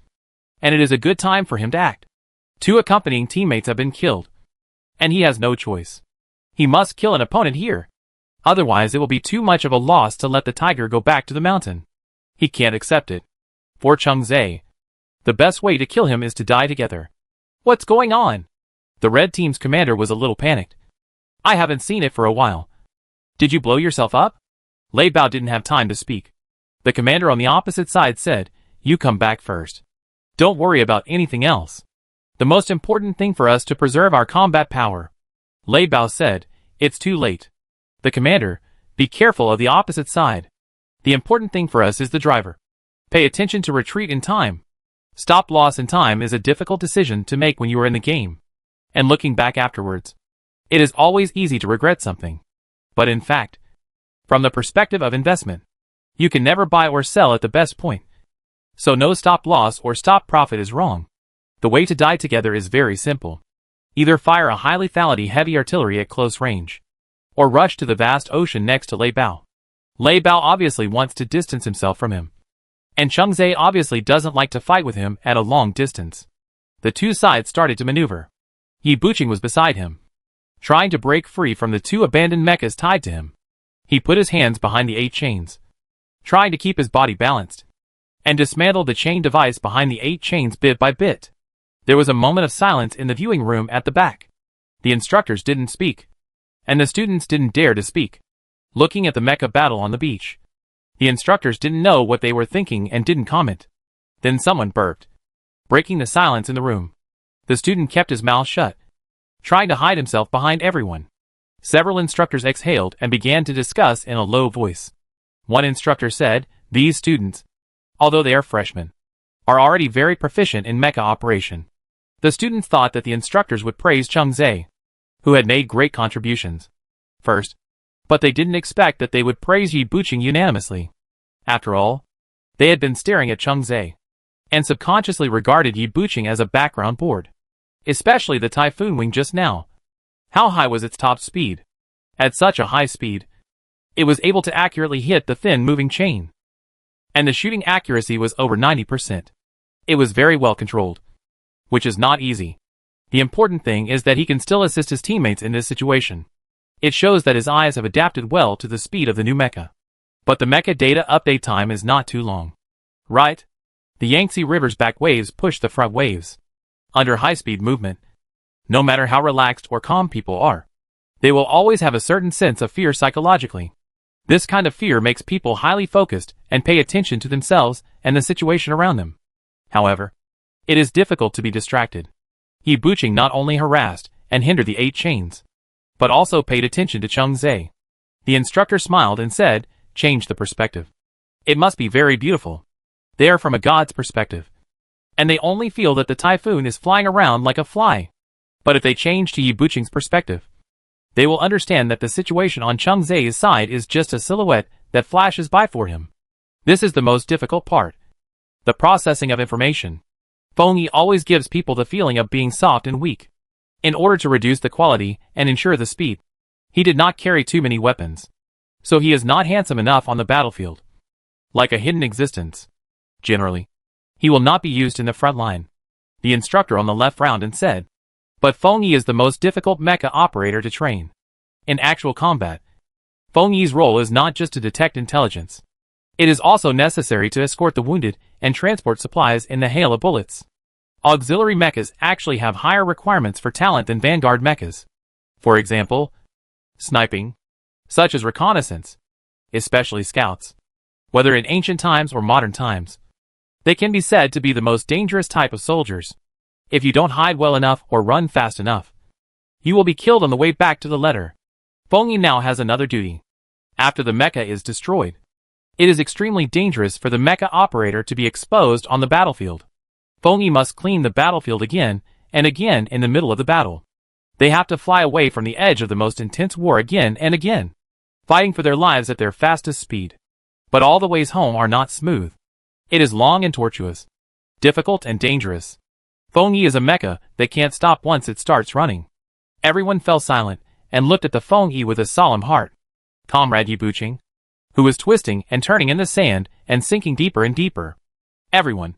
and it is a good time for him to act. 2 accompanying teammates have been killed, and he has no choice. He must kill an opponent here, otherwise it will be too much of a loss to let the tiger go back to the mountain. He can't accept it. For Cheng Zhe, the best way to kill him is to die together. "What's going on?" The red team's commander was a little panicked. "I haven't seen it for a while. Did you blow yourself up?" Lei Bao didn't have time to speak. The commander on the opposite side said, "You come back first. Don't worry about anything else. The most important thing for us to preserve our combat power." Lei Bao said, "It's too late." The commander, "Be careful of the opposite side. The important thing for us is the driver. Pay attention to retreat in time. Stop loss in time is a difficult decision to make when you are in the game, and looking back afterwards, it is always easy to regret something. But in fact, from the perspective of investment, you can never buy or sell at the best point. So no stop loss or stop profit is wrong. The way to die together is very simple. Either fire a high lethality heavy artillery at close range, or rush to the vast ocean next to Lei Bao. Lei Bao obviously wants to distance himself from him, and Cheng Zhe obviously doesn't like to fight with him at a long distance. The 2 sides started to maneuver. Yi Buqing was beside him, trying to break free from the 2 abandoned mechas tied to him. He put his hands behind the 8 chains, trying to keep his body balanced, and dismantled the chain device behind the 8 chains bit by bit. There was a moment of silence in the viewing room at the back. The instructors didn't speak, and the students didn't dare to speak. Looking at the mecha battle on the beach, the instructors didn't know what they were thinking and didn't comment. Then someone burped, breaking the silence in the room. The student kept his mouth shut, trying to hide himself behind everyone. Several instructors exhaled and began to discuss in a low voice. One instructor said, "These students, although they are freshmen, are already very proficient in mecha operation." The students thought that the instructors would praise Chung Zhe, who had made great contributions, first, but they didn't expect that they would praise Yi Buqing unanimously. After all, they had been staring at Chung Zhe, and subconsciously regarded Yi Buqing as a background board. Especially the Typhoon Wing just now. How high was its top speed? At such a high speed, it was able to accurately hit the thin moving chain. And the shooting accuracy was over 90%. It was very well controlled, which is not easy. The important thing is that he can still assist his teammates in this situation. It shows that his eyes have adapted well to the speed of the new mecha. But the mecha data update time is not too long. Right? The Yangtze River's back waves push the front waves. Under high-speed movement, no matter how relaxed or calm people are, they will always have a certain sense of fear psychologically. This kind of fear makes people highly focused and pay attention to themselves and the situation around them. However, it is difficult to be distracted. Yi Buqing not only harassed and hindered the 8 chains, but also paid attention to Chung Zhe. The instructor smiled and said, "Change the perspective. It must be very beautiful. They are from a god's perspective, and they only feel that the typhoon is flying around like a fly. But if they change to Yi Buqing's perspective, they will understand that the situation on Chung Zhe's side is just a silhouette that flashes by for him. This is the most difficult part. The processing of information. Feng Yi always gives people the feeling of being soft and weak. In order to reduce the quality and ensure the speed, he did not carry too many weapons. So he is not handsome enough on the battlefield. Like a hidden existence. Generally, he will not be used in the front line." The instructor on the left frowned and said, "But Feng Yi is the most difficult mecha operator to train. In actual combat, Feng Yi's role is not just to detect intelligence. It is also necessary to escort the wounded and transport supplies in the hail of bullets. Auxiliary mechas actually have higher requirements for talent than vanguard mechas. For example, sniping, such as reconnaissance, especially scouts. Whether in ancient times or modern times, they can be said to be the most dangerous type of soldiers. If you don't hide well enough or run fast enough, you will be killed on the way back to the letter." Feng Yi now has another duty. After the mecha is destroyed, it is extremely dangerous for the mecha operator to be exposed on the battlefield. Feng Yi must clean the battlefield again and again in the middle of the battle. They have to fly away from the edge of the most intense war again and again, fighting for their lives at their fastest speed. But all the ways home are not smooth. It is long and tortuous, difficult and dangerous. Feng Yi is a mecha that can't stop once it starts running. Everyone fell silent and looked at the Feng Yi with a solemn heart. Comrade Yi Buqing, who was twisting and turning in the sand and sinking deeper and deeper. Everyone,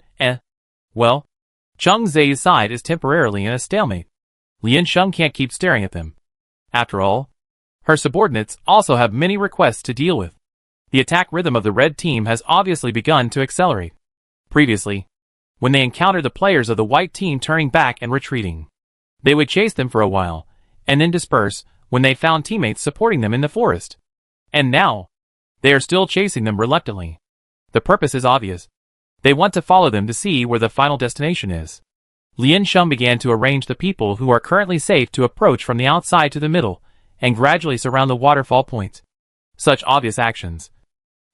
well, Chung Zhe's side is temporarily in a stalemate. Lian Sheng can't keep staring at them. After all, her subordinates also have many requests to deal with. The attack rhythm of the red team has obviously begun to accelerate. Previously, when they encountered the players of the white team turning back and retreating, they would chase them for a while, and then disperse when they found teammates supporting them in the forest. And now, they are still chasing them reluctantly. The purpose is obvious. They want to follow them to see where the final destination is. Lian Sheng began to arrange the people who are currently safe to approach from the outside to the middle, and gradually surround the waterfall point. Such obvious actions,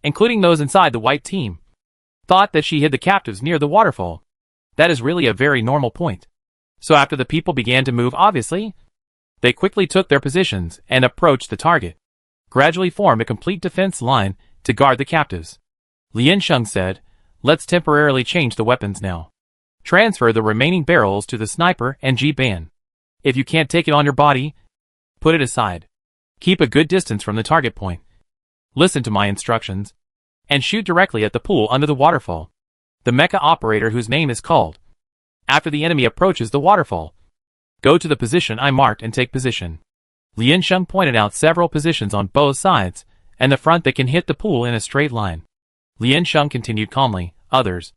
including those inside the white team, thought that she hid the captives near the waterfall. That is really a very normal point. So after the people began to move obviously, they quickly took their positions and approached the target. Gradually formed a complete defense line to guard the captives. Lian Sheng said, "Let's temporarily change the weapons now. Transfer the remaining barrels to the sniper and G-Ban. If you can't take it on your body, put it aside. Keep a good distance from the target point. Listen to my instructions, and shoot directly at the pool under the waterfall. The mecha operator whose name is called. After the enemy approaches the waterfall, go to the position I marked and take position." Lian Sheng pointed out several positions on both sides, and the front that can hit the pool in a straight line. Lian Sheng continued calmly, "Others,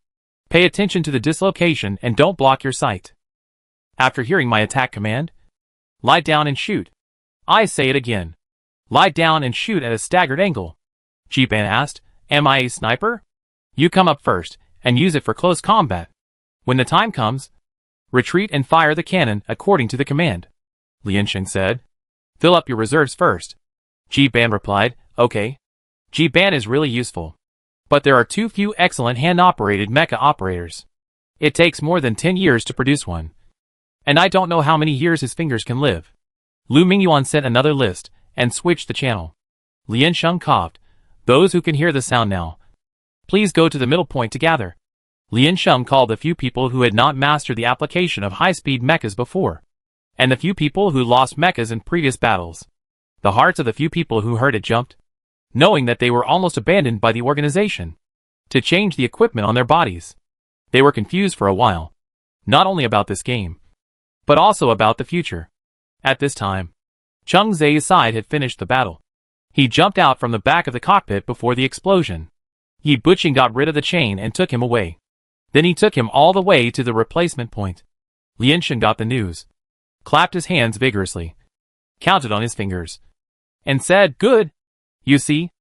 pay attention to the dislocation and don't block your sight. After hearing my attack command, lie down and shoot. I say it again. Lie down and shoot at a staggered angle. Ji-ban asked, am I a sniper? You come up first, and use it for close combat. When the time comes, retreat and fire the cannon according to the command. Liansheng said. Fill up your reserves first. Ji-ban replied, okay. Ji-ban is really useful. But there are too few excellent hand-operated mecha operators. It takes more than 10 years to produce one. And I don't know how many years his fingers can live. Lu Mingyuan sent another list, and switched the channel. Liansheng coughed. Those who can hear the sound now, please go to the middle point to gather. Liansheng called the few people who had not mastered the application of high-speed mechas before, and the few people who lost mechas in previous battles. The hearts of the few people who heard it jumped, knowing that they were almost abandoned by the organization to change the equipment on their bodies. They were confused for a while, not only about this game, but also about the future. At this time, Cheng Zai's side had finished the battle. He jumped out from the back of the cockpit before the explosion. Yi Buqing got rid of the chain and took him away. Then he took him all the way to the replacement point. Liansheng got the news, clapped his hands vigorously, counted on his fingers, and said, good. You see,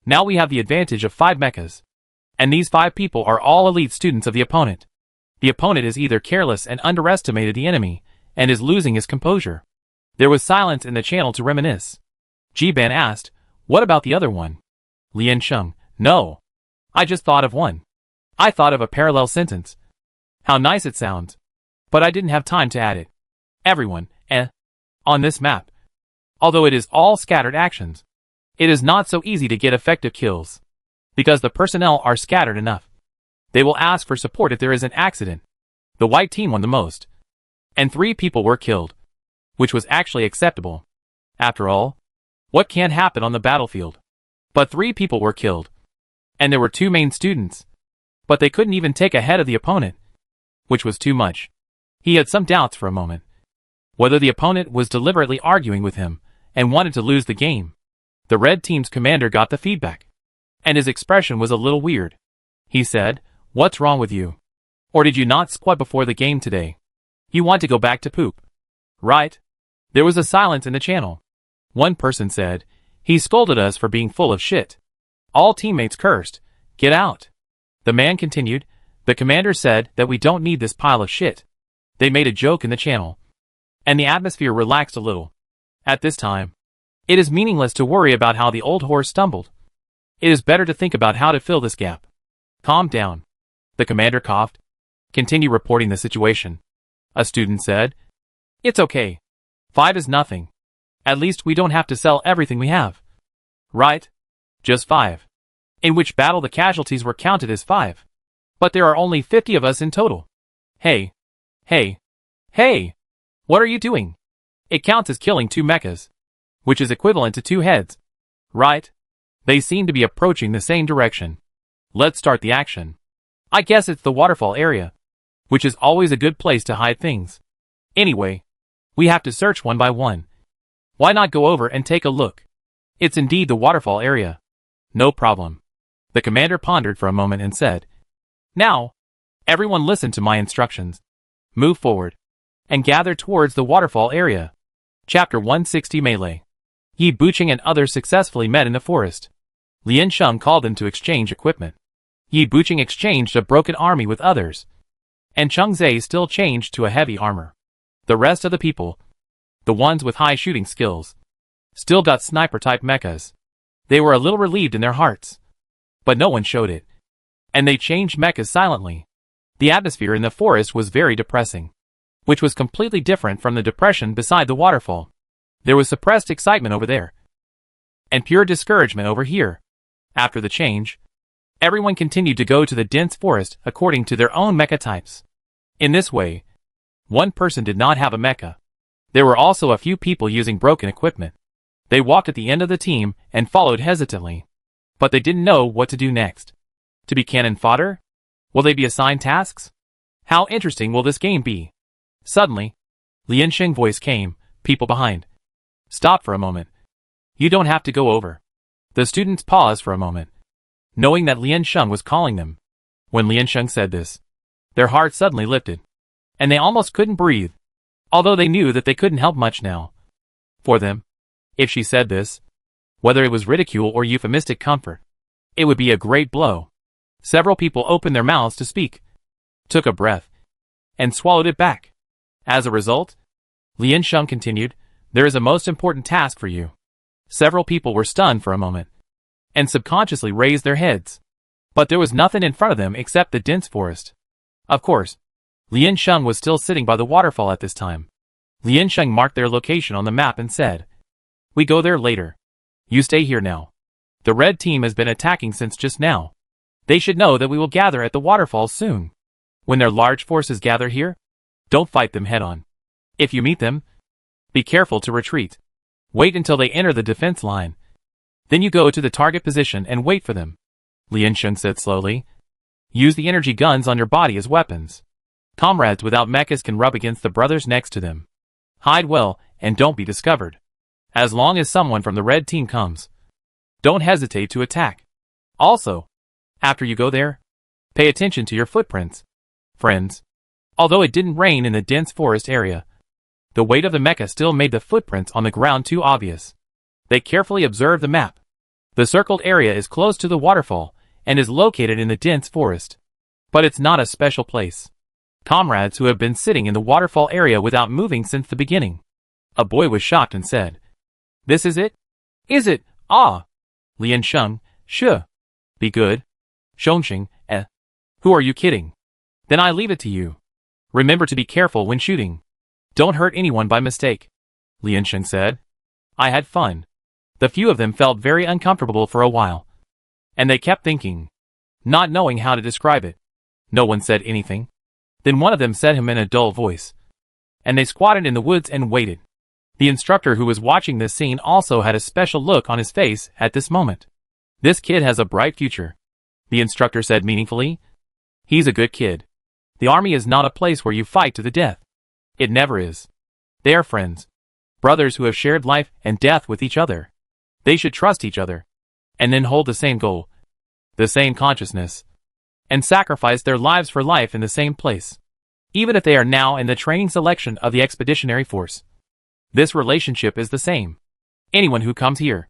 now we have the advantage of 5 mechas. And these 5 people are all elite students of the opponent. The opponent is either careless and underestimated the enemy, and is losing his composure. There was silence in the channel to reminisce. Ji-ban asked, what about the other one? Liansheng, no. I just thought of one. I thought of a parallel sentence. How nice it sounds. But I didn't have time to add it. Everyone, on this map. Although it is all scattered actions, it is not so easy to get effective kills. Because the personnel are scattered enough. They will ask for support if there is an accident. The white team won the most. And 3 people were killed. Which was actually acceptable. After all, what can happen on the battlefield? But 3 people were killed. And there were 2 main students. But they couldn't even take ahead of the opponent. Which was too much. He had some doubts for a moment. Whether the opponent was deliberately arguing with him, and wanted to lose the game. The red team's commander got the feedback. And his expression was a little weird. He said, what's wrong with you? Or did you not squat before the game today? You want to go back to poop? Right? There was a silence in the channel. One person said, he scolded us for being full of shit. All teammates cursed, get out. The man continued, the commander said that we don't need this pile of shit. They made a joke in the channel. And the atmosphere relaxed a little. At this time, it is meaningless to worry about how the old horse stumbled. It is better to think about how to fill this gap. Calm down. The commander coughed. Continue reporting the situation. A student said, it's okay. 5 is nothing. At least we don't have to sell everything we have. Right? Just 5. In which battle the casualties were counted as 5. But there are only 50 of us in total. Hey. Hey. Hey! What are you doing? It counts as killing 2 mechas. Which is equivalent to 2 heads. Right? They seem to be approaching the same direction. Let's start the action. I guess it's the waterfall area. Which is always a good place to hide things. Anyway, we have to search one by one. Why not go over and take a look? It's indeed the waterfall area. No problem. The commander pondered for a moment and said, now, everyone listen to my instructions. Move forward. And gather towards the waterfall area. Chapter 160 Melee. Yi Buqing and others successfully met in the forest. Liansheng called them to exchange equipment. Yi Buqing exchanged a broken army with others. And Cheng Zai still changed to a heavy armor. The rest of the people, the ones with high shooting skills, still got sniper-type mechas. They were a little relieved in their hearts. But no one showed it. And they changed mechas silently. The atmosphere in the forest was very depressing. Which was completely different from the depression beside the waterfall. There was suppressed excitement over there. And pure discouragement over here. After the change, everyone continued to go to the dense forest according to their own mecha types. In this way, one person did not have a mecha. There were also a few people using broken equipment. They walked at the end of the team and followed hesitantly. But they didn't know what to do next. To be cannon fodder? Will they be assigned tasks? How interesting will this game be? Suddenly, Liansheng's voice came, people behind. Stop for a moment. You don't have to go over. The students paused for a moment, knowing that Liansheng was calling them. When Liansheng said this, their hearts suddenly lifted. And they almost couldn't breathe. although they knew that they couldn't help much now. For them, if she said this, whether it was ridicule or euphemistic comfort, it would be a great blow. Several people opened their mouths to speak, took a breath, and swallowed it back. As a result, Liansheng continued, there is a most important task for you. Several people were stunned for a moment, and subconsciously raised their heads. But there was nothing in front of them except the dense forest. Of course, Liansheng was still sitting by the waterfall at this time. Liansheng marked their location on the map and said, "We go there later. You stay here now. The red team has been attacking since just now. They should know that we will gather at the waterfall soon. When their large forces gather here, don't fight them head-on. If you meet them, be careful to retreat. Wait until they enter the defense line. Then you go to the target position and wait for them." Liansheng said slowly. "Use the energy guns on your body as weapons. Comrades without mechas can rub against the brothers next to them. Hide well and don't be discovered. As long as someone from the red team comes, don't hesitate to attack. Also, after you go there, pay attention to your footprints. Friends, although it didn't rain in the dense forest area, the weight of the mecha still made the footprints on the ground too obvious. They carefully observed the map. The circled area is close to the waterfall and is located in the dense forest. But it's not a special place. Comrades who have been sitting in the waterfall area without moving since the beginning." A boy was shocked and said, "This is it? Is it? Ah!" Liansheng, "Sure. Be good. Shongxing, Who are you kidding? Then I leave it to you. Remember to be careful when shooting. Don't hurt anyone by mistake." Liansheng said. "I had fun." The few of them felt very uncomfortable for a while, and they kept thinking, not knowing how to describe it. No one said anything. Then one of them said him in a dull voice, and they squatted in the woods and waited. The instructor who was watching this scene also had a special look on his face at this moment. "This kid has a bright future," the instructor said meaningfully. "He's a good kid. The army is not a place where you fight to the death. It never is. They are friends, brothers who have shared life and death with each other. They should trust each other, and then hold the same goal, the same consciousness, and sacrifice their lives for life in the same place, even if they are now in the training selection of the expeditionary force. This relationship is the same. Anyone who comes here,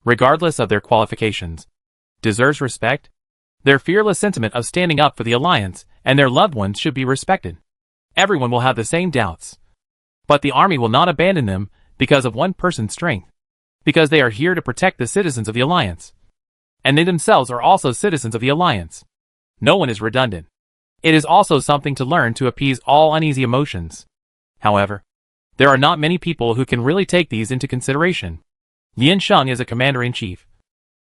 regardless of their qualifications, deserves respect. Their fearless sentiment of standing up for the alliance and their loved ones should be respected. Everyone will have the same doubts, but the army will not abandon them because of one person's strength, because they are here to protect the citizens of the alliance, and they themselves are also citizens of the alliance. No one is redundant. It is also something to learn to appease all uneasy emotions. However, there are not many people who can really take these into consideration. Liansheng is a commander-in-chief,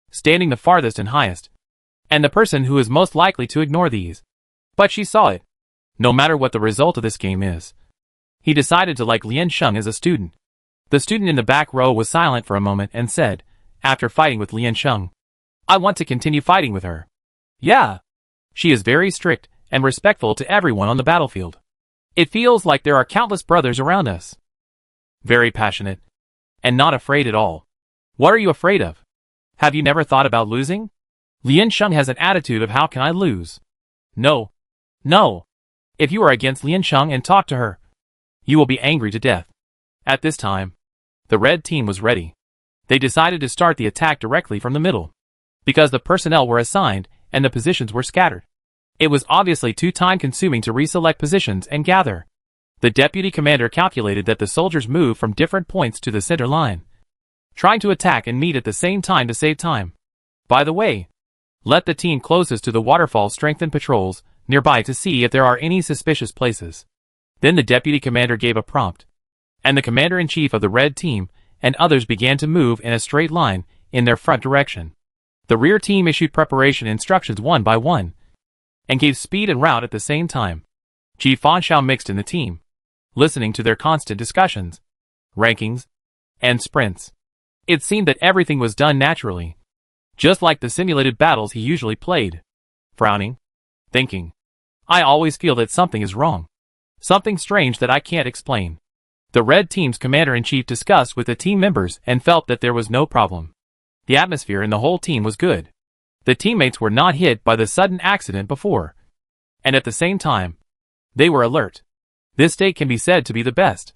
standing the farthest and highest, and the person who is most likely to ignore these. But she saw it. No matter what the result of this game is, he decided to like Liansheng as a student. The student in the back row was silent for a moment and said, after fighting with Liansheng, "I want to continue fighting with her. Yeah. She is very strict and respectful to everyone on the battlefield. It feels like there are countless brothers around us. Very passionate, and not afraid at all. What are you afraid of? Have you never thought about losing?" Liansheng has an attitude of how can I lose? No. No. If you are against Liansheng and talk to her, you will be angry to death. At this time, the red team was ready. They decided to start the attack directly from the middle, because the personnel were assigned and the positions were scattered. It was obviously too time-consuming to reselect positions and gather. The deputy commander calculated that the soldiers moved from different points to the center line, trying to attack and meet at the same time to save time. By the way, let the team closest to the waterfall strengthen patrols nearby to see if there are any suspicious places. Then the deputy commander gave a prompt, and the commander-in-chief of the red team and others began to move in a straight line in their front direction. The rear team issued preparation instructions one by one, and gave speed and route at the same time. Ji Fanshao mixed in the team, listening to their constant discussions, rankings, and sprints. It seemed that everything was done naturally, just like the simulated battles he usually played. Frowning, thinking, I always feel that something is wrong. Something strange that I can't explain. The red team's commander-in-chief discussed with the team members and felt that there was no problem. The atmosphere in the whole team was good. The teammates were not hit by the sudden accident before, and at the same time, they were alert. This state can be said to be the best.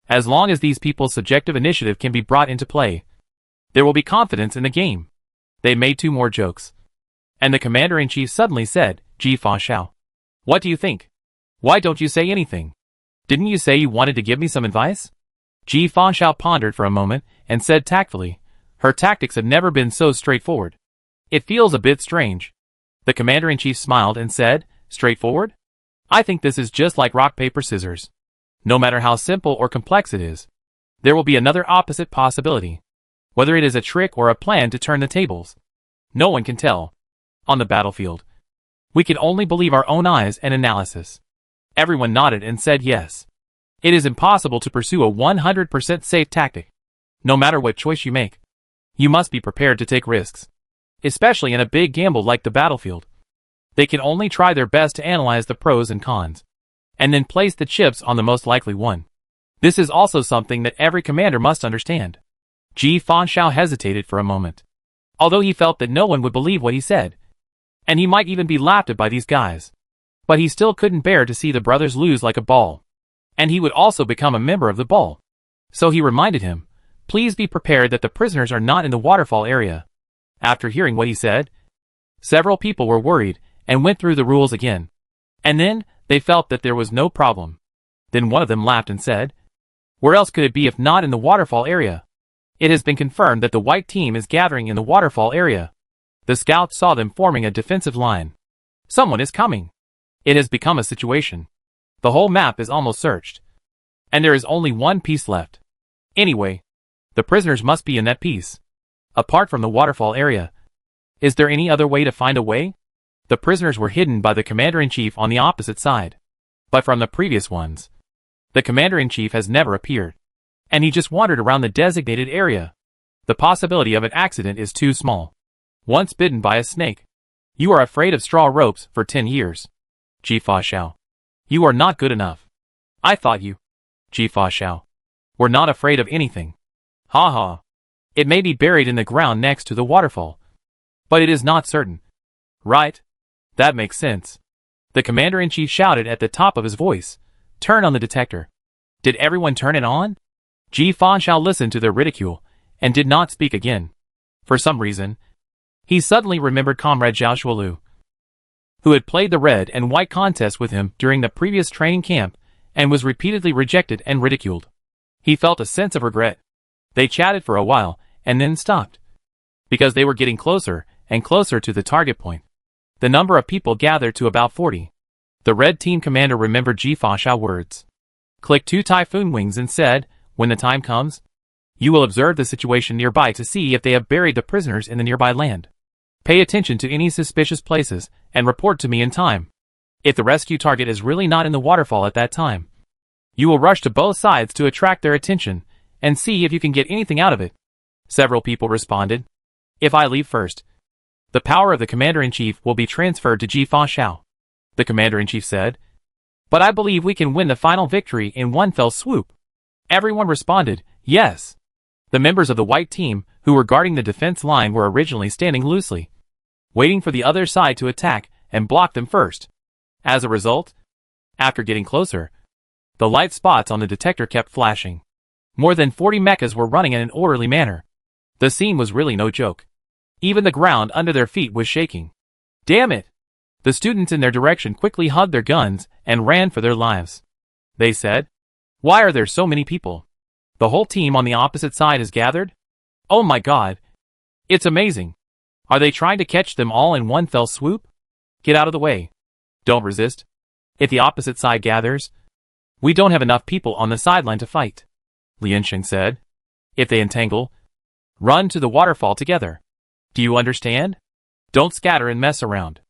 As long as these people's subjective initiative can be brought into play, there will be confidence in the game. They made 2 more jokes. And the commander-in-chief suddenly said, Ji Fa Xiao. What do you think? Why don't you say anything? Didn't you say you wanted to give me some advice? Ji Fa Xiao pondered for a moment and said tactfully, her tactics have never been so straightforward. It feels a bit strange. The commander-in-chief smiled and said, straightforward? I think this is just like rock, paper, scissors. No matter how simple or complex it is, there will be another opposite possibility. Whether it is a trick or a plan to turn the tables, no one can tell. On the battlefield, we can only believe our own eyes and analysis. Everyone nodded and said yes. It is impossible to pursue a 100% safe tactic. No matter what choice you make, you must be prepared to take risks. Especially in a big gamble like the battlefield. They can only try their best to analyze the pros and cons, and then place the chips on the most likely one. This is also something that every commander must understand. Ji Fa Xiao hesitated for a moment. Although he felt that no one would believe what he said, and he might even be laughed at by these guys. But he still couldn't bear to see the brothers lose like a ball. And he would also become a member of the ball. So he reminded him, please be prepared that the prisoners are not in the waterfall area. After hearing what he said, several people were worried and went through the rules again. And then, they felt that there was no problem. Then one of them laughed and said, where else could it be if not in the waterfall area? It has been confirmed that the white team is gathering in the waterfall area. The scouts saw them forming a defensive line. Someone is coming. It has become a situation. The whole map is almost searched. And there is only one piece left. Anyway, the prisoners must be in that piece. Apart from the waterfall area. Is there any other way to find a way? The prisoners were hidden by the commander-in-chief on the opposite side. But from the previous ones, the commander-in-chief has never appeared. And he just wandered around the designated area. The possibility of an accident is too small. Once bitten by a snake. You are afraid of straw ropes for 10 years. Ji Fa Xiao. You are not good enough. I thought you, Ji Fa Xiao, were not afraid of anything. Ha ha. It may be buried in the ground next to the waterfall. But it is not certain. Right? That makes sense. The commander-in-chief shouted at the top of his voice, turn on the detector. Did everyone turn it on? Ji Fa Xiao listened to their ridicule, and did not speak again. For some reason, he suddenly remembered Comrade Zhao Shuolu, who had played the red and white contest with him during the previous training camp, and was repeatedly rejected and ridiculed. He felt a sense of regret. They chatted for a while, and then stopped. Because they were getting closer and closer to the target point. The number of people gathered to about 40. The red team commander remembered Ji Fa Xiao words. Clicked 2 typhoon wings and said, when the time comes, you will observe the situation nearby to see if they have buried the prisoners in the nearby land. Pay attention to any suspicious places, and report to me in time. If the rescue target is really not in the waterfall at that time, you will rush to both sides to attract their attention, and see if you can get anything out of it. Several people responded. If I leave first, the power of the commander-in-chief will be transferred to Ji Fa Xiao. The commander-in-chief said. But I believe we can win the final victory in one fell swoop. Everyone responded, yes. The members of the white team, who were guarding the defense line, were originally standing loosely, waiting for the other side to attack and block them first. As a result, after getting closer, the light spots on the detector kept flashing. More than 40 mechas were running in an orderly manner. The scene was really no joke. Even the ground under their feet was shaking. Damn it! The students in their direction quickly hugged their guns and ran for their lives. They said, why are there so many people? The whole team on the opposite side is gathered? Oh my god! It's amazing! Are they trying to catch them all in one fell swoop? Get out of the way. Don't resist. If the opposite side gathers, we don't have enough people on the sideline to fight. Liansheng said. If they entangle, run to the waterfall together. Do you understand? Don't scatter and mess around.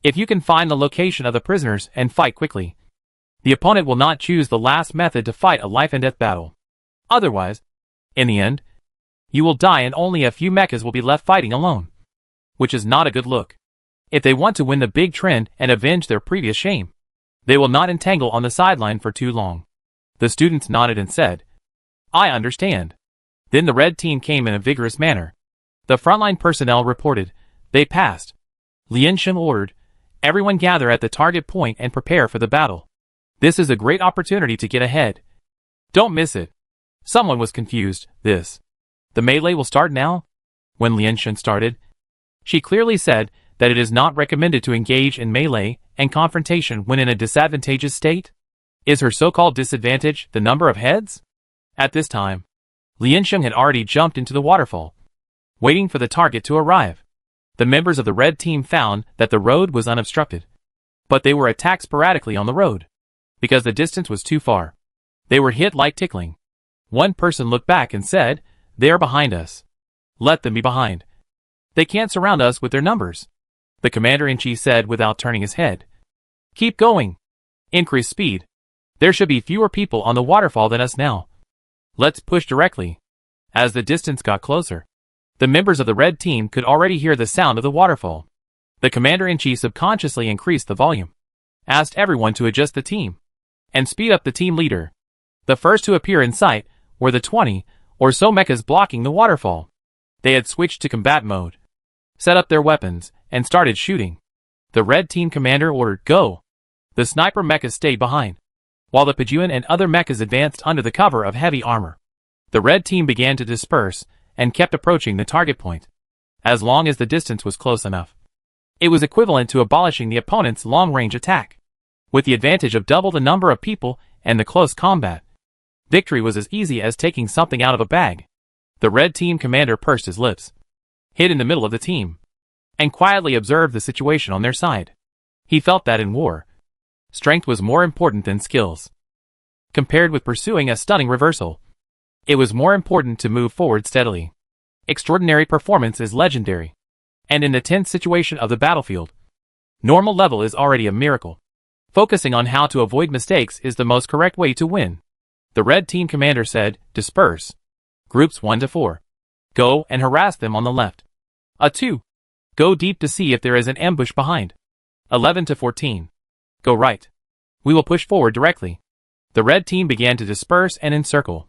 If you can find the location of the prisoners and fight quickly, the opponent will not choose the last method to fight a life-and-death battle. Otherwise, in the end, you will die and only a few mechas will be left fighting alone. Which is not a good look. If they want to win the big trend and avenge their previous shame, they will not entangle on the sideline for too long. The students nodded and said, I understand. Then the red team came in a vigorous manner. The frontline personnel reported. They passed. Liansheng ordered, everyone gather at the target point and prepare for the battle. This is a great opportunity to get ahead. Don't miss it. Someone was confused. The melee will start now? When Lianshan started, she clearly said that it is not recommended to engage in melee and confrontation when in a disadvantageous state. Is her so-called disadvantage the number of heads? At this time, Lianshan had already jumped into the waterfall, waiting for the target to arrive. The members of the red team found that the road was unobstructed, but they were attacked sporadically on the road. Because the distance was too far, they were hit like tickling. One person looked back and said, "They are behind us. Let them be behind. They can't surround us with their numbers." The commander-in-chief said without turning his head, "Keep going. Increase speed. There should be fewer people on the waterfall than us now. Let's push directly." As the distance got closer, the members of the red team could already hear the sound of the waterfall. The commander-in-chief subconsciously increased the volume, asked everyone to adjust the team, and speed up the team leader. The first to appear in sight were the 20 or so mechas blocking the waterfall. They had switched to combat mode, set up their weapons, and started shooting. The red team commander ordered, "Go." The sniper mechas stayed behind, while the Pajuan and other mechas advanced under the cover of heavy armor. The red team began to disperse and kept approaching the target point, as long as the distance was close enough. It was equivalent to abolishing the opponent's long-range attack, with the advantage of double the number of people and the close combat. Victory was as easy as taking something out of a bag. The red team commander pursed his lips, hid in the middle of the team, and quietly observed the situation on their side. He felt that in war, strength was more important than skills. Compared with pursuing a stunning reversal, it was more important to move forward steadily. Extraordinary performance is legendary, and in the tense situation of the battlefield, normal level is already a miracle. Focusing on how to avoid mistakes is the most correct way to win. The red team commander said, "Disperse. Groups 1 to 4. Go and harass them on the left. 2. Go deep to see if there is an ambush behind. 11 to 14. Go right. We will push forward directly." The red team began to disperse and encircle,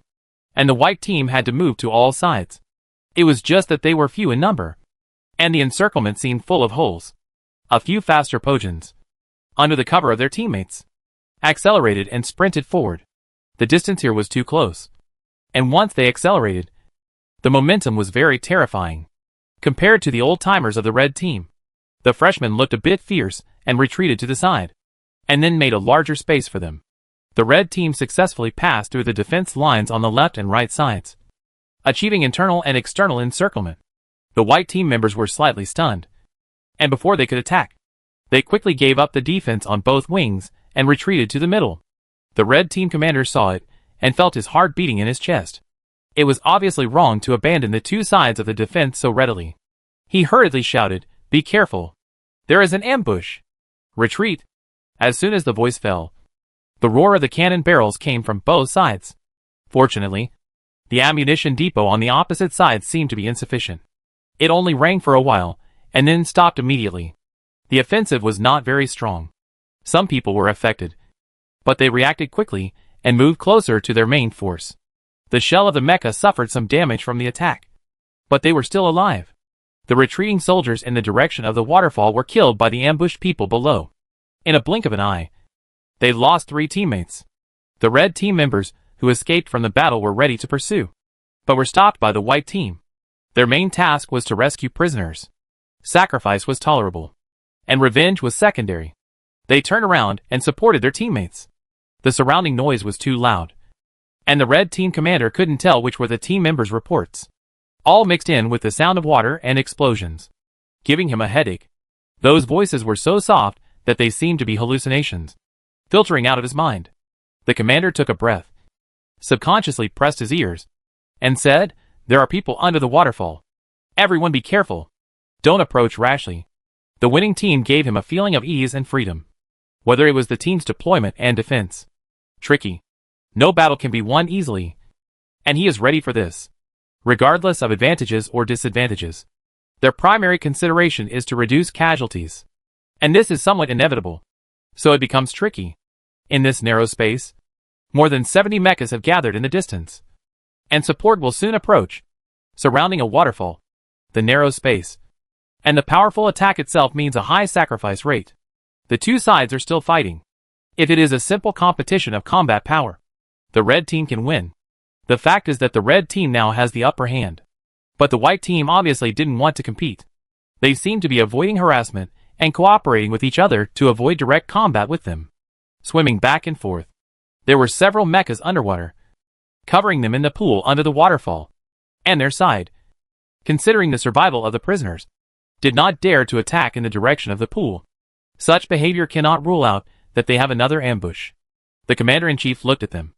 and the white team had to move to all sides. It was just that they were few in number, and the encirclement seemed full of holes. A few faster Pojans, under the cover of their teammates, accelerated and sprinted forward. The distance here was too close, and once they accelerated, the momentum was very terrifying. Compared to the old-timers of the red team, the freshmen looked a bit fierce and retreated to the side, and then made a larger space for them. The red team successfully passed through the defense lines on the left and right sides, achieving internal and external encirclement. The white team members were slightly stunned, and before they could attack, they quickly gave up the defense on both wings and retreated to the middle. The red team commander saw it and felt his heart beating in his chest. It was obviously wrong to abandon the two sides of the defense so readily. He hurriedly shouted, "Be careful! There is an ambush! Retreat!" As soon as the voice fell, the roar of the cannon barrels came from both sides. Fortunately, the ammunition depot on the opposite side seemed to be insufficient. It only rang for a while, and then stopped immediately. The offensive was not very strong. Some people were affected, but they reacted quickly and moved closer to their main force. The shell of the mecha suffered some damage from the attack, but they were still alive. The retreating soldiers in the direction of the waterfall were killed by the ambushed people below. In a blink of an eye, they lost 3 teammates. The red team members who escaped from the battle were ready to pursue, but were stopped by the white team. Their main task was to rescue prisoners. Sacrifice was tolerable, and revenge was secondary. They turned around and supported their teammates. The surrounding noise was too loud, and the red team commander couldn't tell which were the team members' reports. All mixed in with the sound of water and explosions, giving him a headache. Those voices were so soft that they seemed to be hallucinations, filtering out of his mind. The commander took a breath, subconsciously pressed his ears, and said, "There are people under the waterfall. Everyone be careful. Don't approach rashly." The winning team gave him a feeling of ease and freedom, whether it was the team's deployment and defense. Tricky. No battle can be won easily, and he is ready for this, regardless of advantages or disadvantages. Their primary consideration is to reduce casualties, and this is somewhat inevitable, so it becomes tricky. In this narrow space, more than 70 mechas have gathered in the distance, and support will soon approach, surrounding a waterfall. The narrow space and the powerful attack itself means a high sacrifice rate. The two sides are still fighting. If it is a simple competition of combat power, the red team can win. The fact is that the red team now has the upper hand. But the white team obviously didn't want to compete. They seemed to be avoiding harassment and cooperating with each other to avoid direct combat with them. Swimming back and forth. There were several mechas underwater, covering them in the pool under the waterfall. And their side, considering the survival of the prisoners, did not dare to attack in the direction of the pool. Such behavior cannot rule out that they have another ambush. The commander-in-chief looked at them,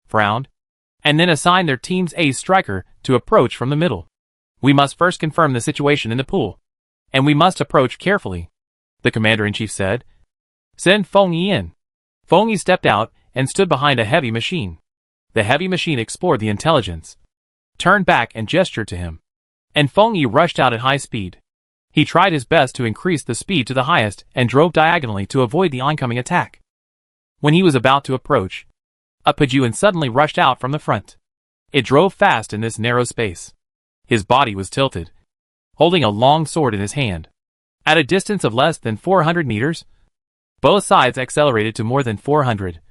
frowned, and then assigned their team's ace striker to approach from the middle. We must first confirm the situation in the pool, and we must approach carefully, the commander-in-chief said. Send Feng Yi in. Feng Yi stepped out and stood behind a heavy machine. The heavy machine explored the intelligence, turned back and gestured to him, and Feng Yi rushed out at high speed. He tried his best to increase the speed to the highest and drove diagonally to avoid the oncoming attack. When he was about to approach, a Pejuan suddenly rushed out from the front. It drove fast in this narrow space. His body was tilted, holding a long sword in his hand. At a distance of less than 400 meters, both sides accelerated to more than 400,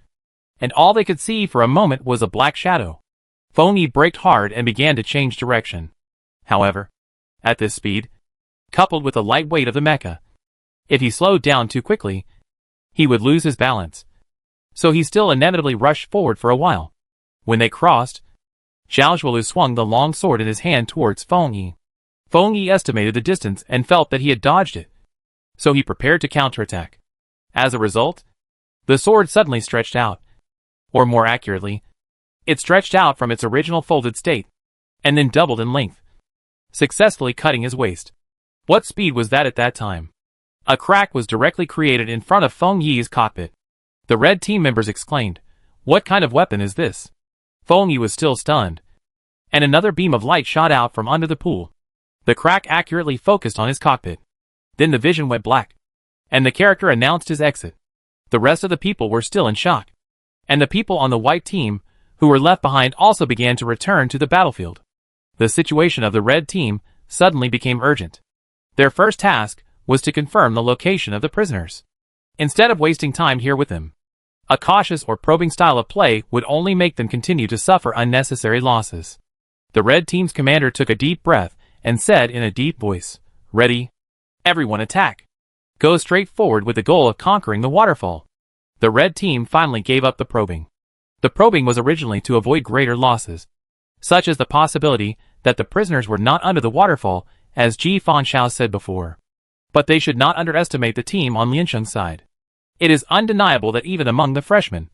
and all they could see for a moment was a black shadow. Feng Yi braked hard and began to change direction. However, at this speed, coupled with the light weight of the mecha, if he slowed down too quickly, he would lose his balance. So he still inevitably rushed forward for a while. When they crossed, Zhao Zhuolu swung the long sword in his hand towards Feng Yi. Feng Yi estimated the distance and felt that he had dodged it, so he prepared to counterattack. As a result, the sword suddenly stretched out. Or more accurately, it stretched out from its original folded state, and then doubled in length, successfully cutting his waist. What speed was that at that time? A crack was directly created in front of Feng Yi's cockpit. The red team members exclaimed, "What kind of weapon is this?" Feng Yi was still stunned, and another beam of light shot out from under the pool. The crack accurately focused on his cockpit. Then the vision went black, and the character announced his exit. The rest of the people were still in shock, and the people on the white team who were left behind also began to return to the battlefield. The situation of the red team suddenly became urgent. Their first task was to confirm the location of the prisoners. Instead of wasting time here with them, a cautious or probing style of play would only make them continue to suffer unnecessary losses. The red team's commander took a deep breath and said in a deep voice, "Ready? Everyone attack. Go straight forward with the goal of conquering the waterfall." The red team finally gave up the probing. The probing was originally to avoid greater losses, such as the possibility that the prisoners were not under the waterfall, as Ji Fanshao said before. But they should not underestimate the team on Liansheng's side. It is undeniable that even among the freshmen,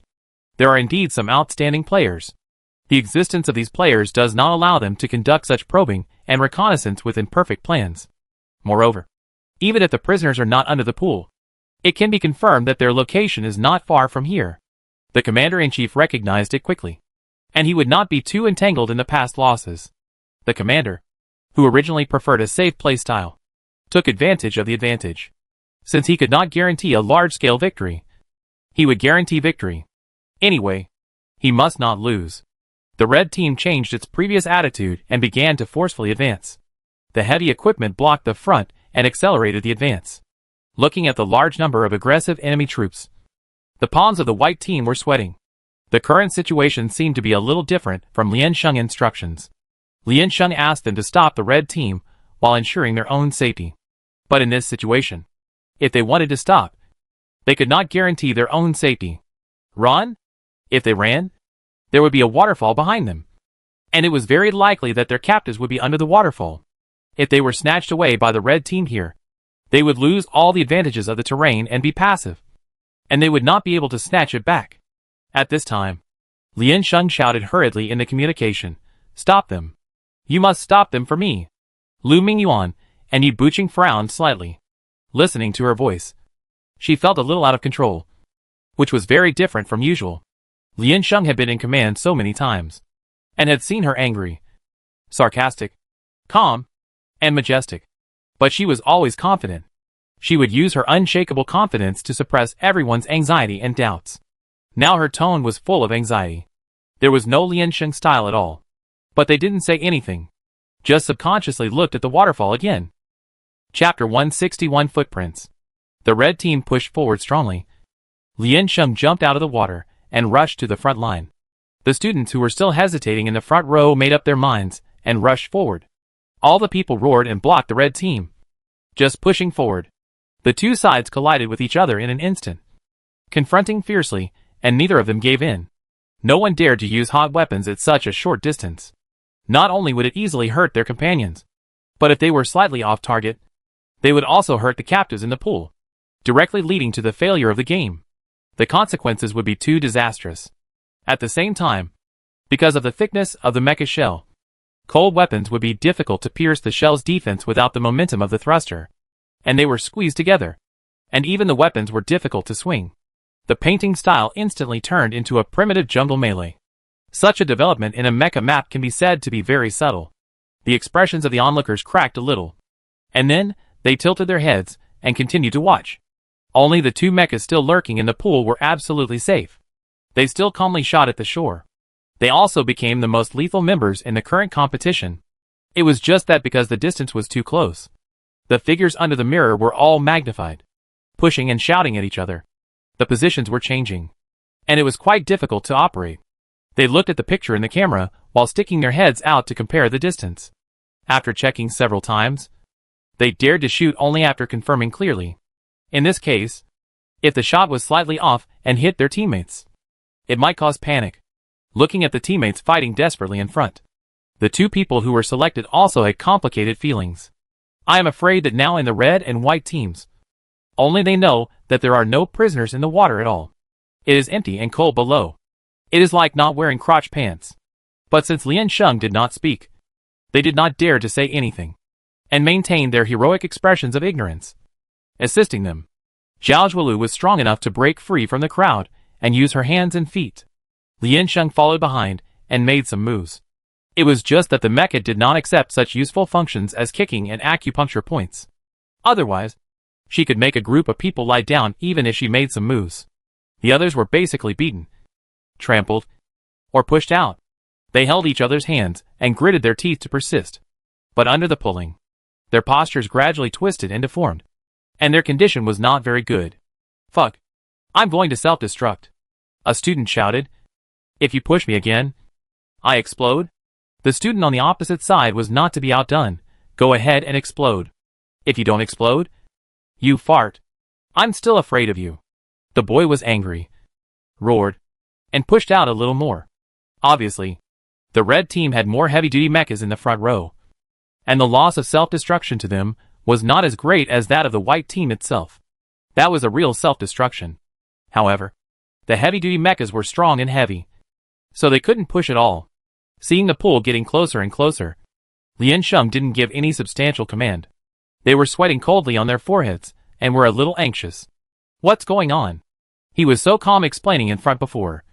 there are indeed some outstanding players. The existence of these players does not allow them to conduct such probing and reconnaissance with imperfect plans. Moreover, even if the prisoners are not under the pool, it can be confirmed that their location is not far from here. The commander-in-chief recognized it quickly, and he would not be too entangled in the past losses. The commander, who originally preferred a safe play style, took advantage of the advantage. Since he could not guarantee a large-scale victory, he would guarantee victory. Anyway, he must not lose. The red team changed its previous attitude and began to forcefully advance. The heavy equipment blocked the front and accelerated the advance. Looking at the large number of aggressive enemy troops, the palms of the white team were sweating. The current situation seemed to be a little different from Liansheng's instructions. Liansheng asked them to stop the red team while ensuring their own safety. But in this situation, if they wanted to stop, they could not guarantee their own safety. Run? If they ran, there would be a waterfall behind them, and it was very likely that their captives would be under the waterfall. If they were snatched away by the red team here, they would lose all the advantages of the terrain and be passive, and they would not be able to snatch it back. At this time, Liansheng shouted hurriedly in the communication, "Stop them! You must stop them for me!" Lu Mingyuan and Yi Buqing frowned slightly. Listening to her voice, she felt a little out of control, which was very different from usual. Liansheng had been in command so many times, and had seen her angry, sarcastic, calm, and majestic. But she was always confident. She would use her unshakable confidence to suppress everyone's anxiety and doubts. Now her tone was full of anxiety. There was no Liansheng style at all. But they didn't say anything, just subconsciously looked at the waterfall again. Chapter 161 Footprints. The red team pushed forward strongly. Liansheng jumped out of the water and rushed to the front line. The students who were still hesitating in the front row made up their minds and rushed forward. All the people roared and blocked the red team, just pushing forward. The two sides collided with each other in an instant, confronting fiercely, and neither of them gave in. No one dared to use hot weapons at such a short distance. Not only would it easily hurt their companions, but if they were slightly off target, they would also hurt the captives in the pool, directly leading to the failure of the game. The consequences would be too disastrous. At the same time, because of the thickness of the mecha shell, cold weapons would be difficult to pierce the shell's defense without the momentum of the thruster, and they were squeezed together, and even the weapons were difficult to swing. The painting style instantly turned into a primitive jungle melee. Such a development in a mecha map can be said to be very subtle. The expressions of the onlookers cracked a little, and then they tilted their heads and continued to watch. Only the two mechas still lurking in the pool were absolutely safe. They still calmly shot at the shore. They also became the most lethal members in the current competition. It was just that because the distance was too close, the figures under the mirror were all magnified, pushing and shouting at each other. The positions were changing, and it was quite difficult to operate. They looked at the picture in the camera while sticking their heads out to compare the distance. After checking several times, they dared to shoot only after confirming clearly. In this case, if the shot was slightly off and hit their teammates, it might cause panic. Looking at the teammates fighting desperately in front, the two people who were selected also had complicated feelings. I am afraid that now in the red and white teams, only they know that there are no prisoners in the water at all. It is empty and cold below. It is like not wearing crotch pants. But since Lian Sheng did not speak, they did not dare to say anything, and maintained their heroic expressions of ignorance. Assisting them, Zhao Zhuolu was strong enough to break free from the crowd and use her hands and feet. Lian Sheng followed behind and made some moves. It was just that the mecha did not accept such useful functions as kicking and acupuncture points. Otherwise, she could make a group of people lie down even if she made some moves. The others were basically beaten, trampled, or pushed out. They held each other's hands and gritted their teeth to persist. But under the pulling, their postures gradually twisted and deformed, and their condition was not very good. Fuck. I'm going to self-destruct. A student shouted. If you push me again, I explode. The student on the opposite side was not to be outdone. Go ahead and explode. If you don't explode, you fart. I'm still afraid of you. The boy was angry, roared, and pushed out a little more. Obviously, the red team had more heavy-duty mechas in the front row, and the loss of self-destruction to them was not as great as that of the white team itself. That was a real self-destruction. However, the heavy-duty mechas were strong and heavy, so they couldn't push at all. Seeing the pool getting closer and closer, Lian Sheng didn't give any substantial command. They were sweating coldly on their foreheads and were a little anxious. What's going on? He was so calm explaining in front before,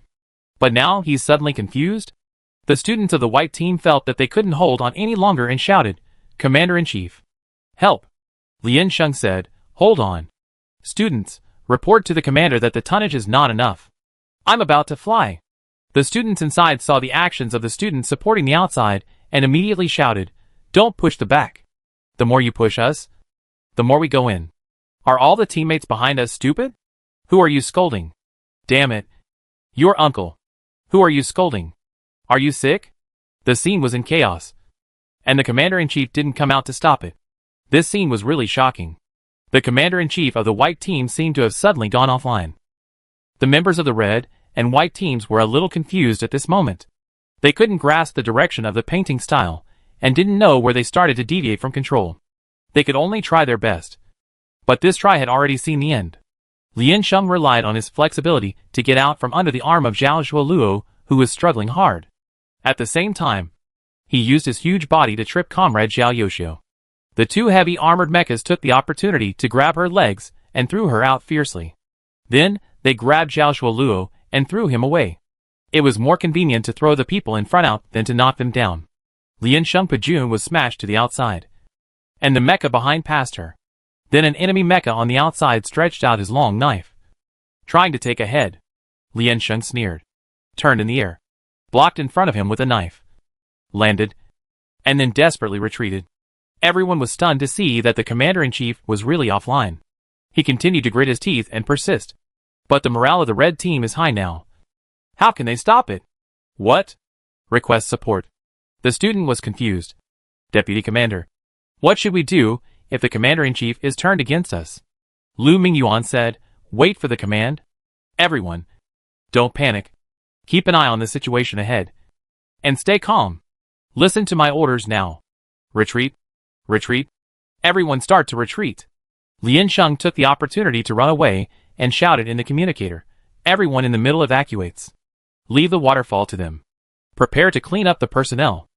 but now he's suddenly confused? The students of the white team felt that they couldn't hold on any longer and shouted, Commander-in-Chief, help! Lian Sheng said, hold on. Students, report to the commander that the tonnage is not enough. I'm about to fly. The students inside saw the actions of the students supporting the outside and immediately shouted, don't push the back. The more you push us, the more we go in. Are all the teammates behind us stupid? Who are you scolding? Damn it. Your uncle. Who are you scolding? Are you sick? The scene was in chaos, and the commander-in-chief didn't come out to stop it. This scene was really shocking. The commander-in-chief of the white team seemed to have suddenly gone offline. The members of the red and white teams were a little confused at this moment. They couldn't grasp the direction of the painting style, and didn't know where they started to deviate from control. They could only try their best. But this try had already seen the end. Lian Sheng relied on his flexibility to get out from under the arm of Zhao Zhuolu, who was struggling hard. At the same time, he used his huge body to trip comrade Zhao Yoshio. The two heavy armored mechas took the opportunity to grab her legs and threw her out fiercely. Then, they grabbed Zhao Zhuolu and threw him away. It was more convenient to throw the people in front out than to knock them down. Lian Sheng Pajun was smashed to the outside, and the mecha behind passed her. Then an enemy mecha on the outside stretched out his long knife, trying to take a head. Lian Sheng sneered, turned in the air, blocked in front of him with a knife, landed, and then desperately retreated. Everyone was stunned to see that the commander-in-chief was really offline. He continued to grit his teeth and persist. But the morale of the red team is high now. How can they stop it? What? Request support. The student was confused. Deputy Commander. What should we do if the Commander-in-Chief is turned against us? Lu Mingyuan said, wait for the command. Everyone. Don't panic. Keep an eye on the situation ahead. And stay calm. Listen to my orders now. Retreat. Retreat. Everyone start to retreat. Lian Sheng took the opportunity to run away and shouted in the communicator. Everyone in the middle evacuates. Leave the waterfall to them. Prepare to clean up the personnel.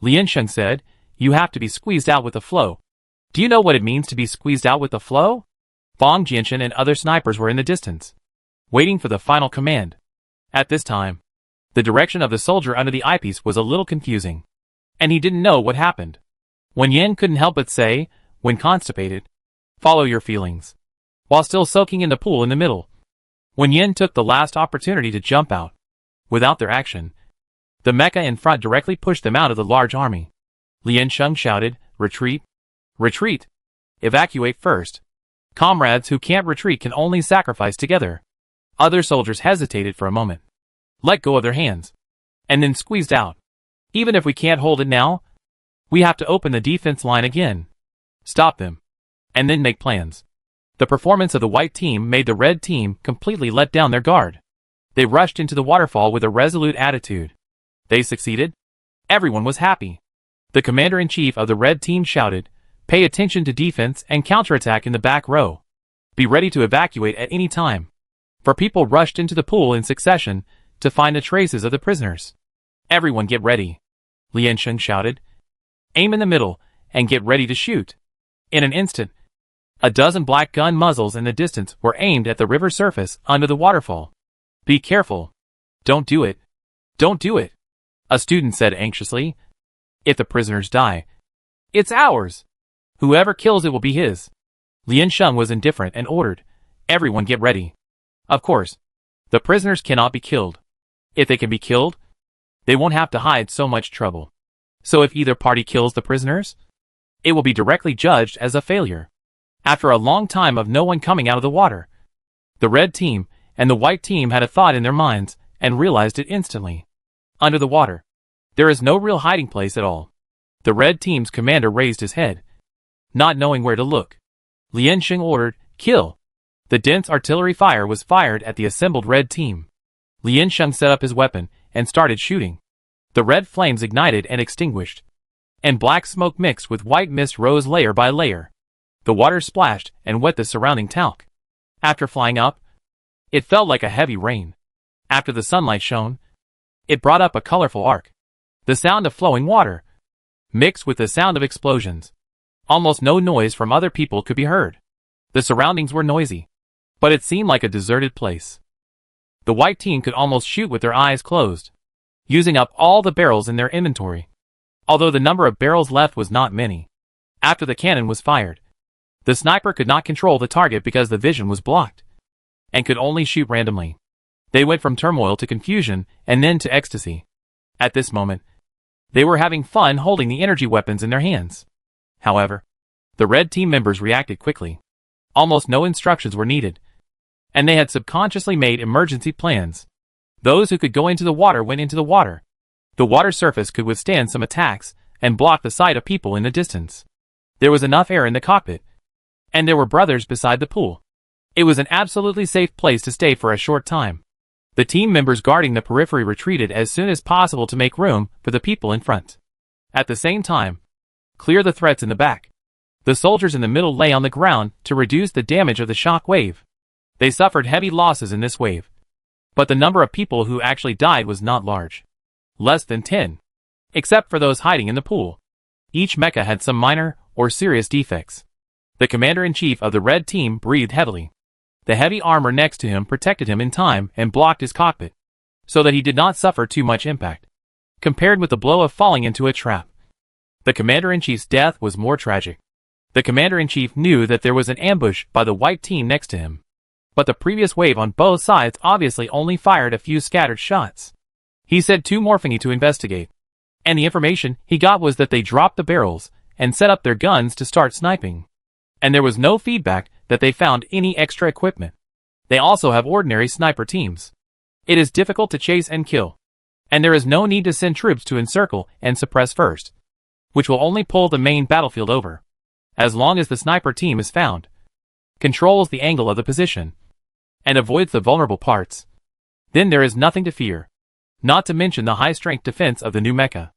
Lian Sheng said, you have to be squeezed out with the flow. Do you know what it means to be squeezed out with the flow? Fang Jianshan and other snipers were in the distance, waiting for the final command. At this time, the direction of the soldier under the eyepiece was a little confusing, and he didn't know what happened. Wen Yan couldn't help but say, when constipated, follow your feelings. While still soaking in the pool in the middle, Wen Yan took the last opportunity to jump out. Without their action, the mecha in front directly pushed them out of the large army. Lian Sheng shouted, retreat. Retreat. Evacuate first. Comrades who can't retreat can only sacrifice together. Other soldiers hesitated for a moment, let go of their hands, and then squeezed out. Even if we can't hold it now, we have to open the defense line again. Stop them, and then make plans. The performance of the white team made the red team completely let down their guard. They rushed into the waterfall with a resolute attitude. They succeeded. Everyone was happy. The commander-in-chief of the red team shouted, pay attention to defense and counterattack in the back row. Be ready to evacuate at any time. For people rushed into the pool in succession to find the traces of the prisoners. Everyone get ready. Lian Sheng shouted. Aim in the middle and get ready to shoot. In an instant, a dozen black gun muzzles in the distance were aimed at the river surface under the waterfall. Be careful. Don't do it. Don't do it. A student said anxiously. If the prisoners die, it's ours. Whoever kills it will be his. Lian Sheng was indifferent and ordered, everyone get ready. Of course, the prisoners cannot be killed. If they can be killed, they won't have to hide so much trouble. So if either party kills the prisoners, it will be directly judged as a failure. After a long time of no one coming out of the water, the red team and the white team had a thought in their minds and realized it instantly. Under the water, there is no real hiding place at all. The red team's commander raised his head, not knowing where to look. Lian Sheng ordered, kill. The dense artillery fire was fired at the assembled red team. Lian Sheng set up his weapon and started shooting. The red flames ignited and extinguished, and black smoke mixed with white mist rose layer by layer. The water splashed and wet the surrounding talc. After flying up, it felt like a heavy rain. After the sunlight shone, it brought up a colorful arc. The sound of flowing water, mixed with the sound of explosions. Almost no noise from other people could be heard. The surroundings were noisy, but it seemed like a deserted place. The white team could almost shoot with their eyes closed, using up all the barrels in their inventory. Although the number of barrels left was not many. After the cannon was fired, the sniper could not control the target because the vision was blocked, and could only shoot randomly. They went from turmoil to confusion and then to ecstasy. At this moment, they were having fun holding the energy weapons in their hands. However, the red team members reacted quickly. Almost no instructions were needed, and they had subconsciously made emergency plans. Those who could go into the water went into the water. The water surface could withstand some attacks and block the sight of people in the distance. There was enough air in the cockpit, and there were brothers beside the pool. It was an absolutely safe place to stay for a short time. The team members guarding the periphery retreated as soon as possible to make room for the people in front. At the same time, clear the threats in the back. The soldiers in the middle lay on the ground to reduce the damage of the shock wave. They suffered heavy losses in this wave, but the number of people who actually died was not large. Less than 10. Except for those hiding in the pool. Each mecha had some minor or serious defects. The commander-in-chief of the red team breathed heavily. The heavy armor next to him protected him in time and blocked his cockpit, so that he did not suffer too much impact, compared with the blow of falling into a trap. The commander-in-chief's death was more tragic. The commander-in-chief knew that there was an ambush by the white team next to him, but the previous wave on both sides obviously only fired a few scattered shots. He said to Morphingy to investigate, and the information he got was that they dropped the barrels and set up their guns to start sniping. And there was no feedback that they found any extra equipment. They also have ordinary sniper teams. It is difficult to chase and kill. And there is no need to send troops to encircle and suppress first, which will only pull the main battlefield over. As long as the sniper team is found, controls the angle of the position, and avoids the vulnerable parts, then there is nothing to fear. Not to mention the high-strength defense of the new mecha.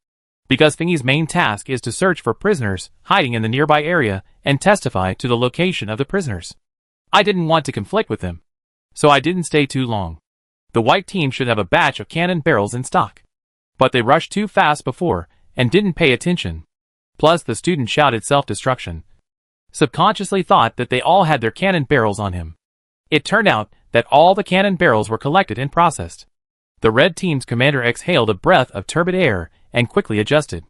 Because Fengyi's main task is to search for prisoners hiding in the nearby area and testify to the location of the prisoners. I didn't want to conflict with them, so I didn't stay too long. The white team should have a batch of cannon barrels in stock. But they rushed too fast before and didn't pay attention. Plus the student shouted self-destruction. Subconsciously thought that they all had their cannon barrels on him. It turned out that all the cannon barrels were collected and processed. The red team's commander exhaled a breath of turbid air and quickly adjusted.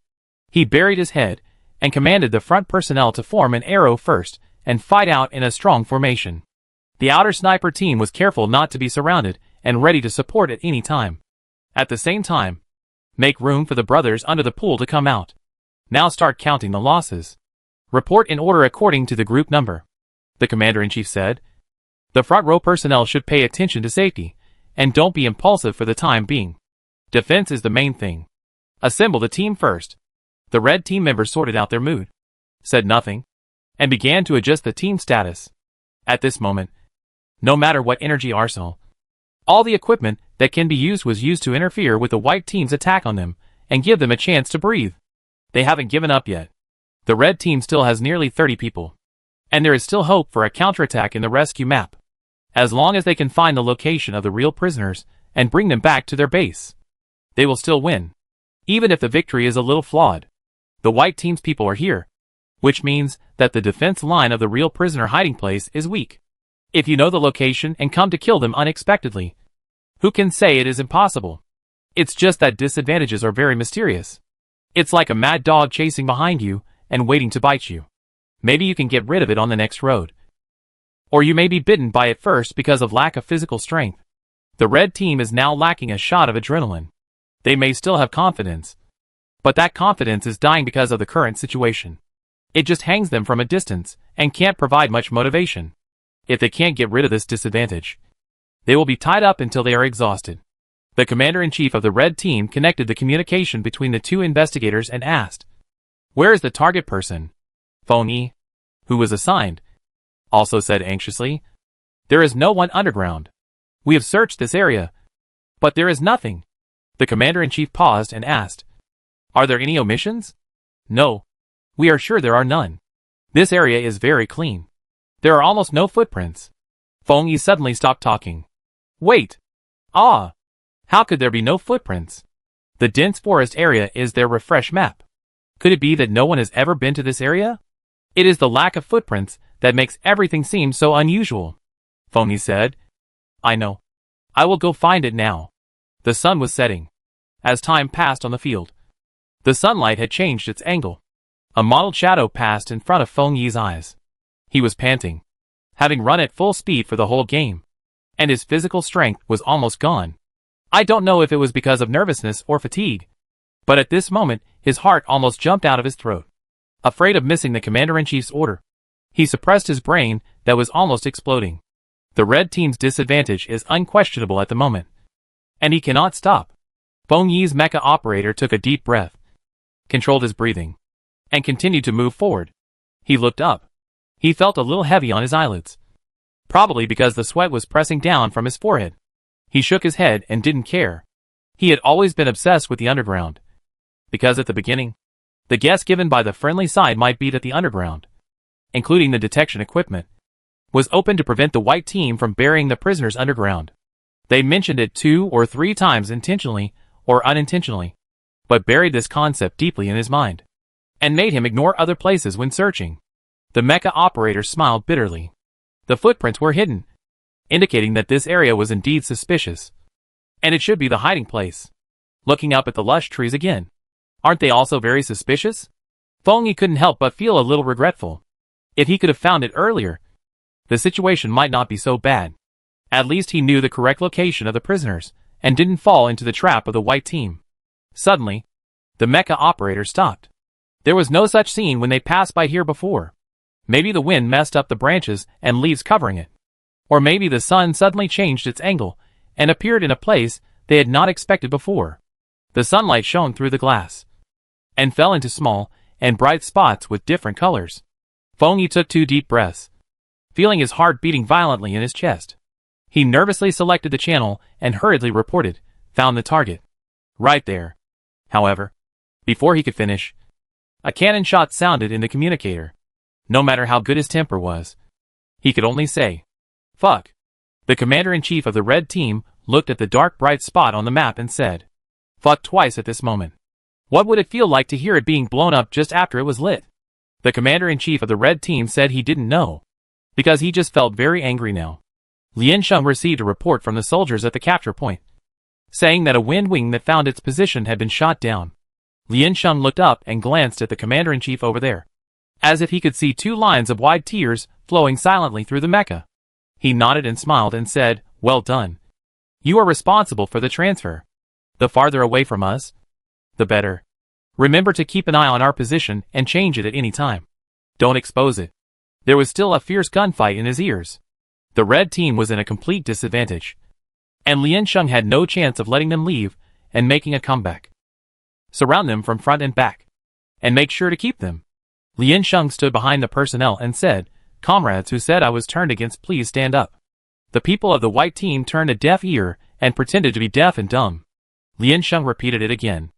He buried his head and commanded the front personnel to form an arrow first and fight out in a strong formation. The outer sniper team was careful not to be surrounded and ready to support at any time. At the same time, make room for the brothers under the pool to come out. Now start counting the losses. Report in order according to the group number, the commander-in-chief said. The front row personnel should pay attention to safety, and don't be impulsive for the time being. Defense is the main thing. Assemble the team first. The red team members sorted out their mood, said nothing, and began to adjust the team status. At this moment, no matter what energy arsenal, all the equipment that can be used was used to interfere with the white team's attack on them and give them a chance to breathe. They haven't given up yet. The red team still has nearly 30 people, and there is still hope for a counterattack in the rescue map. As long as they can find the location of the real prisoners and bring them back to their base, they will still win, even if the victory is a little flawed. The white team's people are here, which means that the defense line of the real prisoner hiding place is weak. If you know the location and come to kill them unexpectedly, who can say it is impossible? It's just that disadvantages are very mysterious. It's like a mad dog chasing behind you and waiting to bite you. Maybe you can get rid of it on the next road. Or you may be bitten by it first because of lack of physical strength. The red team is now lacking a shot of adrenaline. They may still have confidence, but that confidence is dying because of the current situation. It just hangs them from a distance and can't provide much motivation. If they can't get rid of this disadvantage, they will be tied up until they are exhausted. The commander-in-chief of the red team connected the communication between the two investigators and asked, "Where is the target person?" Fengyi, who was assigned, also said anxiously, "There is no one underground. We have searched this area, but there is nothing." The commander-in-chief paused and asked, "Are there any omissions?" "No. We are sure there are none. This area is very clean. There are almost no footprints." Fengyi suddenly stopped talking. "Wait. Ah! How could there be no footprints? The dense forest area is their refresh map. Could it be that no one has ever been to this area? It is the lack of footprints that makes everything seem so unusual," Fengyi said. "I know. I will go find it now." The sun was setting. As time passed on the field, the sunlight had changed its angle. A mottled shadow passed in front of Fengyi's eyes. He was panting, having run at full speed for the whole game, and his physical strength was almost gone. I don't know if it was because of nervousness or fatigue, but at this moment his heart almost jumped out of his throat. Afraid of missing the commander-in-chief's order, he suppressed his brain that was almost exploding. The red team's disadvantage is unquestionable at the moment, and he cannot stop. Fengyi's mecha operator took a deep breath, controlled his breathing, and continued to move forward. He looked up. He felt a little heavy on his eyelids, probably because the sweat was pressing down from his forehead. He shook his head and didn't care. He had always been obsessed with the underground, because at the beginning, the guess given by the friendly side might be that the underground, including the detection equipment, was open to prevent the white team from burying the prisoners underground. They mentioned it 2 or 3 times intentionally or unintentionally, but buried this concept deeply in his mind, and made him ignore other places when searching. The mecha operator smiled bitterly. The footprints were hidden, indicating that this area was indeed suspicious, and it should be the hiding place. Looking up at the lush trees again, aren't they also very suspicious? Fengyi couldn't help but feel a little regretful. If he could have found it earlier, the situation might not be so bad. At least he knew the correct location of the prisoners, and didn't fall into the trap of the white team. Suddenly, the mecha operator stopped. There was no such scene when they passed by here before. Maybe the wind messed up the branches and leaves covering it. Or maybe the sun suddenly changed its angle and appeared in a place they had not expected before. The sunlight shone through the glass and fell into small and bright spots with different colors. Feng Yi took 2 deep breaths, feeling his heart beating violently in his chest. He nervously selected the channel and hurriedly reported, "Found the target. Right there." However, before he could finish, a cannon shot sounded in the communicator. No matter how good his temper was, he could only say, "Fuck." The commander-in-chief of the red team looked at the dark bright spot on the map and said, "Fuck" twice at this moment. What would it feel like to hear it being blown up just after it was lit? The commander-in-chief of the red team said he didn't know, because he just felt very angry now. Lian Sheng received a report from the soldiers at the capture point, saying that a wind wing that found its position had been shot down. Lian Sheng looked up and glanced at the commander-in-chief over there, as if he could see 2 lines of wide tears flowing silently through the mecha. He nodded and smiled and said, "Well done. You are responsible for the transfer. The farther away from us, the better. Remember to keep an eye on our position and change it at any time. Don't expose it." There was still a fierce gunfight in his ears. The red team was in a complete disadvantage, and Lian Sheng had no chance of letting them leave and making a comeback. Surround them from front and back, and make sure to keep them. Lian Sheng stood behind the personnel and said, "Comrades who said I was turned against, please stand up." The people of the white team turned a deaf ear and pretended to be deaf and dumb. Lian Sheng repeated it again.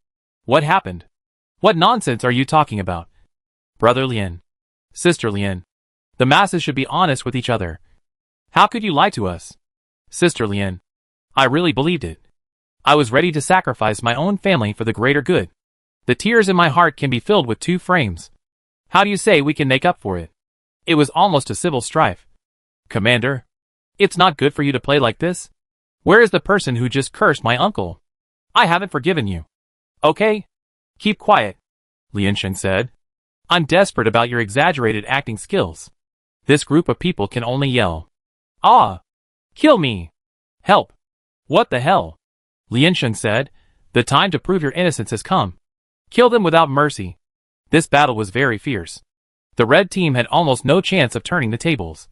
"What happened? What nonsense are you talking about? Brother Lian, Sister Lian, the masses should be honest with each other. How could you lie to us? Sister Lian, I really believed it. I was ready to sacrifice my own family for the greater good. The tears in my heart can be filled with 2 frames. How do you say we can make up for it? It was almost a civil strife. Commander, it's not good for you to play like this. Where is the person who just cursed my uncle? I haven't forgiven you. Okay? Keep quiet," Lian Sheng said. "I'm desperate about your exaggerated acting skills. This group of people can only yell. Ah! Kill me! Help! What the hell?" Lian Sheng said, "The time to prove your innocence has come. Kill them without mercy." This battle was very fierce. The red team had almost no chance of turning the tables,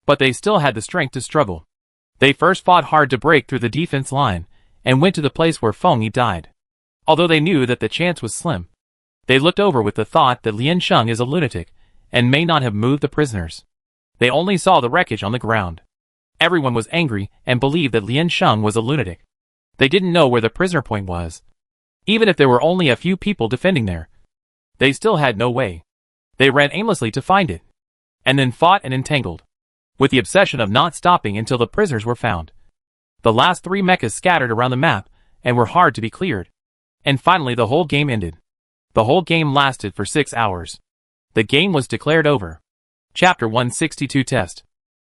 but they still had the strength to struggle. They first fought hard to break through the defense line and went to the place where Feng Yi died. Although they knew that the chance was slim, they looked over with the thought that Lian Sheng is a lunatic and may not have moved the prisoners. They only saw the wreckage on the ground. Everyone was angry and believed that Lian Sheng was a lunatic. They didn't know where the prisoner point was. Even if there were only a few people defending there, they still had no way. They ran aimlessly to find it, and then fought and entangled, with the obsession of not stopping until the prisoners were found. The last 3 mechas scattered around the map and were hard to be cleared. And finally the whole game ended. The whole game lasted for 6 hours. The game was declared over. Chapter 162 Test.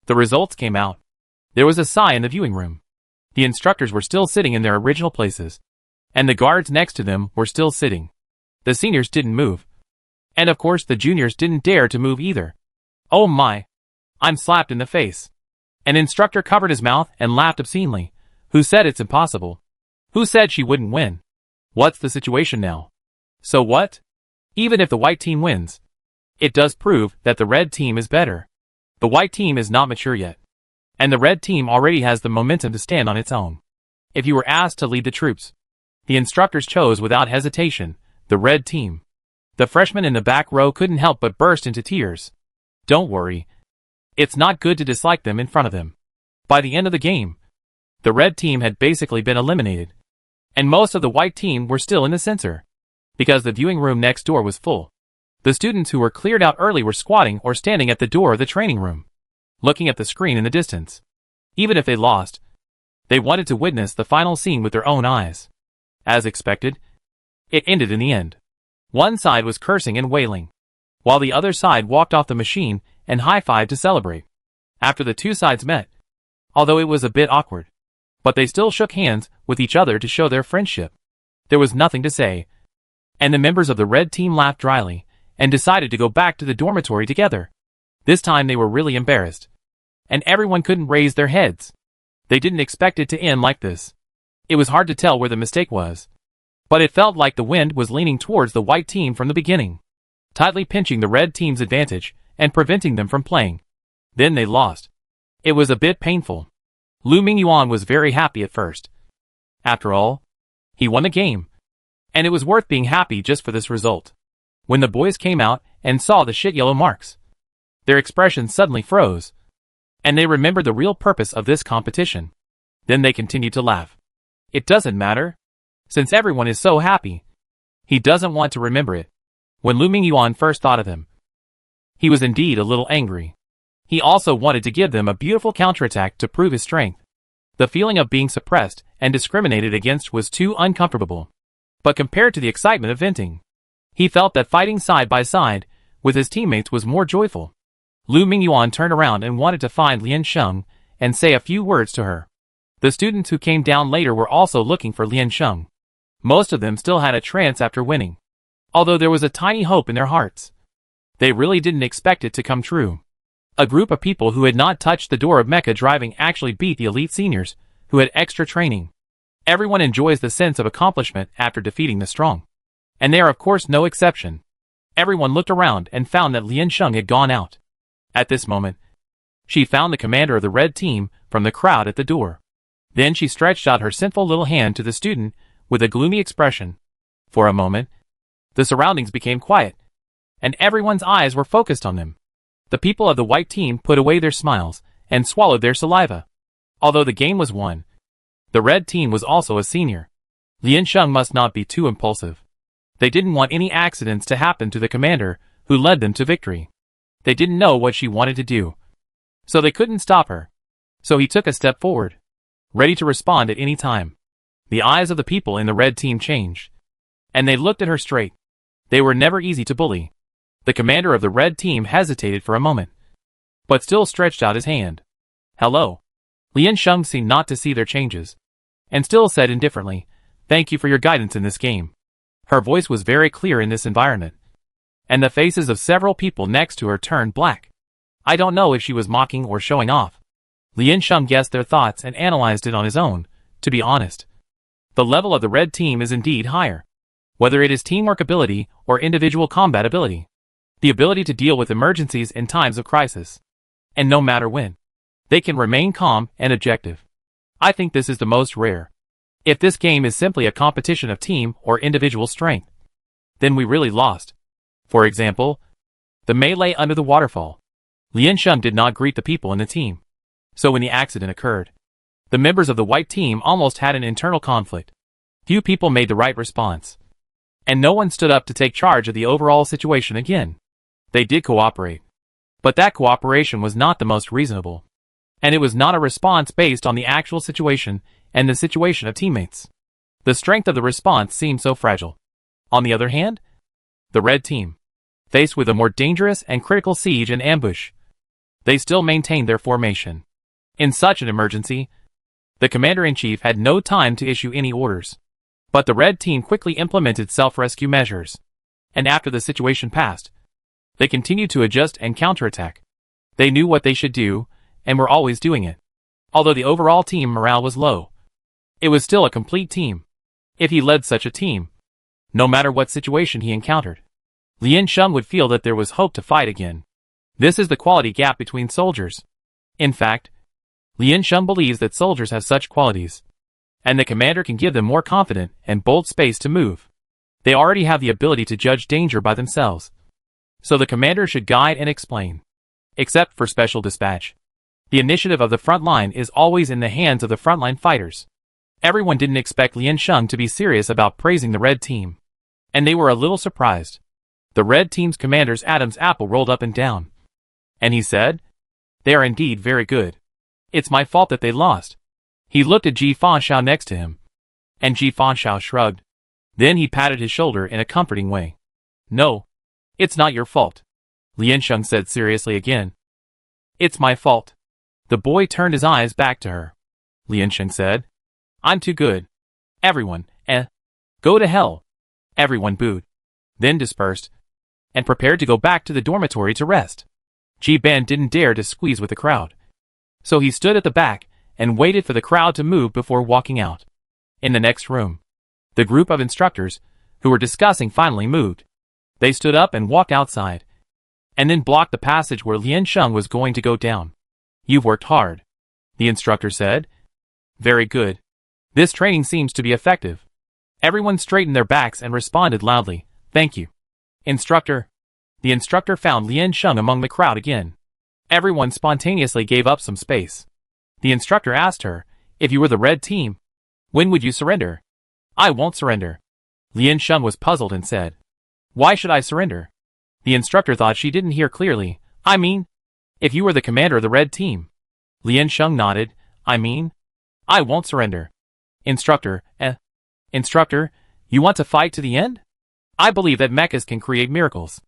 The results came out. There was a sigh in the viewing room. The instructors were still sitting in their original places, and the guards next to them were still sitting. The seniors didn't move. And of course the juniors didn't dare to move either. Oh my! I'm slapped in the face. An instructor covered his mouth and laughed obscenely. Who said it's impossible? Who said she wouldn't win? What's the situation now? So what? Even if the white team wins, it does prove that the red team is better. The white team is not mature yet, and the red team already has the momentum to stand on its own. If you were asked to lead the troops, the instructors chose without hesitation the red team. The freshman in the back row couldn't help but burst into tears. Don't worry. It's not good to dislike them in front of them. By the end of the game, the red team had basically been eliminated, and most of the white team were still in the censor, because the viewing room next door was full. The students who were cleared out early were squatting or standing at the door of the training room, looking at the screen in the distance. Even if they lost, they wanted to witness the final scene with their own eyes. As expected, it ended in the end. One side was cursing and wailing, while the other side walked off the machine and high-fived to celebrate. After the 2 sides met, although it was a bit awkward, but they still shook hands with each other to show their friendship. There was nothing to say, and the members of the red team laughed dryly and decided to go back to the dormitory together. This time they were really embarrassed, and everyone couldn't raise their heads. They didn't expect it to end like this. It was hard to tell where the mistake was, but it felt like the wind was leaning towards the white team from the beginning, tightly pinching the red team's advantage and preventing them from playing. Then they lost. It was a bit painful. Lu Mingyuan was very happy at first. After all, he won the game, And it was worth being happy just for this result. When the boys came out and saw the shit yellow marks, their expressions suddenly froze, and they remembered the real purpose of this competition. Then they continued to laugh. It doesn't matter, since everyone is so happy. He doesn't want to remember it. When Lu Mingyuan first thought of him, he was indeed a little angry. He also wanted to give them a beautiful counterattack to prove his strength. The feeling of being suppressed and discriminated against was too uncomfortable. But compared to the excitement of venting, he felt that fighting side by side with his teammates was more joyful. Lu Mingyuan turned around and wanted to find Lian Sheng and say a few words to her. The students who came down later were also looking for Lian Sheng. Most of them still had a trance after winning, although there was a tiny hope in their hearts. They really didn't expect it to come true. A group of people who had not touched the door of mecha driving actually beat the elite seniors, who had extra training. Everyone enjoys the sense of accomplishment after defeating the strong. And they are of course no exception. Everyone looked around and found that Lian Sheng had gone out. At this moment, she found the commander of the red team from the crowd at the door. Then she stretched out her sinful little hand to the student with a gloomy expression. For a moment, the surroundings became quiet, and everyone's eyes were focused on them. The people of the white team put away their smiles and swallowed their saliva. Although the game was won, the red team was also a senior. Lian Sheng must not be too impulsive. They didn't want any accidents to happen to the commander who led them to victory. They didn't know what she wanted to do, so they couldn't stop her. So he took a step forward, ready to respond at any time. The eyes of the people in the red team changed, and they looked at her straight. They were never easy to bully. The commander of the red team hesitated for a moment, but still stretched out his hand. Hello. Lian Sheng seemed not to see their changes, and still said indifferently, "Thank you for your guidance in this game." Her voice was very clear in this environment, and the faces of several people next to her turned black. I don't know if she was mocking or showing off. Lian Sheng guessed their thoughts and analyzed it on his own. To be honest, the level of the red team is indeed higher. Whether it is teamwork ability or individual combat ability, the ability to deal with emergencies in times of crisis, and no matter when, they can remain calm and objective. I think this is the most rare. If this game is simply a competition of team or individual strength, then we really lost. For example, the melee under the waterfall. Lian Sheng did not greet the people in the team. So when the accident occurred, the members of the white team almost had an internal conflict. Few people made the right response, and no one stood up to take charge of the overall situation again. They did cooperate, but that cooperation was not the most reasonable. And it was not a response based on the actual situation and the situation of teammates. The strength of the response seemed so fragile. On the other hand, the red team, faced with a more dangerous and critical siege and ambush, they still maintained their formation. In such an emergency, the commander-in-chief had no time to issue any orders. But the red team quickly implemented self-rescue measures. And after the situation passed, they continued to adjust and counterattack. They knew what they should do, and were always doing it. Although the overall team morale was low, it was still a complete team. If he led such a team, no matter what situation he encountered, Lian Sheng would feel that there was hope to fight again. This is the quality gap between soldiers. In fact, Lian Sheng believes that soldiers have such qualities, and the commander can give them more confident and bold space to move. They already have the ability to judge danger by themselves, so the commander should guide and explain. Except for special dispatch, the initiative of the front line is always in the hands of the frontline fighters. Everyone didn't expect Lian Sheng to be serious about praising the red team, and they were a little surprised. The red team's commander's Adam's apple rolled up and down, and he said, "They are indeed very good. It's my fault that they lost." He looked at Ji Fanshao next to him, and Ji Fanshao shrugged. Then he patted his shoulder in a comforting way. "No, it's not your fault," Lian Sheng said seriously again. "It's my fault." The boy turned his eyes back to her. Lian Sheng said, "I'm too good." Everyone, go to hell. Everyone booed, then dispersed, and prepared to go back to the dormitory to rest. Ji Ban didn't dare to squeeze with the crowd, so he stood at the back and waited for the crowd to move before walking out. In the next room, the group of instructors who were discussing finally moved. They stood up and walked outside, and then blocked the passage where Lian Sheng was going to go down. "You've worked hard," the instructor said. "Very good. This training seems to be effective." Everyone straightened their backs and responded loudly, "Thank you, instructor." The instructor found Lian Sheng among the crowd again. Everyone spontaneously gave up some space. The instructor asked her, "If you were the red team, when would you surrender?" "I won't surrender." Lian Sheng was puzzled and said, "Why should I surrender?" The instructor thought she didn't hear clearly. "I mean, if you were the commander of the red team." Lian Sheng nodded. I won't surrender." Instructor, Instructor, you want to fight to the end? I believe that mechas can create miracles.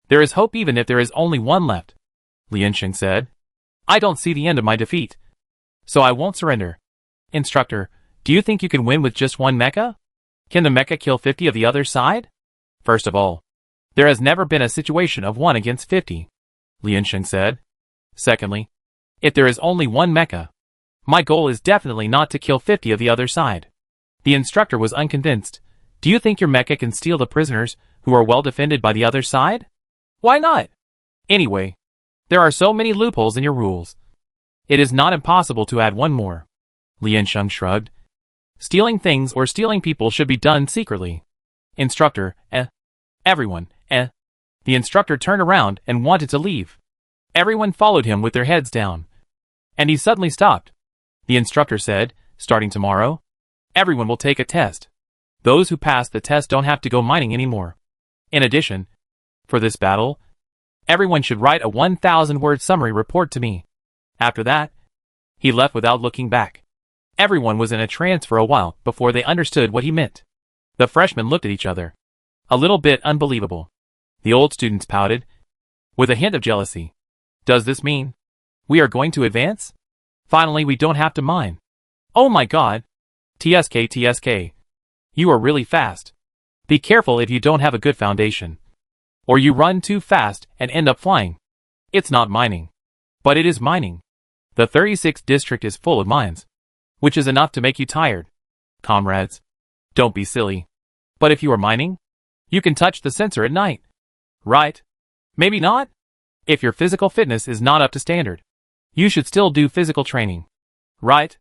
There is hope even if there is only one left. Lian Sheng said. I don't see the end of my defeat, so I won't surrender. Instructor, do you think you can win with just one mecha? Can the mecha kill 50 of the other side? First of all, there has never been a situation of 1 against 50, Lian Sheng said. Secondly, if there is only one mecha, my goal is definitely not to kill 50 of the other side. The instructor was unconvinced. Do you think your mecha can steal the prisoners who are well defended by the other side? Why not? Anyway, there are so many loopholes in your rules. It is not impossible to add one more. Lian Sheng shrugged. Stealing things or stealing people should be done secretly. Instructor, Everyone, The instructor turned around and wanted to leave. Everyone followed him with their heads down. And he suddenly stopped. The instructor said, starting tomorrow, everyone will take a test. Those who pass the test don't have to go mining anymore. In addition, for this battle, everyone should write a 1,000-word summary report to me. After that, he left without looking back. Everyone was in a trance for a while before they understood what he meant. The freshmen looked at each other. A little bit unbelievable. The old students pouted, with a hint of jealousy. Does this mean we are going to advance? Finally, we don't have to mine. Oh my god. TSK. You are really fast. Be careful if you don't have a good foundation. Or you run too fast and end up flying. It's not mining. But it is mining. The 36th district is full of mines, which is enough to make you tired. Comrades, don't be silly. But if you are mining, you can touch the sensor at night. Right? Maybe not? If your physical fitness is not up to standard, you should still do physical training. Right?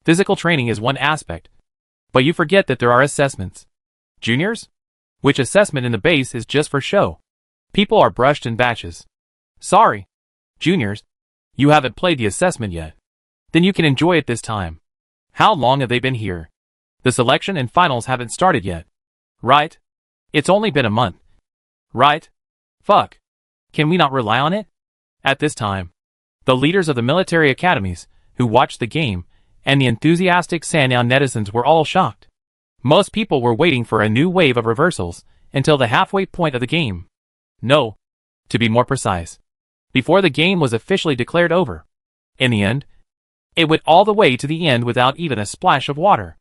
Physical training is one aspect. But you forget that there are assessments. Juniors? Which assessment in the base is just for show. People are brushed in batches. Sorry. Juniors, you haven't played the assessment yet. Then you can enjoy it this time. How long have they been here? The selection and finals haven't started yet. Right? It's only been a month. Right? Fuck. Can we not rely on it? At this time, the leaders of the military academies, who watched the game, and the enthusiastic San'an netizens were all shocked. Most people were waiting for a new wave of reversals until the halfway point of the game. No, to be more precise, before the game was officially declared over. In the end, it went all the way to the end without even a splash of water.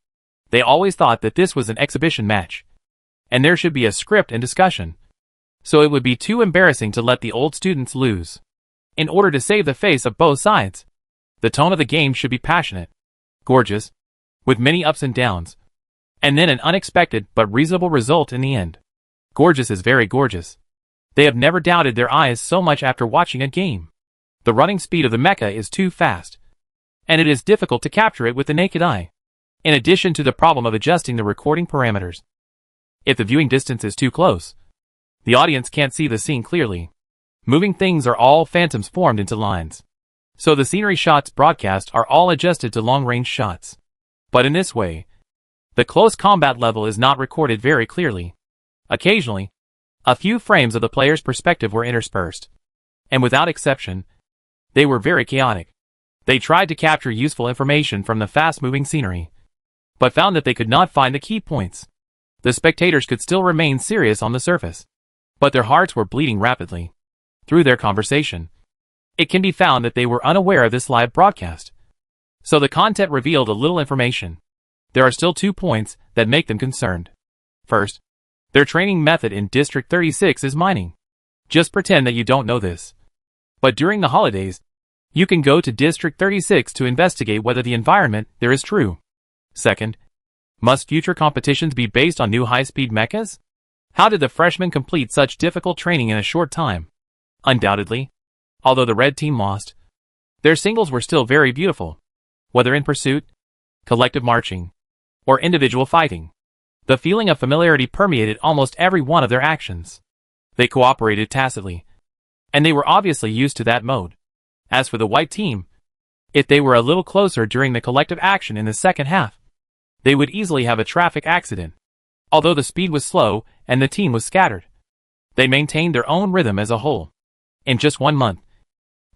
They always thought that this was an exhibition match, and there should be a script and discussion. So it would be too embarrassing to let the old students lose. In order to save the face of both sides, the tone of the game should be passionate, gorgeous, with many ups and downs, and then an unexpected but reasonable result in the end. Gorgeous is very gorgeous. They have never doubted their eyes so much after watching a game. The running speed of the mecha is too fast, and it is difficult to capture it with the naked eye, in addition to the problem of adjusting the recording parameters. If the viewing distance is too close, the audience can't see the scene clearly. Moving things are all phantoms formed into lines. So the scenery shots broadcast are all adjusted to long-range shots. But in this way, the close combat level is not recorded very clearly. Occasionally, a few frames of the player's perspective were interspersed. And without exception, they were very chaotic. They tried to capture useful information from the fast-moving scenery, but found that they could not find the key points. The spectators could still remain serious on the surface, but their hearts were bleeding rapidly. Through their conversation, it can be found that they were unaware of this live broadcast. So the content revealed a little information. There are still 2 points that make them concerned. First, their training method in District 36 is mining. Just pretend that you don't know this. But during the holidays, you can go to District 36 to investigate whether the environment there is true. Second, must future competitions be based on new high-speed mechas? How did the freshmen complete such difficult training in a short time? Undoubtedly, although the red team lost, their singles were still very beautiful. Whether in pursuit, collective marching, or individual fighting, The feeling of familiarity permeated almost every one of their actions. They cooperated tacitly, and they were obviously used to that mode. As for the white team, if they were a little closer during the collective action in the second half, they would easily have a traffic accident. Although the speed was slow and the team was scattered, they maintained their own rhythm as a whole. In just 1 month,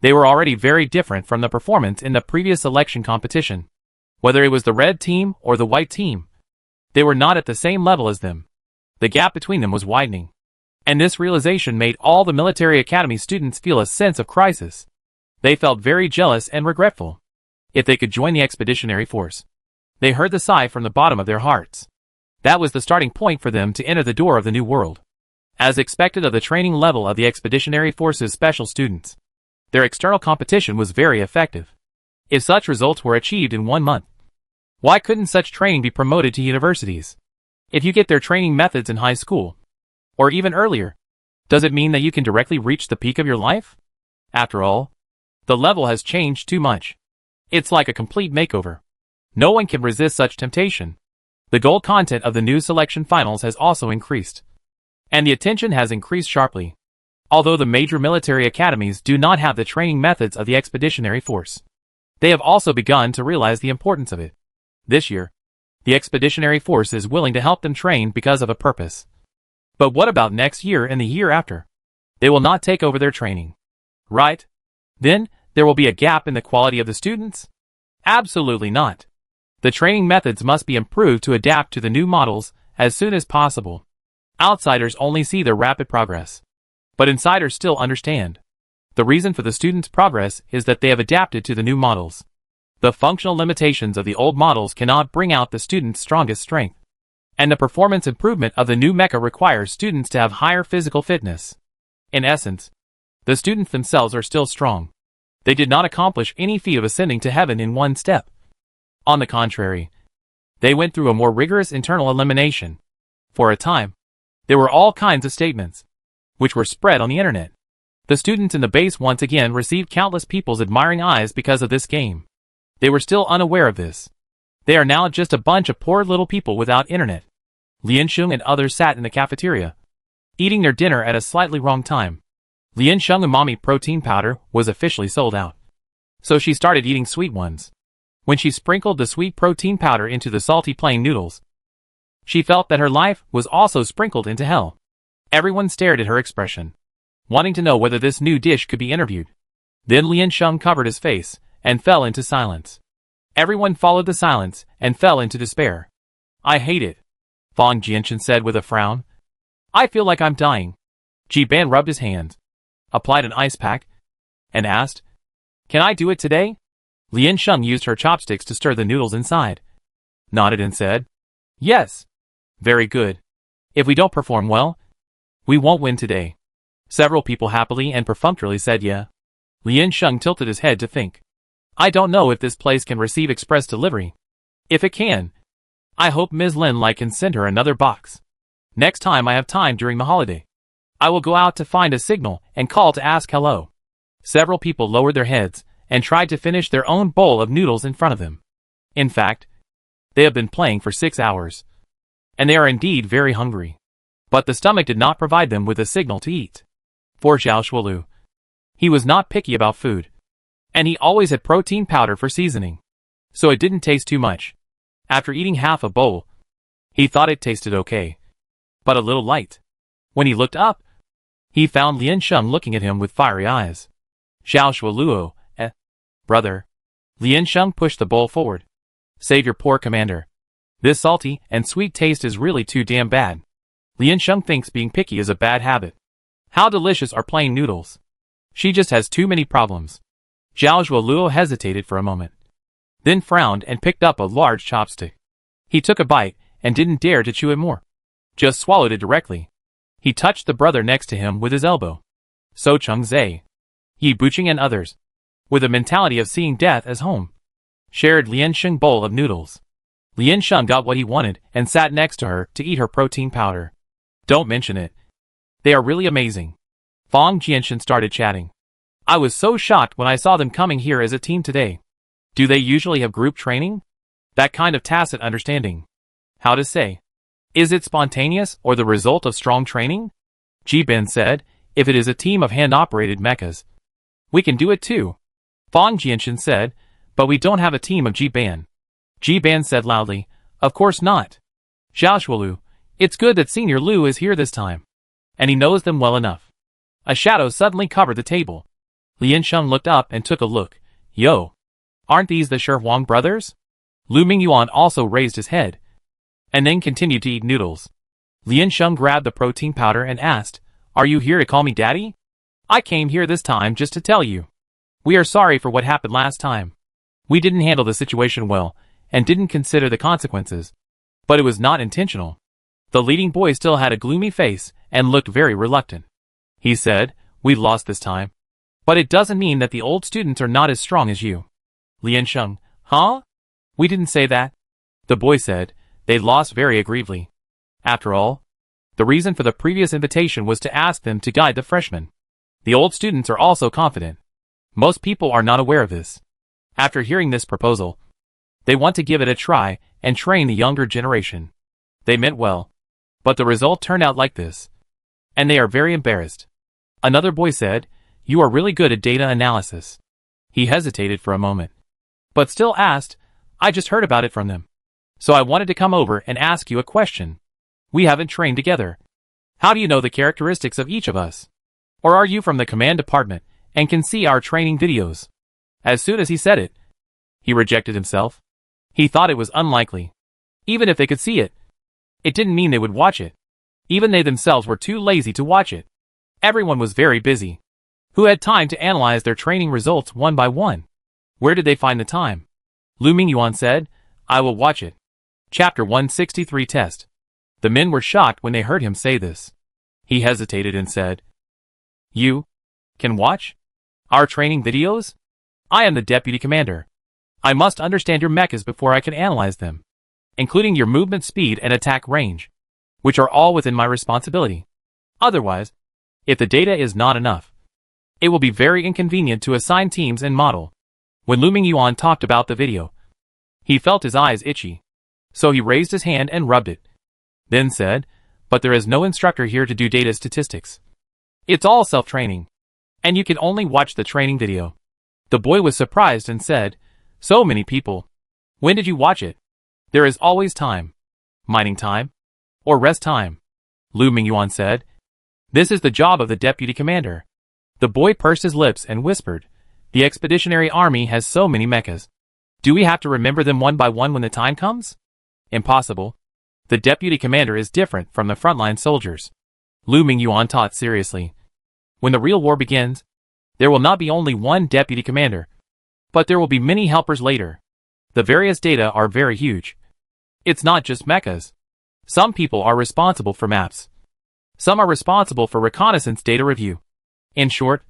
they were already very different from the performance in the previous selection competition. Whether it was the red team or the white team, they were not at the same level as them. The gap between them was widening. And this realization made all the military academy students feel a sense of crisis. They felt very jealous and regretful. If they could join the expeditionary force, they heard the sigh from the bottom of their hearts. That was the starting point for them to enter the door of the new world. As expected of the training level of the expeditionary force's special students, their external competition was very effective. If such results were achieved in 1 month, why couldn't such training be promoted to universities? If you get their training methods in high school, or even earlier, does it mean that you can directly reach the peak of your life? After all, the level has changed too much. It's like a complete makeover. No one can resist such temptation. The gold content of the new selection finals has also increased, and the attention has increased sharply. Although the major military academies do not have the training methods of the expeditionary force, they have also begun to realize the importance of it. This year, the expeditionary force is willing to help them train because of a purpose. But what about next year and the year after? They will not take over their training, right? Then, there will be a gap in the quality of the students? Absolutely not. The training methods must be improved to adapt to the new models as soon as possible. Outsiders only see their rapid progress, but insiders still understand. The reason for the students' progress is that they have adapted to the new models. The functional limitations of the old models cannot bring out the students' strongest strength, and the performance improvement of the new mecha requires students to have higher physical fitness. In essence, the students themselves are still strong. They did not accomplish any feat of ascending to heaven in 1 step. On the contrary, they went through a more rigorous internal elimination. For a time, there were all kinds of statements, which were spread on the internet. The students in the base once again received countless people's admiring eyes because of this game. They were still unaware of this. They are now just a bunch of poor little people without internet. Liansheng and others sat in the cafeteria, eating their dinner at a slightly wrong time. Liansheng umami protein powder was officially sold out, so she started eating sweet ones. When she sprinkled the sweet protein powder into the salty plain noodles, she felt that her life was also sprinkled into hell. Everyone stared at her expression, wanting to know whether this new dish could be interviewed. Then Liansheng covered his face and fell into silence. Everyone followed the silence and fell into despair. I hate it, Fang Jianchen said with a frown. I feel like I'm dying. Ji Ban rubbed his hands, applied an ice pack, and asked, Can I do it today? Liansheng used her chopsticks to stir the noodles inside, nodded and said, Yes. Very good. If we don't perform well, we won't win today. Several people happily and perfunctorily said yeah. Liansheng tilted his head to think. I don't know if this place can receive express delivery. If it can, I hope Ms. Lin Lai can send her another box. Next time I have time during the holiday, I will go out to find a signal and call to ask hello. Several people lowered their heads and tried to finish their own bowl of noodles in front of them. In fact, they have been playing for 6 hours, and they are indeed very hungry. But the stomach did not provide them with a signal to eat. For Zhao Shuolu, he was not picky about food, and he always had protein powder for seasoning, so it didn't taste too much. After eating half a bowl, he thought it tasted okay, but a little light. When he looked up, he found Liansheng looking at him with fiery eyes. Zhao Shuoluo, brother. Liansheng pushed the bowl forward. Save your poor commander. This salty and sweet taste is really too damn bad. Liansheng thinks being picky is a bad habit. How delicious are plain noodles? She just has too many problems. Zhao Shuoluo hesitated for a moment, then frowned and picked up a large chopstick. He took a bite and didn't dare to chew it more. Just swallowed it directly. He touched the brother next to him with his elbow. So Chengzai, Yi Buqing and others, with a mentality of seeing death as home, shared Liansheng's bowl of noodles. Liansheng got what he wanted and sat next to her to eat her protein powder. Don't mention it. They are really amazing. Fang Jianchen started chatting. I was so shocked when I saw them coming here as a team today. Do they usually have group training? That kind of tacit understanding. How to say? Is it spontaneous or the result of strong training? Ji-Ben said, if it is a team of hand-operated mechas, we can do it too. Fang Jianshan said, but we don't have a team of Ji-Ben. Ji-Ben said loudly, of course not. Zhao Shuolu, it's good that Senior Lu is here this time. And he knows them well enough. A shadow suddenly covered the table. Lian Sheng looked up and took a look. Yo! Aren't these the Shi Huang brothers? Lu Mingyuan also raised his head. And then continued to eat noodles. Lian Sheng grabbed the protein powder and asked, are you here to call me daddy? I came here this time just to tell you. We are sorry for what happened last time. We didn't handle the situation well, and didn't consider the consequences. But it was not intentional. The leading boy still had a gloomy face, and looked very reluctant. He said, we've lost this time. But it doesn't mean that the old students are not as strong as you. Lian Sheng, huh? We didn't say that. The boy said, they lost very aggressively. After all, the reason for the previous invitation was to ask them to guide the freshmen. The old students are also confident. Most people are not aware of this. After hearing this proposal, they want to give it a try and train the younger generation. They meant well. But the result turned out like this. And they are very embarrassed. Another boy said, you are really good at data analysis. He hesitated for a moment. But still asked, I just heard about it from them. So I wanted to come over and ask you a question. We haven't trained together. How do you know the characteristics of each of us? Or are you from the command department and can see our training videos? As soon as he said it, he rejected himself. He thought it was unlikely. Even if they could see it, it didn't mean they would watch it. Even they themselves were too lazy to watch it. Everyone was very busy. Who had time to analyze their training results one by one? Where did they find the time? Lu Mingyuan said, I will watch it. Chapter 163 Test. The men were shocked when they heard him say this. He hesitated and said, you can watch our training videos? I am the deputy commander. I must understand your mechas before I can analyze them, including your movement speed and attack range, which are all within my responsibility. Otherwise, if the data is not enough, it will be very inconvenient to assign teams and model. When Lu Mingyuan talked about the video, he felt his eyes itchy. So he raised his hand and rubbed it. Then said, but there is no instructor here to do data statistics. It's all self-training. And you can only watch the training video. The boy was surprised and said, so many people. When did you watch it? There is always time. Mining time? Or rest time? Lu Mingyuan said. This is the job of the deputy commander. The boy pursed his lips and whispered, the expeditionary army has so many mechas. Do we have to remember them one by one when the time comes? Impossible. The deputy commander is different from the frontline soldiers. Lu Mingyuan taught seriously. When the real war begins, there will not be only one deputy commander, but there will be many helpers later. The various data are very huge. It's not just mechas. Some people are responsible for maps. Some are responsible for reconnaissance data review. In short,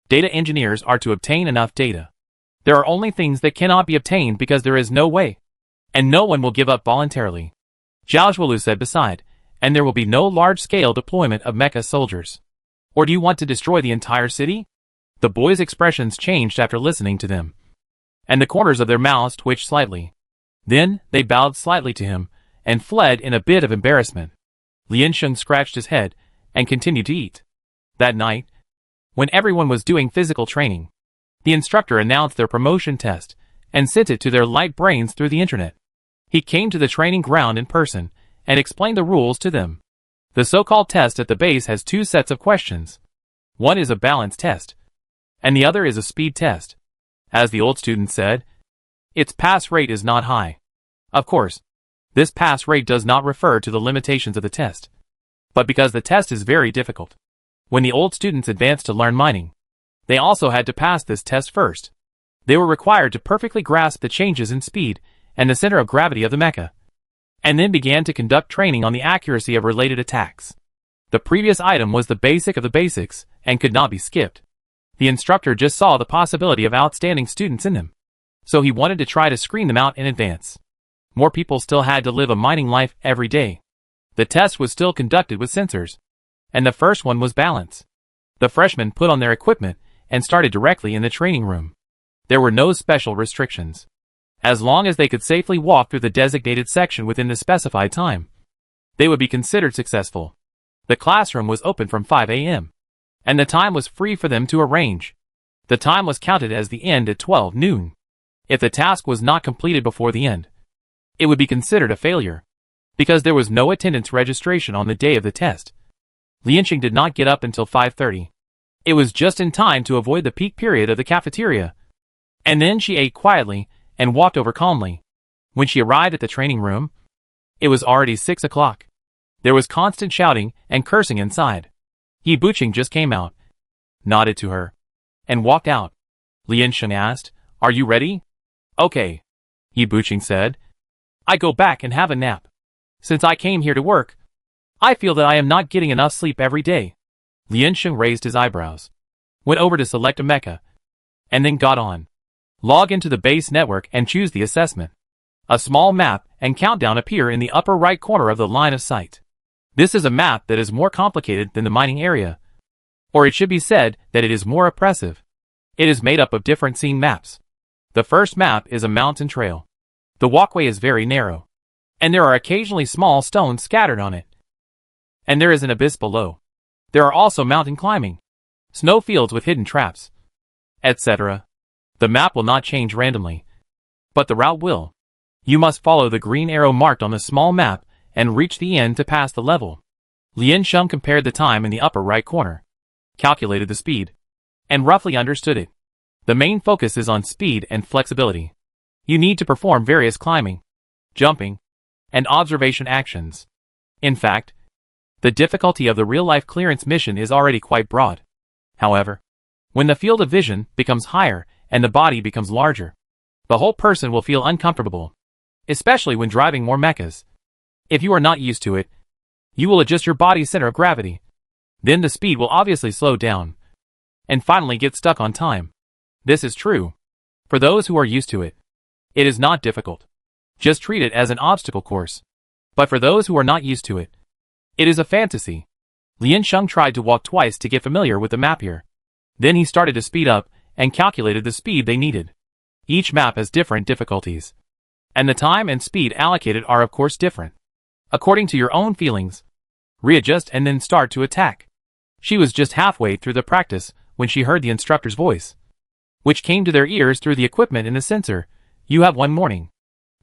data engineers are to obtain enough data. There are only things that cannot be obtained because there is no way. And no one will give up voluntarily. Zhao Shuolu said beside, and there will be no large-scale deployment of mecha soldiers. Or do you want to destroy the entire city? The boys' expressions changed after listening to them. And the corners of their mouths twitched slightly. Then, they bowed slightly to him, and fled in a bit of embarrassment. Lian Sheng scratched his head, and continued to eat. That night, when everyone was doing physical training, the instructor announced their promotion test, and sent it to their light brains through the internet. He came to the training ground in person, and explained the rules to them. The so-called test at the base has two sets of questions. One is a balance test, and the other is a speed test. As the old student said, its pass rate is not high. Of course, this pass rate does not refer to the limitations of the test, but because the test is very difficult. When the old students advanced to learn mining, they also had to pass this test first. They were required to perfectly grasp the changes in speed and the center of gravity of the mecha, and then began to conduct training on the accuracy of related attacks. The previous item was the basic of the basics and could not be skipped. The instructor just saw the possibility of outstanding students in them, so he wanted to try to screen them out in advance. More people still had to live a mining life every day. The test was still conducted with sensors, and the first one was balance. The freshmen put on their equipment and started directly in the training room. There were no special restrictions. As long as they could safely walk through the designated section within the specified time, they would be considered successful. The classroom was open from 5 a.m. and the time was free for them to arrange. The time was counted as the end at 12 noon. If the task was not completed before the end, it would be considered a failure, because there was no attendance registration on the day of the test. Liansheng did not get up until 5:30. It was just in time to avoid the peak period of the cafeteria. And then she ate quietly and walked over calmly. When she arrived at the training room, it was already 6 o'clock. There was constant shouting and cursing inside. Yi Buqing just came out, nodded to her, and walked out. Liansheng asked, "Are you ready?" "Okay," Yi Buqing said. "I go back and have a nap. Since I came here to work, I feel that I am not getting enough sleep every day." Liansheng raised his eyebrows, went over to select a mecha, and then got on. Log into the base network and choose the assessment. A small map and countdown appear in the upper right corner of the line of sight. This is a map that is more complicated than the mining area, or it should be said that it is more oppressive. It is made up of different scene maps. The first map is a mountain trail. The walkway is very narrow, and there are occasionally small stones scattered on it. And there is an abyss below. There are also mountain climbing, snow fields with hidden traps, etc. The map will not change randomly, but the route will. You must follow the green arrow marked on the small map and reach the end to pass the level. Liansheng compared the time in the upper right corner, calculated the speed, and roughly understood it. The main focus is on speed and flexibility. You need to perform various climbing, jumping, and observation actions. In fact, the difficulty of the real-life clearance mission is already quite broad. However, when the field of vision becomes higher and the body becomes larger, the whole person will feel uncomfortable, especially when driving more mechas. If you are not used to it, you will adjust your body's center of gravity. Then the speed will obviously slow down, and finally get stuck on time. This is true for those who are used to it. It is not difficult. Just treat it as an obstacle course. But for those who are not used to it, it is a fantasy. Liansheng tried to walk twice to get familiar with the map here. Then he started to speed up and calculated the speed they needed. Each map has different difficulties, and the time and speed allocated are of course different. According to your own feelings, readjust and then start to attack. She was just halfway through the practice when she heard the instructor's voice, which came to their ears through the equipment in the sensor. "You have one morning.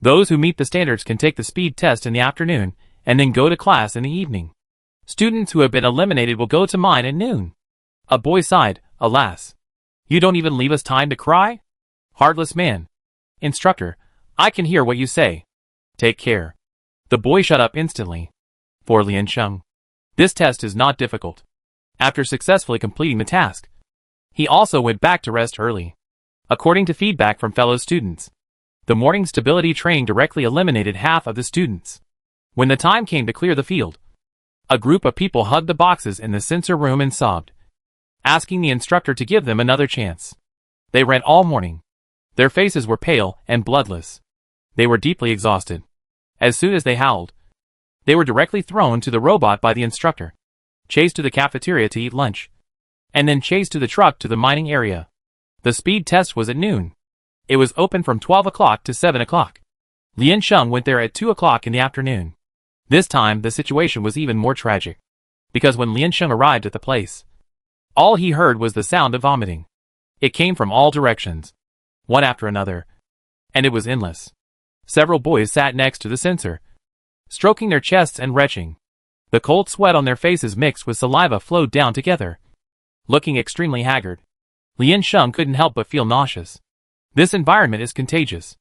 Those who meet the standards can take the speed test in the afternoon and then go to class in the evening. Students who have been eliminated will go to mine at noon." A boy sighed, "Alas. You don't even leave us time to cry? Heartless man." "Instructor, I can hear what you say. Take care." The boy shut up instantly. For Liansheng, this test is not difficult. After successfully completing the task, he also went back to rest early. According to feedback from fellow students, the morning stability training directly eliminated half of the students. When the time came to clear the field, a group of people hugged the boxes in the sensor room and sobbed, asking the instructor to give them another chance. They ran all morning. Their faces were pale and bloodless. They were deeply exhausted. As soon as they howled, they were directly thrown to the robot by the instructor, chased to the cafeteria to eat lunch, and then chased to the truck to the mining area. The speed test was at noon. It was open from 12 o'clock to 7 o'clock. Liansheng went there at 2 o'clock in the afternoon. This time the situation was even more tragic, because when Liansheng arrived at the place, all he heard was the sound of vomiting. It came from all directions, one after another, and it was endless. Several boys sat next to the sensor, stroking their chests and retching. The cold sweat on their faces mixed with saliva flowed down together. Looking extremely haggard, Liansheng couldn't help but feel nauseous. This environment is contagious.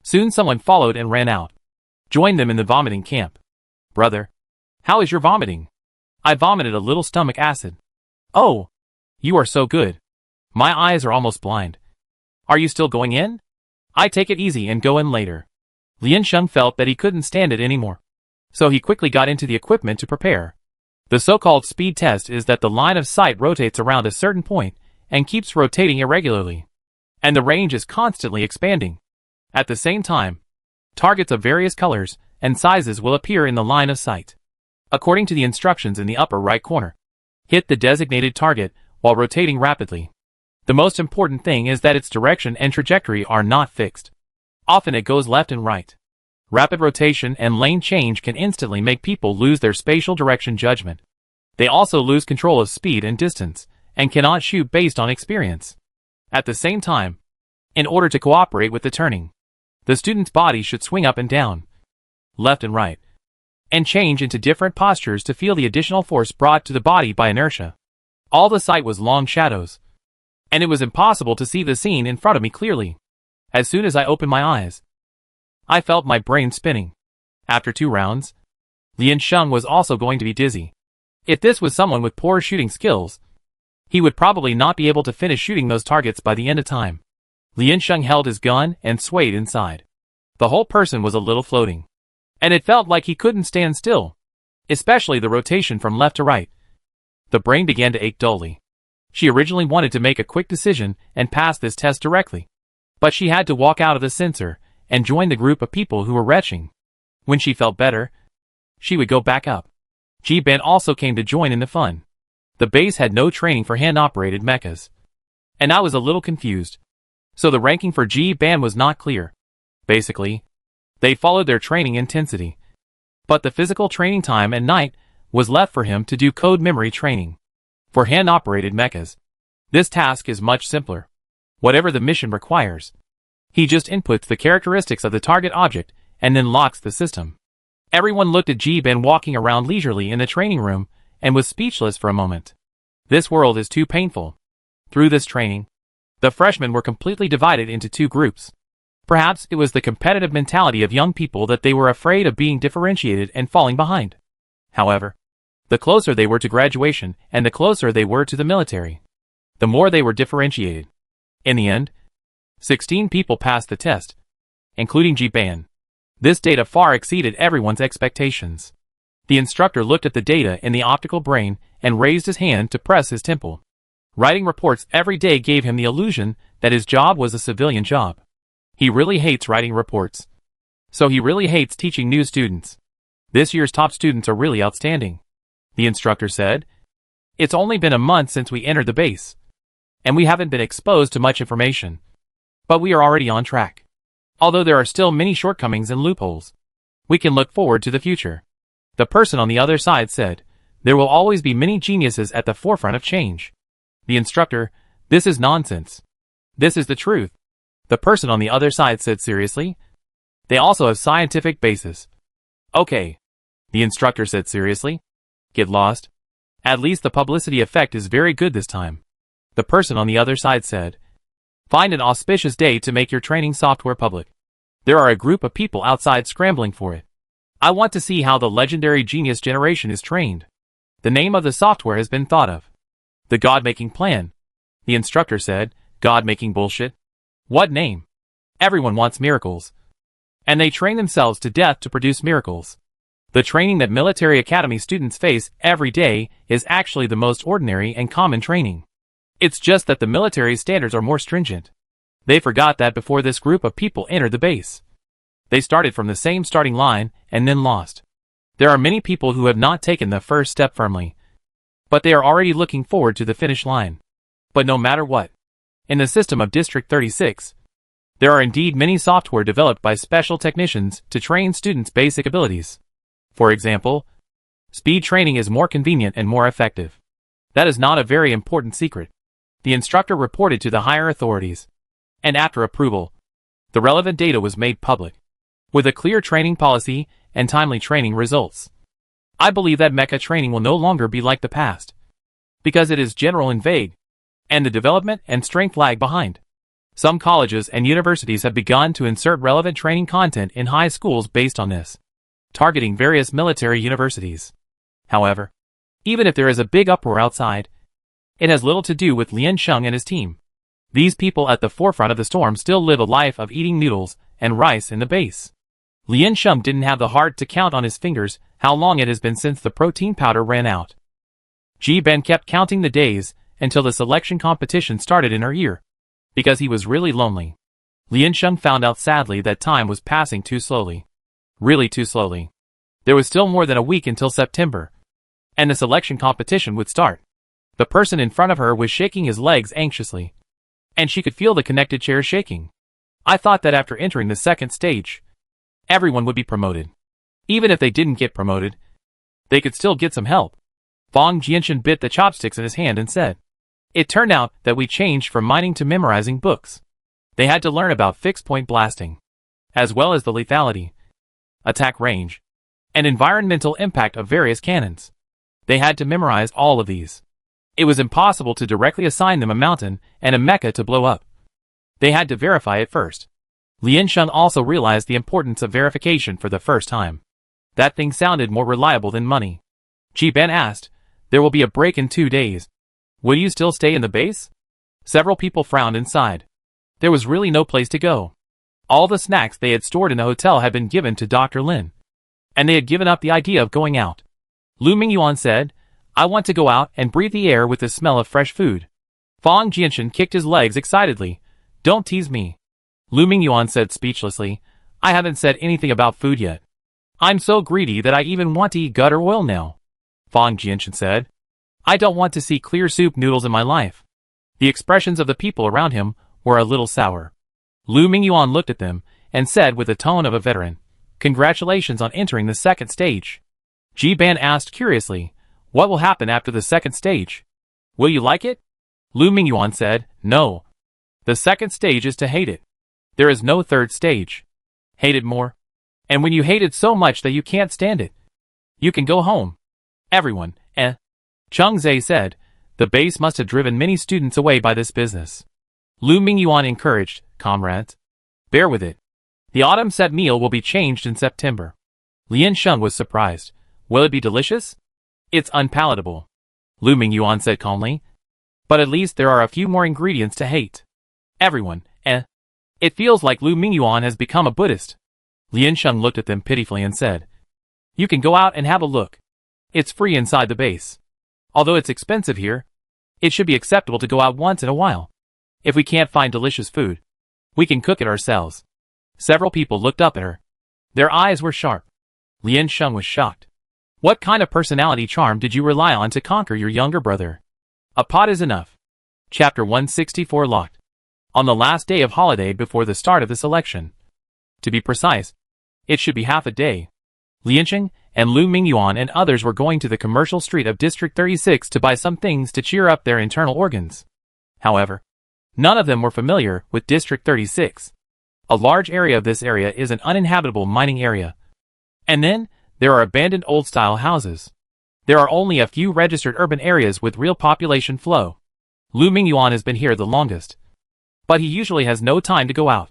Soon someone followed and ran out, joined them in the vomiting camp. "Brother, how is your vomiting?" "I vomited a little stomach acid." "Oh, you are so good. My eyes are almost blind. Are you still going in?" "I take it easy and go in later." Liansheng felt that he couldn't stand it anymore, so he quickly got into the equipment to prepare. The so-called speed test is that the line of sight rotates around a certain point and keeps rotating irregularly, and the range is constantly expanding. At the same time, targets of various colors and sizes will appear in the line of sight. According to the instructions in the upper right corner, hit the designated target while rotating rapidly. The most important thing is that its direction and trajectory are not fixed. Often it goes left and right, Rapid rotation and lane change can instantly make people lose their spatial direction judgment. They also lose control of speed and distance, and cannot shoot based on experience. At the same time, in order to cooperate with the turning, the student's body should swing up and down, left and right, and change into different postures to feel the additional force brought to the body by inertia. All the sight was long shadows, and it was impossible to see the scene in front of me clearly. As soon as I opened my eyes, I felt my brain spinning. After 2 rounds, Lian-sheng was also going to be dizzy. If this was someone with poor shooting skills, he would probably not be able to finish shooting those targets by the end of time. Lian-sheng held his gun and swayed inside. The whole person was a little floating, and it felt like he couldn't stand still, especially the rotation from left to right. The brain began to ache dully. She originally wanted to make a quick decision and pass this test directly, but she had to walk out of the sensor and join the group of people who were retching. When she felt better, she would go back up. Ji-ban also came to join in the fun. The base had no training for hand-operated mechas, and I was a little confused. So the ranking for Ji-ban was not clear. Basically, they followed their training intensity, but the physical training time at night was left for him to do code memory training. For hand-operated mechas, this task is much simpler. Whatever the mission requires, he just inputs the characteristics of the target object and then locks the system. Everyone looked at Ji-ban walking around leisurely in the training room and was speechless for a moment. This world is too painful. Through this training, the freshmen were completely divided into 2 groups. Perhaps it was the competitive mentality of young people that they were afraid of being differentiated and falling behind. However, the closer they were to graduation and the closer they were to the military, the more they were differentiated. In the end, 16 people passed the test, including Ji-ban. This data far exceeded everyone's expectations. The instructor looked at the data in the optical brain and raised his hand to press his temple. Writing reports every day gave him the illusion that his job was a civilian job. He really hates writing reports. So he really hates teaching new students. This year's top students are really outstanding, the instructor said. It's only been a month since we entered the base, and we haven't been exposed to much information. But we are already on track. Although there are still many shortcomings and loopholes, we can look forward to the future. The person on the other side said, there will always be many geniuses at the forefront of change. The instructor, this is nonsense. This is the truth. The person on the other side said seriously. They also have scientific basis. Okay. The instructor said seriously. Get lost. At least the publicity effect is very good this time. The person on the other side said, find an auspicious day to make your training software public. There are a group of people outside scrambling for it. I want to see how the legendary genius generation is trained. The name of the software has been thought of. The God-making plan. The instructor said, God-making bullshit? What name? Everyone wants miracles. And they train themselves to death to produce miracles. The training that military academy students face every day is actually the most ordinary and common training. It's just that the military standards are more stringent. They forgot that before this group of people entered the base. They started from the same starting line and then lost. There are many people who have not taken the first step firmly, but they are already looking forward to the finish line. But no matter what, in the system of District 36, there are indeed many software developed by special technicians to train students' basic abilities. For example, speed training is more convenient and more effective. That is not a very important secret. The instructor reported to the higher authorities, and after approval, the relevant data was made public, with a clear training policy and timely training results. I believe that mecha training will no longer be like the past, because it is general and vague, and the development and strength lag behind. Some colleges and universities have begun to insert relevant training content in high schools based on this, targeting various military universities. However, even if there is a big uproar outside, it has little to do with Lian-sheng and his team. These people at the forefront of the storm still live a life of eating noodles and rice in the base. Lian-sheng didn't have the heart to count on his fingers how long it has been since the protein powder ran out. Ji-ban kept counting the days until the selection competition started in her ear, because he was really lonely. Lian-sheng found out sadly that time was passing too slowly. Really too slowly. There was still more than a week until September, and the selection competition would start. The person in front of her was shaking his legs anxiously, and she could feel the connected chairs shaking. I thought that after entering the second stage, everyone would be promoted. Even if they didn't get promoted, they could still get some help. Fang Jianshan bit the chopsticks in his hand and said, "It turned out that we changed from mining to memorizing books. They had to learn about fixed-point blasting, as well as the lethality, attack range, and environmental impact of various cannons. They had to memorize all of these. It was impossible to directly assign them a mountain and a mecha to blow up. They had to verify it first." Lian Sheng also realized the importance of verification for the first time. That thing sounded more reliable than money. Ji Ben asked, "There will be a break in 2 days. Will you still stay in the base?" Several people frowned and sighed. There was really no place to go. All the snacks they had stored in the hotel had been given to Dr. Lin, and they had given up the idea of going out. Lu Mingyuan said, "I want to go out and breathe the air with the smell of fresh food." Fang Jianshan kicked his legs excitedly. "Don't tease me." Lu Mingyuan said speechlessly, "I haven't said anything about food yet. I'm so greedy that I even want to eat gutter oil now." Fang Jianshan said, "I don't want to see clear soup noodles in my life." The expressions of the people around him were a little sour. Lu Mingyuan looked at them and said with the tone of a veteran, "Congratulations on entering the second stage." Ji Ban asked curiously, "What will happen after the second stage? Will you like it?" Lu Mingyuan said, "No. The second stage is to hate it. There is no third stage. Hate it more. And when you hate it so much that you can't stand it, you can go home." Everyone, Cheng Zhe said, "The base must have driven many students away by this business." Lu Mingyuan encouraged, "Comrades, bear with it. The autumn set meal will be changed in September." Lian Sheng was surprised. "Will it be delicious?" "It's unpalatable," Lu Mingyuan said calmly. "But at least there are a few more ingredients to hate." Everyone, It feels like Lu Mingyuan has become a Buddhist. Lian Sheng looked at them pitifully and said, "You can go out and have a look. It's free inside the base. Although it's expensive here, it should be acceptable to go out once in a while. If we can't find delicious food, we can cook it ourselves." Several people looked up at her. Their eyes were sharp. Lian Sheng was shocked. "What kind of personality charm did you rely on to conquer your younger brother?" A pot is enough. Chapter 164 Locked. On the last day of holiday before the start of the selection. To be precise, it should be half a day. Liansheng and Lu Mingyuan and others were going to the commercial street of District 36 to buy some things to cheer up their internal organs. However, none of them were familiar with District 36. A large area of this area is an uninhabitable mining area. And then, there are abandoned old-style houses. There are only a few registered urban areas with real population flow. Lu Mingyuan has been here the longest, but he usually has no time to go out.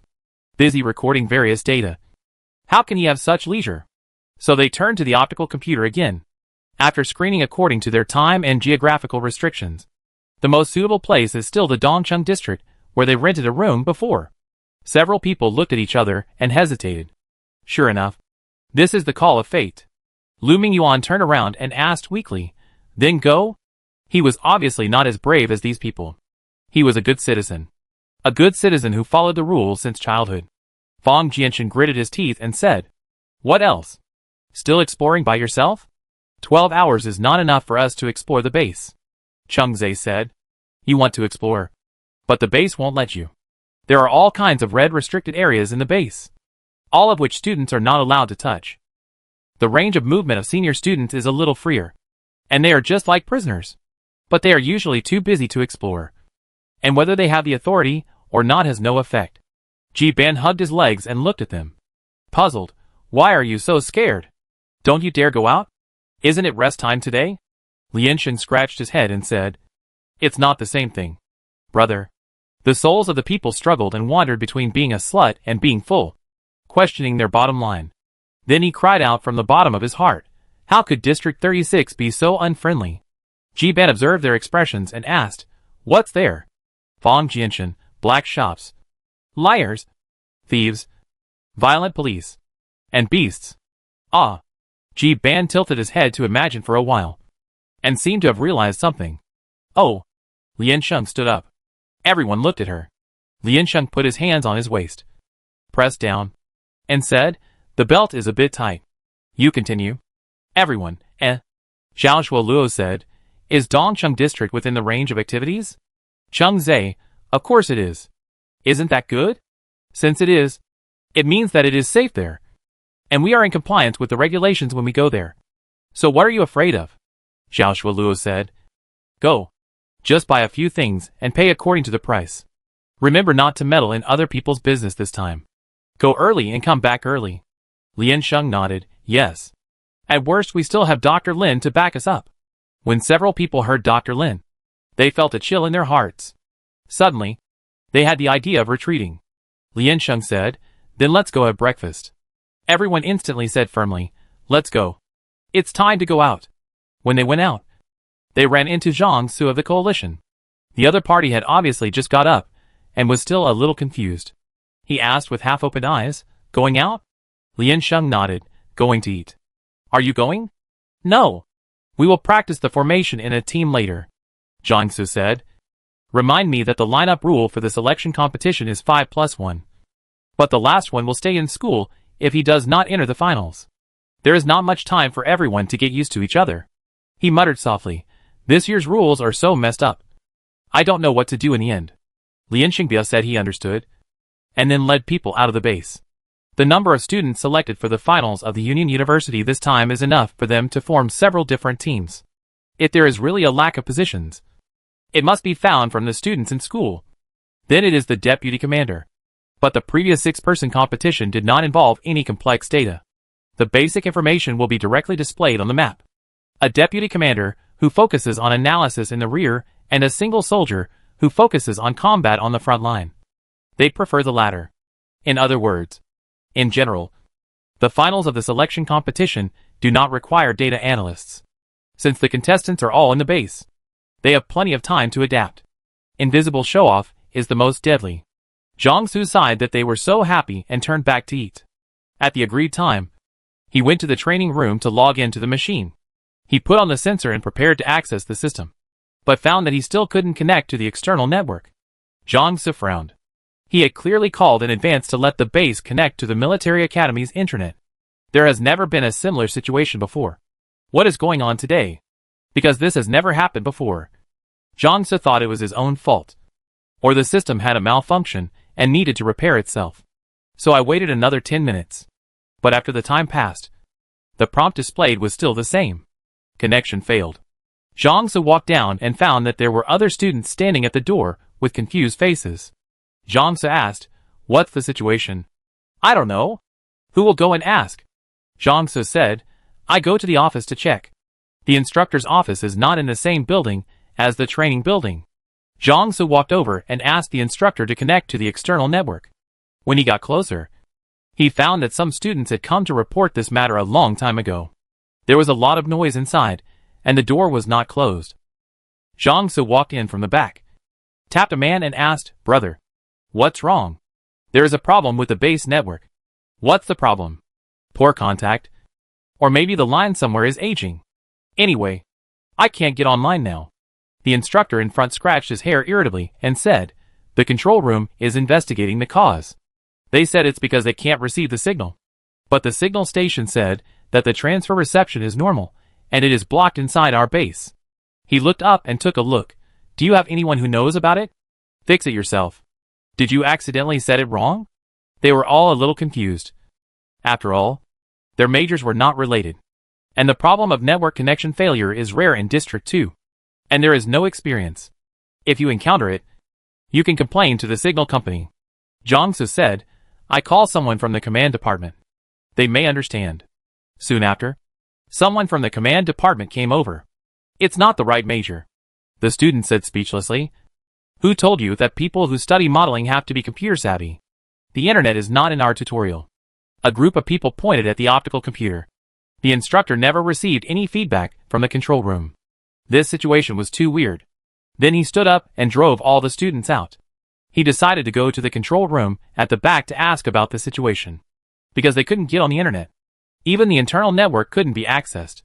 Busy recording various data. How can he have such leisure? So they turned to the optical computer again. After screening according to their time and geographical restrictions, the most suitable place is still the Dongcheng district, where they rented a room before. Several people looked at each other and hesitated. Sure enough, this is the call of fate. Lu Mingyuan turned around and asked weakly, "Then go?" He was obviously not as brave as these people. He was a good citizen. A good citizen who followed the rules since childhood. Fang Jianshan gritted his teeth and said, "What else? Still exploring by yourself? 12 hours is not enough for us to explore the base." Cheng Zhe said, "You want to explore, but the base won't let you. There are all kinds of red restricted areas in the base, all of which students are not allowed to touch. The range of movement of senior students is a little freer, and they are just like prisoners. But they are usually too busy to explore. And whether they have the authority or not has no effect." Ji Ban hugged his legs and looked at them. Puzzled, "Why are you so scared? Don't you dare go out? Isn't it rest time today?" Liansheng scratched his head and said, "It's not the same thing, brother." The souls of the people struggled and wandered between being a slut and being full, questioning their bottom line. Then he cried out from the bottom of his heart, "How could District 36 be so unfriendly?" Ji Ban observed their expressions and asked, "What's there?" Fang Jianshan, "Black shops, liars, thieves, violent police, and beasts." Ah. Ji Ban tilted his head to imagine for a while, and seemed to have realized something. "Oh." Liansheng stood up. Everyone looked at her. Liansheng put his hands on his waist, pressed down, and said, "The belt is a bit tight. You continue." Everyone, Zhao Shuoluo said, "Is Dongcheng district within the range of activities?" Cheng Zhe, "Of course it is. Isn't that good? Since it is, it means that it is safe there." And we are in compliance with the regulations when we go there. So what are you afraid of? Xiao Shualuo said. Go. Just buy a few things and pay according to the price. Remember not to meddle in other people's business this time. Go early and come back early. Lian Sheng nodded, yes. At worst we still have Dr. Lin to back us up. When several people heard Dr. Lin, they felt a chill in their hearts. Suddenly, they had the idea of retreating. Lian Sheng said, then let's go have breakfast. Everyone instantly said firmly, let's go. It's time to go out. When they went out, they ran into Zhang Su of the coalition. The other party had obviously just got up, and was still a little confused. He asked with half-open eyes, going out? Lian Sheng nodded, going to eat. Are you going? No. We will practice the formation in a team later. Zhang Su said. Remind me that the lineup rule for the selection competition is 5+1. But the last one will stay in school if he does not enter the finals. There is not much time for everyone to get used to each other. He muttered softly, this year's rules are so messed up. I don't know what to do in the end. Lian Xingbia said he understood, and then led people out of the base. The number of students selected for the finals of the Union University this time is enough for them to form several different teams. If there is really a lack of positions, it must be found from the students in school. Then it is the deputy commander. But the previous 6-person competition did not involve any complex data. The basic information will be directly displayed on the map. A deputy commander who focuses on analysis in the rear and a single soldier who focuses on combat on the front line. They prefer the latter. In other words, in general, the finals of the selection competition do not require data analysts. Since the contestants are all in the base, they have plenty of time to adapt. Invisible show-off is the most deadly. Zhang Su sighed that they were so happy and turned back to eat. At the agreed time, he went to the training room to log into the machine. He put on the sensor and prepared to access the system, but found that he still couldn't connect to the external network. Zhang Su frowned. He had clearly called in advance to let the base connect to the military academy's internet. There has never been a similar situation before. What is going on today? Because this has never happened before. Zhang Su thought it was his own fault. Or the system had a malfunction and needed to repair itself. So I waited another 10 minutes. But after the time passed, the prompt displayed was still the same. Connection failed. Zhang Su walked down and found that there were other students standing at the door with confused faces. Zhang Su asked, what's the situation? I don't know. Who will go and ask? Zhang Su said, I go to the office to check. The instructor's office is not in the same building as the training building. Zhang Su walked over and asked the instructor to connect to the external network. When he got closer, he found that some students had come to report this matter a long time ago. There was a lot of noise inside, and the door was not closed. Zhang Su walked in from the back, tapped a man and asked, Brother, what's wrong? There is a problem with the base network. What's the problem? Poor contact. Or maybe the line somewhere is aging. Anyway, I can't get online now. The instructor in front scratched his hair irritably and said, the control room is investigating the cause. They said it's because they can't receive the signal. But the signal station said that the transfer reception is normal, and it is blocked inside our base. He looked up and took a look. Do you have anyone who knows about it? Fix it yourself. Did you accidentally set it wrong? They were all a little confused. After all, their majors were not related. And the problem of network connection failure is rare in District 2. And there is no experience. If you encounter it, you can complain to the signal company. Zhang Su said, I call someone from the command department. They may understand. Soon after, someone from the command department came over. It's not the right major. The student said speechlessly. Who told you that people who study modeling have to be computer savvy? The internet is not in our tutorial. A group of people pointed at the optical computer. The instructor never received any feedback from the control room. This situation was too weird. Then he stood up and drove all the students out. He decided to go to the control room at the back to ask about the situation. Because they couldn't get on the internet. Even the internal network couldn't be accessed.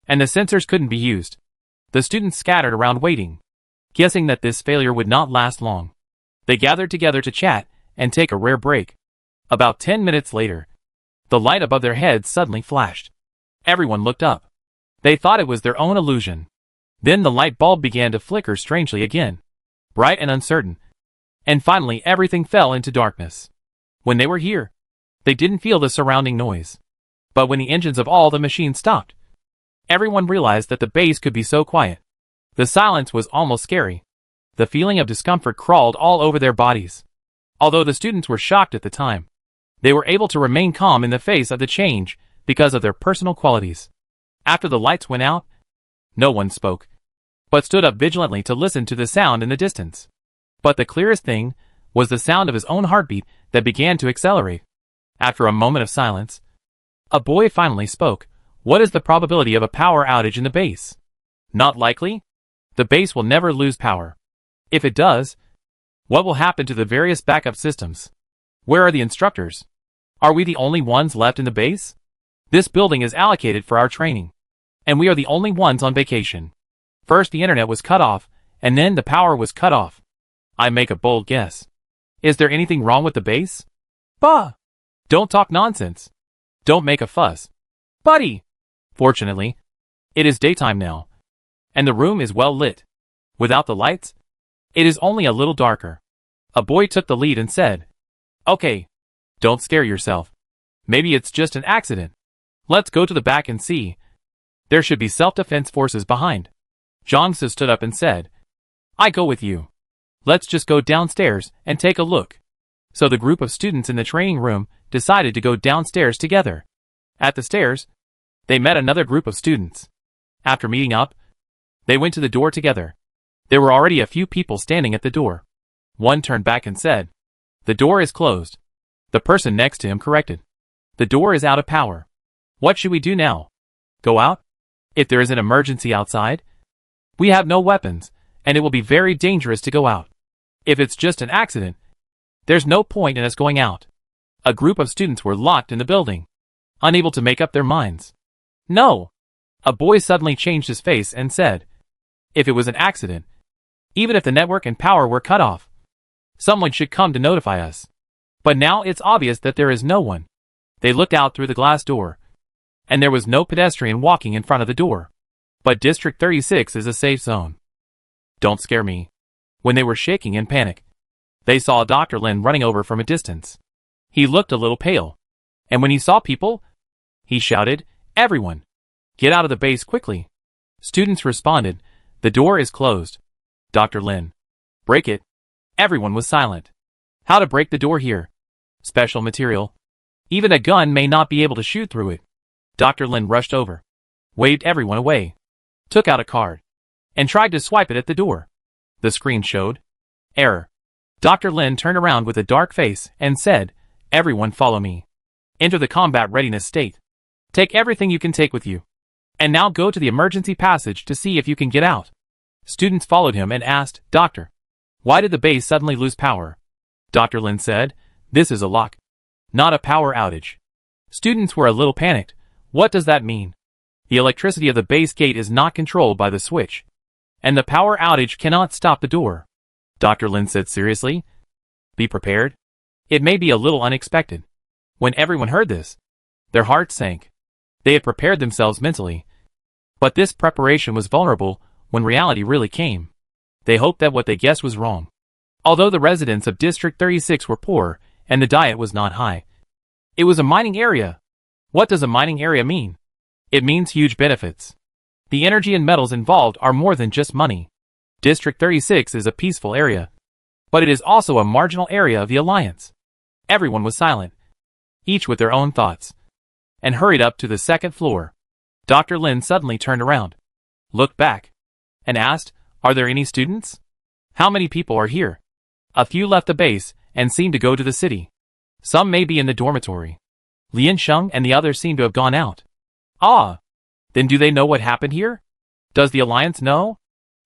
And the sensors couldn't be used. The students scattered around waiting, guessing that this failure would not last long. They gathered together to chat and take a rare break. About 10 minutes later, the light above their heads suddenly flashed. Everyone looked up. They thought it was their own illusion. Then the light bulb began to flicker strangely again, bright and uncertain. And finally everything fell into darkness. When they were here, they didn't feel the surrounding noise. But when the engines of all the machines stopped, everyone realized that the base could be so quiet. The silence was almost scary. The feeling of discomfort crawled all over their bodies. Although the students were shocked at the time, they were able to remain calm in the face of the change because of their personal qualities. After the lights went out, no one spoke, but stood up vigilantly to listen to the sound in the distance. But the clearest thing was the sound of his own heartbeat that began to accelerate. After a moment of silence, a boy finally spoke. What is the probability of a power outage in the base? Not likely. The base will never lose power. If it does, what will happen to the various backup systems? Where are the instructors? Are we the only ones left in the base? This building is allocated for our training, and we are the only ones on vacation. First the internet was cut off, and then the power was cut off. I make a bold guess. Is there anything wrong with the base? Bah! Don't talk nonsense. Don't make a fuss. Buddy! Fortunately, it is daytime now, and the room is well lit. Without the lights, it is only a little darker. A boy took the lead and said, Okay, don't scare yourself. Maybe it's just an accident. Let's go to the back and see. There should be self-defense forces behind. Jongsu stood up and said, I go with you. Let's just go downstairs and take a look. So the group of students in the training room decided to go downstairs together. At the stairs, they met another group of students. After meeting up, they went to the door together. There were already a few people standing at the door. One turned back and said, The door is closed. The person next to him corrected, The door is out of power. What should we do now? Go out? If there is an emergency outside? We have no weapons, and it will be very dangerous to go out. If it's just an accident, there's no point in us going out. A group of students were locked in the building, unable to make up their minds. No! A boy suddenly changed his face and said, If it was an accident, even if the network and power were cut off, someone should come to notify us. But now it's obvious that there is no one. They looked out through the glass door, and there was no pedestrian walking in front of the door. But District 36 is a safe zone. Don't scare me. When they were shaking in panic, they saw Dr. Lin running over from a distance. He looked a little pale, and when he saw people, he shouted, Everyone, get out of the base quickly. Students responded, The door is closed. Dr. Lin, break it. Everyone was silent. How to break the door here? Special material. Even a gun may not be able to shoot through it. Dr. Lin rushed over, waved everyone away, took out a card, and tried to swipe it at the door. The screen showed error. Dr. Lin turned around with a dark face and said, Everyone follow me. Enter the combat readiness state. Take everything you can take with you. And now go to the emergency passage to see if you can get out. Students followed him and asked, Doctor, why did the base suddenly lose power? Dr. Lin said, This is a lock, not a power outage. Students were a little panicked. What does that mean? The electricity of the base gate is not controlled by the switch, and the power outage cannot stop the door. Dr. Lin said seriously, Be prepared. It may be a little unexpected. When everyone heard this, their hearts sank. They had prepared themselves mentally, but this preparation was vulnerable when reality really came. They hoped that what they guessed was wrong. Although the residents of District 36 were poor and the diet was not high, it was a mining area. What does a mining area mean? It means huge benefits. The energy and metals involved are more than just money. District 36 is a peaceful area, but it is also a marginal area of the Alliance. Everyone was silent, each with their own thoughts, and hurried up to the second floor. Dr. Lin suddenly turned around, looked back, and asked, Are there any students? How many people are here? A few left the base and seem to go to the city. Some may be in the dormitory. Lian Sheng and the others seem to have gone out. Ah! Then do they know what happened here? Does the Alliance know?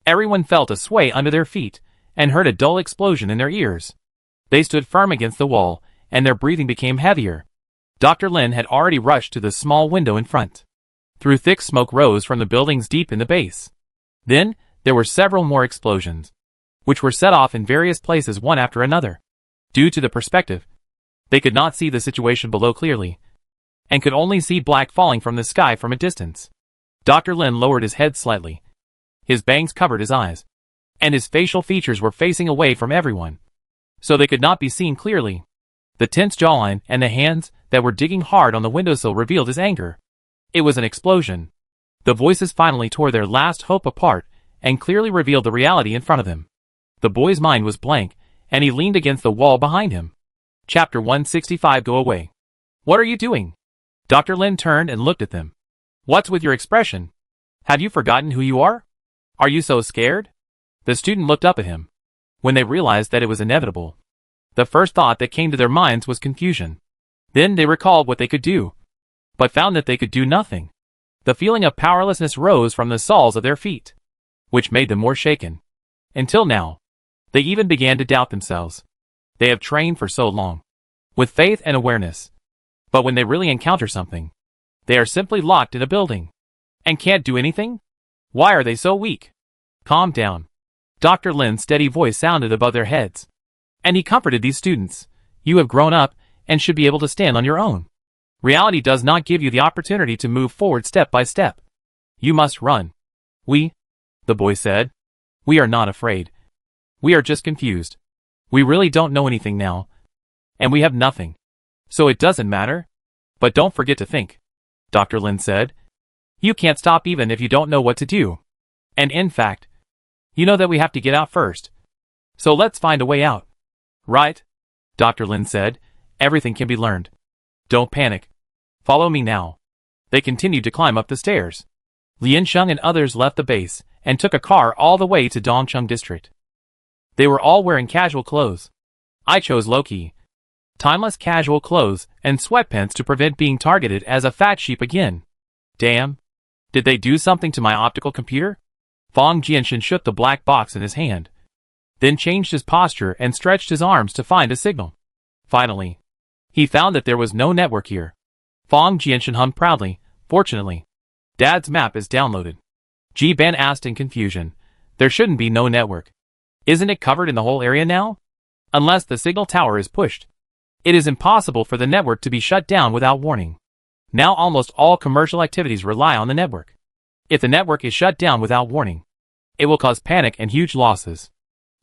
Everyone felt a sway under their feet and heard a dull explosion in their ears. They stood firm against the wall, and their breathing became heavier. Dr. Lin had already rushed to the small window in front. Through thick smoke rose from the buildings deep in the base. Then, there were several more explosions, which were set off in various places one after another. Due to the perspective, they could not see the situation below clearly, and could only see black falling from the sky from a distance. Dr. Lin lowered his head slightly. His bangs covered his eyes, and his facial features were facing away from everyone, so they could not be seen clearly. The tense jawline and the hands that were digging hard on the windowsill revealed his anger. It was an explosion. The voices finally tore their last hope apart and clearly revealed the reality in front of him. The boy's mind was blank, and he leaned against the wall behind him. Chapter 165. Go away. What are you doing? Dr. Lin turned and looked at them. What's with your expression? Have you forgotten who you are? Are you so scared? The student looked up at him. When they realized that it was inevitable, the first thought that came to their minds was confusion. Then they recalled what they could do, but found that they could do nothing. The feeling of powerlessness rose from the soles of their feet, which made them more shaken. Until now, they even began to doubt themselves. They have trained for so long, with faith and awareness. But when they really encounter something, they are simply locked in a building, and can't do anything? Why are they so weak? Calm down. Dr. Lin's steady voice sounded above their heads, and he comforted these students. You have grown up, and should be able to stand on your own. Reality does not give you the opportunity to move forward step by step. You must run. The boy said. We are not afraid. We are just confused. We really don't know anything now. And we have nothing. So it doesn't matter. But don't forget to think. Dr. Lin said. You can't stop even if you don't know what to do. And in fact, you know that we have to get out first. So let's find a way out. Right? Dr. Lin said. Everything can be learned. Don't panic. Follow me now. They continued to climb up the stairs. Lian Sheng and others left the base and took a car all the way to Dongcheng District. They were all wearing casual clothes. I chose low-key, timeless casual clothes and sweatpants to prevent being targeted as a fat sheep again. Damn. Did they do something to my optical computer? Fang Jianshan shook the black box in his hand, then changed his posture and stretched his arms to find a signal. Finally, he found that there was no network here. Fang Jianshan hummed proudly. Fortunately, Dad's map is downloaded. Ji Ban asked in confusion. There shouldn't be no network. Isn't it covered in the whole area now? Unless the signal tower is pushed, it is impossible for the network to be shut down without warning. Now almost all commercial activities rely on the network. If the network is shut down without warning, it will cause panic and huge losses.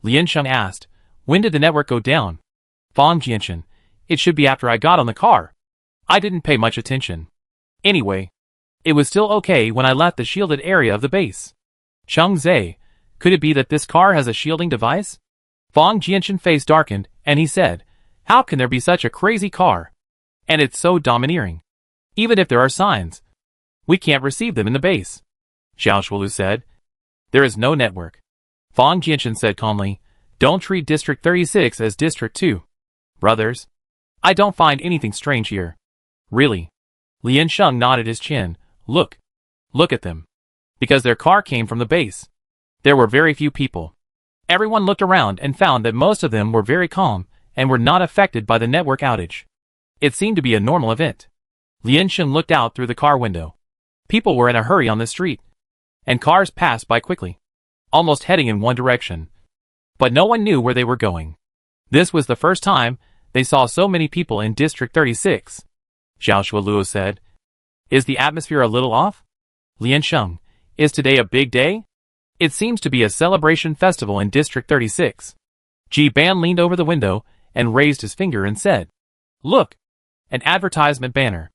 Lian Sheng asked, when did the network go down? Fang Jianshan, it should be after I got on the car. I didn't pay much attention. Anyway, it was still okay when I left the shielded area of the base. Cheng Zhe, could it be that this car has a shielding device? Fang Jianshan's face darkened, and he said, how can there be such a crazy car? And it's so domineering. Even if there are signs, we can't receive them in the base. Xiao Shuolu said. There is no network. Fang Jianshan said calmly, don't treat District 36 as District 2. Brothers, I don't find anything strange here. Really? Lian Sheng nodded his chin. Look at them. Because their car came from the base. There were very few people. Everyone looked around and found that most of them were very calm and were not affected by the network outage. It seemed to be a normal event. Lian Sheng looked out through the car window. People were in a hurry on the street, and cars passed by quickly, almost heading in one direction. But no one knew where they were going. This was the first time they saw so many people in District 36. Xiao Shuoluo said. Is the atmosphere a little off? Lian Sheng, is today a big day? It seems to be a celebration festival in District 36. Ji Ban leaned over the window and raised his finger and said, look, an advertisement banner.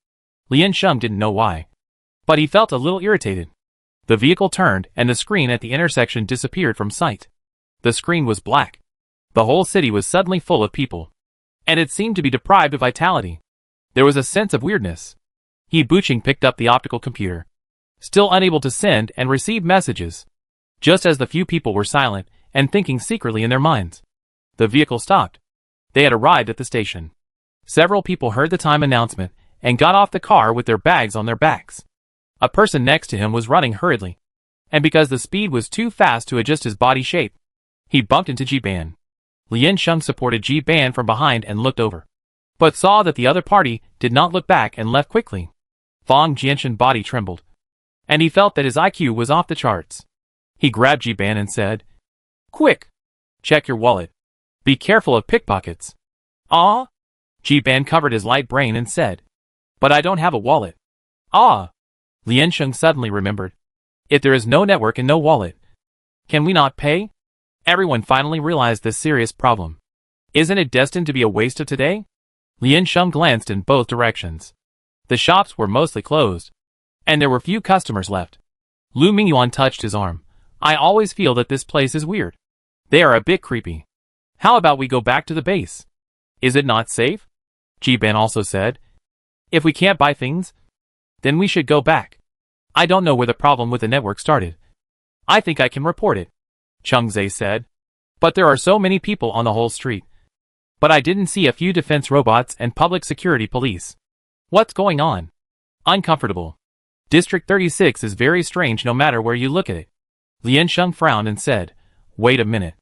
Lian Sheng didn't know why, but he felt a little irritated. The vehicle turned and the screen at the intersection disappeared from sight. The screen was black. The whole city was suddenly full of people, and it seemed to be deprived of vitality. There was a sense of weirdness. He Buching picked up the optical computer, still unable to send and receive messages. Just as the few people were silent and thinking secretly in their minds, the vehicle stopped. They had arrived at the station. Several people heard the time announcement and got off the car with their bags on their backs. A person next to him was running hurriedly, and because the speed was too fast to adjust his body shape, he bumped into Ji Ban. Lian Sheng supported Ji Ban from behind and looked over, but saw that the other party did not look back and left quickly. Fang Jianshan's body trembled, and he felt that his IQ was off the charts. He grabbed Ji Ban and said, quick! Check your wallet. Be careful of pickpockets. Ah? Ji Ban covered his light brain and said, but I don't have a wallet. Ah! Lian Sheng suddenly remembered. If there is no network and no wallet, can we not pay? Everyone finally realized this serious problem. Isn't it destined to be a waste of today? Lian Sheng glanced in both directions. The shops were mostly closed, and there were few customers left. Lu Mingyuan touched his arm. I always feel that this place is weird. They are a bit creepy. How about we go back to the base? Is it not safe? Ji Ban also said. If we can't buy things, then we should go back. I don't know where the problem with the network started. I think I can report it, Cheng Zhe said. But there are so many people on the whole street. But I didn't see a few defense robots and public security police. What's going on? Uncomfortable. District 36 is very strange no matter where you look at it. Lian Sheng frowned and said, wait a minute.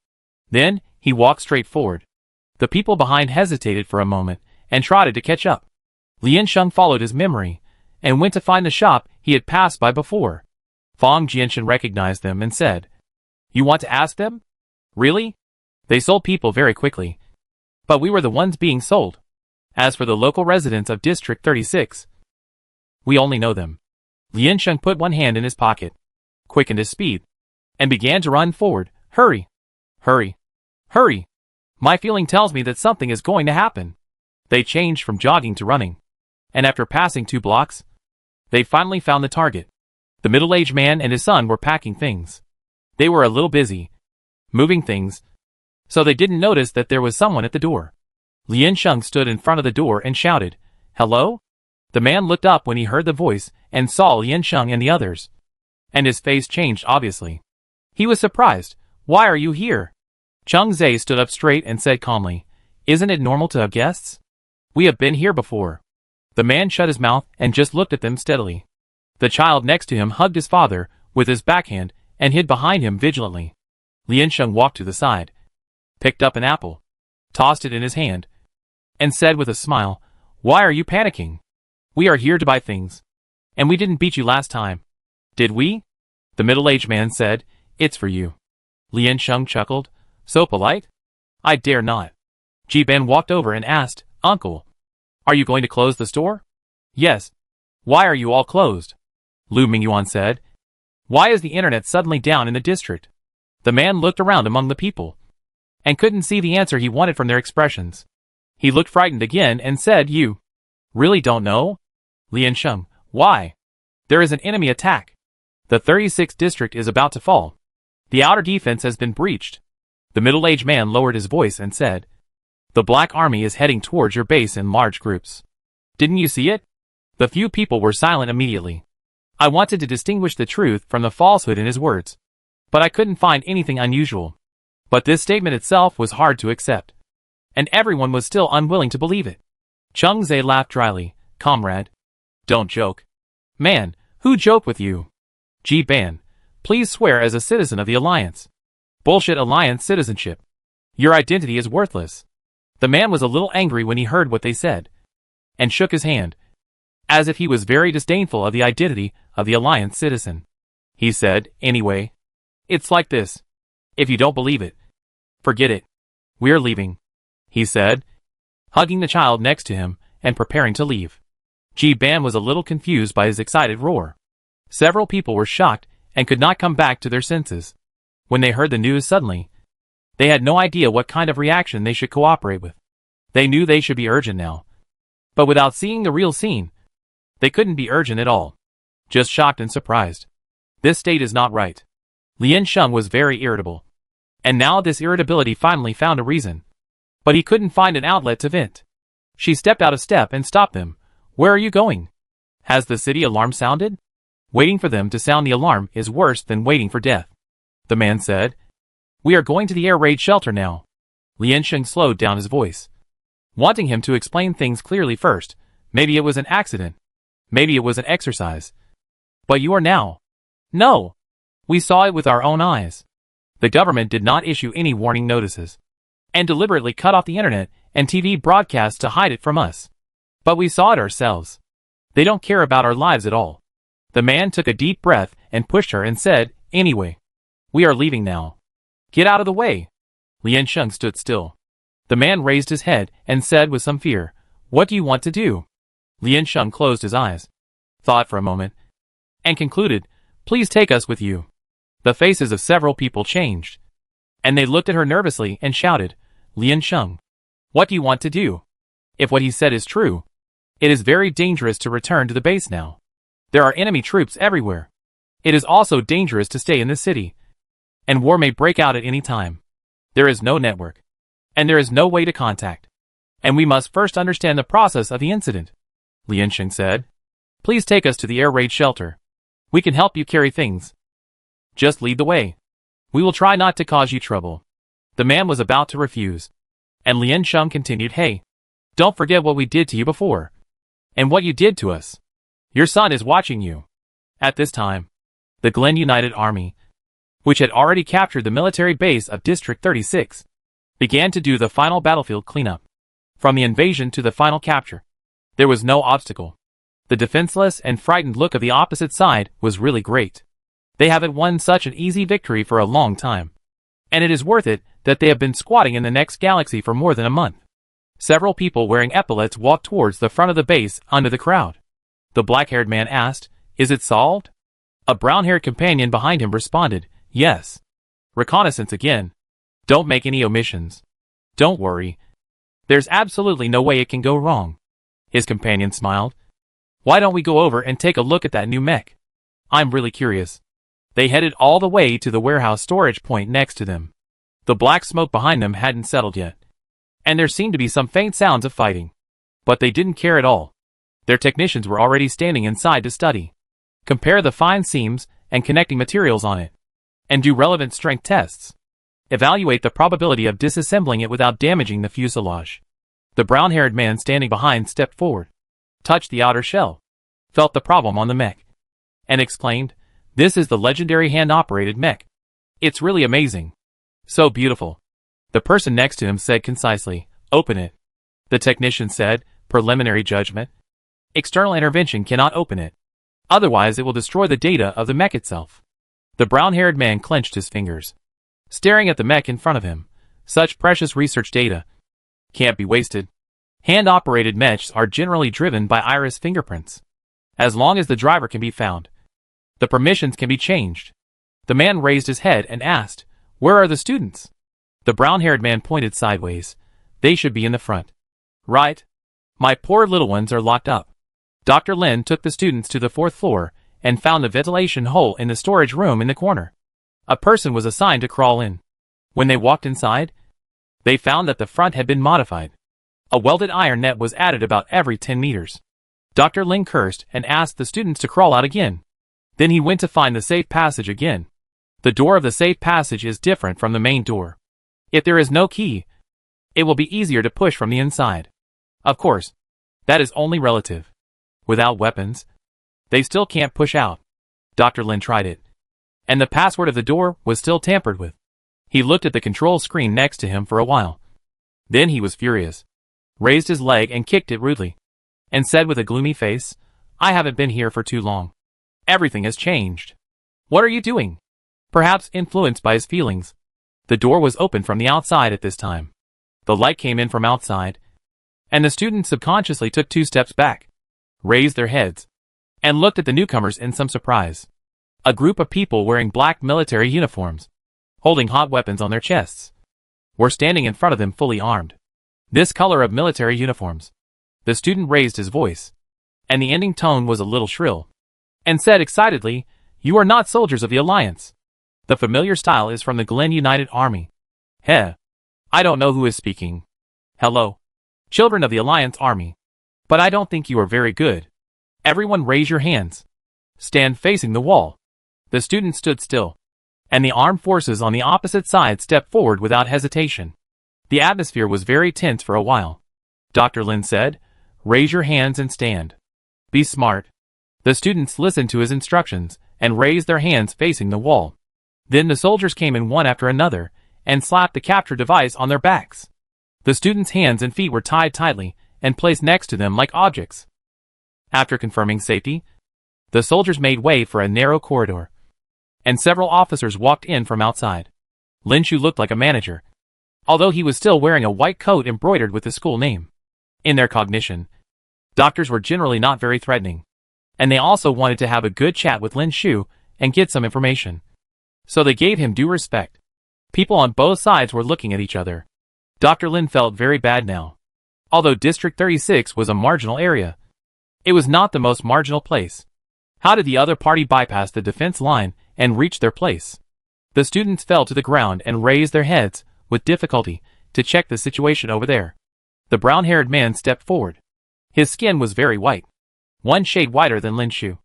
Then, he walked straight forward. The people behind hesitated for a moment and trotted to catch up. Lian Sheng followed his memory and went to find the shop he had passed by before. Fang Jianshan recognized them and said, you want to ask them? Really? They sold people very quickly. But we were the ones being sold. As for the local residents of District 36, we only know them. Lian Sheng put one hand in his pocket, quickened his speed, and began to run forward. Hurry! Hurry! Hurry! My feeling tells me that something is going to happen. They changed from jogging to running, and after passing 2 blocks, they finally found the target. The middle-aged man and his son were packing things. They were a little busy, moving things, so they didn't notice that there was someone at the door. Lian Sheng stood in front of the door and shouted, hello? The man looked up when he heard the voice and saw Lian Sheng and the others. And his face changed obviously. He was surprised. Why are you here? Cheng Zhe stood up straight and said calmly, isn't it normal to have guests? We have been here before. The man shut his mouth and just looked at them steadily. The child next to him hugged his father with his backhand and hid behind him vigilantly. Lian Sheng walked to the side, picked up an apple, tossed it in his hand, and said with a smile, why are you panicking? We are here to buy things. And we didn't beat you last time. Did we? The middle-aged man said, it's for you. Lian Sheng chuckled, so polite? I dare not. Ji Ban walked over and asked, Uncle, are you going to close the store? Yes. Why are you all closed? Lu Mingyuan said. Why is the internet suddenly down in the district? The man looked around among the people and couldn't see the answer he wanted from their expressions. He looked frightened again and said, you really don't know? Lian Sheng, why? There is an enemy attack. The 36th district is about to fall. The outer defense has been breached. The middle-aged man lowered his voice and said, the Black Army is heading towards your base in large groups. Didn't you see it? The few people were silent immediately. I wanted to distinguish the truth from the falsehood in his words, but I couldn't find anything unusual. But this statement itself was hard to accept, and everyone was still unwilling to believe it. Cheng Zhe laughed dryly. Comrade, don't joke. Man, who joked with you? Ji Ban, please swear as a citizen of the Alliance. Bullshit Alliance citizenship. Your identity is worthless. The man was a little angry when he heard what they said, and shook his hand, as if he was very disdainful of the identity of the Alliance citizen. He said, anyway, it's like this. If you don't believe it, forget it. We're leaving, he said, hugging the child next to him and preparing to leave. Ji Ban was a little confused by his excited roar. Several people were shocked and could not come back to their senses. When they heard the news suddenly, they had no idea what kind of reaction they should cooperate with. They knew they should be urgent now. But without seeing the real scene, they couldn't be urgent at all. Just shocked and surprised. This state is not right. Lian Sheng was very irritable. And now this irritability finally found a reason. But he couldn't find an outlet to vent. She stepped out a step and stopped them. Where are you going? Has the city alarm sounded? Waiting for them to sound the alarm is worse than waiting for death, the man said. We are going to the air raid shelter now. Lian Sheng slowed down his voice, wanting him to explain things clearly first. Maybe it was an accident. Maybe it was an exercise. But you are now. No. We saw it with our own eyes. The government did not issue any warning notices, and deliberately cut off the internet and TV broadcasts to hide it from us. But we saw it ourselves. They don't care about our lives at all. The man took a deep breath and pushed her and said, anyway, we are leaving now. Get out of the way. Lian Sheng stood still. The man raised his head and said with some fear, what do you want to do? Lian Sheng closed his eyes, thought for a moment, and concluded, please take us with you. The faces of several people changed, and they looked at her nervously and shouted, Lian Sheng, what do you want to do? If what he said is true, it is very dangerous to return to the base now. There are enemy troops everywhere. It is also dangerous to stay in this city, and war may break out at any time. There is no network, and there is no way to contact. And we must first understand the process of the incident. Liansheng said. Please take us to the air raid shelter. We can help you carry things. Just lead the way. We will try not to cause you trouble. The man was about to refuse, and Liansheng continued, Hey, don't forget what we did to you before, and what you did to us. Your son is watching you. At this time, the Glen United Army, which had already captured the military base of District 36, began to do the final battlefield cleanup. From the invasion to the final capture, there was no obstacle. The defenseless and frightened look of the opposite side was really great. They haven't won such an easy victory for a long time. And it is worth it that they have been squatting in the next galaxy for more than a month. Several people wearing epaulets walked towards the front of the base under the crowd. The black-haired man asked, Is it solved? A brown-haired companion behind him responded, Yes. Reconnaissance again. Don't make any omissions. Don't worry. There's absolutely no way it can go wrong. His companion smiled. Why don't we go over and take a look at that new mech? I'm really curious. They headed all the way to the warehouse storage point next to them. The black smoke behind them hadn't settled yet, and there seemed to be some faint sounds of fighting. But they didn't care at all. Their technicians were already standing inside to study, compare the fine seams and connecting materials on it, and do relevant strength tests. Evaluate the probability of disassembling it without damaging the fuselage. The brown-haired man standing behind stepped forward, touched the outer shell, felt the problem on the mech, and exclaimed, This is the legendary hand-operated mech. It's really amazing. So beautiful. The person next to him said concisely, Open it. The technician said, Preliminary judgment. External intervention cannot open it. Otherwise it will destroy the data of the mech itself. The brown-haired man clenched his fingers, staring at the mech in front of him. Such precious research data can't be wasted. Hand-operated mechs are generally driven by iris fingerprints. As long as the driver can be found, the permissions can be changed. The man raised his head and asked, Where are the students? The brown-haired man pointed sideways. They should be in the front. Right. My poor little ones are locked up. Dr. Lin took the students to the 4th floor and found a ventilation hole in the storage room in the corner. A person was assigned to crawl in. When they walked inside, they found that the front had been modified. A welded iron net was added about every 10 meters. Dr. Lin cursed and asked the students to crawl out again. Then he went to find the safe passage again. The door of the safe passage is different from the main door. If there is no key, it will be easier to push from the inside. Of course, that is only relative. Without weapons, they still can't push out. Dr. Lin tried it, and the password of the door was still tampered with. He looked at the control screen next to him for a while. Then he was furious, raised his leg and kicked it rudely, and said with a gloomy face, I haven't been here for too long. Everything has changed. What are you doing? Perhaps influenced by his feelings, the door was open from the outside at this time. The light came in from outside, and the students subconsciously took 2 steps back, raised their heads, and looked at the newcomers in some surprise. A group of people wearing black military uniforms, holding hot weapons on their chests, were standing in front of them fully armed. This color of military uniforms. The student raised his voice, and the ending tone was a little shrill, and said excitedly, You are not soldiers of the Alliance. The familiar style is from the Glen United Army. Heh. I don't know who is speaking. Hello. Children of the Alliance Army. But I don't think you are very good. Everyone raise your hands. Stand facing the wall. The student stood still, and the armed forces on the opposite side stepped forward without hesitation. The atmosphere was very tense for a while. Dr. Lin said, Raise your hands and stand. Be smart. The students listened to his instructions and raised their hands facing the wall. Then the soldiers came in one after another and slapped the capture device on their backs. The students' hands and feet were tied tightly and placed next to them like objects. After confirming safety, the soldiers made way for a narrow corridor, and several officers walked in from outside. Lin Shu looked like a manager, although he was still wearing a white coat embroidered with the school name. In their cognition, doctors were generally not very threatening, and they also wanted to have a good chat with Lin Shu and get some information. So they gave him due respect. People on both sides were looking at each other. Dr. Lin felt very bad now. Although District 36 was a marginal area, it was not the most marginal place. How did the other party bypass the defense line and reach their place? The students fell to the ground and raised their heads, with difficulty, to check the situation over there. The brown-haired man stepped forward. His skin was very white, one shade whiter than Lin Shu.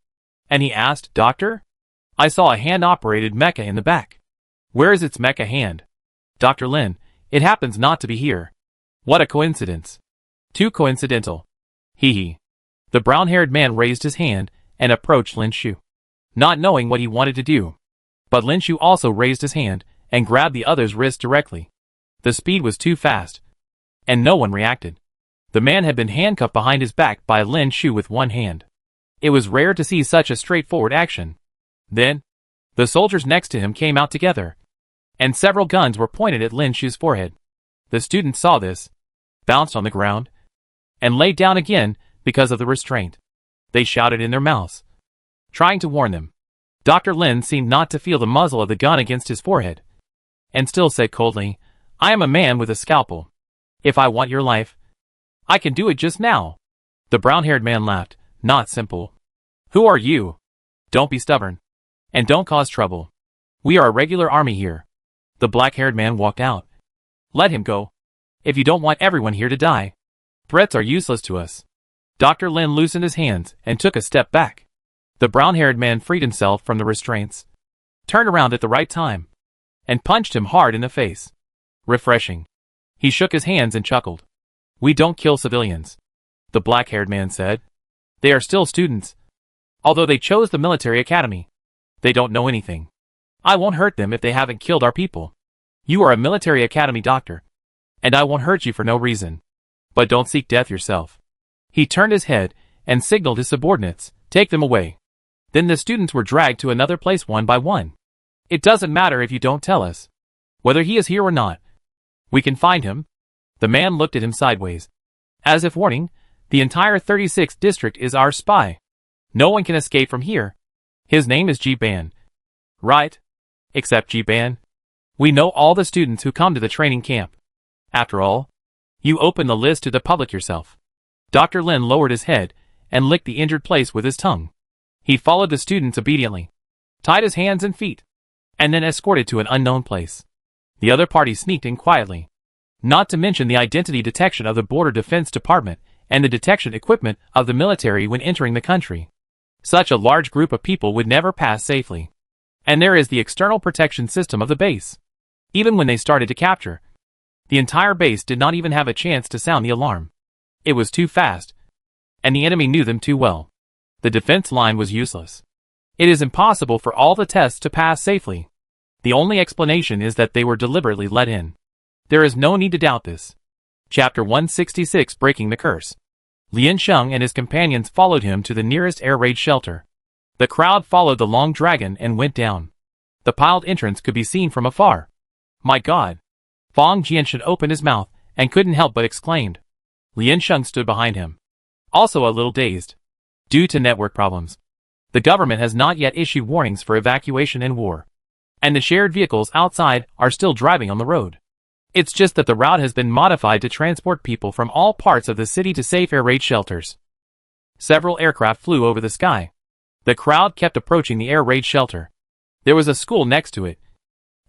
And he asked, "Doctor? I saw a hand-operated mecha in the back. Where is its mecha hand?" "Dr. Lin, it happens not to be here." "What a coincidence." "Too coincidental." Hee hee. The brown-haired man raised his hand and approached Lin Shu, not knowing what he wanted to do. But Lin Shu also raised his hand and grabbed the other's wrist directly. The speed was too fast, and no one reacted. The man had been handcuffed behind his back by Lin Shu with one hand. It was rare to see such a straightforward action. Then, the soldiers next to him came out together, and several guns were pointed at Lin Shu's forehead. The students saw this, bounced on the ground, and lay down again because of the restraint. They shouted in their mouths, trying to warn them. Dr. Lin seemed not to feel the muzzle of the gun against his forehead, and still said coldly, "I am a man with a scalpel. If I want your life, I can do it just now." The brown-haired man laughed, "Not simple. Who are you? Don't be stubborn, and don't cause trouble. We are a regular army here." The black-haired man walked out. "Let him go, if you don't want everyone here to die. Threats are useless to us." Dr. Lin loosened his hands and took a step back. The brown-haired man freed himself from the restraints, turned around at the right time, and punched him hard in the face. Refreshing. He shook his hands and chuckled. "We don't kill civilians," the black-haired man said. "They are still students. Although they chose the military academy, they don't know anything. I won't hurt them if they haven't killed our people. You are a military academy doctor, and I won't hurt you for no reason. But don't seek death yourself." He turned his head and signaled his subordinates, "Take them away." Then the students were dragged to another place one by one. "It doesn't matter if you don't tell us whether he is here or not. We can find him." The man looked at him sideways, as if warning, "The entire 36th district is our spy. No one can escape from here. His name is Ban. Right? Except Ban. We know all the students who come to the training camp. After all, you open the list to the public yourself." Dr. Lin lowered his head and licked the injured place with his tongue. He followed the students obediently, tied his hands and feet, and then escorted to an unknown place. The other party sneaked in quietly, not to mention the identity detection of the Border Defense Department and the detection equipment of the military when entering the country. Such a large group of people would never pass safely. And there is the external protection system of the base. Even when they started to capture, the entire base did not even have a chance to sound the alarm. It was too fast, and the enemy knew them too well. The defense line was useless. It is impossible for all the tests to pass safely. The only explanation is that they were deliberately let in. There is no need to doubt this. Chapter 166, Breaking the Curse. Lin Sheng and his companions followed him to the nearest air raid shelter. The crowd followed the long dragon and went down. The piled entrance could be seen from afar. "My God!" Fang Jianshan opened his mouth and couldn't help but exclaimed. Lin Sheng stood behind him, also a little dazed. Due to network problems, the government has not yet issued warnings for evacuation and war, and the shared vehicles outside are still driving on the road. It's just that the route has been modified to transport people from all parts of the city to safe air raid shelters. Several aircraft flew over the sky. The crowd kept approaching the air raid shelter. There was a school next to it,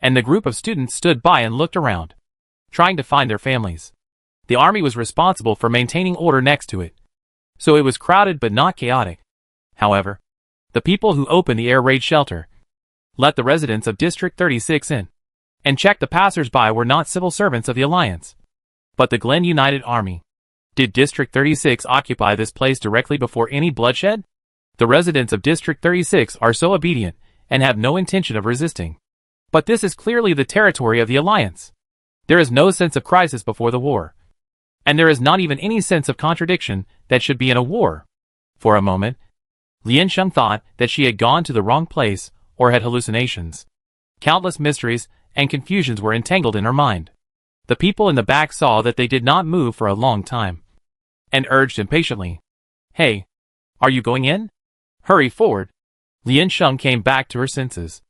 and the group of students stood by and looked around, trying to find their families. The army was responsible for maintaining order next to it, so it was crowded but not chaotic. However, the people who opened the air raid shelter let the residents of District 36 in, and checked the passers-by were not civil servants of the Alliance, but the Glen United Army. Did District 36 occupy this place directly before any bloodshed? The residents of District 36 are so obedient and have no intention of resisting. But this is clearly the territory of the Alliance. There is no sense of crisis before the war, and there is not even any sense of contradiction that should be in a war. For a moment, Lin Sheng thought that she had gone to the wrong place or had hallucinations. Countless mysteries and confusions were entangled in her mind. The people in the back saw that they did not move for a long time, and urged impatiently, "Hey, are you going in? Hurry forward." Lin Sheng came back to her senses.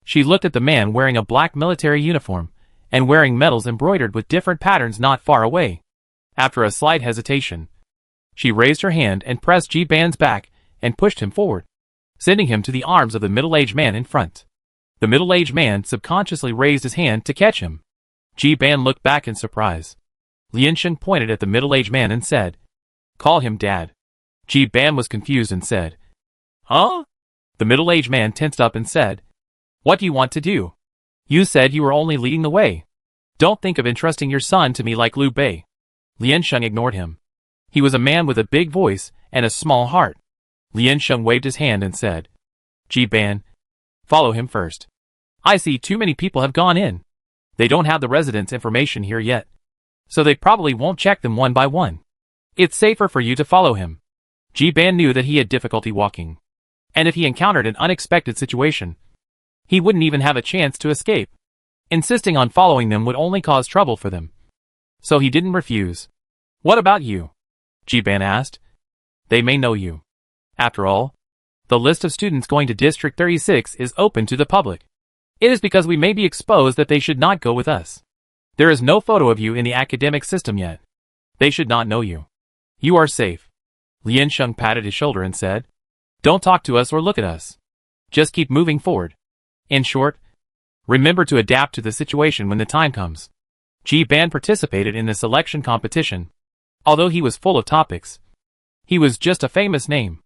She looked at the man wearing a black military uniform and wearing medals embroidered with different patterns not far away. After a slight hesitation, she raised her hand and pressed Ji-ban's back and pushed him forward, sending him to the arms of the middle-aged man in front. The middle-aged man subconsciously raised his hand to catch him. Ji-ban looked back in surprise. Liansheng pointed at the middle-aged man and said, "Call him Dad." Ji-ban was confused and said, "Huh?" The middle-aged man tensed up and said, "What do you want to do? You said you were only leading the way. Don't think of entrusting your son to me like Liu Bei." Liansheng ignored him. He was a man with a big voice and a small heart. Liansheng waved his hand and said, "Ji-ban, follow him first. I see too many people have gone in. They don't have the residents' information here yet, so they probably won't check them one by one. It's safer for you to follow him." Ji-ban knew that he had difficulty walking, and if he encountered an unexpected situation, he wouldn't even have a chance to escape. Insisting on following them would only cause trouble for them. So he didn't refuse. "What about you?" Ji-ban asked. "They may know you. After all, the list of students going to District 36 is open to the public. It is because we may be exposed that they should not go with us. There is no photo of you in the academic system yet. They should not know you. You are safe." Liansheng patted his shoulder and said, "Don't talk to us or look at us. Just keep moving forward. In short, remember to adapt to the situation when the time comes." Ji-ban participated in the selection competition. Although he was full of topics, he was just a famous name.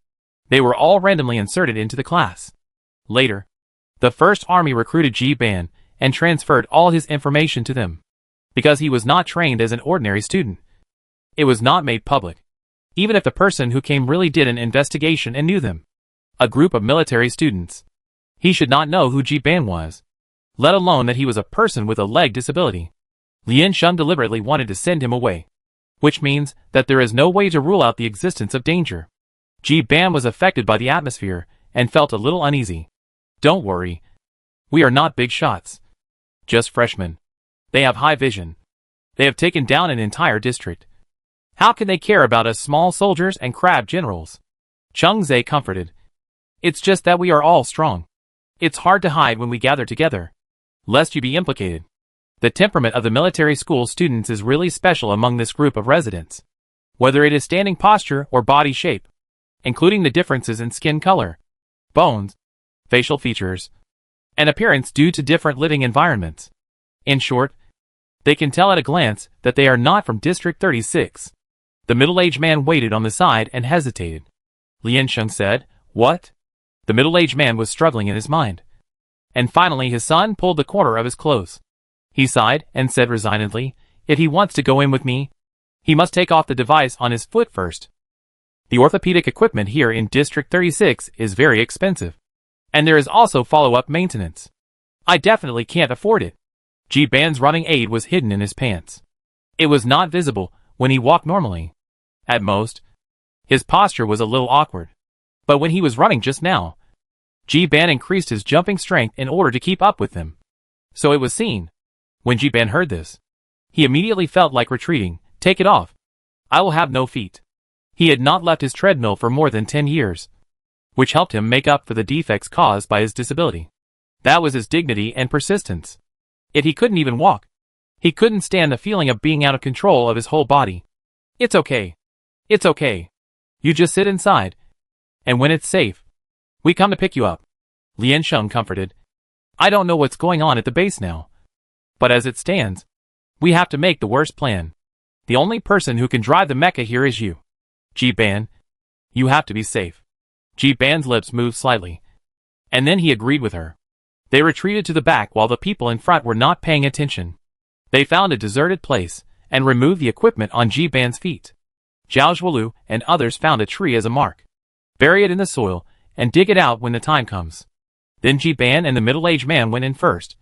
They were all randomly inserted into the class. Later, the First Army recruited Ji-ban and transferred all his information to them. Because he was not trained as an ordinary student, it was not made public. Even if the person who came really did an investigation and knew them, a group of military students, he should not know who Ji-ban was, let alone that he was a person with a leg disability. Liansheng deliberately wanted to send him away, which means that there is no way to rule out the existence of danger. Ji-ban was affected by the atmosphere and felt a little uneasy. "Don't worry. We are not big shots. Just freshmen. They have high vision. They have taken down an entire district. How can they care about us small soldiers and crab generals?" Cheng Zhe comforted. "It's just that we are all strong. It's hard to hide when we gather together, lest you be implicated. The temperament of the military school students is really special among this group of residents. Whether it is standing posture or body shape, including the differences in skin color, bones, facial features, and appearance due to different living environments. In short, they can tell at a glance that they are not from District 36. The middle-aged man waited on the side and hesitated. Liansheng said, "What?" The middle-aged man was struggling in his mind. And finally his son pulled the corner of his clothes. He sighed and said resignedly, "If he wants to go in with me, he must take off the device on his foot first. The orthopedic equipment here in District 36 is very expensive. And there is also follow-up maintenance. I definitely can't afford it." Ji-ban's running aid was hidden in his pants. It was not visible when he walked normally. At most, his posture was a little awkward. But when he was running just now, Ji-ban increased his jumping strength in order to keep up with them. So it was seen. When Ji-ban heard this, he immediately felt like retreating. "Take it off. I will have no feet." He had not left his treadmill for more than 10 years, which helped him make up for the defects caused by his disability. That was his dignity and persistence. Yet he couldn't even walk. He couldn't stand the feeling of being out of control of his whole body. "It's okay. It's okay. You just sit inside. And when it's safe, we come to pick you up." Liansheng comforted. "I don't know what's going on at the base now. But as it stands, we have to make the worst plan. The only person who can drive the mecha here is you. Ji-ban, you have to be safe." Ji-ban's lips moved slightly, and then he agreed with her. They retreated to the back while the people in front were not paying attention. They found a deserted place and removed the equipment on Ji-ban's feet. Zhao Zhuolu and others found a tree as a mark. Bury it in the soil and dig it out when the time comes. Then Ji-ban and the middle-aged man went in first,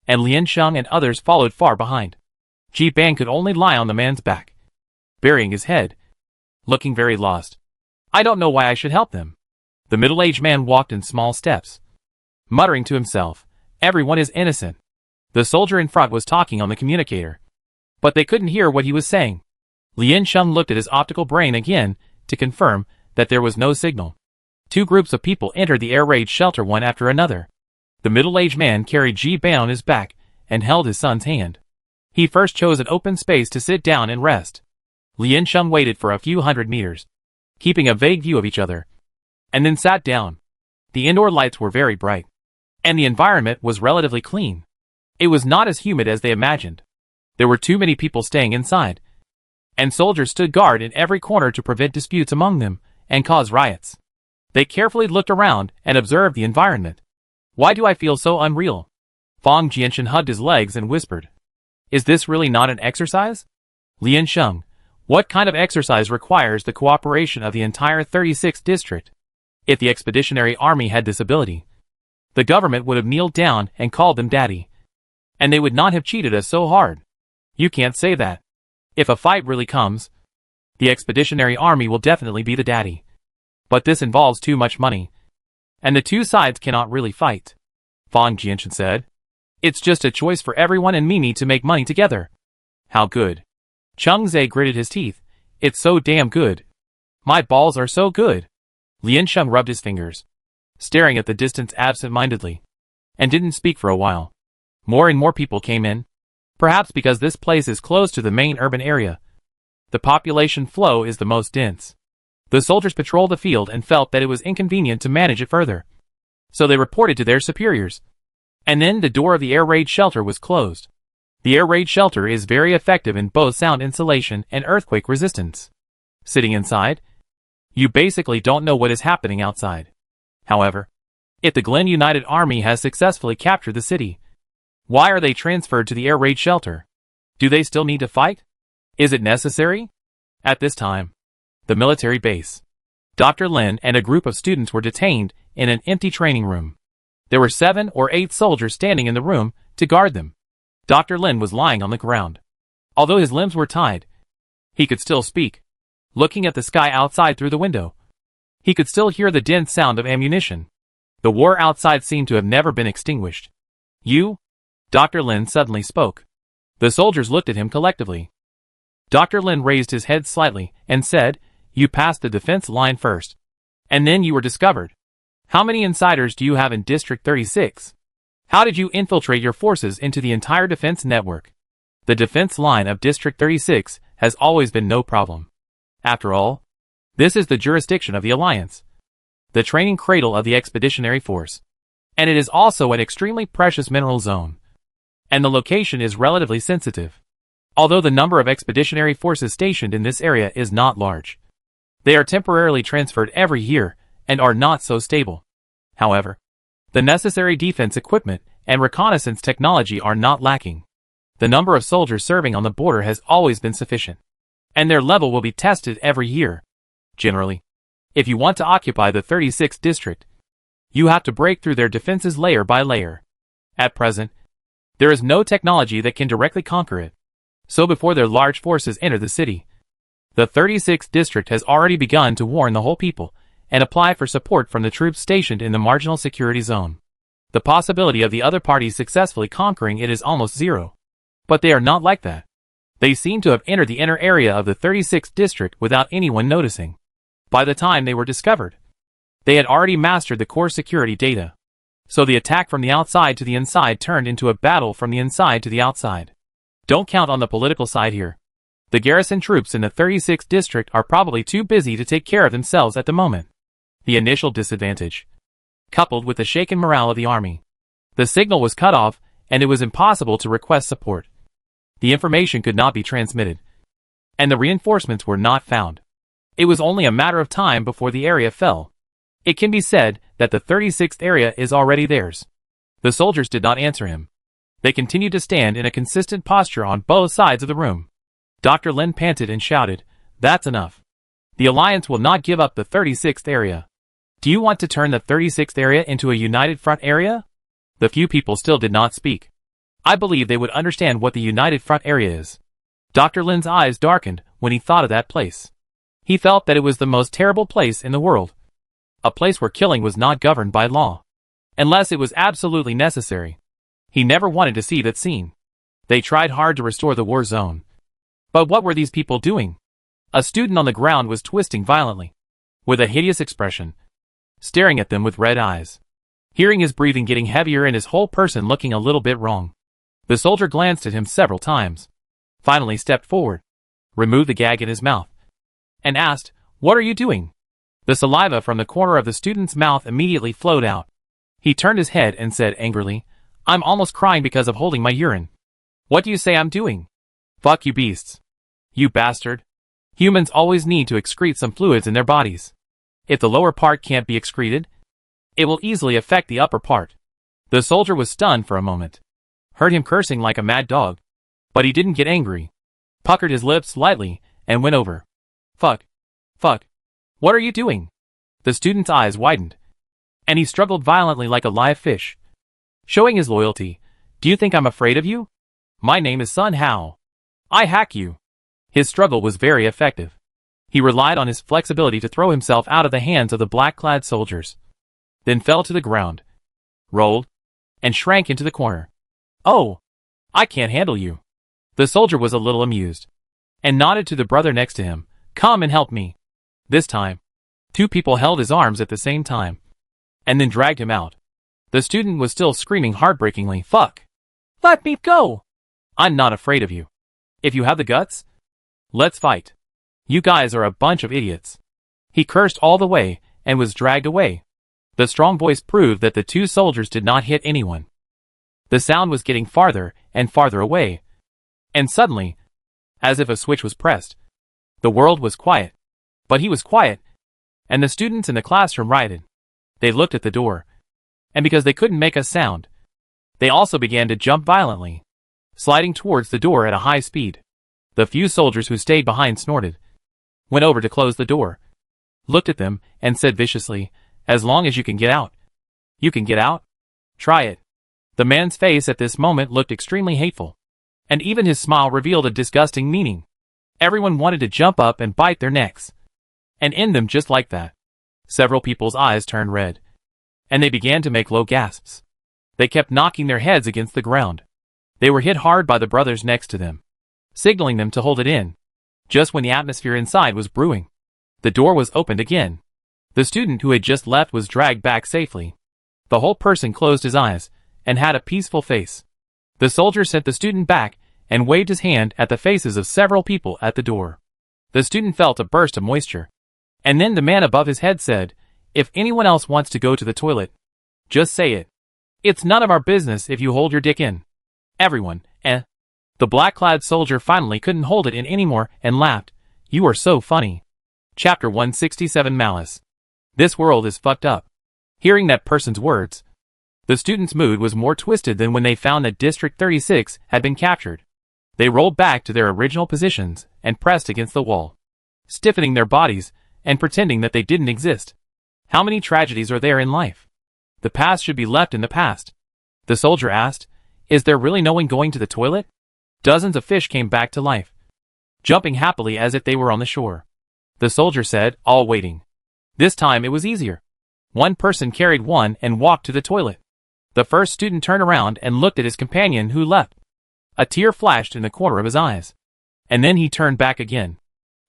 and Liansheng and others followed far behind. Ji-ban could only lie on the man's back, burying his head, looking very lost. "I don't know why I should help them." The middle-aged man walked in small steps, muttering to himself, "Everyone is innocent." The soldier in front was talking on the communicator, but they couldn't hear what he was saying. Liansheng looked at his optical brain again to confirm that there was no signal. Two groups of people entered the air raid shelter one after another. The middle-aged man carried Ji-ban on his back and held his son's hand. He first chose an open space to sit down and rest. Li and Sheng waited for a few hundred meters, keeping a vague view of each other, and then sat down. The indoor lights were very bright, and the environment was relatively clean. It was not as humid as they imagined. There were too many people staying inside, and soldiers stood guard in every corner to prevent disputes among them and cause riots. They carefully looked around and observed the environment. Why do I feel so unreal? Fang Jianshan hugged his legs and whispered. Is this really not an exercise? Li and Sheng, what kind of exercise requires the cooperation of the entire 36th district? If the expeditionary army had this ability, the government would have kneeled down and called them daddy. And they would not have cheated us so hard. You can't say that. If a fight really comes, the expeditionary army will definitely be the daddy. But this involves too much money, and the two sides cannot really fight. Fang Jianshan said. It's just a choice for everyone and Mimi to make money together. How good. Cheng Zhe gritted his teeth. It's so damn good. My balls are so good. Li and Sheng rubbed his fingers, staring at the distance absent-mindedly, and didn't speak for a while. More and more people came in, perhaps because this place is close to the main urban area. The population flow is the most dense. The soldiers patrolled the field and felt that it was inconvenient to manage it further, so they reported to their superiors. And then the door of the air raid shelter was closed. The air raid shelter is very effective in both sound insulation and earthquake resistance. Sitting inside, you basically don't know what is happening outside. However, if the Glen United Army has successfully captured the city, why are they transferred to the air raid shelter? Do they still need to fight? Is it necessary? At this time, the military base, Dr. Lin and a group of students were detained in an empty training room. There were 7 or 8 soldiers standing in the room to guard them. Dr. Lin was lying on the ground. Although his limbs were tied, he could still speak. Looking at the sky outside through the window, he could still hear the dense sound of ammunition. The war outside seemed to have never been extinguished. You? Dr. Lin suddenly spoke. The soldiers looked at him collectively. Dr. Lin raised his head slightly and said, You passed the defense line first, and then you were discovered. How many insiders do you have in District 36? How did you infiltrate your forces into the entire defense network? The defense line of District 36 has always been no problem. After all, this is the jurisdiction of the Alliance, the training cradle of the expeditionary force, and it is also an extremely precious mineral zone, and the location is relatively sensitive. Although the number of expeditionary forces stationed in this area is not large, they are temporarily transferred every year and are not so stable. However, the necessary defense equipment and reconnaissance technology are not lacking. The number of soldiers serving on the border has always been sufficient, and their level will be tested every year. Generally, if you want to occupy the 36th district, you have to break through their defenses layer by layer. At present, there is no technology that can directly conquer it. So before their large forces enter the city, the 36th district has already begun to warn the whole people and apply for support from the troops stationed in the marginal security zone. The possibility of the other parties successfully conquering it is almost zero. But they are not like that. They seem to have entered the inner area of the 36th district without anyone noticing. By the time they were discovered, they had already mastered the core security data. So the attack from the outside to the inside turned into a battle from the inside to the outside. Don't count on the political side here. The garrison troops in the 36th district are probably too busy to take care of themselves at the moment. The initial disadvantage, coupled with the shaken morale of the army. The signal was cut off, and it was impossible to request support. The information could not be transmitted, and the reinforcements were not found. It was only a matter of time before the area fell. It can be said that the 36th area is already theirs. The soldiers did not answer him. They continued to stand in a consistent posture on both sides of the room. Dr. Lin panted and shouted, That's enough. The Alliance will not give up the 36th area. Do you want to turn the 36th area into a united front area? The few people still did not speak. I believe they would understand what the united front area is. Dr. Lin's eyes darkened when he thought of that place. He felt that it was the most terrible place in the world. A place where killing was not governed by law, unless it was absolutely necessary. He never wanted to see that scene. They tried hard to restore the war zone. But what were these people doing? A student on the ground was twisting violently, with a hideous expression, staring at them with red eyes. Hearing his breathing getting heavier and his whole person looking a little bit wrong, the soldier glanced at him several times, finally stepped forward, removed the gag in his mouth, and asked, "What are you doing?" The saliva from the corner of the student's mouth immediately flowed out. He turned his head and said angrily, "I'm almost crying because of holding my urine. What do you say I'm doing? Fuck you beasts. You bastard. Humans always need to excrete some fluids in their bodies. If the lower part can't be excreted, it will easily affect the upper part." The soldier was stunned for a moment. Heard him cursing like a mad dog. But he didn't get angry. Puckered his lips slightly and went over. Fuck. Fuck. What are you doing? The student's eyes widened, and he struggled violently like a live fish, showing his loyalty. "Do you think I'm afraid of you? My name is Sun Hao. I hack you." His struggle was very effective. He relied on his flexibility to throw himself out of the hands of the black-clad soldiers, then fell to the ground, rolled, and shrank into the corner. "Oh, I can't handle you." The soldier was a little amused, and nodded to the brother next to him. "Come and help me." This time, two people held his arms at the same time, and then dragged him out. The student was still screaming heartbreakingly, "Fuck! Let me go! I'm not afraid of you. If you have the guts, let's fight. You guys are a bunch of idiots." He cursed all the way, and was dragged away. The strong voice proved that the two soldiers did not hit anyone. The sound was getting farther and farther away, and suddenly, as if a switch was pressed, the world was quiet. But he was quiet, and the students in the classroom rioted. They looked at the door, and because they couldn't make a sound, they also began to jump violently, sliding towards the door at a high speed. The few soldiers who stayed behind snorted, went over to close the door, looked at them, and said viciously, "As long as you can get out. You can get out? Try it." The man's face at this moment looked extremely hateful, and even his smile revealed a disgusting meaning. Everyone wanted to jump up and bite their necks, and end them just like that. Several people's eyes turned red, and they began to make low gasps. They kept knocking their heads against the ground. They were hit hard by the brothers next to them, signaling them to hold it in. Just when the atmosphere inside was brewing, the door was opened again. The student who had just left was dragged back safely. The whole person closed his eyes and had a peaceful face. The soldier sent the student back and waved his hand at the faces of several people at the door. The student felt a burst of moisture. And then the man above his head said, "If anyone else wants to go to the toilet, just say it. It's none of our business if you hold your dick in." Everyone, The black-clad soldier finally couldn't hold it in anymore and laughed. "You are so funny." Chapter 167 Malice. This world is fucked up. Hearing that person's words, the student's mood was more twisted than when they found that District 36 had been captured. They rolled back to their original positions and pressed against the wall, stiffening their bodies and pretending that they didn't exist. How many tragedies are there in life? The past should be left in the past. The soldier asked, "Is there really no one going to the toilet?" Dozens of fish came back to life, jumping happily as if they were on the shore. The soldier said, "All waiting." This time it was easier. One person carried one and walked to the toilet. The first student turned around and looked at his companion who left. A tear flashed in the corner of his eyes, and then he turned back again.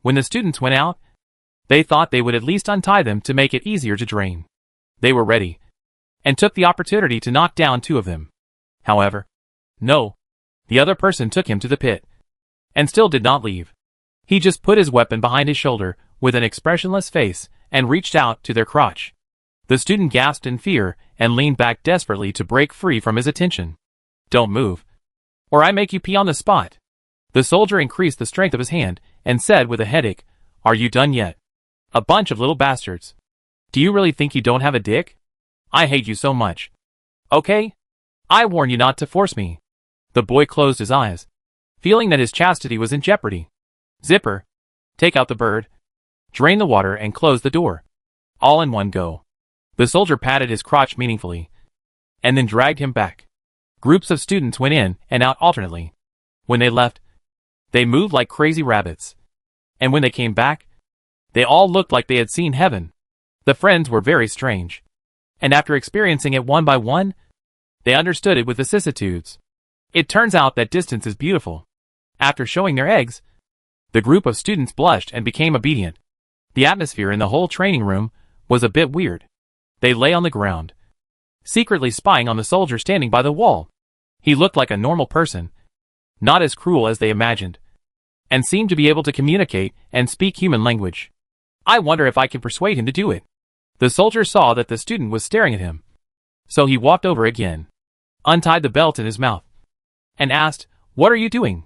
When the students went out, they thought they would at least untie them to make it easier to drain. They were ready, and took the opportunity to knock down two of them. However, no. The other person took him to the pit, and still did not leave. He just put his weapon behind his shoulder with an expressionless face and reached out to their crotch. The student gasped in fear and leaned back desperately to break free from his attention. "Don't move, or I make you pee on the spot." The soldier increased the strength of his hand and said with a headache, "Are you done yet? A bunch of little bastards. Do you really think you don't have a dick? I hate you so much. Okay? I warn you not to force me." The boy closed his eyes, feeling that his chastity was in jeopardy. "Zipper, take out the bird, drain the water and close the door. All in one go." The soldier patted his crotch meaningfully, and then dragged him back. Groups of students went in and out alternately. When they left, they moved like crazy rabbits. And when they came back, they all looked like they had seen heaven. The friends were very strange, and after experiencing it one by one, they understood it with vicissitudes. It turns out that distance is beautiful. After showing their eggs, the group of students blushed and became obedient. The atmosphere in the whole training room was a bit weird. They lay on the ground, secretly spying on the soldier standing by the wall. He looked like a normal person, not as cruel as they imagined. and seemed to be able to communicate and speak human language. I wonder if I can persuade him to do it. The soldier saw that the student was staring at him. So he walked over again, untied the belt in his mouth, and asked, "What are you doing?"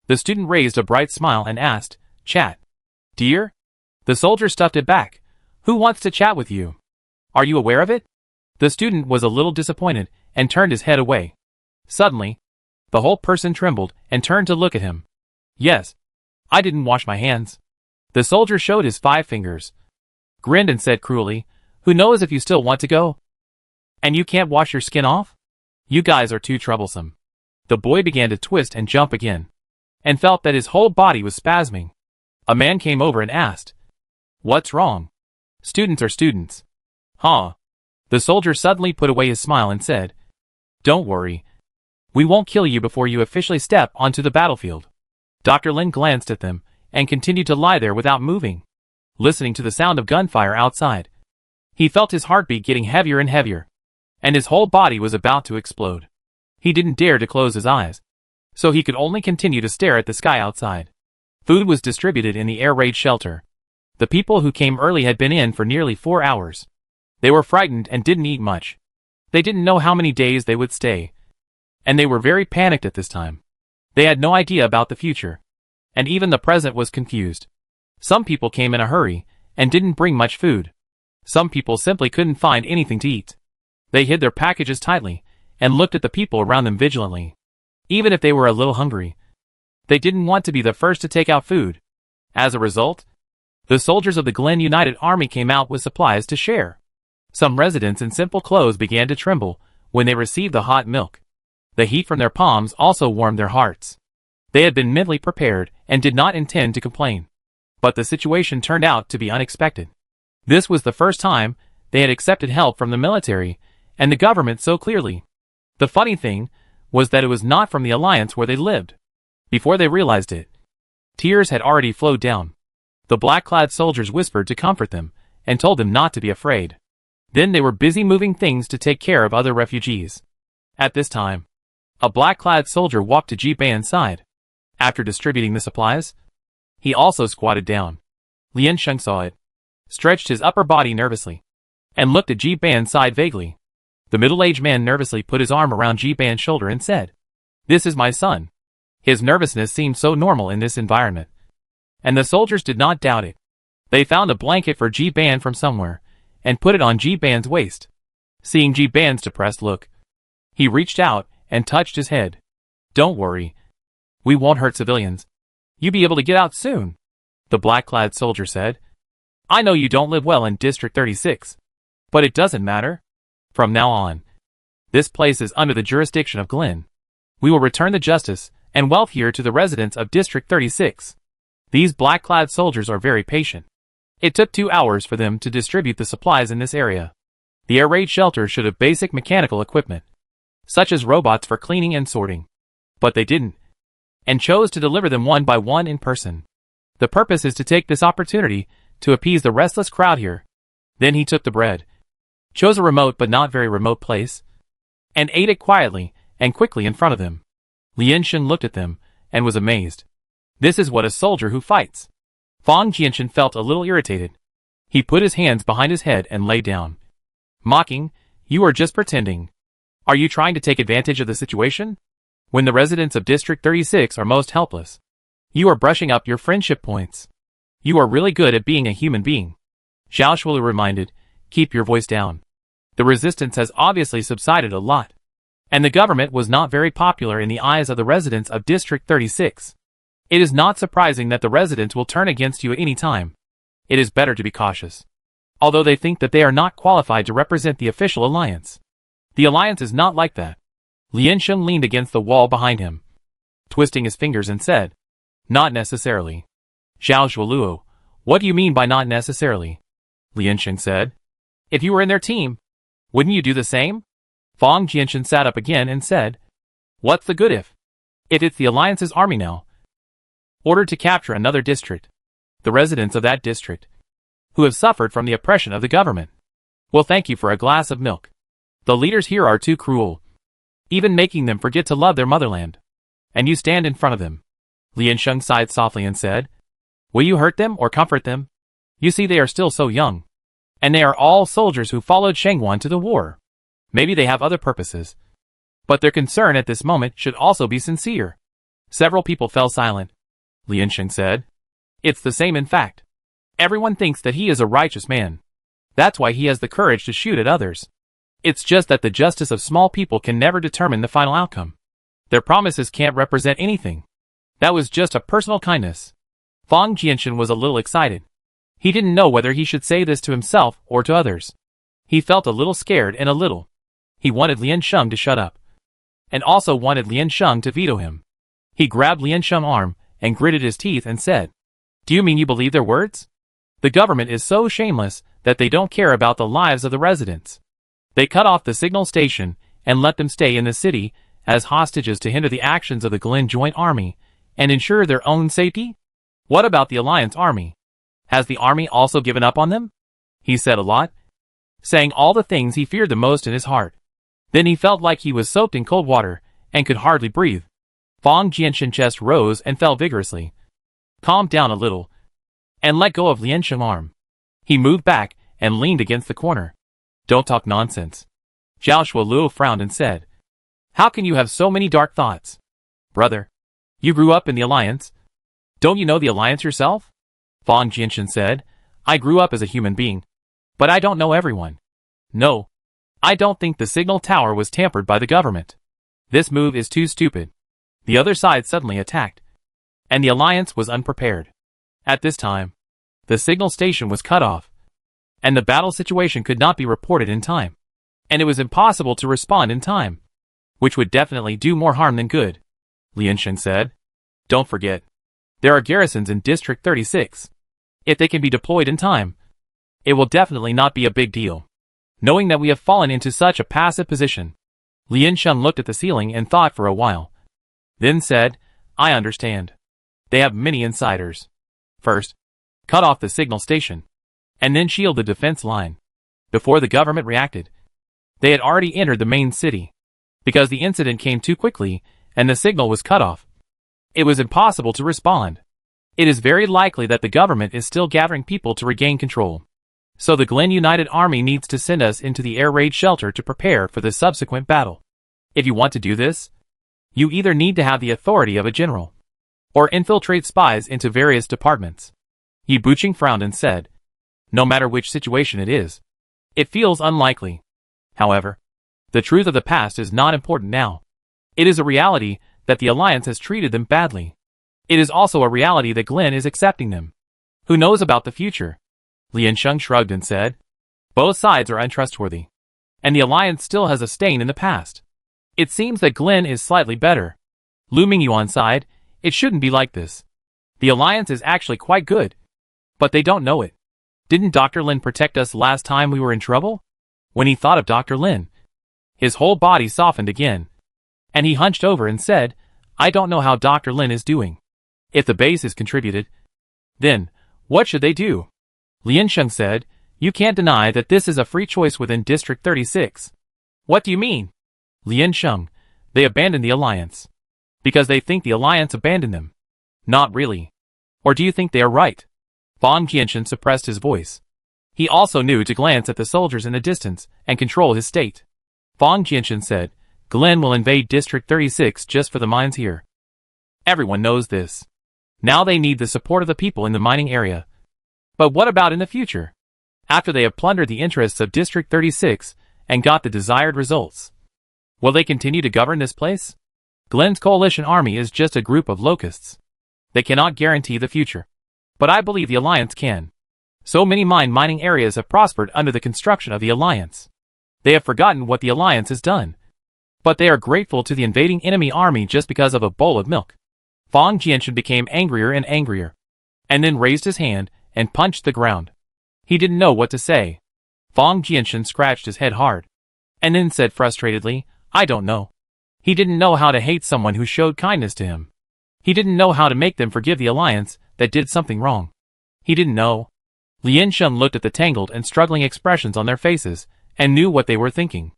The student raised a bright smile and asked, "Chat." "Dear?" The soldier stuffed it back. "Who wants to chat with you? Are you aware of it?" The student was a little disappointed and turned his head away. Suddenly, the whole person trembled and turned to look at him. "Yes. I didn't wash my hands." The soldier showed his 5 fingers, grinned and said cruelly, "Who knows if you still want to go? And you can't wash your skin off? You guys are too troublesome." The boy began to twist and jump again, and felt that his whole body was spasming. A man came over and asked, "What's wrong?" "Students are students." "Huh?" The soldier suddenly put away his smile and said, "Don't worry. We won't kill you before you officially step onto the battlefield." Dr. Lin glanced at them and continued to lie there without moving, listening to the sound of gunfire outside. He felt his heartbeat getting heavier and heavier, and his whole body was about to explode. He didn't dare to close his eyes, so he could only continue to stare at the sky outside. Food was distributed in the air raid shelter. The people who came early had been in for nearly 4 hours. They were frightened and didn't eat much. They didn't know how many days they would stay, and they were very panicked at this time. They had no idea about the future, and even the present was confused. Some people came in a hurry and didn't bring much food. Some people simply couldn't find anything to eat. They hid their packages tightly and looked at the people around them vigilantly. Even if they were a little hungry, they didn't want to be the first to take out food. As a result, the soldiers of the Glen United Army came out with supplies to share. Some residents in simple clothes began to tremble when they received the hot milk. The heat from their palms also warmed their hearts. They had been mentally prepared and did not intend to complain. But the situation turned out to be unexpected. This was the first time they had accepted help from the military and the government so clearly. The funny thing was that it was not from the alliance where they lived. Before they realized it, tears had already flowed down. The black-clad soldiers whispered to comfort them and told them not to be afraid. Then they were busy moving things to take care of other refugees. At this time, a black-clad soldier walked to Ji-ban's side. After distributing the supplies, he also squatted down. Lian Sheng saw it, stretched his upper body nervously, and looked at Ji-ban's side vaguely. The middle-aged man nervously put his arm around Ji-ban's shoulder and said, "This is my son." His nervousness seemed so normal in this environment, and the soldiers did not doubt it. They found a blanket for Ji-ban from somewhere and put it on Ji-ban's waist. Seeing Ji-ban's depressed look, he reached out and touched his head. "Don't worry. We won't hurt civilians. You'll be able to get out soon," the black-clad soldier said. "I know you don't live well in District 36, but it doesn't matter. From now on, this place is under the jurisdiction of Glen. We will return the justice and wealth here to the residents of District 36. These black-clad soldiers are very patient. It took 2 hours for them to distribute the supplies in this area. The air raid shelter should have basic mechanical equipment, such as robots for cleaning and sorting. But they didn't, and chose to deliver them one by one in person. The purpose is to take this opportunity to appease the restless crowd here." Then he took the bread, chose a remote but not very remote place, and ate it quietly and quickly in front of them. Lian Sheng looked at them and was amazed. This is what a soldier who fights. Fang Jianshan felt a little irritated. He put his hands behind his head and lay down. Mocking, "You are just pretending. Are you trying to take advantage of the situation? When the residents of District 36 are most helpless, you are brushing up your friendship points. You are really good at being a human being." Xiao Shuolu reminded, "Keep your voice down. The resistance has obviously subsided a lot, and the government was not very popular in the eyes of the residents of District 36. It is not surprising that the residents will turn against you at any time. It is better to be cautious. Although they think that they are not qualified to represent the official alliance. The alliance is not like that." Lian Sheng leaned against the wall behind him, twisting his fingers and said, "Not necessarily." "Xiao Shuoluo, what do you mean by not necessarily?" Lian Sheng said. "If you were in their team, wouldn't you do the same?" Fang Jianshan sat up again and said, "What's the good if? If it's the alliance's army now, ordered to capture another district, the residents of that district, who have suffered from the oppression of the government, will thank you for a glass of milk. The leaders here are too cruel, even making them forget to love their motherland. And you stand in front of them, Liansheng sighed softly and said, "Will you hurt them or comfort them? You see, they are still so young. And they are all soldiers who followed Shangwan to the war. Maybe they have other purposes. But their concern at this moment should also be sincere." Several people fell silent. Liansheng said, "It's the same in fact. Everyone thinks that he is a righteous man. That's why he has the courage to shoot at others. It's just that the justice of small people can never determine the final outcome. Their promises can't represent anything. That was just a personal kindness." Fang Jianshan was a little excited. He didn't know whether he should say this to himself or to others. He felt a little scared and a little. He wanted Liansheng to shut up. And also wanted Liansheng to veto him. He grabbed Liansheng's arm and gritted his teeth and said, "Do you mean you believe their words? The government is so shameless that they don't care about the lives of the residents. They cut off the signal station and let them stay in the city as hostages to hinder the actions of the Glen Joint Army and ensure their own safety? What about the Alliance Army? Has the army also given up on them?" He said a lot, saying all the things he feared the most in his heart. Then he felt like he was soaked in cold water and could hardly breathe. Fang Jianshan's chest rose and fell vigorously, calmed down a little, and let go of Liansheng's arm. He moved back and leaned against the corner. "Don't talk nonsense." Zhao Shuoluo frowned and said, "How can you have so many dark thoughts? Brother, you grew up in the Alliance. Don't you know the Alliance yourself?" Fang Jianshan said, "I grew up as a human being. But I don't know everyone. No, I don't think the signal tower was tampered by the government. This move is too stupid." The other side suddenly attacked, and the Alliance was unprepared. At this time, the signal station was cut off, and the battle situation could not be reported in time. And it was impossible to respond in time, which would definitely do more harm than good. Liansheng said, "Don't forget, there are garrisons in District 36. If they can be deployed in time, it will definitely not be a big deal. Knowing that we have fallen into such a passive position." Liansheng looked at the ceiling and thought for a while, then said, "I understand. They have many insiders. First, cut off the signal station, and then shield the defense line." Before the government reacted, they had already entered the main city. Because the incident came too quickly, and the signal was cut off, it was impossible to respond. It is very likely that the government is still gathering people to regain control. So the Glen United Army needs to send us into the air raid shelter to prepare for the subsequent battle. If you want to do this, you either need to have the authority of a general, or infiltrate spies into various departments. Yi Buqing frowned and said, "No matter which situation it is, it feels unlikely. However, the truth of the past is not important now. It is a reality that the Alliance has treated them badly. It is also a reality that Glen is accepting them. Who knows about the future?" Liansheng shrugged and said, "Both sides are untrustworthy, and the Alliance still has a stain in the past. It seems that Glen is slightly better. Lu Mingyuan's side, it shouldn't be like this. The Alliance is actually quite good, but they don't know it. Didn't Dr. Lin protect us last time we were in trouble?" When he thought of Dr. Lin, his whole body softened again, and he hunched over and said, "I don't know how Dr. Lin is doing. If the base is contributed, then what should they do?" Liansheng said, "You can't deny that this is a free choice within District 36. "What do you mean?" Liansheng, "They abandoned the Alliance because they think the Alliance abandoned them." "Not really. Or do you think they are right?" Fang Jianshan suppressed his voice. He also knew to glance at the soldiers in the distance and control his state. Fang Jianshan said, "Glen will invade District 36 just for the mines here. Everyone knows this. Now they need the support of the people in the mining area. But what about in the future? After they have plundered the interests of District 36 and got the desired results, will they continue to govern this place? Glen's coalition army is just a group of locusts. They cannot guarantee the future. But I believe the Alliance can. So many mining areas have prospered under the construction of the Alliance. They have forgotten what the Alliance has done. But they are grateful to the invading enemy army just because of a bowl of milk." Fang Jianshan became angrier and angrier, and then raised his hand and punched the ground. He didn't know what to say. Fang Jianshan scratched his head hard, and then said frustratedly, "I don't know." He didn't know how to hate someone who showed kindness to him. He didn't know how to make them forgive the Alliance that did something wrong. He didn't know. Liansheng looked at the tangled and struggling expressions on their faces and knew what they were thinking.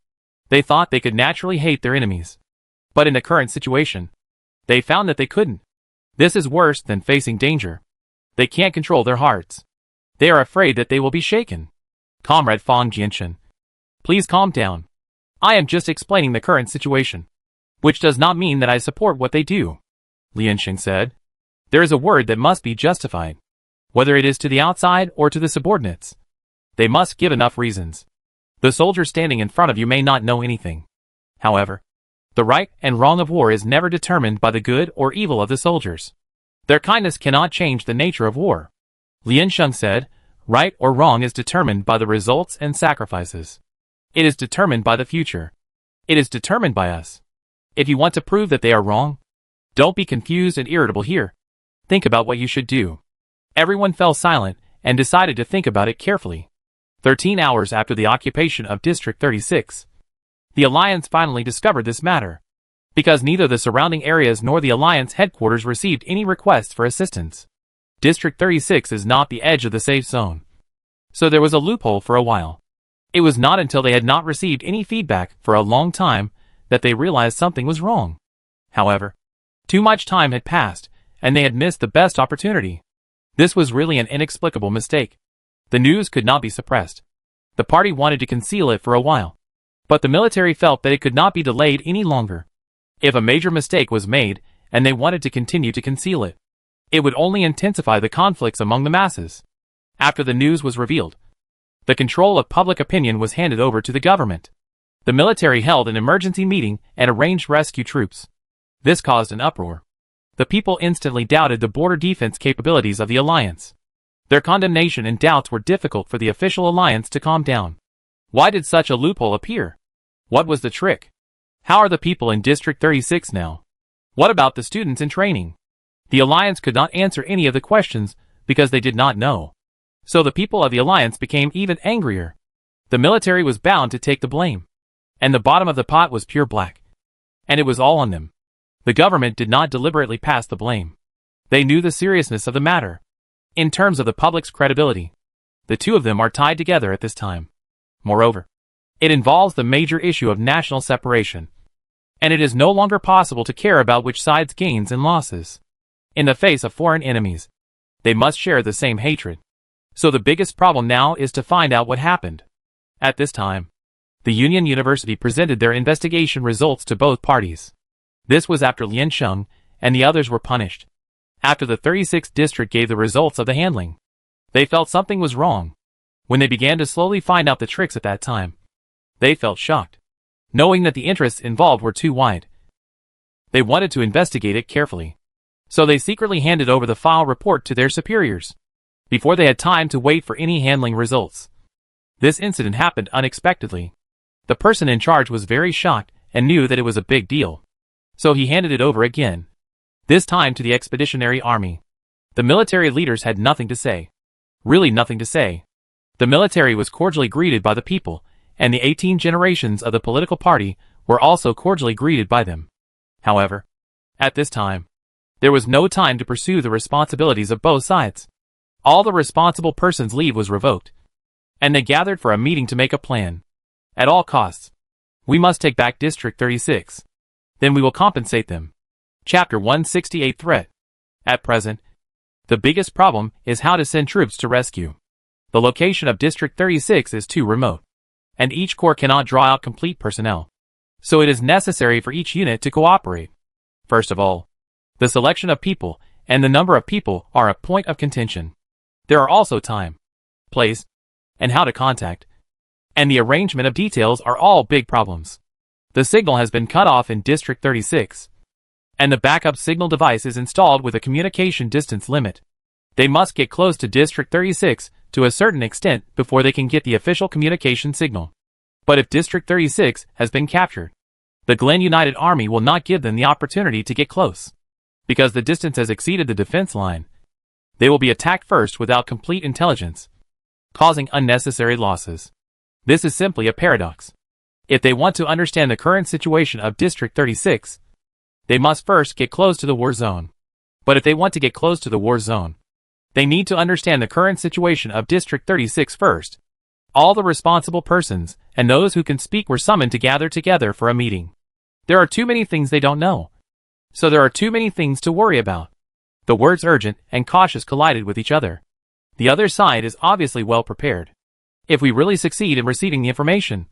They thought they could naturally hate their enemies. But in the current situation, they found that they couldn't. This is worse than facing danger. They can't control their hearts. They are afraid that they will be shaken. Comrade Fang Jianshan, please calm down. I am just explaining the current situation, which does not mean that I support what they do, Liansheng said. There is a word that must be justified, whether it is to the outside or to the subordinates. They must give enough reasons. The soldier standing in front of you may not know anything. However, the right and wrong of war is never determined by the good or evil of the soldiers. Their kindness cannot change the nature of war. Liansheng said, right or wrong is determined by the results and sacrifices. It is determined by the future. It is determined by us. If you want to prove that they are wrong, don't be confused and irritable here. Think about what you should do. Everyone fell silent and decided to think about it carefully. 13 hours after the occupation of District 36, the Alliance finally discovered this matter, because neither the surrounding areas nor the Alliance headquarters received any requests for assistance. District 36 is not the edge of the safe zone, so there was a loophole for a while. It was not until they had not received any feedback for a long time that they realized something was wrong. However, too much time had passed, and they had missed the best opportunity. This was really an inexplicable mistake. The news could not be suppressed. The party wanted to conceal it for a while, but the military felt that it could not be delayed any longer. If a major mistake was made, and they wanted to continue to conceal it, it would only intensify the conflicts among the masses. After the news was revealed, the control of public opinion was handed over to the government. The military held an emergency meeting and arranged rescue troops. This caused an uproar. The people instantly doubted the border defense capabilities of the Alliance. Their condemnation and doubts were difficult for the official Alliance to calm down. Why did such a loophole appear? What was the trick? How are the people in District 36 now? What about the students in training? The Alliance could not answer any of the questions because they did not know. So the people of the Alliance became even angrier. The military was bound to take the blame. And the bottom of the pot was pure black. And it was all on them. The government did not deliberately pass the blame. They knew the seriousness of the matter. In terms of the public's credibility, the two of them are tied together at this time. Moreover, it involves the major issue of national separation. And it is no longer possible to care about which side's gains and losses. In the face of foreign enemies, they must share the same hatred. So the biggest problem now is to find out what happened. At this time, the Union University presented their investigation results to both parties. This was after Liansheng and the others were punished. After the 36th district gave the results of the handling, they felt something was wrong. When they began to slowly find out the tricks at that time, they felt shocked, knowing that the interests involved were too wide. They wanted to investigate it carefully. So they secretly handed over the file report to their superiors, before they had time to wait for any handling results. This incident happened unexpectedly. The person in charge was very shocked and knew that it was a big deal. So he handed it over again, this time to the expeditionary army. The military leaders had nothing to say. Really nothing to say. The military was cordially greeted by the people, and the 18 generations of the political party were also cordially greeted by them. However, at this time, there was no time to pursue the responsibilities of both sides. All the responsible persons' leave was revoked, and they gathered for a meeting to make a plan. At all costs, we must take back District 36. Then we will compensate them. Chapter 168 Threat. At present, the biggest problem is how to send troops to rescue. The location of District 36 is too remote, and each corps cannot draw out complete personnel. So it is necessary for each unit to cooperate. First of all, the selection of people and the number of people are a point of contention. There are also time, place, and how to contact. And the arrangement of details are all big problems. The signal has been cut off in District 36, and the backup signal device is installed with a communication distance limit. They must get close to District 36 to a certain extent before they can get the official communication signal. But if District 36 has been captured, the Glen United Army will not give them the opportunity to get close. Because the distance has exceeded the defense line, they will be attacked first without complete intelligence, causing unnecessary losses. This is simply a paradox. If they want to understand the current situation of District 36, they must first get close to the war zone. But if they want to get close to the war zone, they need to understand the current situation of District 36 first. All the responsible persons and those who can speak were summoned to gather together for a meeting. There are too many things they don't know. So there are too many things to worry about. The words urgent and cautious collided with each other. The other side is obviously well prepared. If we really succeed in receiving the information,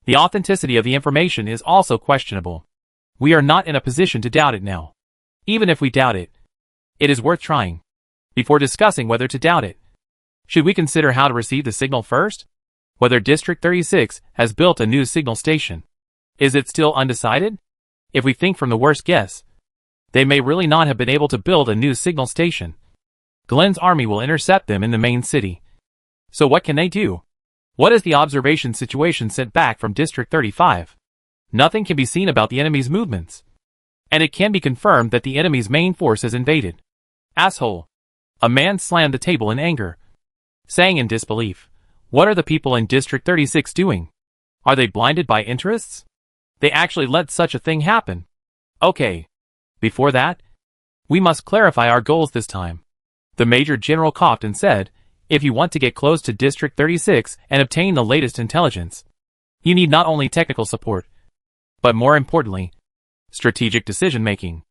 the authenticity of the information is also questionable. We are not in a position to doubt it now. Even if we doubt it, it is worth trying. Before discussing whether to doubt it, should we consider how to receive the signal first? Whether District 36 has built a new signal station. Is it still undecided? If we think from the worst guess, they may really not have been able to build a new signal station. Glenn's army will intercept them in the main city. So what can they do? What is the observation situation sent back from District 35? Nothing can be seen about the enemy's movements. And it can be confirmed that the enemy's main force has invaded. Asshole. A man slammed the table in anger, saying in disbelief, "What are the people in District 36 doing? Are they blinded by interests? They actually let such a thing happen. Okay. Before that, we must clarify our goals this time." The Major General coughed and said, "If you want to get close to District 36 and obtain the latest intelligence, you need not only technical support, but more importantly, strategic decision-making.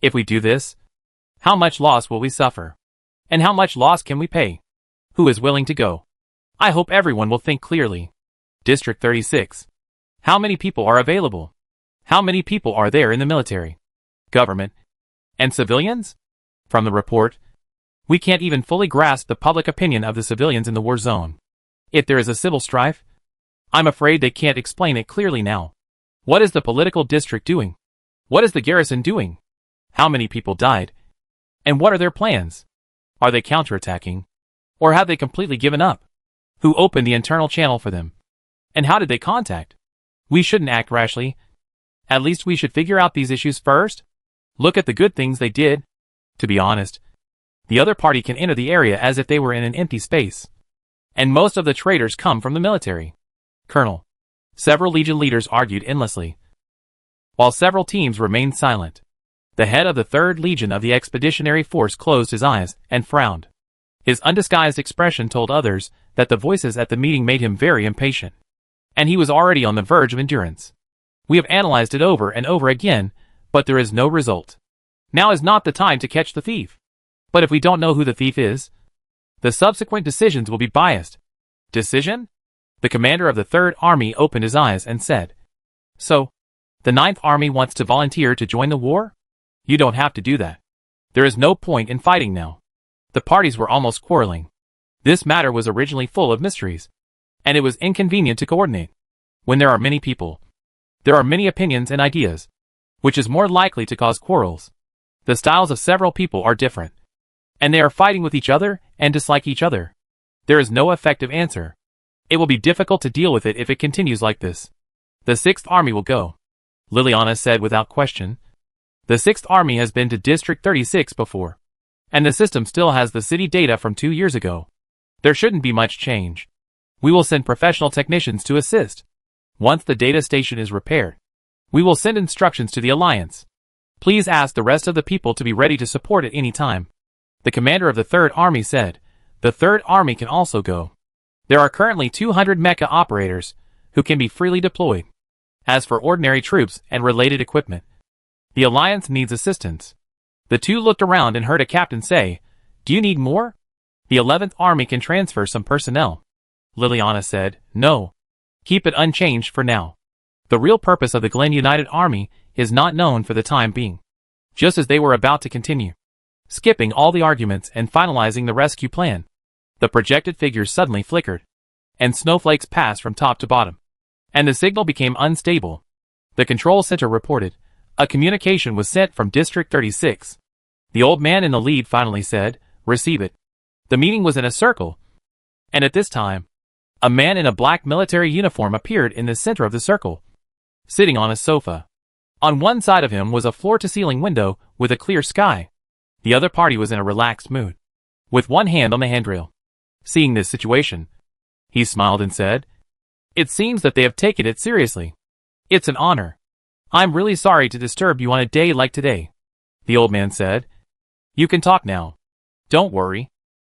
If we do this, how much loss will we suffer? And how much loss can we pay? Who is willing to go? I hope everyone will think clearly. District 36. How many people are available? How many people are there in the military, government, and civilians? From the report, we can't even fully grasp the public opinion of the civilians in the war zone. If there is a civil strife, I'm afraid they can't explain it clearly now. What is the political district doing? What is the garrison doing? How many people died? And what are their plans? Are they counterattacking? Or have they completely given up? Who opened the internal channel for them? And how did they contact? We shouldn't act rashly. At least we should figure out these issues first. Look at the good things they did. To be honest, the other party can enter the area as if they were in an empty space. And most of the traitors come from the military. Colonel. Several Legion leaders argued endlessly, while several teams remained silent. The head of the 3rd Legion of the Expeditionary Force closed his eyes and frowned. His undisguised expression told others that the voices at the meeting made him very impatient, and he was already on the verge of endurance. We have analyzed it over and over again, but there is no result. Now is not the time to catch the thief. But if we don't know who the thief is, the subsequent decisions will be biased. Decision? The commander of the 3rd Army opened his eyes and said, "So, the 9th Army wants to volunteer to join the war? You don't have to do that. There is no point in fighting now." The parties were almost quarreling. This matter was originally full of mysteries, and it was inconvenient to coordinate. When there are many people, there are many opinions and ideas, which is more likely to cause quarrels. The styles of several people are different, and they are fighting with each other and dislike each other. There is no effective answer. It will be difficult to deal with it if it continues like this. The 6th Army will go, Liliana said without question. The 6th Army has been to District 36 before, and the system still has the city data from 2 years ago. There shouldn't be much change. We will send professional technicians to assist. Once the data station is repaired, we will send instructions to the Alliance. Please ask the rest of the people to be ready to support at any time. The commander of the 3rd Army said, "The 3rd Army can also go. There are currently 200 mecha operators who can be freely deployed. As for ordinary troops and related equipment, the Alliance needs assistance." The two looked around and heard a captain say, "Do you need more?" "The 11th Army can transfer some personnel." Liliana said, "No. Keep it unchanged for now. The real purpose of the Glen United Army is not known for the time being." Just as they were about to continue, skipping all the arguments and finalizing the rescue plan, the projected figures suddenly flickered, and snowflakes passed from top to bottom, and the signal became unstable. The control center reported, a communication was sent from District 36. The old man in the lead finally said, "Receive it." The meeting was in a circle, and at this time, a man in a black military uniform appeared in the center of the circle, sitting on a sofa. On one side of him was a floor-to-ceiling window with a clear sky. The other party was in a relaxed mood, with one hand on the handrail. Seeing this situation, he smiled and said, "It seems that they have taken it seriously. It's an honor. I'm really sorry to disturb you on a day like today." The old man said, "You can talk now. Don't worry.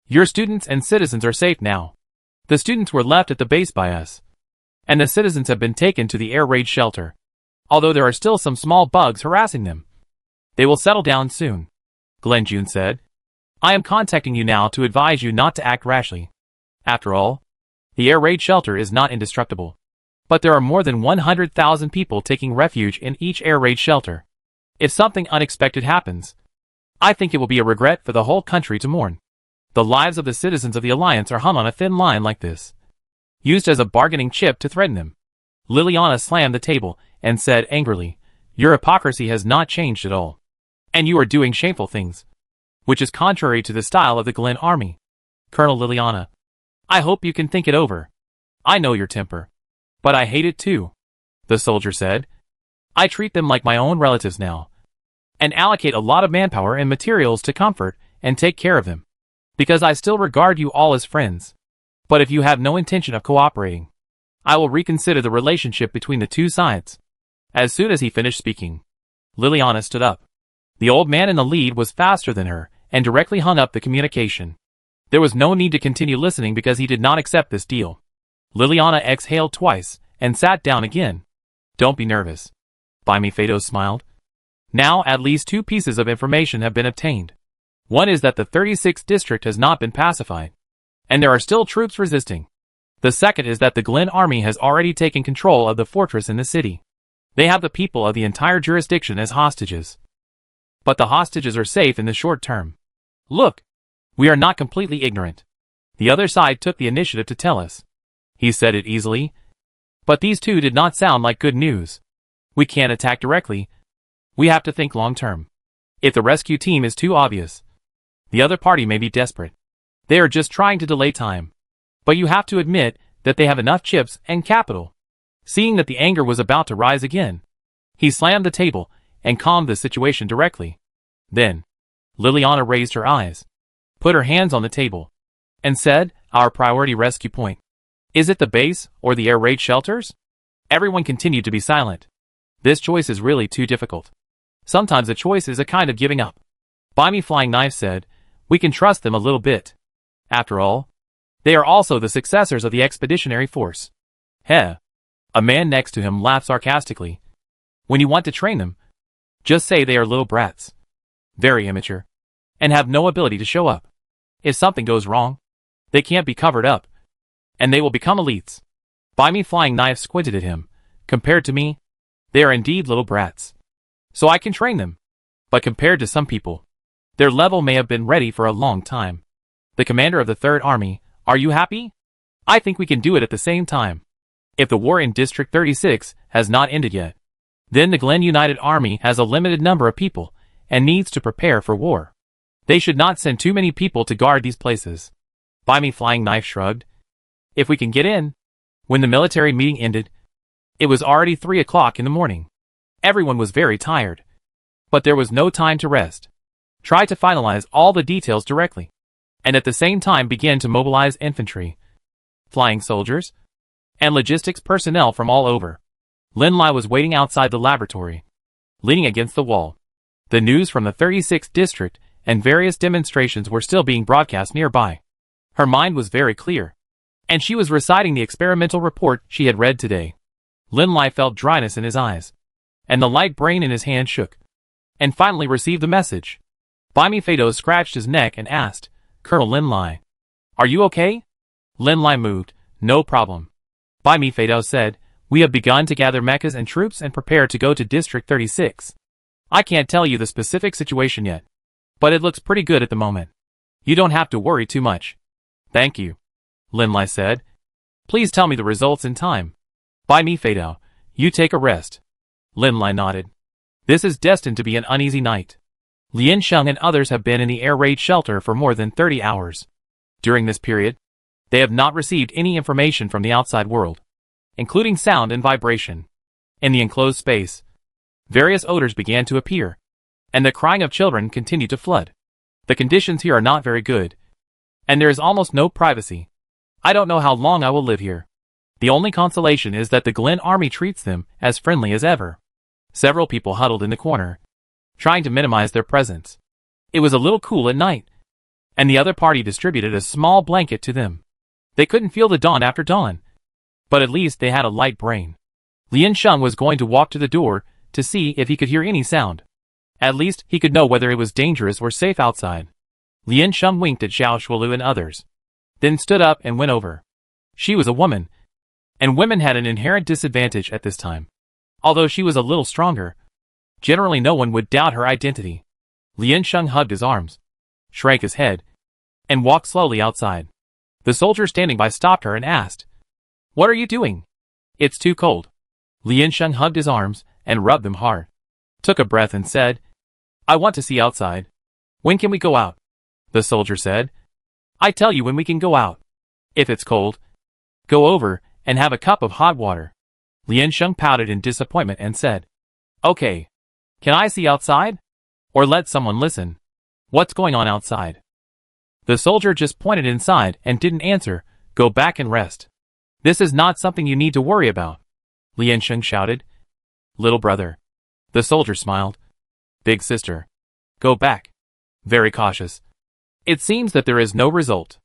Your students and citizens are safe now. The students were left at the base by us, and the citizens have been taken to the air raid shelter. Although there are still some small bugs harassing them, they will settle down soon. Glen June said. I am contacting you now to advise you not to act rashly. After all, the air raid shelter is not indestructible. But there are more than 100,000 people taking refuge in each air raid shelter. If something unexpected happens, I think it will be a regret for the whole country to mourn. The lives of the citizens of the Alliance are hung on a thin line like this, used as a bargaining chip to threaten them. Liliana slammed the table and said angrily, Your hypocrisy has not changed at all. And you are doing shameful things, which is contrary to the style of the Glen Army. Colonel Liliana, I hope you can think it over. I know your temper. But I hate it too, the soldier said. I treat them like my own relatives now, and allocate a lot of manpower and materials to comfort and take care of them, because I still regard you all as friends. But if you have no intention of cooperating, I will reconsider the relationship between the two sides. As soon as he finished speaking, Liliana stood up. The old man in the lead was faster than her and directly hung up the communication. There was no need to continue listening because he did not accept this deal. Liliana exhaled twice and sat down again. Don't be nervous. Baimi Fado smiled. Now at least two pieces of information have been obtained. One is that the 36th district has not been pacified, and there are still troops resisting. The second is that the Glen Army has already taken control of the fortress in the city. They have the people of the entire jurisdiction as hostages. But the hostages are safe in the short term. Look, we are not completely ignorant. The other side took the initiative to tell us. He said it easily. But these two did not sound like good news. We can't attack directly. We have to think long term. If the rescue team is too obvious, the other party may be desperate. They are just trying to delay time. But you have to admit that they have enough chips and capital. Seeing that the anger was about to rise again, he slammed the table and calmed the situation directly. Then, Liliana raised her eyes, put her hands on the table, and said, Our priority rescue point. Is it the base or the air raid shelters? Everyone continued to be silent. This choice is really too difficult. Sometimes a choice is a kind of giving up. Baimi Flying Knife said, We can trust them a little bit. After all, they are also the successors of the expeditionary force. Heh. A man next to him laughed sarcastically. When you want to train them, just say they are little brats. Very immature. And have no ability to show up. If something goes wrong, they can't be covered up. And they will become elites. Baimi Flying Knife squinted at him. Compared to me, they are indeed little brats. So I can train them. But compared to some people, their level may have been ready for a long time. The commander of the 3rd Army, are you happy? I think we can do it at the same time. If the war in District 36 has not ended yet, then the Glen United Army has a limited number of people and needs to prepare for war. They should not send too many people to guard these places. Baimi Flying Knife shrugged. If we can get in. When the military meeting ended, it was already 3 o'clock in the morning. Everyone was very tired. But there was no time to rest. Try to finalize all the details directly, and at the same time begin to mobilize infantry, flying soldiers, and logistics personnel from all over. Lin Lai was waiting outside the laboratory, leaning against the wall. The news from the 36th district and various demonstrations were still being broadcast nearby. Her mind was very clear, and she was reciting the experimental report she had read today. Lin Lai felt dryness in his eyes, and the light brain in his hand shook, and finally received the message. Baimi Fado scratched his neck and asked, Colonel Lin Lai, are you okay? Lin Lai moved. No problem. Baimi Fado said, We have begun to gather mechas and troops and prepare to go to District 36. I can't tell you the specific situation yet, but it looks pretty good at the moment. You don't have to worry too much. Thank you, Lin Lai said. Please tell me the results in time. Baimi Fado, you take a rest. Lin Lai nodded. This is destined to be an uneasy night. Lian Sheng and others have been in the air raid shelter for more than 30 hours. During this period, they have not received any information from the outside world, including sound and vibration. In the enclosed space, various odors began to appear, and the crying of children continued to flood. The conditions here are not very good, and there is almost no privacy. I don't know how long I will live here. The only consolation is that the Glen Army treats them as friendly as ever. Several people huddled in the corner, trying to minimize their presence. It was a little cool at night, and the other party distributed a small blanket to them. They couldn't feel the dawn after dawn, but at least they had a light brain. Lian Sheng was going to walk to the door to see if he could hear any sound. At least he could know whether it was dangerous or safe outside. Lian Sheng winked at Zhao Shuolu and others, then stood up and went over. She was a woman, and women had an inherent disadvantage at this time. Although she was a little stronger, generally no one would doubt her identity. Lian Sheng hugged his arms, shrank his head, and walked slowly outside. The soldier standing by stopped her and asked, "What are you doing?" "It's too cold." Lian Sheng hugged his arms and rubbed them hard, took a breath and said, "I want to see outside." "When can we go out?" The soldier said. "I tell you when we can go out. If it's cold, go over and have a cup of hot water." Lian Sheng pouted in disappointment and said, "Okay. Can I see outside? Or let someone listen? What's going on outside?" The soldier just pointed inside and didn't answer. "Go back and rest. This is not something you need to worry about," Lian Sheng shouted. "Little brother." The soldier smiled. "Big sister. Go back." Very cautious. It seems that there is no result.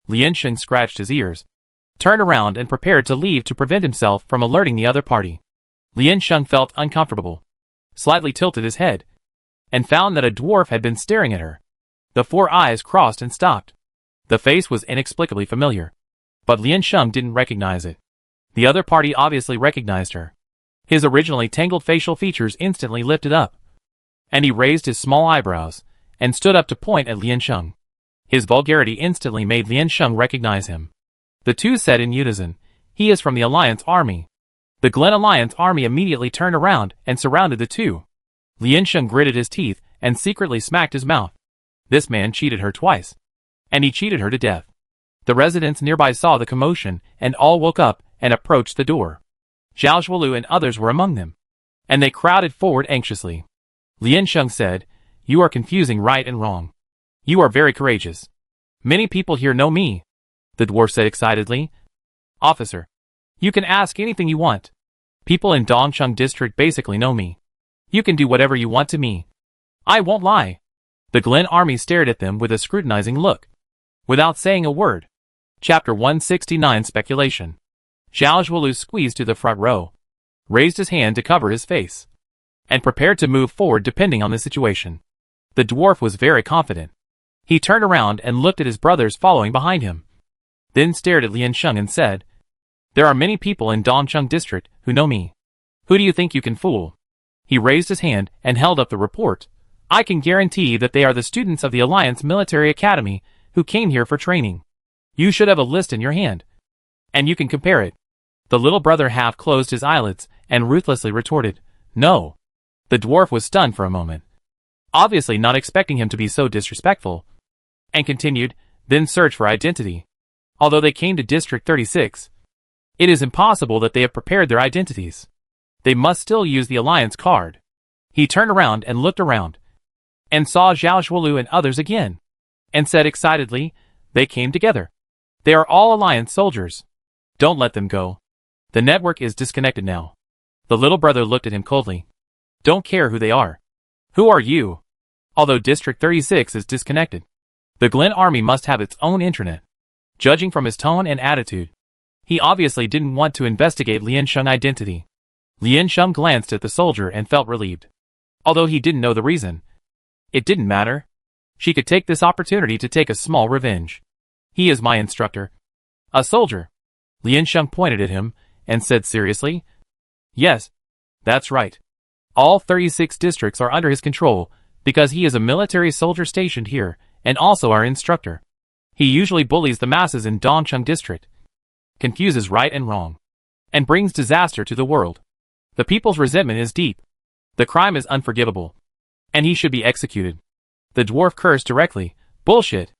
Lian Sheng scratched his ears, turned around and prepared to leave to prevent himself from alerting the other party. Lian Sheng felt uncomfortable, slightly tilted his head, and found that a dwarf had been staring at her. The four eyes crossed and stopped. The face was inexplicably familiar, but Lian Sheng didn't recognize it. The other party obviously recognized her. His originally tangled facial features instantly lifted up, and he raised his small eyebrows and stood up to point at Lian Sheng. His vulgarity instantly made Lian Sheng recognize him. The two said in unison, "He is from the Alliance Army." The Glen Alliance Army immediately turned around and surrounded the two. Lian Sheng gritted his teeth and secretly smacked his mouth. This man cheated her twice, and he cheated her to death. The residents nearby saw the commotion and all woke up and approached the door. Zhao Shuolu and others were among them, and they crowded forward anxiously. Lian Sheng said, "You are confusing right and wrong. You are very courageous. Many people here know me," the dwarf said excitedly. "Officer, you can ask anything you want. People in Dongcheng district basically know me. You can do whatever you want to me. I won't lie." The Glen army stared at them with a scrutinizing look, without saying a word. Chapter 169 Speculation. Zhao Shuolu squeezed to the front row, raised his hand to cover his face, and prepared to move forward depending on the situation. The dwarf was very confident. He turned around and looked at his brothers following behind him, then stared at Lian Sheng and said, "There are many people in Dongcheng district who know me. Who do you think you can fool?" He raised his hand and held up the report. "I can guarantee that they are the students of the Alliance Military Academy who came here for training. You should have a list in your hand, and you can compare it." The little brother half closed his eyelids and ruthlessly retorted, "No." The dwarf was stunned for a moment, obviously not expecting him to be so disrespectful, and continued, "Then search for identity. Although they came to District 36, it is impossible that they have prepared their identities. They must still use the Alliance card." He turned around and looked around, and saw Zhao Shuolu and others again, and said excitedly, "They came together. They are all Alliance soldiers. Don't let them go. The network is disconnected now." The little brother looked at him coldly. "Don't care who they are. Who are you?" Although District 36 is disconnected, the Glen army must have its own intranet. Judging from his tone and attitude, he obviously didn't want to investigate Lian Sheng's identity. Lian Sheng glanced at the soldier and felt relieved. Although he didn't know the reason, it didn't matter. She could take this opportunity to take a small revenge. "He is my instructor." "A soldier?" Lian Sheng pointed at him and said seriously, "Yes, that's right. All 36 districts are under his control because he is a military soldier stationed here and also our instructor. He usually bullies the masses in Dongcheng district, confuses right and wrong, and brings disaster to the world. The people's resentment is deep. The crime is unforgivable, and he should be executed." The dwarf cursed directly. "Bullshit!"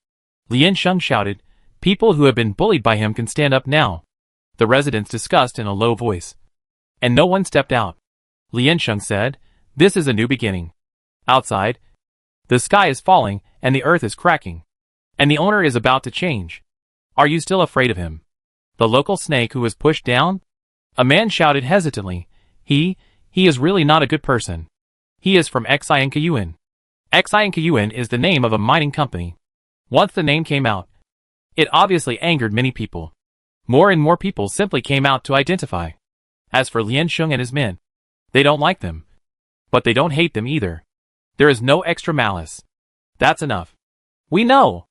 Lian Sheng shouted. "People who have been bullied by him can stand up now." The residents discussed in a low voice, and no one stepped out. Lian Sheng said, "This is a new beginning. Outside, the sky is falling and the earth is cracking, and the owner is about to change. Are you still afraid of him? The local snake who was pushed down?" A man shouted hesitantly. He is really not a good person. He is from Xiankayuan. Xiankayuan is the name of a mining company. Once the name came out, it obviously angered many people. More and more people simply came out to identify. As for Lian Sheng and his men, they don't like them, but they don't hate them either. There is no extra malice. That's enough. We know.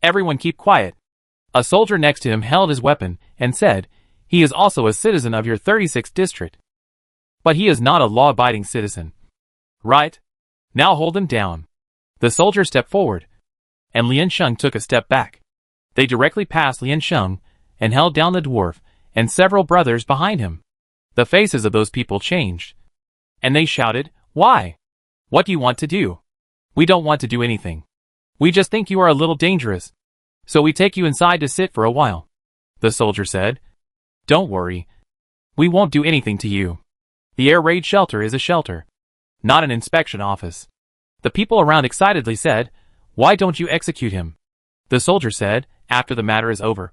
Everyone keep quiet. A soldier next to him held his weapon and said, he is also a citizen of your 36th district. But he is not a law-abiding citizen. Right? Now hold him down. The soldier stepped forward, and Liansheng took a step back. They directly passed Liansheng and held down the dwarf and several brothers behind him. The faces of those people changed, and they shouted, "Why? What do you want to do?" "We don't want to do anything. We just think you are a little dangerous. So we take you inside to sit for a while." The soldier said, "Don't worry. We won't do anything to you. The air raid shelter is a shelter, not an inspection office." The people around excitedly said, "Why don't you execute him?" The soldier said, "After the matter is over,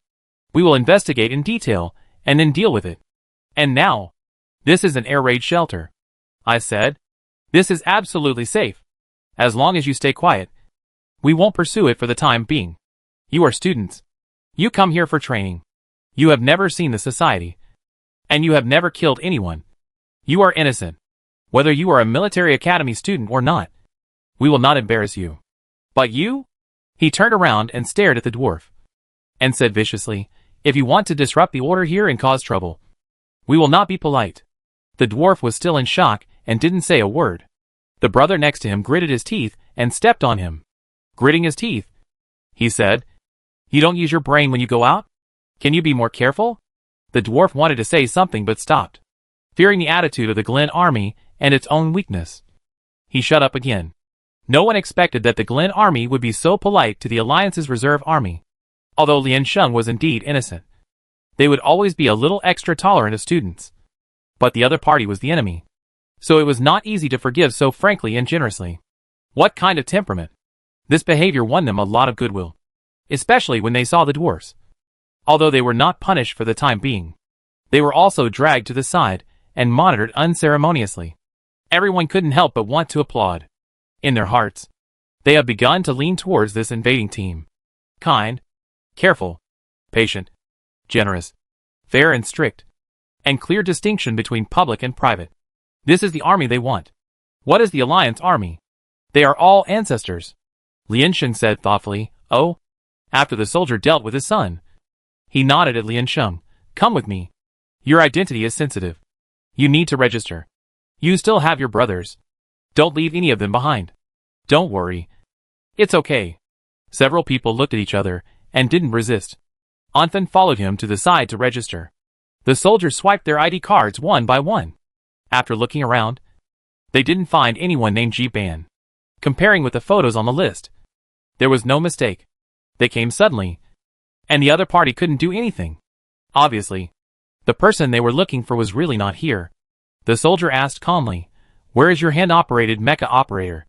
we will investigate in detail and then deal with it. And now, this is an air raid shelter." I said, "This is absolutely safe. As long as you stay quiet, we won't pursue it for the time being. You are students. You come here for training. You have never seen the society. And you have never killed anyone. You are innocent. Whether you are a military academy student or not, we will not embarrass you. But you?" He turned around and stared at the dwarf, and said viciously, "If you want to disrupt the order here and cause trouble, we will not be polite." The dwarf was still in shock and didn't say a word. The brother next to him gritted his teeth and stepped on him. "Gritting his teeth?" he said. "You don't use your brain when you go out? Can you be more careful?" The dwarf wanted to say something but stopped, fearing the attitude of the Glen army and its own weakness. He shut up again. No one expected that the Glen army would be so polite to the Alliance's reserve army. Although Liansheng was indeed innocent, they would always be a little extra tolerant of students. But the other party was the enemy, so it was not easy to forgive so frankly and generously. What kind of temperament! This behavior won them a lot of goodwill, especially when they saw the dwarfs. Although they were not punished for the time being, they were also dragged to the side and monitored unceremoniously. Everyone couldn't help but want to applaud. In their hearts, they have begun to lean towards this invading team. Kind, careful, patient, generous, fair and strict, and clear distinction between public and private. This is the army they want. What is the Alliance army? They are all ancestors. Liansheng said thoughtfully, "Oh?" After the soldier dealt with his son, he nodded at Liansheng. "Come with me. Your identity is sensitive. You need to register. You still have your brothers. Don't leave any of them behind." "Don't worry. It's okay." Several people looked at each other and didn't resist. Anfen followed him to the side to register. The soldiers swiped their ID cards one by one. After looking around, they didn't find anyone named Ji Ban. Comparing with the photos on the list, there was no mistake. They came suddenly, and the other party couldn't do anything. Obviously, the person they were looking for was really not here. The soldier asked calmly, "Where is your hand-operated mecha operator?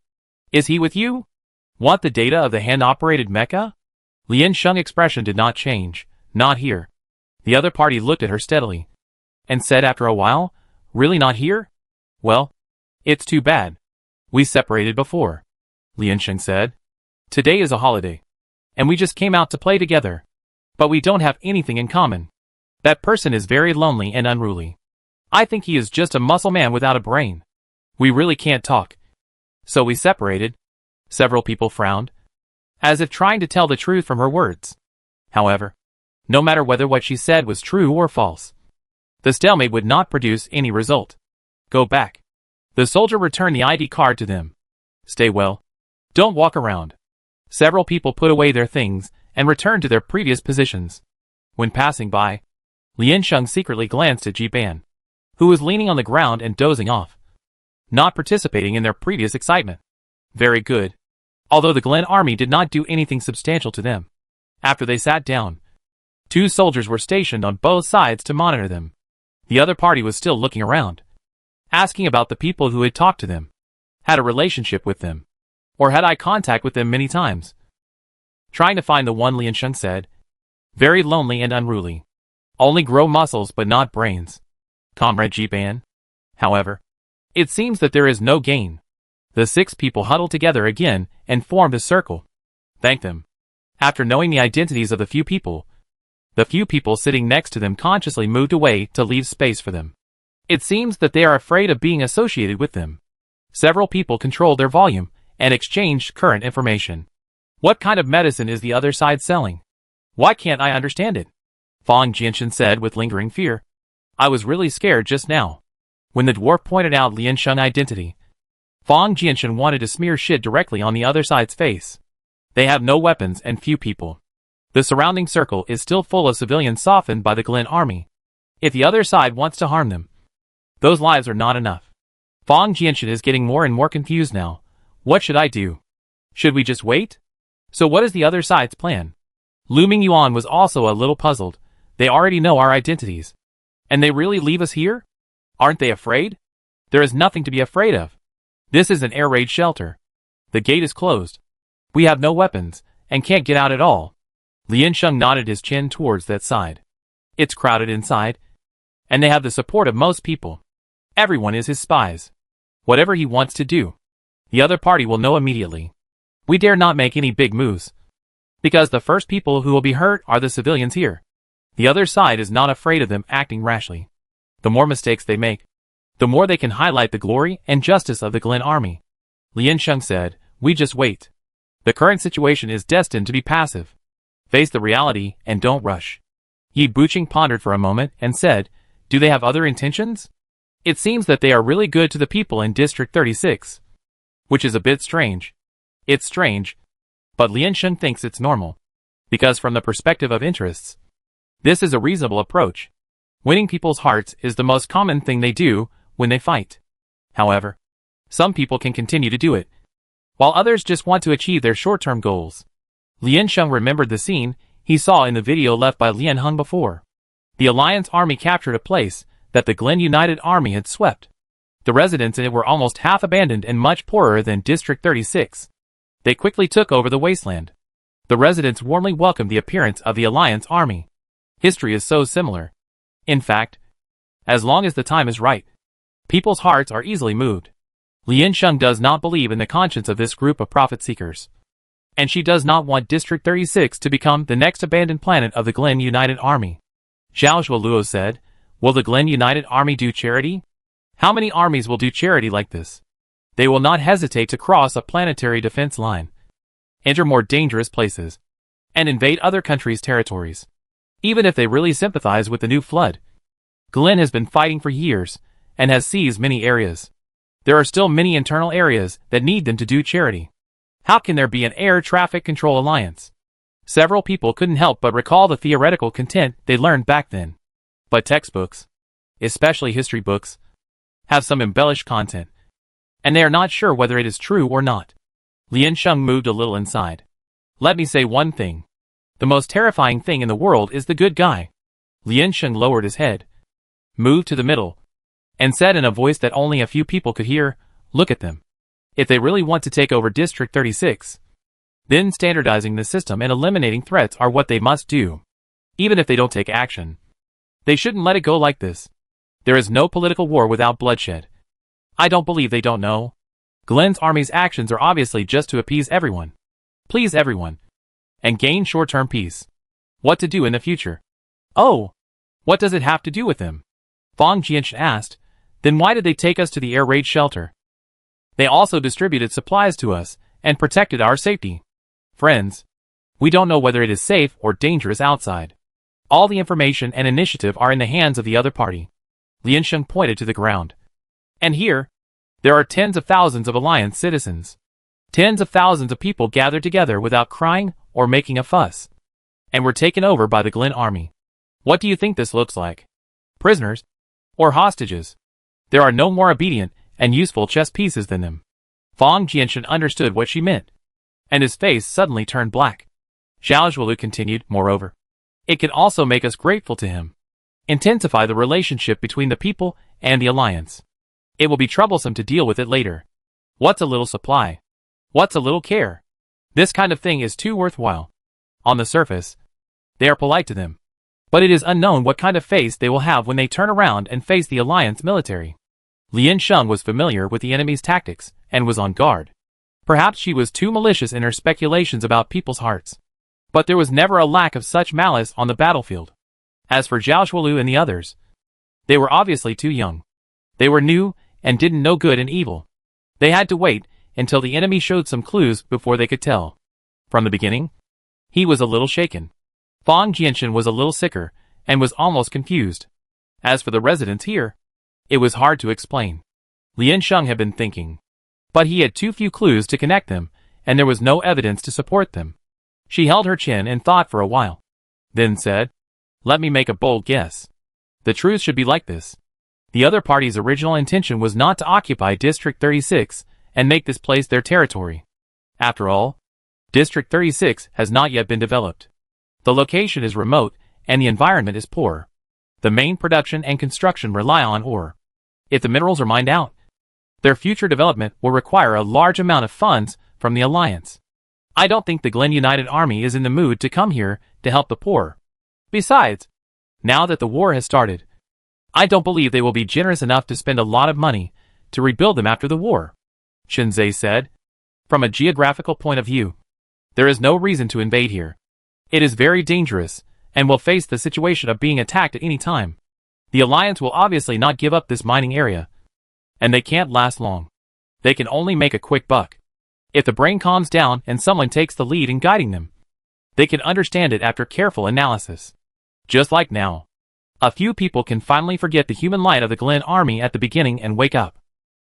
Is he with you? Want the data of the hand-operated mecha?" Liansheng's expression did not change. "Not here." The other party looked at her steadily, and said after a while, "Really not here? Well, it's too bad. We separated before." Liansheng said, "Today is a holiday, and we just came out to play together. But we don't have anything in common. That person is very lonely and unruly. I think he is just a muscle man without a brain. We really can't talk. So we separated." Several people frowned, as if trying to tell the truth from her words. However, no matter whether what she said was true or false, the stalemate would not produce any result. "Go back." The soldier returned the ID card to them. "Stay well. Don't walk around." Several people put away their things and returned to their previous positions. When passing by, Liansheng secretly glanced at Ji Ban, who was leaning on the ground and dozing off, not participating in their previous excitement. Very good. Although the Glen army did not do anything substantial to them. After they sat down, 2 soldiers were stationed on both sides to monitor them. The other party was still looking around, asking about the people who had talked to them, had a relationship with them, or had eye contact with them many times. Trying to find the one, Liansheng said, "Very lonely and unruly. Only grow muscles but not brains. Comrade Ji Ban." However, it seems that there is no gain. The 6 people huddled together again and formed a circle. Thank them. After knowing the identities of the few people sitting next to them consciously moved away to leave space for them. It seems that they are afraid of being associated with them. Several people controlled their volume and exchanged current information. What kind of medicine is the other side selling? Why can't I understand it? Fang Jianchen said with lingering fear. I was really scared just now. When the dwarf pointed out Lian Sheng's identity, Fang Jianchen wanted to smear shit directly on the other side's face. They have no weapons and few people. The surrounding circle is still full of civilians softened by the Glen army. If the other side wants to harm them, those lives are not enough. Fang Jianchen is getting more and more confused now. What should I do? Should we just wait? So what is the other side's plan? Lu Mingyuan was also a little puzzled. They already know our identities. And they really leave us here? Aren't they afraid? There is nothing to be afraid of. This is an air raid shelter. The gate is closed. We have no weapons, and can't get out at all. Lian Sheng nodded his chin towards that side. It's crowded inside, and they have the support of most people. Everyone is his spies. Whatever he wants to do, the other party will know immediately. We dare not make any big moves, because the first people who will be hurt are the civilians here. The other side is not afraid of them acting rashly. The more mistakes they make, the more they can highlight the glory and justice of the Glen army. Lian Sheng said, we just wait. The current situation is destined to be passive. Face the reality and don't rush. Yi Buqing pondered for a moment and said, do they have other intentions? It seems that they are really good to the people in District 36. Which is a bit strange. It's strange, but Lian Sheng thinks it's normal. Because from the perspective of interests, this is a reasonable approach. Winning people's hearts is the most common thing they do when they fight. However, some people can continue to do it, while others just want to achieve their short-term goals. Lian Sheng remembered the scene he saw in the video left by Lian Heng before. The Alliance army captured a place that the Glen United Army had swept. The residents in it were almost half abandoned and much poorer than District 36. They quickly took over the wasteland. The residents warmly welcomed the appearance of the Alliance army. History is so similar. In fact, as long as the time is right, people's hearts are easily moved. Lian Sheng does not believe in the conscience of this group of profit-seekers. And she does not want District 36 to become the next abandoned planet of the Glen United Army. Zhao Zhuoluo said, will the Glen United Army do charity? How many armies will do charity like this? They will not hesitate to cross a planetary defense line, enter more dangerous places, and invade other countries' territories. Even if they really sympathize with the new flood. Glen has been fighting for years, and has seized many areas. There are still many internal areas that need them to do charity. How can there be an air traffic control alliance? Several people couldn't help but recall the theoretical content they learned back then. But textbooks, especially history books, have some embellished content, and they are not sure whether it is true or not. Lian Sheng moved a little inside. Let me say one thing. The most terrifying thing in the world is the good guy. Lian Sheng lowered his head, moved to the middle, and said in a voice that only a few people could hear, look at them. If they really want to take over District 36, then standardizing the system and eliminating threats are what they must do. Even if they don't take action, they shouldn't let it go like this. There is no political war without bloodshed. I don't believe they don't know. Glen's army's actions are obviously just to appease everyone, please everyone, and gain short-term peace. What to do in the future? Oh, what does it have to do with them? Fang Jianchen asked. Then why did they take us to the air raid shelter? They also distributed supplies to us and protected our safety. Friends, we don't know whether it is safe or dangerous outside. All the information and initiative are in the hands of the other party. Lian Sheng pointed to the ground. And here, there are tens of thousands of Alliance citizens. Tens of thousands of people gathered together without crying or making a fuss. And were taken over by the Glen army. What do you think this looks like? Prisoners? Or hostages? There are no more obedient and useful chess pieces than them. Fang Jianchen understood what she meant, and his face suddenly turned black. Zhao Zhuoluo continued, moreover, it can also make us grateful to him. Intensify the relationship between the people and the alliance. It will be troublesome to deal with it later. What's a little supply? What's a little care? This kind of thing is too worthwhile. On the surface, they are polite to them. But it is unknown what kind of face they will have when they turn around and face the alliance military. Lian Sheng was familiar with the enemy's tactics, and was on guard. Perhaps she was too malicious in her speculations about people's hearts. But there was never a lack of such malice on the battlefield. As for Zhao Zhuoluo and the others, they were obviously too young. They were new, and didn't know good and evil. They had to wait until the enemy showed some clues before they could tell. From the beginning, he was a little shaken. Fang Jianshan was a little sicker, and was almost confused. As for the residents here, it was hard to explain. Lian Sheng had been thinking. But he had too few clues to connect them, and there was no evidence to support them. She held her chin and thought for a while. Then said, "Let me make a bold guess. The truth should be like this. The other party's original intention was not to occupy District 36 and make this place their territory. After all, District 36 has not yet been developed. The location is remote and the environment is poor. The main production and construction rely on ore. If the minerals are mined out, their future development will require a large amount of funds from the Alliance. I don't think the Glen United Army is in the mood to come here to help the poor. Besides, now that the war has started, I don't believe they will be generous enough to spend a lot of money to rebuild them after the war." Shinzei said. "From a geographical point of view, there is no reason to invade here. It is very dangerous, and will face the situation of being attacked at any time. The Alliance will obviously not give up this mining area, and they can't last long. They can only make a quick buck. If the brain calms down and someone takes the lead in guiding them, they can understand it after careful analysis. Just like now. A few people can finally forget the human light of the Glen Army at the beginning and wake up.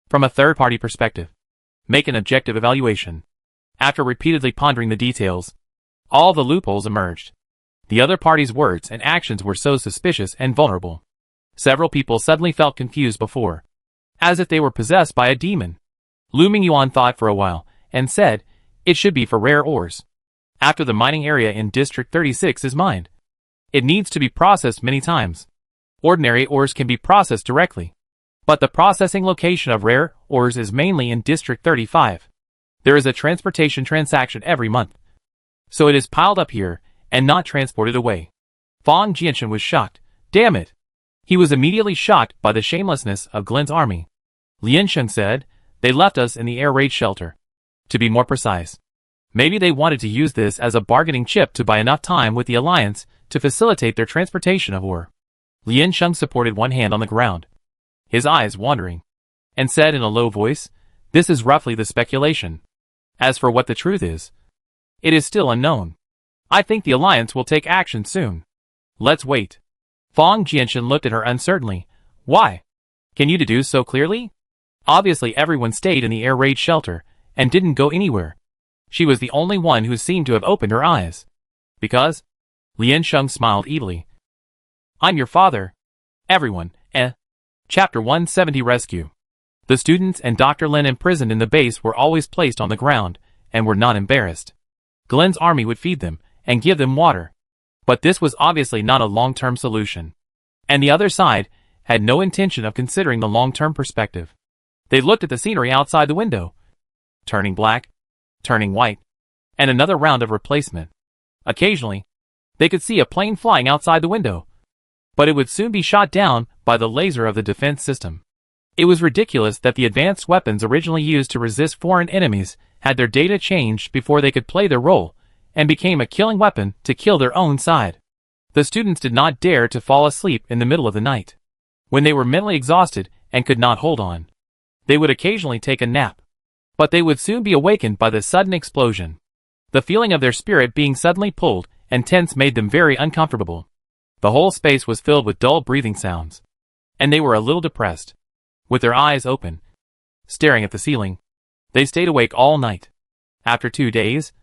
From a third-party perspective, make an objective evaluation. After repeatedly pondering the details, all the loopholes emerged. The other party's words and actions were so suspicious and vulnerable. Several people suddenly felt confused before, as if they were possessed by a demon. Lu Mingyuan thought for a while, and said, "It should be for rare ores. After the mining area in District 36 is mined, it needs to be processed many times. Ordinary ores can be processed directly, but the processing location of rare ores is mainly in District 35. There is a transportation transaction every month, so it is piled up here and not transported away." Fang Jianshan was shocked. Damn it! He was immediately shocked by the shamelessness of Glen's army. Lian Sheng said, "They left us in the air raid shelter. To be more precise, maybe they wanted to use this as a bargaining chip to buy enough time with the Alliance to facilitate their transportation of ore." Lian Sheng supported one hand on the ground, his eyes wandering, and said in a low voice, "This is roughly the speculation. As for what the truth is, it is still unknown. I think the Alliance will take action soon. Let's wait." Fang Jianshan looked at her uncertainly. "Why? Can you deduce so clearly? Obviously everyone stayed in the air raid shelter and didn't go anywhere. She was the only one who seemed to have opened her eyes." "Because?" Lian Sheng smiled evilly. "I'm your father. Everyone, Chapter 170 Rescue. The students and Dr. Lin imprisoned in the base were always placed on the ground, and were not embarrassed. Glen's army would feed them, and give them water. But this was obviously not a long-term solution. And the other side had no intention of considering the long-term perspective. They looked at the scenery outside the window, turning black, turning white, and another round of replacement. Occasionally, they could see a plane flying outside the window, but it would soon be shot down by the laser of the defense system. It was ridiculous that the advanced weapons originally used to resist foreign enemies had their data changed before they could play their role, and became a killing weapon to kill their own side. The students did not dare to fall asleep in the middle of the night. When they were mentally exhausted and could not hold on, they would occasionally take a nap. But they would soon be awakened by the sudden explosion. The feeling of their spirit being suddenly pulled and tense made them very uncomfortable. The whole space was filled with dull breathing sounds, and they were a little depressed. With their eyes open, staring at the ceiling, they stayed awake all night. After 2 days,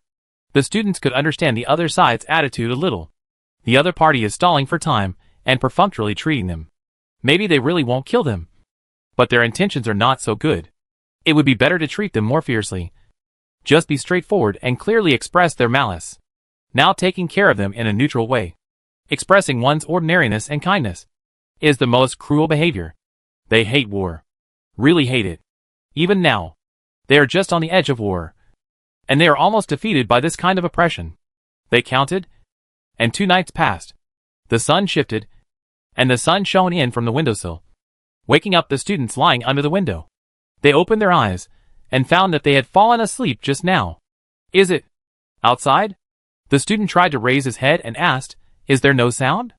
the students could understand the other side's attitude a little. The other party is stalling for time and perfunctorily treating them. Maybe they really won't kill them, but their intentions are not so good. It would be better to treat them more fiercely. Just be straightforward and clearly express their malice. Now taking care of them in a neutral way, expressing one's ordinariness and kindness, is the most cruel behavior. They hate war. Really hate it. Even now, they are just on the edge of war, and they are almost defeated by this kind of oppression. They counted, and 2 nights passed. The sun shifted, and the sun shone in from the windowsill, waking up the students lying under the window. They opened their eyes, and found that they had fallen asleep just now. "Is it outside?" The student tried to raise his head and asked, "Is there no sound?"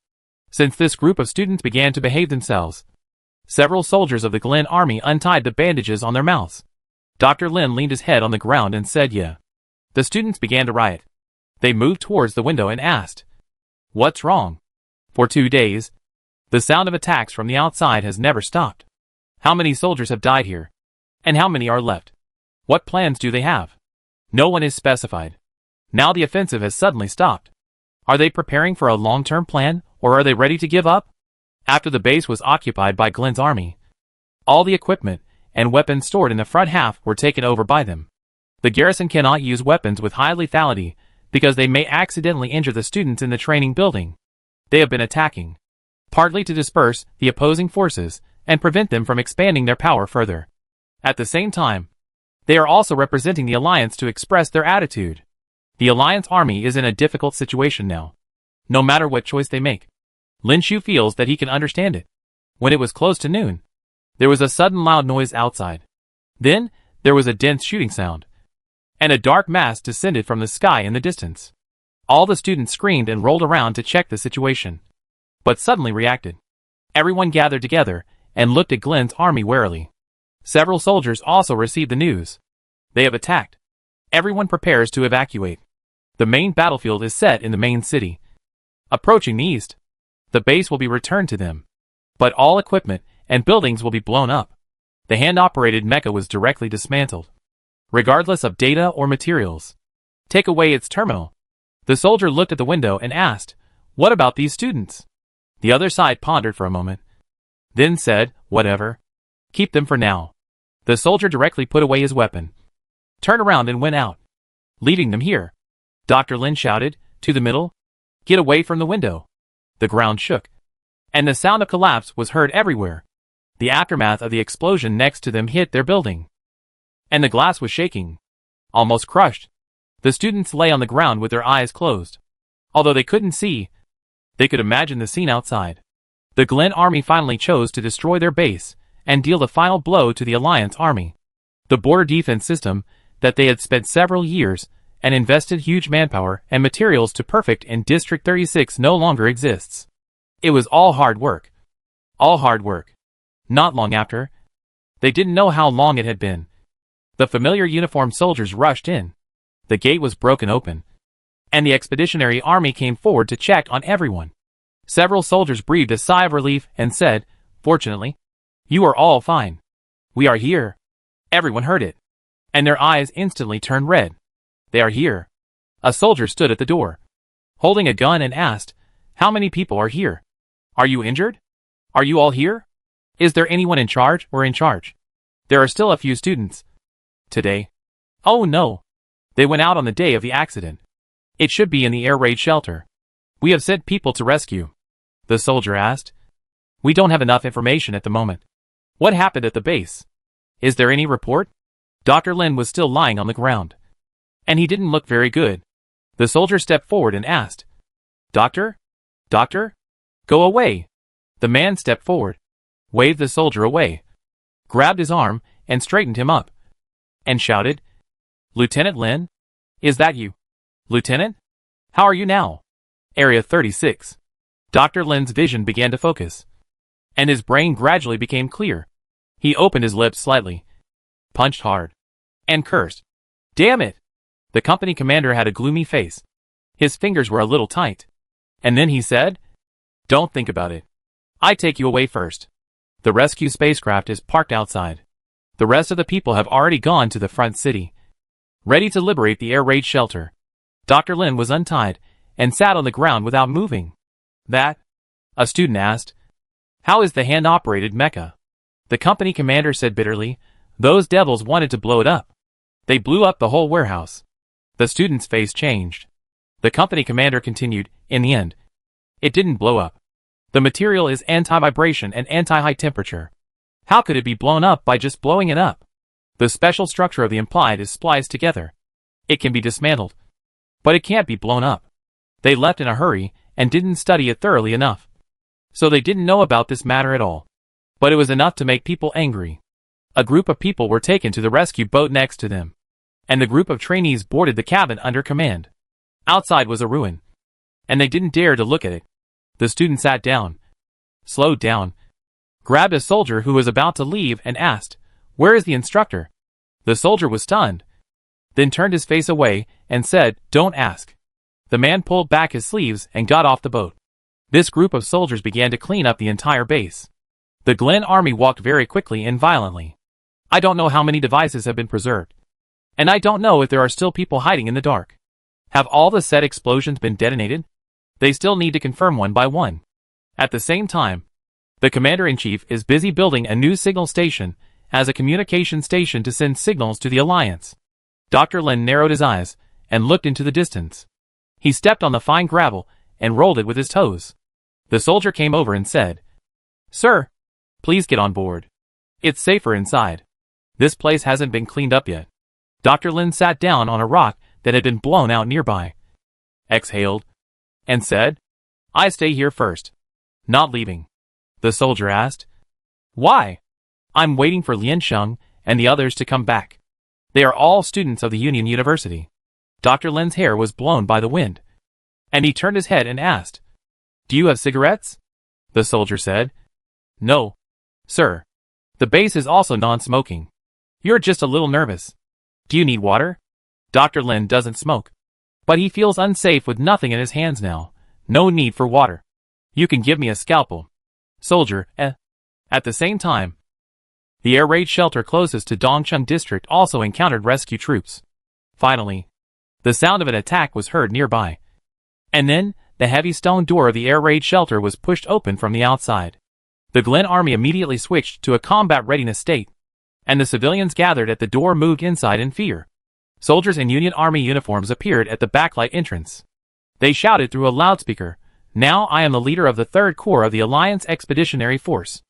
Since this group of students began to behave themselves, several soldiers of the Glen army untied the bandages on their mouths. Dr. Lin leaned his head on the ground and said, "Yeah." The students began to riot. They moved towards the window and asked, "What's wrong?" For 2 days, the sound of attacks from the outside has never stopped. How many soldiers have died here? And how many are left? What plans do they have? No one is specified. Now the offensive has suddenly stopped. Are they preparing for a long-term plan, or are they ready to give up? After the base was occupied by Glen's army, all the equipment and weapons stored in the front half were taken over by them. The garrison cannot use weapons with high lethality because they may accidentally injure the students in the training building. They have been attacking, partly to disperse the opposing forces and prevent them from expanding their power further. At the same time, they are also representing the Alliance to express their attitude. The Alliance army is in a difficult situation now. No matter what choice they make, Lin Shu feels that he can understand it. When it was close to noon, there was a sudden loud noise outside. Then, there was a dense shooting sound, and a dark mass descended from the sky in the distance. All the students screamed and rolled around to check the situation, but suddenly reacted. Everyone gathered together and looked at Glen's army warily. Several soldiers also received the news. They have attacked. Everyone prepares to evacuate. The main battlefield is set in the main city. Approaching the east, the base will be returned to them, but all equipment and buildings will be blown up. The hand-operated mecha was directly dismantled, regardless of data or materials. Take away its terminal. The soldier looked at the window and asked, "What about these students?" The other side pondered for a moment, then said, "Whatever. Keep them for now." The soldier directly put away his weapon, turned around and went out, leaving them here. Dr. Lin shouted, "To the middle. Get away from the window." The ground shook, and the sound of collapse was heard everywhere. The aftermath of the explosion next to them hit their building, and the glass was shaking, almost crushed. The students lay on the ground with their eyes closed. Although they couldn't see, they could imagine the scene outside. The Glen army finally chose to destroy their base and deal the final blow to the Alliance army. The border defense system that they had spent several years and invested huge manpower and materials to perfect in District 36 no longer exists. It was all hard work. All hard work. Not long after, they didn't know how long it had been, the familiar uniformed soldiers rushed in. The gate was broken open, and the expeditionary army came forward to check on everyone. Several soldiers breathed a sigh of relief and said, "Fortunately, you are all fine. We are here." Everyone heard it, and their eyes instantly turned red. "They are here." A soldier stood at the door, holding a gun, and asked, "How many people are here? Are you injured? Are you all here? Is there anyone in charge or in charge? There are still a few students. Today?" "Oh no. They went out on the day of the accident. It should be in the air raid shelter. We have sent people to rescue." The soldier asked, "We don't have enough information at the moment. What happened at the base? Is there any report?" Dr. Lin was still lying on the ground, and he didn't look very good. The soldier stepped forward and asked, "Doctor? Doctor? Go away." The man stepped forward, waved the soldier away, grabbed his arm and straightened him up, and shouted, "Lieutenant Lin? Is that you? Lieutenant? How are you now?" Area 36. Dr. Lin's vision began to focus, and his brain gradually became clear. He opened his lips slightly, punched hard, and cursed. "Damn it!" The company commander had a gloomy face. His fingers were a little tight. And then he said, "Don't think about it. I take you away first. The rescue spacecraft is parked outside. The rest of the people have already gone to the front city, ready to liberate the air raid shelter." Dr. Lin was untied and sat on the ground without moving. "That?" a student asked. "How is the hand-operated mecha?" The company commander said bitterly, "Those devils wanted to blow it up. They blew up the whole warehouse." The student's face changed. The company commander continued, "In the end, it didn't blow up. The material is anti-vibration and anti-high temperature. How could it be blown up by just blowing it up? The special structure of the implied is spliced together. It can be dismantled, but it can't be blown up. They left in a hurry and didn't study it thoroughly enough. So they didn't know about this matter at all. But it was enough to make people angry." A group of people were taken to the rescue boat next to them, and the group of trainees boarded the cabin under command. Outside was a ruin, and they didn't dare to look at it. The student sat down, slowed down, grabbed a soldier who was about to leave and asked, "Where is the instructor?" The soldier was stunned, then turned his face away and said, "Don't ask." The man pulled back his sleeves and got off the boat. This group of soldiers began to clean up the entire base. The Glen Army walked very quickly and violently. I don't know how many devices have been preserved. And I don't know if there are still people hiding in the dark. Have all the said explosions been detonated? They still need to confirm one by one. At the same time, the Commander-in-Chief is busy building a new signal station as a communication station to send signals to the Alliance. Dr. Lin narrowed his eyes and looked into the distance. He stepped on the fine gravel and rolled it with his toes. The soldier came over and said, "Sir, please get on board. It's safer inside. This place hasn't been cleaned up yet." Dr. Lin sat down on a rock that had been blown out nearby, exhaled, and said, "I stay here first. Not leaving." The soldier asked, "Why?" "I'm waiting for Liansheng and the others to come back. They are all students of the Union University." Dr. Lin's hair was blown by the wind, and he turned his head and asked, "Do you have cigarettes?" The soldier said, "No, sir. The base is also non-smoking. You're just a little nervous. Do you need water?" Dr. Lin doesn't smoke, but he feels unsafe with nothing in his hands now. "No need for water. You can give me a scalpel." Soldier, At the same time, the air raid shelter closest to Dongcheng district also encountered rescue troops. Finally, the sound of an attack was heard nearby. And then, the heavy stone door of the air raid shelter was pushed open from the outside. The Glen Army immediately switched to a combat readiness state, and the civilians gathered at the door moved inside in fear. Soldiers in Union Army uniforms appeared at the backlight entrance. They shouted through a loudspeaker, "Now I am the leader of the 3rd Corps of the Alliance Expeditionary Force.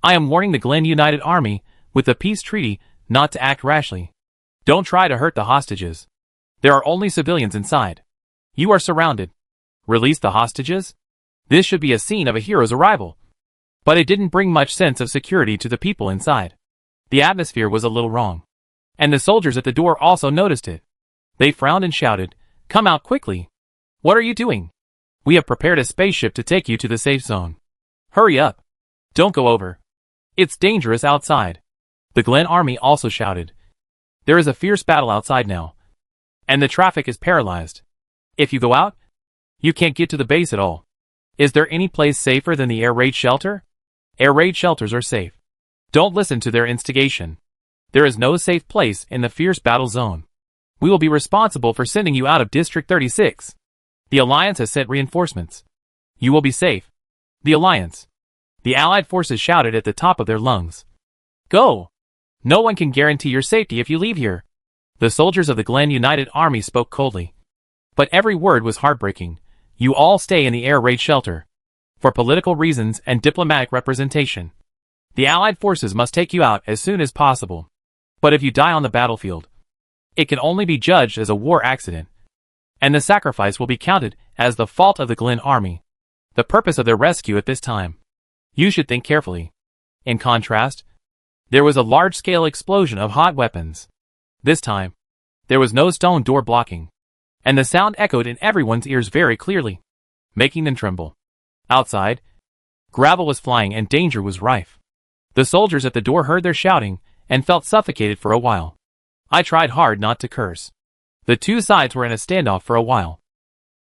I am warning the Glen United Army, with the peace treaty, not to act rashly. Don't try to hurt the hostages. There are only civilians inside. You are surrounded. Release the hostages?" This should be a scene of a hero's arrival. But it didn't bring much sense of security to the people inside. The atmosphere was a little wrong. And the soldiers at the door also noticed it. They frowned and shouted, "Come out quickly. What are you doing? We have prepared a spaceship to take you to the safe zone. Hurry up. Don't go over. It's dangerous outside." The Glen Army also shouted, "There is a fierce battle outside now. And the traffic is paralyzed. If you go out, you can't get to the base at all. Is there any place safer than the air raid shelter? Air raid shelters are safe. Don't listen to their instigation. There is no safe place in the fierce battle zone. We will be responsible for sending you out of District 36. The Alliance has sent reinforcements. You will be safe. The Alliance." The Allied forces shouted at the top of their lungs. "Go! No one can guarantee your safety if you leave here." The soldiers of the Glen United Army spoke coldly. But every word was heartbreaking. "You all stay in the air raid shelter. For political reasons and diplomatic representation. The Allied forces must take you out as soon as possible. But if you die on the battlefield, it can only be judged as a war accident. And the sacrifice will be counted as the fault of the Glen Army. The purpose of their rescue at this time. You should think carefully." In contrast, there was a large-scale explosion of hot weapons. This time, there was no stone door blocking, and the sound echoed in everyone's ears very clearly, making them tremble. Outside, gravel was flying and danger was rife. The soldiers at the door heard their shouting and felt suffocated for a while. I tried hard not to curse. The two sides were in a standoff for a while.